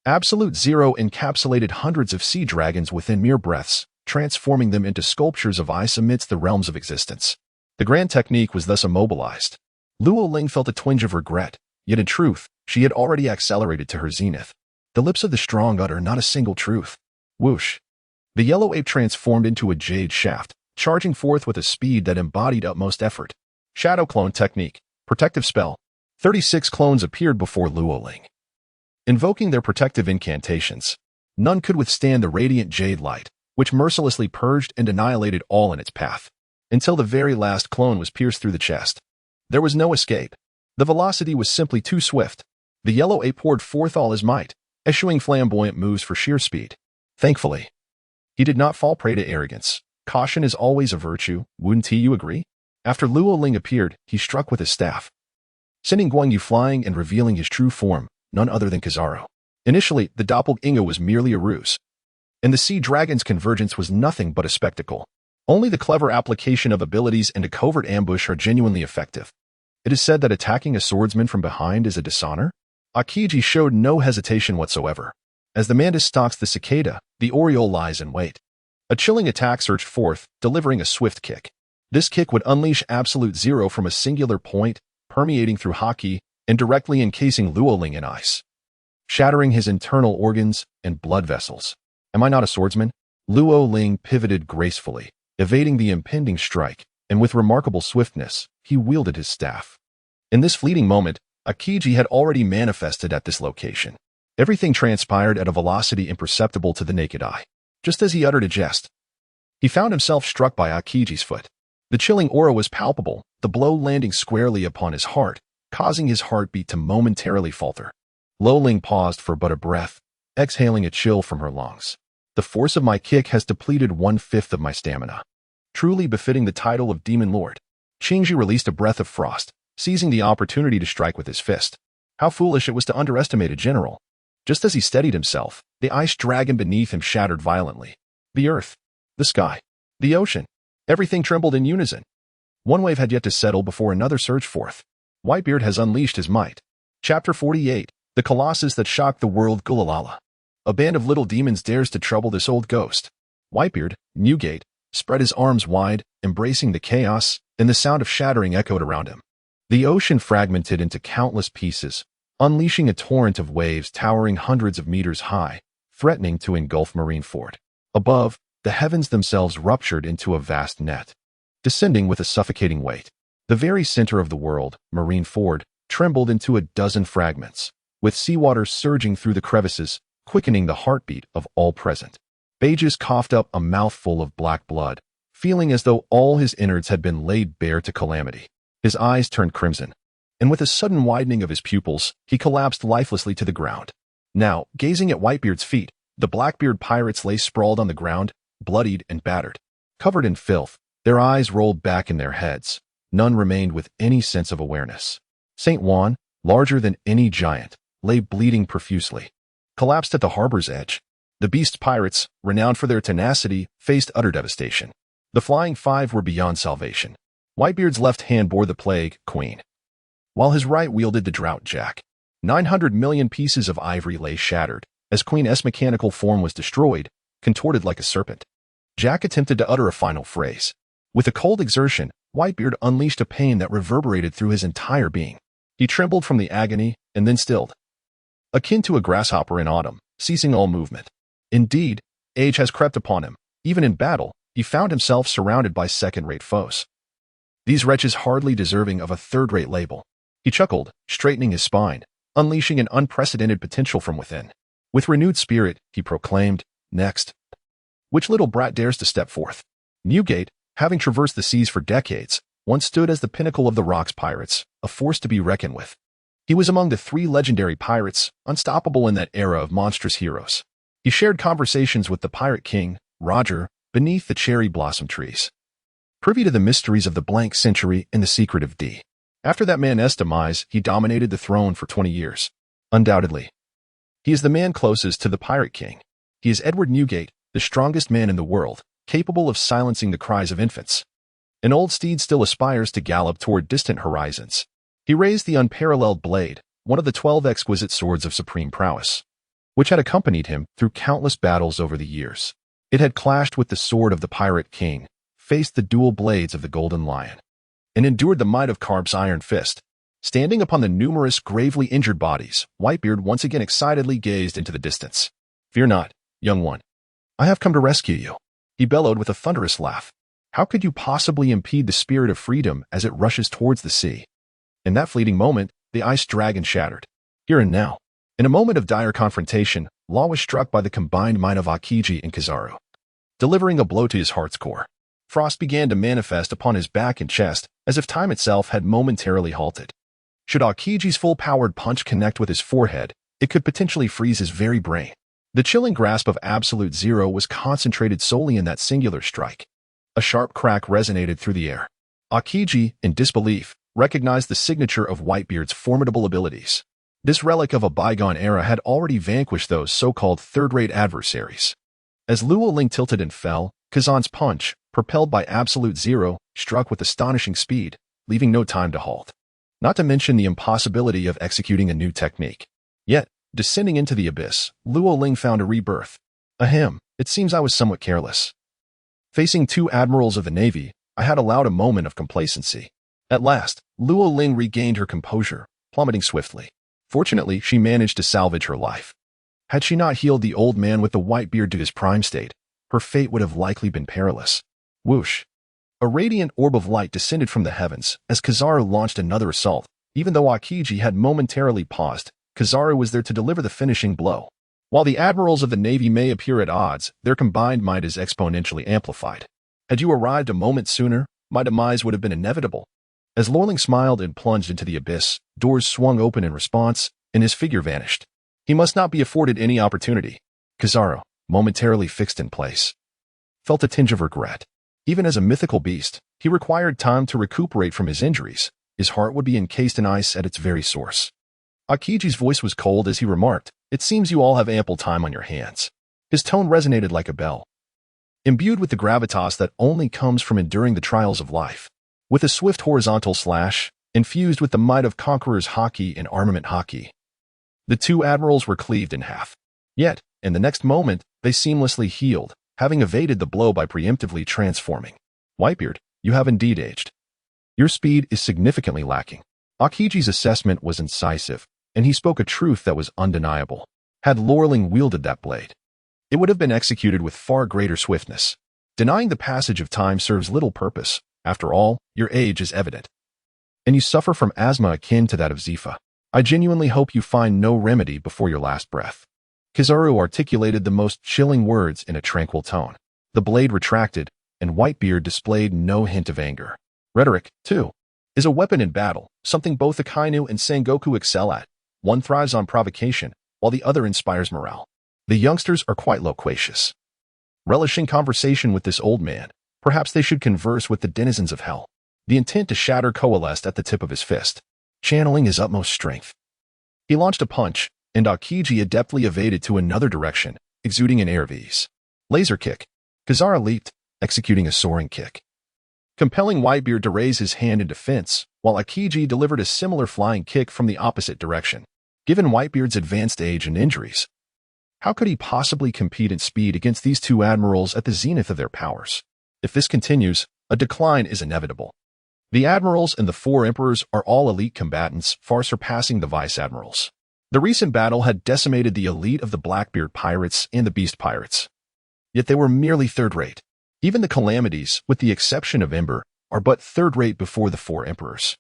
Absolute Zero encapsulated hundreds of sea dragons within mere breaths, transforming them into sculptures of ice amidst the realms of existence. The grand technique was thus immobilized. Luo Ling felt a twinge of regret, yet in truth, she had already accelerated to her zenith. The lips of the strong utter not a single truth. Whoosh! The yellow ape transformed into a jade shaft, charging forth with a speed that embodied utmost effort. Shadow Clone Technique. Protective Spell. 36 clones appeared before Luo Ling. Invoking their protective incantations, none could withstand the radiant jade light, which mercilessly purged and annihilated all in its path, until the very last clone was pierced through the chest. There was no escape. The velocity was simply too swift. The yellow ape poured forth all his might, eschewing flamboyant moves for sheer speed. Thankfully, he did not fall prey to arrogance. Caution is always a virtue, wouldn't you agree? After Luo Ling appeared, he struck with his staff, sending Guan Yu flying and revealing his true form, none other than Kizaru. Initially, the doppelganger was merely a ruse, and the sea dragon's convergence was nothing but a spectacle. Only the clever application of abilities and a covert ambush are genuinely effective. It is said that attacking a swordsman from behind is a dishonor. Aokiji showed no hesitation whatsoever. As the mantis stalks the cicada, the oriole lies in wait. A chilling attack surged forth, delivering a swift kick. This kick would unleash absolute zero from a singular point, permeating through haki and directly encasing Luoling in ice, shattering his internal organs and blood vessels. Am I not a swordsman? Luoling pivoted gracefully, evading the impending strike, and with remarkable swiftness, he wielded his staff. In this fleeting moment, Aokiji had already manifested at this location. Everything transpired at a velocity imperceptible to the naked eye. Just as he uttered a jest, he found himself struck by Aokiji's foot. The chilling aura was palpable, the blow landing squarely upon his heart, causing his heartbeat to momentarily falter. Luoling paused for but a breath, exhaling a chill from her lungs. The force of my kick has depleted 1/5 of my stamina. Truly befitting the title of Demon Lord. Qingji released a breath of frost, seizing the opportunity to strike with his fist. How foolish it was to underestimate a general. Just as he steadied himself, the ice dragon beneath him shattered violently. The earth, the sky, the ocean, everything trembled in unison. One wave had yet to settle before another surged forth. Whitebeard has unleashed his might. Chapter 48, The Colossus That Shocked the World. Gulalala. A band of little demons dares to trouble this old ghost. Whitebeard, Newgate, spread his arms wide, embracing the chaos, and the sound of shattering echoed around him. The ocean fragmented into countless pieces, unleashing a torrent of waves towering hundreds of meters high, threatening to engulf Marineford. Above, the heavens themselves ruptured into a vast net, descending with a suffocating weight. The very center of the world, Marineford, trembled into a dozen fragments, with seawater surging through the crevices, quickening the heartbeat of all present. Bages coughed up a mouthful of black blood, feeling as though all his innards had been laid bare to calamity. His eyes turned crimson, and with a sudden widening of his pupils, he collapsed lifelessly to the ground. Now, gazing at Whitebeard's feet, the Blackbeard pirates lay sprawled on the ground, bloodied and battered. Covered in filth, their eyes rolled back in their heads. None remained with any sense of awareness. St. Juan, larger than any giant, lay bleeding profusely. Collapsed at the harbor's edge, the beast pirates, renowned for their tenacity, faced utter devastation. The Flying Five were beyond salvation. Whitebeard's left hand bore the Plague Queen, while his right wielded the Drought Jack. 900 million pieces of ivory lay shattered, as Queen S' mechanical form was destroyed, contorted like a serpent. Jack attempted to utter a final phrase. With a cold exertion, Whitebeard unleashed a pain that reverberated through his entire being. He trembled from the agony, and then stilled, akin to a grasshopper in autumn, ceasing all movement. Indeed, age has crept upon him. Even in battle, he found himself surrounded by second-rate foes. These wretches hardly deserving of a third-rate label. He chuckled, straightening his spine, unleashing an unprecedented potential from within. With renewed spirit, he proclaimed, "Next. Which little brat dares to step forth?" Newgate, having traversed the seas for decades, once stood as the pinnacle of the Rocks pirates, a force to be reckoned with. He was among the 3 legendary pirates, unstoppable in that era of monstrous heroes. He shared conversations with the Pirate King, Roger, beneath the cherry blossom trees, privy to the mysteries of the blank century and the secret of D. After that man's demise, he dominated the throne for 20 years. Undoubtedly, he is the man closest to the Pirate King. He is Edward Newgate, the strongest man in the world, capable of silencing the cries of infants. An old steed still aspires to gallop toward distant horizons. He raised the unparalleled blade, one of the 12 exquisite swords of supreme prowess, which had accompanied him through countless battles over the years. It had clashed with the sword of the Pirate King, faced the dual blades of the Golden Lion, and endured the might of Karp's iron fist. Standing upon the numerous gravely injured bodies, Whitebeard once again excitedly gazed into the distance. "Fear not, young one. I have come to rescue you," he bellowed with a thunderous laugh. "How could you possibly impede the spirit of freedom as it rushes towards the sea?" In that fleeting moment, the ice dragon shattered. Here and now, in a moment of dire confrontation, Law was struck by the combined might of Aokiji and Kizaru, delivering a blow to his heart's core. Frost began to manifest upon his back and chest, as if time itself had momentarily halted. Should Aokiji's full-powered punch connect with his forehead, it could potentially freeze his very brain. The chilling grasp of absolute zero was concentrated solely in that singular strike. A sharp crack resonated through the air. Aokiji, in disbelief, recognized the signature of Whitebeard's formidable abilities. This relic of a bygone era had already vanquished those so-called third-rate adversaries. As Luoling tilted and fell, Kazan's punch, propelled by absolute zero, struck with astonishing speed, leaving no time to halt. Not to mention the impossibility of executing a new technique. Yet, descending into the abyss, Luo Ling found a rebirth. Ahem, it seems I was somewhat careless. Facing two admirals of the Navy, I had allowed a moment of complacency. At last, Luo Ling regained her composure, plummeting swiftly. Fortunately, she managed to salvage her life. Had she not healed the old man with the Whitebeard to his prime state, her fate would have likely been perilous. Whoosh! A radiant orb of light descended from the heavens as Kizaru launched another assault. Even though Aokiji had momentarily paused, Kizaru was there to deliver the finishing blow. While the admirals of the Navy may appear at odds, their combined might is exponentially amplified. Had you arrived a moment sooner, my demise would have been inevitable. As Lorling smiled and plunged into the abyss, doors swung open in response, and his figure vanished. He must not be afforded any opportunity. Kizaru, momentarily fixed in place, felt a tinge of regret. Even as a mythical beast, he required time to recuperate from his injuries. His heart would be encased in ice at its very source. Aokiji's voice was cold as he remarked, "It seems you all have ample time on your hands." His tone resonated like a bell, imbued with the gravitas that only comes from enduring the trials of life. With a swift horizontal slash, infused with the might of conqueror's haki and armament haki, the two admirals were cleaved in half. Yet, in the next moment, they seamlessly healed, having evaded the blow by preemptively transforming. Whitebeard, you have indeed aged. Your speed is significantly lacking. Aokiji's assessment was incisive, and he spoke a truth that was undeniable. Had Lorling wielded that blade, it would have been executed with far greater swiftness. Denying the passage of time serves little purpose. After all, your age is evident, and you suffer from asthma akin to that of Zifa. I genuinely hope you find no remedy before your last breath. Kizaru articulated the most chilling words in a tranquil tone. The blade retracted, and Whitebeard displayed no hint of anger. Rhetoric, too, is a weapon in battle, something both Akainu and Sengoku excel at. One thrives on provocation, while the other inspires morale. The youngsters are quite loquacious, relishing conversation with this old man. Perhaps they should converse with the denizens of hell. The intent to shatter coalesced at the tip of his fist, channeling his utmost strength. He launched a punch, and Aokiji adeptly evaded to another direction, exuding an air of ease. Laser kick. Kizaru leaped, executing a soaring kick, compelling Whitebeard to raise his hand in defense, while Aokiji delivered a similar flying kick from the opposite direction. Given Whitebeard's advanced age and injuries, how could he possibly compete in speed against these two admirals at the zenith of their powers? If this continues, a decline is inevitable. The admirals and the four emperors are all elite combatants, far surpassing the vice-admirals. The recent battle had decimated the elite of the Blackbeard pirates and the Beast pirates. Yet they were merely third-rate. Even the calamities, with the exception of Ember, are but third-rate before the four emperors.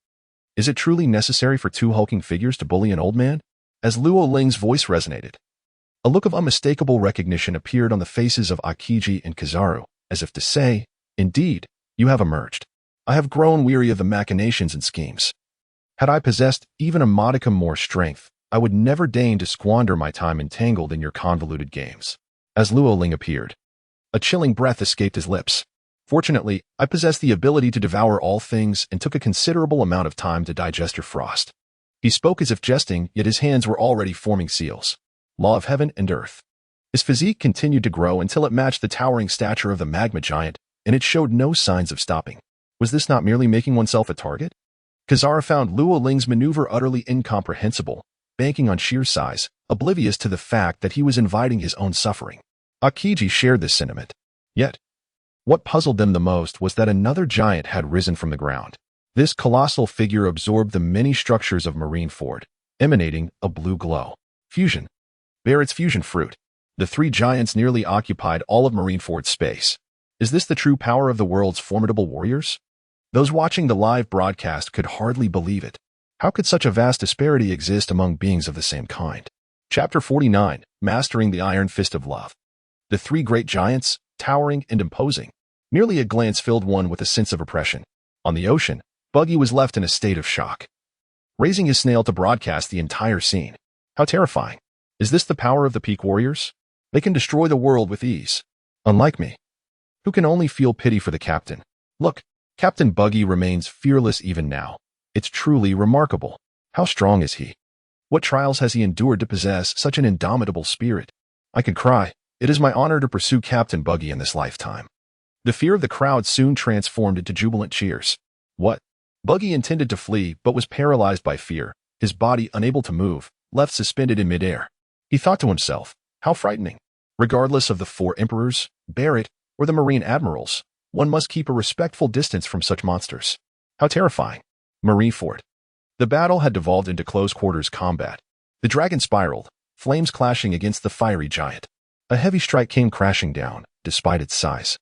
Is it truly necessary for two hulking figures to bully an old man? As Luo Ling's voice resonated, a look of unmistakable recognition appeared on the faces of Aokiji and Kizaru, as if to say, "Indeed, you have emerged. I have grown weary of the machinations and schemes. Had I possessed even a modicum more strength, I would never deign to squander my time entangled in your convoluted games." As Luo Ling appeared, a chilling breath escaped his lips. Fortunately, I possess the ability to devour all things and took a considerable amount of time to digest your frost. He spoke as if jesting, yet his hands were already forming seals. Law of heaven and earth. His physique continued to grow until it matched the towering stature of the magma giant, and it showed no signs of stopping. Was this not merely making oneself a target? Kizaru found Luo Ling's maneuver utterly incomprehensible, banking on sheer size, oblivious to the fact that he was inviting his own suffering. Aokiji shared this sentiment. Yet, what puzzled them the most was that another giant had risen from the ground. This colossal figure absorbed the many structures of Marineford, emanating a blue glow. Fusion. Bear its fusion fruit. The three giants nearly occupied all of Marineford's space. Is this the true power of the world's formidable warriors? Those watching the live broadcast could hardly believe it. How could such a vast disparity exist among beings of the same kind? Chapter 49, Mastering the Iron Fist of Love. The three great giants, towering and imposing. Merely a glance filled one with a sense of oppression. On the ocean, Buggy was left in a state of shock, raising his snail to broadcast the entire scene. How terrifying. Is this the power of the peak warriors? They can destroy the world with ease. Unlike me, who can only feel pity for the captain. Look, Captain Buggy remains fearless even now. It's truly remarkable. How strong is he? What trials has he endured to possess such an indomitable spirit? I could cry. It is my honor to pursue Captain Buggy in this lifetime. The fear of the crowd soon transformed into jubilant cheers. What? Buggy intended to flee but was paralyzed by fear, his body unable to move, left suspended in midair. He thought to himself, how frightening. Regardless of the 4 emperors, Barrett, or the Marine Admirals, one must keep a respectful distance from such monsters. How terrifying. Marineford. The battle had devolved into close-quarters combat. The dragon spiraled, flames clashing against the fiery giant. A heavy strike came crashing down, despite its size.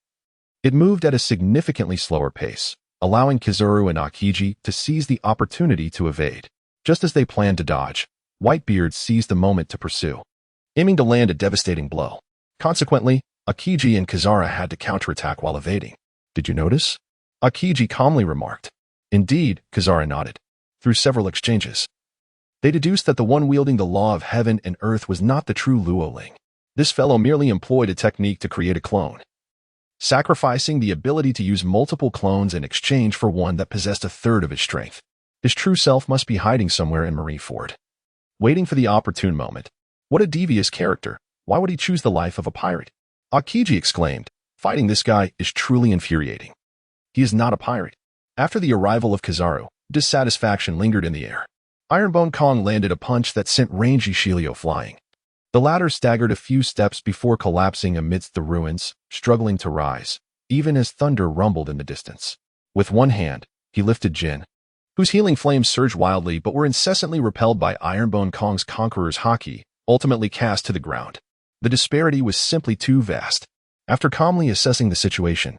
It moved at a significantly slower pace, allowing Kizaru and Akiji to seize the opportunity to evade. Just as they planned to dodge, Whitebeard seized the moment to pursue, aiming to land a devastating blow. Consequently, Akiji and Kizaru had to counterattack while evading. Did you notice? Akiji calmly remarked. Indeed, Kizaru nodded. Through several exchanges, they deduced that the one wielding the law of heaven and earth was not the true Luoling. This fellow merely employed a technique to create a clone, sacrificing the ability to use multiple clones in exchange for one that possessed a third of his strength. His true self must be hiding somewhere in Marineford, waiting for the opportune moment. What a devious character. Why would he choose the life of a pirate? Akiji exclaimed. Fighting this guy is truly infuriating. He is not a pirate. After the arrival of Kizaru, dissatisfaction lingered in the air. Ironbone Kong landed a punch that sent rangy Shilio flying. The latter staggered a few steps before collapsing amidst the ruins, struggling to rise, even as thunder rumbled in the distance. With one hand, he lifted Jin, whose healing flames surged wildly but were incessantly repelled by Ironbone Kong's Conqueror's haki, ultimately cast to the ground. The disparity was simply too vast. After calmly assessing the situation,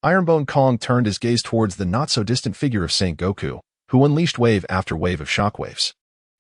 Ironbone Kong turned his gaze towards the not-so-distant figure of Sengoku, who unleashed wave after wave of shockwaves.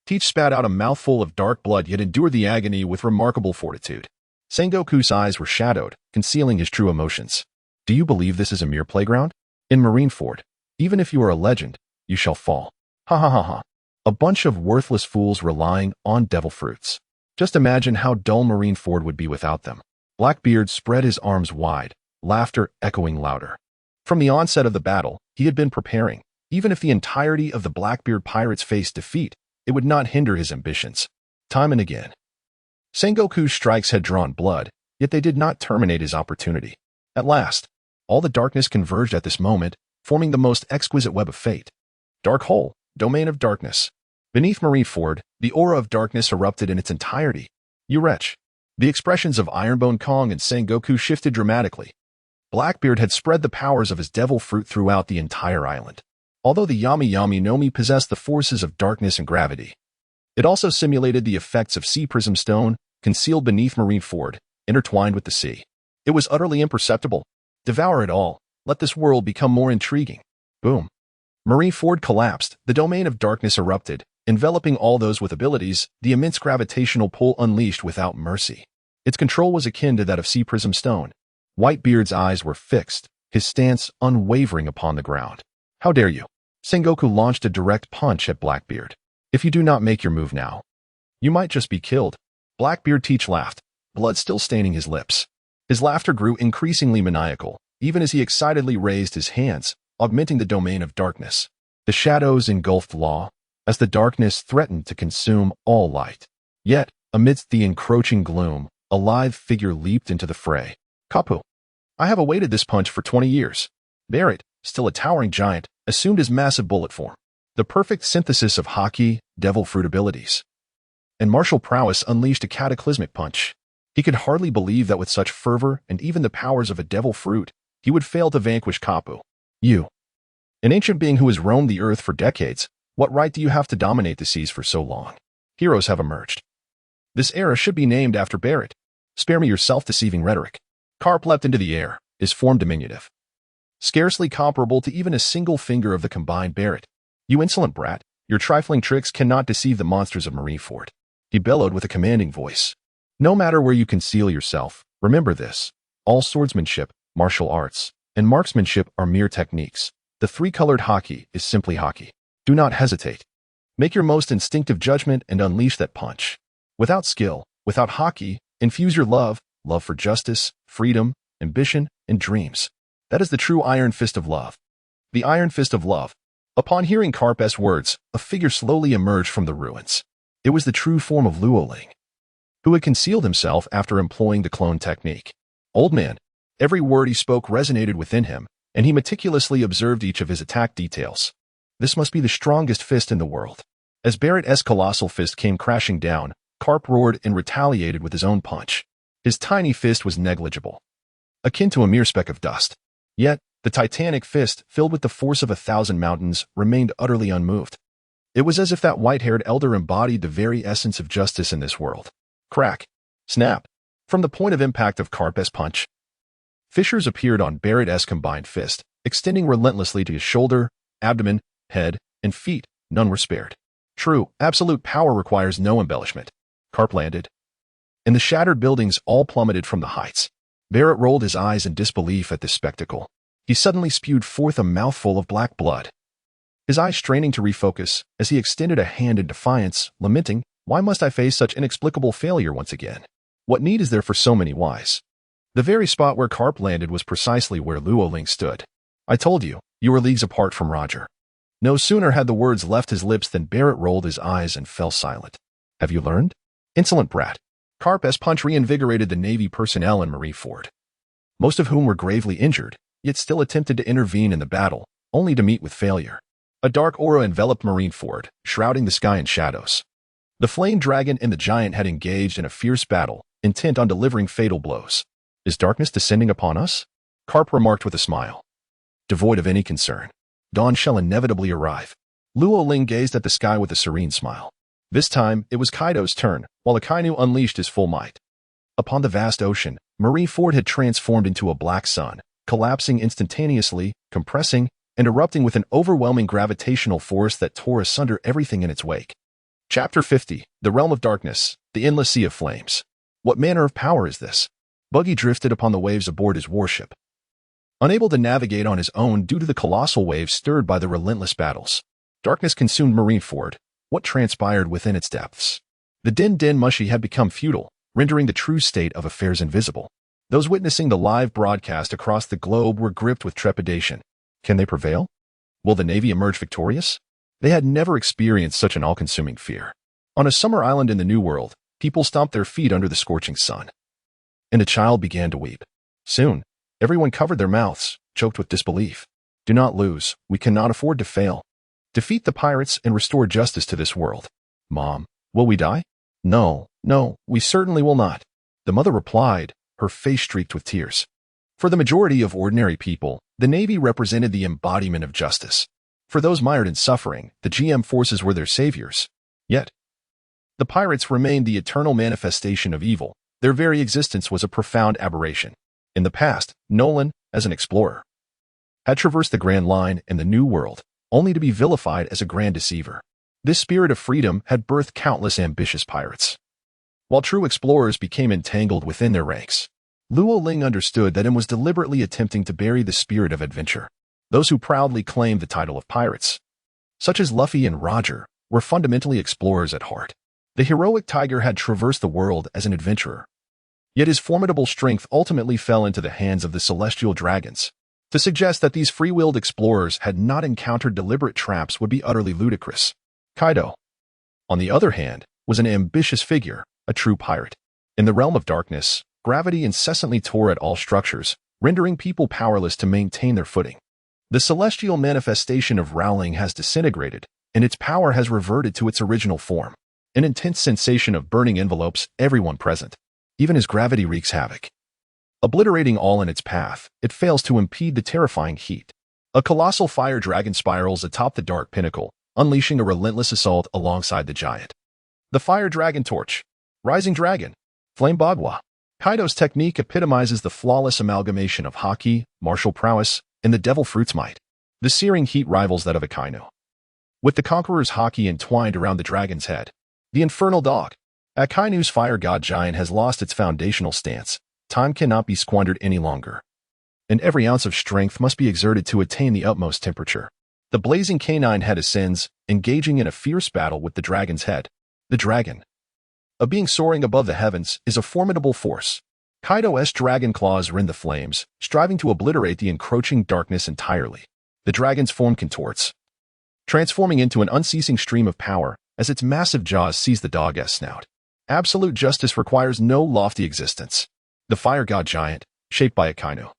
Teach spat out a mouthful of dark blood yet endured the agony with remarkable fortitude. Sengoku's eyes were shadowed, concealing his true emotions. Do you believe this is a mere playground? In Marineford, even if you are a legend, you shall fall. Ha ha ha ha. A bunch of worthless fools relying on devil fruits. Just imagine how dull Marineford would be without them. Blackbeard spread his arms wide, laughter echoing louder. From the onset of the battle, he had been preparing. Even if the entirety of the Blackbeard pirates faced defeat, it would not hinder his ambitions. Time and again, Sengoku's strikes had drawn blood, yet they did not terminate his opportunity. At last, all the darkness converged at this moment, forming the most exquisite web of fate. Dark hole, domain of darkness. Beneath Marineford, the aura of darkness erupted in its entirety. You wretch. The expressions of Ironbone Kong and Sengoku shifted dramatically. Blackbeard had spread the powers of his devil fruit throughout the entire island. Although the Yami Yami Nomi possessed the forces of darkness and gravity, it also simulated the effects of sea prism stone, concealed beneath Marineford, intertwined with the sea. It was utterly imperceptible. Devour it all. Let this world become more intriguing. Boom. Marineford collapsed. The domain of darkness erupted, enveloping all those with abilities, the immense gravitational pull unleashed without mercy. Its control was akin to that of sea prism stone. Whitebeard's eyes were fixed, his stance unwavering upon the ground. How dare you? Sengoku launched a direct punch at Blackbeard. If you do not make your move now, you might just be killed. Blackbeard Teach laughed, blood still staining his lips. His laughter grew increasingly maniacal, even as he excitedly raised his hands, augmenting the domain of darkness. The shadows engulfed Law, as the darkness threatened to consume all light. Yet, amidst the encroaching gloom, a lithe figure leaped into the fray. Kapu. I have awaited this punch for 20 years. Barrett, still a towering giant, assumed his massive bullet form. The perfect synthesis of haki, devil fruit abilities, and martial prowess unleashed a cataclysmic punch. He could hardly believe that with such fervor and even the powers of a devil fruit, he would fail to vanquish Kapu. You, an ancient being who has roamed the earth for decades, what right do you have to dominate the seas for so long? Heroes have emerged. This era should be named after Barrett. Spare me your self-deceiving rhetoric. Carp leapt into the air, his form diminutive, scarcely comparable to even a single finger of the combined Barrett. You insolent brat, your trifling tricks cannot deceive the monsters of Marineford. He bellowed with a commanding voice. No matter where you conceal yourself, remember this. All swordsmanship, martial arts, and marksmanship are mere techniques. The three-colored haki is simply haki. Do not hesitate. Make your most instinctive judgment and unleash that punch. Without skill, without haki, infuse your love for justice, freedom, ambition, and dreams. That is the true Iron Fist of Love. The Iron Fist of Love. Upon hearing Karp's words, a figure slowly emerged from the ruins. It was the true form of Luoling, who had concealed himself after employing the clone technique. Old man, Every word he spoke resonated within him, and he meticulously observed each of his attack details. This must be the strongest fist in the world. As Barrett's colossal fist came crashing down, Karp roared and retaliated with his own punch. His tiny fist was negligible, akin to a mere speck of dust. Yet, the titanic fist, filled with the force of 1,000 mountains, remained utterly unmoved. It was as if that white-haired elder embodied the very essence of justice in this world. Crack. Snap. From the point of impact of Karp's punch, fissures appeared on Barrett's combined fist, extending relentlessly to his shoulder, abdomen, head, and feet. None were spared. True, absolute power requires no embellishment. Karp landed, and the shattered buildings all plummeted from the heights. Barrett rolled his eyes in disbelief at this spectacle. He suddenly spewed forth a mouthful of black blood, his eyes straining to refocus as he extended a hand in defiance, lamenting, "Why must I face such inexplicable failure once again? What need is there for so many whys?" The very spot where Karp landed was precisely where Luo Ling stood. "I told you, you were leagues apart from Roger." No sooner had the words left his lips than Barrett rolled his eyes and fell silent. "Have you learned? Insolent brat." Karp's punch reinvigorated the Navy personnel in Marineford, most of whom were gravely injured, yet still attempted to intervene in the battle, only to meet with failure. A dark aura enveloped Marineford, shrouding the sky in shadows. The flame dragon and the giant had engaged in a fierce battle, intent on delivering fatal blows. "Is darkness descending upon us?" Karp remarked with a smile, devoid of any concern. "Dawn shall inevitably arrive." Luo Ling gazed at the sky with a serene smile. This time, it was Kaido's turn, while Akainu unleashed his full might. Upon the vast ocean, Marineford had transformed into a black sun, collapsing instantaneously, compressing, and erupting with an overwhelming gravitational force that tore asunder everything in its wake. Chapter 50, The Realm of Darkness, the Endless Sea of Flames. What manner of power is this? Buggy drifted upon the waves aboard his warship, unable to navigate on his own due to the colossal waves stirred by the relentless battles. Darkness consumed Marineford. What transpired within its depths? The Din Mushi had become futile, rendering the true state of affairs invisible. Those witnessing the live broadcast across the globe were gripped with trepidation. Can they prevail? Will the Navy emerge victorious? They had never experienced such an all-consuming fear. On a summer island in the New World, people stomped their feet under the scorching sun, and a child began to weep. Soon, everyone covered their mouths, choked with disbelief. "Do not lose. We cannot afford to fail. Defeat the pirates and restore justice to this world." "Mom, will we die?" No, we certainly will not." The mother replied, her face streaked with tears. For the majority of ordinary people, the Navy represented the embodiment of justice. For those mired in suffering, the GM forces were their saviors. Yet, the pirates remained the eternal manifestation of evil. Their very existence was a profound aberration. In the past, Nolan, as an explorer, had traversed the Grand Line in the New World, only to be vilified as a grand deceiver. This spirit of freedom had birthed countless ambitious pirates, while true explorers became entangled within their ranks. Luo Ling understood that and was deliberately attempting to bury the spirit of adventure. Those who proudly claimed the title of pirates, such as Luffy and Roger, were fundamentally explorers at heart. The heroic tiger had traversed the world as an adventurer, yet his formidable strength ultimately fell into the hands of the celestial dragons. To suggest that these free-willed explorers had not encountered deliberate traps would be utterly ludicrous. Kaido, on the other hand, was an ambitious figure, a true pirate. In the realm of darkness, gravity incessantly tore at all structures, rendering people powerless to maintain their footing. The celestial manifestation of Rowling has disintegrated, and its power has reverted to its original form. An intense sensation of burning envelopes everyone present. Even as gravity wreaks havoc, obliterating all in its path, it fails to impede the terrifying heat. A colossal fire dragon spirals atop the dark pinnacle, unleashing a relentless assault alongside the giant. The fire dragon torch. Rising dragon. Flame Bagua. Kaido's technique epitomizes the flawless amalgamation of haki, martial prowess, and the devil fruit's might. The searing heat rivals that of Akainu, with the conqueror's haki entwined around the dragon's head. The infernal dog. Akainu's fire god giant has lost its foundational stance. Time cannot be squandered any longer, and every ounce of strength must be exerted to attain the utmost temperature. The blazing canine head ascends, engaging in a fierce battle with the dragon's head. The dragon, a being soaring above the heavens, is a formidable force. Kaido's dragon claws rend the flames, striving to obliterate the encroaching darkness entirely. The dragon's form contorts, transforming into an unceasing stream of power as its massive jaws seize the dog's snout. Absolute justice requires no lofty existence. The fire god giant, shaped by a kainu,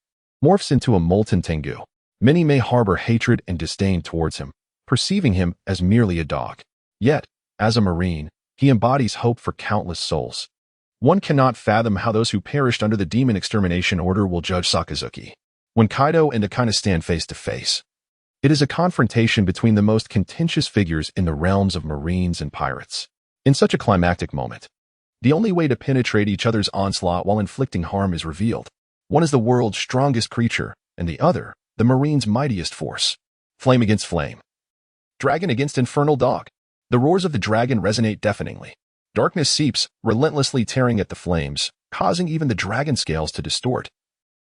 morphs into a molten tengu. Many may harbor hatred and disdain towards him, perceiving him as merely a dog. Yet, as a marine, he embodies hope for countless souls. One cannot fathom how those who perished under the demon extermination order will judge Sakazuki. When Kaido and Akane stand face to face, it is a confrontation between the most contentious figures in the realms of marines and pirates. In such a climactic moment, the only way to penetrate each other's onslaught while inflicting harm is revealed. One is the world's strongest creature, and the other, the marine's mightiest force. Flame against flame. Dragon against infernal dog. The roars of the dragon resonate deafeningly. Darkness seeps, relentlessly tearing at the flames, causing even the dragon scales to distort,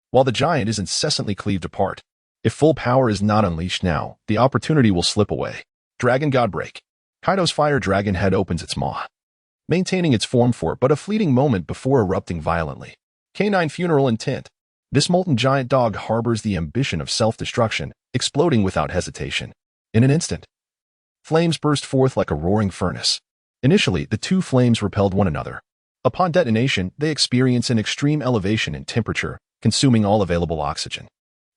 while the giant is incessantly cleaved apart. If full power is not unleashed now, the opportunity will slip away. Dragon God Break. Kaido's fire dragon head opens its maw, maintaining its form for but a fleeting moment before erupting violently. Canine Funeral Intent. This molten giant dog harbors the ambition of self-destruction, exploding without hesitation. In an instant, flames burst forth like a roaring furnace. Initially, the two flames repelled one another. Upon detonation, they experience an extreme elevation in temperature, consuming all available oxygen.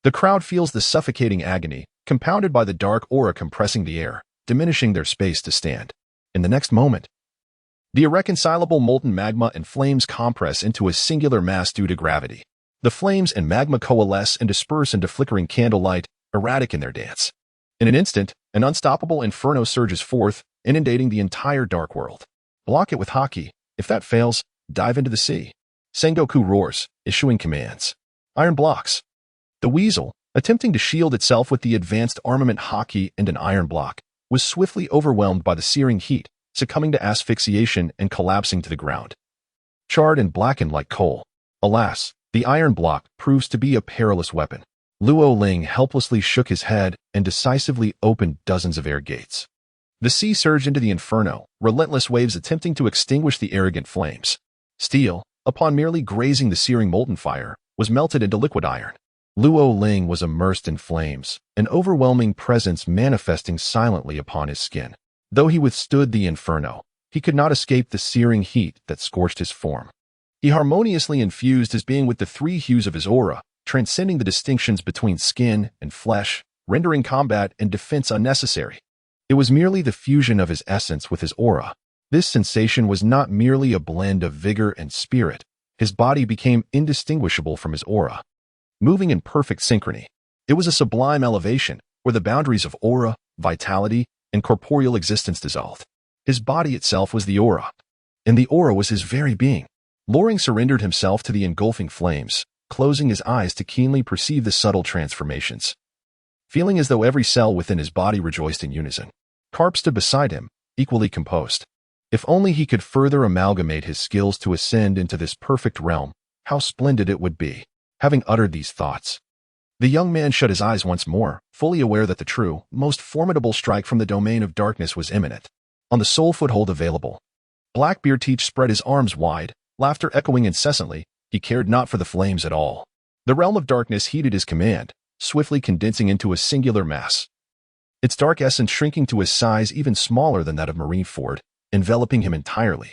The crowd feels the suffocating agony, compounded by the dark aura compressing the air, diminishing their space to stand. In the next moment, the irreconcilable molten magma and flames compress into a singular mass due to gravity. The flames and magma coalesce and disperse into flickering candlelight, erratic in their dance. In an instant, an unstoppable inferno surges forth, inundating the entire dark world. Block it with haki. If that fails, dive into the sea. Sengoku roars, issuing commands. Iron blocks. The Weevil, attempting to shield itself with the advanced armament haki and an iron block, was swiftly overwhelmed by the searing heat, succumbing to asphyxiation and collapsing to the ground. Charred and blackened like coal. Alas, the iron block proves to be a perilous weapon. Luo Ling helplessly shook his head and decisively opened dozens of air gates. The sea surged into the inferno, relentless waves attempting to extinguish the arrogant flames. Steel, upon merely grazing the searing molten fire, was melted into liquid iron. Luo Ling was immersed in flames, an overwhelming presence manifesting silently upon his skin. Though he withstood the inferno, he could not escape the searing heat that scorched his form. He harmoniously infused his being with the three hues of his aura, transcending the distinctions between skin and flesh, rendering combat and defense unnecessary. It was merely the fusion of his essence with his aura. This sensation was not merely a blend of vigor and spirit. His body became indistinguishable from his aura, moving in perfect synchrony. It was a sublime elevation, where the boundaries of aura, vitality, and corporeal existence dissolved. His body itself was the aura, and the aura was his very being. Loring surrendered himself to the engulfing flames, closing his eyes to keenly perceive the subtle transformations, feeling as though every cell within his body rejoiced in unison. Carp stood beside him, equally composed. If only he could further amalgamate his skills to ascend into this perfect realm, how splendid it would be. Having uttered these thoughts, the young man shut his eyes once more, fully aware that the true, most formidable strike from the domain of darkness was imminent. On the sole foothold available, Blackbeard Teach spread his arms wide, laughter echoing incessantly. He cared not for the flames at all. The realm of darkness heeded his command, swiftly condensing into a singular mass, its dark essence shrinking to a size even smaller than that of Marineford, enveloping him entirely.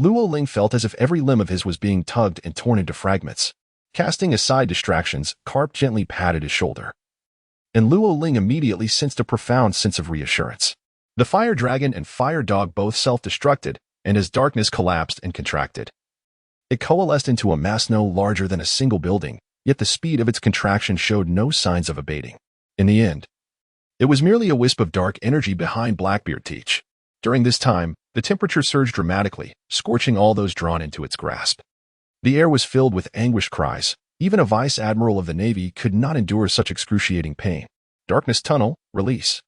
Luo Ling felt as if every limb of his was being tugged and torn into fragments. Casting aside distractions, Carp gently patted his shoulder, and Luo Ling immediately sensed a profound sense of reassurance. The fire dragon and fire dog both self-destructed, and as darkness collapsed and contracted, it coalesced into a mass no larger than a single building, yet the speed of its contraction showed no signs of abating. In the end, it was merely a wisp of dark energy behind Blackbeard Teach. During this time, the temperature surged dramatically, scorching all those drawn into its grasp. The air was filled with anguished cries. Even a vice admiral of the Navy could not endure such excruciating pain. Darkness Tunnel, release.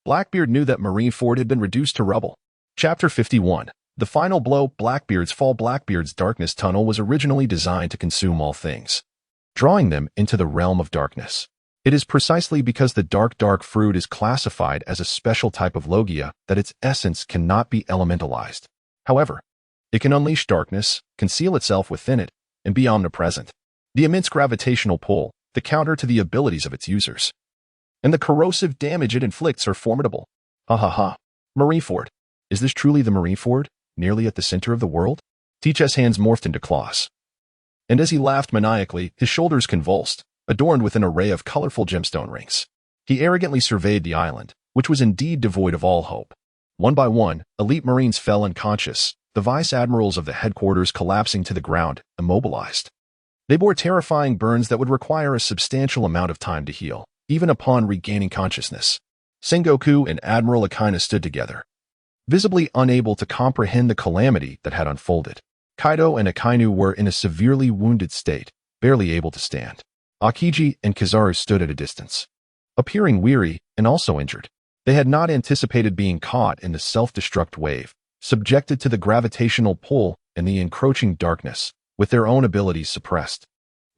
Blackbeard knew that Marineford had been reduced to rubble. Chapter 51. The final blow, Blackbeard's fall. Blackbeard's darkness tunnel was originally designed to consume all things, drawing them into the realm of darkness. It is precisely because the dark fruit is classified as a special type of logia that its essence cannot be elementalized. However, it can unleash darkness, conceal itself within it, and be omnipresent. The immense gravitational pull, the counter to the abilities of its users, and the corrosive damage it inflicts are formidable. Ha ha ha. Marineford. Is this truly the Marineford, nearly at the center of the world? Teach's hands morphed into claws, and as he laughed maniacally, his shoulders convulsed, adorned with an array of colorful gemstone rings. He arrogantly surveyed the island, which was indeed devoid of all hope. One by one, elite Marines fell unconscious, the vice admirals of the headquarters collapsing to the ground, immobilized. They bore terrifying burns that would require a substantial amount of time to heal, even upon regaining consciousness. Sengoku and Admiral Akina stood together, visibly unable to comprehend the calamity that had unfolded. Kaido and Akainu were in a severely wounded state, barely able to stand. Akiji and Kizaru stood at a distance, appearing weary and also injured. They had not anticipated being caught in the self-destruct wave, subjected to the gravitational pull and the encroaching darkness, with their own abilities suppressed,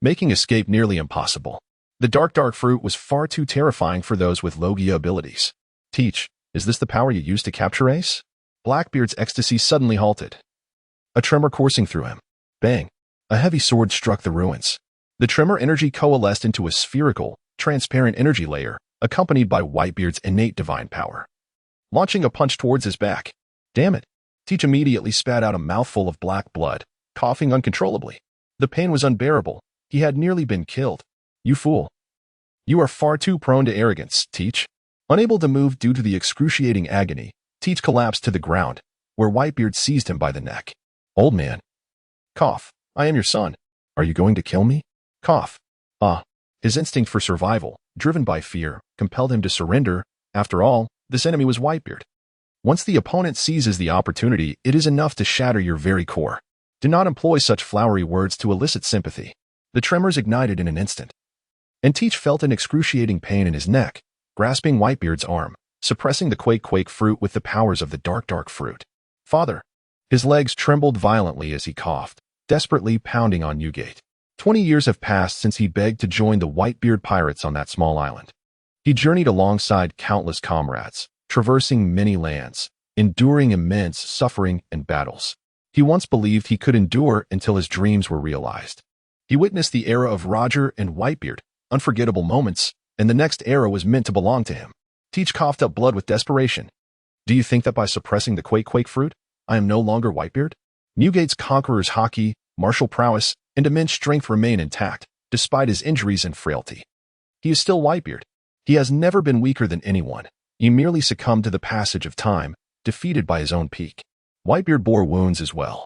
making escape nearly impossible. The dark fruit was far too terrifying for those with Logia abilities. Teach, is this the power you used to capture Ace? Blackbeard's ecstasy suddenly halted, a tremor coursing through him. Bang! A heavy sword struck the ruins. The tremor energy coalesced into a spherical, transparent energy layer, accompanied by Whitebeard's innate divine power, launching a punch towards his back. Damn it! Teach immediately spat out a mouthful of black blood, coughing uncontrollably. The pain was unbearable. He had nearly been killed. You fool! You are far too prone to arrogance, Teach. Unable to move due to the excruciating agony, Teach collapsed to the ground, where Whitebeard seized him by the neck. Old man. Cough. I am your son. Are you going to kill me? Cough. His instinct for survival, driven by fear, compelled him to surrender. After all, this enemy was Whitebeard. Once the opponent seizes the opportunity, it is enough to shatter your very core. Do not employ such flowery words to elicit sympathy. The tremors ignited in an instant, and Teach felt an excruciating pain in his neck, grasping Whitebeard's arm, suppressing the quake fruit with the powers of the dark fruit. Father! His legs trembled violently as he coughed, desperately pounding on Newgate. 20 years have passed since he begged to join the Whitebeard pirates on that small island. He journeyed alongside countless comrades, traversing many lands, enduring immense suffering and battles. He once believed he could endure until his dreams were realized. He witnessed the era of Roger and Whitebeard, unforgettable moments, and the next era was meant to belong to him. Teach coughed up blood with desperation. Do you think that by suppressing the quake fruit, I am no longer Whitebeard? Newgate's conqueror's hockey, martial prowess, and immense strength remain intact, despite his injuries and frailty. He is still Whitebeard. He has never been weaker than anyone. He merely succumbed to the passage of time, defeated by his own peak. Whitebeard bore wounds as well.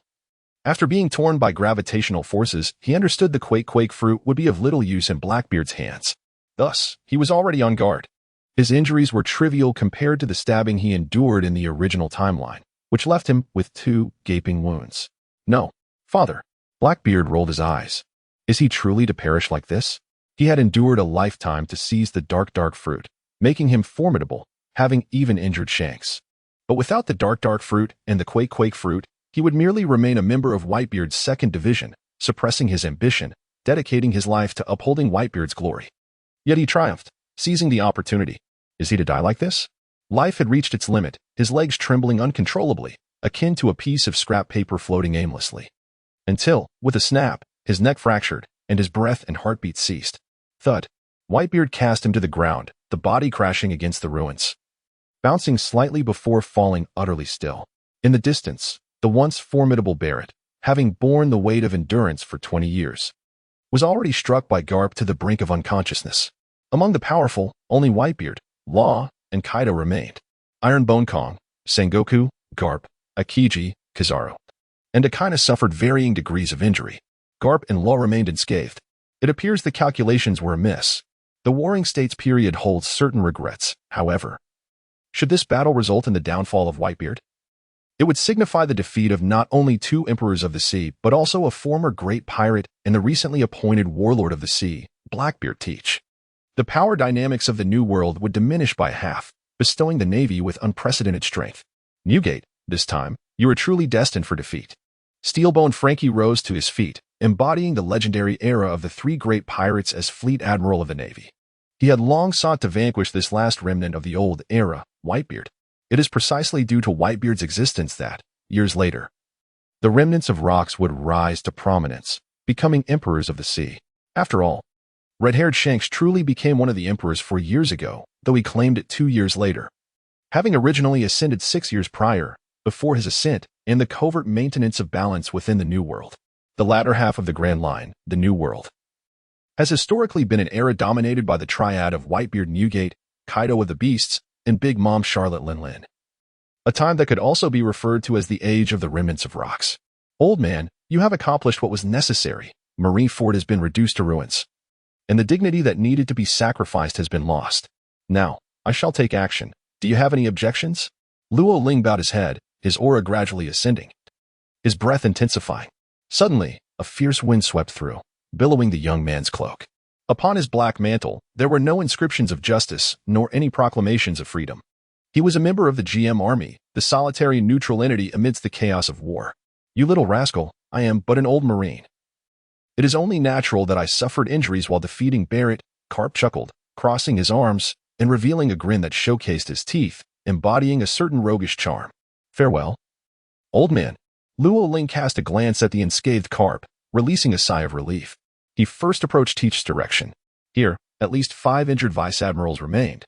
After being torn by gravitational forces, he understood the quake fruit would be of little use in Blackbeard's hands. Thus, he was already on guard. His injuries were trivial compared to the stabbing he endured in the original timeline, which left him with 2 gaping wounds. No, father. Blackbeard rolled his eyes. Is he truly to perish like this? He had endured a lifetime to seize the dark fruit, making him formidable, having even injured Shanks. But without the dark fruit and the quake fruit, he would merely remain a member of Whitebeard's 2nd Division, suppressing his ambition, dedicating his life to upholding Whitebeard's glory. Yet he triumphed, seizing the opportunity. Is he to die like this? Life had reached its limit, his legs trembling uncontrollably, akin to a piece of scrap paper floating aimlessly. Until, with a snap, his neck fractured, and his breath and heartbeat ceased. Thud. Whitebeard cast him to the ground, the body crashing against the ruins, bouncing slightly before falling utterly still. In the distance, the once formidable Barrett, having borne the weight of endurance for 20 years, was already struck by Garp to the brink of unconsciousness. Among the powerful, only Whitebeard, Law, and Kaido remained. Ironbone Kong, Sengoku, Garp, Akiji, Kizaru, and Akina suffered varying degrees of injury. Garp and Law remained unscathed. It appears the calculations were amiss. The Warring States period holds certain regrets, however. Should this battle result in the downfall of Whitebeard, it would signify the defeat of not only 2 Emperors of the Sea, but also a former great pirate and the recently appointed Warlord of the Sea, Blackbeard Teach. The power dynamics of the New World would diminish by half, bestowing the Navy with unprecedented strength. Newgate, this time, you are truly destined for defeat. Steelbone Frankie rose to his feet, embodying the legendary era of the 3 great pirates as Fleet Admiral of the Navy. He had long sought to vanquish this last remnant of the old era, Whitebeard. It is precisely due to Whitebeard's existence that, years later, the remnants of rocks would rise to prominence, becoming Emperors of the Sea. After all, red-haired Shanks truly became one of the Emperors 4 years ago, though he claimed it 2 years later. Having originally ascended 6 years prior, before his ascent, and the covert maintenance of balance within the New World. the latter half of the Grand Line, the New World, has historically been an era dominated by the triad of Whitebeard Newgate, Kaido of the Beasts, and Big Mom Charlotte Lin. A time that could also be referred to as the Age of the Remnants of Rocks. Old man, you have accomplished what was necessary. Marineford has been reduced to ruins, and the dignity that needed to be sacrificed has been lost. Now, I shall take action. Do you have any objections? Luo Ling bowed his head, his aura gradually ascending, his breath intensifying. Suddenly, a fierce wind swept through, billowing the young man's cloak. Upon his black mantle, there were no inscriptions of justice, nor any proclamations of freedom. He was a member of the GM army, the solitary neutral entity amidst the chaos of war. You little rascal, I am but an old marine. It is only natural that I suffered injuries while defeating Barrett. Carp chuckled, crossing his arms and revealing a grin that showcased his teeth, embodying a certain roguish charm. Farewell. Old man. Luo Ling cast a glance at the unscathed Carp, releasing a sigh of relief. He first approached Teach's direction. Here, at least 5 injured Vice Admirals remained,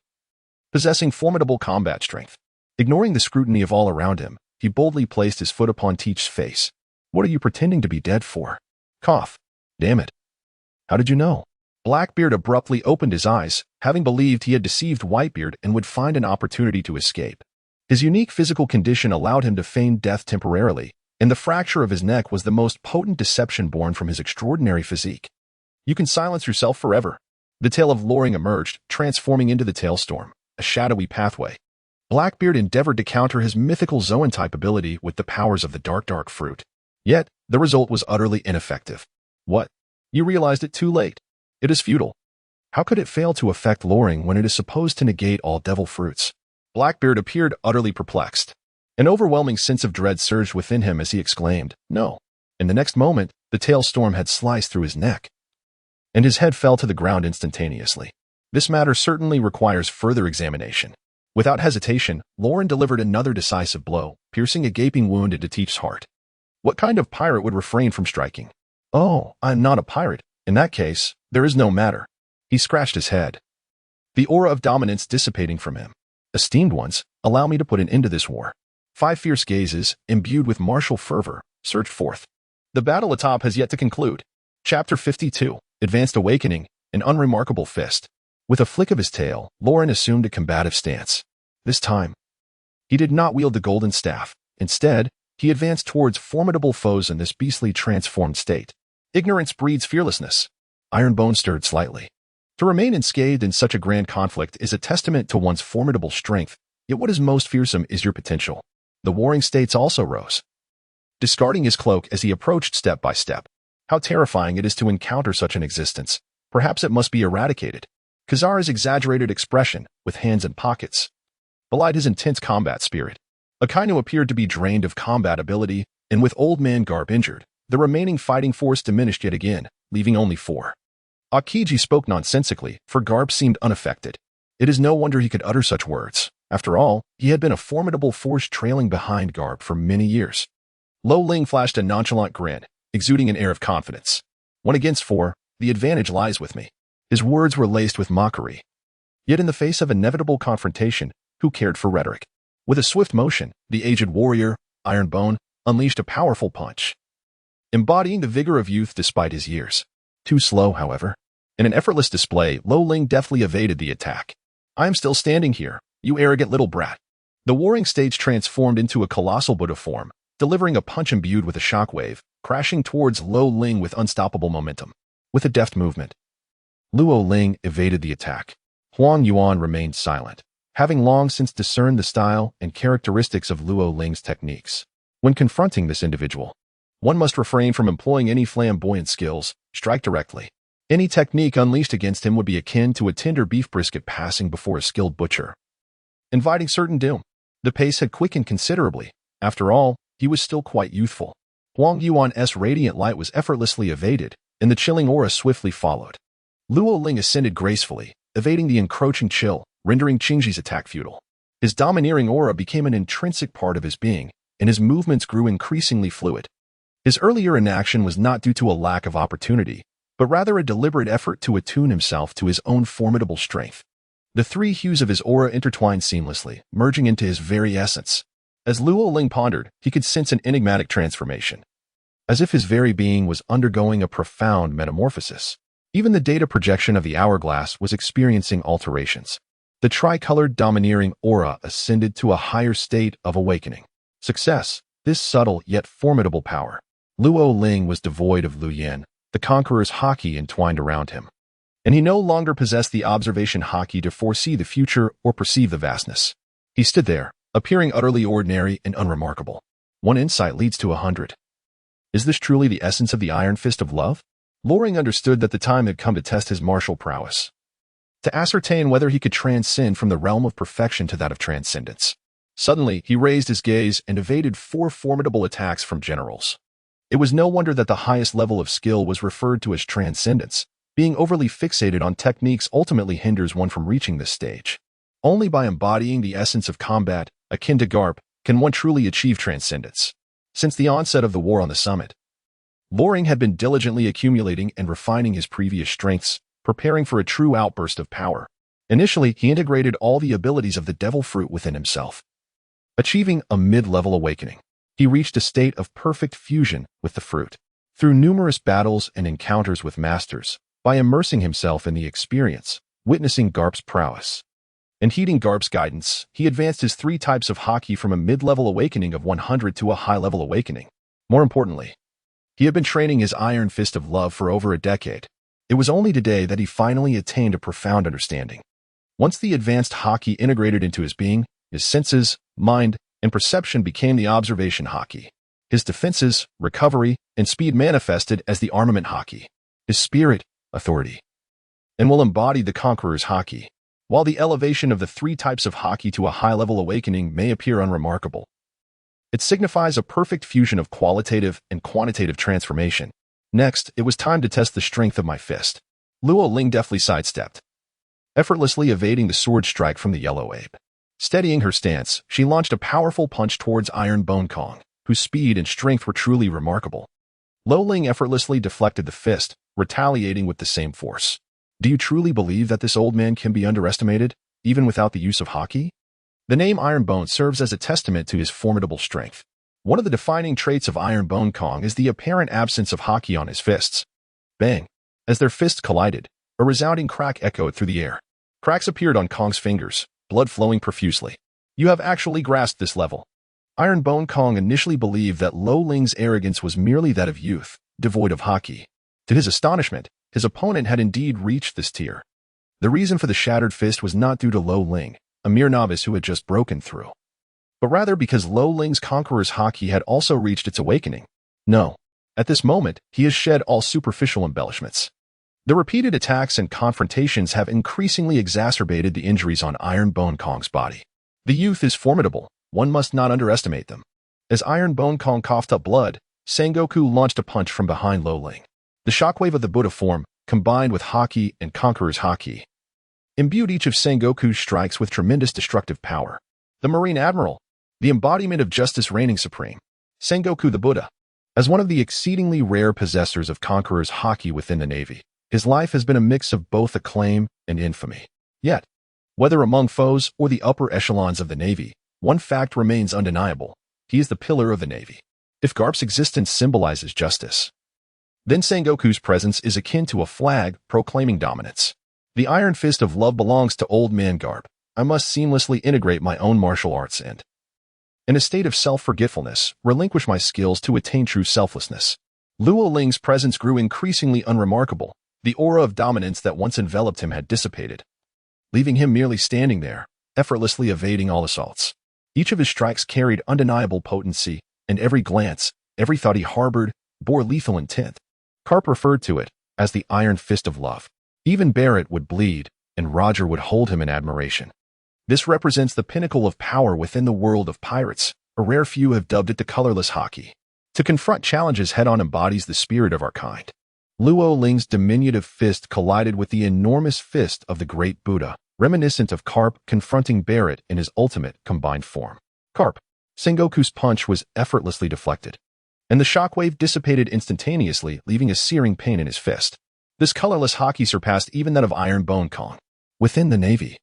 possessing formidable combat strength. Ignoring the scrutiny of all around him, he boldly placed his foot upon Teach's face. What are you pretending to be dead for? Cough. Damn it. How did you know? Blackbeard abruptly opened his eyes, having believed he had deceived Whitebeard and would find an opportunity to escape. His unique physical condition allowed him to feign death temporarily, and the fracture of his neck was the most potent deception born from his extraordinary physique. You can silence yourself forever. The tail of Loring emerged, transforming into the Tailstorm, a shadowy pathway. Blackbeard endeavored to counter his mythical Zoan-type ability with the powers of the dark fruit. Yet, the result was utterly ineffective. What? You realized it too late. It is futile. How could it fail to affect Loring when it is supposed to negate all devil fruits? Blackbeard appeared utterly perplexed. An overwhelming sense of dread surged within him as he exclaimed, No. In the next moment, the Tailstorm had sliced through his neck, and his head fell to the ground instantaneously. This matter certainly requires further examination. Without hesitation, Loring delivered another decisive blow, piercing a gaping wound into Teach's heart. What kind of pirate would refrain from striking? Oh, I'm not a pirate. In that case, there is no matter. He scratched his head, the aura of dominance dissipating from him. Esteemed ones, allow me to put an end to this war. 5 fierce gazes, imbued with martial fervor, surged forth. The battle atop has yet to conclude. Chapter 52, Advanced Awakening, an unremarkable fist. With a flick of his tail, Loring assumed a combative stance. This time, he did not wield the golden staff. Instead, he advanced towards formidable foes in this beastly transformed state. Ignorance breeds fearlessness. Ironbone stirred slightly. To remain unscathed in such a grand conflict is a testament to one's formidable strength, yet what is most fearsome is your potential. The warring states also rose, discarding his cloak as he approached step by step. How terrifying it is to encounter such an existence. Perhaps it must be eradicated. Kizaru's exaggerated expression, with hands in pockets, belied his intense combat spirit. Akainu appeared to be drained of combat ability, and with Old Man Garp injured, the remaining fighting force diminished yet again, leaving only 4. Akiji spoke nonsensically, for Garp seemed unaffected. It is no wonder he could utter such words. After all, he had been a formidable force trailing behind Garp for many years. Lo Ling flashed a nonchalant grin, exuding an air of confidence. 1 against 4, the advantage lies with me. His words were laced with mockery. Yet in the face of inevitable confrontation, who cared for rhetoric? With a swift motion, the aged warrior, Ironbone, unleashed a powerful punch, embodying the vigor of youth despite his years. Too slow, however. In an effortless display, Lo Ling deftly evaded the attack. I am still standing here, you arrogant little brat. The warring stage transformed into a colossal Buddha form, delivering a punch imbued with a shockwave, crashing towards Lo Ling with unstoppable momentum. With a deft movement, Luo Ling evaded the attack. Huang Yuan remained silent, having long since discerned the style and characteristics of Luo Ling's techniques. When confronting this individual, one must refrain from employing any flamboyant skills, strike directly. Any technique unleashed against him would be akin to a tender beef brisket passing before a skilled butcher, inviting certain doom. The pace had quickened considerably. After all, he was still quite youthful. Huang Yuan's radiant light was effortlessly evaded, and the chilling aura swiftly followed. Luo Ling ascended gracefully, evading the encroaching chill, rendering Qingji's attack futile. His domineering aura became an intrinsic part of his being, and his movements grew increasingly fluid. His earlier inaction was not due to a lack of opportunity, but rather a deliberate effort to attune himself to his own formidable strength. The 3 hues of his aura intertwined seamlessly, merging into his very essence. As Luo Ling pondered, he could sense an enigmatic transformation. as if his very being was undergoing a profound metamorphosis. Even the data projection of the hourglass was experiencing alterations. The tricolored domineering aura ascended to a higher state of awakening. Success, this subtle yet formidable power. Luo Ling was devoid of Lu Yan, the conqueror's haki entwined around him. And he no longer possessed the observation haki to foresee the future or perceive the vastness. He stood there, appearing utterly ordinary and unremarkable. One insight leads to 100. Is this truly the essence of the Iron Fist of Love? Loring understood that the time had come to test his martial prowess, to ascertain whether he could transcend from the realm of perfection to that of transcendence. Suddenly, he raised his gaze and evaded 4 formidable attacks from generals. It was no wonder that the highest level of skill was referred to as transcendence. Being overly fixated on techniques ultimately hinders one from reaching this stage. Only by embodying the essence of combat, akin to Garp, can one truly achieve transcendence. Since the onset of the war on the summit, Loring had been diligently accumulating and refining his previous strengths, preparing for a true outburst of power. Initially, he integrated all the abilities of the devil fruit within himself. Achieving a mid-level awakening, he reached a state of perfect fusion with the fruit. Through numerous battles and encounters with masters, by immersing himself in the experience, witnessing Garp's prowess, and heeding Garp's guidance, he advanced his 3 types of haki from a mid-level awakening of 100 to a high-level awakening. More importantly, he had been training his Iron Fist of Love for over a decade. It was only today that he finally attained a profound understanding. Once the advanced haki integrated into his being, his senses, mind, and perception became the observation haki. His defenses, recovery, and speed manifested as the armament haki. His spirit, authority, and will embody the conqueror's haki. While the elevation of the 3 types of haki to a high-level awakening may appear unremarkable, it signifies a perfect fusion of qualitative and quantitative transformation. Next, it was time to test the strength of my fist. Luo Ling deftly sidestepped, effortlessly evading the sword strike from the yellow ape. Steadying her stance, she launched a powerful punch towards Iron Bone Kong, whose speed and strength were truly remarkable. Lo Ling effortlessly deflected the fist, retaliating with the same force. Do you truly believe that this old man can be underestimated, even without the use of haki? The name Iron Bone serves as a testament to his formidable strength. One of the defining traits of Iron Bone Kong is the apparent absence of haki on his fists. Bang! As their fists collided, a resounding crack echoed through the air. Cracks appeared on Kong's fingers, blood flowing profusely. You have actually grasped this level. Iron Bone Kong initially believed that Lo Ling's arrogance was merely that of youth, devoid of haki. To his astonishment, his opponent had indeed reached this tier. The reason for the shattered fist was not due to Lo Ling, a mere novice who had just broken through, but rather because Lo Ling's conqueror's haki had also reached its awakening. No, at this moment, he has shed all superficial embellishments. The repeated attacks and confrontations have increasingly exacerbated the injuries on Iron Bone Kong's body. The youth is formidable, one must not underestimate them. As Iron Bone Kong coughed up blood, Sengoku launched a punch from behind Lo Ling. The shockwave of the Buddha form, combined with haki and conqueror's haki, imbued each of Sengoku's strikes with tremendous destructive power. The Marine Admiral, the embodiment of justice reigning supreme. Sengoku the Buddha. As one of the exceedingly rare possessors of conqueror's haki within the Navy, his life has been a mix of both acclaim and infamy. Yet, whether among foes or the upper echelons of the Navy, one fact remains undeniable. He is the pillar of the Navy. If Garp's existence symbolizes justice, then Sengoku's presence is akin to a flag proclaiming dominance. The Iron Fist of Love belongs to Old Man Garp. I must seamlessly integrate my own martial arts and, in a state of self-forgetfulness, relinquish my skills to attain true selflessness. Luo Ling's presence grew increasingly unremarkable. The aura of dominance that once enveloped him had dissipated, leaving him merely standing there, effortlessly evading all assaults. Each of his strikes carried undeniable potency, and every glance, every thought he harbored, bore lethal intent. Garp referred to it as the Iron Fist of Love. Even Barrett would bleed, and Roger would hold him in admiration. This represents the pinnacle of power within the world of pirates. A rare few have dubbed it the colorless haki. To confront challenges head-on embodies the spirit of our kind. Luo Ling's diminutive fist collided with the enormous fist of the great Buddha, reminiscent of Garp confronting Barrett in his ultimate combined form. Garp. Sengoku's punch was effortlessly deflected, and the shockwave dissipated instantaneously, leaving a searing pain in his fist. This colorless haki surpassed even that of Iron Bone Kong. Within the Navy,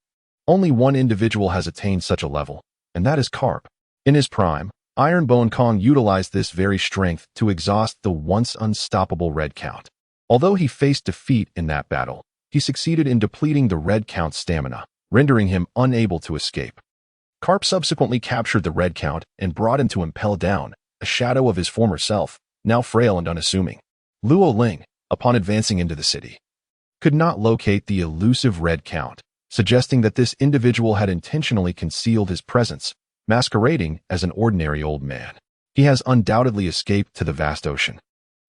only one individual has attained such a level, and that is Garp. In his prime, Ironbone Kong utilized this very strength to exhaust the once unstoppable Red Count. Although he faced defeat in that battle, he succeeded in depleting the Red Count's stamina, rendering him unable to escape. Carp subsequently captured the Red Count and brought him to impel down, a shadow of his former self, now frail and unassuming. Luo Ling, upon advancing into the city, could not locate the elusive Red Count, suggesting that this individual had intentionally concealed his presence, masquerading as an ordinary old man. He has undoubtedly escaped to the vast ocean,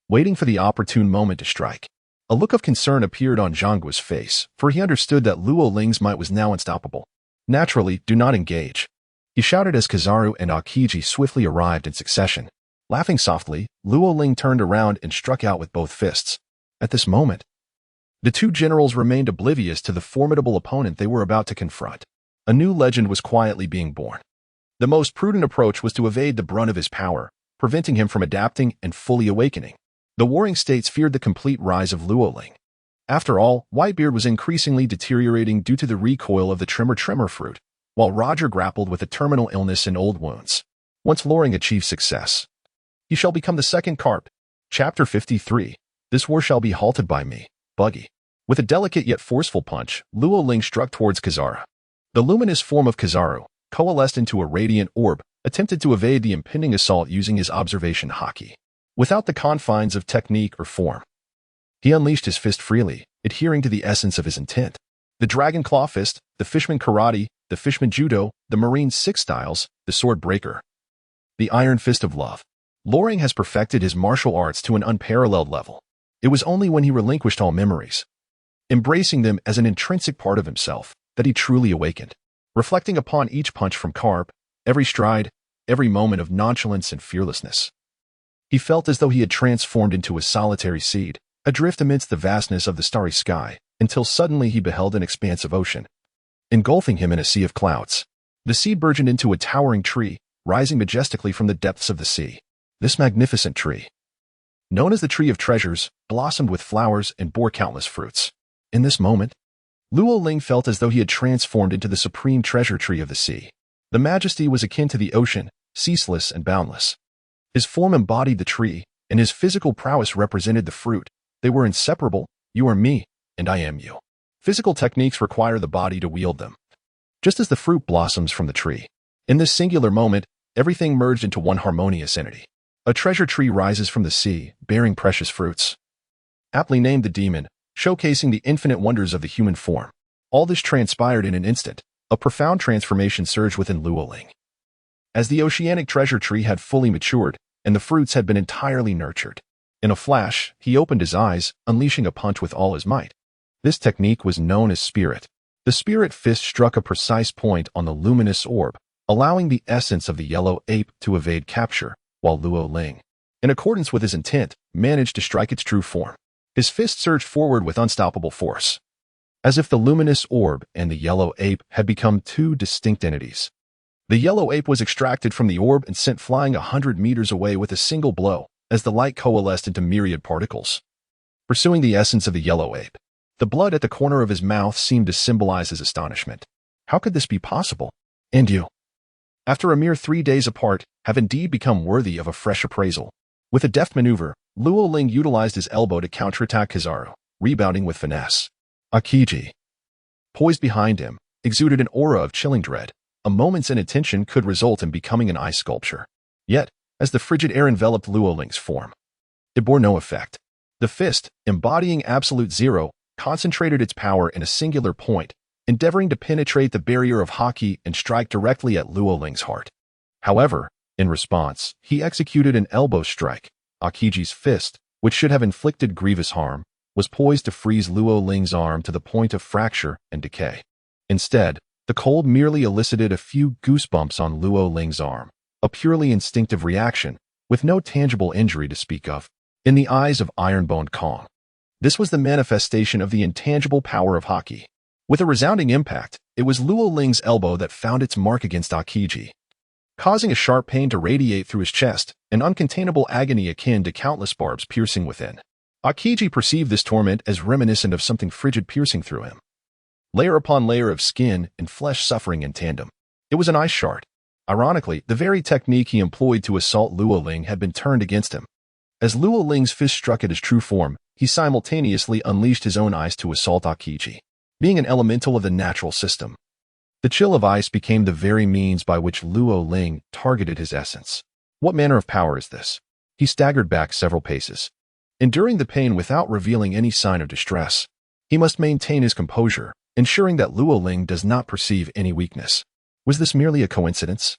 waiting for the opportune moment to strike. A look of concern appeared on Zhangguo's face, for he understood that Luo Ling's might was now unstoppable. Naturally, do not engage, he shouted as Kizaru and Aokiji swiftly arrived in succession. Laughing softly, Luo Ling turned around and struck out with both fists. At this moment, the two generals remained oblivious to the formidable opponent they were about to confront. A new legend was quietly being born. The most prudent approach was to evade the brunt of his power, preventing him from adapting and fully awakening. The warring states feared the complete rise of Luo Ling. After all, Whitebeard was increasingly deteriorating due to the recoil of the Tremor fruit, while Roger grappled with a terminal illness and old wounds. Once Loring achieved success, he shall become the second Carp. Chapter 53. This war shall be halted by me, Buggy. With a delicate yet forceful punch, Luo Ling struck towards Kizaru. The luminous form of Kizaru, coalesced into a radiant orb, attempted to evade the impending assault using his observation haki. Without the confines of technique or form, he unleashed his fist freely, adhering to the essence of his intent. The Dragon Claw Fist, the Fishman Karate, the Fishman Judo, the Marine Six Styles, the Sword Breaker, the Iron Fist of Love. Loring has perfected his martial arts to an unparalleled level. It was only when he relinquished all memories, embracing them as an intrinsic part of himself, that he truly awakened. Reflecting upon each punch from Carp, every stride, every moment of nonchalance and fearlessness, he felt as though he had transformed into a solitary seed, adrift amidst the vastness of the starry sky, until suddenly he beheld an expanse of ocean, engulfing him in a sea of clouds. The seed burgeoned into a towering tree, rising majestically from the depths of the sea. This magnificent tree, known as the Tree of Treasures, blossomed with flowers and bore countless fruits. In this moment, Luo Ling felt as though he had transformed into the supreme treasure tree of the sea. The majesty was akin to the ocean, ceaseless and boundless. His form embodied the tree, and his physical prowess represented the fruit. They were inseparable. You are me, and I am you. Physical techniques require the body to wield them, just as the fruit blossoms from the tree. In this singular moment, everything merged into one harmonious entity. A treasure tree rises from the sea, bearing precious fruits, aptly named the demon, showcasing the infinite wonders of the human form. All this transpired in an instant. A profound transformation surged within Luo Ling. As the oceanic treasure tree had fully matured, and the fruits had been entirely nurtured, in a flash, he opened his eyes, unleashing a punch with all his might. This technique was known as Spirit. The Spirit Fist struck a precise point on the luminous orb, allowing the essence of the yellow ape to evade capture, while Luo Ling, in accordance with his intent, managed to strike its true form. His fist surged forward with unstoppable force, as if the luminous orb and the yellow ape had become two distinct entities. The yellow ape was extracted from the orb and sent flying 100 meters away with a single blow, as the light coalesced into myriad particles, pursuing the essence of the yellow ape. The blood at the corner of his mouth seemed to symbolize his astonishment. How could this be possible? And you, after a mere 3 days apart, have indeed become worthy of a fresh appraisal. With a deft maneuver, Luo Ling utilized his elbow to counterattack Kizaru, rebounding with finesse. Aokiji, poised behind him, exuded an aura of chilling dread. A moment's inattention could result in becoming an ice sculpture. Yet, as the frigid air enveloped Luo Ling's form, it bore no effect. The fist, embodying absolute zero, concentrated its power in a singular point, endeavoring to penetrate the barrier of haki and strike directly at Luo Ling's heart. However, in response, he executed an elbow strike. Aokiji's fist, which should have inflicted grievous harm, was poised to freeze Luo Ling's arm to the point of fracture and decay. Instead, the cold merely elicited a few goosebumps on Luo Ling's arm, a purely instinctive reaction, with no tangible injury to speak of. In the eyes of Ironbone Kong, this was the manifestation of the intangible power of haki. With a resounding impact, it was Luo Ling's elbow that found its mark against Aokiji, causing a sharp pain to radiate through his chest, an uncontainable agony akin to countless barbs piercing within. Aokiji perceived this torment as reminiscent of something frigid piercing through him, layer upon layer of skin and flesh suffering in tandem. It was an ice shard, Ironically, the very technique he employed to assault Luo Ling had been turned against him. As Luo Ling's fist struck at his true form, he simultaneously unleashed his own ice to assault Akiji, being an elemental of the natural system. The chill of ice became the very means by which Luo Ling targeted his essence. What manner of power is this? He staggered back several paces. Enduring the pain without revealing any sign of distress, he must maintain his composure, ensuring that Luo Ling does not perceive any weakness. Was this merely a coincidence?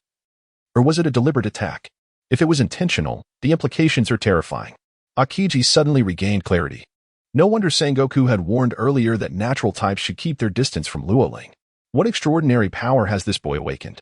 Or was it a deliberate attack? If it was intentional, the implications are terrifying. Akiji suddenly regained clarity. No wonder Sengoku had warned earlier that natural types should keep their distance from Luo Ling. What extraordinary power has this boy awakened?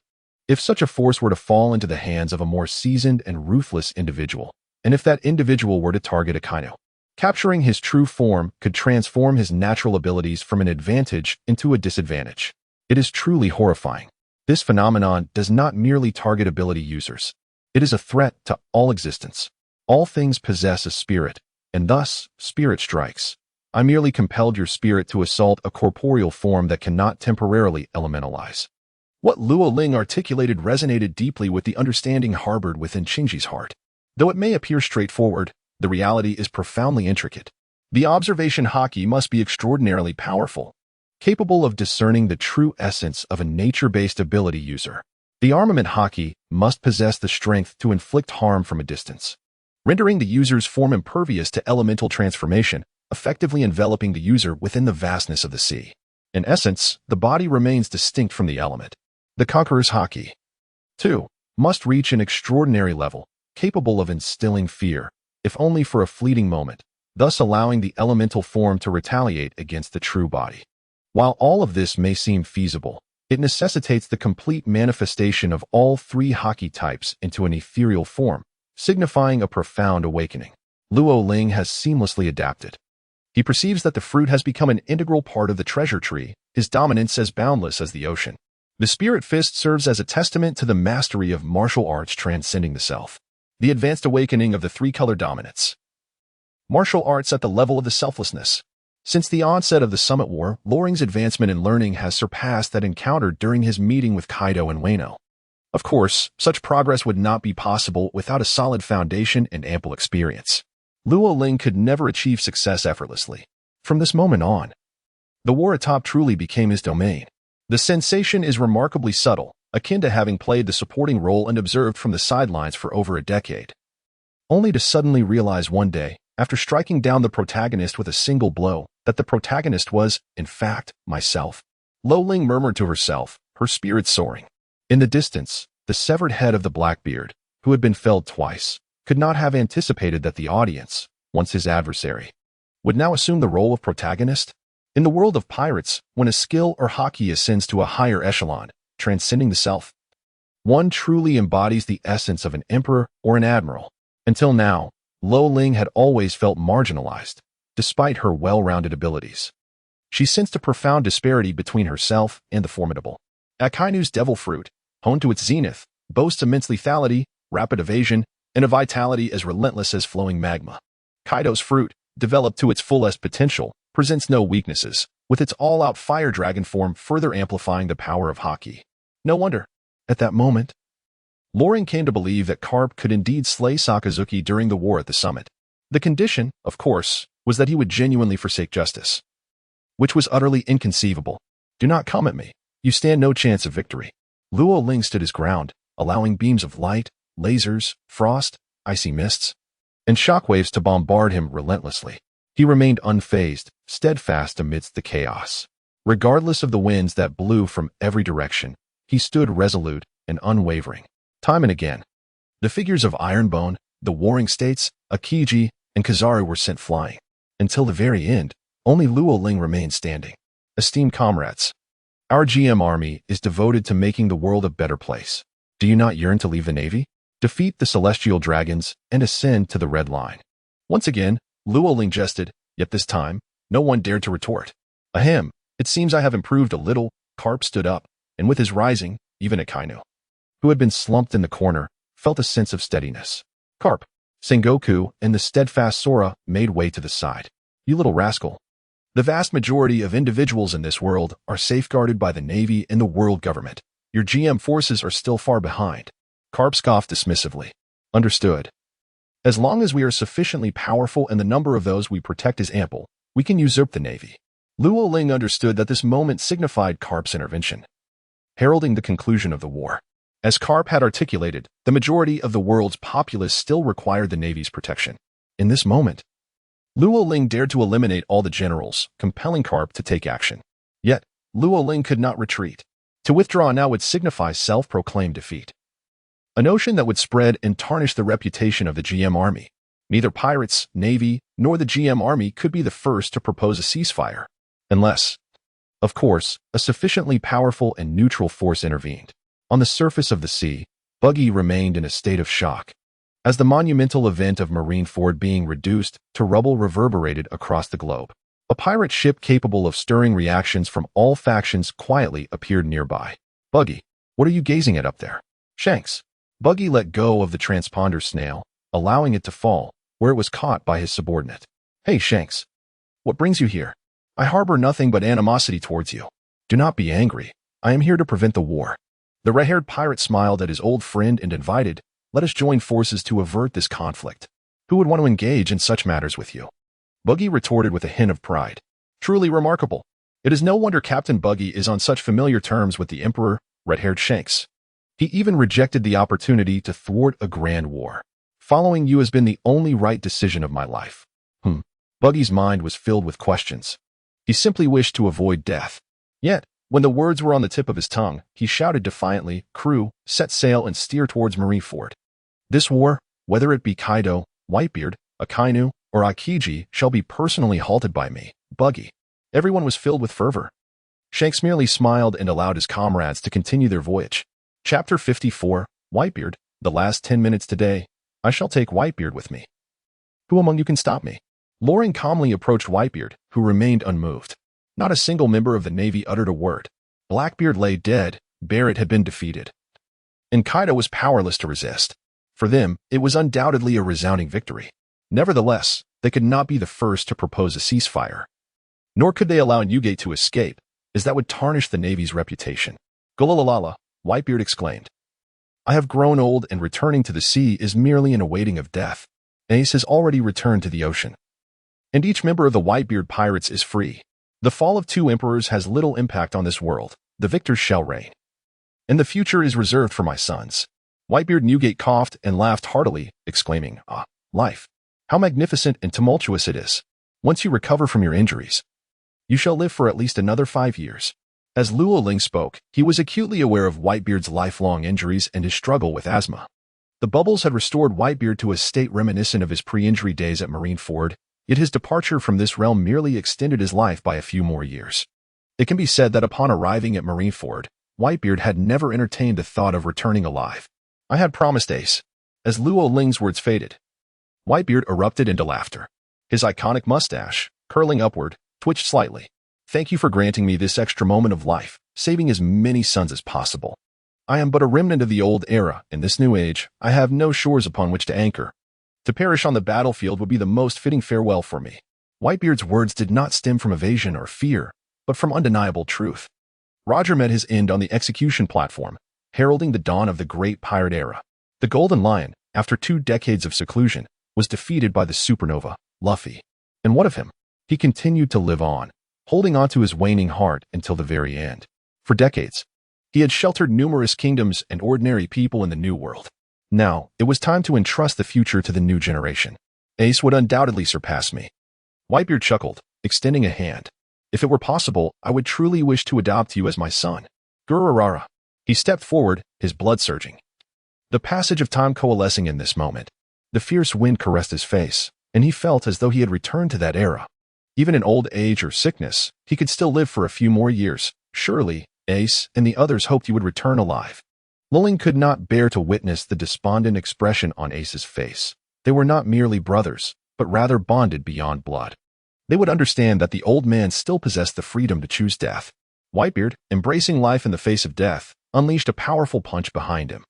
If such a force were to fall into the hands of a more seasoned and ruthless individual, and if that individual were to target Akainu, capturing his true form could transform his natural abilities from an advantage into a disadvantage. It is truly horrifying. This phenomenon does not merely target ability users. It is a threat to all existence. All things possess a spirit, and thus, spirit strikes. I merely compelled your spirit to assault a corporeal form that cannot temporarily elementalize. What Luo Ling articulated resonated deeply with the understanding harbored within Qingji's heart. Though it may appear straightforward, the reality is profoundly intricate. The observation haki must be extraordinarily powerful, capable of discerning the true essence of a nature-based ability user. The armament haki must possess the strength to inflict harm from a distance, rendering the user's form impervious to elemental transformation, effectively enveloping the user within the vastness of the sea. In essence, the body remains distinct from the element. The conqueror's haki, 2, must reach an extraordinary level, capable of instilling fear, if only for a fleeting moment, thus allowing the elemental form to retaliate against the true body. While all of this may seem feasible, it necessitates the complete manifestation of all three haki types into an ethereal form, signifying a profound awakening. Luo Ling has seamlessly adapted. He perceives that the fruit has become an integral part of the treasure tree, his dominance as boundless as the ocean. The spirit fist serves as a testament to the mastery of martial arts transcending the self. The advanced awakening of the three-color dominance. Martial arts at the level of the selflessness. Since the onset of the Summit War, Loring's advancement in learning has surpassed that encountered during his meeting with Kaido and Wano. Of course, such progress would not be possible without a solid foundation and ample experience. Luo Ling could never achieve success effortlessly. From this moment on, the war atop truly became his domain. The sensation is remarkably subtle, akin to having played the supporting role and observed from the sidelines for over a decade. Only to suddenly realize one day, after striking down the protagonist with a single blow, that the protagonist was, in fact, myself. Lo Ling murmured to herself, her spirit soaring. In the distance, the severed head of the Blackbeard, who had been felled twice, could not have anticipated that the audience, once his adversary, would now assume the role of protagonist. In the world of pirates, when a skill or haki ascends to a higher echelon, transcending the self, one truly embodies the essence of an emperor or an admiral. Until now, Lo Ling had always felt marginalized, despite her well-rounded abilities. She sensed a profound disparity between herself and the formidable. Akainu's devil fruit, honed to its zenith, boasts immense lethality, rapid evasion, and a vitality as relentless as flowing magma. Kaido's fruit, developed to its fullest potential, presents no weaknesses, with its all-out fire dragon form further amplifying the power of haki. No wonder, at that moment, Loring came to believe that Carp could indeed slay Sakazuki during the war at the summit. The condition, of course, was that he would genuinely forsake justice, which was utterly inconceivable. Do not come at me. You stand no chance of victory. Luo Ling stood his ground, allowing beams of light, lasers, frost, icy mists, and shockwaves to bombard him relentlessly. He remained unfazed, steadfast amidst the chaos. Regardless of the winds that blew from every direction, he stood resolute and unwavering. Time and again, the figures of Ironbone, the Warring States, Akiji, and Kizaru were sent flying. Until the very end, only Luo Ling remained standing. Esteemed comrades, our GM army is devoted to making the world a better place. Do you not yearn to leave the Navy, defeat the celestial dragons, and ascend to the Red Line? Once again, Luo Ling jested, yet this time, no one dared to retort. Ahem, it seems I have improved a little. Carp stood up, and with his rising, even Akainu, who had been slumped in the corner, felt a sense of steadiness. Carp, Sengoku, and the steadfast Sora made way to the side. You little rascal. The vast majority of individuals in this world are safeguarded by the Navy and the world government. Your GM forces are still far behind. Carp scoffed dismissively. Understood. As long as we are sufficiently powerful and the number of those we protect is ample, we can usurp the Navy. Luo Ling understood that this moment signified Carp's intervention, heralding the conclusion of the war. As Carp had articulated, the majority of the world's populace still required the Navy's protection. In this moment, Luo Ling dared to eliminate all the generals, compelling Carp to take action. Yet, Luo Ling could not retreat. To withdraw now would signify self-proclaimed defeat. A notion that would spread and tarnish the reputation of the GM army. Neither pirates, Navy, nor the GM army could be the first to propose a ceasefire. Unless, of course, a sufficiently powerful and neutral force intervened. On the surface of the sea, Buggy remained in a state of shock, as the monumental event of Marineford being reduced to rubble reverberated across the globe. A pirate ship capable of stirring reactions from all factions quietly appeared nearby. Buggy, what are you gazing at up there? Shanks. Buggy let go of the transponder snail, allowing it to fall, where it was caught by his subordinate. Hey, Shanks. What brings you here? I harbor nothing but animosity towards you. Do not be angry. I am here to prevent the war. The red-haired pirate smiled at his old friend and invited, let us join forces to avert this conflict. Who would want to engage in such matters with you? Buggy retorted with a hint of pride. Truly remarkable. It is no wonder Captain Buggy is on such familiar terms with the Emperor, red-haired Shanks. He even rejected the opportunity to thwart a grand war. Following you has been the only right decision of my life. Buggy's mind was filled with questions. He simply wished to avoid death. Yet, when the words were on the tip of his tongue, he shouted defiantly, crew, set sail and steer towards Marineford. This war, whether it be Kaido, Whitebeard, Akainu, or Akiji, shall be personally halted by me, Buggy. Everyone was filled with fervor. Shanks merely smiled and allowed his comrades to continue their voyage. Chapter 54, Whitebeard, the last 10 minutes today. I shall take Whitebeard with me. Who among you can stop me? Loring calmly approached Whitebeard, who remained unmoved. Not a single member of the Navy uttered a word. Blackbeard lay dead, Barrett had been defeated. And Kaido was powerless to resist. For them, it was undoubtedly a resounding victory. Nevertheless, they could not be the first to propose a ceasefire. Nor could they allow Newgate to escape, as that would tarnish the Navy's reputation. Gulalalala, Whitebeard exclaimed. I have grown old and returning to the sea is merely an awaiting of death. Ace has already returned to the ocean. And each member of the Whitebeard pirates is free. The fall of 2 emperors has little impact on this world. The victors shall reign. And the future is reserved for my sons. Whitebeard Newgate coughed and laughed heartily, exclaiming, life. How magnificent and tumultuous it is. Once you recover from your injuries, you shall live for at least another 5 years. As Luo Ling spoke, he was acutely aware of Whitebeard's lifelong injuries and his struggle with asthma. The bubbles had restored Whitebeard to a state reminiscent of his pre-injury days at Marineford, yet his departure from this realm merely extended his life by a few more years. It can be said that upon arriving at Marineford, Whitebeard had never entertained the thought of returning alive. I had promised Ace. As Luo Ling's words faded, Whitebeard erupted into laughter. His iconic mustache, curling upward, twitched slightly. Thank you for granting me this extra moment of life, saving as many sons as possible. I am but a remnant of the old era. In this new age, I have no shores upon which to anchor. To perish on the battlefield would be the most fitting farewell for me. Whitebeard's words did not stem from evasion or fear, but from undeniable truth. Roger met his end on the execution platform, heralding the dawn of the great pirate era. The Golden Lion, after 2 decades of seclusion, was defeated by the supernova, Luffy. And what of him? He continued to live on, holding on to his waning heart until the very end. For decades, he had sheltered numerous kingdoms and ordinary people in the New World. Now, it was time to entrust the future to the new generation. Ace would undoubtedly surpass me. Whitebeard chuckled, extending a hand. If it were possible, I would truly wish to adopt you as my son. Gururara. He stepped forward, his blood surging. The passage of time coalescing in this moment. The fierce wind caressed his face, and he felt as though he had returned to that era. Even in old age or sickness, he could still live for a few more years. Surely, Ace and the others hoped he would return alive. Lulling could not bear to witness the despondent expression on Ace's face. They were not merely brothers, but rather bonded beyond blood. They would understand that the old man still possessed the freedom to choose death. Whitebeard, embracing life in the face of death, unleashed a powerful punch behind him,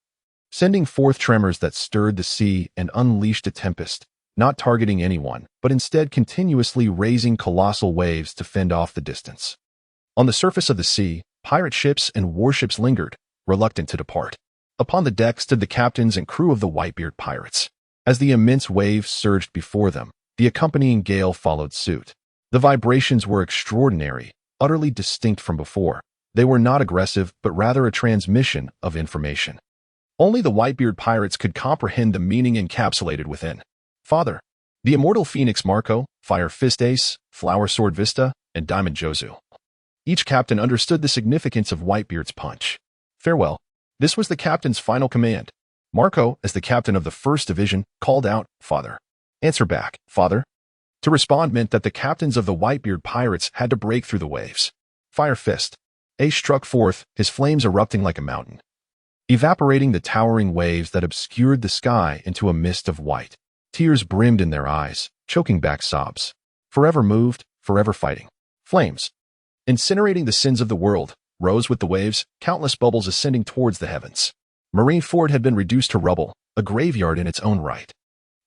sending forth tremors that stirred the sea and unleashed a tempest, not targeting anyone, but instead continuously raising colossal waves to fend off the distance. On the surface of the sea, pirate ships and warships lingered, reluctant to depart. Upon the deck stood the captains and crew of the Whitebeard pirates. As the immense waves surged before them, the accompanying gale followed suit. The vibrations were extraordinary, utterly distinct from before. They were not aggressive, but rather a transmission of information. Only the Whitebeard pirates could comprehend the meaning encapsulated within. Father, the immortal Phoenix Marco, Fire Fist Ace, Flower Sword Vista, and Diamond Jozu. Each captain understood the significance of Whitebeard's punch. Farewell. This was the captain's final command. Marco, as the captain of the 1st Division, called out, Father. Answer back, Father. To respond meant that the captains of the Whitebeard pirates had to break through the waves. Fire Fist. Ace struck forth, his flames erupting like a mountain, evaporating the towering waves that obscured the sky into a mist of white. Tears brimmed in their eyes, choking back sobs. Forever moved, forever fighting. Flames, incinerating the sins of the world, rose with the waves, countless bubbles ascending towards the heavens. Marineford had been reduced to rubble, a graveyard in its own right.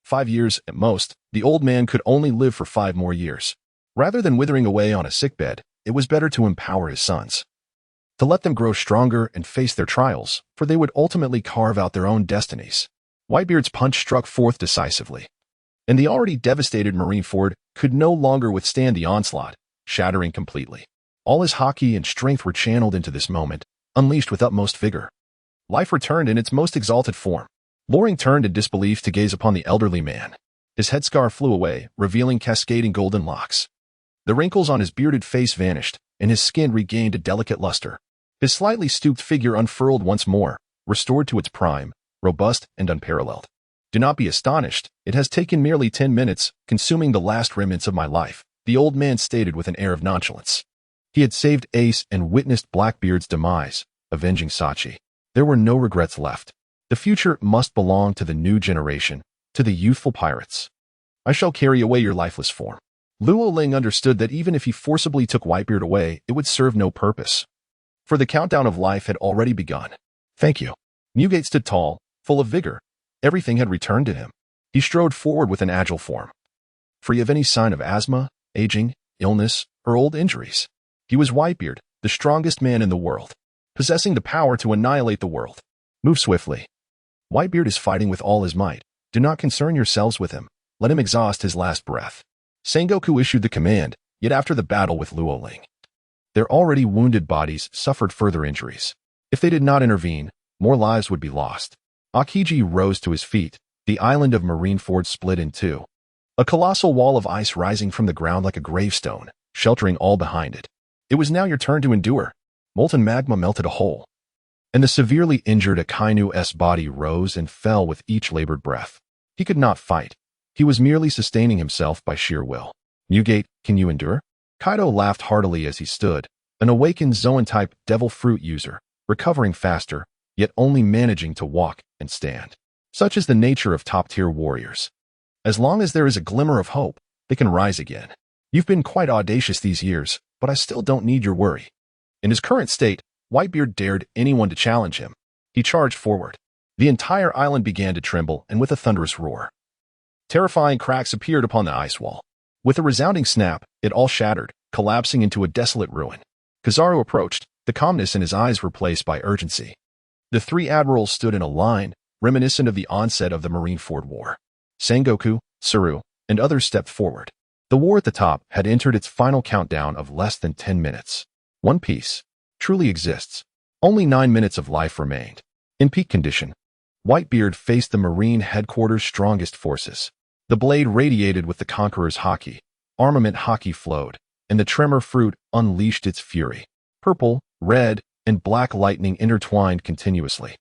5 years, at most, the old man could only live for 5 more years. Rather than withering away on a sickbed, it was better to empower his sons, to let them grow stronger and face their trials, for they would ultimately carve out their own destinies. Whitebeard's punch struck forth decisively, and the already devastated Marineford could no longer withstand the onslaught, shattering completely. All his haki and strength were channeled into this moment, unleashed with utmost vigor. Life returned in its most exalted form. Loring turned in disbelief to gaze upon the elderly man. His headscarf flew away, revealing cascading golden locks. The wrinkles on his bearded face vanished, and his skin regained a delicate luster. His slightly stooped figure unfurled once more, restored to its prime, robust and unparalleled. Do not be astonished, it has taken merely 10 minutes, consuming the last remnants of my life, the old man stated with an air of nonchalance. He had saved Ace and witnessed Blackbeard's demise, avenging Sachi. There were no regrets left. The future must belong to the new generation, to the youthful pirates. I shall carry away your lifeless form. Luo Ling understood that even if he forcibly took Whitebeard away, it would serve no purpose, for the countdown of life had already begun. Thank you. Newgate stood tall, full of vigor. Everything had returned to him. He strode forward with an agile form, free of any sign of asthma, aging, illness, or old injuries. He was Whitebeard, the strongest man in the world, possessing the power to annihilate the world. Move swiftly. Whitebeard is fighting with all his might. Do not concern yourselves with him. Let him exhaust his last breath. Sengoku issued the command, yet after the battle with Luo Ling, their already wounded bodies suffered further injuries. If they did not intervene, more lives would be lost. Akiji rose to his feet. The island of Marineford split in two, a colossal wall of ice rising from the ground like a gravestone, sheltering all behind it. It was now your turn to endure. Molten magma melted a hole, and the severely injured Akainu's body rose and fell with each labored breath. He could not fight. He was merely sustaining himself by sheer will. Newgate, can you endure? Kaido laughed heartily as he stood, an awakened Zoan-type devil fruit user, recovering faster, yet only managing to walk and stand. Such is the nature of top-tier warriors. As long as there is a glimmer of hope, they can rise again. You've been quite audacious these years, but I still don't need your worry. In his current state, Whitebeard dared anyone to challenge him. He charged forward. The entire island began to tremble, and with a thunderous roar, terrifying cracks appeared upon the ice wall. With a resounding snap, it all shattered, collapsing into a desolate ruin. Kizaru approached, the calmness in his eyes replaced by urgency. The 3 admirals stood in a line, reminiscent of the onset of the Marineford War. Sengoku, Tsuru, and others stepped forward. The war at the top had entered its final countdown of less than 10 minutes. One Piece truly exists. Only 9 minutes of life remained. In peak condition, Whitebeard faced the Marine headquarters' strongest forces. The blade radiated with the Conqueror's haki. Armament haki flowed, and the Tremor Fruit unleashed its fury. Purple, red, and black lightning intertwined continuously.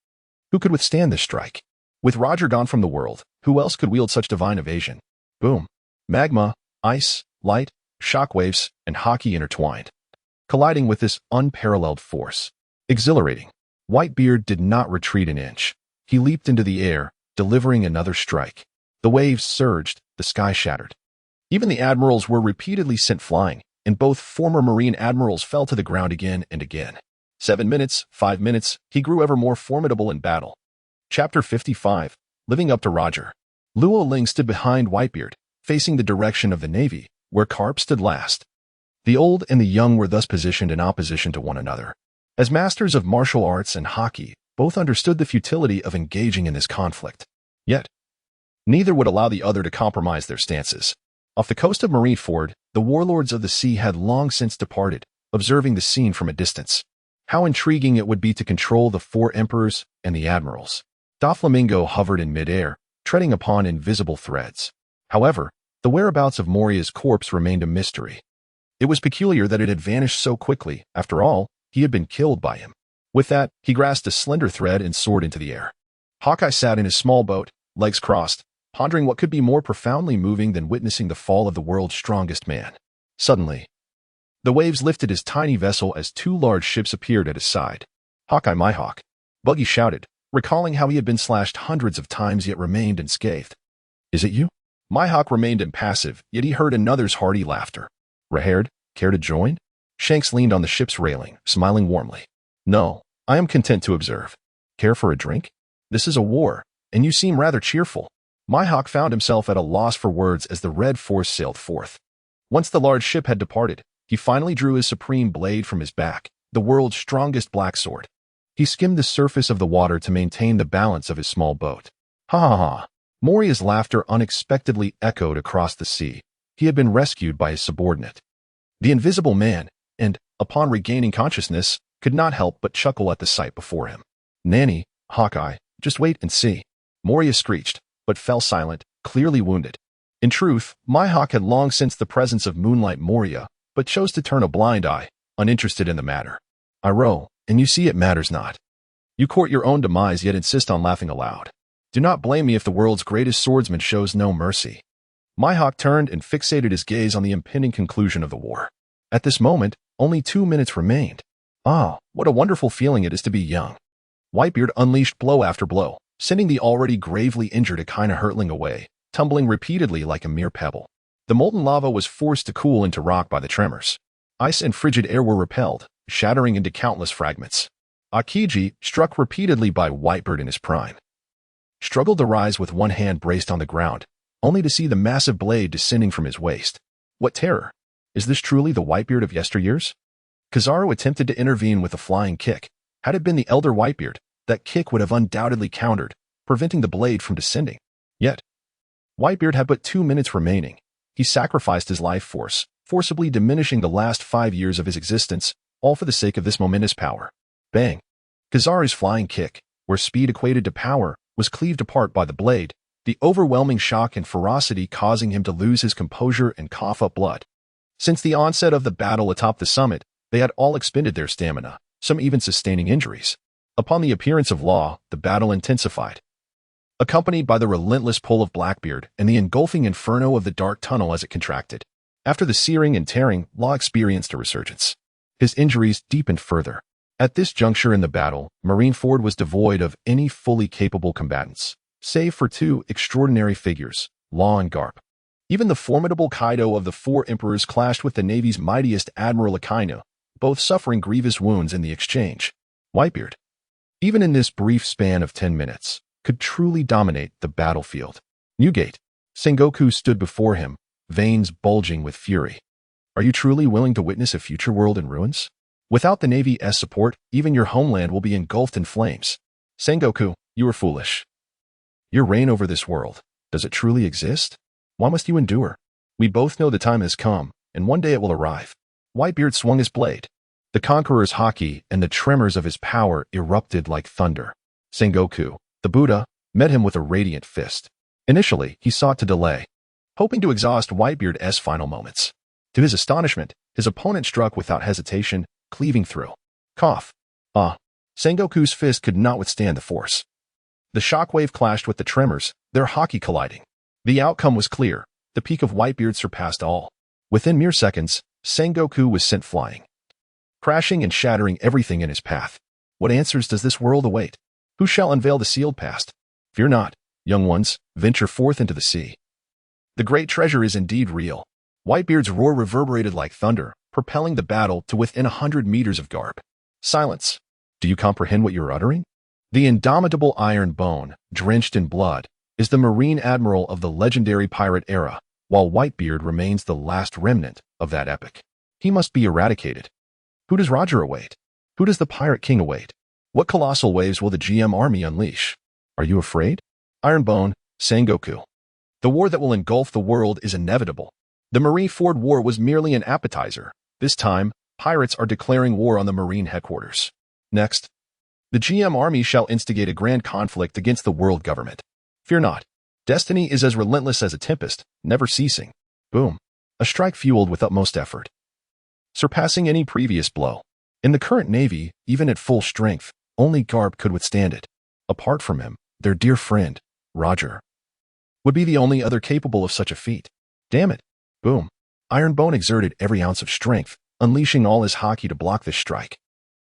Who could withstand this strike? With Roger gone from the world, who else could wield such divine evasion? Boom. Magma, ice, light, shockwaves, and haki intertwined, colliding with this unparalleled force. Exhilarating. Whitebeard did not retreat an inch. He leaped into the air, delivering another strike. The waves surged, the sky shattered. Even the admirals were repeatedly sent flying, and both former Marine admirals fell to the ground again and again. 7 minutes, 5 minutes, he grew ever more formidable in battle. Chapter 55, Living Up to Roger. Luo Ling stood behind Whitebeard, facing the direction of the navy, where Carp stood last. The old and the young were thus positioned in opposition to one another. As masters of martial arts and hockey, both understood the futility of engaging in this conflict. Yet, neither would allow the other to compromise their stances. Off the coast of Marineford, the warlords of the sea had long since departed, observing the scene from a distance. How intriguing it would be to control the four emperors and the admirals. Doflamingo hovered in midair, treading upon invisible threads. However, the whereabouts of Moria's corpse remained a mystery. It was peculiar that it had vanished so quickly. After all, he had been killed by him. With that, he grasped a slender thread and soared into the air. Hawkeye sat in his small boat, legs crossed, pondering what could be more profoundly moving than witnessing the fall of the world's strongest man. Suddenly, the waves lifted his tiny vessel as two large ships appeared at his side. "Hawkeye, my hawk," Buggy shouted, recalling how he had been slashed hundreds of times yet remained unscathed. "Is it you?" My hawk remained impassive, yet he heard another's hearty laughter. "Rahaired, care to join?" Shanks leaned on the ship's railing, smiling warmly. "No, I am content to observe." "Care for a drink? This is a war, and you seem rather cheerful." My hawk found himself at a loss for words as the red force sailed forth. Once the large ship had departed, he finally drew his supreme blade from his back, the world's strongest black sword. He skimmed the surface of the water to maintain the balance of his small boat. "Ha ha ha." Moria's laughter unexpectedly echoed across the sea. He had been rescued by his subordinate, the Invisible Man, and, upon regaining consciousness, could not help but chuckle at the sight before him. "Nanny, Hawkeye, just wait and see." Moria screeched, but fell silent, clearly wounded. In truth, my hawk had long sensed the presence of Moonlight Moria, but chose to turn a blind eye, uninterested in the matter. "I row, and you see it matters not. You court your own demise yet insist on laughing aloud. Do not blame me if the world's greatest swordsman shows no mercy." My hawk turned and fixated his gaze on the impending conclusion of the war. At this moment, only 2 minutes remained. Ah, what a wonderful feeling it is to be young. Whitebeard unleashed blow after blow, sending the already gravely injured Echina hurtling away, tumbling repeatedly like a mere pebble. The molten lava was forced to cool into rock by the tremors. Ice and frigid air were repelled, shattering into countless fragments. Akiji, struck repeatedly by Whitebeard in his prime, struggled to rise with one hand braced on the ground, only to see the massive blade descending from his waist. What terror! Is this truly the Whitebeard of yesteryears? Kizaru attempted to intervene with a flying kick. Had it been the elder Whitebeard, that kick would have undoubtedly countered, preventing the blade from descending. Yet, Whitebeard had but 2 minutes remaining. He sacrificed his life force, forcibly diminishing the last 5 years of his existence, all for the sake of this momentous power. Bang! Kizaru's flying kick, where speed equated to power, was cleaved apart by the blade, the overwhelming shock and ferocity causing him to lose his composure and cough up blood. Since the onset of the battle atop the summit, they had all expended their stamina, some even sustaining injuries. Upon the appearance of Law, the battle intensified, accompanied by the relentless pull of Blackbeard and the engulfing inferno of the dark tunnel as it contracted. After the searing and tearing, Law experienced a resurgence. His injuries deepened further. At this juncture in the battle, Marineford was devoid of any fully capable combatants, save for 2 extraordinary figures, Law and Garp. Even the formidable Kaido of the 4 emperors clashed with the Navy's mightiest Admiral Echina, both suffering grievous wounds in the exchange. Whitebeard, even in this brief span of 10 minutes, could truly dominate the battlefield. Newgate. Sengoku stood before him, veins bulging with fury. "Are you truly willing to witness a future world in ruins? Without the Navy's support, even your homeland will be engulfed in flames. Sengoku, you are foolish. Your reign over this world, does it truly exist? Why must you endure? We both know the time has come, and one day it will arrive." Whitebeard swung his blade. The conqueror's haki and the tremors of his power erupted like thunder. Sengoku, the Buddha, met him with a radiant fist. Initially, he sought to delay, hoping to exhaust Whitebeard's final moments. To his astonishment, his opponent struck without hesitation, cleaving through. Cough. Ah. Sengoku's fist could not withstand the force. The shockwave clashed with the tremors, their haki colliding. The outcome was clear. The peak of Whitebeard surpassed all. Within mere seconds, Sengoku was sent flying, crashing and shattering everything in his path. What answers does this world await? Who shall unveil the sealed past? Fear not, young ones, venture forth into the sea. The great treasure is indeed real. Whitebeard's roar reverberated like thunder, propelling the battle to within 100 meters of Garp. Silence. Do you comprehend what you're uttering? The indomitable Iron Bone, drenched in blood, is the Marine Admiral of the legendary pirate era, while Whitebeard remains the last remnant of that epic. He must be eradicated. Who does Roger await? Who does the Pirate King await? What colossal waves will the GM army unleash? Are you afraid? Ironbone, Sengoku. The war that will engulf the world is inevitable. The Marineford War was merely an appetizer. This time, pirates are declaring war on the Marine headquarters. Next, the GM army shall instigate a grand conflict against the world government. Fear not. Destiny is as relentless as a tempest, never ceasing. Boom. A strike fueled with utmost effort, surpassing any previous blow. In the current Navy, even at full strength, only Garp could withstand it. Apart from him, their dear friend, Roger, would be the only other capable of such a feat. Damn it. Boom. Ironbone exerted every ounce of strength, unleashing all his haki to block this strike.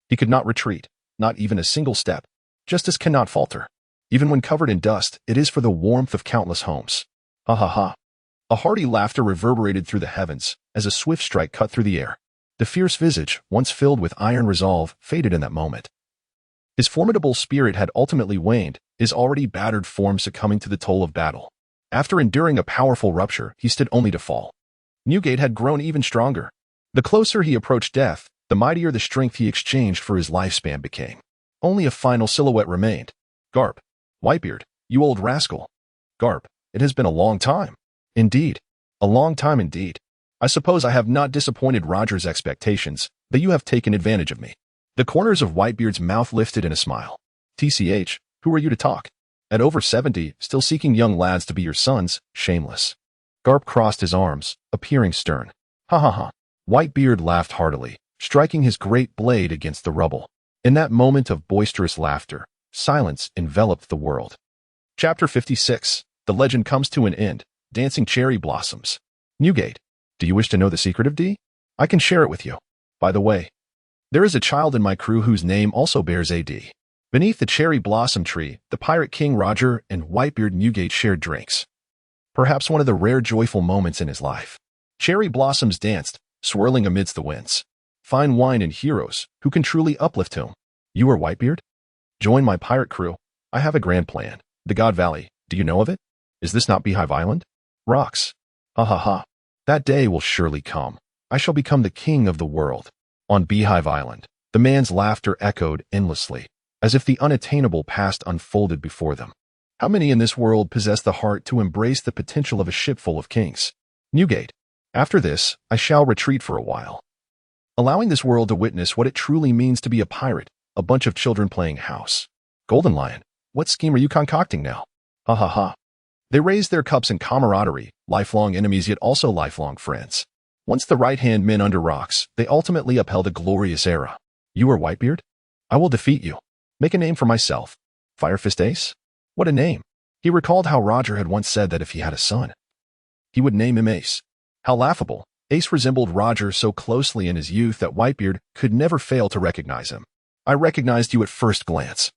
He could not retreat, not even a single step. Justice cannot falter. Even when covered in dust, it is for the warmth of countless homes. Ha ha ha. A hearty laughter reverberated through the heavens as a swift strike cut through the air. The fierce visage, once filled with iron resolve, faded in that moment. His formidable spirit had ultimately waned, his already battered form succumbing to the toll of battle. After enduring a powerful rupture, he stood only to fall. Newgate had grown even stronger. The closer he approached death, the mightier the strength he exchanged for his lifespan became. Only a final silhouette remained. Garp. Whitebeard, you old rascal. Garp, it has been a long time. Indeed. A long time indeed. I suppose I have not disappointed Roger's expectations, that you have taken advantage of me. The corners of Whitebeard's mouth lifted in a smile. TCH, who are you to talk? At over 70, still seeking young lads to be your sons, shameless. Garp crossed his arms, appearing stern. Ha ha ha. Whitebeard laughed heartily, striking his great blade against the rubble. In that moment of boisterous laughter, silence enveloped the world. Chapter 56. The legend comes to an end. Dancing cherry blossoms. Newgate. Do you wish to know the secret of D? I can share it with you. By the way, there is a child in my crew whose name also bears a D. Beneath the cherry blossom tree, the Pirate King Roger and Whitebeard Newgate shared drinks. Perhaps one of the rare joyful moments in his life. Cherry blossoms danced, swirling amidst the winds. Fine wine and heroes, who can truly uplift him. You are Whitebeard? Join my pirate crew. I have a grand plan. The God Valley. Do you know of it? Is this not Beehive Island? Rocks. Ha ha ha. That day will surely come. I shall become the king of the world. On Beehive Island, the man's laughter echoed endlessly, as if the unattainable past unfolded before them. How many in this world possess the heart to embrace the potential of a ship full of kings? Newgate. After this, I shall retreat for a while, allowing this world to witness what it truly means to be a pirate, a bunch of children playing house. Golden Lion, what scheme are you concocting now? Ha ha ha. They raised their cups in camaraderie, lifelong enemies yet also lifelong friends. Once the right-hand men under rocks, they ultimately upheld a glorious era. You are Whitebeard? I will defeat you. Make a name for myself. Firefist Ace? What a name. He recalled how Roger had once said that if he had a son, he would name him Ace. How laughable. Ace resembled Roger so closely in his youth that Whitebeard could never fail to recognize him. I recognized you at first glance.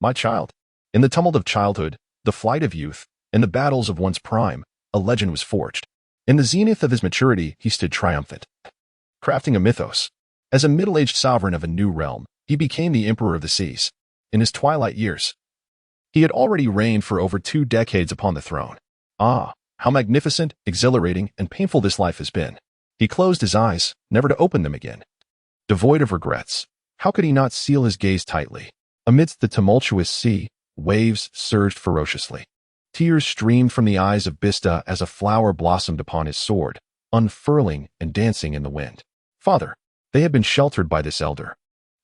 My child. In the tumult of childhood, the flight of youth, and the battles of one's prime, a legend was forged. In the zenith of his maturity, he stood triumphant, crafting a mythos. As a middle-aged sovereign of a new realm, he became the Emperor of the Seas. In his twilight years, he had already reigned for over 2 decades upon the throne. Ah, how magnificent, exhilarating, and painful this life has been. He closed his eyes, never to open them again. Devoid of regrets, how could he not seal his gaze tightly? Amidst the tumultuous sea, waves surged ferociously. Tears streamed from the eyes of Bista as a flower blossomed upon his sword, unfurling and dancing in the wind. Father, they had been sheltered by this elder,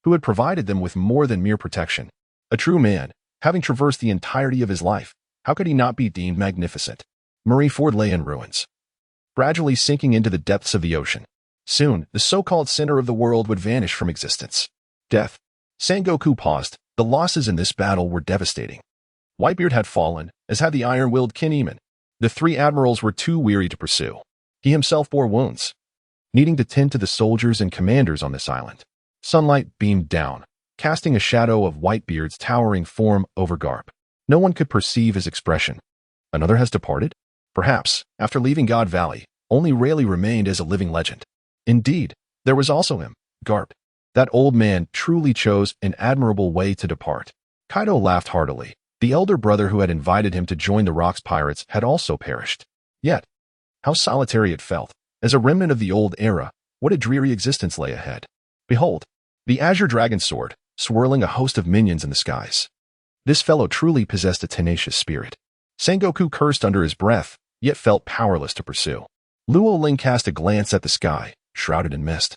who had provided them with more than mere protection. A true man, having traversed the entirety of his life, how could he not be deemed magnificent? Marineford lay in ruins, gradually sinking into the depths of the ocean. Soon, the so-called center of the world would vanish from existence. Death. Sengoku paused. The losses in this battle were devastating. Whitebeard had fallen, as had the iron-willed Kinemon. The 3 admirals were too weary to pursue. He himself bore wounds, needing to tend to the soldiers and commanders on this island. Sunlight beamed down, casting a shadow of Whitebeard's towering form over Garp. No one could perceive his expression. Another has departed? Perhaps, after leaving God Valley, only Rayleigh remained as a living legend. Indeed, there was also him, Garp. That old man truly chose an admirable way to depart. Kaido laughed heartily. The elder brother who had invited him to join the Rocks Pirates had also perished. Yet, how solitary it felt. As a remnant of the old era, what a dreary existence lay ahead. Behold, the azure dragon sword, swirling a host of minions in the skies. This fellow truly possessed a tenacious spirit. Sengoku cursed under his breath, yet felt powerless to pursue. Luo Ling cast a glance at the sky, shrouded in mist,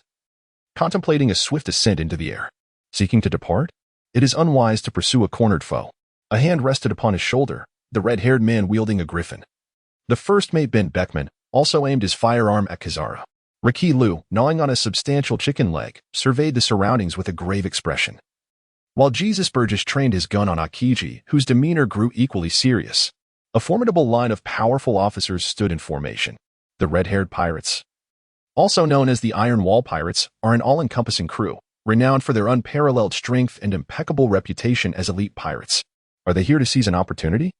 contemplating a swift ascent into the air. Seeking to depart? It is unwise to pursue a cornered foe. A hand rested upon his shoulder, the red-haired man wielding a griffin. The first mate Ben Beckman also aimed his firearm at Kizaru. Riki Lu, gnawing on a substantial chicken leg, surveyed the surroundings with a grave expression, while Jesus Burgess trained his gun on Akiji, whose demeanor grew equally serious. A formidable line of powerful officers stood in formation. The red-haired pirates, also known as the Iron Wall Pirates, are an all-encompassing crew, renowned for their unparalleled strength and impeccable reputation as elite pirates. Are they here to seize an opportunity?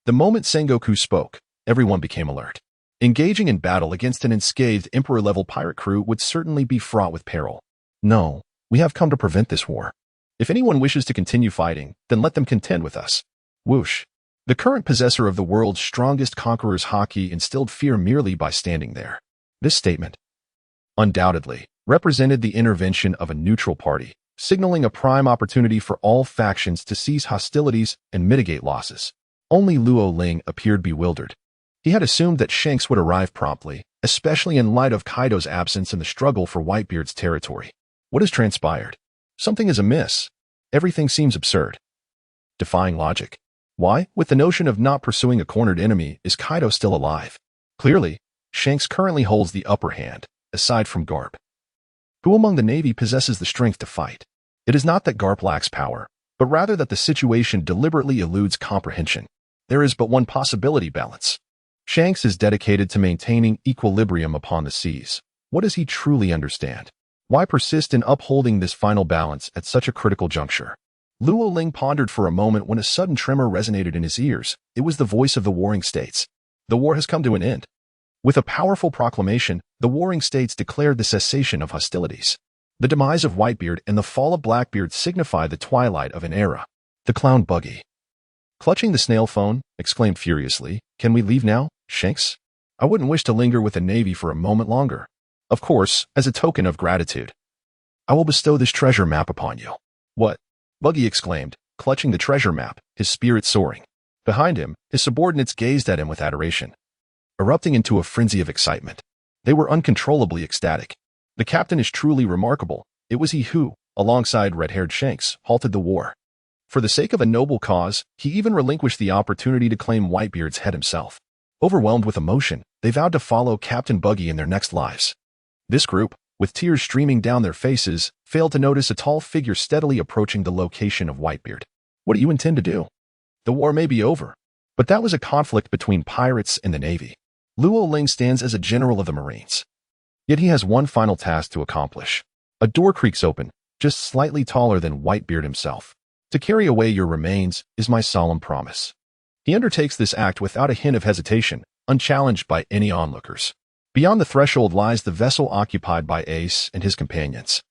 The moment Sengoku spoke, everyone became alert. Engaging in battle against an unscathed Emperor-level pirate crew would certainly be fraught with peril. No, we have come to prevent this war. If anyone wishes to continue fighting, then let them contend with us. Whoosh. The current possessor of the world's strongest conqueror's haki instilled fear merely by standing there. This statement, undoubtedly, represented the intervention of a neutral party, signaling a prime opportunity for all factions to cease hostilities and mitigate losses. Only Luo Ling appeared bewildered. He had assumed that Shanks would arrive promptly, especially in light of Kaido's absence in the struggle for Whitebeard's territory. What has transpired? Something is amiss. Everything seems absurd, defying logic. Why, with the notion of not pursuing a cornered enemy, is Kaido still alive? Clearly, Shanks currently holds the upper hand, aside from Garp. Who among the Navy possesses the strength to fight? It is not that Garp lacks power, but rather that the situation deliberately eludes comprehension. There is but one possibility: balance. Shanks is dedicated to maintaining equilibrium upon the seas. What does he truly understand? Why persist in upholding this final balance at such a critical juncture? Luo Ling pondered for a moment when a sudden tremor resonated in his ears. It was the voice of the Warring States. The war has come to an end. With a powerful proclamation, the Warring States declared the cessation of hostilities. The demise of Whitebeard and the fall of Blackbeard signified the twilight of an era. The clown buggy, clutching the snail phone, exclaimed furiously, "Can we leave now, Shanks? I wouldn't wish to linger with the Navy for a moment longer. Of course, as a token of gratitude, I will bestow this treasure map upon you." "What?" Buggy exclaimed, clutching the treasure map, his spirit soaring. Behind him, his subordinates gazed at him with adoration, erupting into a frenzy of excitement. They were uncontrollably ecstatic. The captain is truly remarkable. It was he who, alongside red-haired Shanks, halted the war. For the sake of a noble cause, he even relinquished the opportunity to claim Whitebeard's head himself. Overwhelmed with emotion, they vowed to follow Captain Buggy in their next lives. This group, with tears streaming down their faces, failed to notice a tall figure steadily approaching the location of Whitebeard. "What do you intend to do? The war may be over, but that was a conflict between pirates and the Navy. Luo Ling stands as a general of the Marines. Yet he has one final task to accomplish." A door creaks open, just slightly taller than Whitebeard himself. "To carry away your remains is my solemn promise." He undertakes this act without a hint of hesitation, unchallenged by any onlookers. Beyond the threshold lies the vessel occupied by Ace and his companions.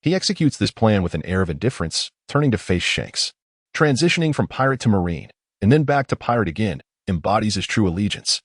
He executes this plan with an air of indifference, turning to face Shanks. Transitioning from pirate to Marine, and then back to pirate again, embodies his true allegiance.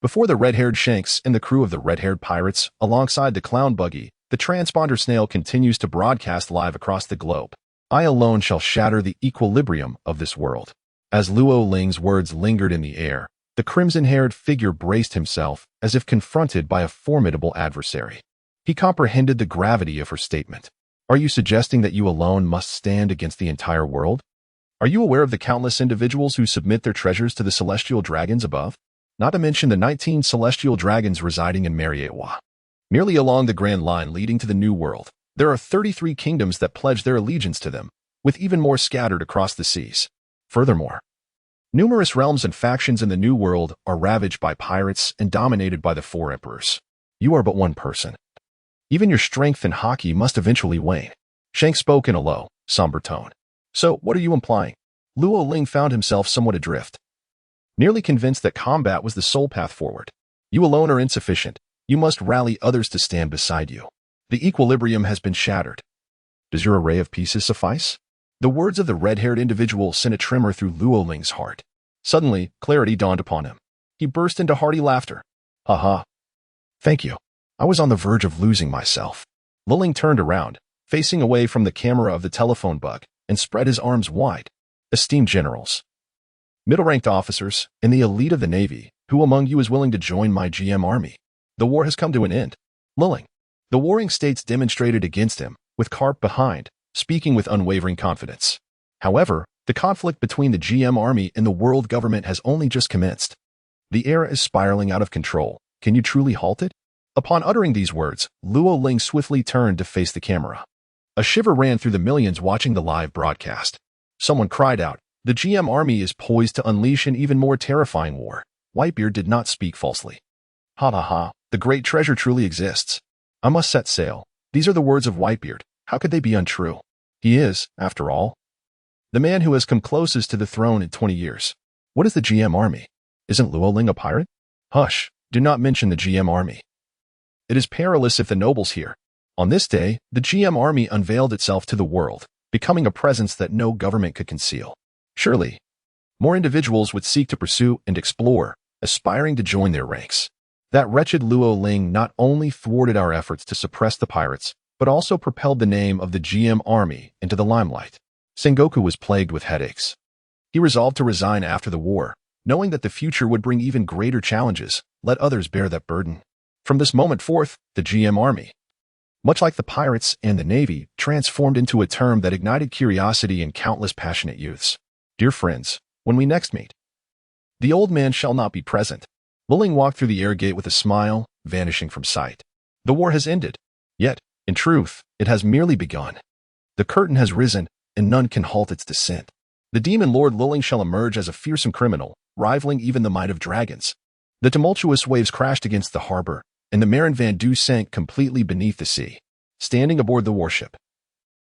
Before the red-haired Shanks and the crew of the red-haired pirates, alongside the clown buggy, the transponder snail continues to broadcast live across the globe. "I alone shall shatter the equilibrium of this world." As Luo Ling's words lingered in the air, the crimson-haired figure braced himself as if confronted by a formidable adversary. He comprehended the gravity of her statement. "Are you suggesting that you alone must stand against the entire world? Are you aware of the countless individuals who submit their treasures to the celestial dragons above? Not to mention the 19 celestial dragons residing in Mariejois. Merely along the grand line leading to the New World, there are 33 kingdoms that pledge their allegiance to them, with even more scattered across the seas. Furthermore, numerous realms and factions in the New World are ravaged by pirates and dominated by the 4 emperors. You are but one person. Even your strength and haki must eventually wane." Shanks spoke in a low, somber tone. "So, what are you implying?" Luo Ling found himself somewhat adrift, nearly convinced that combat was the sole path forward. "You alone are insufficient. You must rally others to stand beside you. The equilibrium has been shattered. Does your array of pieces suffice?" The words of the red-haired individual sent a tremor through Luo Ling's heart. Suddenly, clarity dawned upon him. He burst into hearty laughter. "Ha ha. Thank you. I was on the verge of losing myself." Luling turned around, facing away from the camera of the telephone bug, and spread his arms wide. Esteemed generals, middle-ranked officers, and the elite of the Navy, who among you is willing to join my GM army? The war has come to an end. Lulling. The warring states demonstrated against him, with Karp behind, speaking with unwavering confidence. However, the conflict between the GM army and the world government has only just commenced. The era is spiraling out of control. Can you truly halt it? Upon uttering these words, Luo Ling swiftly turned to face the camera. A shiver ran through the millions watching the live broadcast. Someone cried out, "The GM army is poised to unleash an even more terrifying war." Whitebeard did not speak falsely. Ha ha ha, the great treasure truly exists. I must set sail. These are the words of Whitebeard. How could they be untrue? He is, after all, the man who has come closest to the throne in 20 years. What is the GM army? Isn't Luo Ling a pirate? Hush, do not mention the GM army. It is perilous if the nobles hear. On this day, the GM army unveiled itself to the world, becoming a presence that no government could conceal. Surely, more individuals would seek to pursue and explore, aspiring to join their ranks. That wretched Luo Ling not only thwarted our efforts to suppress the pirates, but also propelled the name of the GM army into the limelight. Sengoku was plagued with headaches. He resolved to resign after the war, knowing that the future would bring even greater challenges. Let others bear that burden. From this moment forth, the GM army, much like the pirates and the Navy, transformed into a term that ignited curiosity in countless passionate youths. Dear friends, when we next meet, the old man shall not be present. Lulling walked through the air gate with a smile, vanishing from sight. The war has ended. Yet, in truth, it has merely begun. The curtain has risen, and none can halt its descent. The demon lord Lulling shall emerge as a fearsome criminal, rivaling even the might of dragons. The tumultuous waves crashed against the harbor, and the Marin Van Du sank completely beneath the sea. Standing aboard the warship,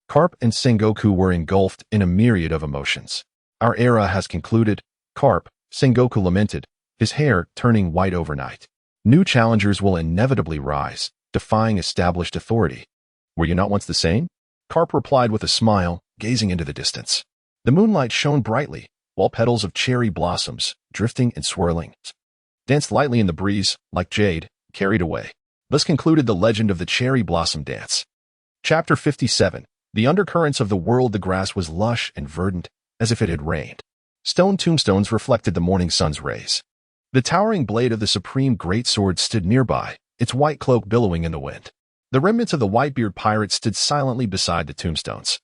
Karp and Sengoku were engulfed in a myriad of emotions. Our era has concluded, Karp, Sengoku lamented, his hair turning white overnight. New challengers will inevitably rise, defying established authority. Were you not once the same? Karp replied with a smile, gazing into the distance. The moonlight shone brightly, while petals of cherry blossoms, drifting and swirling, danced lightly in the breeze, like jade, carried away. Thus concluded the legend of the cherry blossom dance. Chapter 57. The undercurrents of the world. The grass was lush and verdant, as if it had rained. Stone tombstones reflected the morning sun's rays. The towering blade of the supreme greatsword stood nearby, its white cloak billowing in the wind. The remnants of the Whitebeard pirates stood silently beside the tombstones.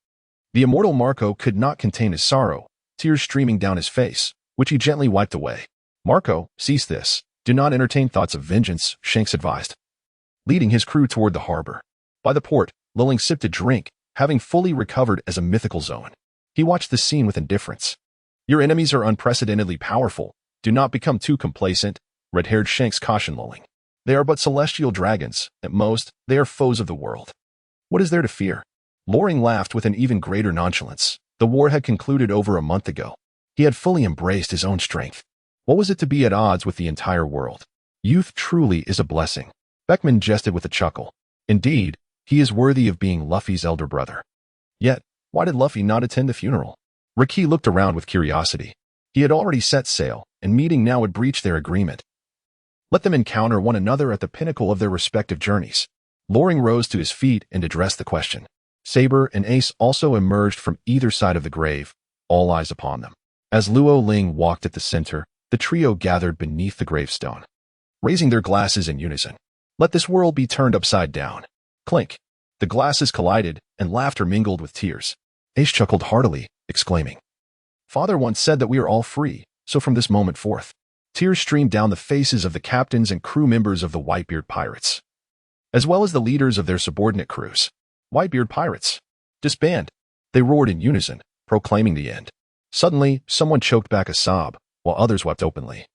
The immortal Marco could not contain his sorrow, tears streaming down his face, which he gently wiped away. Marco, cease this. Do not entertain thoughts of vengeance, Shanks advised, leading his crew toward the harbor. By the port, Lulling sipped a drink, having fully recovered as a mythical zone. He watched the scene with indifference. Your enemies are unprecedentedly powerful. Do not become too complacent, red-haired Shanks cautioned Lulling. They are but celestial dragons. At most, they are foes of the world. What is there to fear? Lulling laughed with an even greater nonchalance. The war had concluded over a month ago. He had fully embraced his own strength. What was it to be at odds with the entire world? Youth truly is a blessing. Beckman jested with a chuckle. Indeed, he is worthy of being Luffy's elder brother. Yet, why did Luffy not attend the funeral? Riki looked around with curiosity. He had already set sail, and meeting now would breach their agreement. Let them encounter one another at the pinnacle of their respective journeys. Lulling rose to his feet and addressed the question. Saber and Ace also emerged from either side of the grave, all eyes upon them. As Luo Ling walked at the center, the trio gathered beneath the gravestone, raising their glasses in unison. Let this world be turned upside down. Clink. The glasses collided, and laughter mingled with tears. Ace chuckled heartily, exclaiming, Father once said that we are all free, so from this moment forth. Tears streamed down the faces of the captains and crew members of the Whitebeard pirates, as well as the leaders of their subordinate crews. Whitebeard pirates, disband! They roared in unison, proclaiming the end. Suddenly, someone choked back a sob, while others wept openly,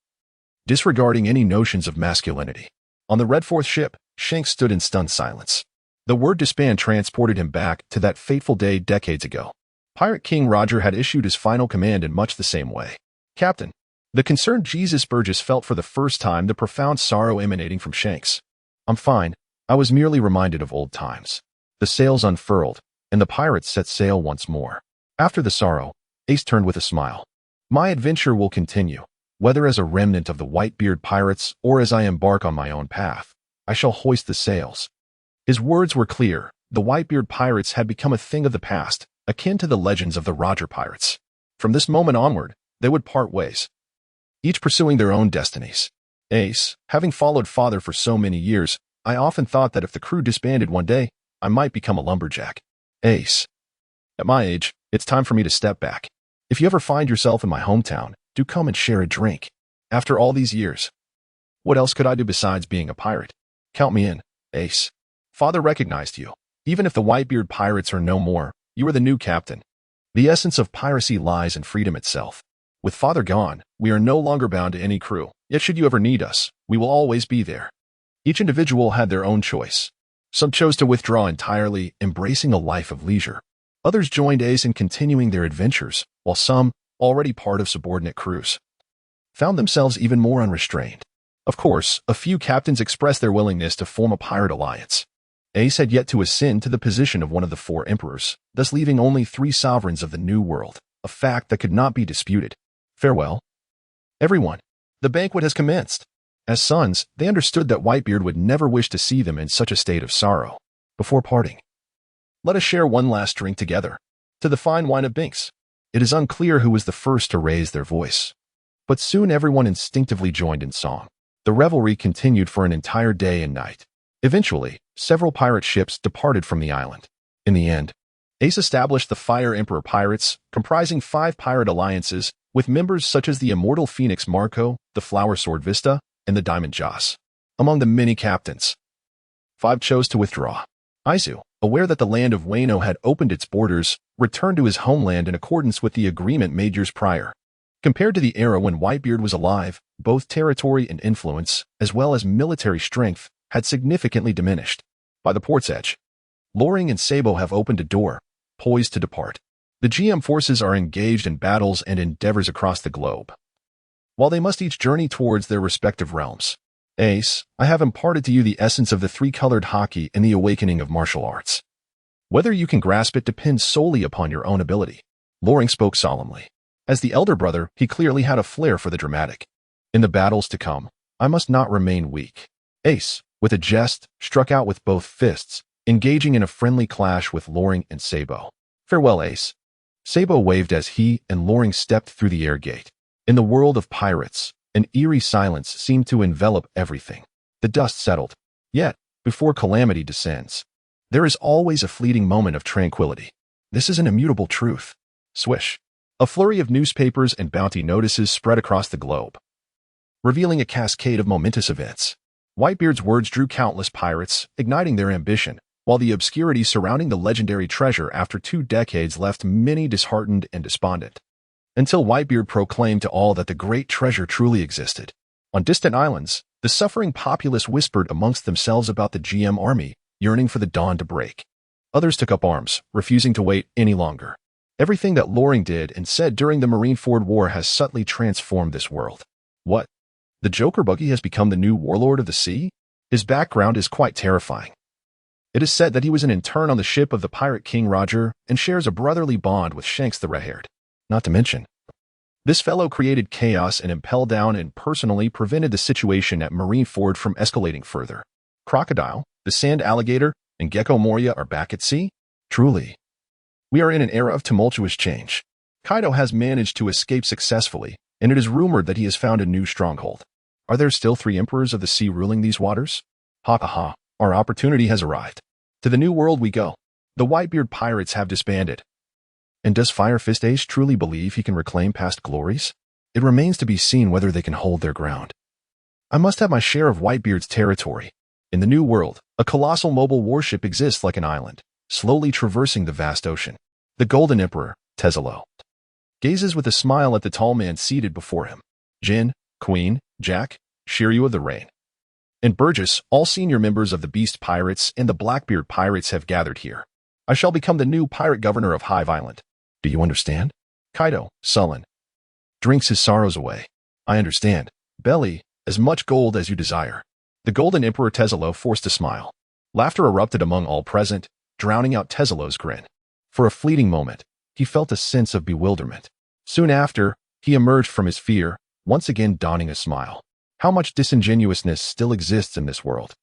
disregarding any notions of masculinity. On the Red Fourth ship, Shanks stood in stunned silence. The word disband transported him back to that fateful day decades ago. Pirate King Roger had issued his final command in much the same way. Captain. The concerned Jesus Burgess felt for the first time the profound sorrow emanating from Shanks. I'm fine. I was merely reminded of old times. The sails unfurled, and the pirates set sail once more. After the sorrow, Ace turned with a smile. My adventure will continue, whether as a remnant of the Whitebeard pirates or as I embark on my own path. I shall hoist the sails. His words were clear, the Whitebeard pirates had become a thing of the past, akin to the legends of the Roger pirates. From this moment onward, they would part ways, each pursuing their own destinies. Ace, having followed father for so many years, I often thought that if the crew disbanded one day, I might become a lumberjack. Ace. At my age, it's time for me to step back. If you ever find yourself in my hometown, do come and share a drink. After all these years, what else could I do besides being a pirate? Count me in, Ace. Father recognized you. Even if the Whitebeard pirates are no more, you are the new captain. The essence of piracy lies in freedom itself. With father gone, we are no longer bound to any crew, yet should you ever need us, we will always be there. Each individual had their own choice. Some chose to withdraw entirely, embracing a life of leisure. Others joined Ace in continuing their adventures, while some, already part of subordinate crews, found themselves even more unrestrained. Of course, a few captains expressed their willingness to form a pirate alliance. Ace had yet to ascend to the position of one of the 4 emperors, thus leaving only 3 sovereigns of the New World, a fact that could not be disputed. Farewell, everyone. The banquet has commenced. As sons, they understood that Whitebeard would never wish to see them in such a state of sorrow. Before parting, let us share one last drink together, to the fine wine of Binks. It is unclear who was the first to raise their voice, but soon everyone instinctively joined in song. The revelry continued for an entire day and night. Eventually, several pirate ships departed from the island. In the end, Ace established the Fire Emperor Pirates, comprising 5 pirate alliances, with members such as the Immortal Phoenix Marco, the Flower Sword Vista, and the Diamond Joss. Among the many captains, 5 chose to withdraw. Izu, aware that the land of Wano had opened its borders, returned to his homeland in accordance with the agreement made years prior. Compared to the era when Whitebeard was alive, both territory and influence, as well as military strength, had significantly diminished. By the port's edge, Loring and Sabo have opened a door, poised to depart. The GM forces are engaged in battles and endeavors across the globe, while they must each journey towards their respective realms. Ace, I have imparted to you the essence of the 3-colored hockey and the awakening of martial arts. Whether you can grasp it depends solely upon your own ability. Loring spoke solemnly. As the elder brother, he clearly had a flair for the dramatic. In the battles to come, I must not remain weak. Ace, with a jest, struck out with both fists, engaging in a friendly clash with Loring and Sabo. Farewell, Ace. Sabo waved as he and Loring stepped through the air gate. In the world of pirates, an eerie silence seemed to envelop everything. The dust settled. Yet, before calamity descends, there is always a fleeting moment of tranquility. This is an immutable truth. Swish. A flurry of newspapers and bounty notices spread across the globe, revealing a cascade of momentous events. Whitebeard's words drew countless pirates, igniting their ambition, while the obscurity surrounding the legendary treasure after 2 decades left many disheartened and despondent. Until Whitebeard proclaimed to all that the great treasure truly existed. On distant islands, the suffering populace whispered amongst themselves about the GM army, yearning for the dawn to break. Others took up arms, refusing to wait any longer. Everything that Loring did and said during the Marineford War has subtly transformed this world. What? The Joker Buggy has become the new warlord of the sea? His background is quite terrifying. It is said that he was an intern on the ship of the pirate King Roger and shares a brotherly bond with Shanks the Red-Haired. Not to mention, this fellow created chaos and impelled down and personally prevented the situation at Marineford from escalating further. Crocodile, the sand alligator, and Gecko Moria are back at sea? Truly, we are in an era of tumultuous change. Kaido has managed to escape successfully, and it is rumored that he has found a new stronghold. Are there still 3 emperors of the sea ruling these waters? Ha ha ha, our opportunity has arrived. To the new world we go. The Whitebeard pirates have disbanded. And does Fire Fist Ace truly believe he can reclaim past glories? It remains to be seen whether they can hold their ground. I must have my share of Whitebeard's territory. In the new world, a colossal mobile warship exists like an island, slowly traversing the vast ocean. The Golden Emperor, Tezzalo, gazes with a smile at the tall man seated before him. Jin, Queen, Jack, Shiryu of the Rain, and Burgess, all senior members of the Beast Pirates and the Blackbeard Pirates have gathered here. I shall become the new pirate governor of Hive Island. Do you understand? Kaido, sullen, drinks his sorrows away. I understand. Belly, as much gold as you desire. The Golden Emperor Tezzalo forced a smile. Laughter erupted among all present, drowning out Tezzalo's grin. For a fleeting moment, he felt a sense of bewilderment. Soon after, he emerged from his fear, once again donning a smile. How much disingenuousness still exists in this world?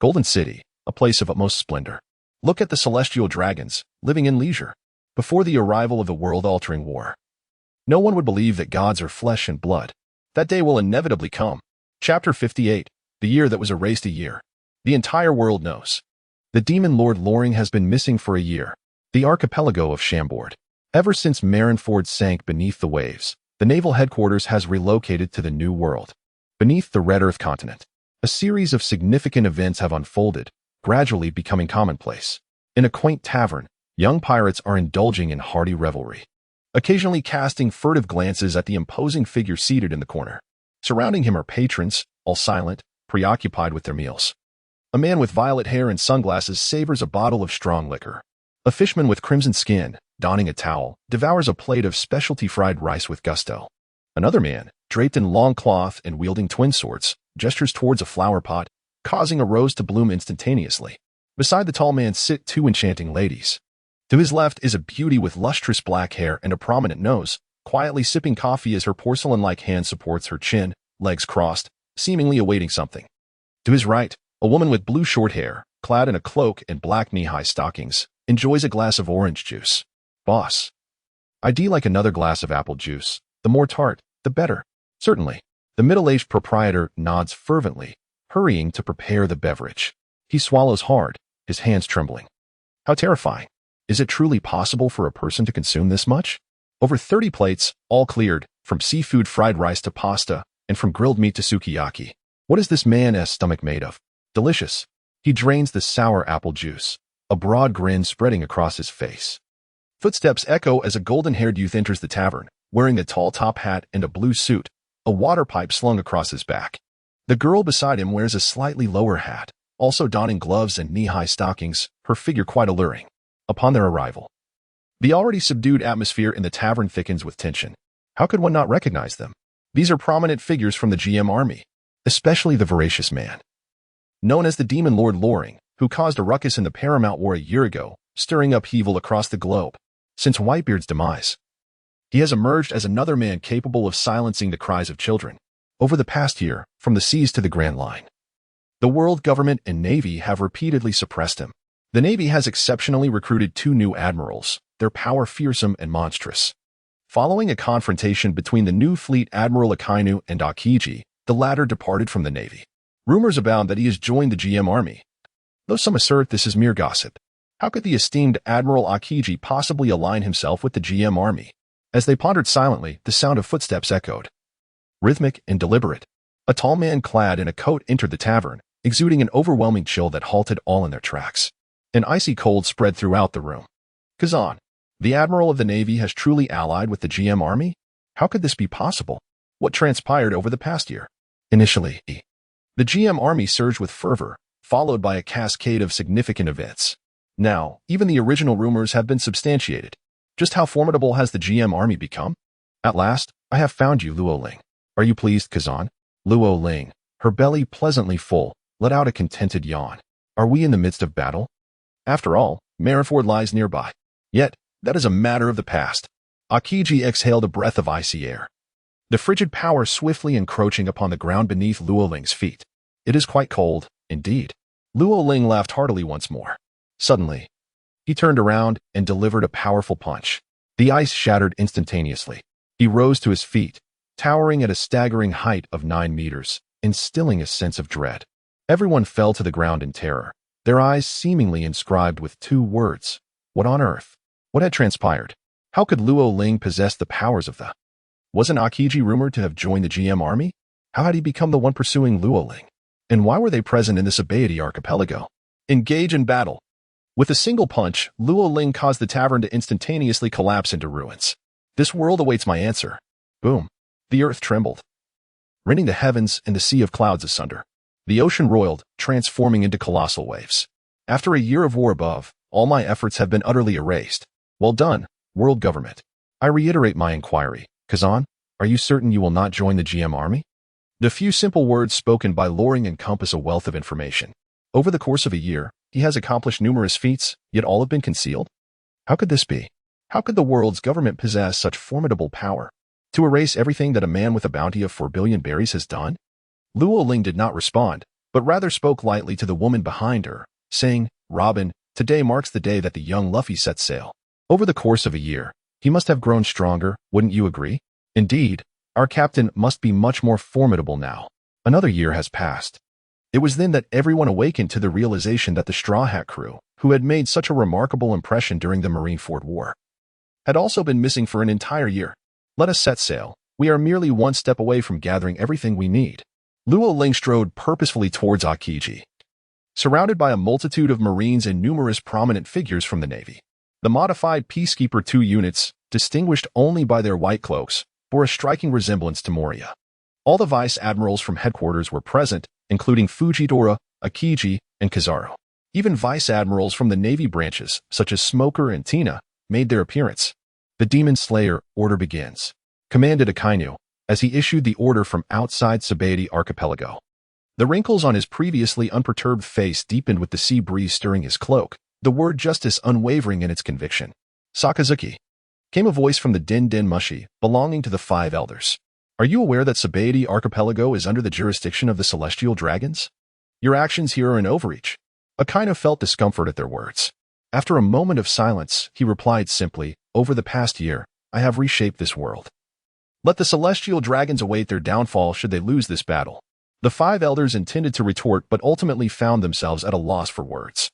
Golden City, a place of utmost splendor. Look at the celestial dragons, living in leisure, before the arrival of the world-altering war. No one would believe that gods are flesh and blood. That day will inevitably come. Chapter 58, the year that was erased a year. The entire world knows. The demon lord Loring has been missing for a year. The archipelago of Chambord. Ever since Marineford sank beneath the waves, the naval headquarters has relocated to the New World. Beneath the Red Earth continent, a series of significant events have unfolded, gradually becoming commonplace. In a quaint tavern, young pirates are indulging in hearty revelry, occasionally casting furtive glances at the imposing figure seated in the corner. Surrounding him are patrons, all silent, preoccupied with their meals. A man with violet hair and sunglasses savors a bottle of strong liquor. A fishman with crimson skin, donning a towel, devours a plate of specialty fried rice with gusto. Another man, draped in long cloth and wielding twin swords, gestures towards a flower pot, causing a rose to bloom instantaneously. Beside the tall man sit two enchanting ladies. To his left is a beauty with lustrous black hair and a prominent nose, quietly sipping coffee as her porcelain-like hand supports her chin, legs crossed, seemingly awaiting something. To his right, a woman with blue short hair, clad in a cloak and black knee-high stockings, enjoys a glass of orange juice. Boss. I'd like another glass of apple juice. The more tart, the better. Certainly. The middle-aged proprietor nods fervently, hurrying to prepare the beverage. He swallows hard, his hands trembling. How terrifying. Is it truly possible for a person to consume this much? Over 30 plates, all cleared, from seafood fried rice to pasta, and from grilled meat to sukiyaki. What is this man's stomach made of? Delicious. He drains the sour apple juice, a broad grin spreading across his face. Footsteps echo as a golden-haired youth enters the tavern, wearing a tall top hat and a blue suit, a water pipe slung across his back. The girl beside him wears a slightly lower hat, also donning gloves and knee-high stockings, her figure quite alluring. Upon their arrival, the already subdued atmosphere in the tavern thickens with tension. How could one not recognize them? These are prominent figures from the GM army, especially the voracious man, known as the Demon Lord Loring, who caused a ruckus in the Paramount War a year ago, stirring upheaval across the globe. Since Whitebeard's demise, he has emerged as another man capable of silencing the cries of children. Over the past year, from the seas to the Grand Line, the world government and navy have repeatedly suppressed him. The Navy has exceptionally recruited 2 new admirals, their power fearsome and monstrous. Following a confrontation between the new fleet Admiral Akainu and Akiji, the latter departed from the Navy. Rumors abound that he has joined the GM army, though some assert this is mere gossip. How could the esteemed Admiral Akiji possibly align himself with the GM army? As they pondered silently, the sound of footsteps echoed, rhythmic and deliberate. A tall man clad in a coat entered the tavern, exuding an overwhelming chill that halted all in their tracks. An icy cold spread throughout the room. Kazan, the Admiral of the Navy, has truly allied with the GM army? How could this be possible? What transpired over the past year? Initially, the GM army surged with fervor, followed by a cascade of significant events. Now, even the original rumors have been substantiated. Just how formidable has the GM army become? At last, I have found you, Luo Ling. Are you pleased, Kazan? Luo Ling, her belly pleasantly full, let out a contented yawn. Are we in the midst of battle? After all, Marineford lies nearby. Yet, that is a matter of the past. Akiji exhaled a breath of icy air, the frigid power swiftly encroaching upon the ground beneath Luo Ling's feet. It is quite cold, indeed. Luo Ling laughed heartily once more. Suddenly, he turned around and delivered a powerful punch. The ice shattered instantaneously. He rose to his feet, towering at a staggering height of 9 meters, instilling a sense of dread. Everyone fell to the ground in terror, their eyes seemingly inscribed with 2 words. What on earth? What had transpired? How could Luo Ling possess the powers of the... Wasn't Akiji rumored to have joined the GM army? How had he become the one pursuing Luo Ling? And why were they present in this Abaidi archipelago? Engage in battle. With a single punch, Luo Ling caused the tavern to instantaneously collapse into ruins. This world awaits my answer. Boom. The earth trembled, rending the heavens and the sea of clouds asunder. The ocean roiled, transforming into colossal waves. After a year of war above, all my efforts have been utterly erased. Well done, world government. I reiterate my inquiry. Kazan, are you certain you will not join the GM army? The few simple words spoken by Loring encompass a wealth of information. Over the course of a year, he has accomplished numerous feats, yet all have been concealed. How could this be? How could the world's government possess such formidable power to erase everything that a man with a bounty of 4 billion berries has done? Luo Ling did not respond, but rather spoke lightly to the woman behind her, saying, Robin, Today marks the day that the young Luffy set sail. Over the course of a year, he must have grown stronger, wouldn't you agree? Indeed, our captain must be much more formidable now. Another year has passed. It was then that everyone awakened to the realization that the Straw Hat crew, who had made such a remarkable impression during the Marineford War, had also been missing for an entire year. Let us set sail. We are merely one step away from gathering everything we need. Luo Ling strode purposefully towards Aokiji, surrounded by a multitude of Marines and numerous prominent figures from the Navy. The modified Peacekeeper 2 units, distinguished only by their white cloaks, bore a striking resemblance to Moria. All the Vice Admirals from headquarters were present, including Fujitora, Aokiji, and Kizaru. Even Vice Admirals from the Navy branches, such as Smoker and Tina, made their appearance. The Demon Slayer order begins, commanded Akainu, as he issued the order from outside Sabaody Archipelago. The wrinkles on his previously unperturbed face deepened with the sea breeze stirring his cloak, the word justice unwavering in its conviction. Sakazuki, came a voice from the Din Din Mushi, belonging to the 5 elders. Are you aware that Sabaody Archipelago is under the jurisdiction of the Celestial Dragons? Your actions here are an overreach. Akainu felt discomfort at their words. After a moment of silence, he replied simply, over the past year, I have reshaped this world. Let the Celestial Dragons await their downfall should they lose this battle. The 5 elders intended to retort but ultimately found themselves at a loss for words.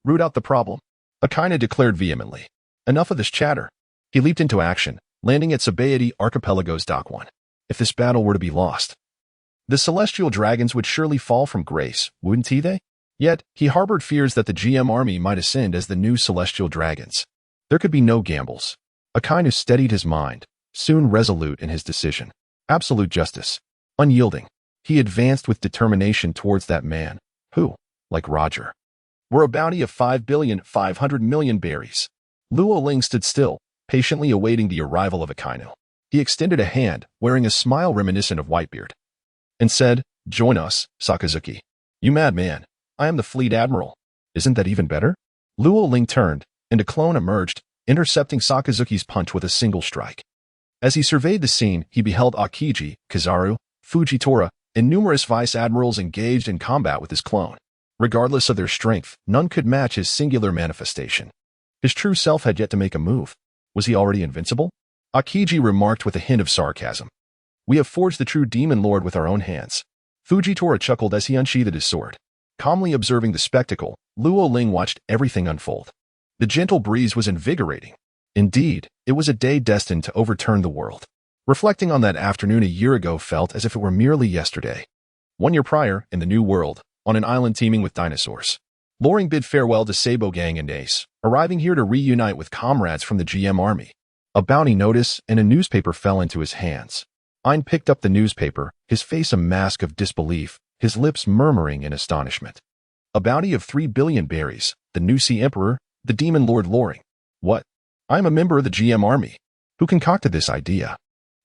Root out the problem, Akainu declared vehemently. Enough of this chatter. He leaped into action, landing at Sabaody Archipelago's Dock 1. If this battle were to be lost, the Celestial Dragons would surely fall from grace, wouldn't they? Yet, he harbored fears that the GM army might ascend as the new Celestial Dragons. There could be no gambles. Akainu steadied his mind, soon resolute in his decision. Absolute justice. Unyielding. He advanced with determination towards that man, who, like Roger, were a bounty of 5,500,000,000 berries. Luo Ling stood still, patiently awaiting the arrival of Akainu. He extended a hand, wearing a smile reminiscent of Whitebeard, and said, Join us, Sakazuki. You mad man. I am the Fleet Admiral. Isn't that even better? Luo Ling turned, and a clone emerged, intercepting Sakazuki's punch with a single strike. As he surveyed the scene, he beheld Aokiji, Kizaru, Fujitora, and numerous Vice Admirals engaged in combat with his clone. Regardless of their strength, none could match his singular manifestation. His true self had yet to make a move. Was he already invincible? Aokiji remarked with a hint of sarcasm. We have forged the true Demon Lord with our own hands. Fujitora chuckled as he unsheathed his sword. Calmly observing the spectacle, Luo Ling watched everything unfold. The gentle breeze was invigorating. Indeed, it was a day destined to overturn the world. Reflecting on that afternoon a year ago felt as if it were merely yesterday. 1 year prior, in the New World, on an island teeming with dinosaurs, Loring bid farewell to Sabo Gang and Ace, arriving here to reunite with comrades from the GM army. A bounty notice and a newspaper fell into his hands. Ein picked up the newspaper, his face a mask of disbelief, his lips murmuring in astonishment. A bounty of 3 billion berries, the new Sea Emperor, the Demon Lord Loring. What? I am a member of the GM army. Who concocted this idea?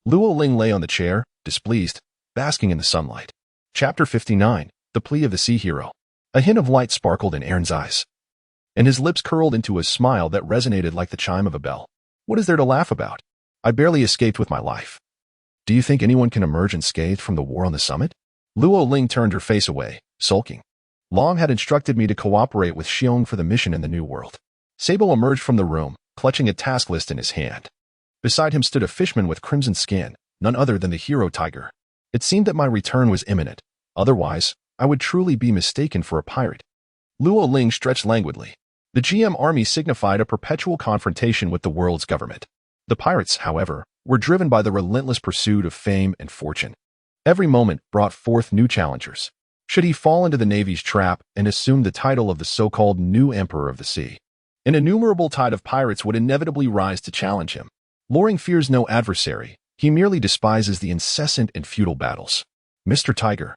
Luo Ling lay on the chair, displeased, basking in the sunlight. Chapter 59, The Plea of the Sea Hero. A hint of light sparkled in Aaron's eyes, and his lips curled into a smile that resonated like the chime of a bell. What is there to laugh about? I barely escaped with my life. Do you think anyone can emerge unscathed from the war on the summit? Luo Ling turned her face away, sulking. Long had instructed me to cooperate with Xiong for the mission in the New World. Sabo emerged from the room, clutching a task list in his hand. Beside him stood a fishman with crimson skin, none other than the hero tiger. It seemed that my return was imminent. Otherwise, I would truly be mistaken for a pirate. Luo Ling stretched languidly. The GM army signified a perpetual confrontation with the world's government. The pirates, however, were driven by the relentless pursuit of fame and fortune. Every moment brought forth new challengers. Should he fall into the Navy's trap and assume the title of the so-called new Emperor of the Sea, an innumerable tide of pirates would inevitably rise to challenge him. Loring fears no adversary. He merely despises the incessant and futile battles. Mr. Tiger,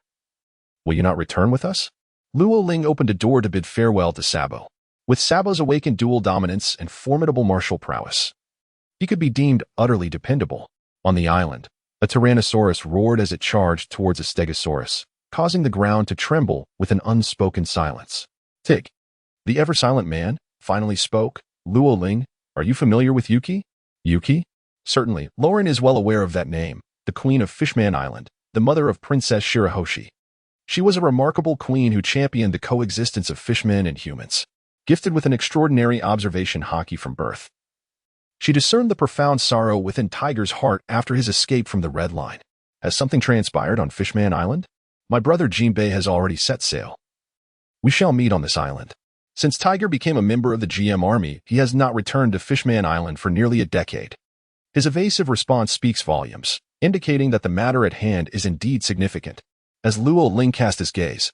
will you not return with us? Luo Ling opened a door to bid farewell to Sabo. With Sabo's awakened dual dominance and formidable martial prowess, he could be deemed utterly dependable. On the island, a Tyrannosaurus roared as it charged towards a Stegosaurus, causing the ground to tremble with an unspoken silence. Tig, the ever-silent man, finally spoke. Luo Ling, are you familiar with Yuki? Yuki? Certainly, Lauren is well aware of that name, the queen of Fishman Island, the mother of Princess Shirahoshi. She was a remarkable queen who championed the coexistence of fishmen and humans. gifted with an extraordinary observation haki from birth. She discerned the profound sorrow within Tiger's heart after his escape from the Red Line. Has something transpired on Fishman Island? My brother Jinbei has already set sail. We shall meet on this island. Since Tiger became a member of the GM army, he has not returned to Fishman Island for nearly a decade. His evasive response speaks volumes, indicating that the matter at hand is indeed significant. As Luo Ling cast his gaze,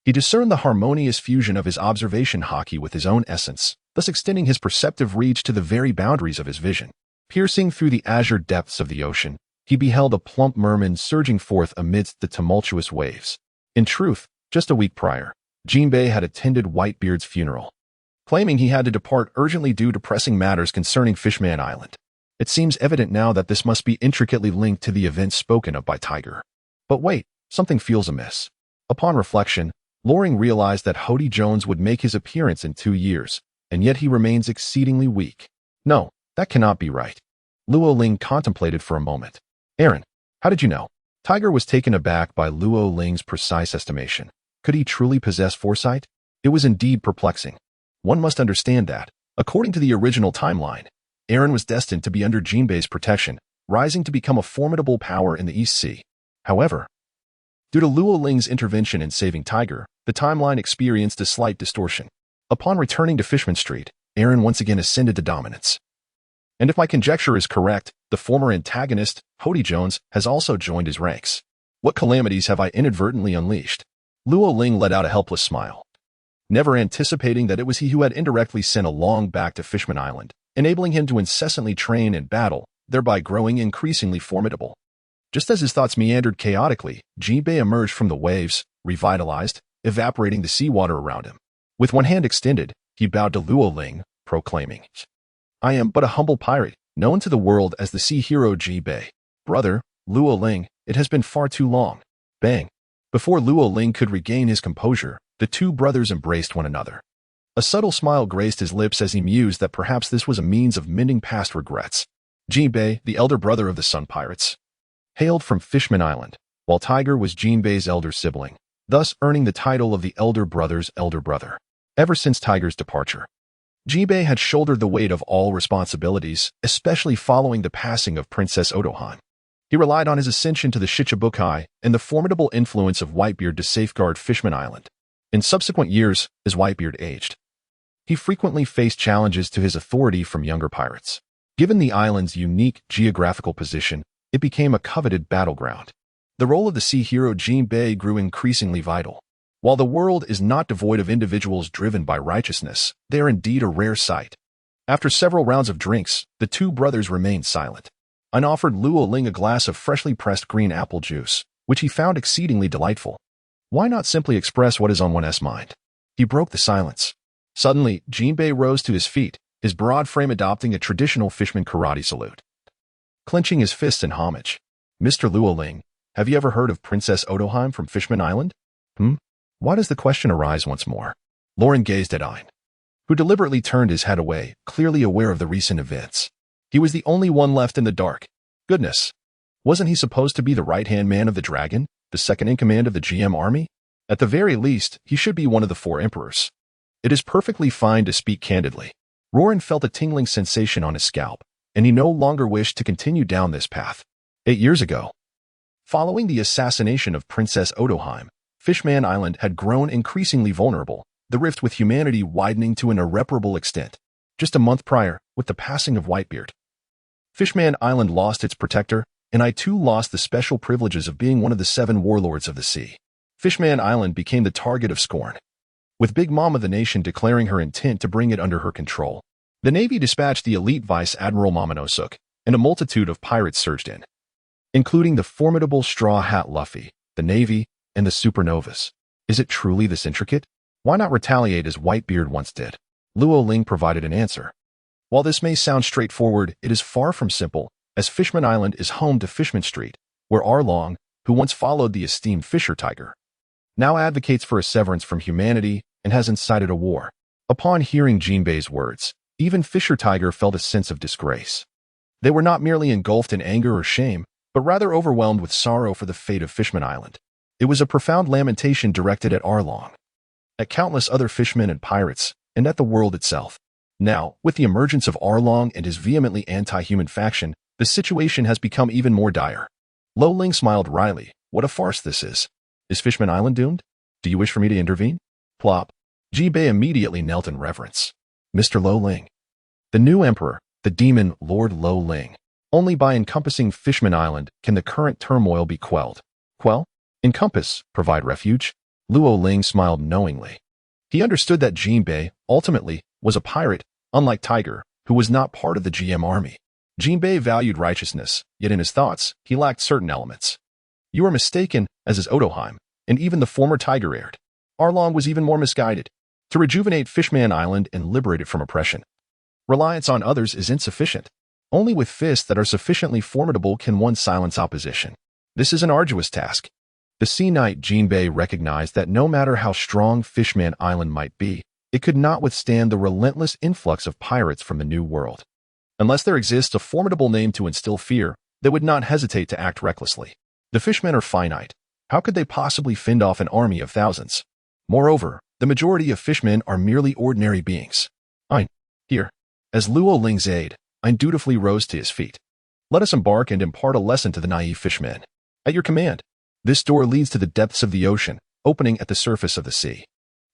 he discerned the harmonious fusion of his observation haki with his own essence, thus extending his perceptive reach to the very boundaries of his vision. Piercing through the azure depths of the ocean, he beheld a plump merman surging forth amidst the tumultuous waves. In truth, just a week prior, Jinbei had attended Whitebeard's funeral, claiming he had to depart urgently due to pressing matters concerning Fishman Island. It seems evident now that this must be intricately linked to the events spoken of by Tiger. But wait, something feels amiss. Upon reflection, Loring realized that Hody Jones would make his appearance in 2 years, and yet he remains exceedingly weak. No, that cannot be right. Luo Ling contemplated for a moment. Aaron, how did you know? Tiger was taken aback by Luo Ling's precise estimation. Could he truly possess foresight? It was indeed perplexing. One must understand that, according to the original timeline, Aaron was destined to be under Jinbei's protection, rising to become a formidable power in the East Sea. However, due to Luo Ling's intervention in saving Tiger, the timeline experienced a slight distortion. Upon returning to Fishman Street, Aaron once again ascended to dominance. And if my conjecture is correct, the former antagonist, Hody Jones, has also joined his ranks. What calamities have I inadvertently unleashed? Luo Ling let out a helpless smile, never anticipating that it was he who had indirectly sent Along back to Fishman Island, enabling him to incessantly train and battle, thereby growing increasingly formidable. Just as his thoughts meandered chaotically, Jinbei emerged from the waves, revitalized, evaporating the seawater around him. With one hand extended, he bowed to Luo Ling, proclaiming, I am but a humble pirate, known to the world as the sea hero Jinbei. Brother, Luo Ling, it has been far too long. Bang. Before Luo Ling could regain his composure, the two brothers embraced one another. A subtle smile graced his lips as he mused that perhaps this was a means of mending past regrets. Jinbei, the elder brother of the Sun Pirates, hailed from Fishman Island, while Tiger was Jinbei's elder sibling, thus earning the title of the elder brother's elder brother. Ever since Tiger's departure, Jinbei had shouldered the weight of all responsibilities, especially following the passing of Princess Otohan. He relied on his ascension to the Shichibukai and the formidable influence of Whitebeard to safeguard Fishman Island. In subsequent years, as Whitebeard aged, he frequently faced challenges to his authority from younger pirates. Given the island's unique geographical position, it became a coveted battleground. The role of the sea hero Jinbei grew increasingly vital. While the world is not devoid of individuals driven by righteousness, they are indeed a rare sight. After several rounds of drinks, the two brothers remained silent. I offered Luo Ling a glass of freshly pressed green apple juice, which he found exceedingly delightful. Why not simply express what is on one's mind? He broke the silence. Suddenly, Jinbei rose to his feet, his broad frame adopting a traditional fishman karate salute. Clenching his fists in homage. Mr. Luo Ling, have you ever heard of Princess Otohan from Fishman Island? Why does the question arise once more? Loring gazed at Ein, who deliberately turned his head away, clearly aware of the recent events. He was the only one left in the dark. Goodness. Wasn't he supposed to be the right-hand man of the dragon, the second-in-command of the GM army? At the very least, he should be one of the 4 emperors. It is perfectly fine to speak candidly. Roran felt a tingling sensation on his scalp, and he no longer wished to continue down this path. 8 years ago, following the assassination of Princess Otoheim, Fishman Island had grown increasingly vulnerable, the rift with humanity widening to an irreparable extent. Just a month prior, with the passing of Whitebeard, Fishman Island lost its protector, and I too lost the special privileges of being one of the 7 warlords of the sea. Fishman Island became the target of scorn, with Big Mama the nation declaring her intent to bring it under her control. The Navy dispatched the elite Vice Admiral Momonosuke, and a multitude of pirates surged in, including the formidable Straw Hat Luffy, the Navy, and the Supernovas. Is it truly this intricate? Why not retaliate as Whitebeard once did? Luo Ling provided an answer. While this may sound straightforward, it is far from simple, as Fishman Island is home to Fishman Street, where Arlong, who once followed the esteemed Fisher Tiger, now advocates for a severance from humanity and has incited a war. Upon hearing Jinbei's words, even Fisher Tiger felt a sense of disgrace. They were not merely engulfed in anger or shame, but rather overwhelmed with sorrow for the fate of Fishman Island. It was a profound lamentation directed at Arlong, at countless other fishermen and pirates, and at the world itself. Now, with the emergence of Arlong and his vehemently anti-human faction, the situation has become even more dire. Lo Ling smiled wryly. What a farce this is. Is Fishman Island doomed? Do you wish for me to intervene? Plop. Jibei immediately knelt in reverence. Mr. Lo Ling. The new emperor, the demon Lord Lo Ling. Only by encompassing Fishman Island can the current turmoil be quelled. Quell? Encompass, provide refuge? Luo Ling smiled knowingly. He understood that Jinbei, ultimately, was a pirate, unlike Tiger, who was not part of the GM army. Jinbei valued righteousness, yet in his thoughts, he lacked certain elements. You are mistaken, as is Otoheim, and even the former Tiger heired. Arlong was even more misguided. To rejuvenate Fishman Island and liberate it from oppression, reliance on others is insufficient. Only with fists that are sufficiently formidable can one silence opposition. This is an arduous task. The Sea Knight Jinbei recognized that no matter how strong Fishman Island might be, it could not withstand the relentless influx of pirates from the New World. Unless there exists a formidable name to instill fear, they would not hesitate to act recklessly. The fishmen are finite. How could they possibly fend off an army of thousands? Moreover, the majority of fishmen are merely ordinary beings. Here. As Luo Ling's aide, Ein dutifully rose to his feet. Let us embark and impart a lesson to the naive fishmen. At your command. This door leads to the depths of the ocean, opening at the surface of the sea.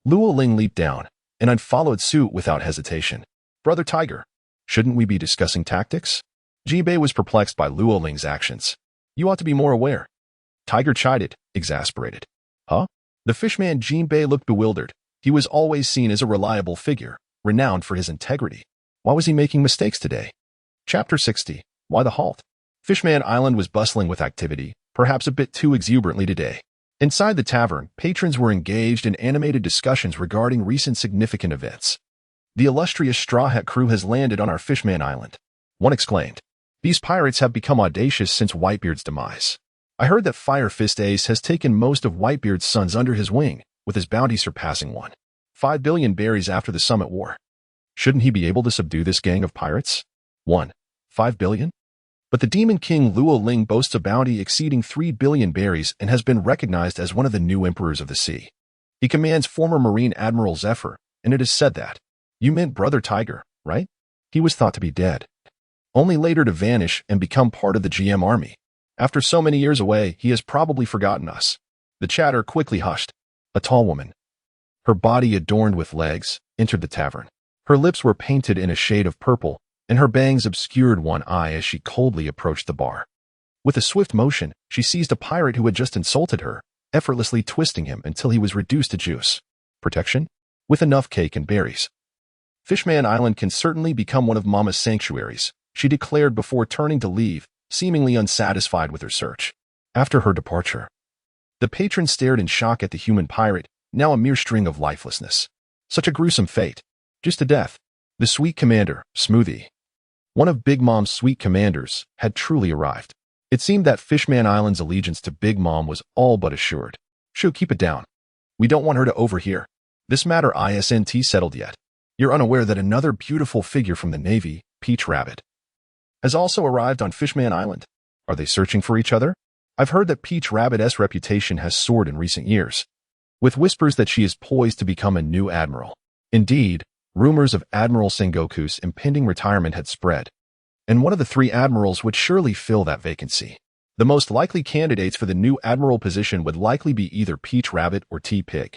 Luo Ling leaped down, and Ein followed suit without hesitation. Brother Tiger, shouldn't we be discussing tactics? Jibei was perplexed by Luo Ling's actions. You ought to be more aware. Tiger chided, exasperated. Huh? The fishman Jinbei looked bewildered. He was always seen as a reliable figure, renowned for his integrity. Why was he making mistakes today? Chapter 60. Why the halt? Fishman Island was bustling with activity, perhaps a bit too exuberantly today. Inside the tavern, patrons were engaged in animated discussions regarding recent significant events. The illustrious Straw Hat crew has landed on our Fishman Island. One exclaimed. These pirates have become audacious since Whitebeard's demise. I heard that Fire Fist Ace has taken most of Whitebeard's sons under his wing, with his bounty surpassing 5 billion berries after the Summit War. Shouldn't he be able to subdue this gang of pirates? 5 billion? But the Demon King Luo Ling boasts a bounty exceeding 3 billion berries and has been recognized as one of the new emperors of the sea. He commands former Marine Admiral Zephyr, and it is said that, you meant Brother Tiger, right? He was thought to be dead. Only later to vanish and become part of the GM army. After so many years away, he has probably forgotten us. The chatter quickly hushed. A tall woman, her body adorned with legs, entered the tavern. Her lips were painted in a shade of purple, and her bangs obscured one eye as she coldly approached the bar. With a swift motion, she seized a pirate who had just insulted her, effortlessly twisting him until he was reduced to juice. Protection? With enough cake and berries. Fishman Island can certainly become one of Mama's sanctuaries, she declared before turning to leave, seemingly unsatisfied with her search. After her departure, the patron stared in shock at the human pirate, now a mere string of lifelessness. Such a gruesome fate. Just to death. The sweet commander, Smoothie, one of Big Mom's sweet commanders, had truly arrived. It seemed that Fishman Island's allegiance to Big Mom was all but assured. Shoo, keep it down. We don't want her to overhear. This matter isn't settled yet. You're unaware that another beautiful figure from the Navy, Peach Rabbit, has also arrived on Fishman Island. Are they searching for each other? I've heard that Peach Rabbit's reputation has soared in recent years, with whispers that she is poised to become a new admiral. Indeed, rumors of Admiral Sengoku's impending retirement had spread, and one of the 3 admirals would surely fill that vacancy. The most likely candidates for the new admiral position would likely be either Peach Rabbit or T-Pig.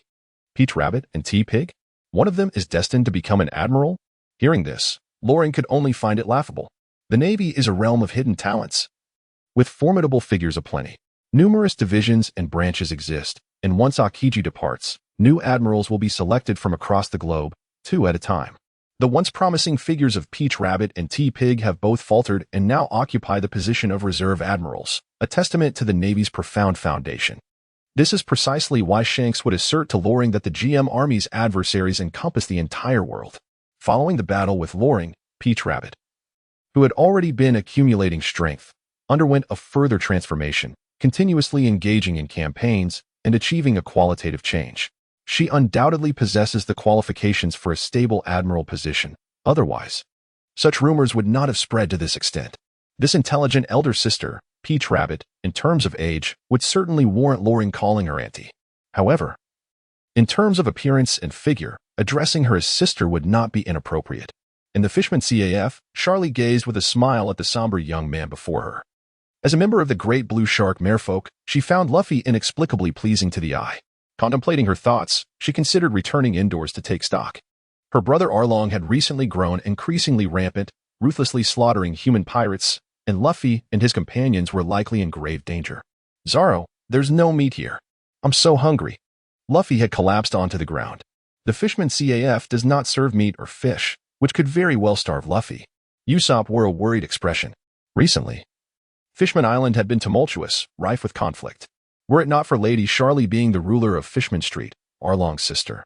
Peach Rabbit and T-Pig? One of them is destined to become an admiral? Hearing this, Loring could only find it laughable. The Navy is a realm of hidden talents, with formidable figures aplenty. Numerous divisions and branches exist, and once Akiji departs, new admirals will be selected from across the globe, 2 at a time. The once promising figures of Peach Rabbit and T-Pig have both faltered and now occupy the position of reserve admirals, a testament to the Navy's profound foundation. This is precisely why Shanks would assert to Loring that the GM Army's adversaries encompass the entire world. Following the battle with Loring, Peach Rabbit, who had already been accumulating strength, underwent a further transformation, continuously engaging in campaigns and achieving a qualitative change. She undoubtedly possesses the qualifications for a stable admiral position. Otherwise, such rumors would not have spread to this extent. This intelligent elder sister, Peach Rabbit, in terms of age, would certainly warrant Loring calling her auntie. However, In terms of appearance and figure, addressing her as sister would not be inappropriate. In the Fishman CAF, Charlie gazed with a smile at the somber young man before her. As a member of the Great Blue Shark Merfolk, she found Luffy inexplicably pleasing to the eye. Contemplating her thoughts, she considered returning indoors to take stock. Her brother Arlong had recently grown increasingly rampant, ruthlessly slaughtering human pirates, and Luffy and his companions were likely in grave danger. Zoro, there's no meat here. I'm so hungry. Luffy had collapsed onto the ground. The Fishman CAF does not serve meat or fish, which could very well starve Luffy. Usopp wore a worried expression. Recently, Fishman Island had been tumultuous, rife with conflict. Were it not for Lady Charlie being the ruler of Fishman Street, Arlong's sister,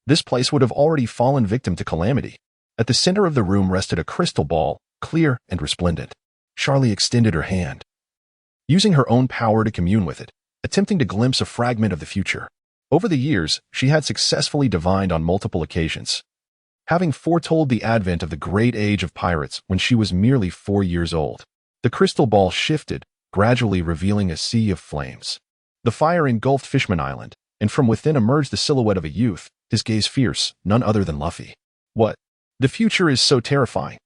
this place would have already fallen victim to calamity. At the center of the room rested a crystal ball, clear and resplendent. Charlie extended her hand, using her own power to commune with it, attempting to glimpse a fragment of the future. Over the years, she had successfully divined on multiple occasions, having foretold the advent of the great age of pirates when she was merely 4 years old. The crystal ball shifted, gradually revealing a sea of flames. The fire engulfed Fishman Island, and from within emerged the silhouette of a youth, his gaze fierce, none other than Luffy. What? The future is so terrifying.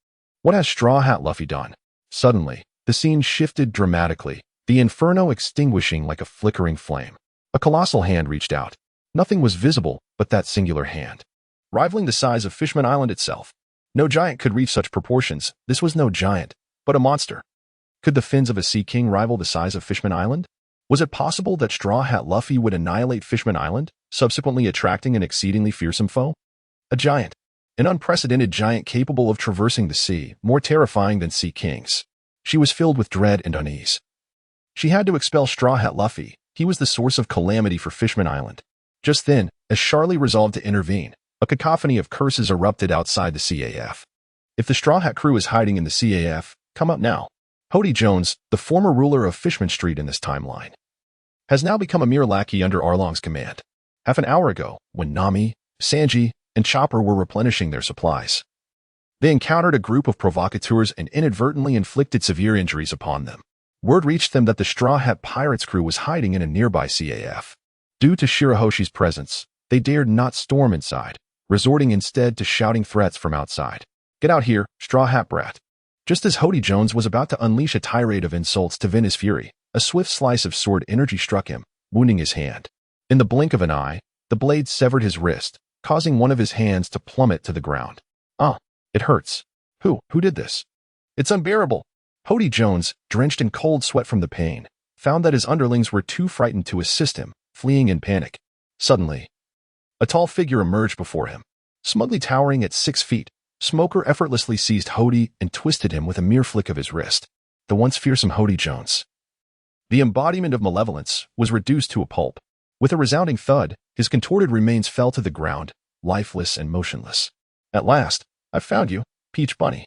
What has Straw Hat Luffy done? Suddenly, the scene shifted dramatically, the inferno extinguishing like a flickering flame. A colossal hand reached out. Nothing was visible but that singular hand, rivaling the size of Fishman Island itself. No giant could reach such proportions. This was no giant, but a monster. Could the fins of a sea king rival the size of Fishman Island? Was it possible that Straw Hat Luffy would annihilate Fishman Island, subsequently attracting an exceedingly fearsome foe? A giant. An unprecedented giant capable of traversing the sea, more terrifying than sea kings. She was filled with dread and unease. She had to expel Straw Hat Luffy. He was the source of calamity for Fishman Island. Just then, as Charlie resolved to intervene, a cacophony of curses erupted outside the CAF. If the Straw Hat crew is hiding in the CAF, come up now. Hody Jones, the former ruler of Fishman Street in this timeline, has now become a mere lackey under Arlong's command. Half an hour ago, when Nami, Sanji, and Chopper were replenishing their supplies, they encountered a group of provocateurs and inadvertently inflicted severe injuries upon them. Word reached them that the Straw Hat Pirates crew was hiding in a nearby CAF. Due to Shirahoshi's presence, they dared not storm inside, resorting instead to shouting threats from outside. Get out here, Straw Hat brat. Just as Hody Jones was about to unleash a tirade of insults to vent his fury, a swift slice of sword energy struck him, wounding his hand. In the blink of an eye, the blade severed his wrist, causing one of his hands to plummet to the ground. Ah, it hurts. Who did this? It's unbearable. Hody Jones, drenched in cold sweat from the pain, found that his underlings were too frightened to assist him, fleeing in panic. Suddenly, a tall figure emerged before him. Smugly towering at 6 feet, Smoker effortlessly seized Hody and twisted him with a mere flick of his wrist. The once fearsome Hody Jones, the embodiment of malevolence, was reduced to a pulp. With a resounding thud, his contorted remains fell to the ground, lifeless and motionless. At last, I've found you, Peach Bunny,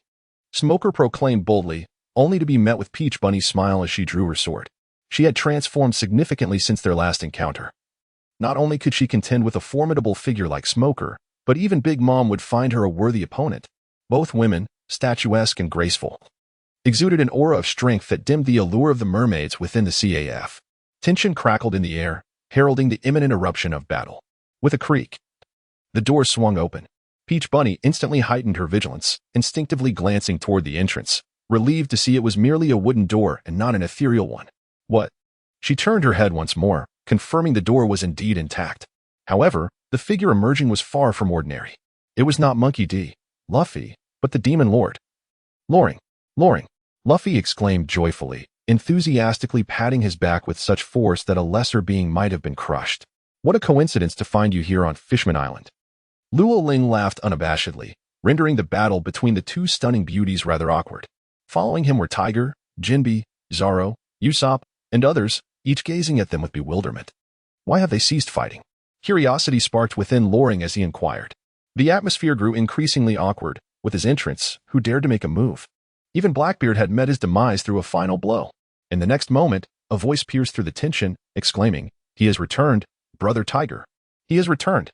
Smoker proclaimed boldly, only to be met with Peach Bunny's smile as she drew her sword. She had transformed significantly since their last encounter. Not only could she contend with a formidable figure like Smoker, but even Big Mom would find her a worthy opponent. Both women, statuesque and graceful, exuded an aura of strength that dimmed the allure of the mermaids within the CAF. Tension crackled in the air, heralding the imminent eruption of battle. With a creak, the door swung open. Peach Bunny instantly heightened her vigilance, instinctively glancing toward the entrance, relieved to see it was merely a wooden door and not an ethereal one. What? She turned her head once more, confirming the door was indeed intact. However, the figure emerging was far from ordinary. It was not Monkey D. Luffy, but the Demon Lord. Loring! Luffy exclaimed joyfully, enthusiastically patting his back with such force that a lesser being might have been crushed. What a coincidence to find you here on Fishman Island. Luo Ling laughed unabashedly, rendering the battle between the two stunning beauties rather awkward. Following him were Tiger, Jinbe, Zoro, Usopp, and others, each gazing at them with bewilderment. Why have they ceased fighting? Curiosity sparked within Loring as he inquired. The atmosphere grew increasingly awkward. With his entrance, who dared to make a move? Even Blackbeard had met his demise through a final blow. In the next moment, a voice pierced through the tension, exclaiming, "He has returned, Brother Tiger. He has returned."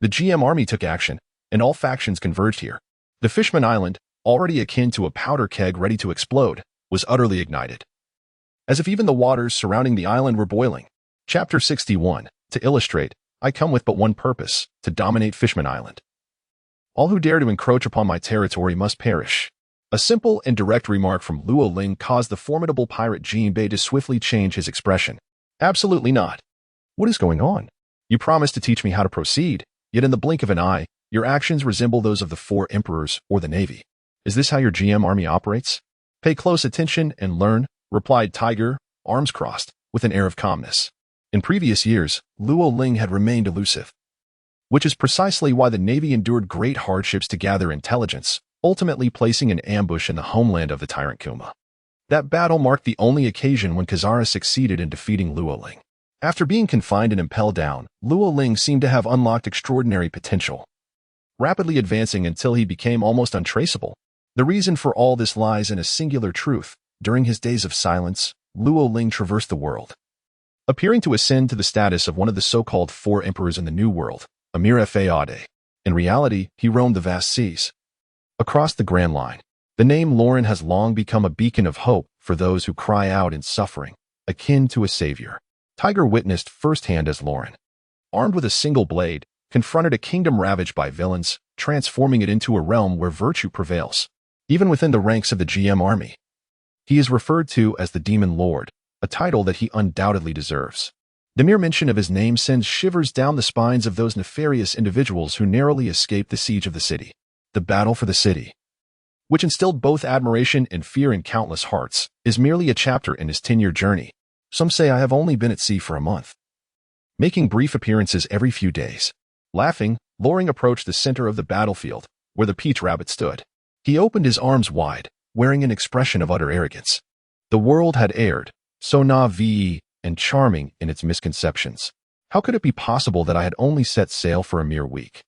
The GM army took action, and all factions converged here. The Fishman Island, already akin to a powder keg ready to explode, was utterly ignited, as if even the waters surrounding the island were boiling. Chapter 61. To illustrate, I come with but one purpose, to dominate Fishman Island. All who dare to encroach upon my territory must perish. A simple and direct remark from Luo Ling caused the formidable pirate Jinbei to swiftly change his expression. Absolutely not. What is going on? You promised to teach me how to proceed, yet in the blink of an eye, your actions resemble those of the 4 emperors or the Navy. Is this how your GM army operates? Pay close attention and learn, replied Tiger, arms crossed, with an air of calmness. In previous years, Luo Ling had remained elusive, which is precisely why the Navy endured great hardships to gather intelligence, ultimately placing an ambush in the homeland of the tyrant Kuma. That battle marked the only occasion when Kizaru succeeded in defeating Luo Ling. After being confined and impelled down, Luo Ling seemed to have unlocked extraordinary potential, rapidly advancing until he became almost untraceable. The reason for all this lies in a singular truth. During his days of silence, Luo Ling traversed the world, appearing to ascend to the status of one of the so-called 4 emperors in the New World, Amir Fade. In reality, he roamed the vast seas. Across the Grand Line, the name Lauren has long become a beacon of hope for those who cry out in suffering, akin to a savior. Tiger witnessed firsthand as Lauren, armed with a single blade, confronted a kingdom ravaged by villains, transforming it into a realm where virtue prevails. Even within the ranks of the GM army, he is referred to as the Demon Lord, a title that he undoubtedly deserves. The mere mention of his name sends shivers down the spines of those nefarious individuals who narrowly escaped the siege of the city. The battle for the city, which instilled both admiration and fear in countless hearts, is merely a chapter in his 10-year journey. Some say I have only been at sea for a month, making brief appearances every few days. Laughing, Loring approached the center of the battlefield, where the Peach Rabbit stood. He opened his arms wide, wearing an expression of utter arrogance. The world had erred, so naive and charming in its misconceptions. How could it be possible that I had only set sail for a mere week?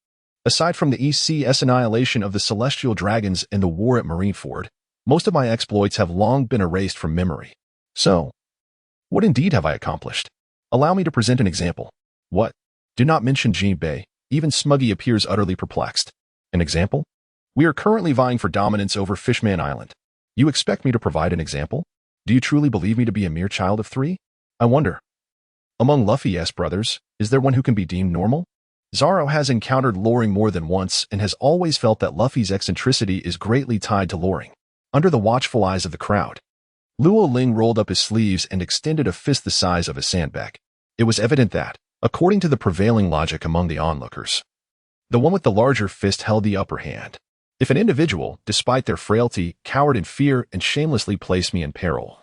Aside from the ECS annihilation of the Celestial Dragons and the war at Marineford, most of my exploits have long been erased from memory. So, what indeed have I accomplished? Allow me to present an example. What? Do not mention Jinbei. Even Smuggy appears utterly perplexed. An example? We are currently vying for dominance over Fishman Island. You expect me to provide an example? Do you truly believe me to be a mere child of 3? I wonder. Among Luffy's brothers, is there one who can be deemed normal? Zoro has encountered Loring more than once and has always felt that Luffy's eccentricity is greatly tied to Loring. Under the watchful eyes of the crowd, Luo Ling rolled up his sleeves and extended a fist the size of a sandbag. It was evident that, according to the prevailing logic among the onlookers, the one with the larger fist held the upper hand. If an individual, despite their frailty, cowered in fear and shamelessly placed me in peril,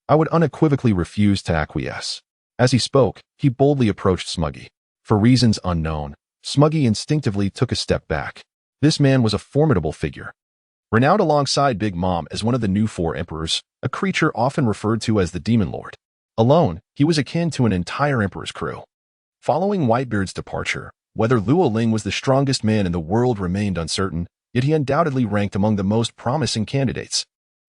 I would unequivocally refuse to acquiesce. As he spoke, he boldly approached Smuggy. For reasons unknown, Smuggy instinctively took a step back. This man was a formidable figure, renowned alongside Big Mom as one of the new 4 emperors, a creature often referred to as the Demon Lord. Alone, he was akin to an entire emperor's crew. Following Whitebeard's departure, whether Luo Ling was the strongest man in the world remained uncertain, yet he undoubtedly ranked among the most promising candidates.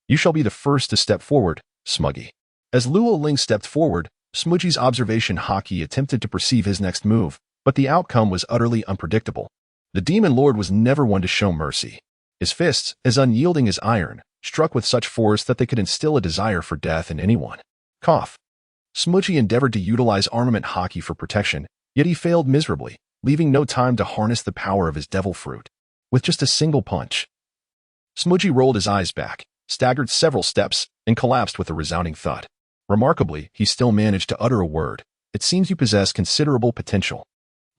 You shall be the first to step forward, Smuggy. As Luo Ling stepped forward, Smudgy's observation Haki attempted to perceive his next move, but the outcome was utterly unpredictable. The Demon Lord was never one to show mercy. His fists, as unyielding as iron, struck with such force that they could instill a desire for death in anyone. Cough. Smudgy endeavored to utilize armament Haki for protection, yet he failed miserably, leaving no time to harness the power of his devil fruit. With just a single punch, Smudgy rolled his eyes back, staggered several steps, and collapsed with a resounding thud. Remarkably, he still managed to utter a word. It seems you possess considerable potential.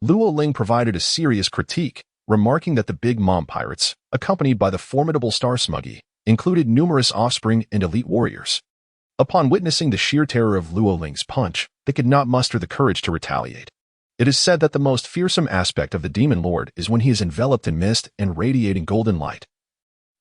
Luo Ling provided a serious critique, remarking that the Big Mom pirates, accompanied by the formidable Star Smuggy, included numerous offspring and elite warriors. Upon witnessing the sheer terror of Luo Ling's punch, they could not muster the courage to retaliate. It is said that the most fearsome aspect of the Demon Lord is when he is enveloped in mist and radiating golden light.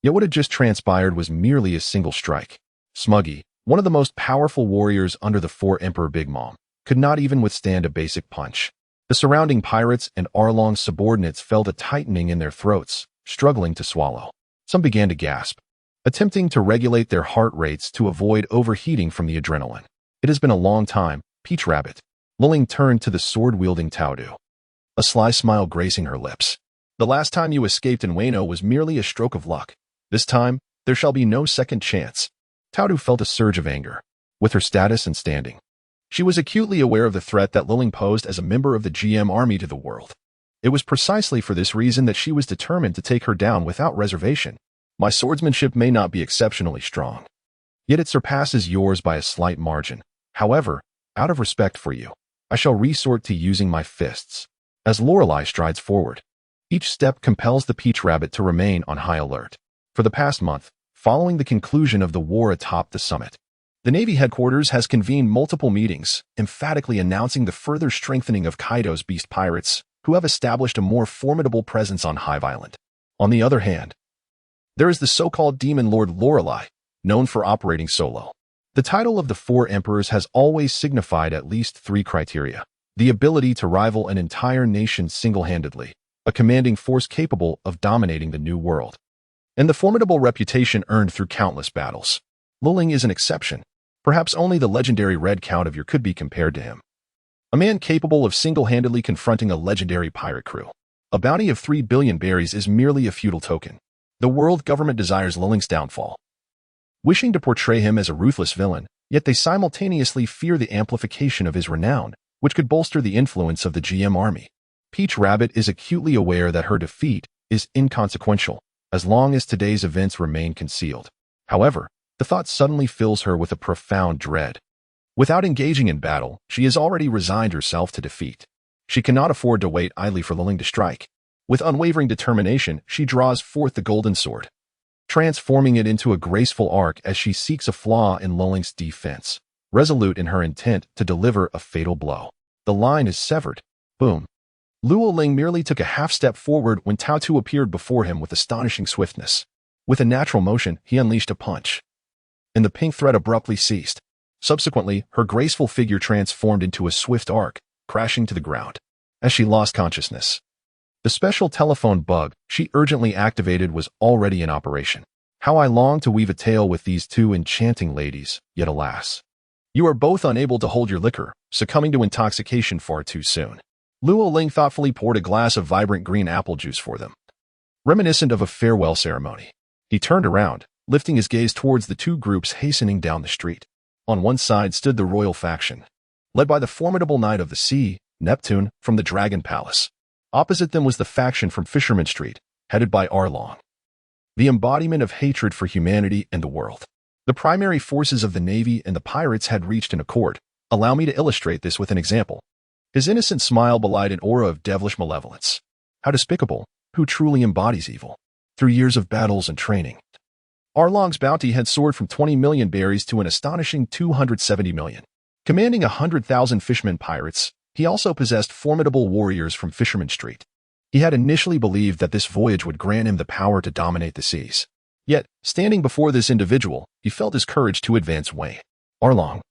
Yet what had just transpired was merely a single strike. Smuggy, one of the most powerful warriors under the 4 Emperor Big Mom, could not even withstand a basic punch. The surrounding pirates and Arlong's subordinates felt a tightening in their throats, struggling to swallow. Some began to gasp, attempting to regulate their heart rates to avoid overheating from the adrenaline. It has been a long time, Peach Rabbit. Luling turned to the sword-wielding Taudu, a sly smile gracing her lips. The last time you escaped in Wano was merely a stroke of luck. This time, there shall be no second chance. Taudu felt a surge of anger. With her status and standing, She was acutely aware of the threat that Luling posed as a member of the GM army to the world. It was precisely for this reason that she was determined to take her down without reservation. My swordsmanship may not be exceptionally strong, yet it surpasses yours by a slight margin. However, out of respect for you, I shall resort to using my fists. As Lorelei strides forward, each step compels the Peach Rabbit to remain on high alert. For the past month, following the conclusion of the war atop the summit, the Navy headquarters has convened multiple meetings, emphatically announcing the further strengthening of Kaido's beast pirates, who have established a more formidable presence on Hive Island. On the other hand, there is the so-called Demon Lord Lorelei, known for operating solo. The title of the Four Emperors has always signified at least three criteria: the ability to rival an entire nation single-handedly, a commanding force capable of dominating the New World, and the formidable reputation earned through countless battles. Luling is an exception. Perhaps only the legendary Red Counterview could be compared to him. A man capable of single-handedly confronting a legendary pirate crew. A bounty of 3 billion berries is merely a futile token. The world government desires Luling's downfall, wishing to portray him as a ruthless villain, yet they simultaneously fear the amplification of his renown, which could bolster the influence of the GM army. Peach Rabbit is acutely aware that her defeat is inconsequential, as long as today's events remain concealed. However, the thought suddenly fills her with a profound dread. Without engaging in battle, she has already resigned herself to defeat. She cannot afford to wait idly for Luling to strike. With unwavering determination, she draws forth the golden sword, transforming it into a graceful arc as she seeks a flaw in Luling's defense, resolute in her intent to deliver a fatal blow. The line is severed. Boom. Luo Ling merely took a half-step forward when Tao Tu appeared before him with astonishing swiftness. With a natural motion, he unleashed a punch, and the pink thread abruptly ceased. Subsequently, her graceful figure transformed into a swift arc, crashing to the ground as she lost consciousness. The special telephone bug she urgently activated was already in operation. How I long to weave a tale with these two enchanting ladies, yet alas, you are both unable to hold your liquor, succumbing to intoxication far too soon. Luo Ling thoughtfully poured a glass of vibrant green apple juice for them, reminiscent of a farewell ceremony. He turned around, lifting his gaze towards the two groups hastening down the street. On one side stood the royal faction, led by the formidable Knight of the Sea, Neptune, from the Dragon Palace. Opposite them was the faction from Fisherman Street, headed by Arlong, the embodiment of hatred for humanity and the world. The primary forces of the Navy and the pirates had reached an accord. Allow me to illustrate this with an example. His innocent smile belied an aura of devilish malevolence. How despicable, who truly embodies evil? Through years of battles and training, Arlong's bounty had soared from 20 million berries to an astonishing 270 million. Commanding 100,000 Fishman pirates, he also possessed formidable warriors from Fisherman Street. He had initially believed that this voyage would grant him the power to dominate the seas. Yet, standing before this individual, he felt his courage to advance wane. Arlong,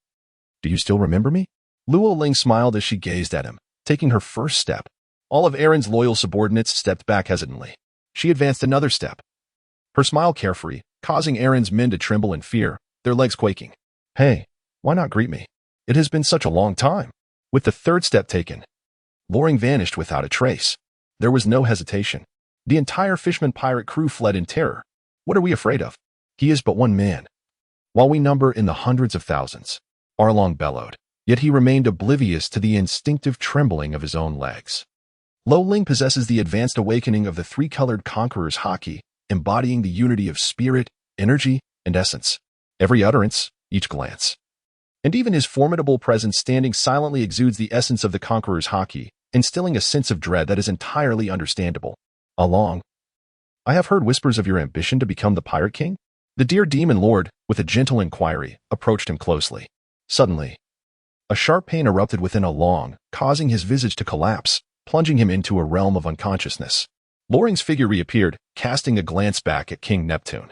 do you still remember me? Luo Ling smiled as she gazed at him, taking her first step. All of Aaron's loyal subordinates stepped back hesitantly. She advanced another step, her smile carefree, causing Aaron's men to tremble in fear, their legs quaking. Hey, why not greet me? It has been such a long time. With the third step taken, Loring vanished without a trace. There was no hesitation. The entire Fishman pirate crew fled in terror. What are we afraid of? He is but one man, while we number in the hundreds of thousands. Arlong bellowed, yet he remained oblivious to the instinctive trembling of his own legs. Lo Ling possesses the advanced awakening of the three-colored conqueror's haki, embodying the unity of spirit, energy, and essence. Every utterance, each glance, and even his formidable presence standing silently exudes the essence of the conqueror's haki, instilling a sense of dread that is entirely understandable. Along, I have heard whispers of your ambition to become the Pirate King? The dear Demon Lord, with a gentle inquiry, approached him closely. Suddenly, a sharp pain erupted within Along, causing his visage to collapse, plunging him into a realm of unconsciousness. Loring's figure reappeared, casting a glance back at King Neptune.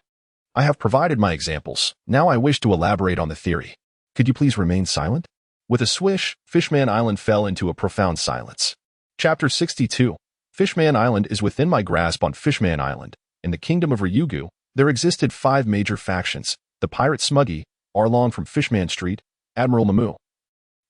I have provided my examples. Now I wish to elaborate on the theory. Could you please remain silent? With a swish, Fishman Island fell into a profound silence. Chapter 62. Fishman Island is within my grasp. On Fishman Island, in the kingdom of Ryugu, there existed 5 major factions: the pirate Smuggy, Arlong from Fishman Street, Admiral Mamu,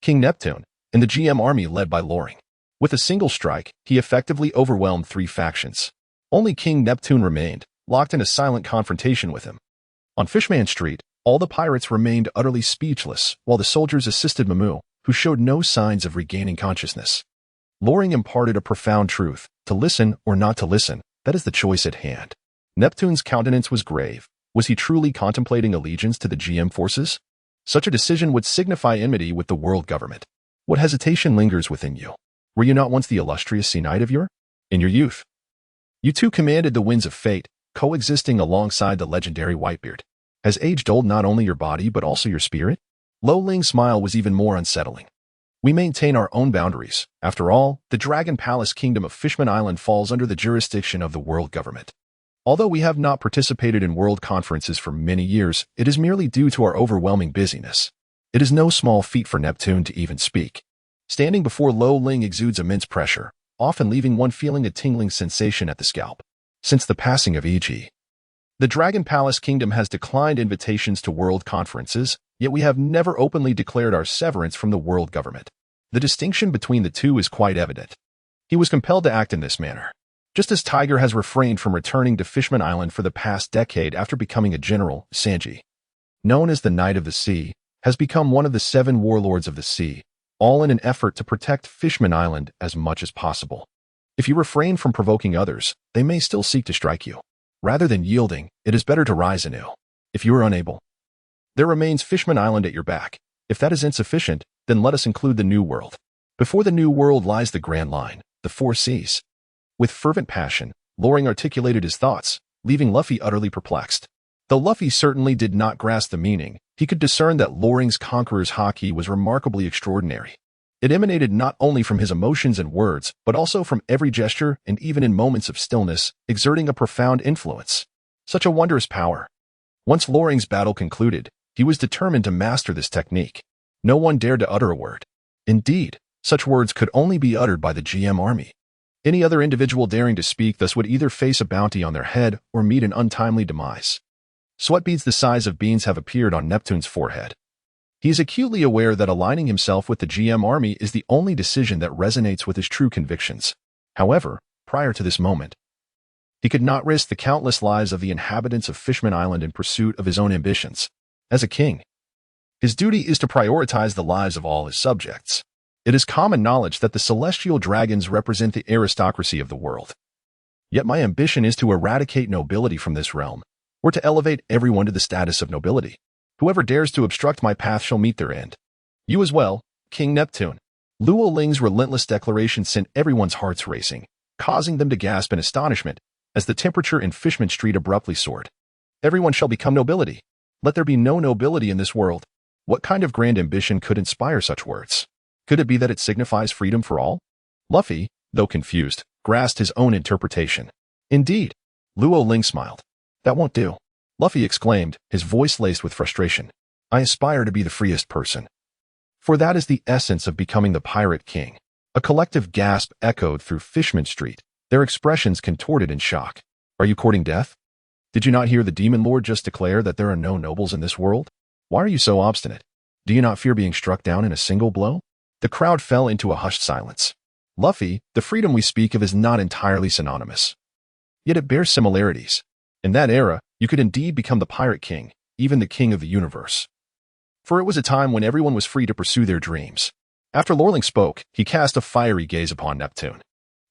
King Neptune, and the GM army led by Loring. With a single strike, he effectively overwhelmed 3 factions. Only King Neptune remained, locked in a silent confrontation with him. On Fishman Street, all the pirates remained utterly speechless, while the soldiers assisted Mamu, who showed no signs of regaining consciousness. Loring imparted a profound truth: to listen or not to listen, that is the choice at hand. Neptune's countenance was grave. Was he truly contemplating allegiance to the GM forces? Such a decision would signify enmity with the world government. What hesitation lingers within you? Were you not once the illustrious sea knight of in your youth? You too commanded the winds of fate, coexisting alongside the legendary Whitebeard. Has aged old not only your body but also your spirit? Lo Ling's smile was even more unsettling. We maintain our own boundaries. After all, the Dragon Palace Kingdom of Fishman Island falls under the jurisdiction of the world government. Although we have not participated in world conferences for many years, it is merely due to our overwhelming busyness. It is no small feat for Neptune to even speak. Standing before Lo Ling exudes immense pressure, often leaving one feeling a tingling sensation at the scalp. Since the passing of E.G., the Dragon Palace Kingdom has declined invitations to world conferences, yet we have never openly declared our severance from the world government. The distinction between the two is quite evident. He was compelled to act in this manner. Just as Tiger has refrained from returning to Fishman Island for the past decade after becoming a general, Sanji, known as the Knight of the Sea, has become one of the 7 warlords of the sea, all in an effort to protect Fishman Island as much as possible. If you refrain from provoking others, they may still seek to strike you. Rather than yielding, it is better to rise anew. If you are unable, there remains Fishman Island at your back. If that is insufficient, then let us include the New World. Before the New World lies the Grand Line, the 4 seas. With fervent passion, Loring articulated his thoughts, leaving Luffy utterly perplexed. Though Luffy certainly did not grasp the meaning, he could discern that Loring's conqueror's haki was remarkably extraordinary. It emanated not only from his emotions and words, but also from every gesture and even in moments of stillness, exerting a profound influence. Such a wondrous power. Once Loring's battle concluded, he was determined to master this technique. No one dared to utter a word. Indeed, such words could only be uttered by the GM army. Any other individual daring to speak thus would either face a bounty on their head or meet an untimely demise. Sweat beads the size of beans have appeared on Neptune's forehead. He is acutely aware that aligning himself with the GM army is the only decision that resonates with his true convictions. However, prior to this moment, he could not risk the countless lives of the inhabitants of Fishman Island in pursuit of his own ambitions. As a king, his duty is to prioritize the lives of all his subjects. It is common knowledge that the celestial dragons represent the aristocracy of the world. Yet my ambition is to eradicate nobility from this realm, or to elevate everyone to the status of nobility. Whoever dares to obstruct my path shall meet their end. You as well, King Neptune. Luo Ling's relentless declaration sent everyone's hearts racing, causing them to gasp in astonishment as the temperature in Fishman Street abruptly soared. Everyone shall become nobility. Let there be no nobility in this world. What kind of grand ambition could inspire such words? Could it be that it signifies freedom for all? Luffy, though confused, grasped his own interpretation. Indeed, Luo Ling smiled. That won't do, Luffy exclaimed, his voice laced with frustration. I aspire to be the freest person. For that is the essence of becoming the Pirate King. A collective gasp echoed through Fishman Street, their expressions contorted in shock. Are you courting death? Did you not hear the Demon Lord just declare that there are no nobles in this world? Why are you so obstinate? Do you not fear being struck down in a single blow? The crowd fell into a hushed silence. Luffy, the freedom we speak of is not entirely synonymous. Yet it bears similarities. In that era, you could indeed become the Pirate King, even the king of the universe. For it was a time when everyone was free to pursue their dreams. After Lorling spoke, he cast a fiery gaze upon Neptune.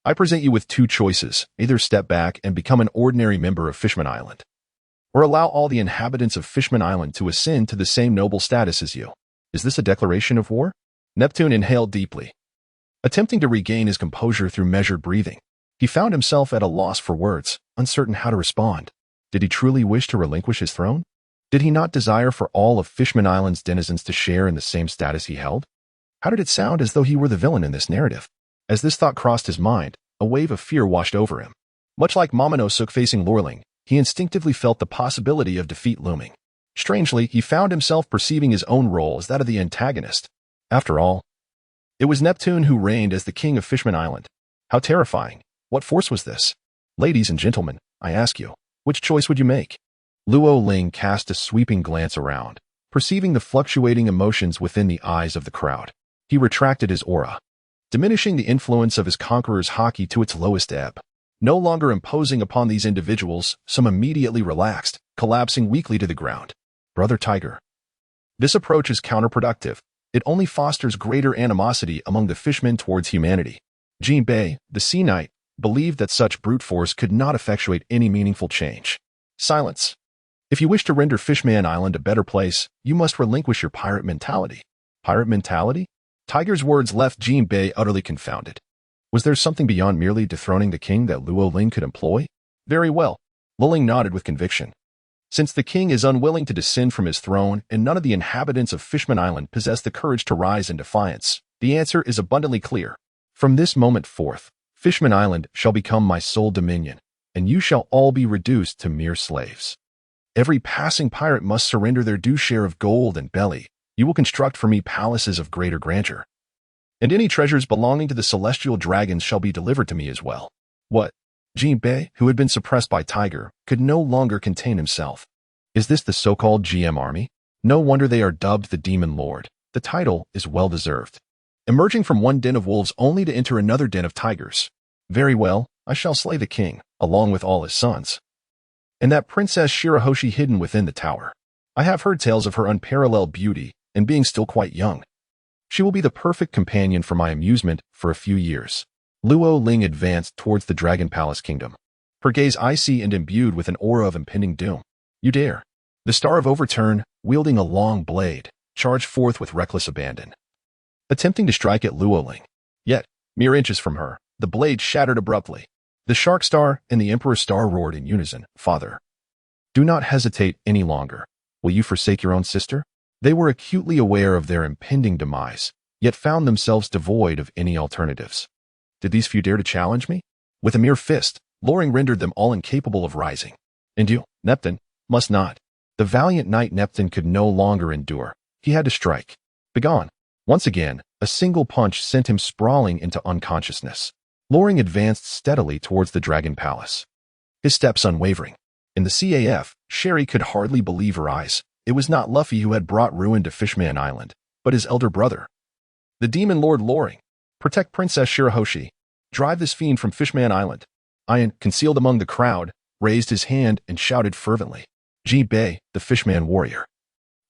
I present you with 2 choices: either step back and become an ordinary member of Fishman Island, or allow all the inhabitants of Fishman Island to ascend to the same noble status as you. Is this a declaration of war? Neptune inhaled deeply. Attempting to regain his composure through measured breathing, he found himself at a loss for words, uncertain how to respond. Did he truly wish to relinquish his throne? Did he not desire for all of Fishman Island's denizens to share in the same status he held? How did it sound as though he were the villain in this narrative? As this thought crossed his mind, a wave of fear washed over him. Much like Momonosuke facing Lorling, he instinctively felt the possibility of defeat looming. Strangely, he found himself perceiving his own role as that of the antagonist. After all, it was Neptune who reigned as the king of Fishman Island. How terrifying. What force was this? Ladies and gentlemen, I ask you, which choice would you make? Luo Ling cast a sweeping glance around, perceiving the fluctuating emotions within the eyes of the crowd. He retracted his aura, diminishing the influence of his conqueror's haki to its lowest ebb. No longer imposing upon these individuals, some immediately relaxed, collapsing weakly to the ground. Brother Tiger. This approach is counterproductive. It only fosters greater animosity among the Fishman towards humanity. Jinbei, the Sea Knight, believed that such brute force could not effectuate any meaningful change. Silence. If you wish to render Fishman Island a better place, you must relinquish your pirate mentality. Pirate mentality? Tiger's words left Jinbei utterly confounded. Was there something beyond merely dethroning the king that Luo Ling could employ? Very well. Luling nodded with conviction. Since the king is unwilling to descend from his throne and none of the inhabitants of Fishman Island possess the courage to rise in defiance, the answer is abundantly clear. From this moment forth, Fishman Island shall become my sole dominion, and you shall all be reduced to mere slaves. Every passing pirate must surrender their due share of gold and belly. You will construct for me palaces of greater grandeur. And any treasures belonging to the celestial dragons shall be delivered to me as well. What? Jinbei, who had been suppressed by Tiger, could no longer contain himself. Is this the so-called GM army? No wonder they are dubbed the Demon Lord. The title is well-deserved. Emerging from one den of wolves only to enter another den of tigers. Very well, I shall slay the king, along with all his sons. And that Princess Shirahoshi hidden within the tower. I have heard tales of her unparalleled beauty, and being still quite young. She will be the perfect companion for my amusement for a few years. Luo Ling advanced towards the Dragon Palace Kingdom. Her gaze icy and imbued with an aura of impending doom. You dare. The Star of Overturn, wielding a long blade, charged forth with reckless abandon. Attempting to strike at Luo Ling. Yet, mere inches from her, the blade shattered abruptly. The Shark Star and the Emperor Star roared in unison. Father, do not hesitate any longer. Will you forsake your own sister? They were acutely aware of their impending demise, yet found themselves devoid of any alternatives. Did these few dare to challenge me? With a mere fist, Loring rendered them all incapable of rising. And you, Neptune, must not. The valiant knight Neptune could no longer endure. He had to strike. Begone. Once again, a single punch sent him sprawling into unconsciousness. Loring advanced steadily towards the Dragon Palace. His steps unwavering. In the CAF, Sherry could hardly believe her eyes. It was not Luffy who had brought ruin to Fishman Island, but his elder brother. The Demon Lord Loring. Protect Princess Shirahoshi. Drive this fiend from Fishman Island. Ian, concealed among the crowd, raised his hand and shouted fervently. Jinbei, the Fishman warrior,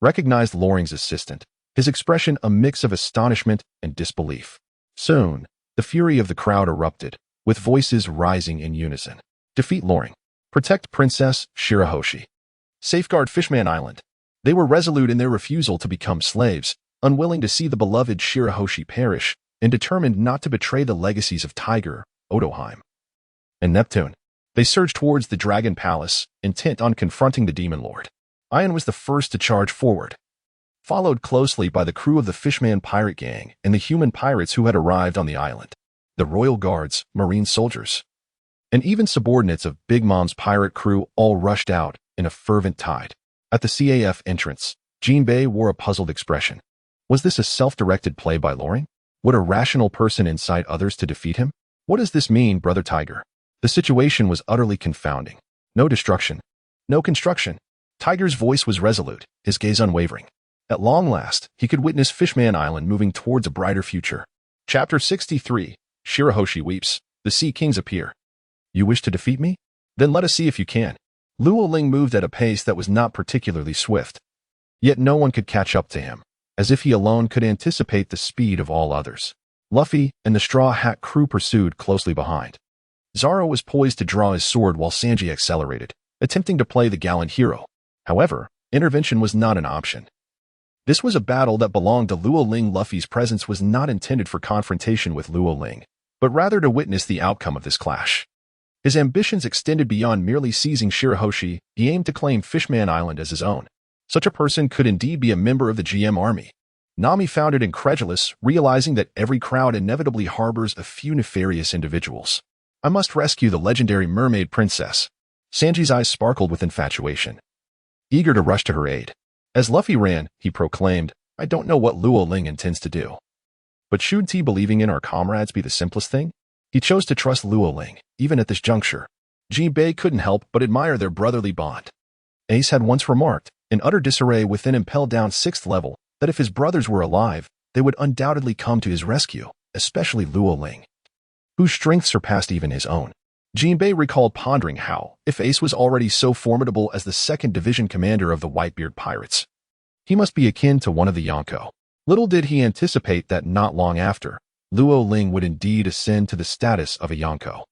recognized Loring's assistant, his expression a mix of astonishment and disbelief. Soon, the fury of the crowd erupted, with voices rising in unison. Defeat Loring. Protect Princess Shirahoshi. Safeguard Fishman Island. They were resolute in their refusal to become slaves, unwilling to see the beloved Shirahoshi perish, and determined not to betray the legacies of Tiger, Otoheim, and Neptune. They surged towards the Dragon Palace, intent on confronting the Demon Lord. Ian was the first to charge forward, followed closely by the crew of the Fishman pirate gang and the human pirates who had arrived on the island, the royal guards, marine soldiers, and even subordinates of Big Mom's pirate crew all rushed out in a fervent tide. At the CAF entrance, Jinbei wore a puzzled expression. Was this a self-directed play by Loring? Would a rational person incite others to defeat him? What does this mean, Brother Tiger? The situation was utterly confounding. No destruction. No construction. Tiger's voice was resolute, his gaze unwavering. At long last, he could witness Fishman Island moving towards a brighter future. Chapter 63. Shirahoshi weeps. The Sea Kings appear. You wish to defeat me? Then let us see if you can. Luo Ling moved at a pace that was not particularly swift. Yet no one could catch up to him, as if he alone could anticipate the speed of all others. Luffy and the Straw Hat crew pursued closely behind. Zoro was poised to draw his sword while Sanji accelerated, attempting to play the gallant hero. However, intervention was not an option. This was a battle that belonged to Luo Ling. Luffy's presence was not intended for confrontation with Luo Ling, but rather to witness the outcome of this clash. His ambitions extended beyond merely seizing Shirahoshi. He aimed to claim Fishman Island as his own. Such a person could indeed be a member of the GM army. Nami found it incredulous, realizing that every crowd inevitably harbors a few nefarious individuals. I must rescue the legendary mermaid princess. Sanji's eyes sparkled with infatuation, eager to rush to her aid. As Luffy ran, he proclaimed, I don't know what Luo Ling intends to do. But should he believing in our comrades be the simplest thing? He chose to trust Luo Ling, even at this juncture. Jinbei couldn't help but admire their brotherly bond. Ace had once remarked, in utter disarray within impelled down 6th level, that if his brothers were alive, they would undoubtedly come to his rescue, especially Luo Ling, whose strength surpassed even his own. Jinbei recalled pondering how, if Ace was already so formidable as the 2nd Division commander of the Whitebeard pirates, he must be akin to one of the Yonko. Little did he anticipate that not long after, Luo Ling would indeed ascend to the status of a Yonko.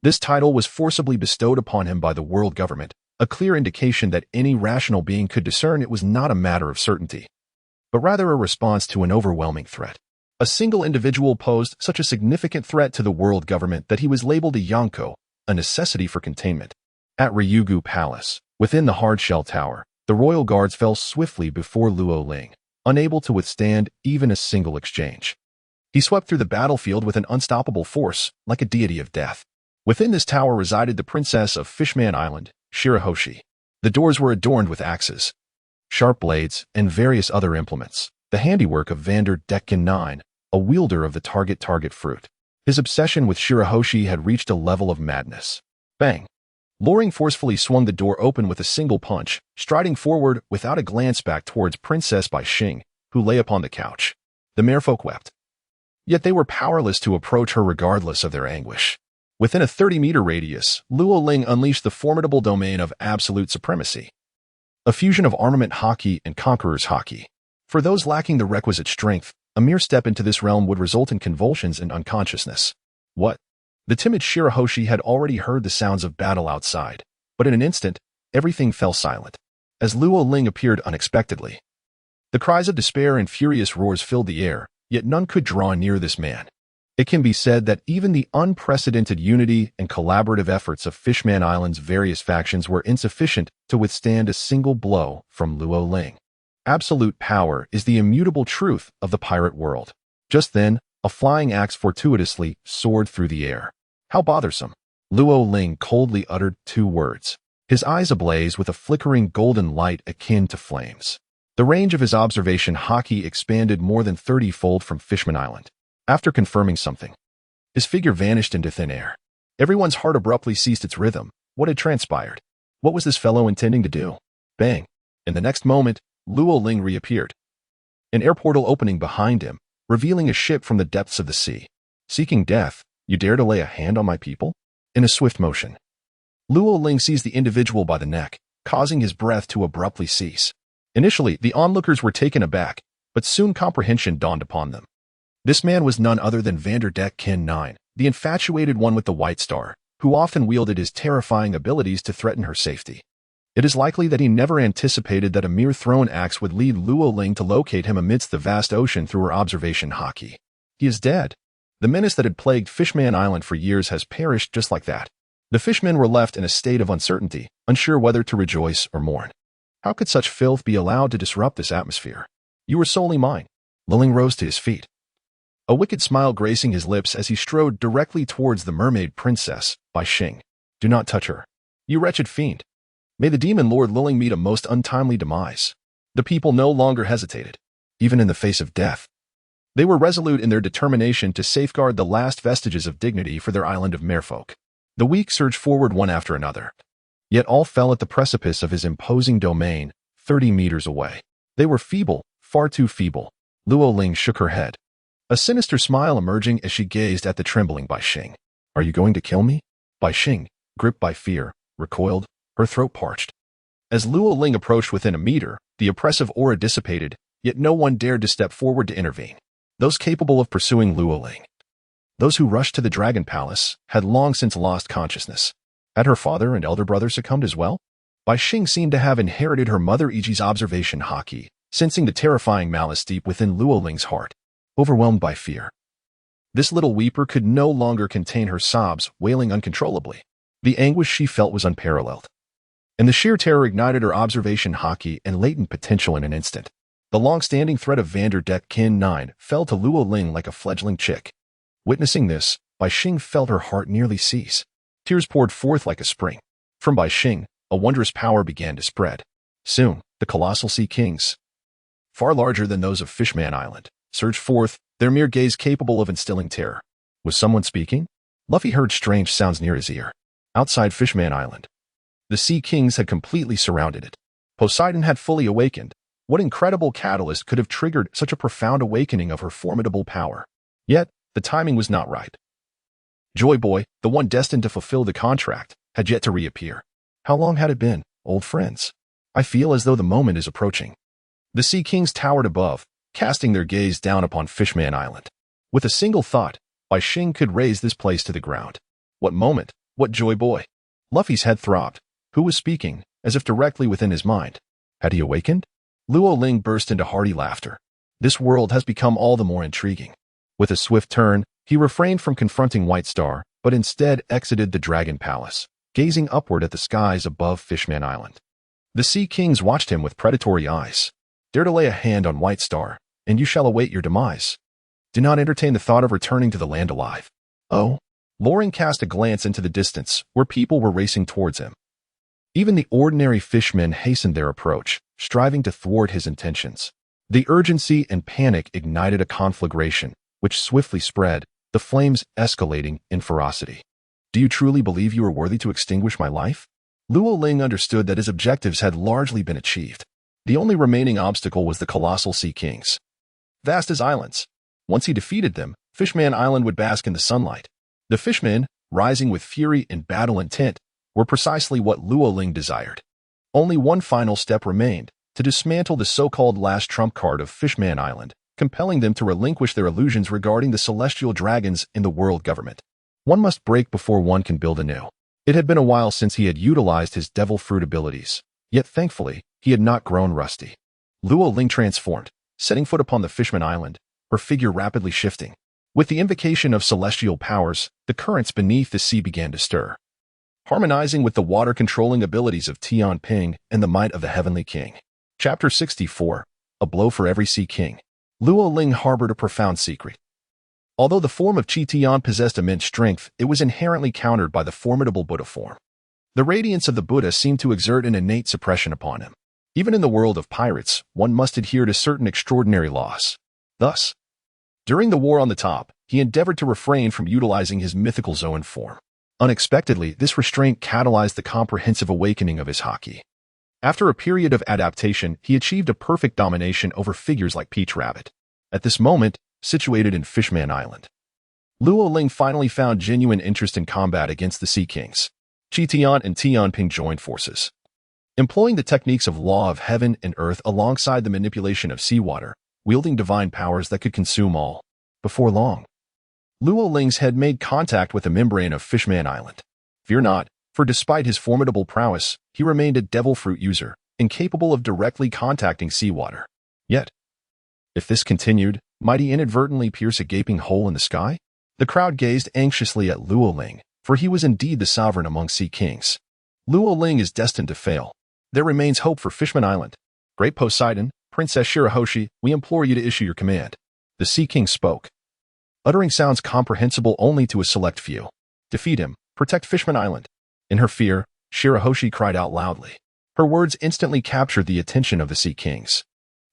This title was forcibly bestowed upon him by the world government, a clear indication that any rational being could discern it was not a matter of certainty, but rather a response to an overwhelming threat. A single individual posed such a significant threat to the world government that he was labeled a Yonko, a necessity for containment. At Ryugu Palace, within the hard-shell tower, the royal guards fell swiftly before Luo Ling, unable to withstand even a single exchange. He swept through the battlefield with an unstoppable force, like a deity of death. Within this tower resided the princess of Fishman Island, Shirahoshi. The doors were adorned with axes, sharp blades, and various other implements, the handiwork of Vander Decken IX, a wielder of the target fruit. His obsession with Shirahoshi had reached a level of madness. Bang! Loring forcefully swung the door open with a single punch, striding forward without a glance back towards Princess Bai Xing, who lay upon the couch. The merfolk wept. Yet they were powerless to approach her regardless of their anguish. Within a 30-meter radius, Luo Ling unleashed the formidable domain of absolute supremacy, a fusion of armament hockey and conqueror's hockey. For those lacking the requisite strength, a mere step into this realm would result in convulsions and unconsciousness. What? The timid Shirahoshi had already heard the sounds of battle outside, but in an instant, everything fell silent, as Luo Ling appeared unexpectedly. The cries of despair and furious roars filled the air, yet none could draw near this man. It can be said that even the unprecedented unity and collaborative efforts of Fishman Island's various factions were insufficient to withstand a single blow from Luo Ling. Absolute power is the immutable truth of the pirate world. Just then, a flying axe fortuitously soared through the air. How bothersome! Luo Ling coldly uttered 2 words, his eyes ablaze with a flickering golden light akin to flames. The range of his observation hockey expanded more than 30-fold from Fishman Island. After confirming something, his figure vanished into thin air. Everyone's heart abruptly ceased its rhythm. What had transpired? What was this fellow intending to do? Bang! In the next moment, Luo Ling reappeared, an air portal opening behind him, revealing a ship from the depths of the sea. Seeking death, you dare to lay a hand on my people? In a swift motion, Luo Ling seized the individual by the neck, causing his breath to abruptly cease. Initially, the onlookers were taken aback, but soon comprehension dawned upon them. This man was none other than Vander Decken IX, the infatuated one with the White Star, who often wielded his terrifying abilities to threaten her safety. It is likely that he never anticipated that a mere thrown axe would lead Luo Ling to locate him amidst the vast ocean through her observation hockey. He is dead. The menace that had plagued Fishman Island for years has perished just like that. The fishmen were left in a state of uncertainty, unsure whether to rejoice or mourn. How could such filth be allowed to disrupt this atmosphere? You were solely mine. Ling rose to his feet, a wicked smile gracing his lips as he strode directly towards the mermaid princess, Bai Xing. Do not touch her, you wretched fiend. May the demon lord Ling meet a most untimely demise. The people no longer hesitated, even in the face of death. They were resolute in their determination to safeguard the last vestiges of dignity for their island of merfolk. The weak surged forward one after another, yet all fell at the precipice of his imposing domain, 30 meters away. They were feeble, far too feeble. Luo Ling shook her head, a sinister smile emerging as she gazed at the trembling Bai Xing. Are you going to kill me? Bai Xing, gripped by fear, recoiled, her throat parched. As Luo Ling approached within a meter, the oppressive aura dissipated, yet no one dared to step forward to intervene. Those capable of pursuing Luo Ling, those who rushed to the Dragon Palace, had long since lost consciousness. Had her father and elder brother succumbed as well? Bai Xing seemed to have inherited her mother Iji's observation hockey, sensing the terrifying malice deep within Luo Ling's heart. Overwhelmed by fear, this little weeper could no longer contain her sobs, wailing uncontrollably. The anguish she felt was unparalleled, and the sheer terror ignited her observation hockey and latent potential in an instant. The long-standing threat of Vander Decken IX fell to Luo Ling like a fledgling chick. Witnessing this, Bai Xing felt her heart nearly cease. Tears poured forth like a spring. From Bai Xing, a wondrous power began to spread. Soon, the colossal sea kings, far larger than those of Fishman Island, surged forth, their mere gaze capable of instilling terror. Was someone speaking? Luffy heard strange sounds near his ear. Outside Fishman Island, the Sea Kings had completely surrounded it. Poseidon had fully awakened. What incredible catalyst could have triggered such a profound awakening of her formidable power? Yet, the timing was not right. Joy Boy, the one destined to fulfill the contract, had yet to reappear. How long had it been, old friends? I feel as though the moment is approaching. The Sea Kings towered above, casting their gaze down upon Fishman Island. With a single thought, Bai Xing could raise this place to the ground. What moment, what joy boy! Luffy's head throbbed. Who was speaking, as if directly within his mind? Had he awakened? Luo Ling burst into hearty laughter. This world has become all the more intriguing. With a swift turn, he refrained from confronting White Star, but instead exited the Dragon Palace, gazing upward at the skies above Fishman Island. The Sea Kings watched him with predatory eyes. Dare to lay a hand on White Star, and you shall await your demise. Do not entertain the thought of returning to the land alive. Oh? Loring cast a glance into the distance, where people were racing towards him. Even the ordinary fishmen hastened their approach, striving to thwart his intentions. The urgency and panic ignited a conflagration, which swiftly spread, the flames escalating in ferocity. Do you truly believe you are worthy to extinguish my life? Luo Ling understood that his objectives had largely been achieved. The only remaining obstacle was the colossal Sea Kings. Vast as islands. Once he defeated them, Fishman Island would bask in the sunlight. The fishmen, rising with fury and battle intent, were precisely what Luo Ling desired. Only one final step remained, to dismantle the so-called last trump card of Fishman Island, compelling them to relinquish their illusions regarding the celestial dragons in the world government. One must break before one can build anew. It had been a while since he had utilized his devil fruit abilities, yet thankfully, he had not grown rusty. Luo Ling transformed, setting foot upon the Fishman Island, her figure rapidly shifting. With the invocation of celestial powers, the currents beneath the sea began to stir, harmonizing with the water-controlling abilities of Tian Ping and the might of the Heavenly King. Chapter 64, A Blow for Every Sea King. Luo Ling harbored a profound secret. Although the form of Chi Tian possessed immense strength, it was inherently countered by the formidable Buddha form. The radiance of the Buddha seemed to exert an innate suppression upon him. Even in the world of pirates, one must adhere to certain extraordinary laws. Thus, during the War on the Top, he endeavored to refrain from utilizing his mythical Zoan form. Unexpectedly, this restraint catalyzed the comprehensive awakening of his haki. After a period of adaptation, he achieved a perfect domination over figures like Peach Rabbit. At this moment, situated in Fishman Island, Luo Ling finally found genuine interest in combat against the Sea Kings. Chi Tian and Tian Ping joined forces. Employing the techniques of law of heaven and earth alongside the manipulation of seawater, wielding divine powers that could consume all. Before long, Luo Ling's head made contact with the membrane of Fishman Island. Fear not, for despite his formidable prowess, he remained a devil fruit user, incapable of directly contacting seawater. Yet, if this continued, might he inadvertently pierce a gaping hole in the sky? The crowd gazed anxiously at Luo Ling, for he was indeed the sovereign among Sea Kings. Luo Ling is destined to fail. There remains hope for Fishman Island. Great Poseidon, Princess Shirahoshi, we implore you to issue your command. The Sea King spoke, uttering sounds comprehensible only to a select few. Defeat him, protect Fishman Island. In her fear, Shirahoshi cried out loudly. Her words instantly captured the attention of the Sea Kings.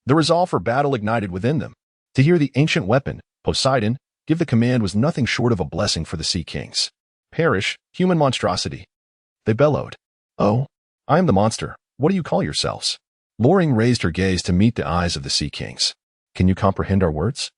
The resolve for battle ignited within them. To hear the ancient weapon, Poseidon, give the command was nothing short of a blessing for the Sea Kings. Perish, human monstrosity. They bellowed. Oh, I am the monster. What do you call yourselves? Loring raised her gaze to meet the eyes of the Sea Kings. Can you comprehend our words?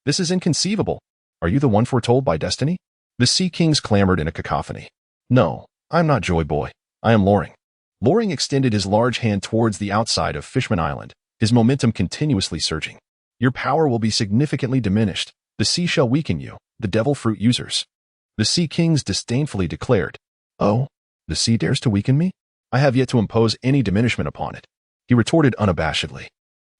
This is inconceivable. Are you the one foretold by destiny? The Sea Kings clamored in a cacophony. No, I am not Joy Boy. I am Loring. Loring extended his large hand towards the outside of Fishman Island, his momentum continuously surging. Your power will be significantly diminished. The sea shall weaken you, the devil fruit users. The Sea Kings disdainfully declared. Oh, the sea dares to weaken me? I have yet to impose any diminishment upon it. He retorted unabashedly.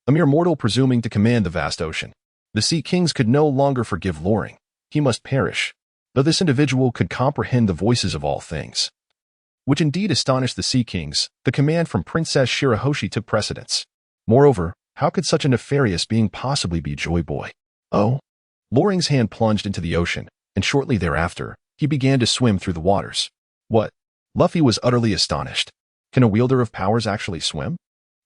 A mere mortal presuming to command the vast ocean. The Sea Kings could no longer forgive Loring. He must perish. Though this individual could comprehend the voices of all things, which indeed astonished the Sea Kings, the command from Princess Shirahoshi took precedence. Moreover, how could such a nefarious being possibly be Joy Boy? Oh. Loring's hand plunged into the ocean, and shortly thereafter, he began to swim through the waters. What? Luffy was utterly astonished. Can a wielder of powers actually swim?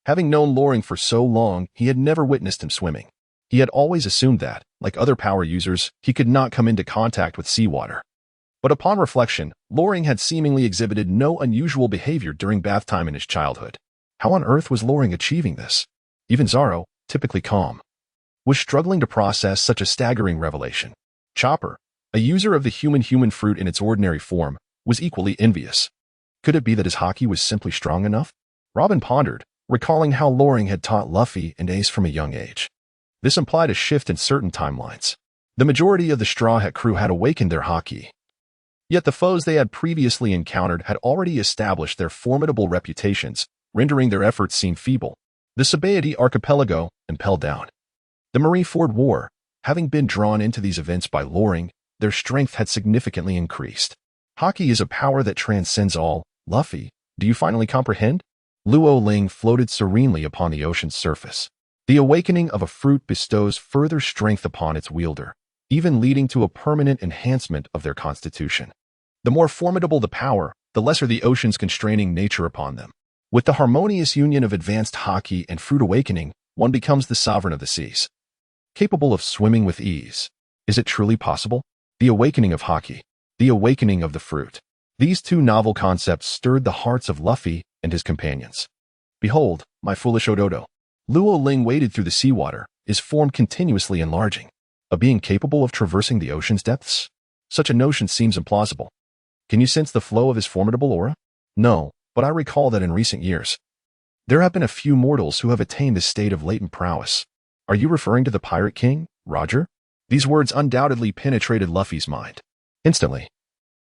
Having known Loring for so long, he had never witnessed him swimming. He had always assumed that, like other power users, he could not come into contact with seawater. But upon reflection, Loring had seemingly exhibited no unusual behavior during bath time in his childhood. How on earth was Loring achieving this? Even Zoro, typically calm, was struggling to process such a staggering revelation. Chopper, a user of the human fruit in its ordinary form, was equally envious. Could it be that his haki was simply strong enough? Robin pondered, recalling how Loring had taught Luffy and Ace from a young age. This implied a shift in certain timelines. The majority of the Straw Hat crew had awakened their haki. Yet the foes they had previously encountered had already established their formidable reputations, rendering their efforts seem feeble. The Sabaody Archipelago impelled down. The Marineford War, having been drawn into these events by Loring, their strength had significantly increased. Haki is a power that transcends all. Luffy, do you finally comprehend? Luo Ling floated serenely upon the ocean's surface. The awakening of a fruit bestows further strength upon its wielder, even leading to a permanent enhancement of their constitution. The more formidable the power, the lesser the ocean's constraining nature upon them. With the harmonious union of advanced haki and fruit awakening, one becomes the sovereign of the seas, capable of swimming with ease. Is it truly possible? The awakening of haki, the awakening of the fruit. These two novel concepts stirred the hearts of Luffy and his companions. Behold, my foolish Ododo. Luo Ling waded through the seawater, his form continuously enlarging. A being capable of traversing the ocean's depths? Such a notion seems implausible. Can you sense the flow of his formidable aura? No, but I recall that in recent years, there have been a few mortals who have attained this state of latent prowess. Are you referring to the Pirate King, Roger? These words undoubtedly penetrated Luffy's mind. Instantly,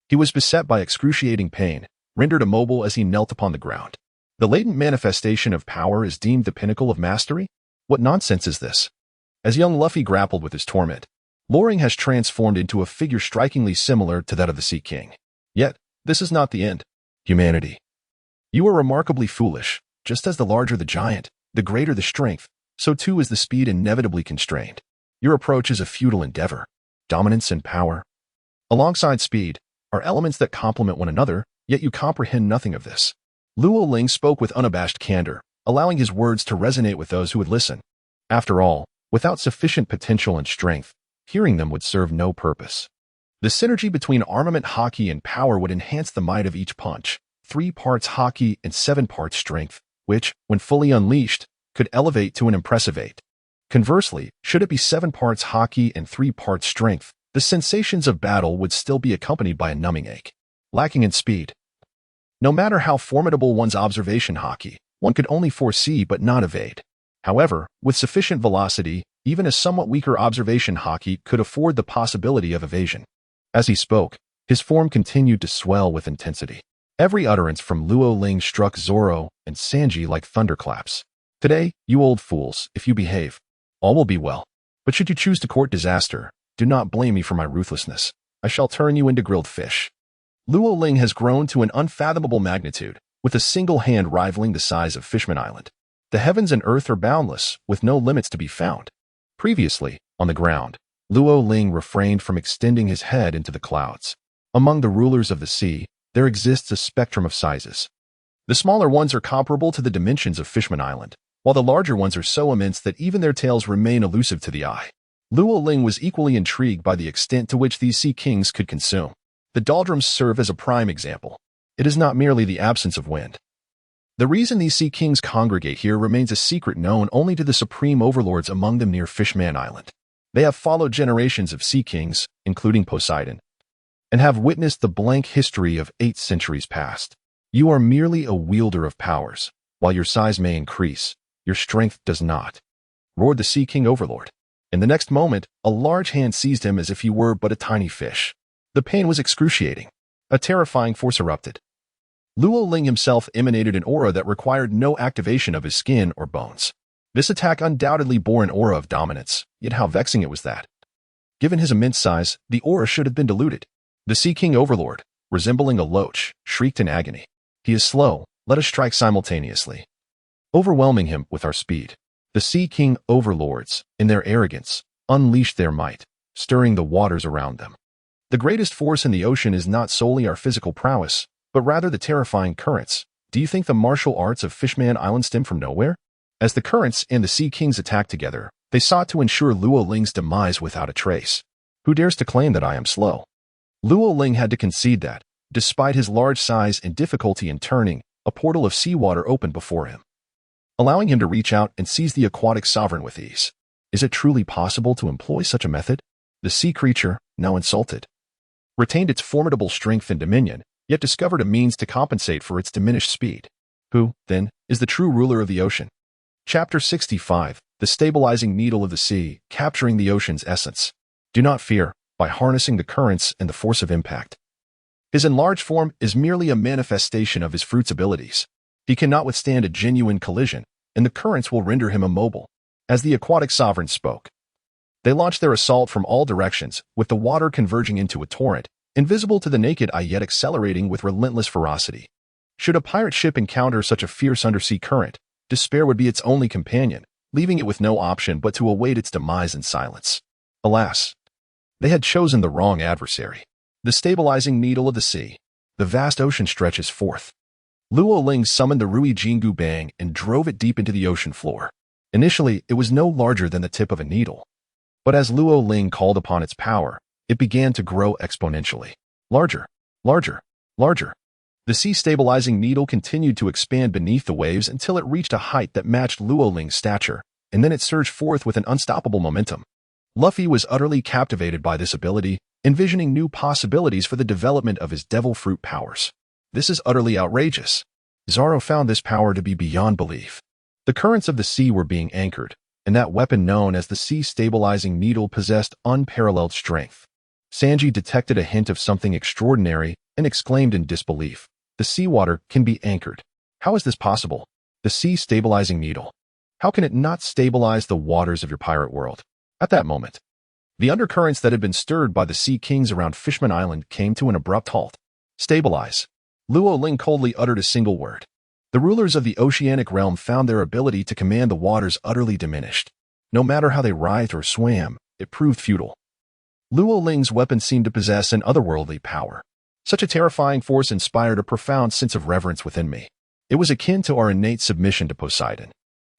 he was beset by excruciating pain, rendered immobile as he knelt upon the ground. The latent manifestation of power is deemed the pinnacle of mastery? What nonsense is this? As young Luffy grappled with his torment, Loring has transformed into a figure strikingly similar to that of the Sea King. Yet, this is not the end. Humanity. You are remarkably foolish. Just as the larger the giant, the greater the strength, so too is the speed inevitably constrained. Your approach is a futile endeavor. Dominance and power, alongside speed, are elements that complement one another, yet you comprehend nothing of this. Luo Ling spoke with unabashed candor, allowing his words to resonate with those who would listen. After all, without sufficient potential and strength, hearing them would serve no purpose. The synergy between armament haki and power would enhance the might of each punch, 3 parts haki and 7 parts strength, which, when fully unleashed, could elevate to an impressive 8. Conversely, should it be 7 parts haki and 3 parts strength, the sensations of battle would still be accompanied by a numbing ache. Lacking in speed. No matter how formidable one's observation haki, one could only foresee but not evade. However, with sufficient velocity, even a somewhat weaker observation haki could afford the possibility of evasion. As he spoke, his form continued to swell with intensity. Every utterance from Luo Ling struck Zoro and Sanji like thunderclaps. Today, you old fools, if you behave, all will be well. But should you choose to court disaster, do not blame me for my ruthlessness. I shall turn you into grilled fish. Luo Ling has grown to an unfathomable magnitude, with a single hand rivaling the size of Fishman Island. The heavens and earth are boundless, with no limits to be found. Previously, on the ground, Luo Ling refrained from extending his head into the clouds. Among the rulers of the sea, there exists a spectrum of sizes. The smaller ones are comparable to the dimensions of Fishman Island, while the larger ones are so immense that even their tails remain elusive to the eye. Luo Ling was equally intrigued by the extent to which these sea kings could consume. The doldrums serve as a prime example. It is not merely the absence of wind. The reason these sea kings congregate here remains a secret known only to the supreme overlords among them near Fishman Island. They have followed generations of sea kings, including Poseidon, and have witnessed the blank history of 8 centuries past. You are merely a wielder of powers. While your size may increase, your strength does not, roared the Sea King Overlord. In the next moment, a large hand seized him as if he were but a tiny fish. The pain was excruciating. A terrifying force erupted. Luo Ling himself emanated an aura that required no activation of his skin or bones. This attack undoubtedly bore an aura of dominance, yet how vexing it was that. Given his immense size, the aura should have been diluted. The Sea King Overlord, resembling a loach, shrieked in agony. He is slow, let us strike simultaneously, overwhelming him with our speed. The Sea King Overlords, in their arrogance, unleashed their might, stirring the waters around them. The greatest force in the ocean is not solely our physical prowess, but rather the terrifying currents. Do you think the martial arts of Fishman Island stem from nowhere? As the currents and the Sea Kings attacked together, they sought to ensure Luo Ling's demise without a trace. Who dares to claim that I am slow? Luo Ling had to concede that, despite his large size and difficulty in turning, a portal of seawater opened before him, allowing him to reach out and seize the aquatic sovereign with ease. Is it truly possible to employ such a method? The sea creature, now insulted, retained its formidable strength and dominion, yet discovered a means to compensate for its diminished speed. Who, then, is the true ruler of the ocean? Chapter 65, the stabilizing needle of the sea, capturing the ocean's essence. Do not fear, by harnessing the currents and the force of impact. His enlarged form is merely a manifestation of his fruit's abilities. He cannot withstand a genuine collision, and the currents will render him immobile. As the aquatic sovereigns spoke, they launched their assault from all directions, with the water converging into a torrent, invisible to the naked eye yet accelerating with relentless ferocity. Should a pirate ship encounter such a fierce undersea current, despair would be its only companion, leaving it with no option but to await its demise in silence. Alas, they had chosen the wrong adversary. The stabilizing needle of the sea. The vast ocean stretches forth. Luo Ling summoned the Rui Jingu Bang and drove it deep into the ocean floor. Initially, it was no larger than the tip of a needle. But as Luo Ling called upon its power, it began to grow exponentially. Larger, larger, larger. The sea-stabilizing needle continued to expand beneath the waves until it reached a height that matched Luo Ling's stature, and then it surged forth with an unstoppable momentum. Luffy was utterly captivated by this ability, envisioning new possibilities for the development of his devil fruit powers. This is utterly outrageous. Zoro found this power to be beyond belief. The currents of the sea were being anchored, and that weapon known as the sea-stabilizing needle possessed unparalleled strength. Sanji detected a hint of something extraordinary and exclaimed in disbelief. The seawater can be anchored. How is this possible? The sea-stabilizing needle. How can it not stabilize the waters of your pirate world? At that moment, the undercurrents that had been stirred by the sea kings around Fishman Island came to an abrupt halt. Stabilize. Luo Ling coldly uttered a single word. The rulers of the oceanic realm found their ability to command the waters utterly diminished. No matter how they writhed or swam, it proved futile. Luo Ling's weapon seemed to possess an otherworldly power. Such a terrifying force inspired a profound sense of reverence within me. It was akin to our innate submission to Poseidon.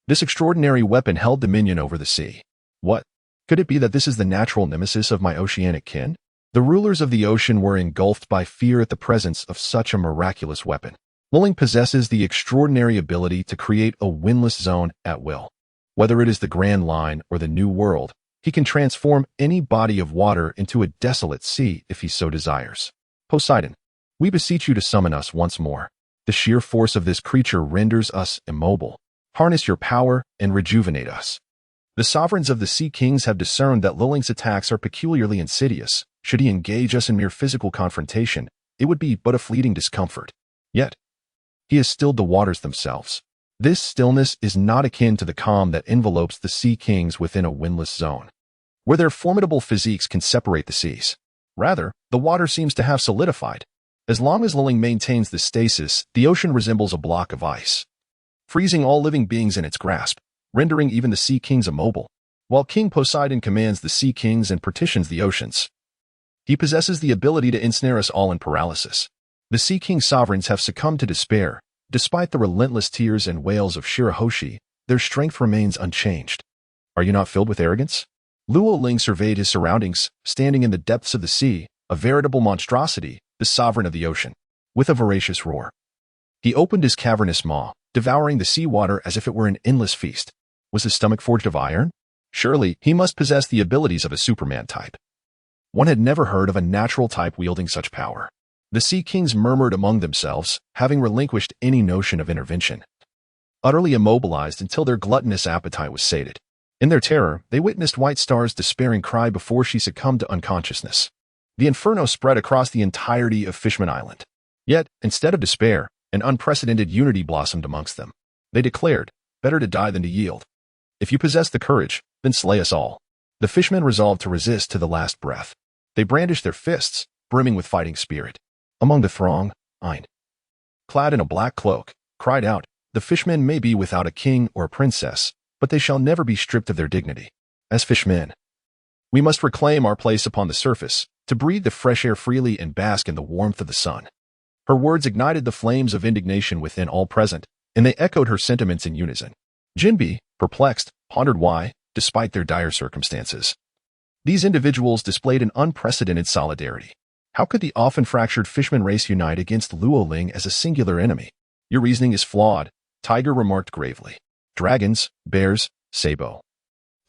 This extraordinary weapon held dominion over the sea. What? Could it be that this is the natural nemesis of my oceanic kin? The rulers of the ocean were engulfed by fear at the presence of such a miraculous weapon. Luo Ling possesses the extraordinary ability to create a windless zone at will. Whether it is the Grand Line or the New World, he can transform any body of water into a desolate sea if he so desires. Poseidon, we beseech you to summon us once more. The sheer force of this creature renders us immobile. Harness your power and rejuvenate us. The sovereigns of the Sea Kings have discerned that Luo Ling's attacks are peculiarly insidious. Should he engage us in mere physical confrontation, it would be but a fleeting discomfort. Yet, he has stilled the waters themselves. This stillness is not akin to the calm that envelopes the Sea Kings within a windless zone, where their formidable physiques can separate the seas. Rather, the water seems to have solidified. As long as Luo Ling maintains this stasis, the ocean resembles a block of ice, freezing all living beings in its grasp, rendering even the Sea Kings immobile. While King Poseidon commands the Sea Kings and partitions the oceans, he possesses the ability to ensnare us all in paralysis. The Sea King sovereigns have succumbed to despair. Despite the relentless tears and wails of Shirahoshi, their strength remains unchanged. Are you not filled with arrogance? Luo Ling surveyed his surroundings, standing in the depths of the sea, a veritable monstrosity, the sovereign of the ocean. With a voracious roar, he opened his cavernous maw, devouring the seawater as if it were an endless feast. Was his stomach forged of iron? Surely, he must possess the abilities of a Superman type. One had never heard of a natural type wielding such power. The Sea Kings murmured among themselves, having relinquished any notion of intervention. Utterly immobilized until their gluttonous appetite was sated. In their terror, they witnessed White Star's despairing cry before she succumbed to unconsciousness. The inferno spread across the entirety of Fishman Island. Yet, instead of despair, an unprecedented unity blossomed amongst them. They declared, better to die than to yield. If you possess the courage, then slay us all. The fishmen resolved to resist to the last breath. They brandished their fists, brimming with fighting spirit. Among the throng, Ein, clad in a black cloak, cried out, the fishmen may be without a king or a princess, but they shall never be stripped of their dignity. As fishmen, we must reclaim our place upon the surface, to breathe the fresh air freely and bask in the warmth of the sun. Her words ignited the flames of indignation within all present, and they echoed her sentiments in unison. Jinbe, perplexed, pondered why, despite their dire circumstances, these individuals displayed an unprecedented solidarity. How could the often fractured Fishman race unite against Luo Ling as a singular enemy? Your reasoning is flawed, Tiger remarked gravely. Dragons, bears, Sabo,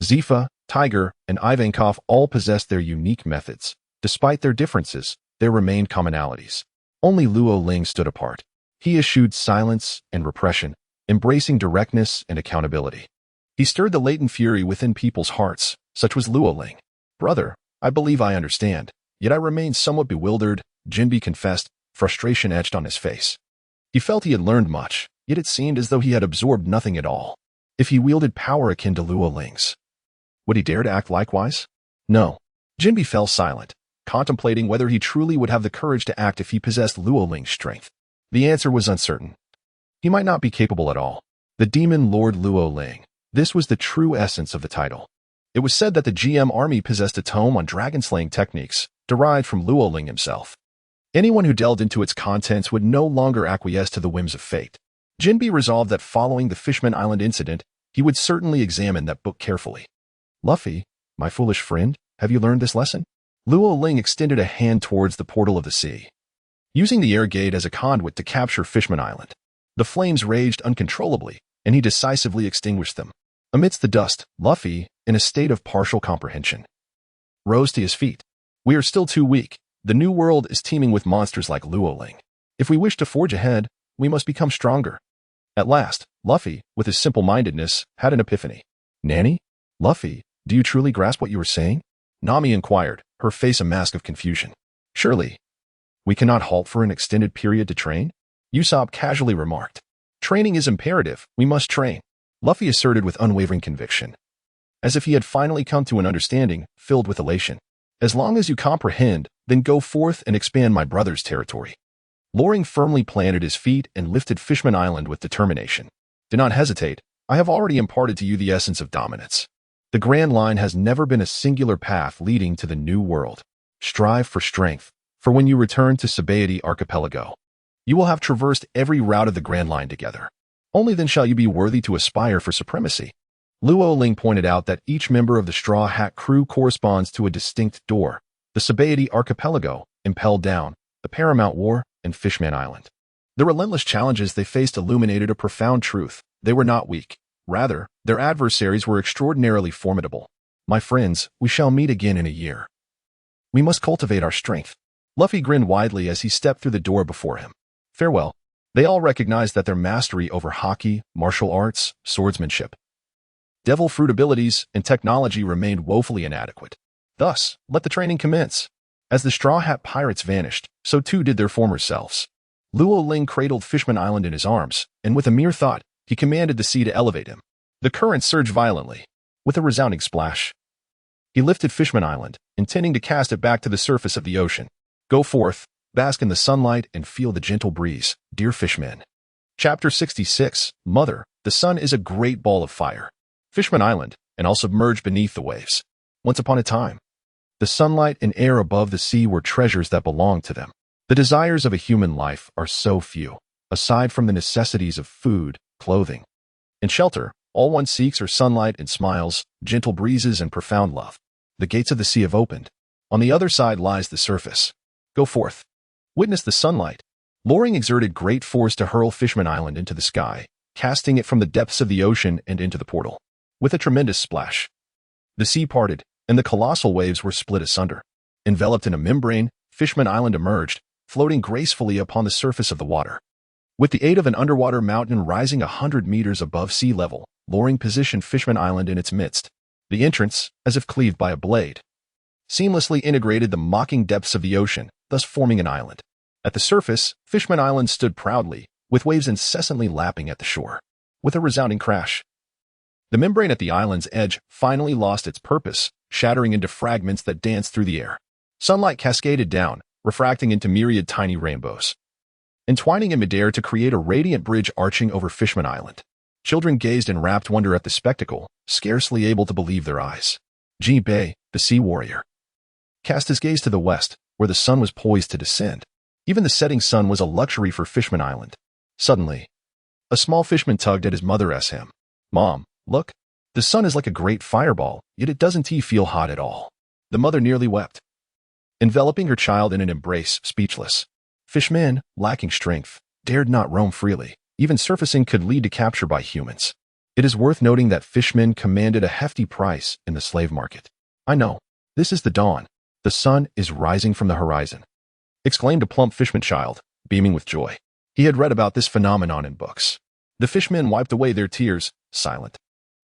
Zifa, Tiger, and Ivankov all possessed their unique methods. Despite their differences, there remained commonalities. Only Luo Ling stood apart. He eschewed silence and repression, embracing directness and accountability. He stirred the latent fury within people's hearts, such was Luoling. Brother, I believe I understand, yet I remain somewhat bewildered, Jinbi confessed, frustration etched on his face. He felt he had learned much, yet it seemed as though he had absorbed nothing at all. If he wielded power akin to Luoling's, would he dare to act likewise? No. Jinbi fell silent, contemplating whether he truly would have the courage to act if he possessed Luoling's strength. The answer was uncertain. He might not be capable at all. The demon Lord Luoling. This was the true essence of the title. It was said that the GM army possessed a tome on dragon-slaying techniques, derived from Luoling himself. Anyone who delved into its contents would no longer acquiesce to the whims of fate. Jinbi resolved that following the Fishman Island incident, he would certainly examine that book carefully. Luffy, my foolish friend, have you learned this lesson? Luoling extended a hand towards the portal of the sea. Using the air gate as a conduit to capture Fishman Island, the flames raged uncontrollably, and he decisively extinguished them. Amidst the dust, Luffy, in a state of partial comprehension, rose to his feet. We are still too weak. The new world is teeming with monsters like Luoling. If we wish to forge ahead, we must become stronger. At last, Luffy, with his simple-mindedness, had an epiphany. Nanny? Luffy, do you truly grasp what you are saying? Nami inquired, her face a mask of confusion. Surely, we cannot halt for an extended period to train? Usopp casually remarked. Training is imperative, we must train. Luffy asserted with unwavering conviction, as if he had finally come to an understanding, filled with elation. As long as you comprehend, then go forth and expand my brother's territory. Loring firmly planted his feet and lifted Fishman Island with determination. Do not hesitate, I have already imparted to you the essence of dominance. The Grand Line has never been a singular path leading to the new world. Strive for strength, for when you return to Sabaody Archipelago, you will have traversed every route of the Grand Line together. Only then shall you be worthy to aspire for supremacy. Luoling pointed out that each member of the Straw Hat crew corresponds to a distinct door. The Sabaody Archipelago, Impelled Down, the Paramount War, and Fishman Island. The relentless challenges they faced illuminated a profound truth. They were not weak. Rather, their adversaries were extraordinarily formidable. My friends, we shall meet again in a year. We must cultivate our strength. Luffy grinned widely as he stepped through the door before him. Farewell. They all recognized that their mastery over hockey, martial arts, swordsmanship, devil fruit abilities, and technology remained woefully inadequate. Thus, let the training commence. As the Straw Hat pirates vanished, so too did their former selves. Luoling cradled Fishman Island in his arms, and with a mere thought, he commanded the sea to elevate him. The current surged violently. With a resounding splash, he lifted Fishman Island, intending to cast it back to the surface of the ocean. Go forth, bask in the sunlight, and feel the gentle breeze, dear fishmen. Chapter 66, Mother, the sun is a great ball of fire. Fishman Island, and all submerged beneath the waves. Once upon a time, the sunlight and air above the sea were treasures that belonged to them. The desires of a human life are so few. Aside from the necessities of food, clothing, and shelter, all one seeks are sunlight and smiles, gentle breezes and profound love. The gates of the sea have opened. On the other side lies the surface. Go forth. Witness the sunlight. Loring exerted great force to hurl Fishman Island into the sky, casting it from the depths of the ocean and into the portal. With a tremendous splash, the sea parted, and the colossal waves were split asunder. Enveloped in a membrane, Fishman Island emerged, floating gracefully upon the surface of the water. With the aid of an underwater mountain rising 100 meters above sea level, Loring positioned Fishman Island in its midst. The entrance, as if cleaved by a blade, seamlessly integrated the mocking depths of the ocean, thus forming an island. At the surface, Fishman Island stood proudly, with waves incessantly lapping at the shore. With a resounding crash, the membrane at the island's edge finally lost its purpose, shattering into fragments that danced through the air. Sunlight cascaded down, refracting into myriad tiny rainbows, entwining in midair to create a radiant bridge arching over Fishman Island. Children gazed in rapt wonder at the spectacle, scarcely able to believe their eyes. Jinbei, the sea warrior, cast his gaze to the west, where the sun was poised to descend. Even the setting sun was a luxury for Fishman Island. Suddenly, a small fishman tugged at his mother's hem. Mom, look. The sun is like a great fireball, yet it doesn't feel hot at all. The mother nearly wept, enveloping her child in an embrace, speechless. Fishmen, lacking strength, dared not roam freely. Even surfacing could lead to capture by humans. It is worth noting that fishmen commanded a hefty price in the slave market. I know. This is the dawn. The sun is rising from the horizon, exclaimed a plump fishman child, beaming with joy. He had read about this phenomenon in books. The fishmen wiped away their tears, silent.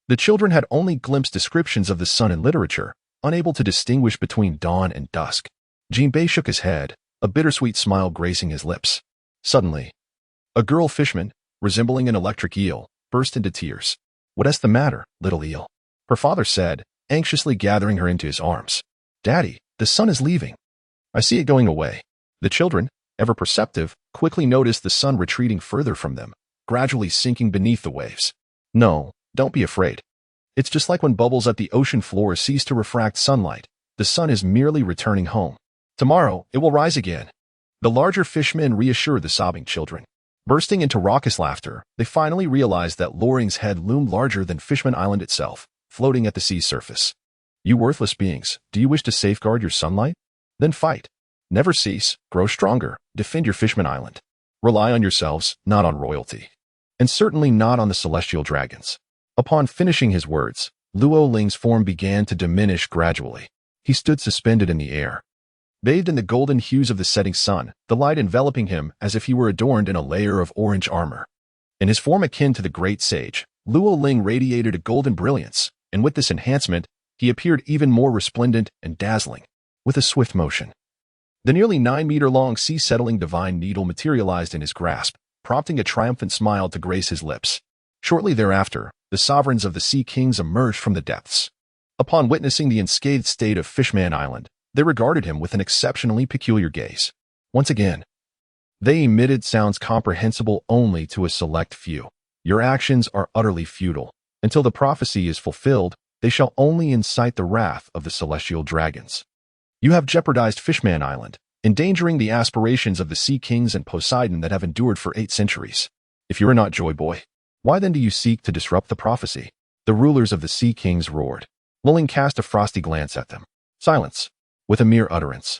The children had only glimpsed descriptions of the sun in literature, unable to distinguish between dawn and dusk. Jinbei shook his head, a bittersweet smile gracing his lips. Suddenly, a girl Fishman, resembling an electric eel, burst into tears. "What's the matter, little eel?" her father said, anxiously gathering her into his arms. "Daddy, the sun is leaving. I see it going away." The children, ever perceptive, quickly noticed the sun retreating further from them, gradually sinking beneath the waves. "No, don't be afraid. It's just like when bubbles at the ocean floor cease to refract sunlight. The sun is merely returning home. Tomorrow, it will rise again." The larger fishmen reassured the sobbing children. Bursting into raucous laughter, they finally realized that Loring's head loomed larger than Fishman Island itself, floating at the sea's surface. "You worthless beings, do you wish to safeguard your sunlight? Then fight. Never cease, grow stronger, defend your Fishman Island. Rely on yourselves, not on royalty. And certainly not on the celestial dragons." Upon finishing his words, Luo Ling's form began to diminish gradually. He stood suspended in the air, bathed in the golden hues of the setting sun, the light enveloping him as if he were adorned in a layer of orange armor. In his form akin to the great sage, Luo Ling radiated a golden brilliance, and with this enhancement, he appeared even more resplendent and dazzling. With a swift motion, the nearly 9-meter-long sea-settling divine needle materialized in his grasp, prompting a triumphant smile to grace his lips. Shortly thereafter, the sovereigns of the Sea Kings emerged from the depths. Upon witnessing the unscathed state of Fishman Island, they regarded him with an exceptionally peculiar gaze. Once again, they emitted sounds comprehensible only to a select few. "Your actions are utterly futile. Until the prophecy is fulfilled, they shall only incite the wrath of the celestial dragons. You have jeopardized Fishman Island, endangering the aspirations of the Sea Kings and Poseidon that have endured for 8 centuries. If you are not Joy Boy, why then do you seek to disrupt the prophecy?" The rulers of the Sea Kings roared. Ling cast a frosty glance at them. Silence. With a mere utterance,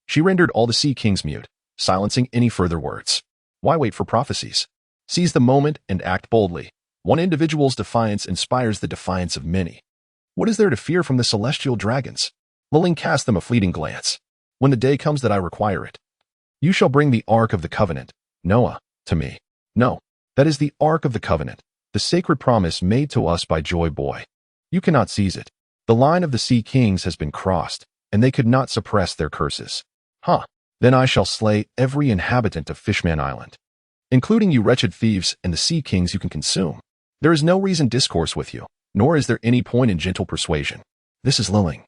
she rendered all the Sea Kings mute, silencing any further words. Why wait for prophecies? Seize the moment and act boldly. One individual's defiance inspires the defiance of many. What is there to fear from the celestial dragons? Ling cast them a fleeting glance. When the day comes that I require it, you shall bring the Ark of the Covenant, Noah, to me. No, that is the Ark of the Covenant, the sacred promise made to us by Joy Boy. You cannot seize it. The line of the Sea Kings has been crossed, and they could not suppress their curses. Then I shall slay every inhabitant of Fishman Island, including you wretched thieves and the Sea Kings you can consume. There is no reason discourse with you, nor is there any point in gentle persuasion. This is Ling,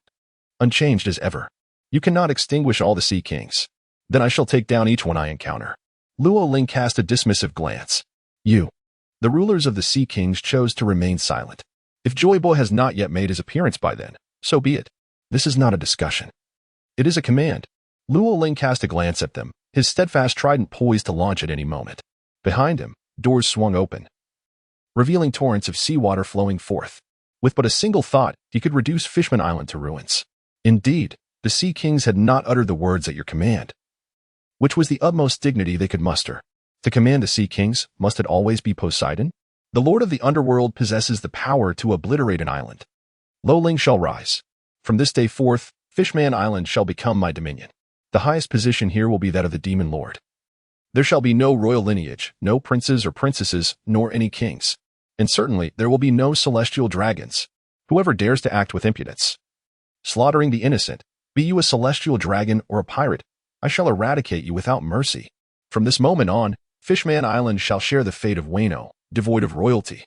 unchanged as ever. You cannot extinguish all the Sea Kings. Then I shall take down each one I encounter. Luo Ling cast a dismissive glance. The rulers of the Sea Kings chose to remain silent. If Joy Boy has not yet made his appearance by then, so be it. This is not a discussion. It is a command. Luo Ling cast a glance at them, his steadfast trident poised to launch at any moment. Behind him, doors swung open, revealing torrents of seawater flowing forth. With but a single thought, he could reduce Fishman Island to ruins. Indeed, the Sea Kings had not uttered the words at your command, which was the utmost dignity they could muster. To command the Sea Kings, must it always be Poseidon? The Lord of the Underworld possesses the power to obliterate an island. Lo Ling shall rise. From this day forth, Fishman Island shall become my dominion. The highest position here will be that of the Demon Lord. There shall be no royal lineage, no princes or princesses, nor any kings. And certainly there will be no celestial dragons. Whoever dares to act with impudence, slaughtering the innocent, be you a celestial dragon or a pirate, I shall eradicate you without mercy. From this moment on, Fishman Island shall share the fate of Wano, devoid of royalty.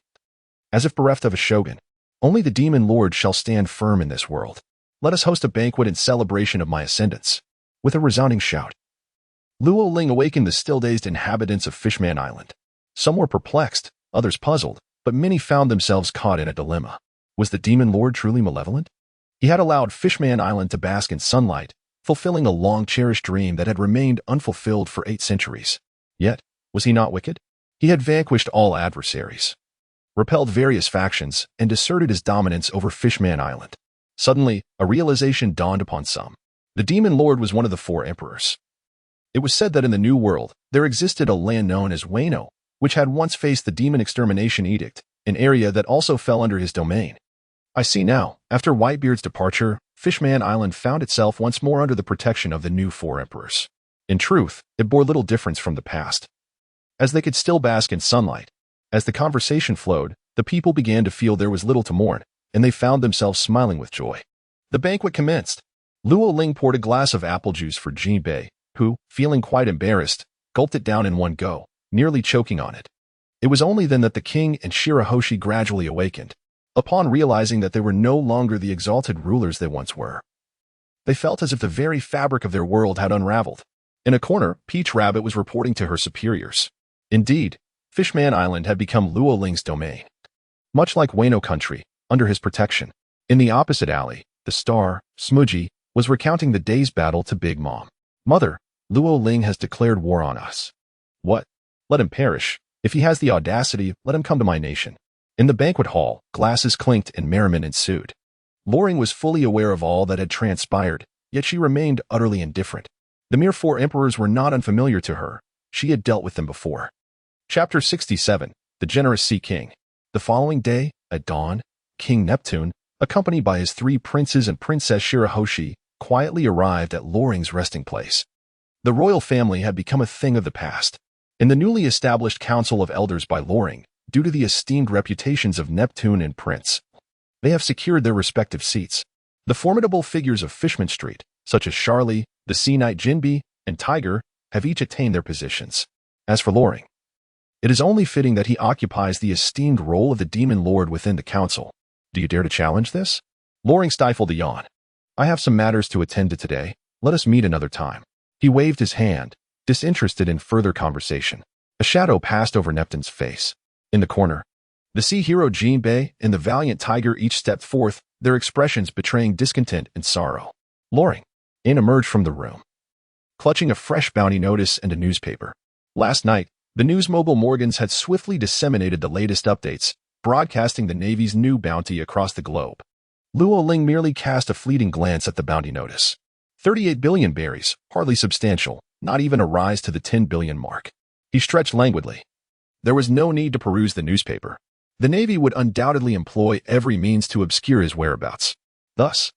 As if bereft of a shogun, only the Demon Lord shall stand firm in this world. Let us host a banquet in celebration of my ascendance. With a resounding shout, Luo Ling awakened the still-dazed inhabitants of Fishman Island. Some were perplexed, others puzzled, but many found themselves caught in a dilemma. Was the Demon Lord truly malevolent? He had allowed Fishman Island to bask in sunlight, fulfilling a long-cherished dream that had remained unfulfilled for 8 centuries. Yet, was he not wicked? He had vanquished all adversaries, repelled various factions, and asserted his dominance over Fishman Island. Suddenly, a realization dawned upon some. The Demon Lord was one of the 4 emperors. It was said that in the New World, there existed a land known as Wano, which had once faced the Demon Extermination Edict, an area that also fell under his domain. I see now, after Whitebeard's departure, Fishman Island found itself once more under the protection of the new 4 emperors. In truth, it bore little difference from the past, as they could still bask in sunlight. As the conversation flowed, The people began to feel there was little to mourn, and they found themselves smiling with joy. The banquet commenced. Luo Ling poured a glass of apple juice for Jinbei, who, feeling quite embarrassed, gulped it down in one go, nearly choking on it. It was only then that the king and Shirahoshi gradually awakened. Upon realizing that they were no longer the exalted rulers they once were, they felt as if the very fabric of their world had unraveled. In a corner, Peach Rabbit was reporting to her superiors. Indeed, Fishman Island had become Luo Ling's domain. Much like Wano country, under his protection. In the opposite alley, the star, Smudgy, was recounting the day's battle to Big Mom. Mother, Luo Ling has declared war on us. What? Let him perish. If he has the audacity, let him come to my nation. In the banquet hall, glasses clinked and merriment ensued. Loring was fully aware of all that had transpired, yet she remained utterly indifferent. The mere 4 emperors were not unfamiliar to her. She had dealt with them before. Chapter 67, The Generous Sea King. The following day, at dawn, King Neptune, accompanied by his 3 princes and Princess Shirahoshi, quietly arrived at Loring's resting place. The royal family had become a thing of the past. In the newly established Council of Elders by Loring, due to the esteemed reputations of Neptune and Prince, they have secured their respective seats. The formidable figures of Fishman Street, such as Charlie, the Sea Knight Jinbei, and Tiger, have each attained their positions. As for Loring, it is only fitting that he occupies the esteemed role of the Demon Lord within the council. Do you dare to challenge this? Loring stifled a yawn. I have some matters to attend to today. Let us meet another time. He waved his hand, disinterested in further conversation. A shadow passed over Neptune's face. In the corner, the sea hero Jinbei and the valiant Tiger each stepped forth, their expressions betraying discontent and sorrow. Loring emerged from the room, clutching a fresh bounty notice and a newspaper. Last night, the news mogul Morgans had swiftly disseminated the latest updates, broadcasting the Navy's new bounty across the globe. Luo Ling merely cast a fleeting glance at the bounty notice. 38 billion berries, hardly substantial, not even a rise to the 10 billion mark. He stretched languidly. There was no need to peruse the newspaper. The Navy would undoubtedly employ every means to obscure his whereabouts. Thus,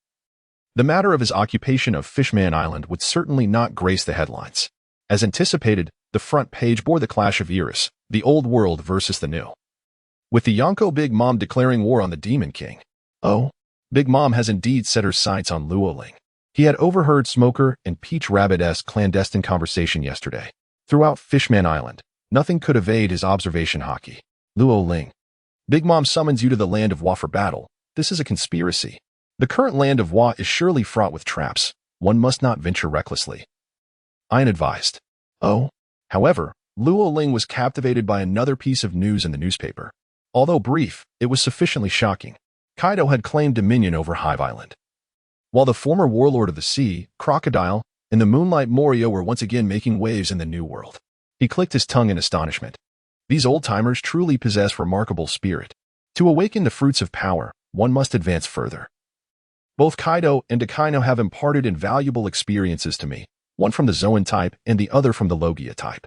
the matter of his occupation of Fishman Island would certainly not grace the headlines. As anticipated, the front page bore the clash of eras, the old world versus the new. With the Yonko Big Mom declaring war on the Demon King. Oh, Big Mom has indeed set her sights on Luo Ling. He had overheard Smoker and Peach Rabbit's clandestine conversation yesterday. Throughout Fishman Island, nothing could evade his observation hockey. Luo Ling. Big Mom summons you to the land of Wa for battle. This is a conspiracy. The current land of Wa is surely fraught with traps. One must not venture recklessly. Ian advised. Oh. However, Luo Ling was captivated by another piece of news in the newspaper. Although brief, it was sufficiently shocking. Kaido had claimed dominion over Hive Island, while the former warlord of the sea, Crocodile, and the Moonlight Morio were once again making waves in the New World. He clicked his tongue in astonishment. These old-timers truly possess remarkable spirit. To awaken the fruits of power, one must advance further. Both Kaido and Akaino have imparted invaluable experiences to me, one from the Zoan type and the other from the Logia type.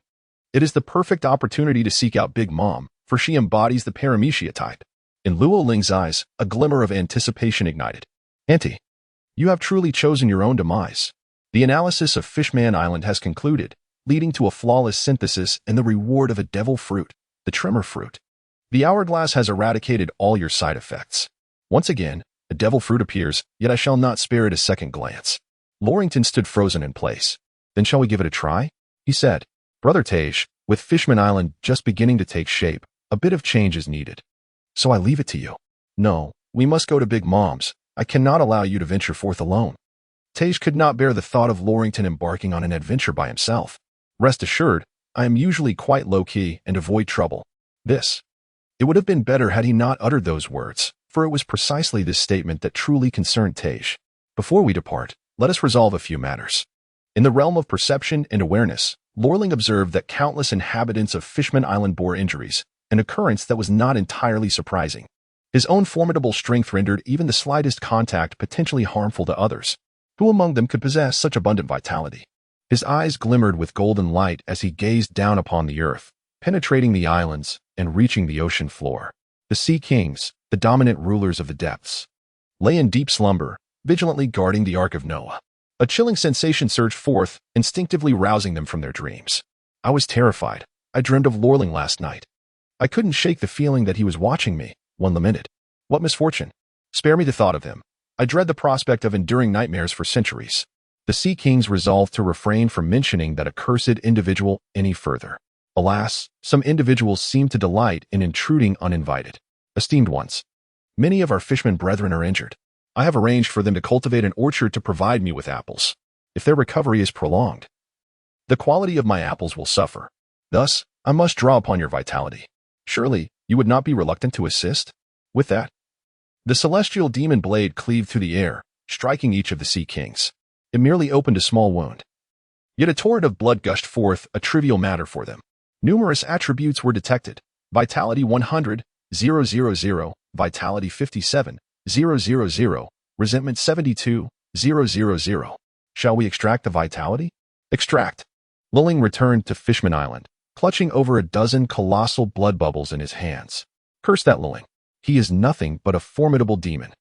It is the perfect opportunity to seek out Big Mom, for she embodies the Paramecia type. In Luo Ling's eyes, a glimmer of anticipation ignited. Auntie, you have truly chosen your own demise. The analysis of Fishman Island has concluded, leading to a flawless synthesis and the reward of a devil fruit, the tremor fruit. The hourglass has eradicated all your side effects. Once again, a devil fruit appears, yet I shall not spare it a second glance. Lorington stood frozen in place. Then shall we give it a try? He said. Brother Tage, with Fishman Island just beginning to take shape, a bit of change is needed. So I leave it to you. No, we must go to Big Mom's. I cannot allow you to venture forth alone. Tage could not bear the thought of Lorington embarking on an adventure by himself. Rest assured, I am usually quite low-key and avoid trouble. It would have been better had he not uttered those words, for it was precisely this statement that truly concerned Tage. Before we depart, let us resolve a few matters. In the realm of perception and awareness, Lorling observed that countless inhabitants of Fishman Island bore injuries, an occurrence that was not entirely surprising. His own formidable strength rendered even the slightest contact potentially harmful to others. Who among them could possess such abundant vitality? His eyes glimmered with golden light as he gazed down upon the earth, penetrating the islands and reaching the ocean floor. The Sea Kings, the dominant rulers of the depths, lay in deep slumber, vigilantly guarding the Ark of Noah. A chilling sensation surged forth, instinctively rousing them from their dreams. I was terrified. I dreamed of Lorling last night. I couldn't shake the feeling that he was watching me, one lamented. What misfortune! Spare me the thought of him. I dread the prospect of enduring nightmares for centuries. The Sea Kings resolved to refrain from mentioning that accursed individual any further. Alas, some individuals seem to delight in intruding uninvited. Esteemed ones, many of our Fishman brethren are injured. I have arranged for them to cultivate an orchard to provide me with apples. If their recovery is prolonged, the quality of my apples will suffer. Thus, I must draw upon your vitality. Surely, you would not be reluctant to assist? With that, the celestial demon blade cleaved through the air, striking each of the Sea Kings. It merely opened a small wound. Yet a torrent of blood gushed forth, a trivial matter for them. Numerous attributes were detected. Vitality 100, 000, Vitality 57, 000, Resentment 72, 000. Shall we extract the vitality? Extract. Lulling returned to Fishman Island, clutching over a dozen colossal blood bubbles in his hands. Curse that Lulling. He is nothing but a formidable demon.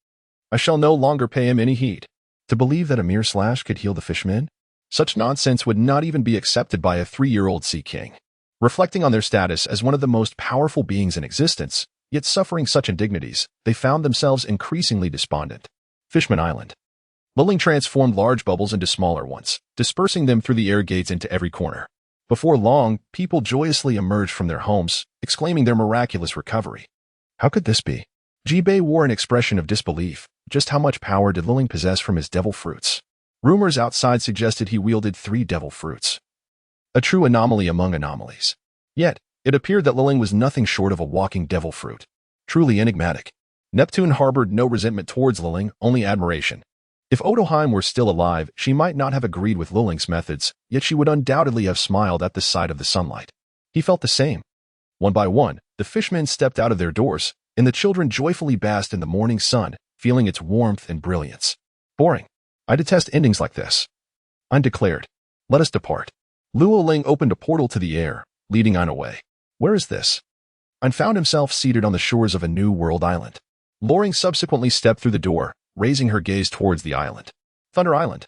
I shall no longer pay him any heed. To believe that a mere slash could heal the Fishmen? Such nonsense would not even be accepted by a 3-year-old Sea King. Reflecting on their status as one of the most powerful beings in existence, yet suffering such indignities, they found themselves increasingly despondent. Fishman Island. Lulling transformed large bubbles into smaller ones, dispersing them through the air gates into every corner. Before long, people joyously emerged from their homes, exclaiming their miraculous recovery. How could this be? Jibei wore an expression of disbelief. Just how much power did Lulling possess from his devil fruits? Rumors outside suggested he wielded 3 devil fruits. A true anomaly among anomalies. Yet, it appeared that Lulling was nothing short of a walking devil fruit. Truly enigmatic. Neptune harbored no resentment towards Lulling, only admiration. If Odoheim were still alive, she might not have agreed with Lulling's methods, yet she would undoubtedly have smiled at the sight of the sunlight. He felt the same. One by one, the fishmen stepped out of their doors, and the children joyfully basked in the morning sun, feeling its warmth and brilliance. Boring. I detest endings like this. Ein declared. Let us depart. Luo Ling opened a portal to the air, leading Ein away. Where is this? Ein found himself seated on the shores of a new world island. Loring subsequently stepped through the door, raising her gaze towards the island. Thunder Island.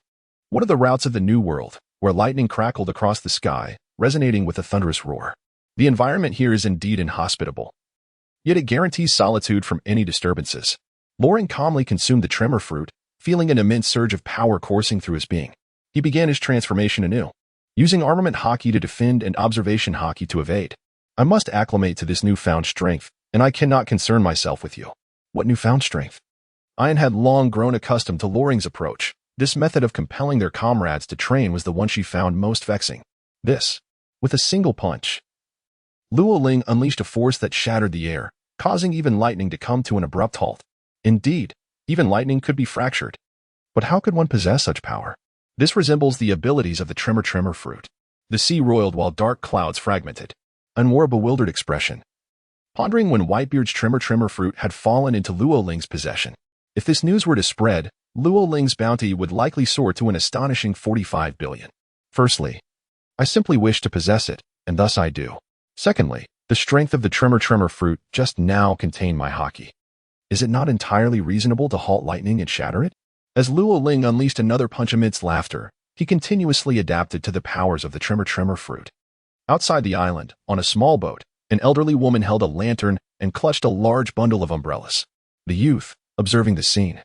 One of the routes of the new world, where lightning crackled across the sky, resonating with a thunderous roar. The environment here is indeed inhospitable. Yet it guarantees solitude from any disturbances. Loring calmly consumed the tremor fruit, feeling an immense surge of power coursing through his being. He began his transformation anew, using armament hockey to defend and observation hockey to evade. I must acclimate to this newfound strength, and I cannot concern myself with you. What newfound strength? Ein had long grown accustomed to Loring's approach. This method of compelling their comrades to train was the one she found most vexing. This, with a single punch. Luo Ling unleashed a force that shattered the air, causing even lightning to come to an abrupt halt. Indeed, even lightning could be fractured. But how could one possess such power? This resembles the abilities of the tremor fruit. The sea roiled while dark clouds fragmented. Ein wore a bewildered expression, pondering when Whitebeard's tremor fruit had fallen into Luo Ling's possession. If this news were to spread, Luo Ling's bounty would likely soar to an astonishing 45 billion. Firstly, I simply wish to possess it, and thus I do. Secondly, the strength of the tremor fruit just now contained my hockey. Is it not entirely reasonable to halt lightning and shatter it? As Luo Ling unleashed another punch amidst laughter, he continuously adapted to the powers of the tremor fruit. Outside the island, on a small boat, an elderly woman held a lantern and clutched a large bundle of umbrellas. The youth, observing the scene,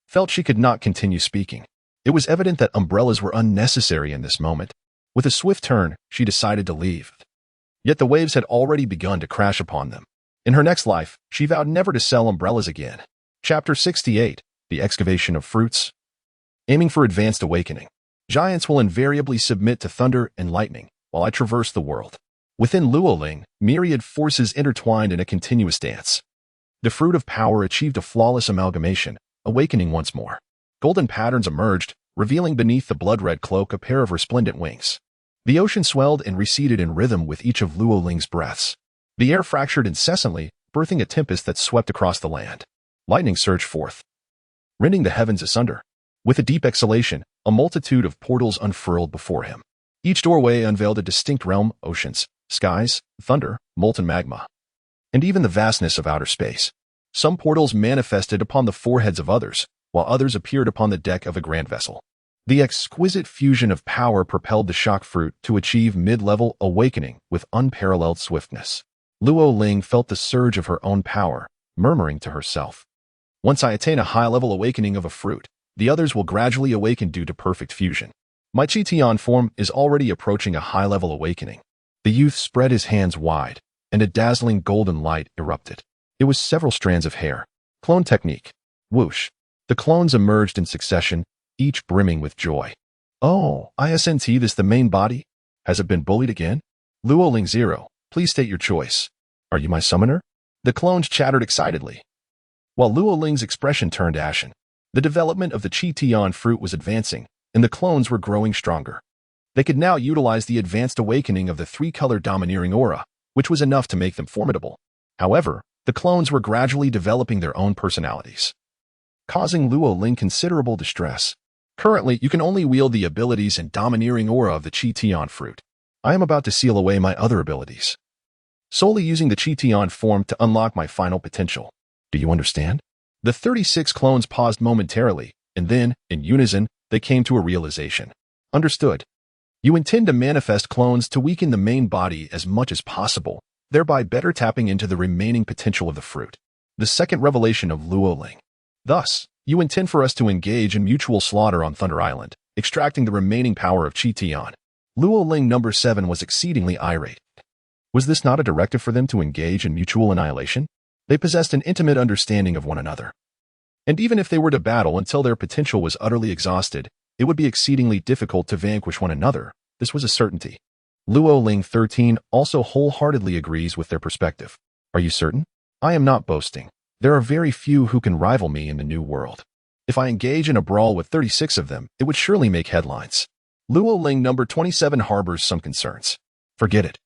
felt she could not continue speaking. It was evident that umbrellas were unnecessary in this moment. With a swift turn, she decided to leave. Yet the waves had already begun to crash upon them. In her next life, she vowed never to sell umbrellas again. Chapter 68, The Excavation of Fruits. Aiming for advanced awakening. Giants will invariably submit to thunder and lightning, while I traverse the world. Within Luo Ling, myriad forces intertwined in a continuous dance. The fruit of power achieved a flawless amalgamation, awakening once more. Golden patterns emerged, revealing beneath the blood-red cloak a pair of resplendent wings. The ocean swelled and receded in rhythm with each of Luo Ling's breaths. The air fractured incessantly, birthing a tempest that swept across the land. Lightning surged forth, rending the heavens asunder. With a deep exhalation, a multitude of portals unfurled before him. Each doorway unveiled a distinct realm, oceans, skies, thunder, molten magma, and even the vastness of outer space. Some portals manifested upon the foreheads of others, while others appeared upon the deck of a grand vessel. The exquisite fusion of power propelled the shock fruit to achieve mid-level awakening with unparalleled swiftness. Luo Ling felt the surge of her own power, murmuring to herself. Once I attain a high-level awakening of a fruit, the others will gradually awaken due to perfect fusion. My Chition form is already approaching a high-level awakening. The youth spread his hands wide, and a dazzling golden light erupted. It was several strands of hair. Clone technique. Whoosh. The clones emerged in succession, each brimming with joy. Oh, isn't this the main body? Has it been bullied again? Luoling 0, please state your choice. Are you my summoner? The clones chattered excitedly. While Luoling's expression turned ashen, the development of the Chition fruit was advancing, and the clones were growing stronger. They could now utilize the advanced awakening of the three-color domineering aura, which was enough to make them formidable. However, the clones were gradually developing their own personalities, causing Luoling considerable distress. Currently, you can only wield the abilities and domineering aura of the Chition fruit. I am about to seal away my other abilities, solely using the Chition form to unlock my final potential. Do you understand? The 36 clones paused momentarily, and then, in unison, they came to a realization. Understood. You intend to manifest clones to weaken the main body as much as possible, thereby better tapping into the remaining potential of the fruit. The second revelation of Luoling. Thus, you intend for us to engage in mutual slaughter on Thunder Island, extracting the remaining power of Chition. Luoling number 7 was exceedingly irate. Was this not a directive for them to engage in mutual annihilation? They possessed an intimate understanding of one another. And even if they were to battle until their potential was utterly exhausted, it would be exceedingly difficult to vanquish one another. This was a certainty. Luoling 13 also wholeheartedly agrees with their perspective. Are you certain? I am not boasting. There are very few who can rival me in the new world. If I engage in a brawl with 36 of them, it would surely make headlines. Luoling number 27 harbors some concerns. Forget it.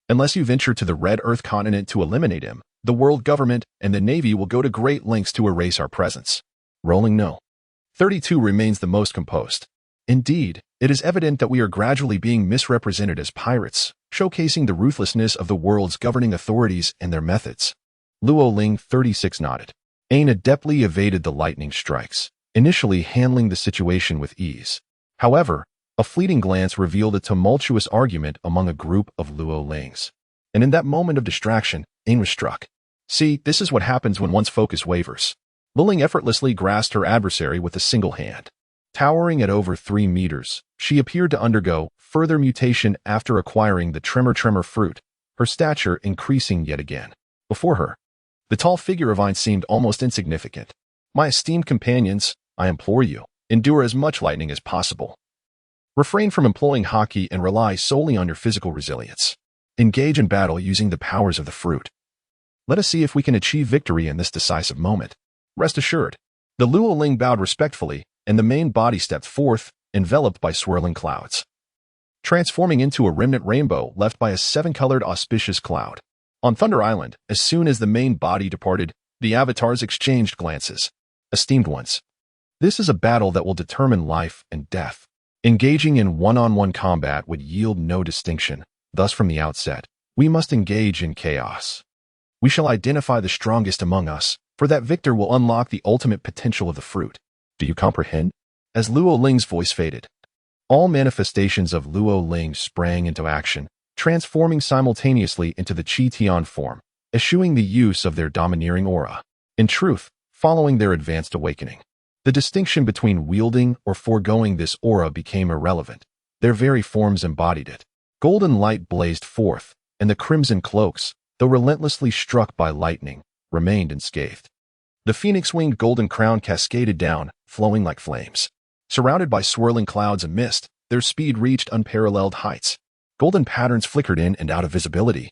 Unless you venture to the Red Earth continent to eliminate him, the world government and the Navy will go to great lengths to erase our presence. Rolling no. 32 remains the most composed. Indeed, it is evident that we are gradually being misrepresented as pirates, showcasing the ruthlessness of the world's governing authorities and their methods. Luoling 36 nodded. Ain adeptly evaded the lightning strikes, initially handling the situation with ease. However, a fleeting glance revealed a tumultuous argument among a group of Luolings. And in that moment of distraction, Ain was struck. See, this is what happens when one's focus wavers. Luoling effortlessly grasped her adversary with a single hand. Towering at over 3 meters, she appeared to undergo further mutation after acquiring the Tremor fruit, her stature increasing yet again. Before her, the tall figure of Ain seemed almost insignificant. My esteemed companions, I implore you, endure as much lightning as possible. Refrain from employing haki and rely solely on your physical resilience. Engage in battle using the powers of the fruit. Let us see if we can achieve victory in this decisive moment. Rest assured. The Luoling bowed respectfully, and the main body stepped forth, enveloped by swirling clouds, transforming into a remnant rainbow left by a 7-colored auspicious cloud. On Thunder Island, as soon as the main body departed, the avatars exchanged glances. Esteemed ones, this is a battle that will determine life and death. Engaging in one-on-one combat would yield no distinction. Thus, from the outset, we must engage in chaos. We shall identify the strongest among us, for that victor will unlock the ultimate potential of the fruit. Do you comprehend? As Luoling's voice faded, all manifestations of Luoling sprang into action, transforming simultaneously into the Chition form, eschewing the use of their domineering aura. In truth, following their advanced awakening, the distinction between wielding or foregoing this aura became irrelevant. Their very forms embodied it. Golden light blazed forth, and the crimson cloaks, though relentlessly struck by lightning, remained unscathed. The phoenix-winged golden crown cascaded down, flowing like flames. Surrounded by swirling clouds and mist, their speed reached unparalleled heights. Golden patterns flickered in and out of visibility,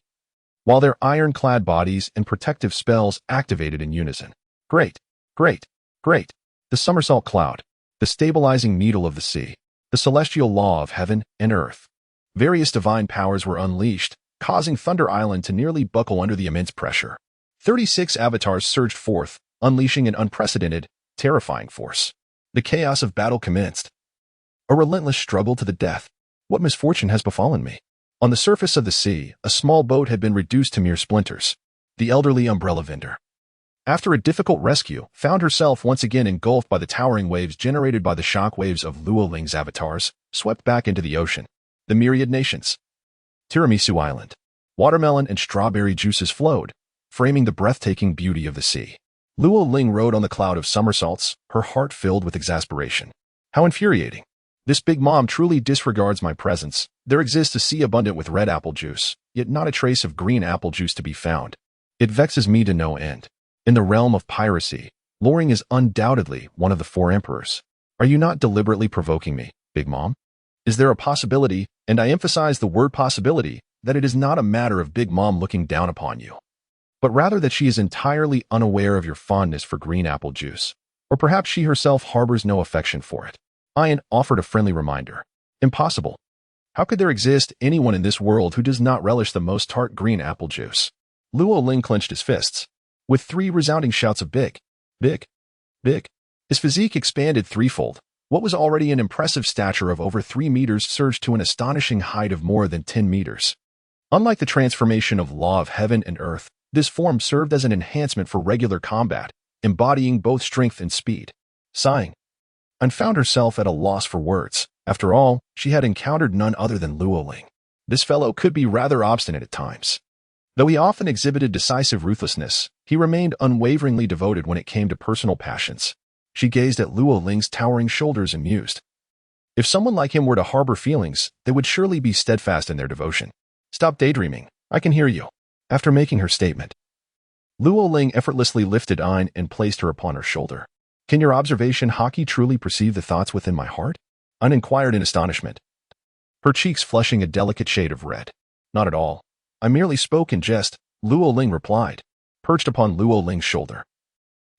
while their iron-clad bodies and protective spells activated in unison. Great, great, great. The somersault cloud, the stabilizing needle of the sea, the celestial law of heaven and earth. Various divine powers were unleashed, causing Thunder Island to nearly buckle under the immense pressure. 36 avatars surged forth, unleashing an unprecedented, terrifying force. The chaos of battle commenced. A relentless struggle to the death. What misfortune has befallen me? On the surface of the sea, a small boat had been reduced to mere splinters. The elderly umbrella vendor, after a difficult rescue, found herself once again engulfed by the towering waves generated by the shock waves of Luoling's avatars, swept back into the ocean. The myriad nations. Tiramisu Island. Watermelon and strawberry juices flowed. framing the breathtaking beauty of the sea. Luo Ling rode on the cloud of somersaults, her heart filled with exasperation. How infuriating. This big mom truly disregards my presence. There exists a sea abundant with red apple juice, yet not a trace of green apple juice to be found. It vexes me to no end. In the realm of piracy, Loring is undoubtedly one of the 4 emperors. Are you not deliberately provoking me, Big Mom? Is there a possibility, and I emphasize the word possibility, that it is not a matter of Big Mom looking down upon you, but rather that she is entirely unaware of your fondness for green apple juice, or perhaps she herself harbors no affection for it? Ian offered a friendly reminder. Impossible. How could there exist anyone in this world who does not relish the most tart green apple juice? Luo Ling clenched his fists. With 3 resounding shouts of big, big, big, his physique expanded threefold. What was already an impressive stature of over 3 meters surged to an astonishing height of more than 10 meters. Unlike the transformation of Law of Heaven and Earth, this form served as an enhancement for regular combat, embodying both strength and speed. Sighing, Anne found herself at a loss for words. After all, she had encountered none other than Luo Ling. This fellow could be rather obstinate at times. Though he often exhibited decisive ruthlessness, he remained unwaveringly devoted when it came to personal passions. She gazed at Luo Ling's towering shoulders and mused. If someone like him were to harbor feelings, they would surely be steadfast in their devotion. Stop daydreaming. I can hear you. After making her statement, Luo Ling effortlessly lifted Ain and placed her upon her shoulder. Can your observation Haki truly perceive the thoughts within my heart? Ain inquired in astonishment, her cheeks flushing a delicate shade of red. Not at all. I merely spoke in jest, Luo Ling replied, perched upon Luo Ling's shoulder.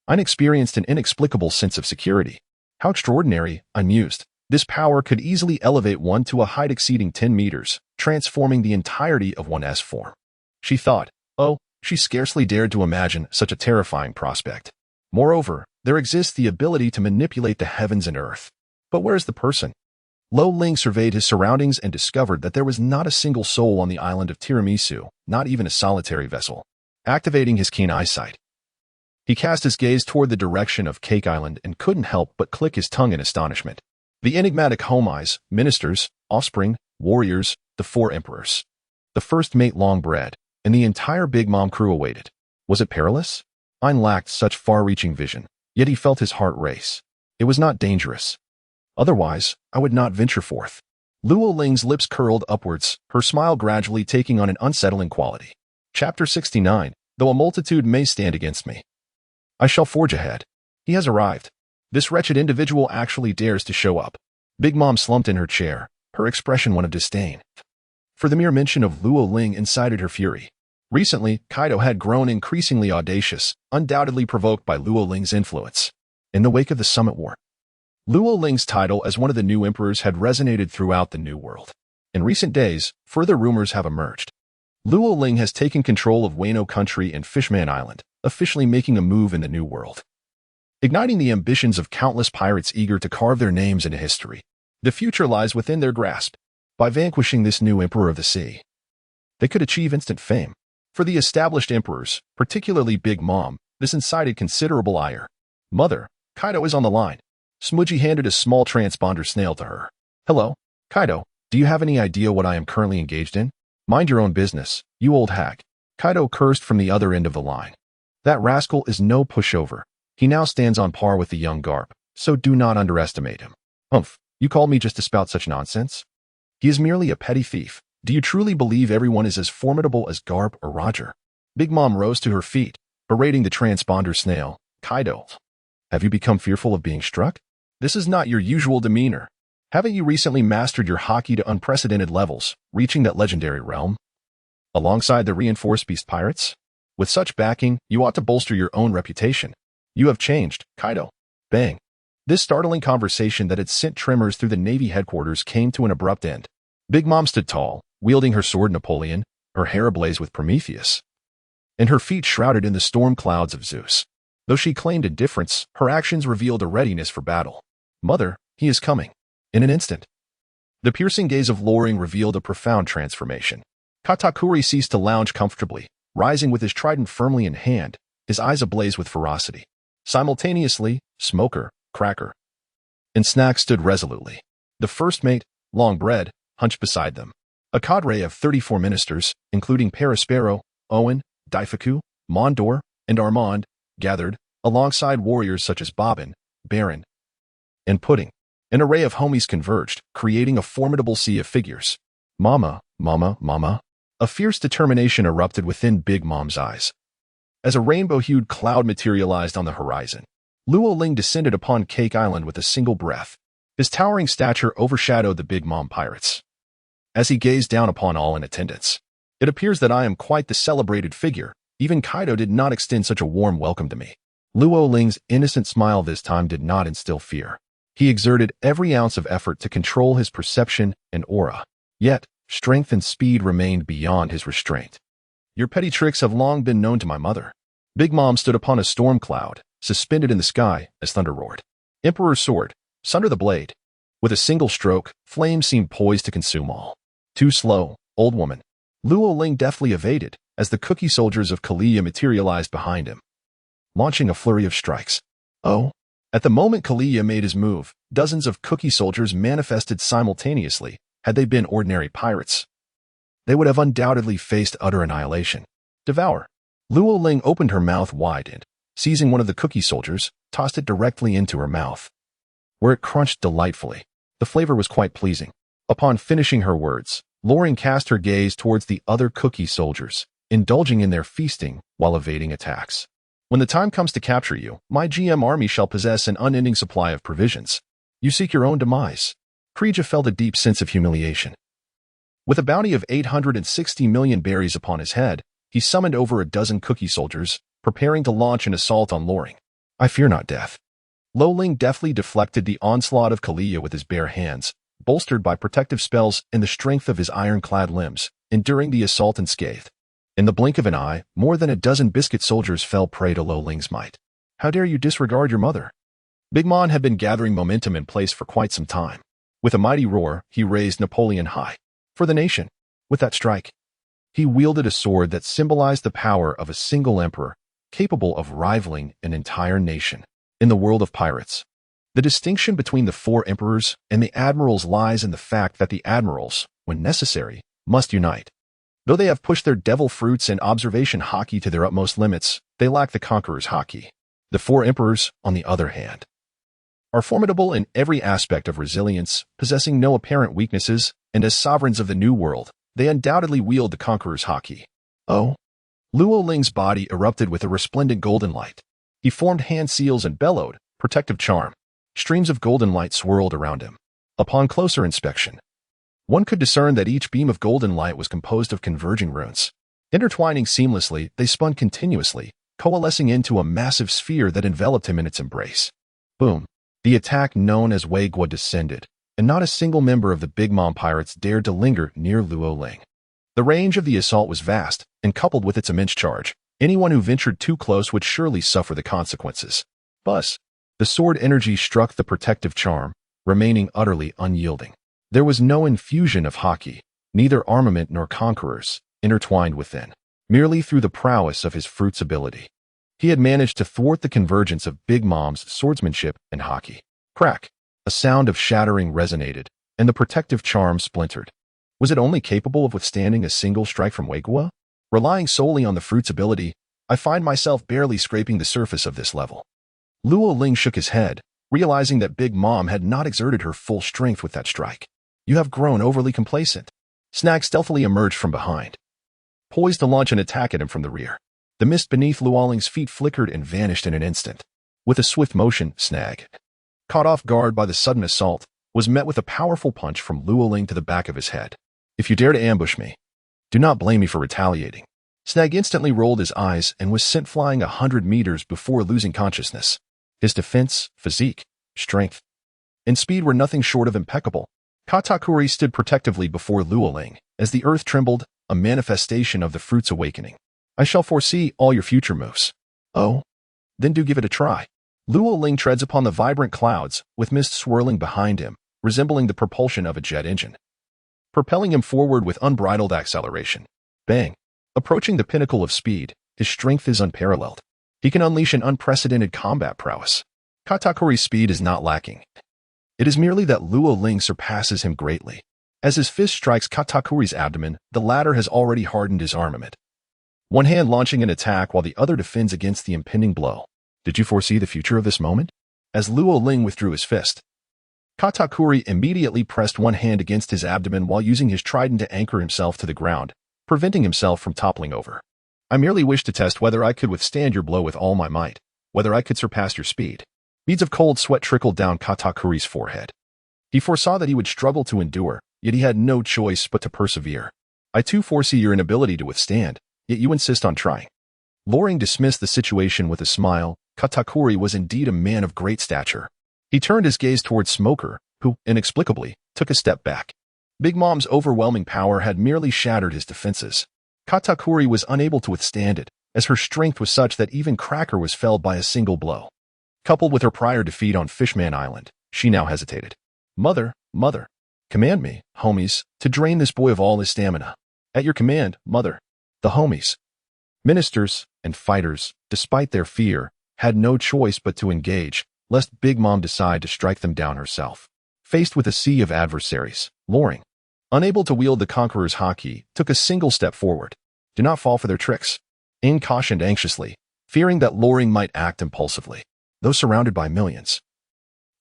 Ain experienced an inexplicable sense of security. How extraordinary, I mused. This power could easily elevate one to a height exceeding 10 meters, transforming the entirety of one's form. She thought, oh, she scarcely dared to imagine such a terrifying prospect. Moreover, there exists the ability to manipulate the heavens and earth. But where is the person? Luo Ling surveyed his surroundings and discovered that there was not a single soul on the island of Tiramisu, not even a solitary vessel. Activating his keen eyesight, he cast his gaze toward the direction of Cake Island and couldn't help but click his tongue in astonishment. The enigmatic Homais, ministers, offspring, warriors, the 4 emperors. The first mate long bred, and the entire Big Mom crew awaited. Was it perilous? Ain lacked such far-reaching vision, yet he felt his heart race. It was not dangerous. Otherwise, I would not venture forth. Luo Ling's lips curled upwards, her smile gradually taking on an unsettling quality. Chapter 69. Though a multitude may stand against me, I shall forge ahead. He has arrived. This wretched individual actually dares to show up. Big Mom slumped in her chair, her expression one of disdain. For the mere mention of Luo Ling incited her fury. Recently, Kaido had grown increasingly audacious, undoubtedly provoked by Luo Ling's influence. In the wake of the Summit War, Luo Ling's title as one of the new emperors had resonated throughout the New World. In recent days, further rumors have emerged. Luo Ling has taken control of Wano country and Fishman Island, officially making a move in the New World, igniting the ambitions of countless pirates eager to carve their names into history. The future lies within their grasp. By vanquishing this new emperor of the sea, they could achieve instant fame. For the established emperors, particularly Big Mom, this incited considerable ire. Mother, Kaido is on the line. Smudgy handed a small transponder snail to her. Hello, Kaido, do you have any idea what I am currently engaged in? Mind your own business, you old hag. Kaido cursed from the other end of the line. That rascal is no pushover. He now stands on par with the young Garp, so do not underestimate him. Humph, you called me just to spout such nonsense? He is merely a petty thief. Do you truly believe everyone is as formidable as Garp or Roger? Big Mom rose to her feet, berating the transponder snail. Kaido, have you become fearful of being struck? This is not your usual demeanor. Haven't you recently mastered your haki to unprecedented levels, reaching that legendary realm? Alongside the reinforced beast pirates? With such backing, you ought to bolster your own reputation. You have changed, Kaido. Bang. This startling conversation that had sent tremors through the Navy headquarters came to an abrupt end. Big Mom stood tall, wielding her sword Napoleon, her hair ablaze with Prometheus, and her feet shrouded in the storm clouds of Zeus. Though she claimed indifference, her actions revealed a readiness for battle. Mother, he is coming. In an instant. The piercing gaze of Loring revealed a profound transformation. Katakuri ceased to lounge comfortably, rising with his trident firmly in hand, his eyes ablaze with ferocity. Simultaneously, Smoker, Cracker, and Snack stood resolutely. The first mate, long bread, hunched beside them. A cadre of 34 ministers, including Perispero, Owen, Daifuku, Mondor, and Armand, gathered, alongside warriors such as Bobbin, Baron, and Pudding. An array of homies converged, creating a formidable sea of figures. Mama, mama, mama. A fierce determination erupted within Big Mom's eyes. As a rainbow-hued cloud materialized on the horizon, Luo Ling descended upon Cake Island with a single breath. His towering stature overshadowed the Big Mom pirates. As he gazed down upon all in attendance, "It appears that I am quite the celebrated figure. Even Kaido did not extend such a warm welcome to me." Luo Ling's innocent smile this time did not instill fear. He exerted every ounce of effort to control his perception and aura. Yet, strength and speed remained beyond his restraint. "Your petty tricks have long been known to my mother." Big Mom stood upon a storm cloud, suspended in the sky as thunder roared. Emperor's sword, sunder the blade. With a single stroke, flames seemed poised to consume all. "Too slow, old woman." Luo Ling deftly evaded as the cookie soldiers of Kalia materialized behind him, launching a flurry of strikes. Oh! At the moment Kalia made his move, dozens of cookie soldiers manifested simultaneously. Had they been ordinary pirates, they would have undoubtedly faced utter annihilation. "Devour." Luo Ling opened her mouth wide and, seizing one of the cookie soldiers, tossed it directly into her mouth, where it crunched delightfully. The flavor was quite pleasing. Upon finishing her words, Loring cast her gaze towards the other cookie soldiers, indulging in their feasting while evading attacks. "When the time comes to capture you, my GM army shall possess an unending supply of provisions. You seek your own demise." Kreja felt a deep sense of humiliation. With a bounty of 860 million berries upon his head, he summoned over a dozen cookie soldiers, preparing to launch an assault on Loring. "I fear not death." Lo Ling deftly deflected the onslaught of Kalia with his bare hands, bolstered by protective spells and the strength of his iron-clad limbs, enduring the assault unscathed. In the blink of an eye, more than a dozen biscuit soldiers fell prey to Lo Ling's might. "How dare you disregard your mother?" Big Mom had been gathering momentum in place for quite some time. With a mighty roar, he raised Napoleon high. "For the nation." With that strike, he wielded a sword that symbolized the power of a single emperor, capable of rivaling an entire nation. In the world of pirates, the distinction between the four emperors and the admirals lies in the fact that the admirals, when necessary, must unite. Though they have pushed their devil fruits and observation haki to their utmost limits, they lack the conqueror's haki. The four emperors, on the other hand, are formidable in every aspect of resilience, possessing no apparent weaknesses, and as sovereigns of the New World, they undoubtedly wield the conqueror's haki. Oh! Luo Ling's body erupted with a resplendent golden light. He formed hand seals and bellowed, "Protective charm." Streams of golden light swirled around him. Upon closer inspection, one could discern that each beam of golden light was composed of converging runes. Intertwining seamlessly, they spun continuously, coalescing into a massive sphere that enveloped him in its embrace. Boom! The attack known as Weigwa descended, and not a single member of the Big Mom pirates dared to linger near Luo Ling. The range of the assault was vast, and coupled with its immense charge, anyone who ventured too close would surely suffer the consequences. Buzz! The sword energy struck the protective charm, remaining utterly unyielding. There was no infusion of haki, neither armament nor conquerors, intertwined within. Merely through the prowess of his fruit's ability, he had managed to thwart the convergence of Big Mom's swordsmanship and haki. Crack! A sound of shattering resonated, and the protective charm splintered. Was it only capable of withstanding a single strike from Weigwa? Relying solely on the fruit's ability, I find myself barely scraping the surface of this level. Luo Ling shook his head, realizing that Big Mom had not exerted her full strength with that strike. "You have grown overly complacent." Snag stealthily emerged from behind, poised to launch an attack at him from the rear. The mist beneath Luo Ling's feet flickered and vanished in an instant. With a swift motion, Snag, caught off guard by the sudden assault, was met with a powerful punch from Luo Ling to the back of his head. "If you dare to ambush me, do not blame me for retaliating." Snag instantly rolled his eyes and was sent flying 100 meters before losing consciousness. His defense, physique, strength, and speed were nothing short of impeccable. Katakuri stood protectively before Luo Ling as the earth trembled, a manifestation of the fruit's awakening. "I shall foresee all your future moves." "Oh? Then do give it a try." Luo Ling treads upon the vibrant clouds, with mist swirling behind him, resembling the propulsion of a jet engine, propelling him forward with unbridled acceleration. Bang! Approaching the pinnacle of speed, his strength is unparalleled. He can unleash an unprecedented combat prowess. Katakuri's speed is not lacking. It is merely that Luo Ling surpasses him greatly. As his fist strikes Katakuri's abdomen, the latter has already hardened his armament. one hand launching an attack while the other defends against the impending blow. Did you foresee the future of this moment? As Luo Ling withdrew his fist, Katakuri immediately pressed one hand against his abdomen while using his trident to anchor himself to the ground, preventing himself from toppling over. I merely wished to test whether I could withstand your blow with all my might, whether I could surpass your speed. Beads of cold sweat trickled down Katakuri's forehead. He foresaw that he would struggle to endure, yet he had no choice but to persevere. I too foresee your inability to withstand, yet you insist on trying. Loring dismissed the situation with a smile. Katakuri was indeed a man of great stature. He turned his gaze towards Smoker, who, inexplicably, took a step back. Big Mom's overwhelming power had merely shattered his defenses. Katakuri was unable to withstand it, as her strength was such that even Cracker was felled by a single blow. Coupled with her prior defeat on Fishman Island, she now hesitated. Mother, command me, homies, to drain this boy of all his stamina. At your command, Mother. The homies, ministers, and fighters, despite their fear, had no choice but to engage, lest Big Mom decide to strike them down herself. Faced with a sea of adversaries, Loring, unable to wield the Conqueror's haki, took a single step forward. Do not fall for their tricks. Aang cautioned anxiously, fearing that Loring might act impulsively, though surrounded by millions.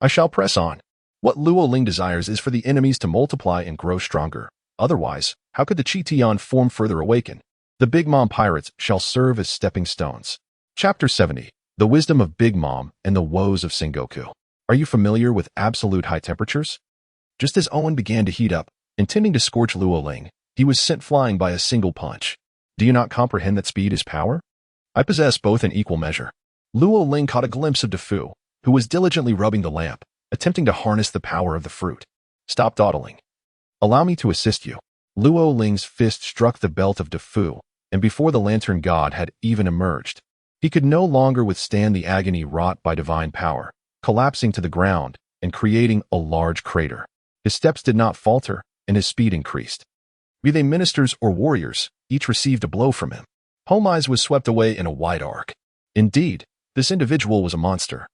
I shall press on. What Luo Ling desires is for the enemies to multiply and grow stronger. Otherwise, how could the Chi-Tian form further awaken? The Big Mom pirates shall serve as stepping stones. Chapter 70. The Wisdom of Big Mom and the Woes of Sengoku. Are you familiar with absolute high temperatures? Just as Owen began to heat up, intending to scorch Luo Ling, he was sent flying by a single punch. Do you not comprehend that speed is power? I possess both in equal measure. Luo Ling caught a glimpse of Defu, who was diligently rubbing the lamp, attempting to harness the power of the fruit. Stop dawdling. Allow me to assist you. Luo Ling's fist struck the belt of Defu, and before the lantern god had even emerged, he could no longer withstand the agony wrought by divine power, collapsing to the ground and creating a large crater. His steps did not falter, and his speed increased. Be they ministers or warriors, each received a blow from him. Homais was swept away in a wide arc. Indeed, this individual was a monster.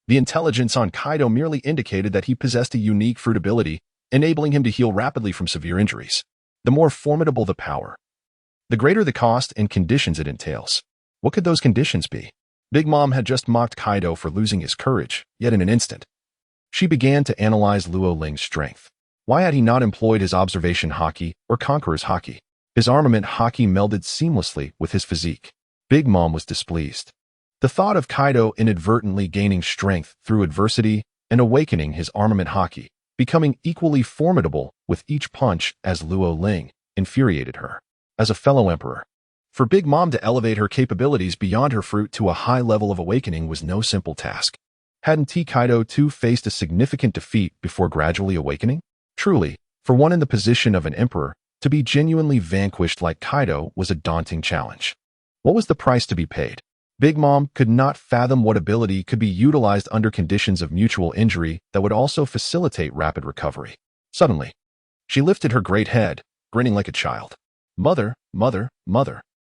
The intelligence on Kaido merely indicated that he possessed a unique fruit ability, enabling him to heal rapidly from severe injuries. The more formidable the power, the greater the cost and conditions it entails. What could those conditions be? Big Mom had just mocked Kaido for losing his courage, yet in an instant, she began to analyze Luo Ling's strength. Why had he not employed his observation haki or Conqueror's haki? His armament haki melded seamlessly with his physique. Big Mom was displeased. The thought of Kaido inadvertently gaining strength through adversity and awakening his armament haki, becoming equally formidable with each punch as Luo Ling, infuriated her. As a fellow emperor, for Big Mom to elevate her capabilities beyond her fruit to a high level of awakening was no simple task. Hadn't Kaido too faced a significant defeat before gradually awakening? Truly, for one in the position of an emperor, to be genuinely vanquished like Kaido was a daunting challenge. What was the price to be paid? Big Mom could not fathom what ability could be utilized under conditions of mutual injury that would also facilitate rapid recovery. Suddenly, she lifted her great head, grinning like a child. Mother,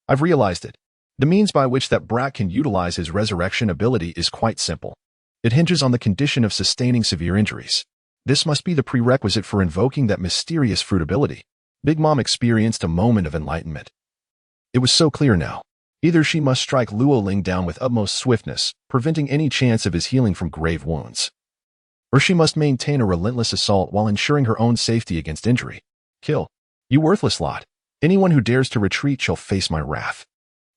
I've realized it. The means by which that brat can utilize his resurrection ability is quite simple. It hinges on the condition of sustaining severe injuries. This must be the prerequisite for invoking that mysterious fruit ability. Big Mom experienced a moment of enlightenment. It was so clear now. Either she must strike Luo Ling down with utmost swiftness, preventing any chance of his healing from grave wounds, or she must maintain a relentless assault while ensuring her own safety against injury. Kill. You worthless lot. Anyone who dares to retreat shall face my wrath.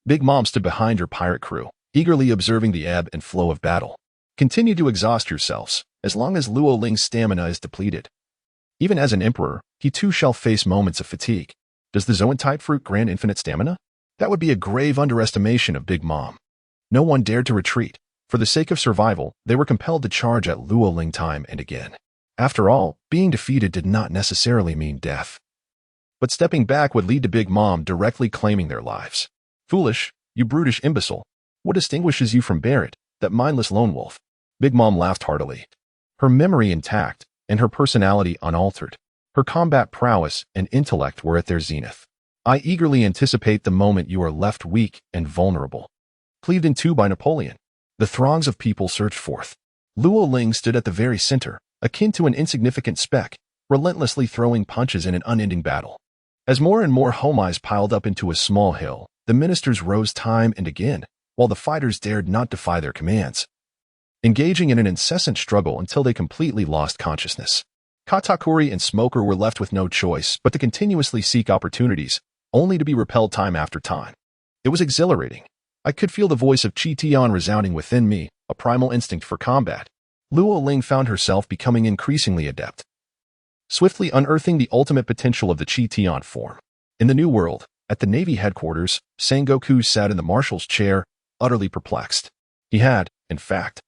Big Mom stood behind her pirate crew, eagerly observing the ebb and flow of battle. Continue to exhaust yourselves, as long as Luo Ling's stamina is depleted. Even as an emperor, he too shall face moments of fatigue. Does the Zoan-type fruit grant infinite stamina? That would be a grave underestimation of Big Mom. No one dared to retreat. For the sake of survival, they were compelled to charge at Luo Ling time and again. After all, being defeated did not necessarily mean death. But stepping back would lead to Big Mom directly claiming their lives. Foolish, you brutish imbecile. What distinguishes you from Barrett, that mindless lone wolf? Big Mom laughed heartily. Her memory intact, and her personality unaltered. Her combat prowess and intellect were at their zenith. I eagerly anticipate the moment you are left weak and vulnerable. Cleaved in two by Napoleon, the throngs of people surged forth. Luo Ling stood at the very center, akin to an insignificant speck, relentlessly throwing punches in an unending battle. As more and more homais piled up into a small hill, The ministers rose time and again, while the fighters dared not defy their commands, engaging in an incessant struggle until they completely lost consciousness. Katakuri and Smoker were left with no choice but to continuously seek opportunities, only to be repelled time after time. It was exhilarating. I could feel the voice of Chi Tian resounding within me, a primal instinct for combat. Luo Ling found herself becoming increasingly adept, swiftly unearthing the ultimate potential of the Chi Tian form. In the New World, at the Navy headquarters, Sengoku sat in the marshal's chair, utterly perplexed. He had, in fact,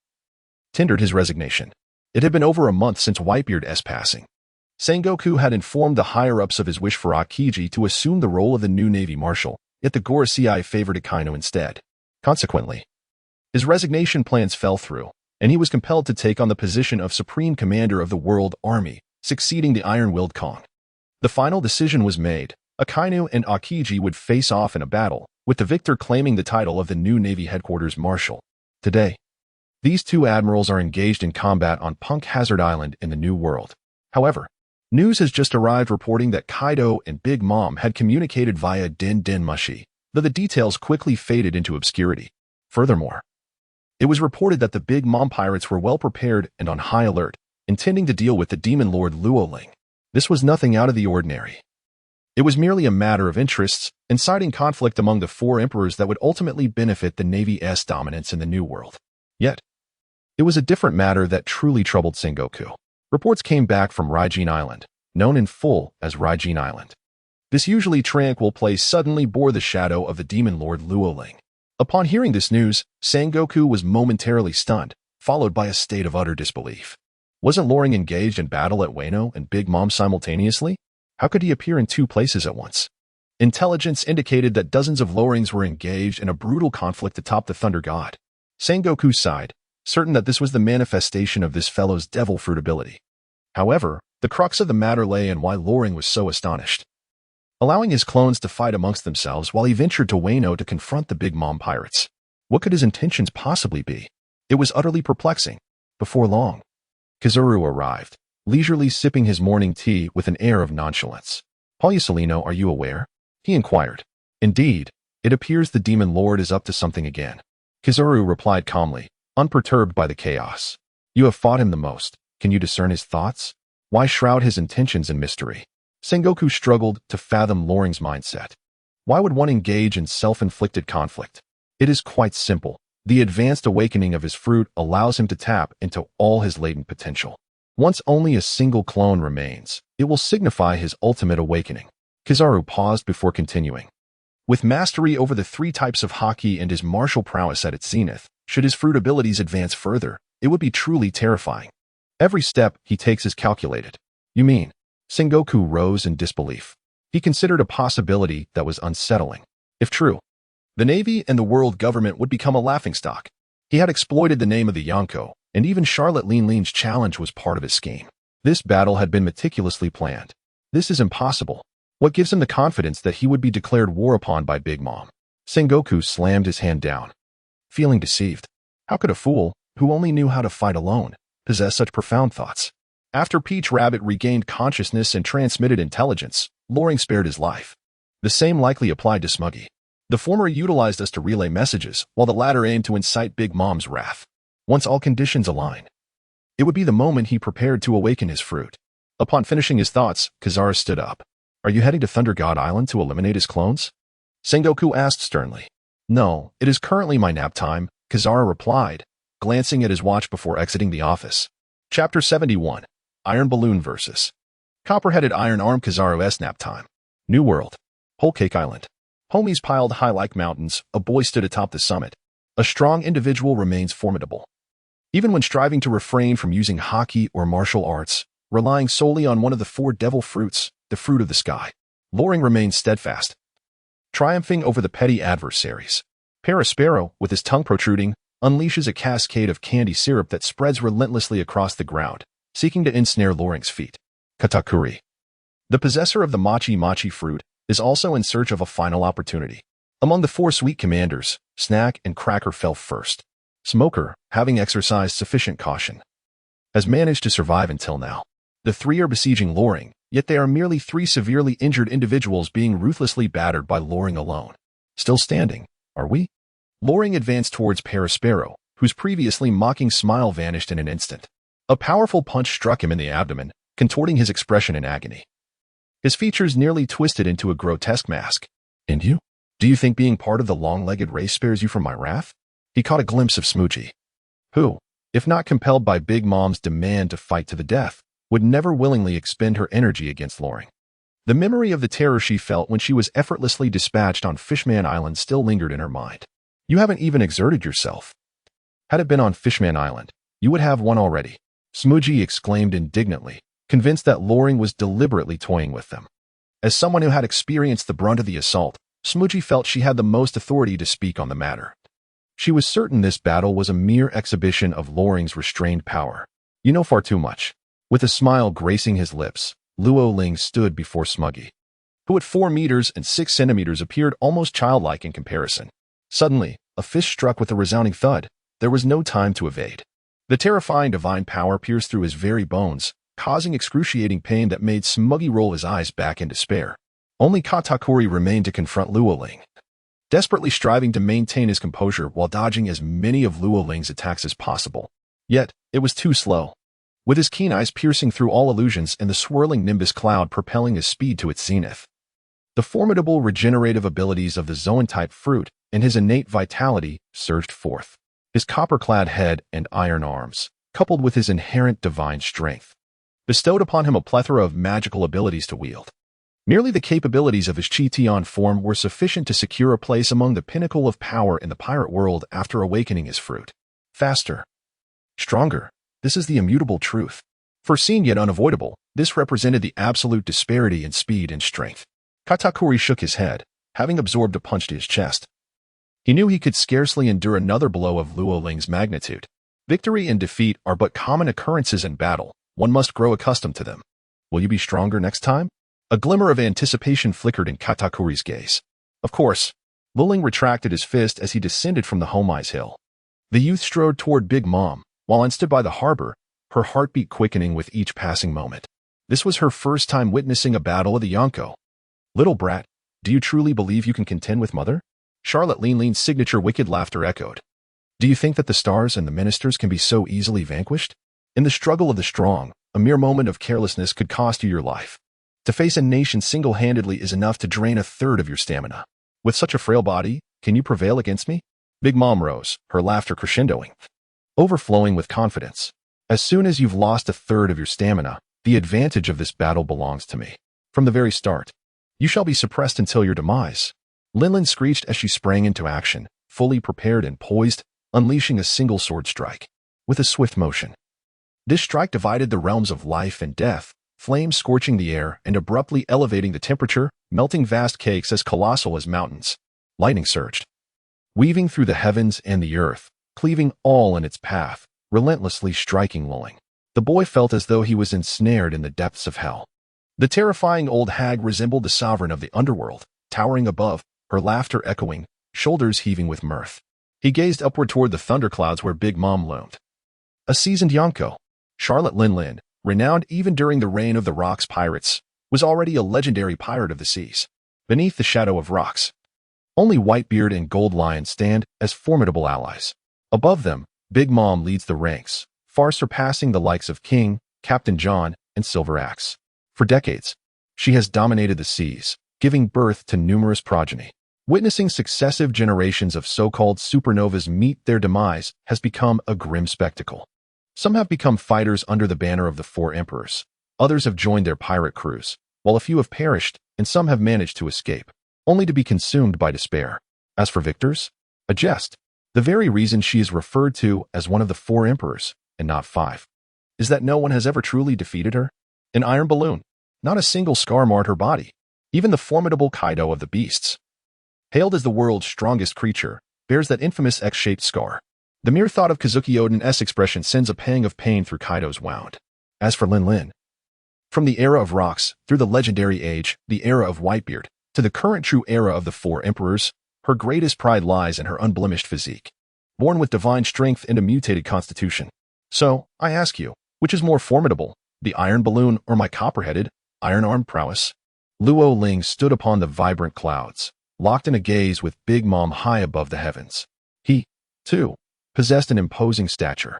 tendered his resignation. It had been over a month since Whitebeard's passing. Sengoku had informed the higher-ups of his wish for Akiji to assume the role of the new Navy Marshal, yet the Gorosei favored Akainu instead. Consequently, his resignation plans fell through, and he was compelled to take on the position of Supreme Commander of the World Army, succeeding the Iron-Willed Kong. The final decision was made. Akainu and Akiji would face off in a battle, with the victor claiming the title of the new Navy Headquarters Marshal. Today, these two admirals are engaged in combat on Punk Hazard Island in the New World. However, news has just arrived reporting that Kaido and Big Mom had communicated via Din Din Mushi, though the details quickly faded into obscurity. Furthermore, it was reported that the Big Mom pirates were well prepared and on high alert, intending to deal with the demon lord Luo Ling. This was nothing out of the ordinary. It was merely a matter of interests, inciting conflict among the four emperors that would ultimately benefit the Navy's dominance in the New World. Yet, it was a different matter that truly troubled Sengoku. Reports came back from Raijin Island, known in full as Raijin Island. This usually tranquil place suddenly bore the shadow of the demon lord Luo Ling. Upon hearing this news, Sengoku was momentarily stunned, followed by a state of utter disbelief. Wasn't Loring engaged in battle at Wano and Big Mom simultaneously? How could he appear in two places at once? Intelligence indicated that dozens of Lorings were engaged in a brutal conflict atop the Thunder God. Sengoku sighed, certain that this was the manifestation of this fellow's devil fruit ability. However, the crux of the matter lay in why Loring was so astonished, allowing his clones to fight amongst themselves while he ventured to Wano to confront the Big Mom pirates. What could his intentions possibly be? It was utterly perplexing. Before long, Kizaru arrived, leisurely sipping his morning tea with an air of nonchalance. "Paulisolino, are you aware?" he inquired. "Indeed, it appears the Demon Lord is up to something again." Kizaru replied calmly, unperturbed by the chaos. "You have fought him the most. Can you discern his thoughts? Why shroud his intentions in mystery?" Sengoku struggled to fathom Loring's mindset. Why would one engage in self-inflicted conflict? It is quite simple. The advanced awakening of his fruit allows him to tap into all his latent potential. Once only a single clone remains, it will signify his ultimate awakening. Kizaru paused before continuing. With mastery over the three types of haki and his martial prowess at its zenith, should his fruit abilities advance further, it would be truly terrifying. Every step he takes is calculated. "You mean?" Sengoku rose in disbelief. He considered a possibility that was unsettling. If true, the Navy and the world government would become a laughingstock. He had exploited the name of the Yonko, and even Charlotte Lin's challenge was part of his scheme. This battle had been meticulously planned. This is impossible. What gives him the confidence that he would be declared war upon by Big Mom? Sengoku slammed his hand down, feeling deceived. How could a fool, who only knew how to fight alone, possess such profound thoughts? After Peach Rabbit regained consciousness and transmitted intelligence, Loring spared his life. The same likely applied to Smuggy. The former utilized us to relay messages, while the latter aimed to incite Big Mom's wrath. Once all conditions align, it would be the moment he prepared to awaken his fruit. Upon finishing his thoughts, Kizaru stood up. "Are you heading to Thunder God Island to eliminate his clones?" Sengoku asked sternly. "No, it is currently my nap time," Kizaru replied, glancing at his watch before exiting the office. Chapter 71. Iron Balloon vs. Copper-headed Iron Arm. Kizaru's nap time. New World. Whole Cake Island. Homies piled high like mountains, a boy stood atop the summit. A strong individual remains formidable. Even when striving to refrain from using haki or martial arts, relying solely on one of the four devil fruits, the fruit of the sky, Loring remains steadfast, triumphing over the petty adversaries. Parasparrow, with his tongue protruding, unleashes a cascade of candy syrup that spreads relentlessly across the ground, seeking to ensnare Loring's feet. Katakuri, the possessor of the Machi fruit, is also in search of a final opportunity. Among the four sweet commanders, Snack and Cracker fell first. Smoker, having exercised sufficient caution, has managed to survive until now. The three are besieging Loring, yet they are merely three severely injured individuals being ruthlessly battered by Loring alone. Still standing, are we? Loring advanced towards Parasparrow, whose previously mocking smile vanished in an instant. A powerful punch struck him in the abdomen, contorting his expression in agony. His features nearly twisted into a grotesque mask. And you? Do you think being part of the long-legged race spares you from my wrath? He caught a glimpse of Smoochie, who, if not compelled by Big Mom's demand to fight to the death, would never willingly expend her energy against Loring. The memory of the terror she felt when she was effortlessly dispatched on Fishman Island still lingered in her mind. You haven't even exerted yourself. Had it been on Fishman Island, you would have won already, Smoochie exclaimed indignantly, convinced that Loring was deliberately toying with them. As someone who had experienced the brunt of the assault, Smoochie felt she had the most authority to speak on the matter. She was certain this battle was a mere exhibition of Loring's restrained power. You know far too much. With a smile gracing his lips, Luo Ling stood before Smuggy, who at 4 meters and 6 centimeters appeared almost childlike in comparison. Suddenly, a fist struck with a resounding thud. There was no time to evade. The terrifying divine power pierced through his very bones, causing excruciating pain that made Smuggy roll his eyes back in despair. Only Katakuri remained to confront Luo Ling, desperately striving to maintain his composure while dodging as many of Luo Ling's attacks as possible. Yet, it was too slow. With his keen eyes piercing through all illusions and the swirling nimbus cloud propelling his speed to its zenith. The formidable regenerative abilities of the Zoan-type fruit and his innate vitality surged forth. His copper-clad head and iron arms, coupled with his inherent divine strength, bestowed upon him a plethora of magical abilities to wield. Merely the capabilities of his Chi-Tion form were sufficient to secure a place among the pinnacle of power in the pirate world after awakening his fruit. Faster. Stronger. This is the immutable truth. Foreseen yet unavoidable, this represented the absolute disparity in speed and strength. Katakuri shook his head, having absorbed a punch to his chest. He knew he could scarcely endure another blow of Luo Ling's magnitude. Victory and defeat are but common occurrences in battle. One must grow accustomed to them. Will you be stronger next time? A glimmer of anticipation flickered in Katakuri's gaze. Of course. Luling retracted his fist as he descended from the Homai's hill. The youth strode toward Big Mom, while Anne stood by the harbor, her heartbeat quickening with each passing moment. This was her first time witnessing a battle of the Yonko. Little brat, do you truly believe you can contend with Mother? Charlotte Lean's signature wicked laughter echoed. Do you think that the stars and the ministers can be so easily vanquished? In the struggle of the strong, a mere moment of carelessness could cost you your life. To face a nation single-handedly is enough to drain a third of your stamina. With such a frail body, can you prevail against me? Big Mom rose, her laughter crescendoing, overflowing with confidence. As soon as you've lost a third of your stamina, the advantage of this battle belongs to me. From the very start, you shall be suppressed until your demise. Linlin screeched as she sprang into action, fully prepared and poised, unleashing a single sword strike. With a swift motion, this strike divided the realms of life and death, flames scorching the air and abruptly elevating the temperature, melting vast cakes as colossal as mountains. Lightning surged, weaving through the heavens and the earth, cleaving all in its path, relentlessly striking Luling. The boy felt as though he was ensnared in the depths of hell. The terrifying old hag resembled the sovereign of the underworld, towering above, her laughter echoing, shoulders heaving with mirth. He gazed upward toward the thunderclouds where Big Mom loomed. A seasoned Yonko, Charlotte Linlin, renowned even during the reign of the Rocks pirates, was already a legendary pirate of the seas. Beneath the shadow of Rocks, only Whitebeard and Gold Lion stand as formidable allies. Above them, Big Mom leads the ranks, far surpassing the likes of King, Captain John, and Silver Axe. For decades, she has dominated the seas, giving birth to numerous progeny. Witnessing successive generations of so-called supernovas meet their demise has become a grim spectacle. Some have become fighters under the banner of the Four Emperors. Others have joined their pirate crews, while a few have perished and some have managed to escape, only to be consumed by despair. As for victors, a jest. The very reason she is referred to as one of the Four Emperors, and not 5, is that no one has ever truly defeated her. An iron balloon. Not a single scar marred her body. Even the formidable Kaido of the beasts, hailed as the world's strongest creature, bears that infamous X-shaped scar. The mere thought of Kazuki Oden's expression sends a pang of pain through Kaido's wound. As for Linlin, from the era of Rocks, through the legendary age, the era of Whitebeard, to the current true era of the Four Emperors, her greatest pride lies in her unblemished physique, born with divine strength and a mutated constitution. So, I ask you, which is more formidable, the iron balloon or my copper-headed, iron-armed prowess? Luo Ling stood upon the vibrant clouds, locked in a gaze with Big Mom high above the heavens. He, too, possessed an imposing stature,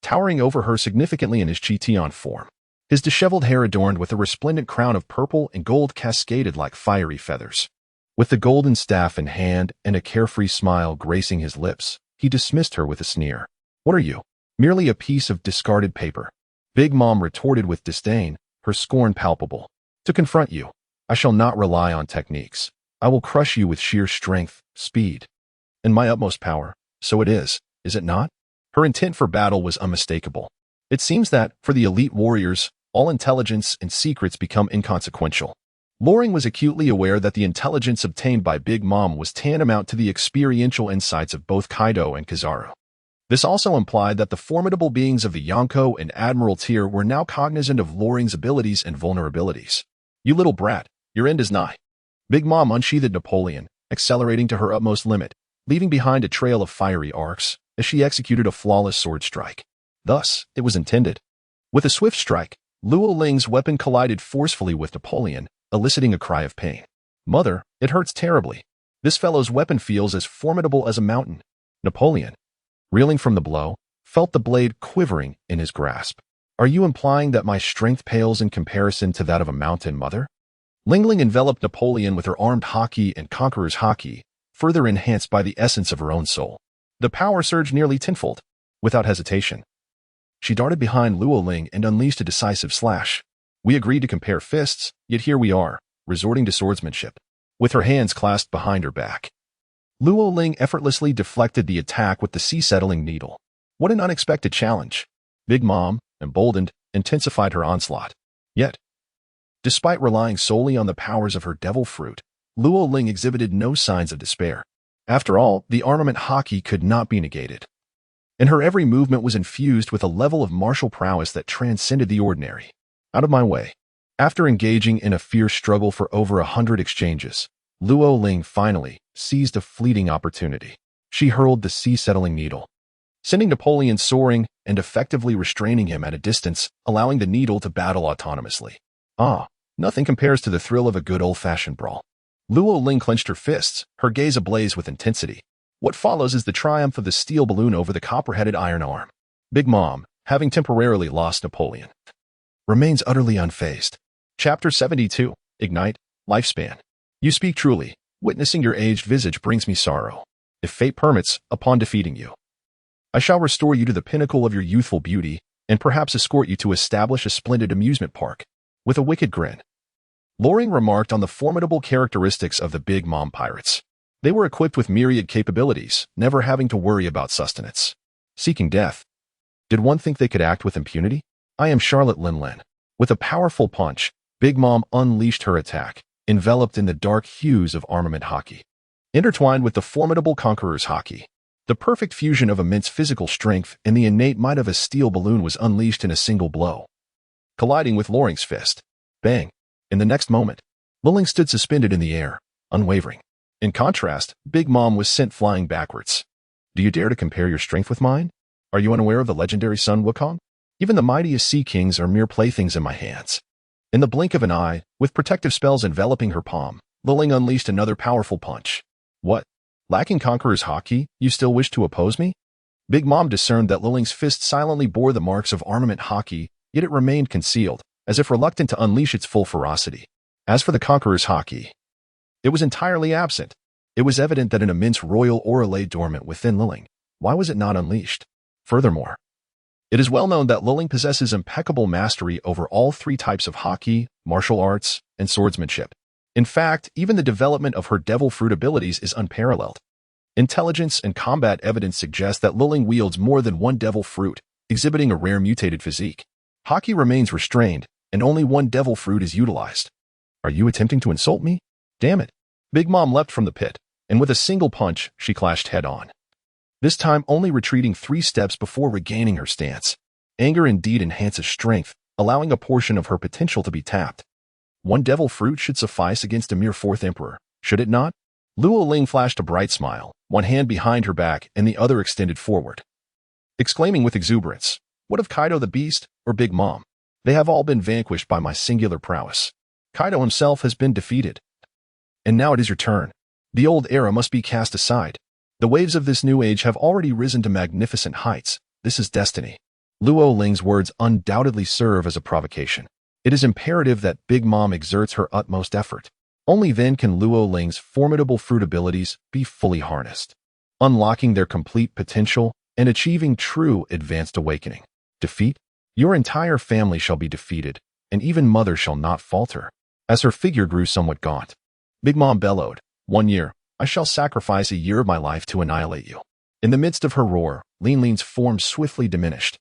towering over her significantly in his chiton form. His disheveled hair adorned with a resplendent crown of purple and gold cascaded like fiery feathers. With the golden staff in hand and a carefree smile gracing his lips, he dismissed her with a sneer. "What are you? Merely a piece of discarded paper." Big Mom retorted with disdain, her scorn palpable. "To confront you, I shall not rely on techniques. I will crush you with sheer strength, speed, and my utmost power. So it is it not?" Her intent for battle was unmistakable. It seems that, for the elite warriors, all intelligence and secrets become inconsequential. Loring was acutely aware that the intelligence obtained by Big Mom was tantamount to the experiential insights of both Kaido and Kizaru. This also implied that the formidable beings of the Yonko and Admiral tier were now cognizant of Loring's abilities and vulnerabilities. "You little brat, your end is nigh." Big Mom unsheathed Napoleon, accelerating to her utmost limit, leaving behind a trail of fiery arcs, as she executed a flawless sword strike. Thus, it was intended. With a swift strike, Luo Ling's weapon collided forcefully with Napoleon, eliciting a cry of pain. "Mother, it hurts terribly. This fellow's weapon feels as formidable as a mountain." Napoleon, reeling from the blow, felt the blade quivering in his grasp. "Are you implying that my strength pales in comparison to that of a mountain, mother?" Ling enveloped Napoleon with her armed haki and conqueror's haki, further enhanced by the essence of her own soul. The power surged nearly tenfold. Without hesitation, she darted behind Luo Ling and unleashed a decisive slash. We agreed to compare fists, yet here we are, resorting to swordsmanship. With her hands clasped behind her back, Luo Ling effortlessly deflected the attack with the sea-settling needle. What an unexpected challenge! Big Mom, emboldened, intensified her onslaught. Yet, despite relying solely on the powers of her devil fruit, Luo Ling exhibited no signs of despair. After all, the armament haki could not be negated, and her every movement was infused with a level of martial prowess that transcended the ordinary. "Out of my way." After engaging in a fierce struggle for over 100 exchanges, Luo Ling finally seized a fleeting opportunity. She hurled the sea-settling needle, sending Napoleon soaring and effectively restraining him at a distance, allowing the needle to battle autonomously. Nothing compares to the thrill of a good old-fashioned brawl. Luo Ling clenched her fists, her gaze ablaze with intensity. What follows is the triumph of the steel balloon over the copper-headed iron arm. Big Mom, having temporarily lost Napoleon, remains utterly unfazed. Chapter 72, Ignite, Lifespan. You speak truly. Witnessing your aged visage brings me sorrow. If fate permits, upon defeating you, I shall restore you to the pinnacle of your youthful beauty, and perhaps escort you to establish a splendid amusement park. With a wicked grin, Loring remarked on the formidable characteristics of the Big Mom pirates. They were equipped with myriad capabilities, never having to worry about sustenance. Seeking death. Did one think they could act with impunity? I am Charlotte Linlin. With a powerful punch, Big Mom unleashed her attack, enveloped in the dark hues of armament haki. Intertwined with the formidable conqueror's haki, the perfect fusion of immense physical strength and the innate might of a steel balloon was unleashed in a single blow, colliding with Loring's fist. Bang! In the next moment, Luling stood suspended in the air, unwavering. In contrast, Big Mom was sent flying backwards. Do you dare to compare your strength with mine? Are you unaware of the legendary Sun Wukong? Even the mightiest sea kings are mere playthings in my hands. In the blink of an eye, with protective spells enveloping her palm, Luling unleashed another powerful punch. What? Lacking Conqueror's haki, you still wish to oppose me? Big Mom discerned that Luling's fist silently bore the marks of armament haki, yet it remained concealed, as if reluctant to unleash its full ferocity. As for the Conqueror's haki, it was entirely absent. It was evident that an immense royal aura lay dormant within Luling. Why was it not unleashed? Furthermore, it is well known that Luling possesses impeccable mastery over all three types of haki, martial arts, and swordsmanship. In fact, even the development of her devil fruit abilities is unparalleled. Intelligence and combat evidence suggest that Luling wields more than one devil fruit, exhibiting a rare mutated physique. Haki remains restrained, and only one devil fruit is utilized. Are you attempting to insult me? Damn it. Big Mom leapt from the pit, and with a single punch, she clashed head-on. This time only retreating 3 steps before regaining her stance. Anger indeed enhances strength, allowing a portion of her potential to be tapped. One devil fruit should suffice against a mere 4th emperor, should it not? Luo Ling flashed a bright smile, one hand behind her back and the other extended forward, exclaiming with exuberance, what of Kaido the Beast, or Big Mom? They have all been vanquished by my singular prowess. Kaido himself has been defeated. And now it is your turn. The old era must be cast aside. The waves of this new age have already risen to magnificent heights. This is destiny. Luo Ling's words undoubtedly serve as a provocation. It is imperative that Big Mom exerts her utmost effort. Only then can Luo Ling's formidable fruit abilities be fully harnessed, unlocking their complete potential and achieving true advanced awakening. Defeat? Your entire family shall be defeated, and even Mother shall not falter. As her figure grew somewhat gaunt, Big Mom bellowed, 1 year, I shall sacrifice a year of my life to annihilate you. In the midst of her roar, Lin Lin's form swiftly diminished,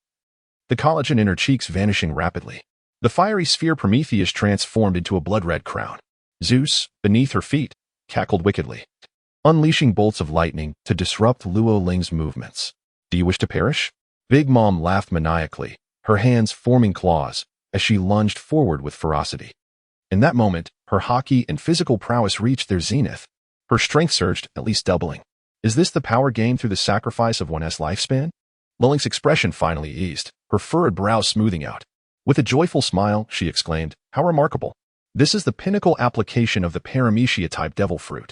the collagen in her cheeks vanishing rapidly. The fiery sphere Prometheus transformed into a blood-red crown. Zeus, beneath her feet, cackled wickedly, unleashing bolts of lightning to disrupt Luo Ling's movements. Do you wish to perish? Big Mom laughed maniacally, her hands forming claws as she lunged forward with ferocity. In that moment, her hockey and physical prowess reached their zenith. Her strength surged, at least doubling. Is this the power gained through the sacrifice of one's lifespan? Liling's expression finally eased, her furrowed brow smoothing out. With a joyful smile, she exclaimed, how remarkable. This is the pinnacle application of the Paramecia-type devil fruit.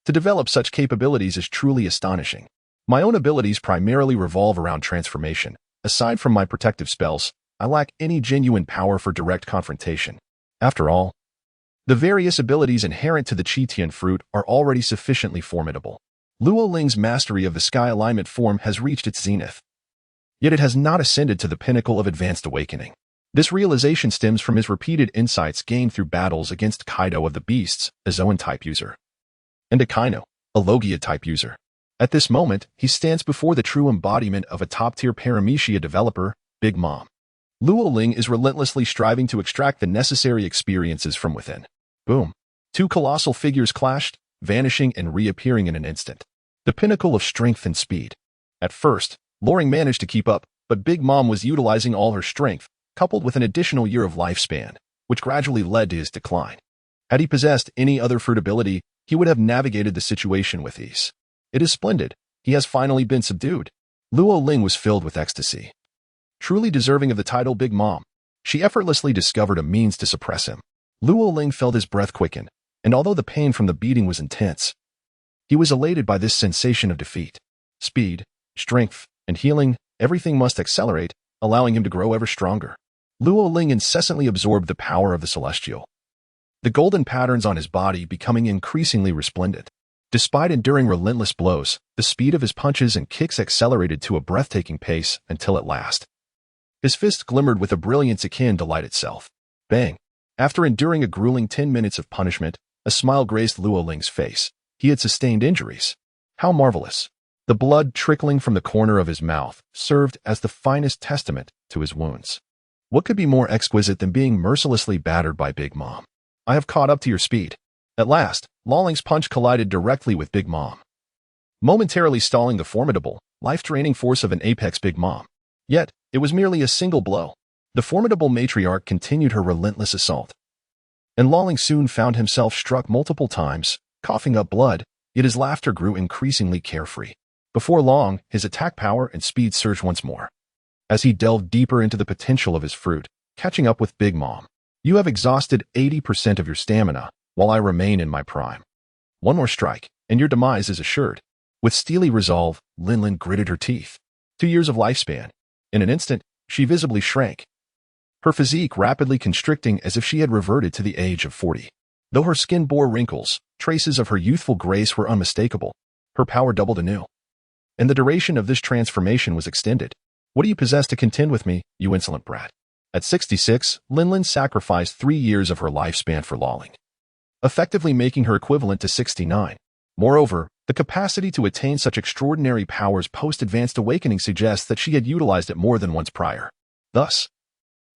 To develop such capabilities is truly astonishing. My own abilities primarily revolve around transformation. Aside from my protective spells, I lack any genuine power for direct confrontation. After all, the various abilities inherent to the Qitian fruit are already sufficiently formidable. Luo Ling's mastery of the sky alignment form has reached its zenith. Yet it has not ascended to the pinnacle of advanced awakening. This realization stems from his repeated insights gained through battles against Kaido of the Beasts, a Zoan-type user, and Akainu, a Logia-type user. At this moment, he stands before the true embodiment of a top-tier Paramecia developer, Big Mom. Luo Ling is relentlessly striving to extract the necessary experiences from within. Boom. Two colossal figures clashed, vanishing and reappearing in an instant. The pinnacle of strength and speed. At first, Loring managed to keep up, but Big Mom was utilizing all her strength, coupled with an additional year of lifespan, which gradually led to his decline. Had he possessed any other fruit ability, he would have navigated the situation with ease. It is splendid. He has finally been subdued. Luo Ling was filled with ecstasy. Truly deserving of the title Big Mom, she effortlessly discovered a means to suppress him. Luo Ling felt his breath quicken, and although the pain from the beating was intense, he was elated by this sensation of defeat. Speed, strength, and healing, everything must accelerate, allowing him to grow ever stronger. Luo Ling incessantly absorbed the power of the celestial, the golden patterns on his body becoming increasingly resplendent. Despite enduring relentless blows, the speed of his punches and kicks accelerated to a breathtaking pace until at last, his fists glimmered with a brilliance akin to light itself. Bang! After enduring a grueling 10 minutes of punishment, a smile graced Luo Ling's face. He had sustained injuries. How marvelous! The blood trickling from the corner of his mouth served as the finest testament to his wounds. What could be more exquisite than being mercilessly battered by Big Mom? I have caught up to your speed. At last, Lawling's punch collided directly with Big Mom, momentarily stalling the formidable, life-draining force of an apex Big Mom. Yet, it was merely a single blow. The formidable matriarch continued her relentless assault, and Lawling soon found himself struck multiple times, coughing up blood, yet his laughter grew increasingly carefree. Before long, his attack power and speed surged once more, as he delved deeper into the potential of his fruit, catching up with Big Mom. You have exhausted 80% of your stamina, while I remain in my prime. One more strike, and your demise is assured. With steely resolve, Lin gritted her teeth. 2 years of lifespan. In an instant, she visibly shrank, her physique rapidly constricting as if she had reverted to the age of 40. Though her skin bore wrinkles, traces of her youthful grace were unmistakable. Her power doubled anew, and the duration of this transformation was extended. What do you possess to contend with me, you insolent brat? At 66, Lin sacrificed 3 years of her lifespan for Lawling, effectively making her equivalent to 69. Moreover, the capacity to attain such extraordinary powers post-advanced awakening suggests that she had utilized it more than once prior. Thus,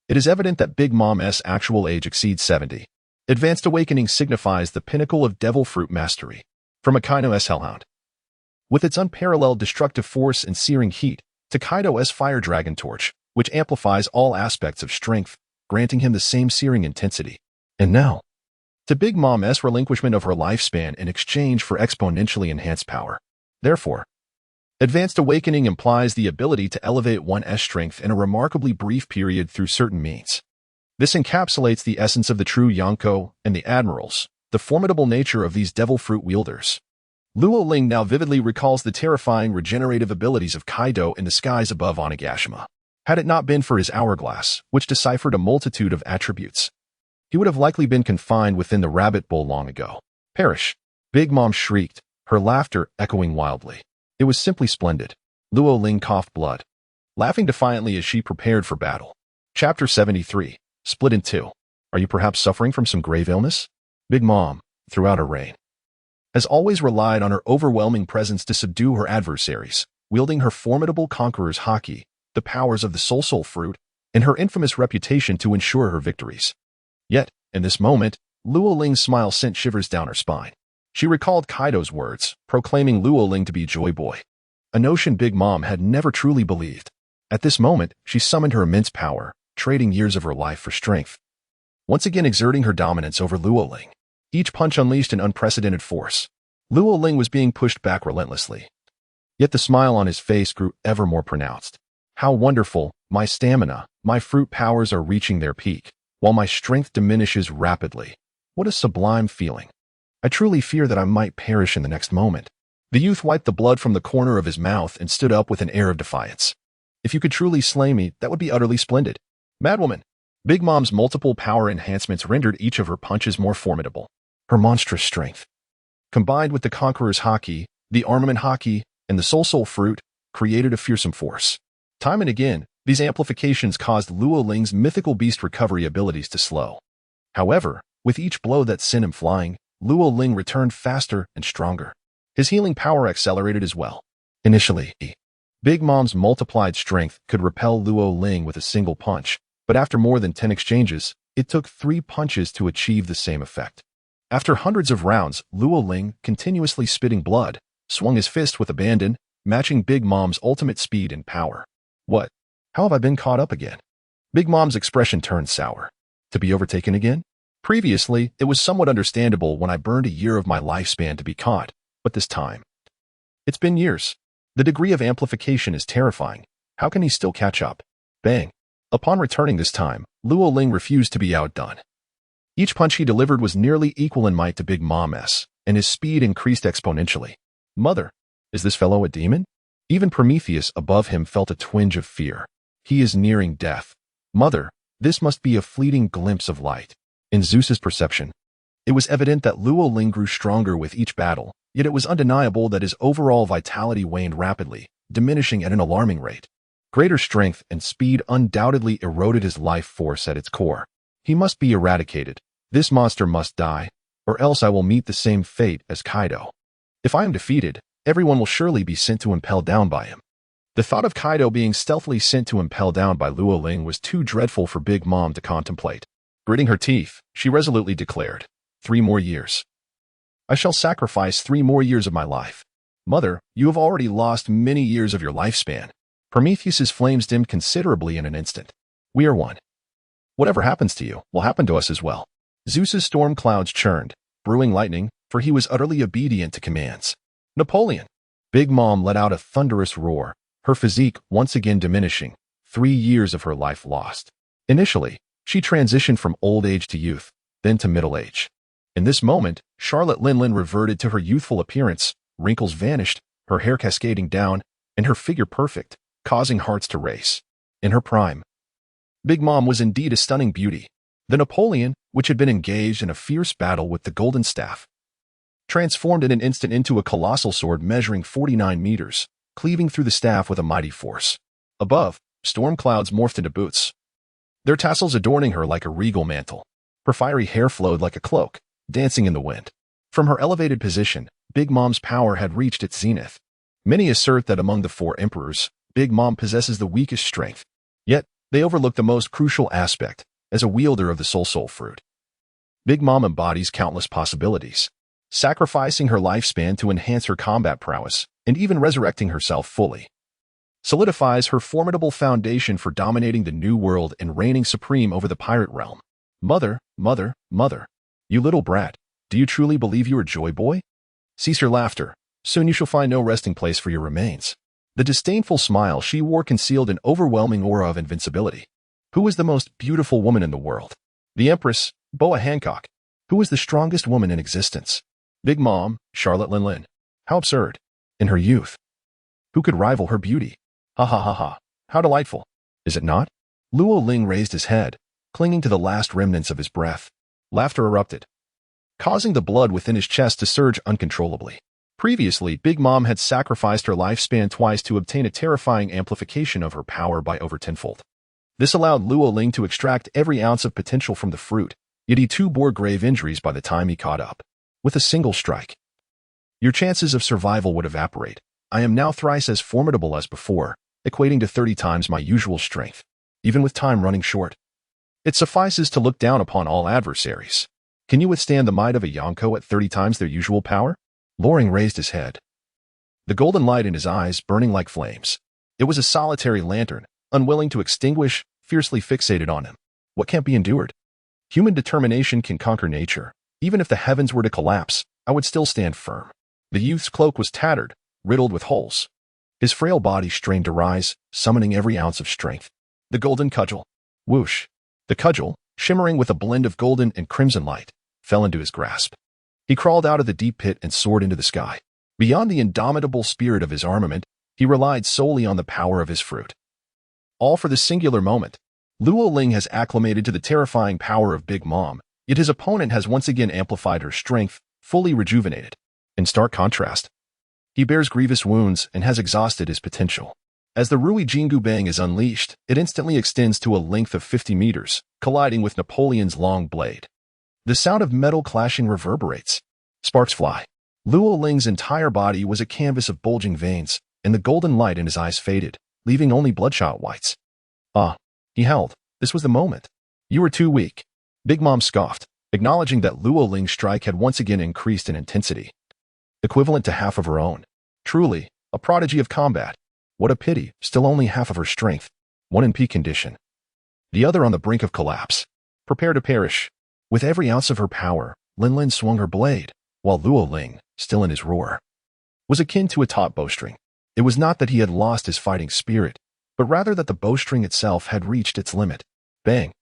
it is evident that Big Mom's actual age exceeds 70. Advanced awakening signifies the pinnacle of devil fruit mastery. From Akaino's Hellhound, with its unparalleled destructive force and searing heat, to Kaido's Fire Dragon Torch, which amplifies all aspects of strength, granting him the same searing intensity. And now, to Big Mom's relinquishment of her lifespan in exchange for exponentially enhanced power. Therefore, advanced awakening implies the ability to elevate one's strength in a remarkably brief period through certain means. This encapsulates the essence of the true Yonko and the Admirals, the formidable nature of these devil fruit wielders. Luo Ling now vividly recalls the terrifying regenerative abilities of Kaido in the skies above Onigashima. Had it not been for his hourglass, which deciphered a multitude of attributes, he would have likely been confined within the rabbit bowl long ago. Perish! Big Mom shrieked, her laughter echoing wildly. It was simply splendid. Luo Ling coughed blood, laughing defiantly as she prepared for battle. Chapter 73. Split in Two. Are you perhaps suffering from some grave illness? Big Mom, throughout her reign, has always relied on her overwhelming presence to subdue her adversaries, wielding her formidable conqueror's haki, the powers of the Soul Fruit, and her infamous reputation to ensure her victories. Yet, in this moment, Luo Ling's smile sent shivers down her spine. She recalled Kaido's words, proclaiming Luo Ling to be Joy Boy, a notion Big Mom had never truly believed. At this moment, she summoned her immense power, trading years of her life for strength, once again exerting her dominance over Luo Ling. Each punch unleashed an unprecedented force. Luo Ling was being pushed back relentlessly. Yet the smile on his face grew ever more pronounced. How wonderful, my stamina, my fruit powers are reaching their peak, while my strength diminishes rapidly. What a sublime feeling. I truly fear that I might perish in the next moment. The youth wiped the blood from the corner of his mouth and stood up with an air of defiance. If you could truly slay me, that would be utterly splendid. Madwoman. Big Mom's multiple power enhancements rendered each of her punches more formidable. Her monstrous strength, combined with the Conqueror's haki, the Armament haki, and the Soul Fruit, created a fearsome force. Time and again, these amplifications caused Luo Ling's mythical beast recovery abilities to slow. However, with each blow that sent him flying, Luo Ling returned faster and stronger. His healing power accelerated as well. Initially, Big Mom's multiplied strength could repel Luo Ling with a single punch, but after more than 10 exchanges, it took 3 punches to achieve the same effect. After hundreds of rounds, Luo Ling, continuously spitting blood, swung his fist with abandon, matching Big Mom's ultimate speed and power. What? How have I been caught up again? Big Mom's expression turned sour. To be overtaken again? Previously, it was somewhat understandable when I burned a year of my lifespan to be caught, but this time, it's been years. The degree of amplification is terrifying. How can he still catch up? Bang. Upon returning this time, Luo Ling refused to be outdone. Each punch he delivered was nearly equal in might to Big Mom's, and his speed increased exponentially. Mother, is this fellow a demon? Even Prometheus above him felt a twinge of fear. He is nearing death. Mother, this must be a fleeting glimpse of light. In Zeus's perception, it was evident that Luo Ling grew stronger with each battle, yet it was undeniable that his overall vitality waned rapidly, diminishing at an alarming rate. Greater strength and speed undoubtedly eroded his life force at its core. He must be eradicated. This monster must die, or else I will meet the same fate as Kaido. If I am defeated, everyone will surely be sent to impel down by him. The thought of Kaido being stealthily sent to impel down by Luo Ling was too dreadful for Big Mom to contemplate. Gritting her teeth, she resolutely declared, 3 more years. I shall sacrifice 3 more years of my life. Mother, you have already lost many years of your lifespan. Prometheus's flames dimmed considerably in an instant. We are one. Whatever happens to you will happen to us as well. Zeus's storm clouds churned, brewing lightning, for he was utterly obedient to commands. Napoleon! Big Mom let out a thunderous roar, her physique once again diminishing, 3 years of her life lost. Initially, she transitioned from old age to youth, then to middle age. In this moment, Charlotte Linlin reverted to her youthful appearance, wrinkles vanished, her hair cascading down, and her figure perfect, causing hearts to race. In her prime, Big Mom was indeed a stunning beauty. The Napoleon, which had been engaged in a fierce battle with the Golden Staff, transformed in an instant into a colossal sword measuring 49 meters, cleaving through the staff with a mighty force. Above, storm clouds morphed into boots, their tassels adorning her like a regal mantle. Her fiery hair flowed like a cloak, dancing in the wind. From her elevated position, Big Mom's power had reached its zenith. Many assert that among the 4 emperors, Big Mom possesses the weakest strength. Yet, they overlook the most crucial aspect, as a wielder of the Soul Fruit. Big Mom embodies countless possibilities, sacrificing her lifespan to enhance her combat prowess, and even resurrecting herself fully solidifies her formidable foundation for dominating the New World and reigning supreme over the pirate realm. Mother, mother, mother, you little brat, do you truly believe you are Joy Boy? Cease your laughter. Soon you shall find no resting place for your remains. The disdainful smile she wore concealed an overwhelming aura of invincibility. Who was the most beautiful woman in the world? The Empress, Boa Hancock. Who was the strongest woman in existence? Big Mom, Charlotte Linlin. How absurd. In her youth. Who could rival her beauty? Ha ha ha ha. How delightful. Is it not? Luo Ling raised his head, clinging to the last remnants of his breath. Laughter erupted, causing the blood within his chest to surge uncontrollably. Previously, Big Mom had sacrificed her lifespan twice to obtain a terrifying amplification of her power by over tenfold. This allowed Luo Ling to extract every ounce of potential from the fruit, yet he too bore grave injuries by the time he caught up. With a single strike, your chances of survival would evaporate. I am now thrice as formidable as before, equating to 30 times my usual strength, even with time running short. It suffices to look down upon all adversaries. Can you withstand the might of a Yonko at 30 times their usual power? Loring raised his head, the golden light in his eyes burning like flames. It was a solitary lantern, unwilling to extinguish, fiercely fixated on him. What can't be endured? Human determination can conquer nature. Even if the heavens were to collapse, I would still stand firm. The youth's cloak was tattered, riddled with holes. His frail body strained to rise, summoning every ounce of strength. The golden cudgel. Whoosh. The cudgel, shimmering with a blend of golden and crimson light, fell into his grasp. He crawled out of the deep pit and soared into the sky. Beyond the indomitable spirit of his armament, he relied solely on the power of his fruit. All for this singular moment. Luo Ling has acclimated to the terrifying power of Big Mom, yet his opponent has once again amplified her strength, fully rejuvenated. In stark contrast, he bears grievous wounds and has exhausted his potential. As the Rui Jingu Bang is unleashed, it instantly extends to a length of 50 meters, colliding with Napoleon's long blade. The sound of metal clashing reverberates. Sparks fly. Luo Ling's entire body was a canvas of bulging veins, and the golden light in his eyes faded, leaving only bloodshot whites. Ah, he held. This was the moment. You were too weak. Big Mom scoffed, acknowledging that Luo Ling's strike had once again increased in intensity, equivalent to half of her own. Truly, a prodigy of combat. What a pity, still only half of her strength, one in peak condition, the other on the brink of collapse. Prepare to perish. With every ounce of her power, Lin Lin swung her blade, while Luo Ling, still in his roar, was akin to a taut bowstring. It was not that he had lost his fighting spirit, but rather that the bowstring itself had reached its limit. Bang!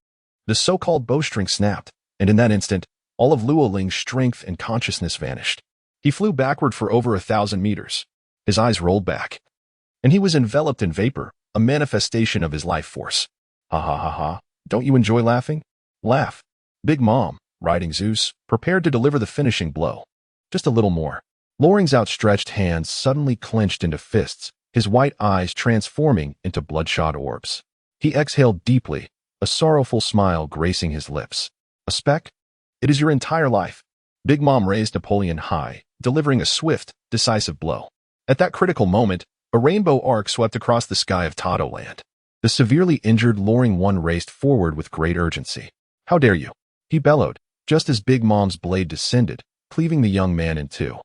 The so-called bowstring snapped, and in that instant, all of Luo Ling's strength and consciousness vanished. He flew backward for over 1,000 meters. His eyes rolled back, and he was enveloped in vapor, a manifestation of his life force. Ha ha ha ha. Don't you enjoy laughing? Laugh. Big Mom, riding Zeus, prepared to deliver the finishing blow. Just a little more. Loring's outstretched hands suddenly clenched into fists, his white eyes transforming into bloodshot orbs. He exhaled deeply, a sorrowful smile gracing his lips. A speck? It is your entire life. Big Mom raised Napoleon high, delivering a swift, decisive blow. At that critical moment, a rainbow arc swept across the sky of Tado Land. The severely injured Loring One raced forward with great urgency. How dare you? He bellowed, just as Big Mom's blade descended, cleaving the young man in two.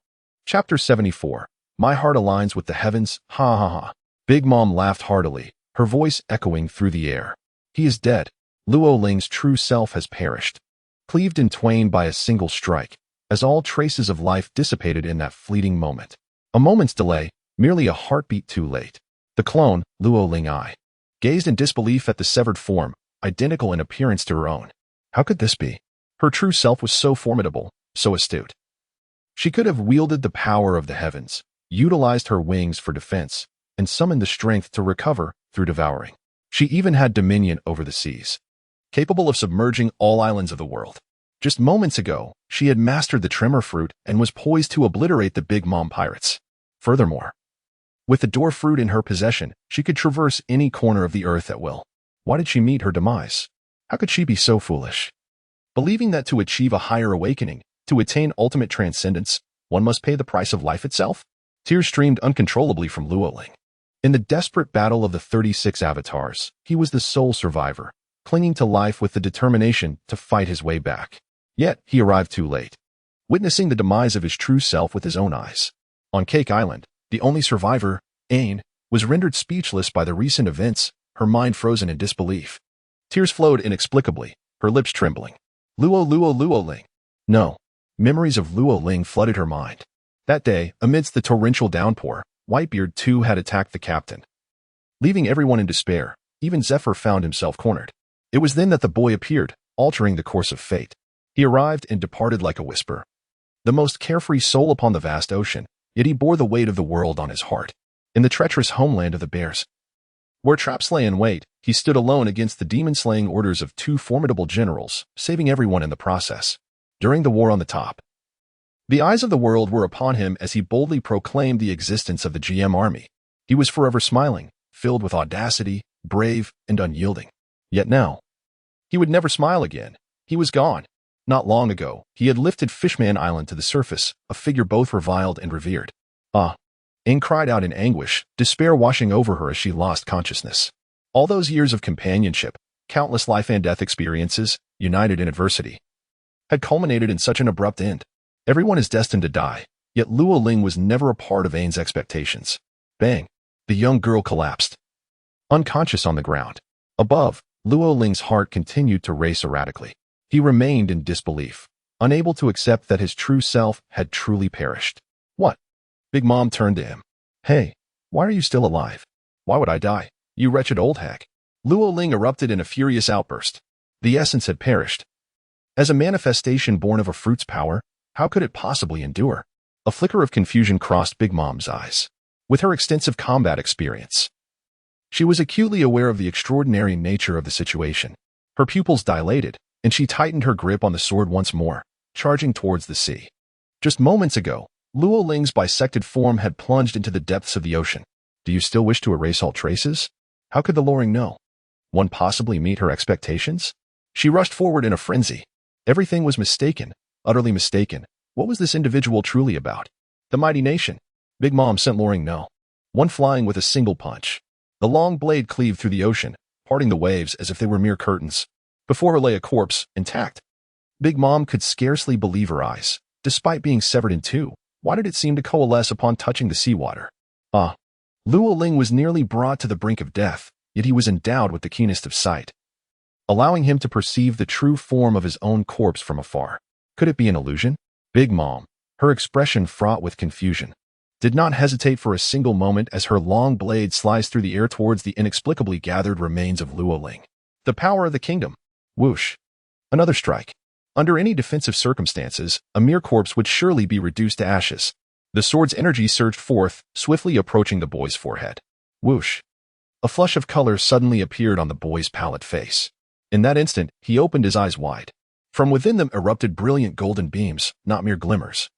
Chapter 74. My heart aligns with the heavens, ha ha ha. Big Mom laughed heartily, her voice echoing through the air. He is dead. Luo Ling's true self has perished, cleaved in twain by a single strike, as all traces of life dissipated in that fleeting moment. A moment's delay, merely a heartbeat too late. The clone, Luo Ling I, gazed in disbelief at the severed form, identical in appearance to her own. How could this be? Her true self was so formidable, so astute. She could have wielded the power of the heavens, utilized her wings for defense, and summoned the strength to recover through devouring. She even had dominion over the seas, capable of submerging all islands of the world. Just moments ago, she had mastered the tremor fruit and was poised to obliterate the Big Mom pirates. Furthermore, with the door fruit in her possession, she could traverse any corner of the earth at will. Why did she meet her demise? How could she be so foolish? Believing that to achieve a higher awakening, to attain ultimate transcendence, one must pay the price of life itself? Tears streamed uncontrollably from Luo Ling. In the desperate battle of the 36 avatars, he was the sole survivor, clinging to life with the determination to fight his way back. Yet, he arrived too late, witnessing the demise of his true self with his own eyes. On Cake Island, the only survivor, Ain, was rendered speechless by the recent events, her mind frozen in disbelief. Tears flowed inexplicably, her lips trembling. Luo Ling. No. Memories of Luo Ling flooded her mind. That day, amidst the torrential downpour, Whitebeard too had attacked the captain, leaving everyone in despair. Even Zephyr found himself cornered. It was then that the boy appeared, altering the course of fate. He arrived and departed like a whisper. The most carefree soul upon the vast ocean, yet he bore the weight of the world on his heart. In the treacherous homeland of the bears, where traps lay in wait, he stood alone against the demon-slaying orders of two formidable generals, saving everyone in the process. During the war on the top, the eyes of the world were upon him as he boldly proclaimed the existence of the GM army. He was forever smiling, filled with audacity, brave, and unyielding. Yet now, he would never smile again. He was gone. Not long ago, he had lifted Fishman Island to the surface, a figure both reviled and revered. Ah! Aang cried out in anguish, despair washing over her as she lost consciousness. All those years of companionship, countless life and death experiences, united in adversity, had culminated in such an abrupt end. Everyone is destined to die, yet Luo Ling was never a part of Aang's expectations. Bang! The young girl collapsed, unconscious on the ground. Above, Luo Ling's heart continued to race erratically. He remained in disbelief, unable to accept that his true self had truly perished. What? Big Mom turned to him. Hey, why are you still alive? Why would I die, you wretched old hag? Luo Ling erupted in a furious outburst. The essence had perished. As a manifestation born of a fruit's power, how could it possibly endure? A flicker of confusion crossed Big Mom's eyes. With her extensive combat experience, she was acutely aware of the extraordinary nature of the situation. Her pupils dilated, and she tightened her grip on the sword once more, charging towards the sea. Just moments ago, Luo Ling's bisected form had plunged into the depths of the ocean. Do you still wish to erase all traces? How could the Loring know? One possibly meet her expectations? She rushed forward in a frenzy. Everything was mistaken, utterly mistaken. What was this individual truly about? The mighty nation. Big Mom sent Loring no. One flying with a single punch. The long blade cleaved through the ocean, parting the waves as if they were mere curtains. Before her lay a corpse, intact. Big Mom could scarcely believe her eyes. Despite being severed in two, why did it seem to coalesce upon touching the seawater? Ah! Luo Ling was nearly brought to the brink of death, yet he was endowed with the keenest of sight, allowing him to perceive the true form of his own corpse from afar. Could it be an illusion? Big Mom, her expression fraught with confusion, did not hesitate for a single moment as her long blade sliced through the air towards the inexplicably gathered remains of Luo Ling. The power of the kingdom. Whoosh. Another strike. Under any defensive circumstances, a mere corpse would surely be reduced to ashes. The sword's energy surged forth, swiftly approaching the boy's forehead. Whoosh. A flush of color suddenly appeared on the boy's pallid face. In that instant, he opened his eyes wide. From within them erupted brilliant golden beams, not mere glimmers,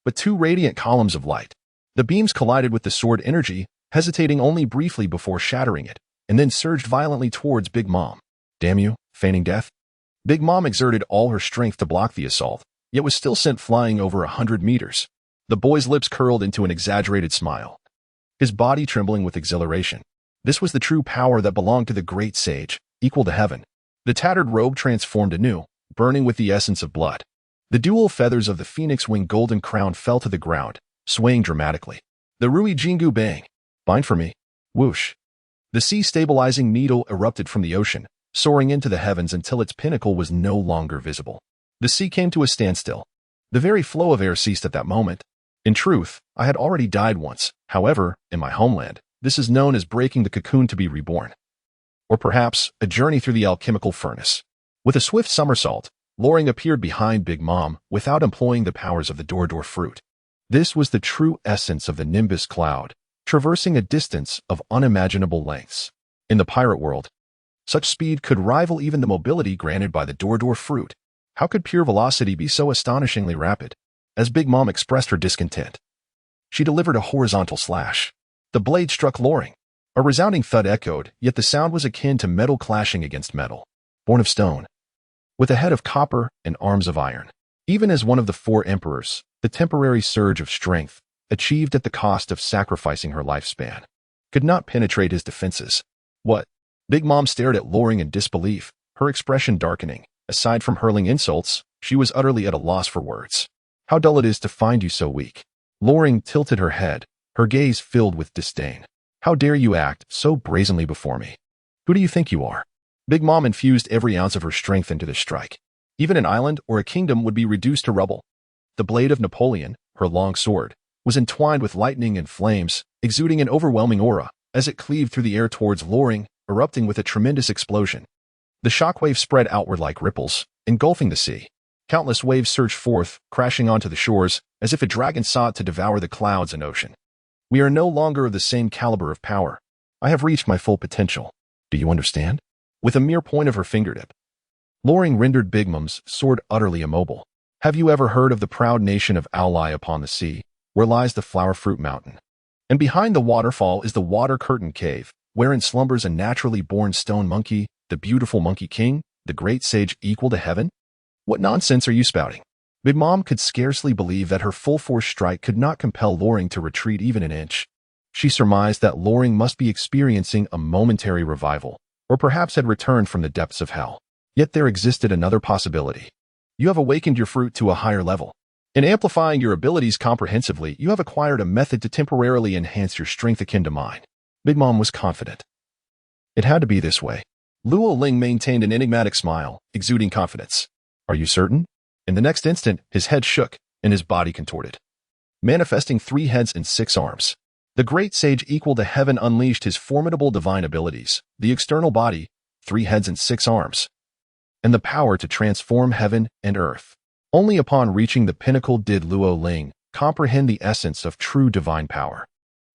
but two radiant columns of light. The beams collided with the sword energy, hesitating only briefly before shattering it, and then surged violently towards Big Mom. Damn you, feigning death? Big Mom exerted all her strength to block the assault, yet was still sent flying over 100 meters. The boy's lips curled into an exaggerated smile, his body trembling with exhilaration. This was the true power that belonged to the great sage, equal to heaven. The tattered robe transformed anew, burning with the essence of blood. The dual feathers of the phoenix wing golden crown fell to the ground, swaying dramatically. The Rui Jingu bang. Bind for me. Whoosh. The sea-stabilizing needle erupted from the ocean, soaring into the heavens until its pinnacle was no longer visible. The sea came to a standstill. The very flow of air ceased at that moment. In truth, I had already died once. However, in my homeland, this is known as breaking the cocoon to be reborn. Or perhaps, a journey through the alchemical furnace. With a swift somersault, Loring appeared behind Big Mom without employing the powers of the Dordor fruit. This was the true essence of the Nimbus cloud, traversing a distance of unimaginable lengths. In the pirate world, such speed could rival even the mobility granted by the Dordor fruit. How could pure velocity be so astonishingly rapid? As Big Mom expressed her discontent, she delivered a horizontal slash. The blade struck Loring. A resounding thud echoed, yet the sound was akin to metal clashing against metal. Born of stone, with a head of copper and arms of iron. Even as one of the four emperors, the temporary surge of strength, achieved at the cost of sacrificing her lifespan, could not penetrate his defenses. What? Big Mom stared at Loring in disbelief, her expression darkening. Aside from hurling insults, she was utterly at a loss for words. How dull it is to find you so weak. Loring tilted her head, her gaze filled with disdain. How dare you act so brazenly before me? Who do you think you are? Big Mom infused every ounce of her strength into this strike. Even an island or a kingdom would be reduced to rubble. The blade of Napoleon, her long sword, was entwined with lightning and flames, exuding an overwhelming aura, as it cleaved through the air towards Loring, erupting with a tremendous explosion. The shockwave spread outward like ripples, engulfing the sea. Countless waves surged forth, crashing onto the shores, as if a dragon sought to devour the clouds and ocean. We are no longer of the same caliber of power. I have reached my full potential. Do you understand? With a mere point of her fingertip, Loring rendered Big Mom's sword utterly immobile. Have you ever heard of the proud nation of Aulai upon the sea, where lies the flower fruit mountain? And behind the waterfall is the water curtain cave, wherein slumbers a naturally born stone monkey, the beautiful monkey king, the great sage equal to heaven? What nonsense are you spouting? Big Mom could scarcely believe that her full-force strike could not compel Loring to retreat even an inch. She surmised that Loring must be experiencing a momentary revival, or perhaps had returned from the depths of hell. Yet there existed another possibility. You have awakened your fruit to a higher level. In amplifying your abilities comprehensively, you have acquired a method to temporarily enhance your strength akin to mine. Big Mom was confident. It had to be this way. Luo Ling maintained an enigmatic smile, exuding confidence. Are you certain? In the next instant, his head shook, and his body contorted, manifesting 3 heads and 6 arms. The great sage equal to heaven unleashed his formidable divine abilities, the external body, 3 heads and 6 arms, and the power to transform heaven and earth. Only upon reaching the pinnacle did Luo Ling comprehend the essence of true divine power.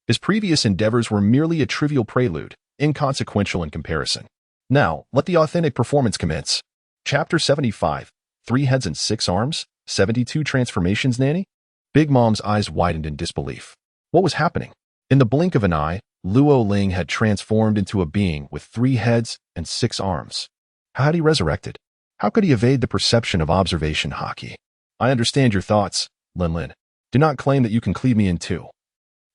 His previous endeavors were merely a trivial prelude, inconsequential in comparison. Now, let the authentic performance commence. Chapter 75, 3 heads and 6 arms, 72 transformations, Nanny? Big Mom's eyes widened in disbelief. What was happening? In the blink of an eye, Luo Ling had transformed into a being with 3 heads and 6 arms. How had he resurrected? How could he evade the perception of observation haki? I understand your thoughts, Lin Lin. Do not claim that you can cleave me in two.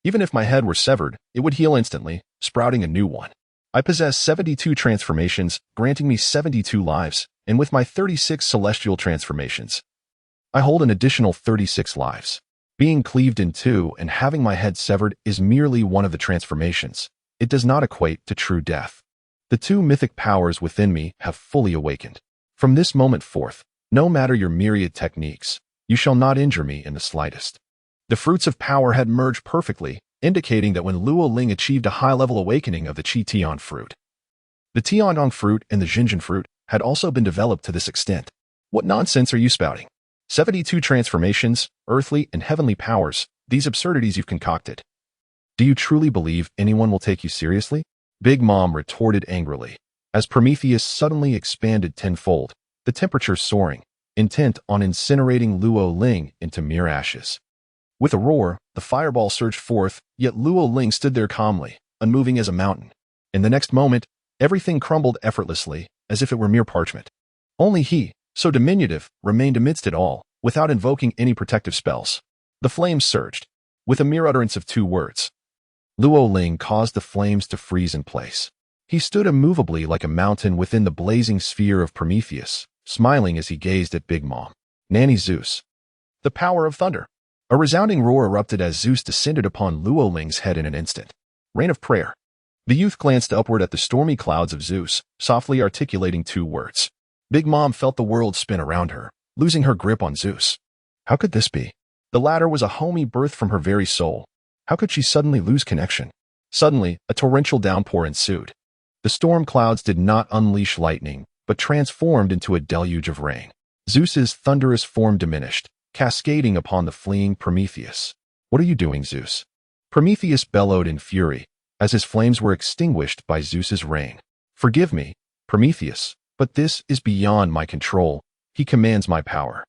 Even if my head were severed, it would heal instantly, sprouting a new one. I possess 72 transformations, granting me 72 lives, and with my 36 celestial transformations, I hold an additional 36 lives. Being cleaved in two and having my head severed is merely one of the transformations. It does not equate to true death. The 2 mythic powers within me have fully awakened. From this moment forth, no matter your myriad techniques, you shall not injure me in the slightest. The fruits of power had merged perfectly, indicating that when Luo Ling achieved a high-level awakening of the Qi Tian fruit, the Tiandong fruit and the Xinjian fruit had also been developed to this extent. What nonsense are you spouting? 72 transformations, earthly and heavenly powers, these absurdities you've concocted. Do you truly believe anyone will take you seriously? Big Mom retorted angrily. As Prometheus suddenly expanded tenfold, the temperature soaring, intent on incinerating Luo Ling into mere ashes. With a roar, the fireball surged forth, yet Luo Ling stood there calmly, unmoving as a mountain. In the next moment, everything crumbled effortlessly, as if it were mere parchment. Only he, so diminutive, remained amidst it all, without invoking any protective spells. The flames surged. With a mere utterance of 2 words, Luo Ling caused the flames to freeze in place. He stood immovably like a mountain within the blazing sphere of Prometheus, smiling as he gazed at Big Mom. Nanny Zeus. The power of thunder. A resounding roar erupted as Zeus descended upon Luo Ling's head in an instant. Rain of prayer. The youth glanced upward at the stormy clouds of Zeus, softly articulating 2 words. Big Mom felt the world spin around her, losing her grip on Zeus. How could this be? The latter was a homey birth from her very soul. How could she suddenly lose connection? Suddenly, a torrential downpour ensued. The storm clouds did not unleash lightning, but transformed into a deluge of rain. Zeus's thunderous form diminished, cascading upon the fleeing Prometheus. What are you doing, Zeus? Prometheus bellowed in fury, as his flames were extinguished by Zeus's rain. Forgive me, Prometheus, but this is beyond my control. He commands my power.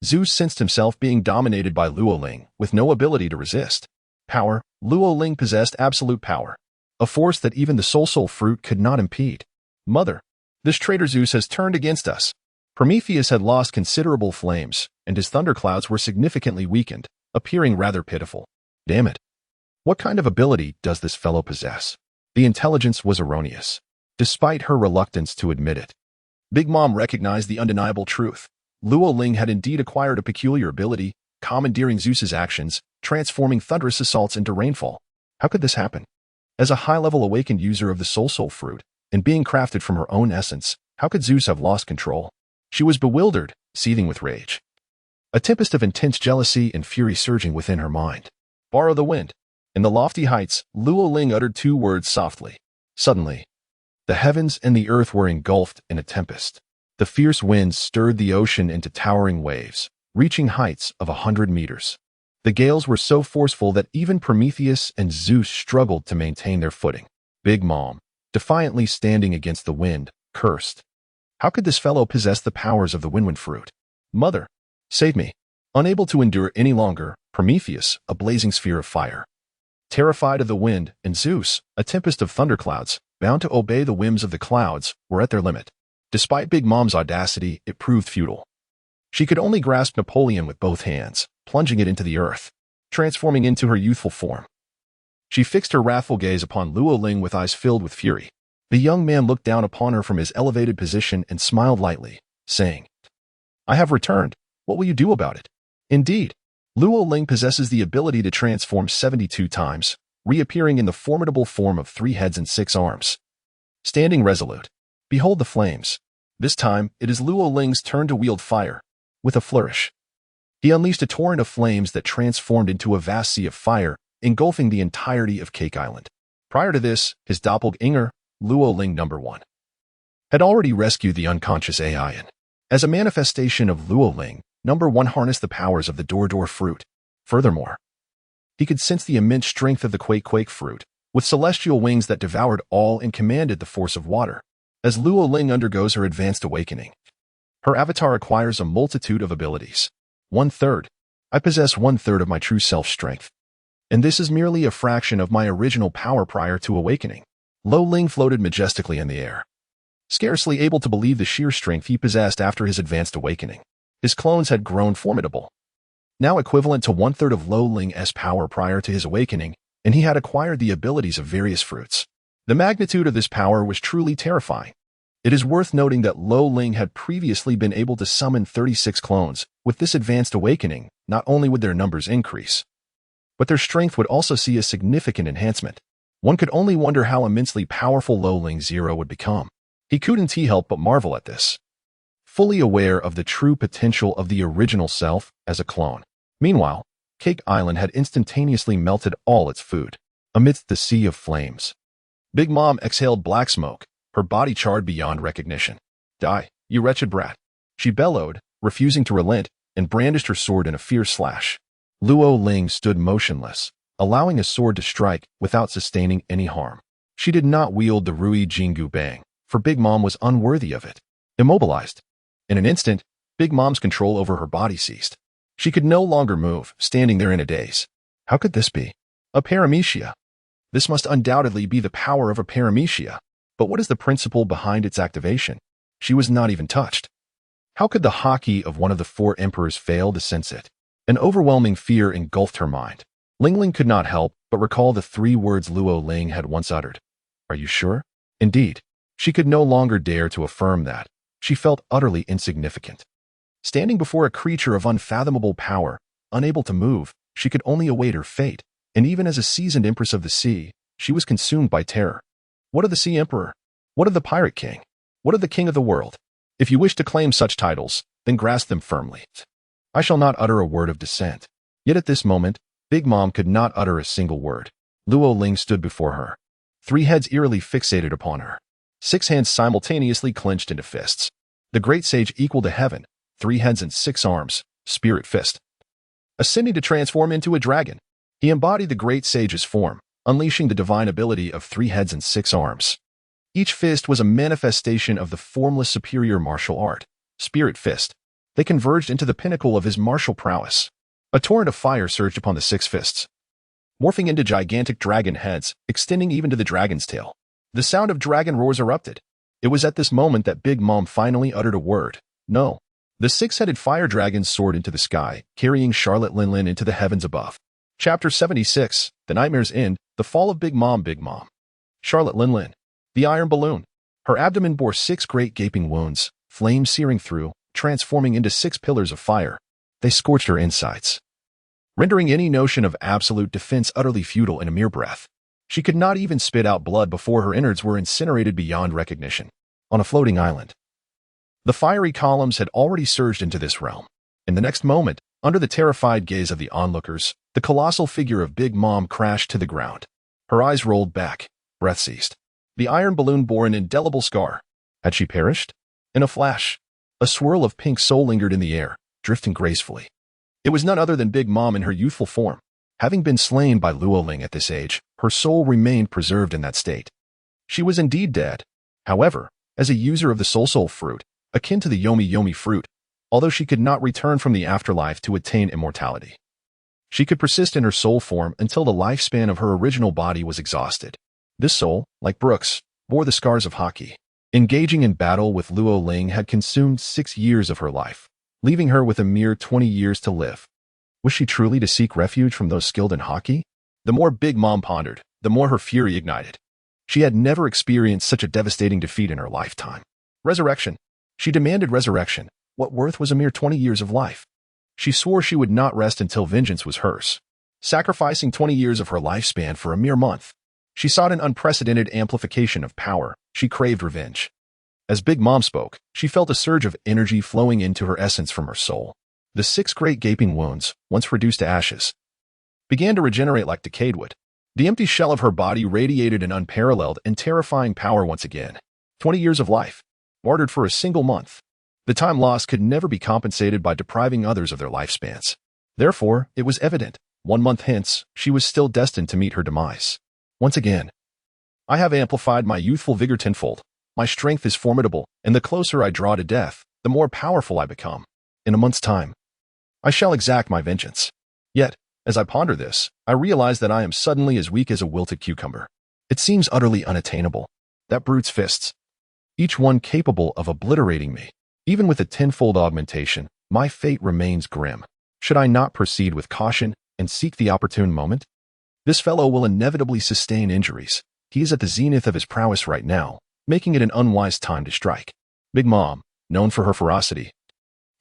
Zeus sensed himself being dominated by Luo Ling, with no ability to resist. Power. Luo Ling possessed absolute power, a force that even the Soul fruit could not impede. Mother, this traitor Zeus has turned against us. Prometheus had lost considerable flames, and his thunderclouds were significantly weakened, appearing rather pitiful. Damn it. What kind of ability does this fellow possess? The intelligence was erroneous, despite her reluctance to admit it. Big Mom recognized the undeniable truth. Luo Ling had indeed acquired a peculiar ability, commandeering Zeus's actions, transforming thunderous assaults into rainfall. How could this happen? As a high-level awakened user of the Soul fruit, and being crafted from her own essence, how could Zeus have lost control? She was bewildered, seething with rage. A tempest of intense jealousy and fury surging within her mind. Borrow the wind. In the lofty heights, Luo Ling uttered 2 words softly. Suddenly, the heavens and the earth were engulfed in a tempest. The fierce winds stirred the ocean into towering waves, reaching heights of 100 meters. The gales were so forceful that even Prometheus and Zeus struggled to maintain their footing. Big Mom, defiantly standing against the wind, cursed. How could this fellow possess the powers of the Winwind fruit? Mother, save me. Unable to endure any longer, Prometheus, a blazing sphere of fire. Terrified of the wind, and Zeus, a tempest of thunderclouds, bound to obey the whims of the clouds, were at their limit. Despite Big Mom's audacity, it proved futile. She could only grasp Napoleon with both hands, plunging it into the earth, transforming into her youthful form. She fixed her wrathful gaze upon Luo Ling with eyes filled with fury. The young man looked down upon her from his elevated position and smiled lightly, saying, "I have returned. What will you do about it?" Indeed, Luo Ling possesses the ability to transform 72 times, reappearing in the formidable form of 3 heads and 6 arms. Standing resolute, behold the flames. This time, it is Luo Ling's turn to wield fire. With a flourish, he unleashed a torrent of flames that transformed into a vast sea of fire, engulfing the entirety of Cake Island. Prior to this, his doppelganger, Luo Ling No. 1, had already rescued the unconscious AI and, as a manifestation of Luo Ling, No. 1 harnessed the powers of the Dor fruit. Furthermore, he could sense the immense strength of the Quake fruit, with celestial wings that devoured all and commanded the force of water. As Luo Ling undergoes her advanced awakening, her avatar acquires a multitude of abilities. 1/3. I possess 1/3 of my true self-strength. And this is merely a fraction of my original power prior to awakening. Luo Ling floated majestically in the air, scarcely able to believe the sheer strength he possessed after his advanced awakening. His clones had grown formidable, now equivalent to 1/3 of Luo Ling's power prior to his awakening, and he had acquired the abilities of various fruits. The magnitude of this power was truly terrifying. It is worth noting that Luo Ling had previously been able to summon 36 clones. With this advanced awakening, not only would their numbers increase, but their strength would also see a significant enhancement. One could only wonder how immensely powerful Luo Ling Zero would become. He couldn't help but marvel at this, fully aware of the true potential of the original self as a clone. Meanwhile, Cake Island had instantaneously melted all its food. Amidst the sea of flames, Big Mom exhaled black smoke, her body charred beyond recognition. "Die, you wretched brat," she bellowed, refusing to relent, and brandished her sword in a fierce slash. Luo Ling stood motionless, allowing his sword to strike without sustaining any harm. She did not wield the Rui Jingu Bang, for Big Mom was unworthy of it. Immobilized. In an instant, Big Mom's control over her body ceased. She could no longer move, standing there in a daze. How could this be? A paramecia. This must undoubtedly be the power of a paramecia. But what is the principle behind its activation? She was not even touched. How could the haki of one of the 4 emperors fail to sense it? An overwhelming fear engulfed her mind. Ling could not help but recall the 3 words Luo Ling had once uttered. "Are you sure?" Indeed, she could no longer dare to affirm that. She felt utterly insignificant. Standing before a creature of unfathomable power, unable to move, she could only await her fate, and even as a seasoned empress of the sea, she was consumed by terror. What of the Sea Emperor? What of the Pirate King? What of the King of the World? If you wish to claim such titles, then grasp them firmly. I shall not utter a word of dissent. Yet at this moment, Big Mom could not utter a single word. Luo Ling stood before her, 3 heads eerily fixated upon her, 6 hands simultaneously clenched into fists. The great sage equal to heaven, 3 heads and 6 arms, spirit fist. Ascending to transform into a dragon, he embodied the great sage's form, unleashing the divine ability of 3 heads and 6 arms. Each fist was a manifestation of the formless superior martial art, Spirit Fist. They converged into the pinnacle of his martial prowess. A torrent of fire surged upon the 6 fists, morphing into gigantic dragon heads, extending even to the dragon's tail. The sound of dragon roars erupted. It was at this moment that Big Mom finally uttered a word. No. The 6-headed fire dragon soared into the sky, carrying Charlotte Linlin into the heavens above. Chapter 76, The Nightmare's End, The Fall of Big Mom. Charlotte Linlin, the iron balloon. Her abdomen bore 6 great gaping wounds, flames searing through, transforming into 6 pillars of fire. They scorched her insides, rendering any notion of absolute defense utterly futile in a mere breath. She could not even spit out blood before her innards were incinerated beyond recognition. On a floating island, the fiery columns had already surged into this realm. In the next moment, under the terrified gaze of the onlookers, the colossal figure of Big Mom crashed to the ground. Her eyes rolled back, breath ceased. The iron balloon bore an indelible scar. Had she perished? In a flash, A swirl of pink soul lingered in the air, drifting gracefully. It was none other than Big Mom in her youthful form. Having been slain by Luoling at this age, her soul remained preserved in that state. She was indeed dead. However, as a user of the Soul fruit, akin to the Yomi fruit, although she could not return from the afterlife to attain immortality, she could persist in her soul form until the lifespan of her original body was exhausted. This soul, like Brooks, bore the scars of hockey. Engaging in battle with Luoling had consumed 6 years of her life, leaving her with a mere 20 years to live. Was she truly to seek refuge from those skilled in hockey? The more Big Mom pondered, the more her fury ignited. She had never experienced such a devastating defeat in her lifetime. Resurrection. She demanded resurrection. What worth was a mere 20 years of life? She swore she would not rest until vengeance was hers, sacrificing 20 years of her lifespan for a mere month. She sought an unprecedented amplification of power. She craved revenge. As Big Mom spoke, she felt a surge of energy flowing into her essence from her soul. The 6 great gaping wounds, once reduced to ashes, began to regenerate like decayed wood. The empty shell of her body radiated an unparalleled and terrifying power once again. 20 years of life, bartered for a single month. The time lost could never be compensated by depriving others of their lifespans. Therefore, it was evident, 1 month hence, she was still destined to meet her demise. Once again, I have amplified my youthful vigor tenfold. My strength is formidable, and the closer I draw to death, the more powerful I become. In a month's time, I shall exact my vengeance. Yet, as I ponder this, I realize that I am suddenly as weak as a wilted cucumber. It seems utterly unattainable. That brute's fists, each one capable of obliterating me. Even with a tenfold augmentation, my fate remains grim. Should I not proceed with caution and seek the opportune moment? This fellow will inevitably sustain injuries. He is at the zenith of his prowess right now, making it an unwise time to strike. Big Mom, known for her ferocity,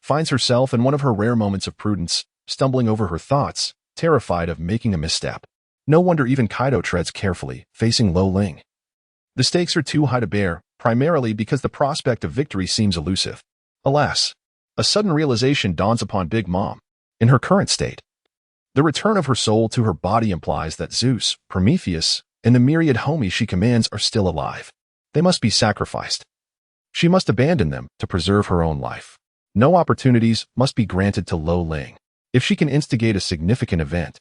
finds herself in one of her rare moments of prudence, stumbling over her thoughts, terrified of making a misstep. No wonder even Kaido treads carefully, facing Lo Ling. The stakes are too high to bear, primarily because the prospect of victory seems elusive. Alas, a sudden realization dawns upon Big Mom. In her current state, the return of her soul to her body implies that Zeus, Prometheus, and the myriad homies she commands are still alive. They must be sacrificed. She must abandon them to preserve her own life. No opportunities must be granted to Lo Ling. If she can instigate a significant event,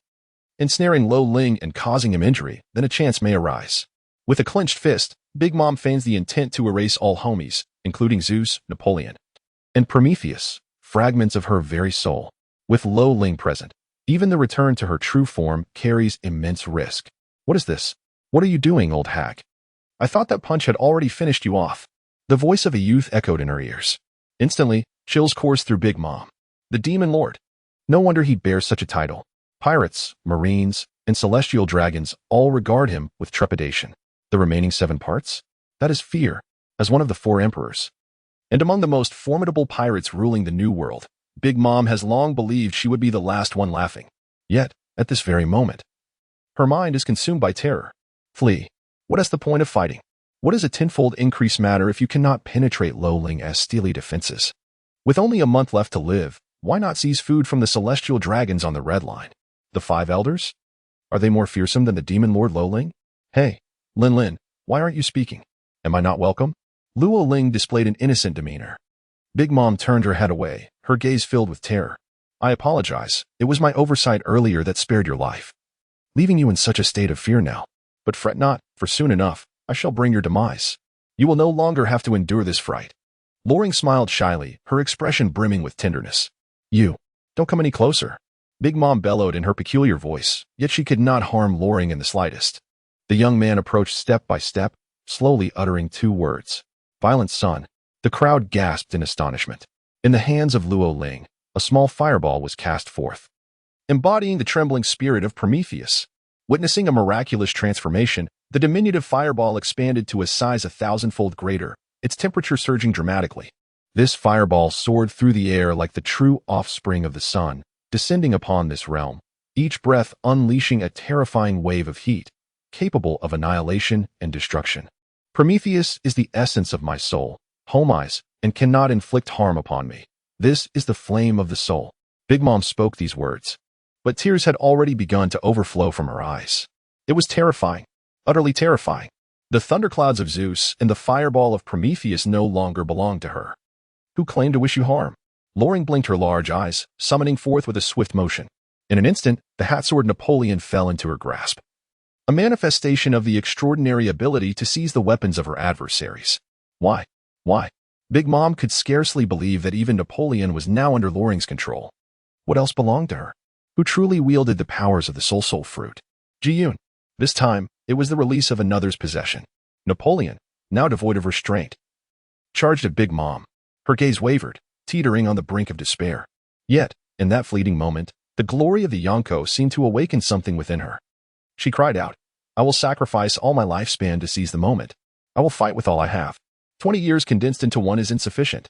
ensnaring Lo Ling and causing him injury, then a chance may arise. With a clenched fist, Big Mom feigns the intent to erase all homies, including Zeus, Napoleon, and Prometheus, fragments of her very soul. With Lo Ling present, even the return to her true form carries immense risk. What is this? What are you doing, old hag? I thought that punch had already finished you off. The voice of a youth echoed in her ears. Instantly, chills coursed through Big Mom. The Demon Lord. No wonder he bears such a title. Pirates, marines, and celestial dragons all regard him with trepidation. The remaining 7 parts? That is fear, as one of the 4 emperors. And among the most formidable pirates ruling the New World, Big Mom has long believed she would be the last one laughing. Yet, at this very moment, her mind is consumed by terror. Flee. What is the point of fighting? What does a tenfold increase matter if you cannot penetrate Lo Ling's steely defenses? With only a month left to live, why not seize food from the celestial dragons on the Red Line? The 5 elders? Are they more fearsome than the Demon Lord Lo Ling? Hey, Lin, why aren't you speaking? Am I not welcome? Luo Ling displayed an innocent demeanor. Big Mom turned her head away, her gaze filled with terror. I apologize. It was my oversight earlier that spared your life, leaving you in such a state of fear now. But fret not, for soon enough, I shall bring your demise. You will no longer have to endure this fright. Loring smiled shyly, her expression brimming with tenderness. You, don't come any closer. Big Mom bellowed in her peculiar voice, yet she could not harm Loring in the slightest. The young man approached step by step, slowly uttering 2 words. Violent son. The crowd gasped in astonishment. In the hands of Luo Ling, a small fireball was cast forth, embodying the trembling spirit of Prometheus. Witnessing a miraculous transformation, the diminutive fireball expanded to a size 1,000-fold greater, its temperature surging dramatically. This fireball soared through the air like the true offspring of the sun, descending upon this realm, each breath unleashing a terrifying wave of heat, capable of annihilation and destruction. Prometheus is the essence of my soul, homies, and cannot inflict harm upon me. This is the flame of the soul. Big Mom spoke these words, but tears had already begun to overflow from her eyes. It was terrifying, utterly terrifying. The thunderclouds of Zeus and the fireball of Prometheus no longer belonged to her. Who claimed to wish you harm? Loring blinked her large eyes, summoning forth with a swift motion. In an instant, the hat-sword Napoleon fell into her grasp. A manifestation of the extraordinary ability to seize the weapons of her adversaries. Why? Big Mom could scarcely believe that even Napoleon was now under Loring's control. What else belonged to her? Who truly wielded the powers of the Soul Fruit? Ji-yoon. This time, it was the release of another's possession. Napoleon, now devoid of restraint, charged at Big Mom. Her gaze wavered, teetering on the brink of despair. Yet, in that fleeting moment, the glory of the Yonko seemed to awaken something within her. She cried out, I will sacrifice all my lifespan to seize the moment. I will fight with all I have. 20 years condensed into one is insufficient.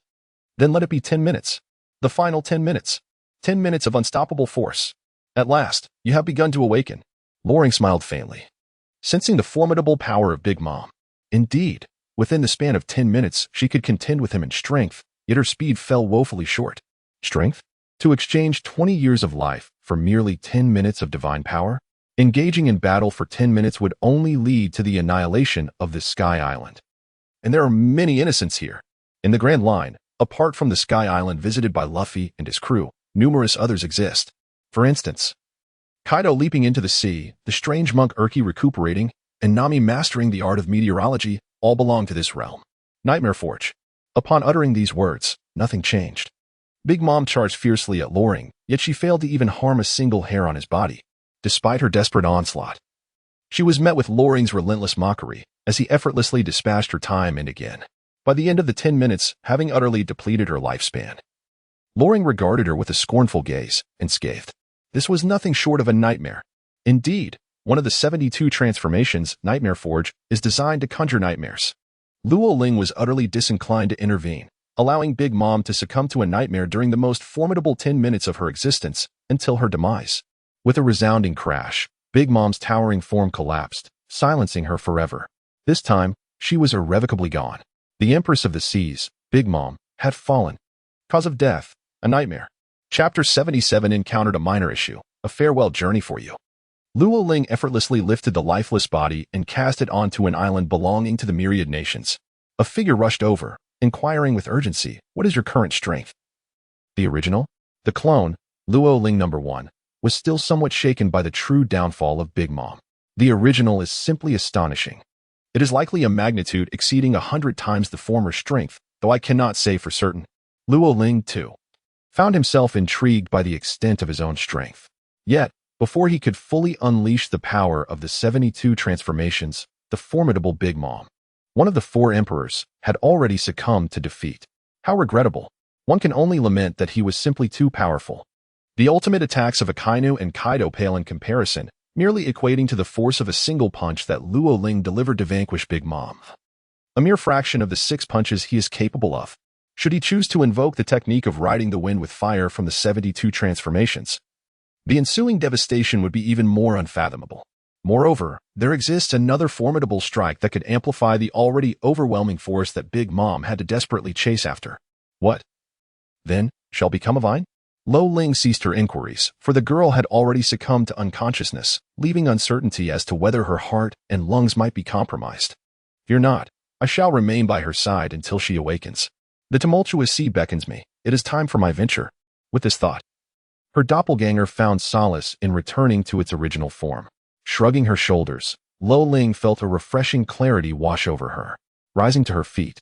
Then let it be 10 minutes. The final 10 minutes. 10 minutes of unstoppable force. At last, you have begun to awaken. Loring smiled faintly, sensing the formidable power of Big Mom. Indeed, within the span of 10 minutes, she could contend with him in strength, yet her speed fell woefully short. Strength? To exchange 20 years of life for merely 10 minutes of divine power? Engaging in battle for 10 minutes would only lead to the annihilation of the Sky Island. And there are many innocents here. In the Grand Line, apart from the Sky Island visited by Luffy and his crew, numerous others exist. For instance, Kaido leaping into the sea, the strange monk Urki recuperating, and Nami mastering the art of meteorology all belong to this realm. Nightmare Forge. Upon uttering these words, nothing changed. Big Mom charged fiercely at Loring, yet she failed to even harm a single hair on his body. Despite her desperate onslaught, she was met with Loring's relentless mockery as he effortlessly dispatched her time and again. By the end of the 10 minutes, having utterly depleted her lifespan, Loring regarded her with a scornful gaze and scathed. This was nothing short of a nightmare. Indeed, one of the 72 transformations, Nightmare Forge, is designed to conjure nightmares. Luo Ling was utterly disinclined to intervene, allowing Big Mom to succumb to a nightmare during the most formidable 10 minutes of her existence until her demise. With a resounding crash, Big Mom's towering form collapsed, silencing her forever. This time, she was irrevocably gone. The Empress of the Seas, Big Mom, had fallen. Cause of death, a nightmare. Chapter 77 encountered a minor issue, a farewell journey for you. Luo Ling effortlessly lifted the lifeless body and cast it onto an island belonging to the Myriad Nations. A figure rushed over, inquiring with urgency, what is your current strength? The original? The clone, Luo Ling No. 1, was still somewhat shaken by the true downfall of Big Mom. The original is simply astonishing. It is likely a magnitude exceeding 100 times the former strength, though I cannot say for certain. Luo Ling, too, found himself intrigued by the extent of his own strength. Yet, before he could fully unleash the power of the 72 transformations, the formidable Big Mom, one of the 4 emperors, had already succumbed to defeat. How regrettable. One can only lament that he was simply too powerful. The ultimate attacks of Akainu and Kaido pale in comparison, merely equating to the force of a single punch that Luo Ling delivered to vanquish Big Mom. A mere fraction of the 6 punches he is capable of. Should he choose to invoke the technique of riding the wind with fire from the 72 transformations, the ensuing devastation would be even more unfathomable. Moreover, there exists another formidable strike that could amplify the already overwhelming force that Big Mom had to desperately chase after. What, then, shall become of Vine? Lo Ling ceased her inquiries, for the girl had already succumbed to unconsciousness, leaving uncertainty as to whether her heart and lungs might be compromised. Fear not, I shall remain by her side until she awakens. The tumultuous sea beckons me. It is time for my venture. With this thought, her doppelganger found solace in returning to its original form. Shrugging her shoulders, Lo Ling felt a refreshing clarity wash over her. Rising to her feet,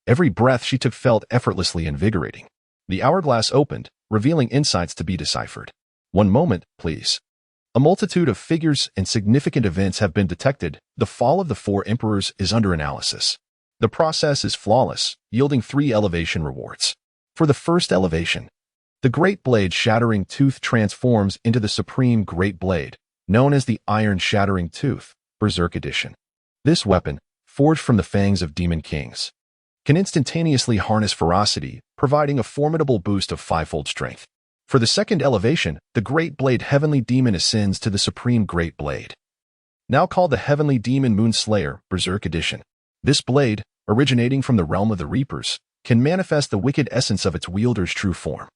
every breath she took felt effortlessly invigorating. The hourglass opened, revealing insights to be deciphered. One moment, please. A multitude of figures and significant events have been detected. The fall of the 4 emperors is under analysis. The process is flawless, yielding 3 elevation rewards. For the first elevation, the Great Blade Shattering Tooth transforms into the Supreme Great Blade, known as the Iron Shattering Tooth, Berserk Edition. This weapon, forged from the fangs of Demon Kings, can instantaneously harness ferocity, providing a formidable boost of 5-fold strength. For the second elevation, the Great Blade Heavenly Demon ascends to the Supreme Great Blade, now called the Heavenly Demon Moonslayer, Berserk Edition. This blade, originating from the realm of the Reapers, can manifest the wicked essence of its wielder's true form.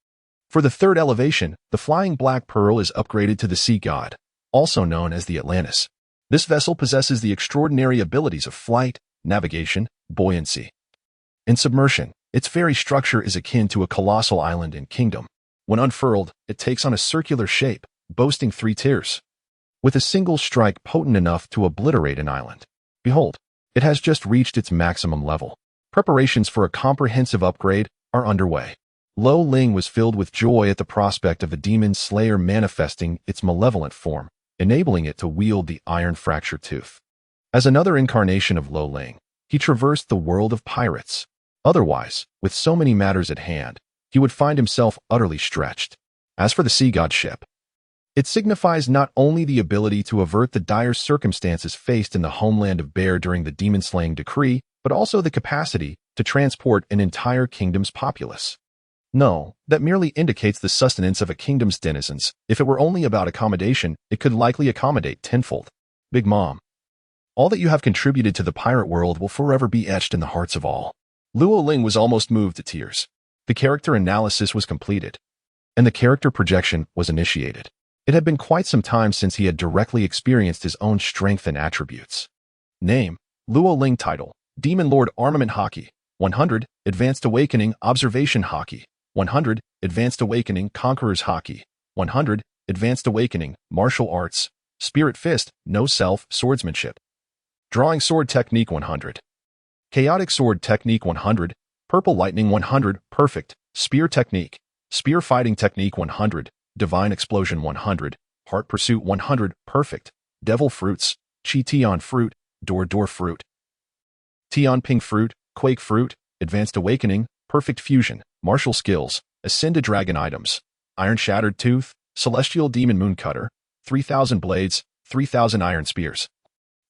For the third elevation, the Flying Black Pearl is upgraded to the Sea God, also known as the Atlantis. This vessel possesses the extraordinary abilities of flight, navigation, buoyancy, and submersion. Its very structure is akin to a colossal island in Kingdom. When unfurled, it takes on a circular shape, boasting 3 tiers, with a single strike potent enough to obliterate an island. Behold, it has just reached its maximum level. Preparations for a comprehensive upgrade are underway. Lo Ling was filled with joy at the prospect of the demon slayer manifesting its malevolent form, enabling it to wield the iron fracture tooth. As another incarnation of Lo Ling, he traversed the world of pirates. Otherwise, with so many matters at hand, he would find himself utterly stretched. As for the sea god ship, it signifies not only the ability to avert the dire circumstances faced in the homeland of Bear during the demon-slaying decree, but also the capacity to transport an entire kingdom's populace. No, that merely indicates the sustenance of a kingdom's denizens. If it were only about accommodation, it could likely accommodate tenfold. Big Mom, all that you have contributed to the pirate world will forever be etched in the hearts of all. Luo Ling was almost moved to tears. The character analysis was completed, and the character projection was initiated. It had been quite some time since he had directly experienced his own strength and attributes. Name: Luo Ling. Title: Demon Lord Armament Hockey. 100, Advanced Awakening Observation Hockey. 100, Advanced Awakening Conqueror's Hockey. 100, Advanced Awakening Martial Arts. Spirit Fist, No Self, Swordsmanship. Drawing Sword Technique 100. Chaotic Sword Technique 100. Purple Lightning 100, Perfect. Spear Technique. Spear Fighting Technique 100. Divine Explosion 100. Heart Pursuit 100, Perfect. Devil Fruits. Chi Tian Fruit. Door Fruit. Tian Ping Fruit. Quake Fruit. Advanced Awakening. Perfect Fusion. Martial Skills. Ascended Dragon Items. Iron Shattered Tooth. Celestial Demon Moon Cutter. 3,000 Blades. 3,000 Iron Spears.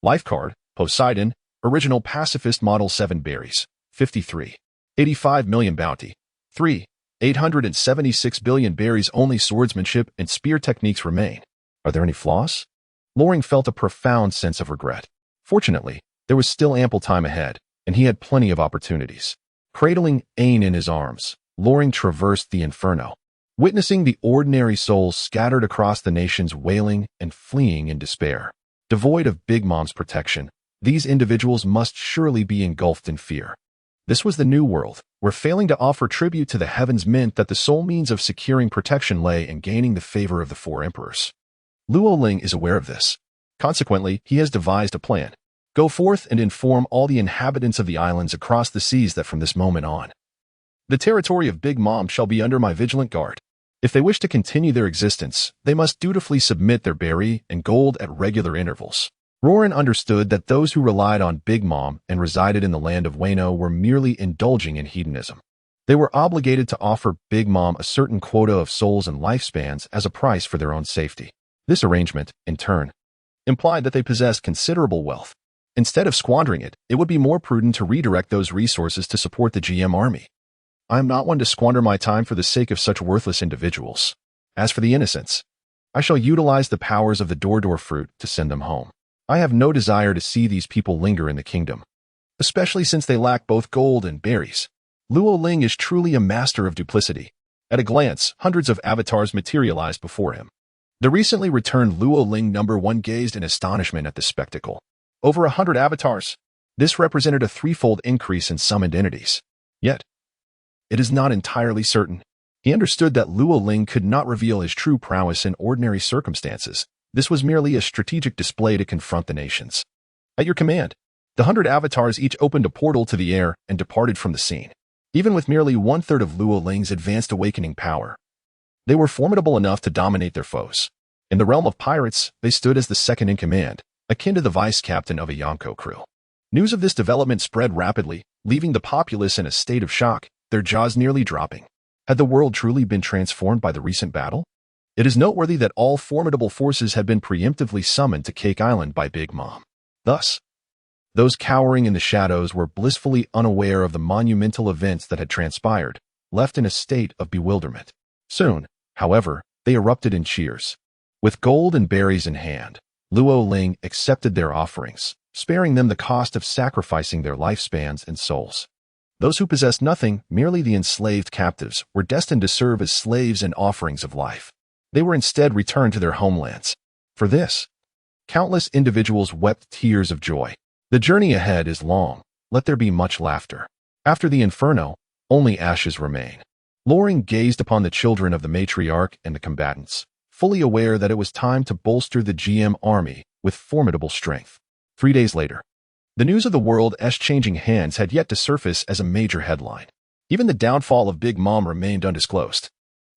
Life Card: Poseidon. Original Pacifist Model 7 Berries. 53. 85 million Bounty. 3. 876 billion berries. Only swordsmanship and spear techniques remain. Are there any flaws? Loring felt a profound sense of regret. Fortunately, there was still ample time ahead, and he had plenty of opportunities. Cradling Ain in his arms, Loring traversed the inferno, witnessing the ordinary souls scattered across the nations wailing and fleeing in despair. Devoid of Big Mom's protection, these individuals must surely be engulfed in fear. This was the new world, where failing to offer tribute to the heavens meant that the sole means of securing protection lay in gaining the favor of the 4 emperors. Luo Ling is aware of this. Consequently, he has devised a plan. Go forth and inform all the inhabitants of the islands across the seas that from this moment on, the territory of Big Mom shall be under my vigilant guard. If they wish to continue their existence, they must dutifully submit their berry and gold at regular intervals. Roran understood that those who relied on Big Mom and resided in the land of Wano were merely indulging in hedonism. They were obligated to offer Big Mom a certain quota of souls and lifespans as a price for their own safety. This arrangement, in turn, implied that they possessed considerable wealth. Instead of squandering it, it would be more prudent to redirect those resources to support the GM army. I am not one to squander my time for the sake of such worthless individuals. As for the innocents, I shall utilize the powers of the door fruit to send them home. I have no desire to see these people linger in the kingdom, especially since they lack both gold and berries. Luo Ling is truly a master of duplicity. At a glance, hundreds of avatars materialized before him. The recently returned Luo Ling number 1 gazed in astonishment at the spectacle. Over 100 avatars. This represented a 3-fold increase in summoned entities. Yet, it is not entirely certain. He understood that Luo Ling could not reveal his true prowess in ordinary circumstances. This was merely a strategic display to confront the nations. At your command, the 100 avatars each opened a portal to the air and departed from the scene. Even with merely 1/3 of Luo Ling's advanced awakening power, they were formidable enough to dominate their foes. In the realm of pirates, they stood as the second in command, akin to the vice-captain of a Yonko crew. News of this development spread rapidly, leaving the populace in a state of shock, their jaws nearly dropping. Had the world truly been transformed by the recent battle? It is noteworthy that all formidable forces had been preemptively summoned to Cake Island by Big Mom. Thus, those cowering in the shadows were blissfully unaware of the monumental events that had transpired, left in a state of bewilderment. Soon, however, they erupted in cheers. With gold and berries in hand, Luo Ling accepted their offerings, sparing them the cost of sacrificing their lifespans and souls. Those who possessed nothing, merely the enslaved captives, were destined to serve as slaves and offerings of life. They were instead returned to their homelands. For this, countless individuals wept tears of joy. The journey ahead is long. Let there be much laughter. After the inferno, Only ashes remain. Loring gazed upon the children of the matriarch and the combatants, fully aware that it was time to bolster the GM army with formidable strength. 3 days later, the news of the world's changing hands had yet to surface as a major headline. Even the downfall of Big Mom remained undisclosed.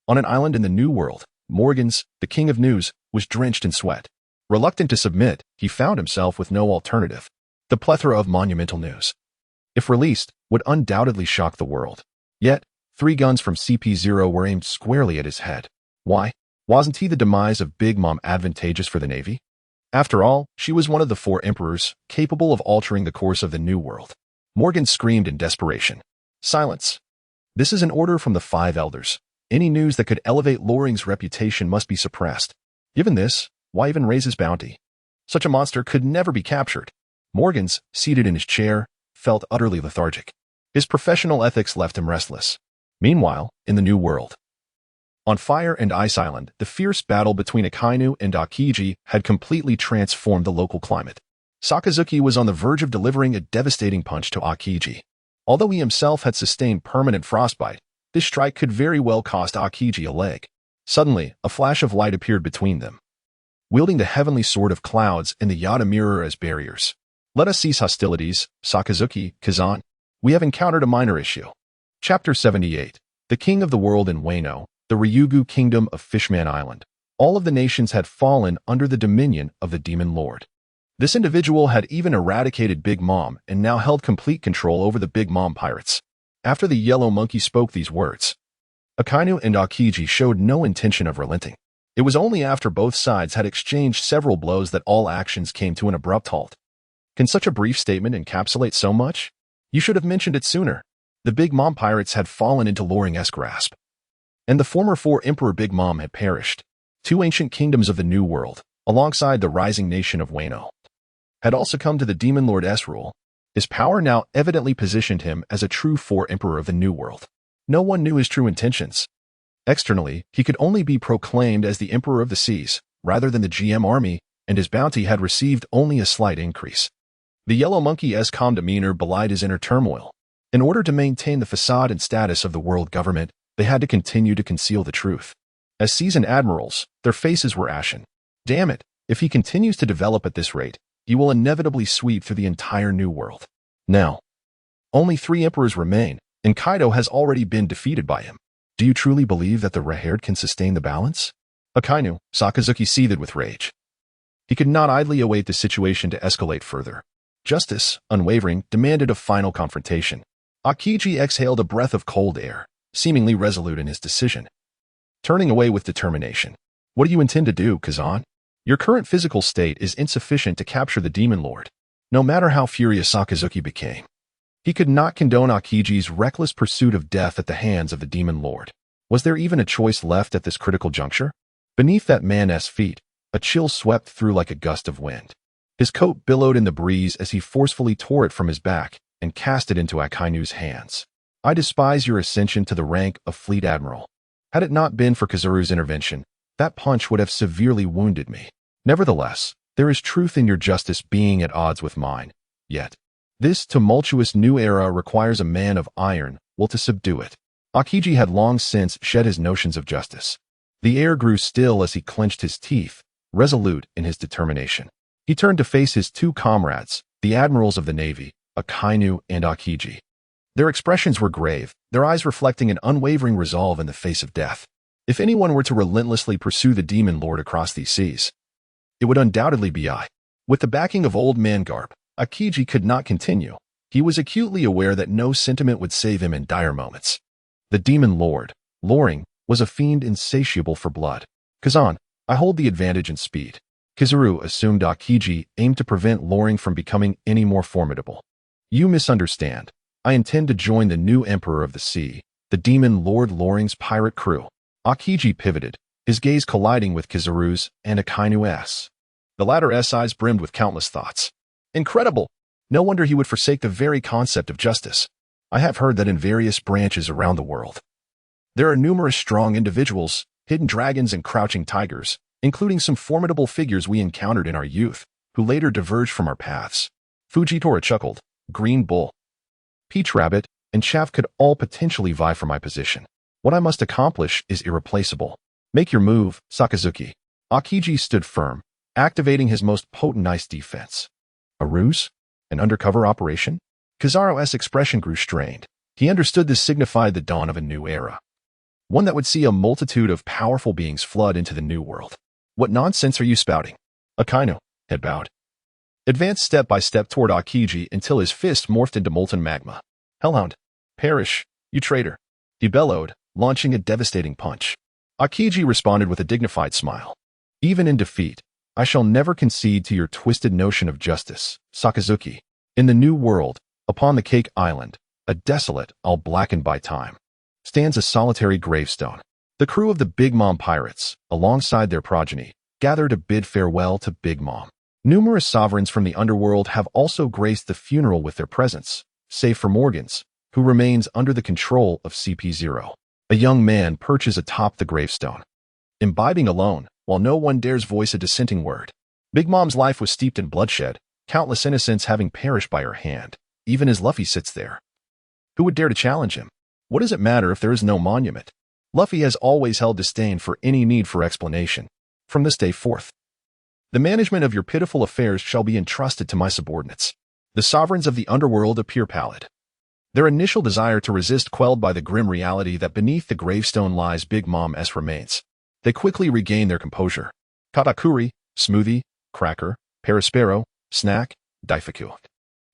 On an island in the New World, Morgans, the king of news, was drenched in sweat. Reluctant to submit, he found himself with no alternative. The plethora of monumental news, if released, would undoubtedly shock the world. Yet, 3 guns from CP0 were aimed squarely at his head. Why? Wasn't he the demise of Big Mom advantageous for the Navy? After all, she was one of the 4 emperors, capable of altering the course of the New World. Morgan screamed in desperation. Silence. This is an order from the 5 elders. Any news that could elevate Loring's reputation must be suppressed. Given this, why even raise his bounty? Such a monster could never be captured. Morgans, seated in his chair, felt utterly lethargic. His professional ethics left him restless. Meanwhile, in the New World, on Fire and Ice Island, the fierce battle between Akainu and Aokiji had completely transformed the local climate. Sakazuki was on the verge of delivering a devastating punch to Aokiji. Although he himself had sustained permanent frostbite, this strike could very well cost Aokiji a leg. Suddenly, a flash of light appeared between them, wielding the heavenly sword of clouds and the Yada mirror as barriers. Let us cease hostilities, Sakazuki, Kazan. We have encountered a minor issue. Chapter 78. The King of the World in Wano, the Ryugu Kingdom of Fishman Island. All of the nations had fallen under the dominion of the Demon Lord. This individual had even eradicated Big Mom and now held complete control over the Big Mom pirates. After the Yellow Monkey spoke these words, Akainu and Aokiji showed no intention of relenting. It was only after both sides had exchanged several blows that all actions came to an abrupt halt. Can such a brief statement encapsulate so much? You should have mentioned it sooner. The Big Mom pirates had fallen into Loring's grasp, and the former 4 Emperor Big Mom had perished. 2 ancient kingdoms of the New World, alongside the rising nation of Wano, had also come to the Demon Lord's rule. His power now evidently positioned him as a true 4 Emperor of the New World. No one knew his true intentions. Externally, he could only be proclaimed as the Emperor of the Seas, rather than the GM army, and his bounty had received only a slight increase. The Yellow Monkey's calm demeanor belied his inner turmoil. In order to maintain the facade and status of the world government, they had to continue to conceal the truth. As seasoned admirals, their faces were ashen. Damn it, if he continues to develop at this rate, he will inevitably sweep through the entire New World. Now, only 3 emperors remain, and Kaido has already been defeated by him. Do you truly believe that the Red-haired can sustain the balance? Akainu, Sakazuki seethed with rage. He could not idly await the situation to escalate further. Justice, unwavering, demanded a final confrontation. Aokiji exhaled a breath of cold air, seemingly resolute in his decision, turning away with determination. What do you intend to do, Kazan? Your current physical state is insufficient to capture the Demon Lord. No matter how furious Sakazuki became, he could not condone Aokiji's reckless pursuit of death at the hands of the Demon Lord. Was there even a choice left at this critical juncture? Beneath that man's feet, a chill swept through like a gust of wind. His coat billowed in the breeze as he forcefully tore it from his back and cast it into Akainu's hands. I despise your ascension to the rank of Fleet Admiral. Had it not been for Kizaru's intervention, that punch would have severely wounded me. Nevertheless, there is truth in your justice being at odds with mine. Yet, this tumultuous new era requires a man of iron will to subdue it. Aokiji had long since shed his notions of justice. The air grew still as he clenched his teeth, resolute in his determination. He turned to face his 2 comrades, the admirals of the Navy, Akainu and Aokiji. Their expressions were grave, their eyes reflecting an unwavering resolve in the face of death. If anyone were to relentlessly pursue the Demon Lord across these seas, it would undoubtedly be I. With the backing of Old Man Garp, Aokiji could not continue. He was acutely aware that no sentiment would save him in dire moments. The Demon Lord, Loring, was a fiend insatiable for blood. Kazan, I hold the advantage in speed. Kizaru assumed Aokiji aimed to prevent Loring from becoming any more formidable. You misunderstand. I intend to join the new Emperor of the Sea, the Demon Lord Loring's pirate crew. Aokiji pivoted, his gaze colliding with Kizaru's and Akainu's. The latter's eyes brimmed with countless thoughts. Incredible! No wonder he would forsake the very concept of justice. I have heard that in various branches around the world, there are numerous strong individuals, hidden dragons and crouching tigers, including some formidable figures we encountered in our youth, who later diverged from our paths. Fujitora chuckled. Green Bull, Peach Rabbit, and Chav could all potentially vie for my position. What I must accomplish is irreplaceable. Make your move, Sakazuki. Akiji stood firm, activating his most potent ice defense. A ruse? An undercover operation? Kizaru's expression grew strained. He understood this signified the dawn of a new era. One that would see a multitude of powerful beings flood into the new world. What nonsense are you spouting? Akainu had bowed. Advanced step by step toward Akiji until his fist morphed into molten magma. Hellhound, perish, you traitor. He bellowed, launching a devastating punch. Akiji responded with a dignified smile. Even in defeat, I shall never concede to your twisted notion of justice, Sakazuki. In the new world, upon the Cake Island, a desolate, all blackened by time, stands a solitary gravestone. The crew of the Big Mom pirates, alongside their progeny, gather to bid farewell to Big Mom. Numerous sovereigns from the underworld have also graced the funeral with their presence, save for Morgans, who remains under the control of CP0. A young man perches atop the gravestone, imbibing alone, while no one dares voice a dissenting word. Big Mom's life was steeped in bloodshed, countless innocents having perished by her hand, even as Luffy sits there. Who would dare to challenge him? What does it matter if there is no monument? Luffy has always held disdain for any need for explanation. From this day forth, the management of your pitiful affairs shall be entrusted to my subordinates. The sovereigns of the underworld appear pallid. Their initial desire to resist quelled by the grim reality that beneath the gravestone lies Big Mom's remains. They quickly regain their composure. Katakuri, Smoothie, Cracker, Perispero, Snack, Daifuku,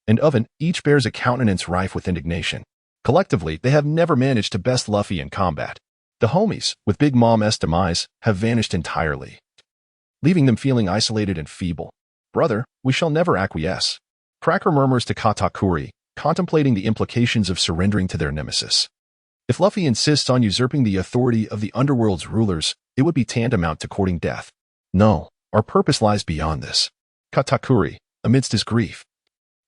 and Oven each bears a countenance rife with indignation. Collectively, they have never managed to best Luffy in combat. The homies, with Big Mom's demise, have vanished entirely, leaving them feeling isolated and feeble. Brother, we shall never acquiesce. Cracker murmurs to Katakuri, contemplating the implications of surrendering to their nemesis. If Luffy insists on usurping the authority of the underworld's rulers, it would be tantamount to courting death. No, our purpose lies beyond this. Katakuri, amidst his grief,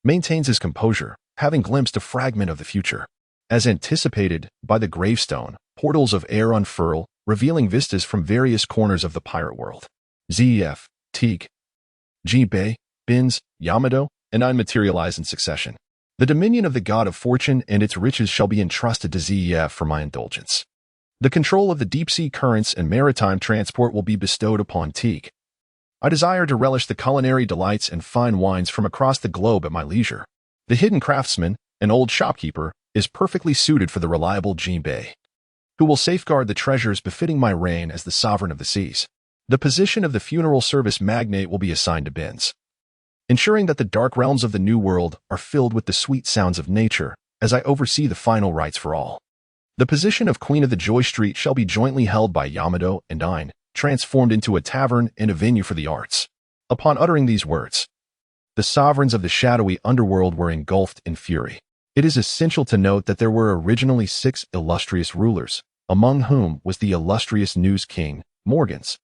maintains his composure, having glimpsed a fragment of the future. As anticipated by the gravestone, portals of air unfurl, revealing vistas from various corners of the pirate world. ZEF, Teague, Jinbei, Bins, Yamato, and I materialize in succession. The dominion of the god of fortune and its riches shall be entrusted to ZEF for my indulgence. The control of the deep-sea currents and maritime transport will be bestowed upon Teague. I desire to relish the culinary delights and fine wines from across the globe at my leisure. The hidden craftsman, an old shopkeeper, is perfectly suited for the reliable Jinbei, who will safeguard the treasures befitting my reign as the sovereign of the seas. The position of the funeral service magnate will be assigned to Bins, ensuring that the dark realms of the new world are filled with the sweet sounds of nature as I oversee the final rites for all. The position of Queen of the Joy Street shall be jointly held by Yamato and Ain, transformed into a tavern and a venue for the arts. Upon uttering these words, the sovereigns of the shadowy underworld were engulfed in fury. It is essential to note that there were originally 6 illustrious rulers, among whom was the illustrious News King, Morgans.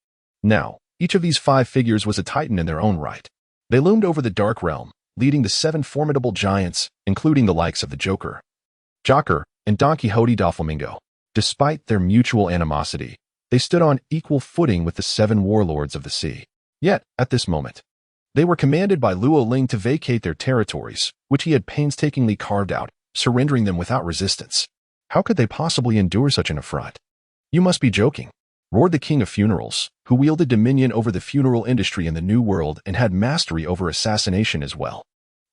Now, each of these 5 figures was a titan in their own right. They loomed over the dark realm, leading the 7 formidable giants, including the likes of the Joker, Joker, and Don Quixote Doflamingo. Despite their mutual animosity, they stood on equal footing with the 7 warlords of the sea. Yet, at this moment, they were commanded by Luo Ling to vacate their territories, which he had painstakingly carved out, surrendering them without resistance. How could they possibly endure such an affront? You must be joking, roared the king of funerals, who wielded dominion over the funeral industry in the New World and had mastery over assassination as well.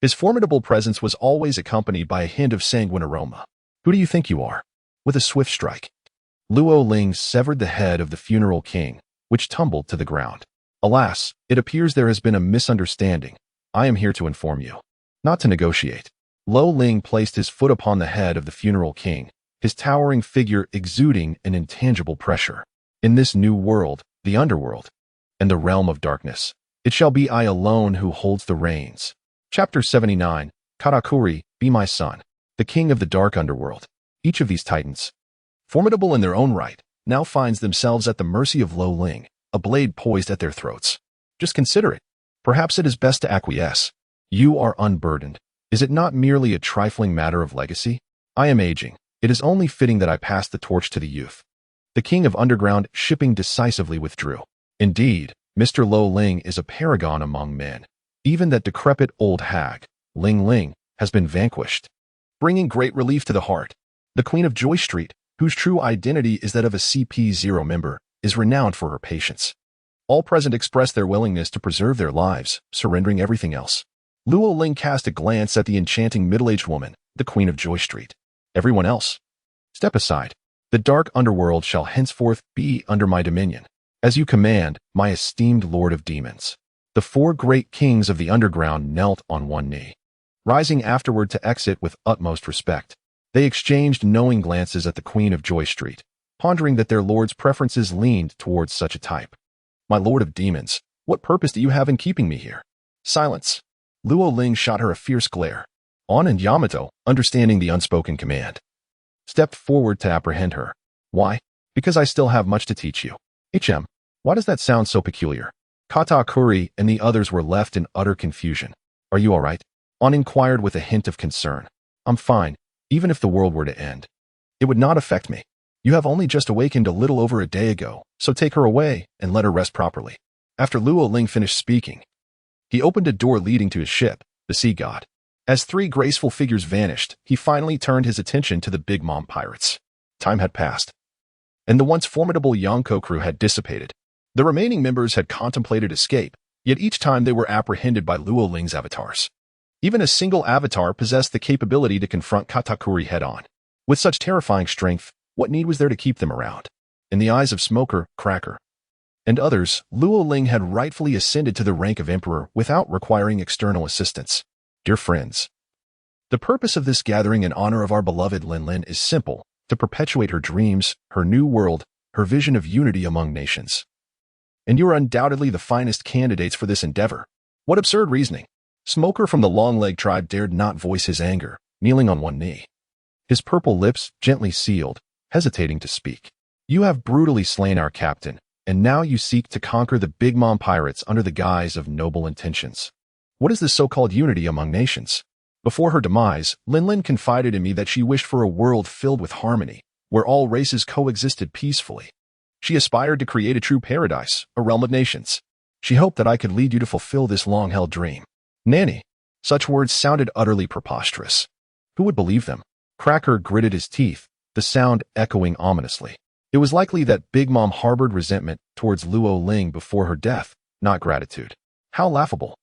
His formidable presence was always accompanied by a hint of sanguine aroma. Who do you think you are? With a swift strike, Luo Ling severed the head of the funeral king, which tumbled to the ground. Alas, it appears there has been a misunderstanding. I am here to inform you, not to negotiate. Luo Ling placed his foot upon the head of the funeral king, his towering figure exuding an intangible pressure. In this new world, the underworld, and the realm of darkness, it shall be I alone who holds the reins. Chapter 79, Katakuri, be my son, the king of the dark underworld. Each of these titans, formidable in their own right, now finds themselves at the mercy of Luo Ling, a blade poised at their throats. Just consider it. Perhaps it is best to acquiesce. You are unburdened. Is it not merely a trifling matter of legacy? I am aging. It is only fitting that I pass the torch to the youth. The king of underground shipping decisively withdrew. Indeed, Mr. Luo Ling is a paragon among men. Even that decrepit old hag, Ling Ling, has been vanquished. bringing great relief to the heart. The Queen of Joy Street, whose true identity is that of a CP0 member, is renowned for her patience. All present expressed their willingness to preserve their lives, surrendering everything else. Luo Ling cast a glance at the enchanting middle-aged woman, the Queen of Joy Street. Everyone else, step aside. The dark underworld shall henceforth be under my dominion. As you command, my esteemed Lord of Demons. The four great kings of the underground knelt on one knee, rising afterward to exit with utmost respect. They exchanged knowing glances at the Queen of Joy Street, pondering that their lord's preferences leaned towards such a type. My Lord of Demons, what purpose do you have in keeping me here? Silence. Luo Ling shot her a fierce glare. On and Yamato, understanding the unspoken command, stepped forward to apprehend her. Why? Because I still have much to teach you. Why does that sound so peculiar? Katakuri and the others were left in utter confusion. Are you all right? On inquired with a hint of concern. I'm fine, even if the world were to end. It would not affect me. You have only just awakened a little over a day ago, so take her away and let her rest properly. After Luo Ling finished speaking, he opened a door leading to his ship, the Sea God. As three graceful figures vanished, he finally turned his attention to the Big Mom pirates. Time had passed, and the once formidable Yonko crew had dissipated. The remaining members had contemplated escape, yet each time they were apprehended by Luo Ling's avatars. Even a single avatar possessed the capability to confront Katakuri head-on. With such terrifying strength, what need was there to keep them around? In the eyes of Smoker, Cracker, and others, Luo Ling had rightfully ascended to the rank of emperor without requiring external assistance. Dear friends, the purpose of this gathering in honor of our beloved Lin Lin is simple: to perpetuate her dreams, her new world, her vision of unity among nations. And you are undoubtedly the finest candidates for this endeavor. What absurd reasoning! Smoker from the Long-Leg tribe dared not voice his anger, kneeling on one knee, his purple lips gently sealed, hesitating to speak. You have brutally slain our captain, and now you seek to conquer the Big Mom pirates under the guise of noble intentions. What is this so-called unity among nations? Before her demise, Lin Lin confided in me that she wished for a world filled with harmony, where all races coexisted peacefully. She aspired to create a true paradise, a realm of nations. She hoped that I could lead you to fulfill this long-held dream. Nanny, such words sounded utterly preposterous. Who would believe them? Cracker gritted his teeth, the sound echoing ominously. It was likely that Big Mom harbored resentment towards Luo Ling before her death, not gratitude. How laughable.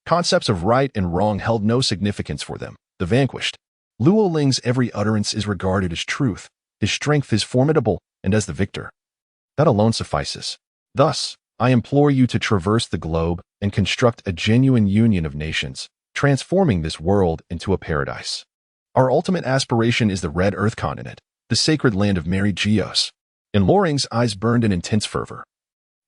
Concepts of right and wrong held no significance for them, the vanquished. Luo Ling's every utterance is regarded as truth, his strength is formidable, and as the victor. That alone suffices. Thus, I implore you to traverse the globe and construct a genuine union of nations, transforming this world into a paradise. Our ultimate aspiration is the Red Earth continent, the sacred land of Mariejois. In Loring's eyes burned an intense fervor,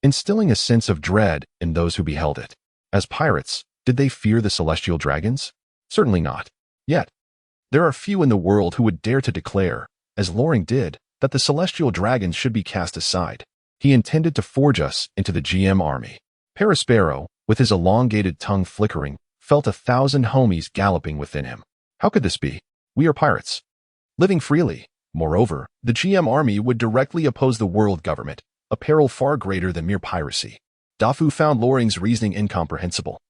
instilling a sense of dread in those who beheld it. As pirates, did they fear the celestial dragons? Certainly not. Yet, there are few in the world who would dare to declare, as Loring did, that the celestial dragons should be cast aside. He intended to forge us into the GM army. Perispero, with his elongated tongue flickering, felt 1,000 homies galloping within him. How could this be? We are pirates, living freely. Moreover, the GM army would directly oppose the world government, a peril far greater than mere piracy. Dafu found Loring's reasoning incomprehensible.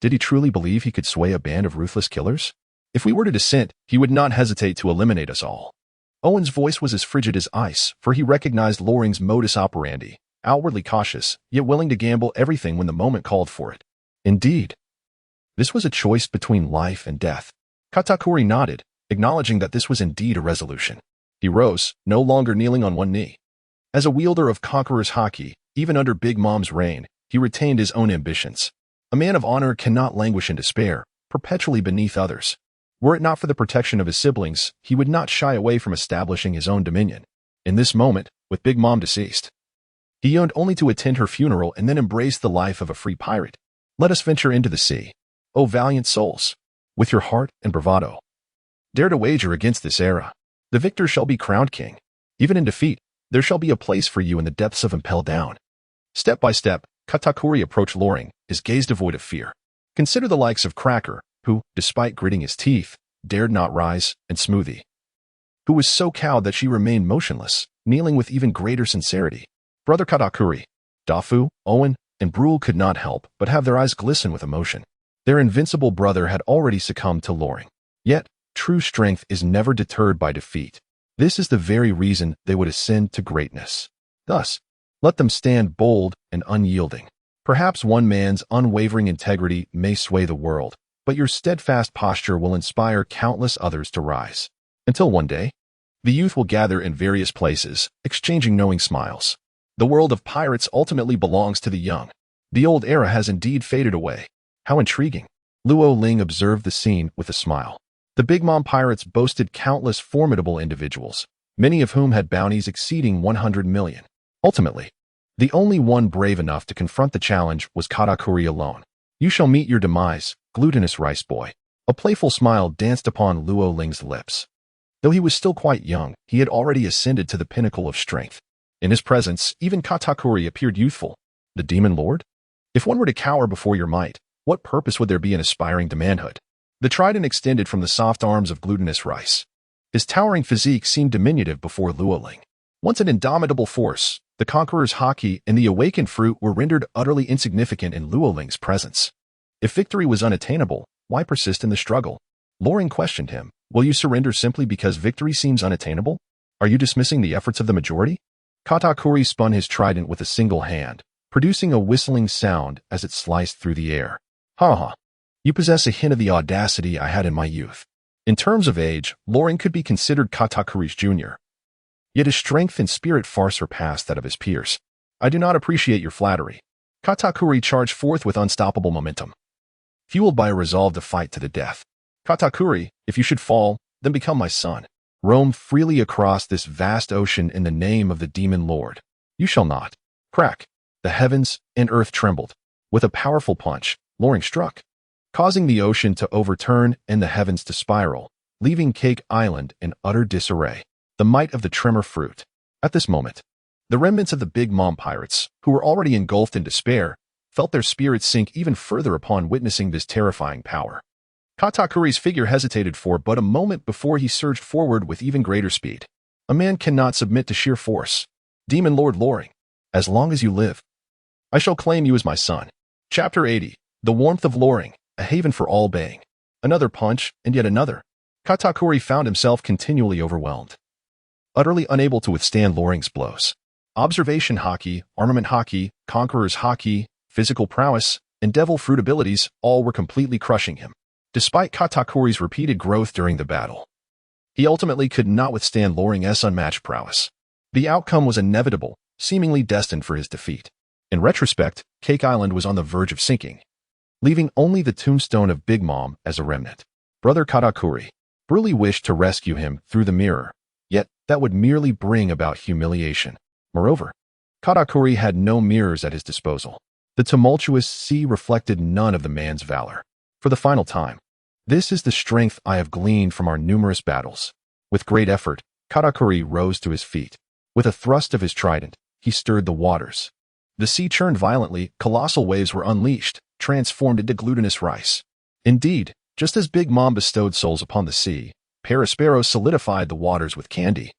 Did he truly believe he could sway a band of ruthless killers? If we were to dissent, he would not hesitate to eliminate us all. Owen's voice was as frigid as ice, for he recognized Loring's modus operandi, outwardly cautious, yet willing to gamble everything when the moment called for it. Indeed, this was a choice between life and death. Katakuri nodded, acknowledging that this was indeed a resolution. He rose, no longer kneeling on one knee. As a wielder of Conqueror's Haki, even under Big Mom's reign, he retained his own ambitions. A man of honor cannot languish in despair, perpetually beneath others. Were it not for the protection of his siblings, he would not shy away from establishing his own dominion. In this moment, with Big Mom deceased, he yearned only to attend her funeral and then embrace the life of a free pirate. Let us venture into the sea, O valiant souls, with your heart and bravado. Dare to wager against this era. The victor shall be crowned king. Even in defeat, there shall be a place for you in the depths of Impel Down. Step by step, Katakuri approached Loring, his gaze devoid of fear. Consider the likes of Cracker, who, despite gritting his teeth, dared not rise, and Smoothie, who was so cowed that she remained motionless, kneeling with even greater sincerity. Brother Katakuri, Dafu, Owen, and Brule could not help but have their eyes glisten with emotion. Their invincible brother had already succumbed to Loring. Yet, true strength is never deterred by defeat. This is the very reason they would ascend to greatness. Thus, let them stand bold and unyielding. Perhaps one man's unwavering integrity may sway the world, but your steadfast posture will inspire countless others to rise. Until one day, the youth will gather in various places, exchanging knowing smiles. The world of pirates ultimately belongs to the young. The old era has indeed faded away. How intriguing. Luo Ling observed the scene with a smile. The Big Mom pirates boasted countless formidable individuals, many of whom had bounties exceeding 100 million. Ultimately, the only one brave enough to confront the challenge was Katakuri alone. You shall meet your demise, glutinous rice boy. A playful smile danced upon Luo Ling's lips. Though he was still quite young, he had already ascended to the pinnacle of strength. In his presence, even Katakuri appeared youthful. The Demon Lord? If one were to cower before your might, what purpose would there be in aspiring to manhood? The trident extended from the soft arms of glutinous rice. His towering physique seemed diminutive before Luo Ling. Once an indomitable force, the Conqueror's haki and the awakened fruit were rendered utterly insignificant in Luo Ling's presence. If victory was unattainable, why persist in the struggle? Loring questioned him. Will you surrender simply because victory seems unattainable? Are you dismissing the efforts of the majority? Katakuri spun his trident with a single hand, producing a whistling sound as it sliced through the air. Ha ha. You possess a hint of the audacity I had in my youth. In terms of age, Loring could be considered Katakuri's junior. Yet his strength and spirit far surpassed that of his peers. I do not appreciate your flattery. Katakuri charged forth with unstoppable momentum, fueled by a resolve to fight to the death. Katakuri, if you should fall, then become my son. Roam freely across this vast ocean in the name of the Demon Lord. You shall not. Crack. The heavens and earth trembled. With a powerful punch, Loring struck, causing the ocean to overturn and the heavens to spiral, leaving Cake Island in utter disarray. The might of the tremor fruit. At this moment, the remnants of the Big Mom pirates, who were already engulfed in despair, felt their spirits sink even further upon witnessing this terrifying power. Katakuri's figure hesitated for but a moment before he surged forward with even greater speed. A man cannot submit to sheer force. Demon Lord Loring, as long as you live, I shall claim you as my son. Chapter 80. The warmth of Loring, a haven for all baying. Another punch, and yet another. Katakuri found himself continually overwhelmed, utterly unable to withstand Loring's blows. Observation haki, armament haki, conqueror's haki, physical prowess, and devil fruit abilities all were completely crushing him. Despite Katakuri's repeated growth during the battle, he ultimately could not withstand Loring's unmatched prowess. The outcome was inevitable, seemingly destined for his defeat. In retrospect, Cake Island was on the verge of sinking, leaving only the tombstone of Big Mom as a remnant. Brother Katakuri really wished to rescue him through the mirror, yet that would merely bring about humiliation. Moreover, Katakuri had no mirrors at his disposal. The tumultuous sea reflected none of the man's valor. For the final time, this is the strength I have gleaned from our numerous battles. With great effort, Katakuri rose to his feet. With a thrust of his trident, he stirred the waters. The sea churned violently, colossal waves were unleashed, transformed into glutinous rice. Indeed, just as Big Mom bestowed souls upon the sea, Perispero solidified the waters with candy,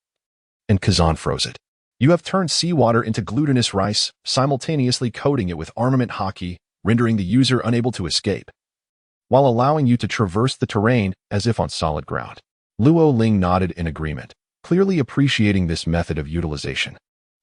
and Kazan froze it. You have turned seawater into glutinous rice, simultaneously coating it with armament haki, rendering the user unable to escape, while allowing you to traverse the terrain as if on solid ground. Luo Ling nodded in agreement, clearly appreciating this method of utilization.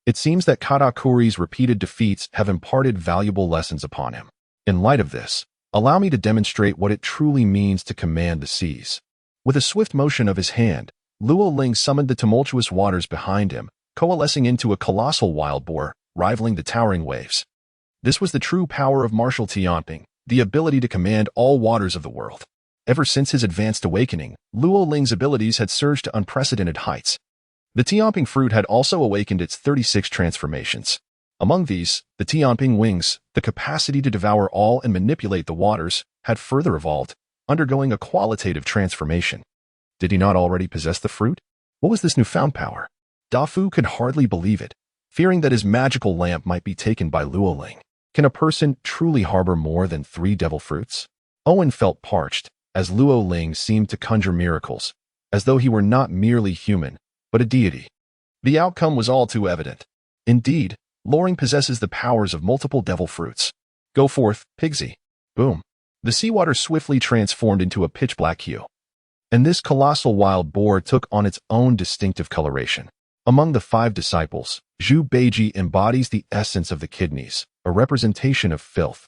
It seems that Katakuri's repeated defeats have imparted valuable lessons upon him. In light of this, allow me to demonstrate what it truly means to command the seas. With a swift motion of his hand, Luo Ling summoned the tumultuous waters behind him, coalescing into a colossal wild boar, rivaling the towering waves. This was the true power of martial Tianping, the ability to command all waters of the world. Ever since his advanced awakening, Luo Ling's abilities had surged to unprecedented heights. The Tianping fruit had also awakened its 36 transformations. Among these, the Tianping wings, the capacity to devour all and manipulate the waters, had further evolved, undergoing a qualitative transformation. Did he not already possess the fruit? What was this newfound power? Dafu could hardly believe it, fearing that his magical lamp might be taken by Luo Ling. Can a person truly harbor more than 3 devil fruits? Owen felt parched, as Luo Ling seemed to conjure miracles, as though he were not merely human, but a deity. The outcome was all too evident. Indeed, Loring possesses the powers of multiple devil fruits. Go forth, Pigsy. Boom. The seawater swiftly transformed into a pitch-black hue. And this colossal wild boar took on its own distinctive coloration. Among the 5 disciples, Zhu Beiji embodies the essence of the kidneys, a representation of filth,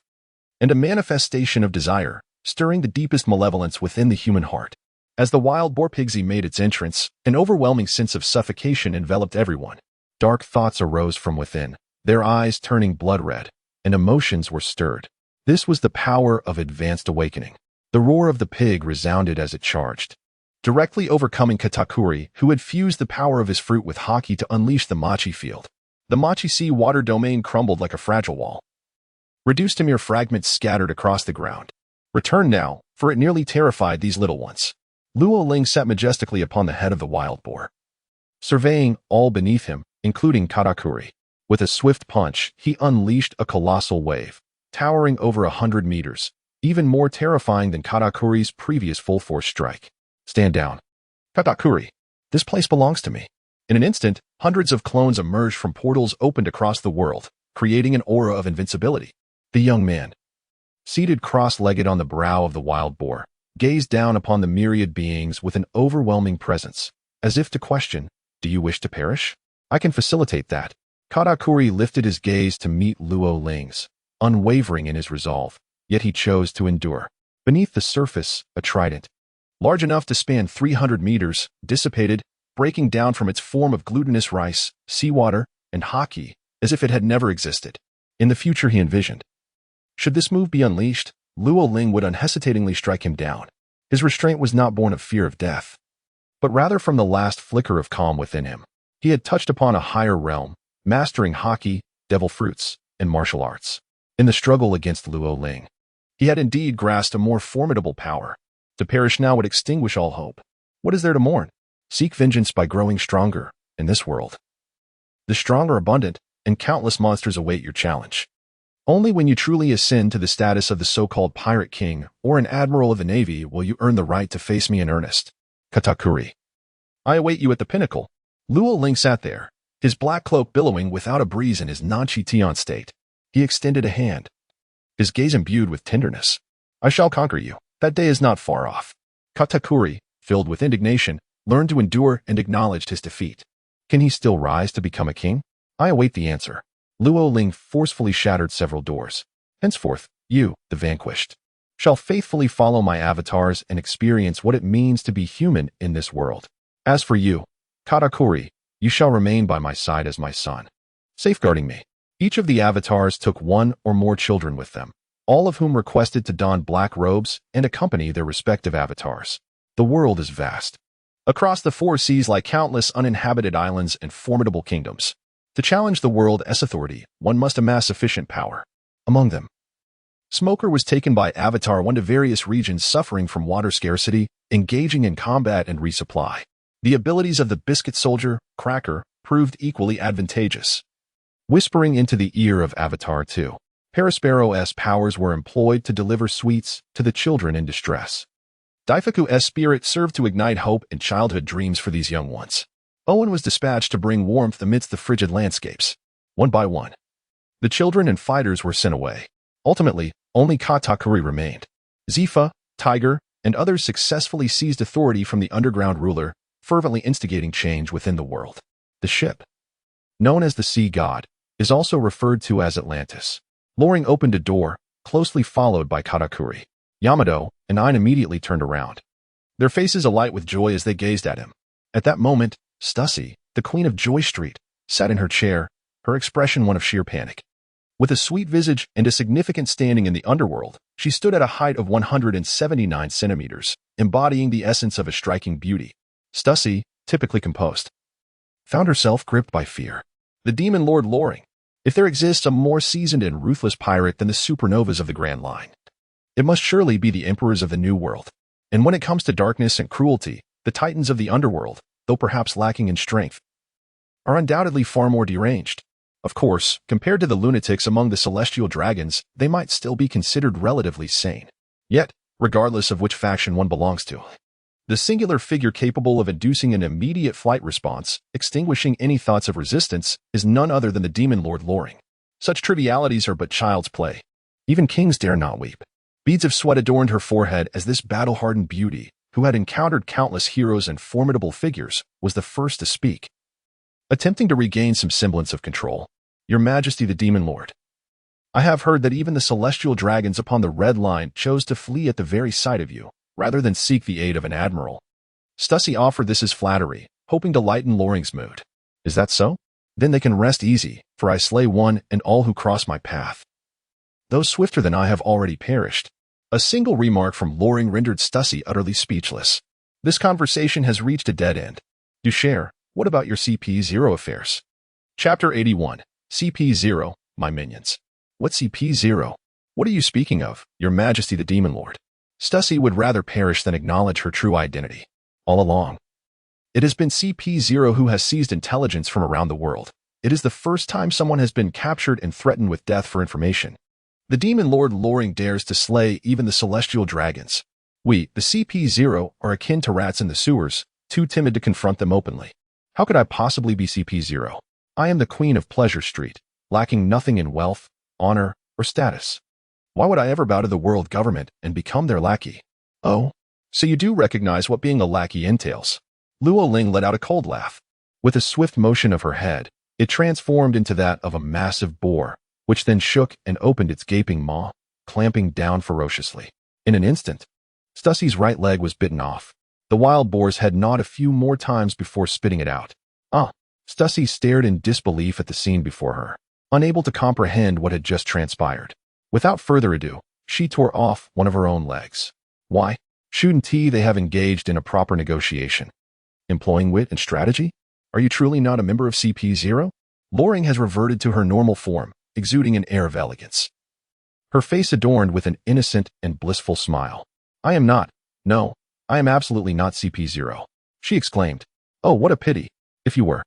and a manifestation of desire, stirring the deepest malevolence within the human heart. As the wild boar pigsy made its entrance, an overwhelming sense of suffocation enveloped everyone. Dark thoughts arose from within, their eyes turning blood red, and emotions were stirred. This was the power of advanced awakening. The roar of the pig resounded as it charged, directly overcoming Katakuri, who had fused the power of his fruit with haki to unleash the Machi field. The Machi Sea water domain crumbled like a fragile wall, reduced to mere fragments scattered across the ground. Return now, for it nearly terrified these little ones. Luo Ling sat majestically upon the head of the wild boar, surveying all beneath him, including Katakuri. With a swift punch, he unleashed a colossal wave, towering over 100 meters, even more terrifying than Katakuri's previous full-force strike. Stand down. Katakuri, this place belongs to me. In an instant, hundreds of clones emerged from portals opened across the world, creating an aura of invincibility. The young man, seated cross-legged on the brow of the wild boar, gazed down upon the myriad beings with an overwhelming presence, as if to question, do you wish to perish? I can facilitate that. Katakuri lifted his gaze to meet Luo Ling's, unwavering in his resolve, yet he chose to endure. Beneath the surface, a trident, large enough to span 300 meters, dissipated, breaking down from its form of glutinous rice, seawater, and haki, as if it had never existed. In the future he envisioned, should this move be unleashed, Luo Ling would unhesitatingly strike him down. His restraint was not born of fear of death, but rather from the last flicker of calm within him. He had touched upon a higher realm, mastering haki, devil fruits, and martial arts. In the struggle against Luo Ling, he had indeed grasped a more formidable power. To perish now would extinguish all hope. What is there to mourn? Seek vengeance by growing stronger in this world. The strong are abundant, and countless monsters await your challenge. Only when you truly ascend to the status of the so-called Pirate King or an Admiral of the Navy will you earn the right to face me in earnest. Katakuri, I await you at the pinnacle. Luo Ling sat there, his black cloak billowing without a breeze in his non-Chi-Tion state. He extended a hand, his gaze imbued with tenderness. I shall conquer you. That day is not far off. Katakuri, filled with indignation, learned to endure and acknowledged his defeat. Can he still rise to become a king? I await the answer. Luo Ling forcefully shattered several doors. Henceforth, you, the vanquished, shall faithfully follow my avatars and experience what it means to be human in this world. As for you, Katakuri, you shall remain by my side as my son, safeguarding me. Each of the avatars took one or more children with them, all of whom requested to don black robes and accompany their respective avatars. The world is vast. Across the 4 seas lie countless uninhabited islands and formidable kingdoms. To challenge the world's authority, one must amass sufficient power. Among them, Smoker was taken by Avatar 1 to various regions suffering from water scarcity, engaging in combat and resupply. The abilities of the Biscuit Soldier, Cracker, proved equally advantageous. Whispering into the ear of Avatar 2, Parasparrow's powers were employed to deliver sweets to the children in distress. Daifuku's spirit served to ignite hope and childhood dreams for these young ones. Owen was dispatched to bring warmth amidst the frigid landscapes. One by one, the children and fighters were sent away. Ultimately, only Katakuri remained. Zifa, Tiger, and others successfully seized authority from the underground ruler, fervently instigating change within the world. The ship, known as the Sea God, is also referred to as Atlantis. Loring opened a door, closely followed by Katakuri. Yamato and Ain immediately turned around, their faces alight with joy as they gazed at him. At that moment, Stussy, the queen of Joy Street, sat in her chair, her expression one of sheer panic. With a sweet visage and a significant standing in the underworld, she stood at a height of 179 centimeters, embodying the essence of a striking beauty. Stussy, typically composed, found herself gripped by fear. The demon lord Loring. If there exists a more seasoned and ruthless pirate than the supernovas of the Grand Line, it must surely be the emperors of the New World. And when it comes to darkness and cruelty, the titans of the underworld, though perhaps lacking in strength, are undoubtedly far more deranged. Of course, compared to the lunatics among the celestial dragons, they might still be considered relatively sane. Yet, regardless of which faction one belongs to, the singular figure capable of inducing an immediate flight response, extinguishing any thoughts of resistance, is none other than the demon lord Loring. Such trivialities are but child's play. Even kings dare not weep. Beads of sweat adorned her forehead as this battle-hardened beauty, who had encountered countless heroes and formidable figures, was the first to speak. Attempting to regain some semblance of control, "Your Majesty the Demon Lord, I have heard that even the celestial dragons upon the Red Line chose to flee at the very sight of you, rather than seek the aid of an admiral." Stussy offered this as flattery, hoping to lighten Loring's mood. "Is that so? Then they can rest easy, for I slay one and all who cross my path. Those swifter than I have already perished." A single remark from Loring rendered Stussy utterly speechless. This conversation has reached a dead end. Duchère, what about your CP0 affairs? Chapter 81. CP0, my minions. What CP0? What are you speaking of, Your Majesty the Demon Lord? Stussy would rather perish than acknowledge her true identity. All along, it has been CP0 who has seized intelligence from around the world. It is the first time someone has been captured and threatened with death for information. The Demon Lord Loring dares to slay even the celestial dragons. We, the CP0, are akin to rats in the sewers, too timid to confront them openly. How could I possibly be CP0? I am the Queen of Pleasure Street, lacking nothing in wealth, honor, or status. Why would I ever bow to the world government and become their lackey? Oh, so you do recognize what being a lackey entails. Luo Ling let out a cold laugh. With a swift motion of her head, it transformed into that of a massive boar, which then shook and opened its gaping maw, clamping down ferociously. In an instant, Stussy's right leg was bitten off. The wild boar's head gnawed a few more times before spitting it out. Stussy stared in disbelief at the scene before her, unable to comprehend what had just transpired. Without further ado, she tore off one of her own legs. Why? Shouldn't they have engaged in a proper negotiation? Employing wit and strategy? Are you truly not a member of CP0? Loring has reverted to her normal form, exuding an air of elegance. Her face adorned with an innocent and blissful smile. I am not. No, I am absolutely not CP0. She exclaimed. Oh, what a pity. If you were,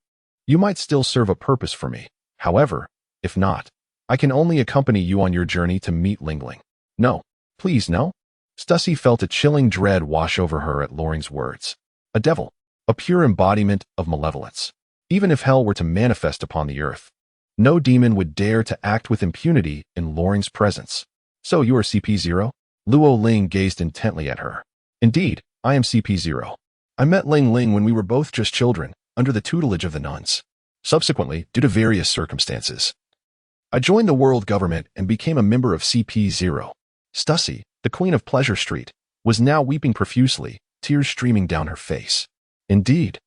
you might still serve a purpose for me. However, if not, I can only accompany you on your journey to meet Lingling. No, please no. Stussy felt a chilling dread wash over her at Loring's words. A devil, a pure embodiment of malevolence. Even if hell were to manifest upon the earth, no demon would dare to act with impunity in Loring's presence. So you are CP0? Luo Ling gazed intently at her. Indeed, I am CP0. I met Ling Ling when we were both just children, under the tutelage of the nuns. Subsequently, due to various circumstances, I joined the world government and became a member of CP0. Stussy, the Queen of Pleasure Street, was now weeping profusely, tears streaming down her face. Indeed,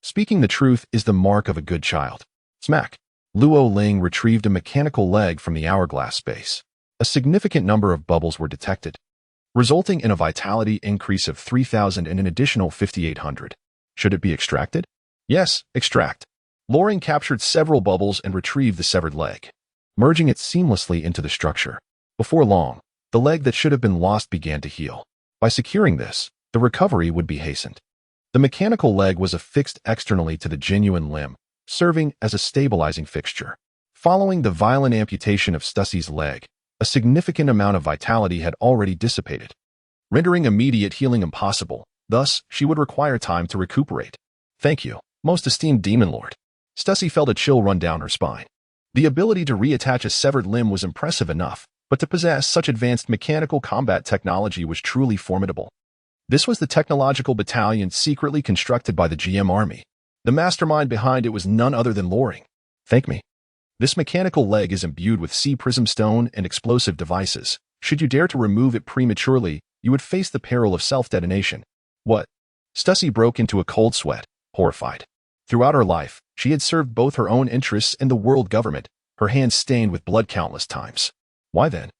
speaking the truth is the mark of a good child. Smack. Luo Ling retrieved a mechanical leg from the hourglass space. A significant number of bubbles were detected, resulting in a vitality increase of 3,000 and an additional 5,800. Should it be extracted? Yes, extract. Loring captured several bubbles and retrieved the severed leg, merging it seamlessly into the structure. Before long, the leg that should have been lost began to heal. By securing this, the recovery would be hastened. The mechanical leg was affixed externally to the genuine limb, serving as a stabilizing fixture. Following the violent amputation of Stussy's leg, a significant amount of vitality had already dissipated, rendering immediate healing impossible. Thus, she would require time to recuperate. Thank you, most esteemed Demon Lord. Stussy felt a chill run down her spine. The ability to reattach a severed limb was impressive enough, but to possess such advanced mechanical combat technology was truly formidable. This was the technological battalion secretly constructed by the GM Army. The mastermind behind it was none other than Loring. Thank me. This mechanical leg is imbued with sea prism stone and explosive devices. Should you dare to remove it prematurely, you would face the peril of self-detonation. What? Stussy broke into a cold sweat, horrified. Throughout her life, she had served both her own interests and the world government, her hands stained with blood countless times. Why then?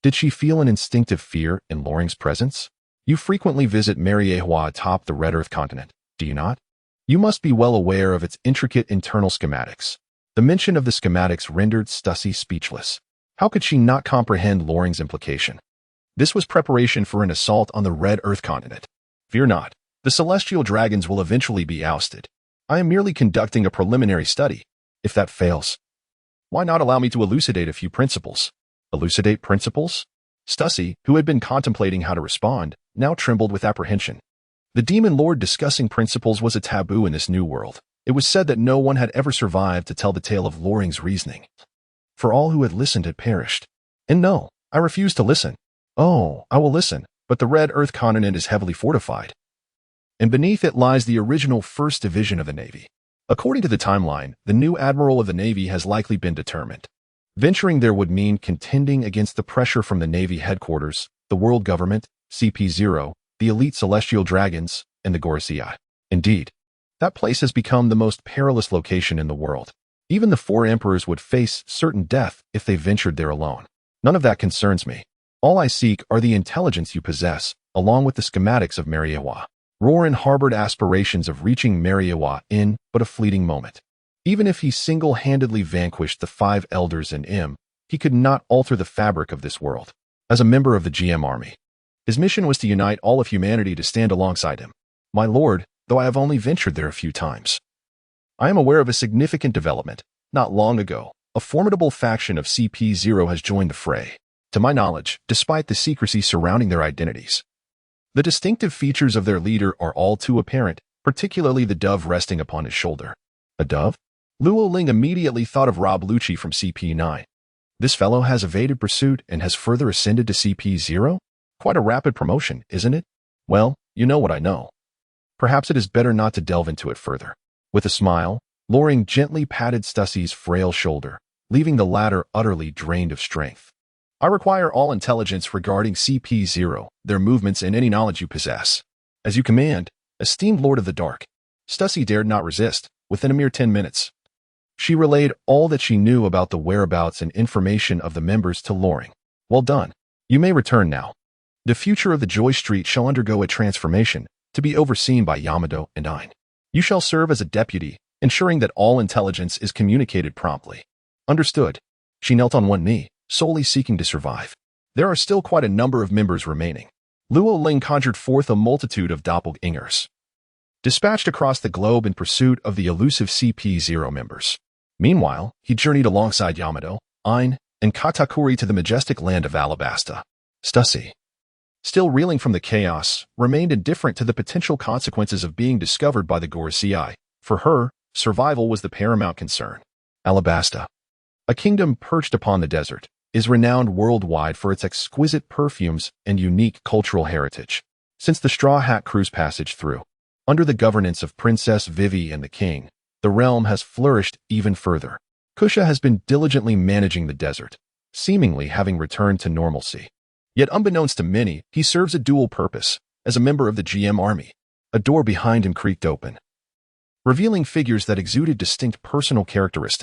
Did she feel an instinctive fear in Loring's presence? You frequently visit Mariejois atop the Red Earth continent, do you not? You must be well aware of its intricate internal schematics. The mention of the schematics rendered Stussy speechless. How could she not comprehend Loring's implication? This was preparation for an assault on the Red Earth continent. Fear not, the celestial dragons will eventually be ousted. I am merely conducting a preliminary study. If that fails, why not allow me to elucidate a few principles? Elucidate principles? Stussy, who had been contemplating how to respond, now trembled with apprehension. The Demon Lord discussing principles was a taboo in this new world. It was said that no one had ever survived to tell the tale of Loring's reasoning. For all who had listened had perished. And no, I refuse to listen. Oh, I will listen. but the Red Earth continent is heavily fortified, and beneath it lies the original 1st Division of the Navy. According to the timeline, the new Admiral of the Navy has likely been determined. Venturing there would mean contending against the pressure from the Navy headquarters, the world government, CP0, the elite celestial dragons, and the Gorosei. Indeed, that place has become the most perilous location in the world. Even the 4 emperors would face certain death if they ventured there alone. None of that concerns me. All I seek are the intelligence you possess, along with the schematics of Mariejois. Roran harbored aspirations of reaching Mariejois in but a fleeting moment. Even if he single-handedly vanquished the 5 elders in M, he could not alter the fabric of this world. As a member of the GM army, his mission was to unite all of humanity to stand alongside him. My lord, though I have only ventured there a few times, I am aware of a significant development. Not long ago, a formidable faction of CP0 has joined the fray. To my knowledge, despite the secrecy surrounding their identities, the distinctive features of their leader are all too apparent, particularly the dove resting upon his shoulder. A dove? Luo Ling immediately thought of Rob Lucci from CP9. This fellow has evaded pursuit and has further ascended to CP0? Quite a rapid promotion, isn't it? Well, you know what I know. Perhaps it is better not to delve into it further. With a smile, Loring gently patted Stussie's frail shoulder, leaving the latter utterly drained of strength. I require all intelligence regarding CP0, their movements, and any knowledge you possess. As you command, esteemed Lord of the Dark. Stussie dared not resist. Within a mere 10 minutes, she relayed all that she knew about the whereabouts and information of the members to Loring. Well done. You may return now. The future of the Joy Street shall undergo a transformation, to be overseen by Yamato and Ein. You shall serve as a deputy, ensuring that all intelligence is communicated promptly. Understood. She knelt on one knee, solely seeking to survive. There are still quite a number of members remaining. Luo Ling conjured forth a multitude of doppelgangers, dispatched across the globe in pursuit of the elusive CP0 members. Meanwhile, he journeyed alongside Yamato, Ein, and Katakuri to the majestic land of Alabasta. Stussie, still reeling from the chaos, remained indifferent to the potential consequences of being discovered by the Gorosei. For her, survival was the paramount concern. Alabasta, a kingdom perched upon the desert, is renowned worldwide for its exquisite perfumes and unique cultural heritage. Since the Straw Hat Cruise passage through, under the governance of Princess Vivi and the king, the realm has flourished even further. Kusha has been diligently managing the desert, seemingly having returned to normalcy. Yet unbeknownst to many, he serves a dual purpose. As a member of the GM army, a door behind him creaked open, revealing figures that exuded distinct personal characteristics.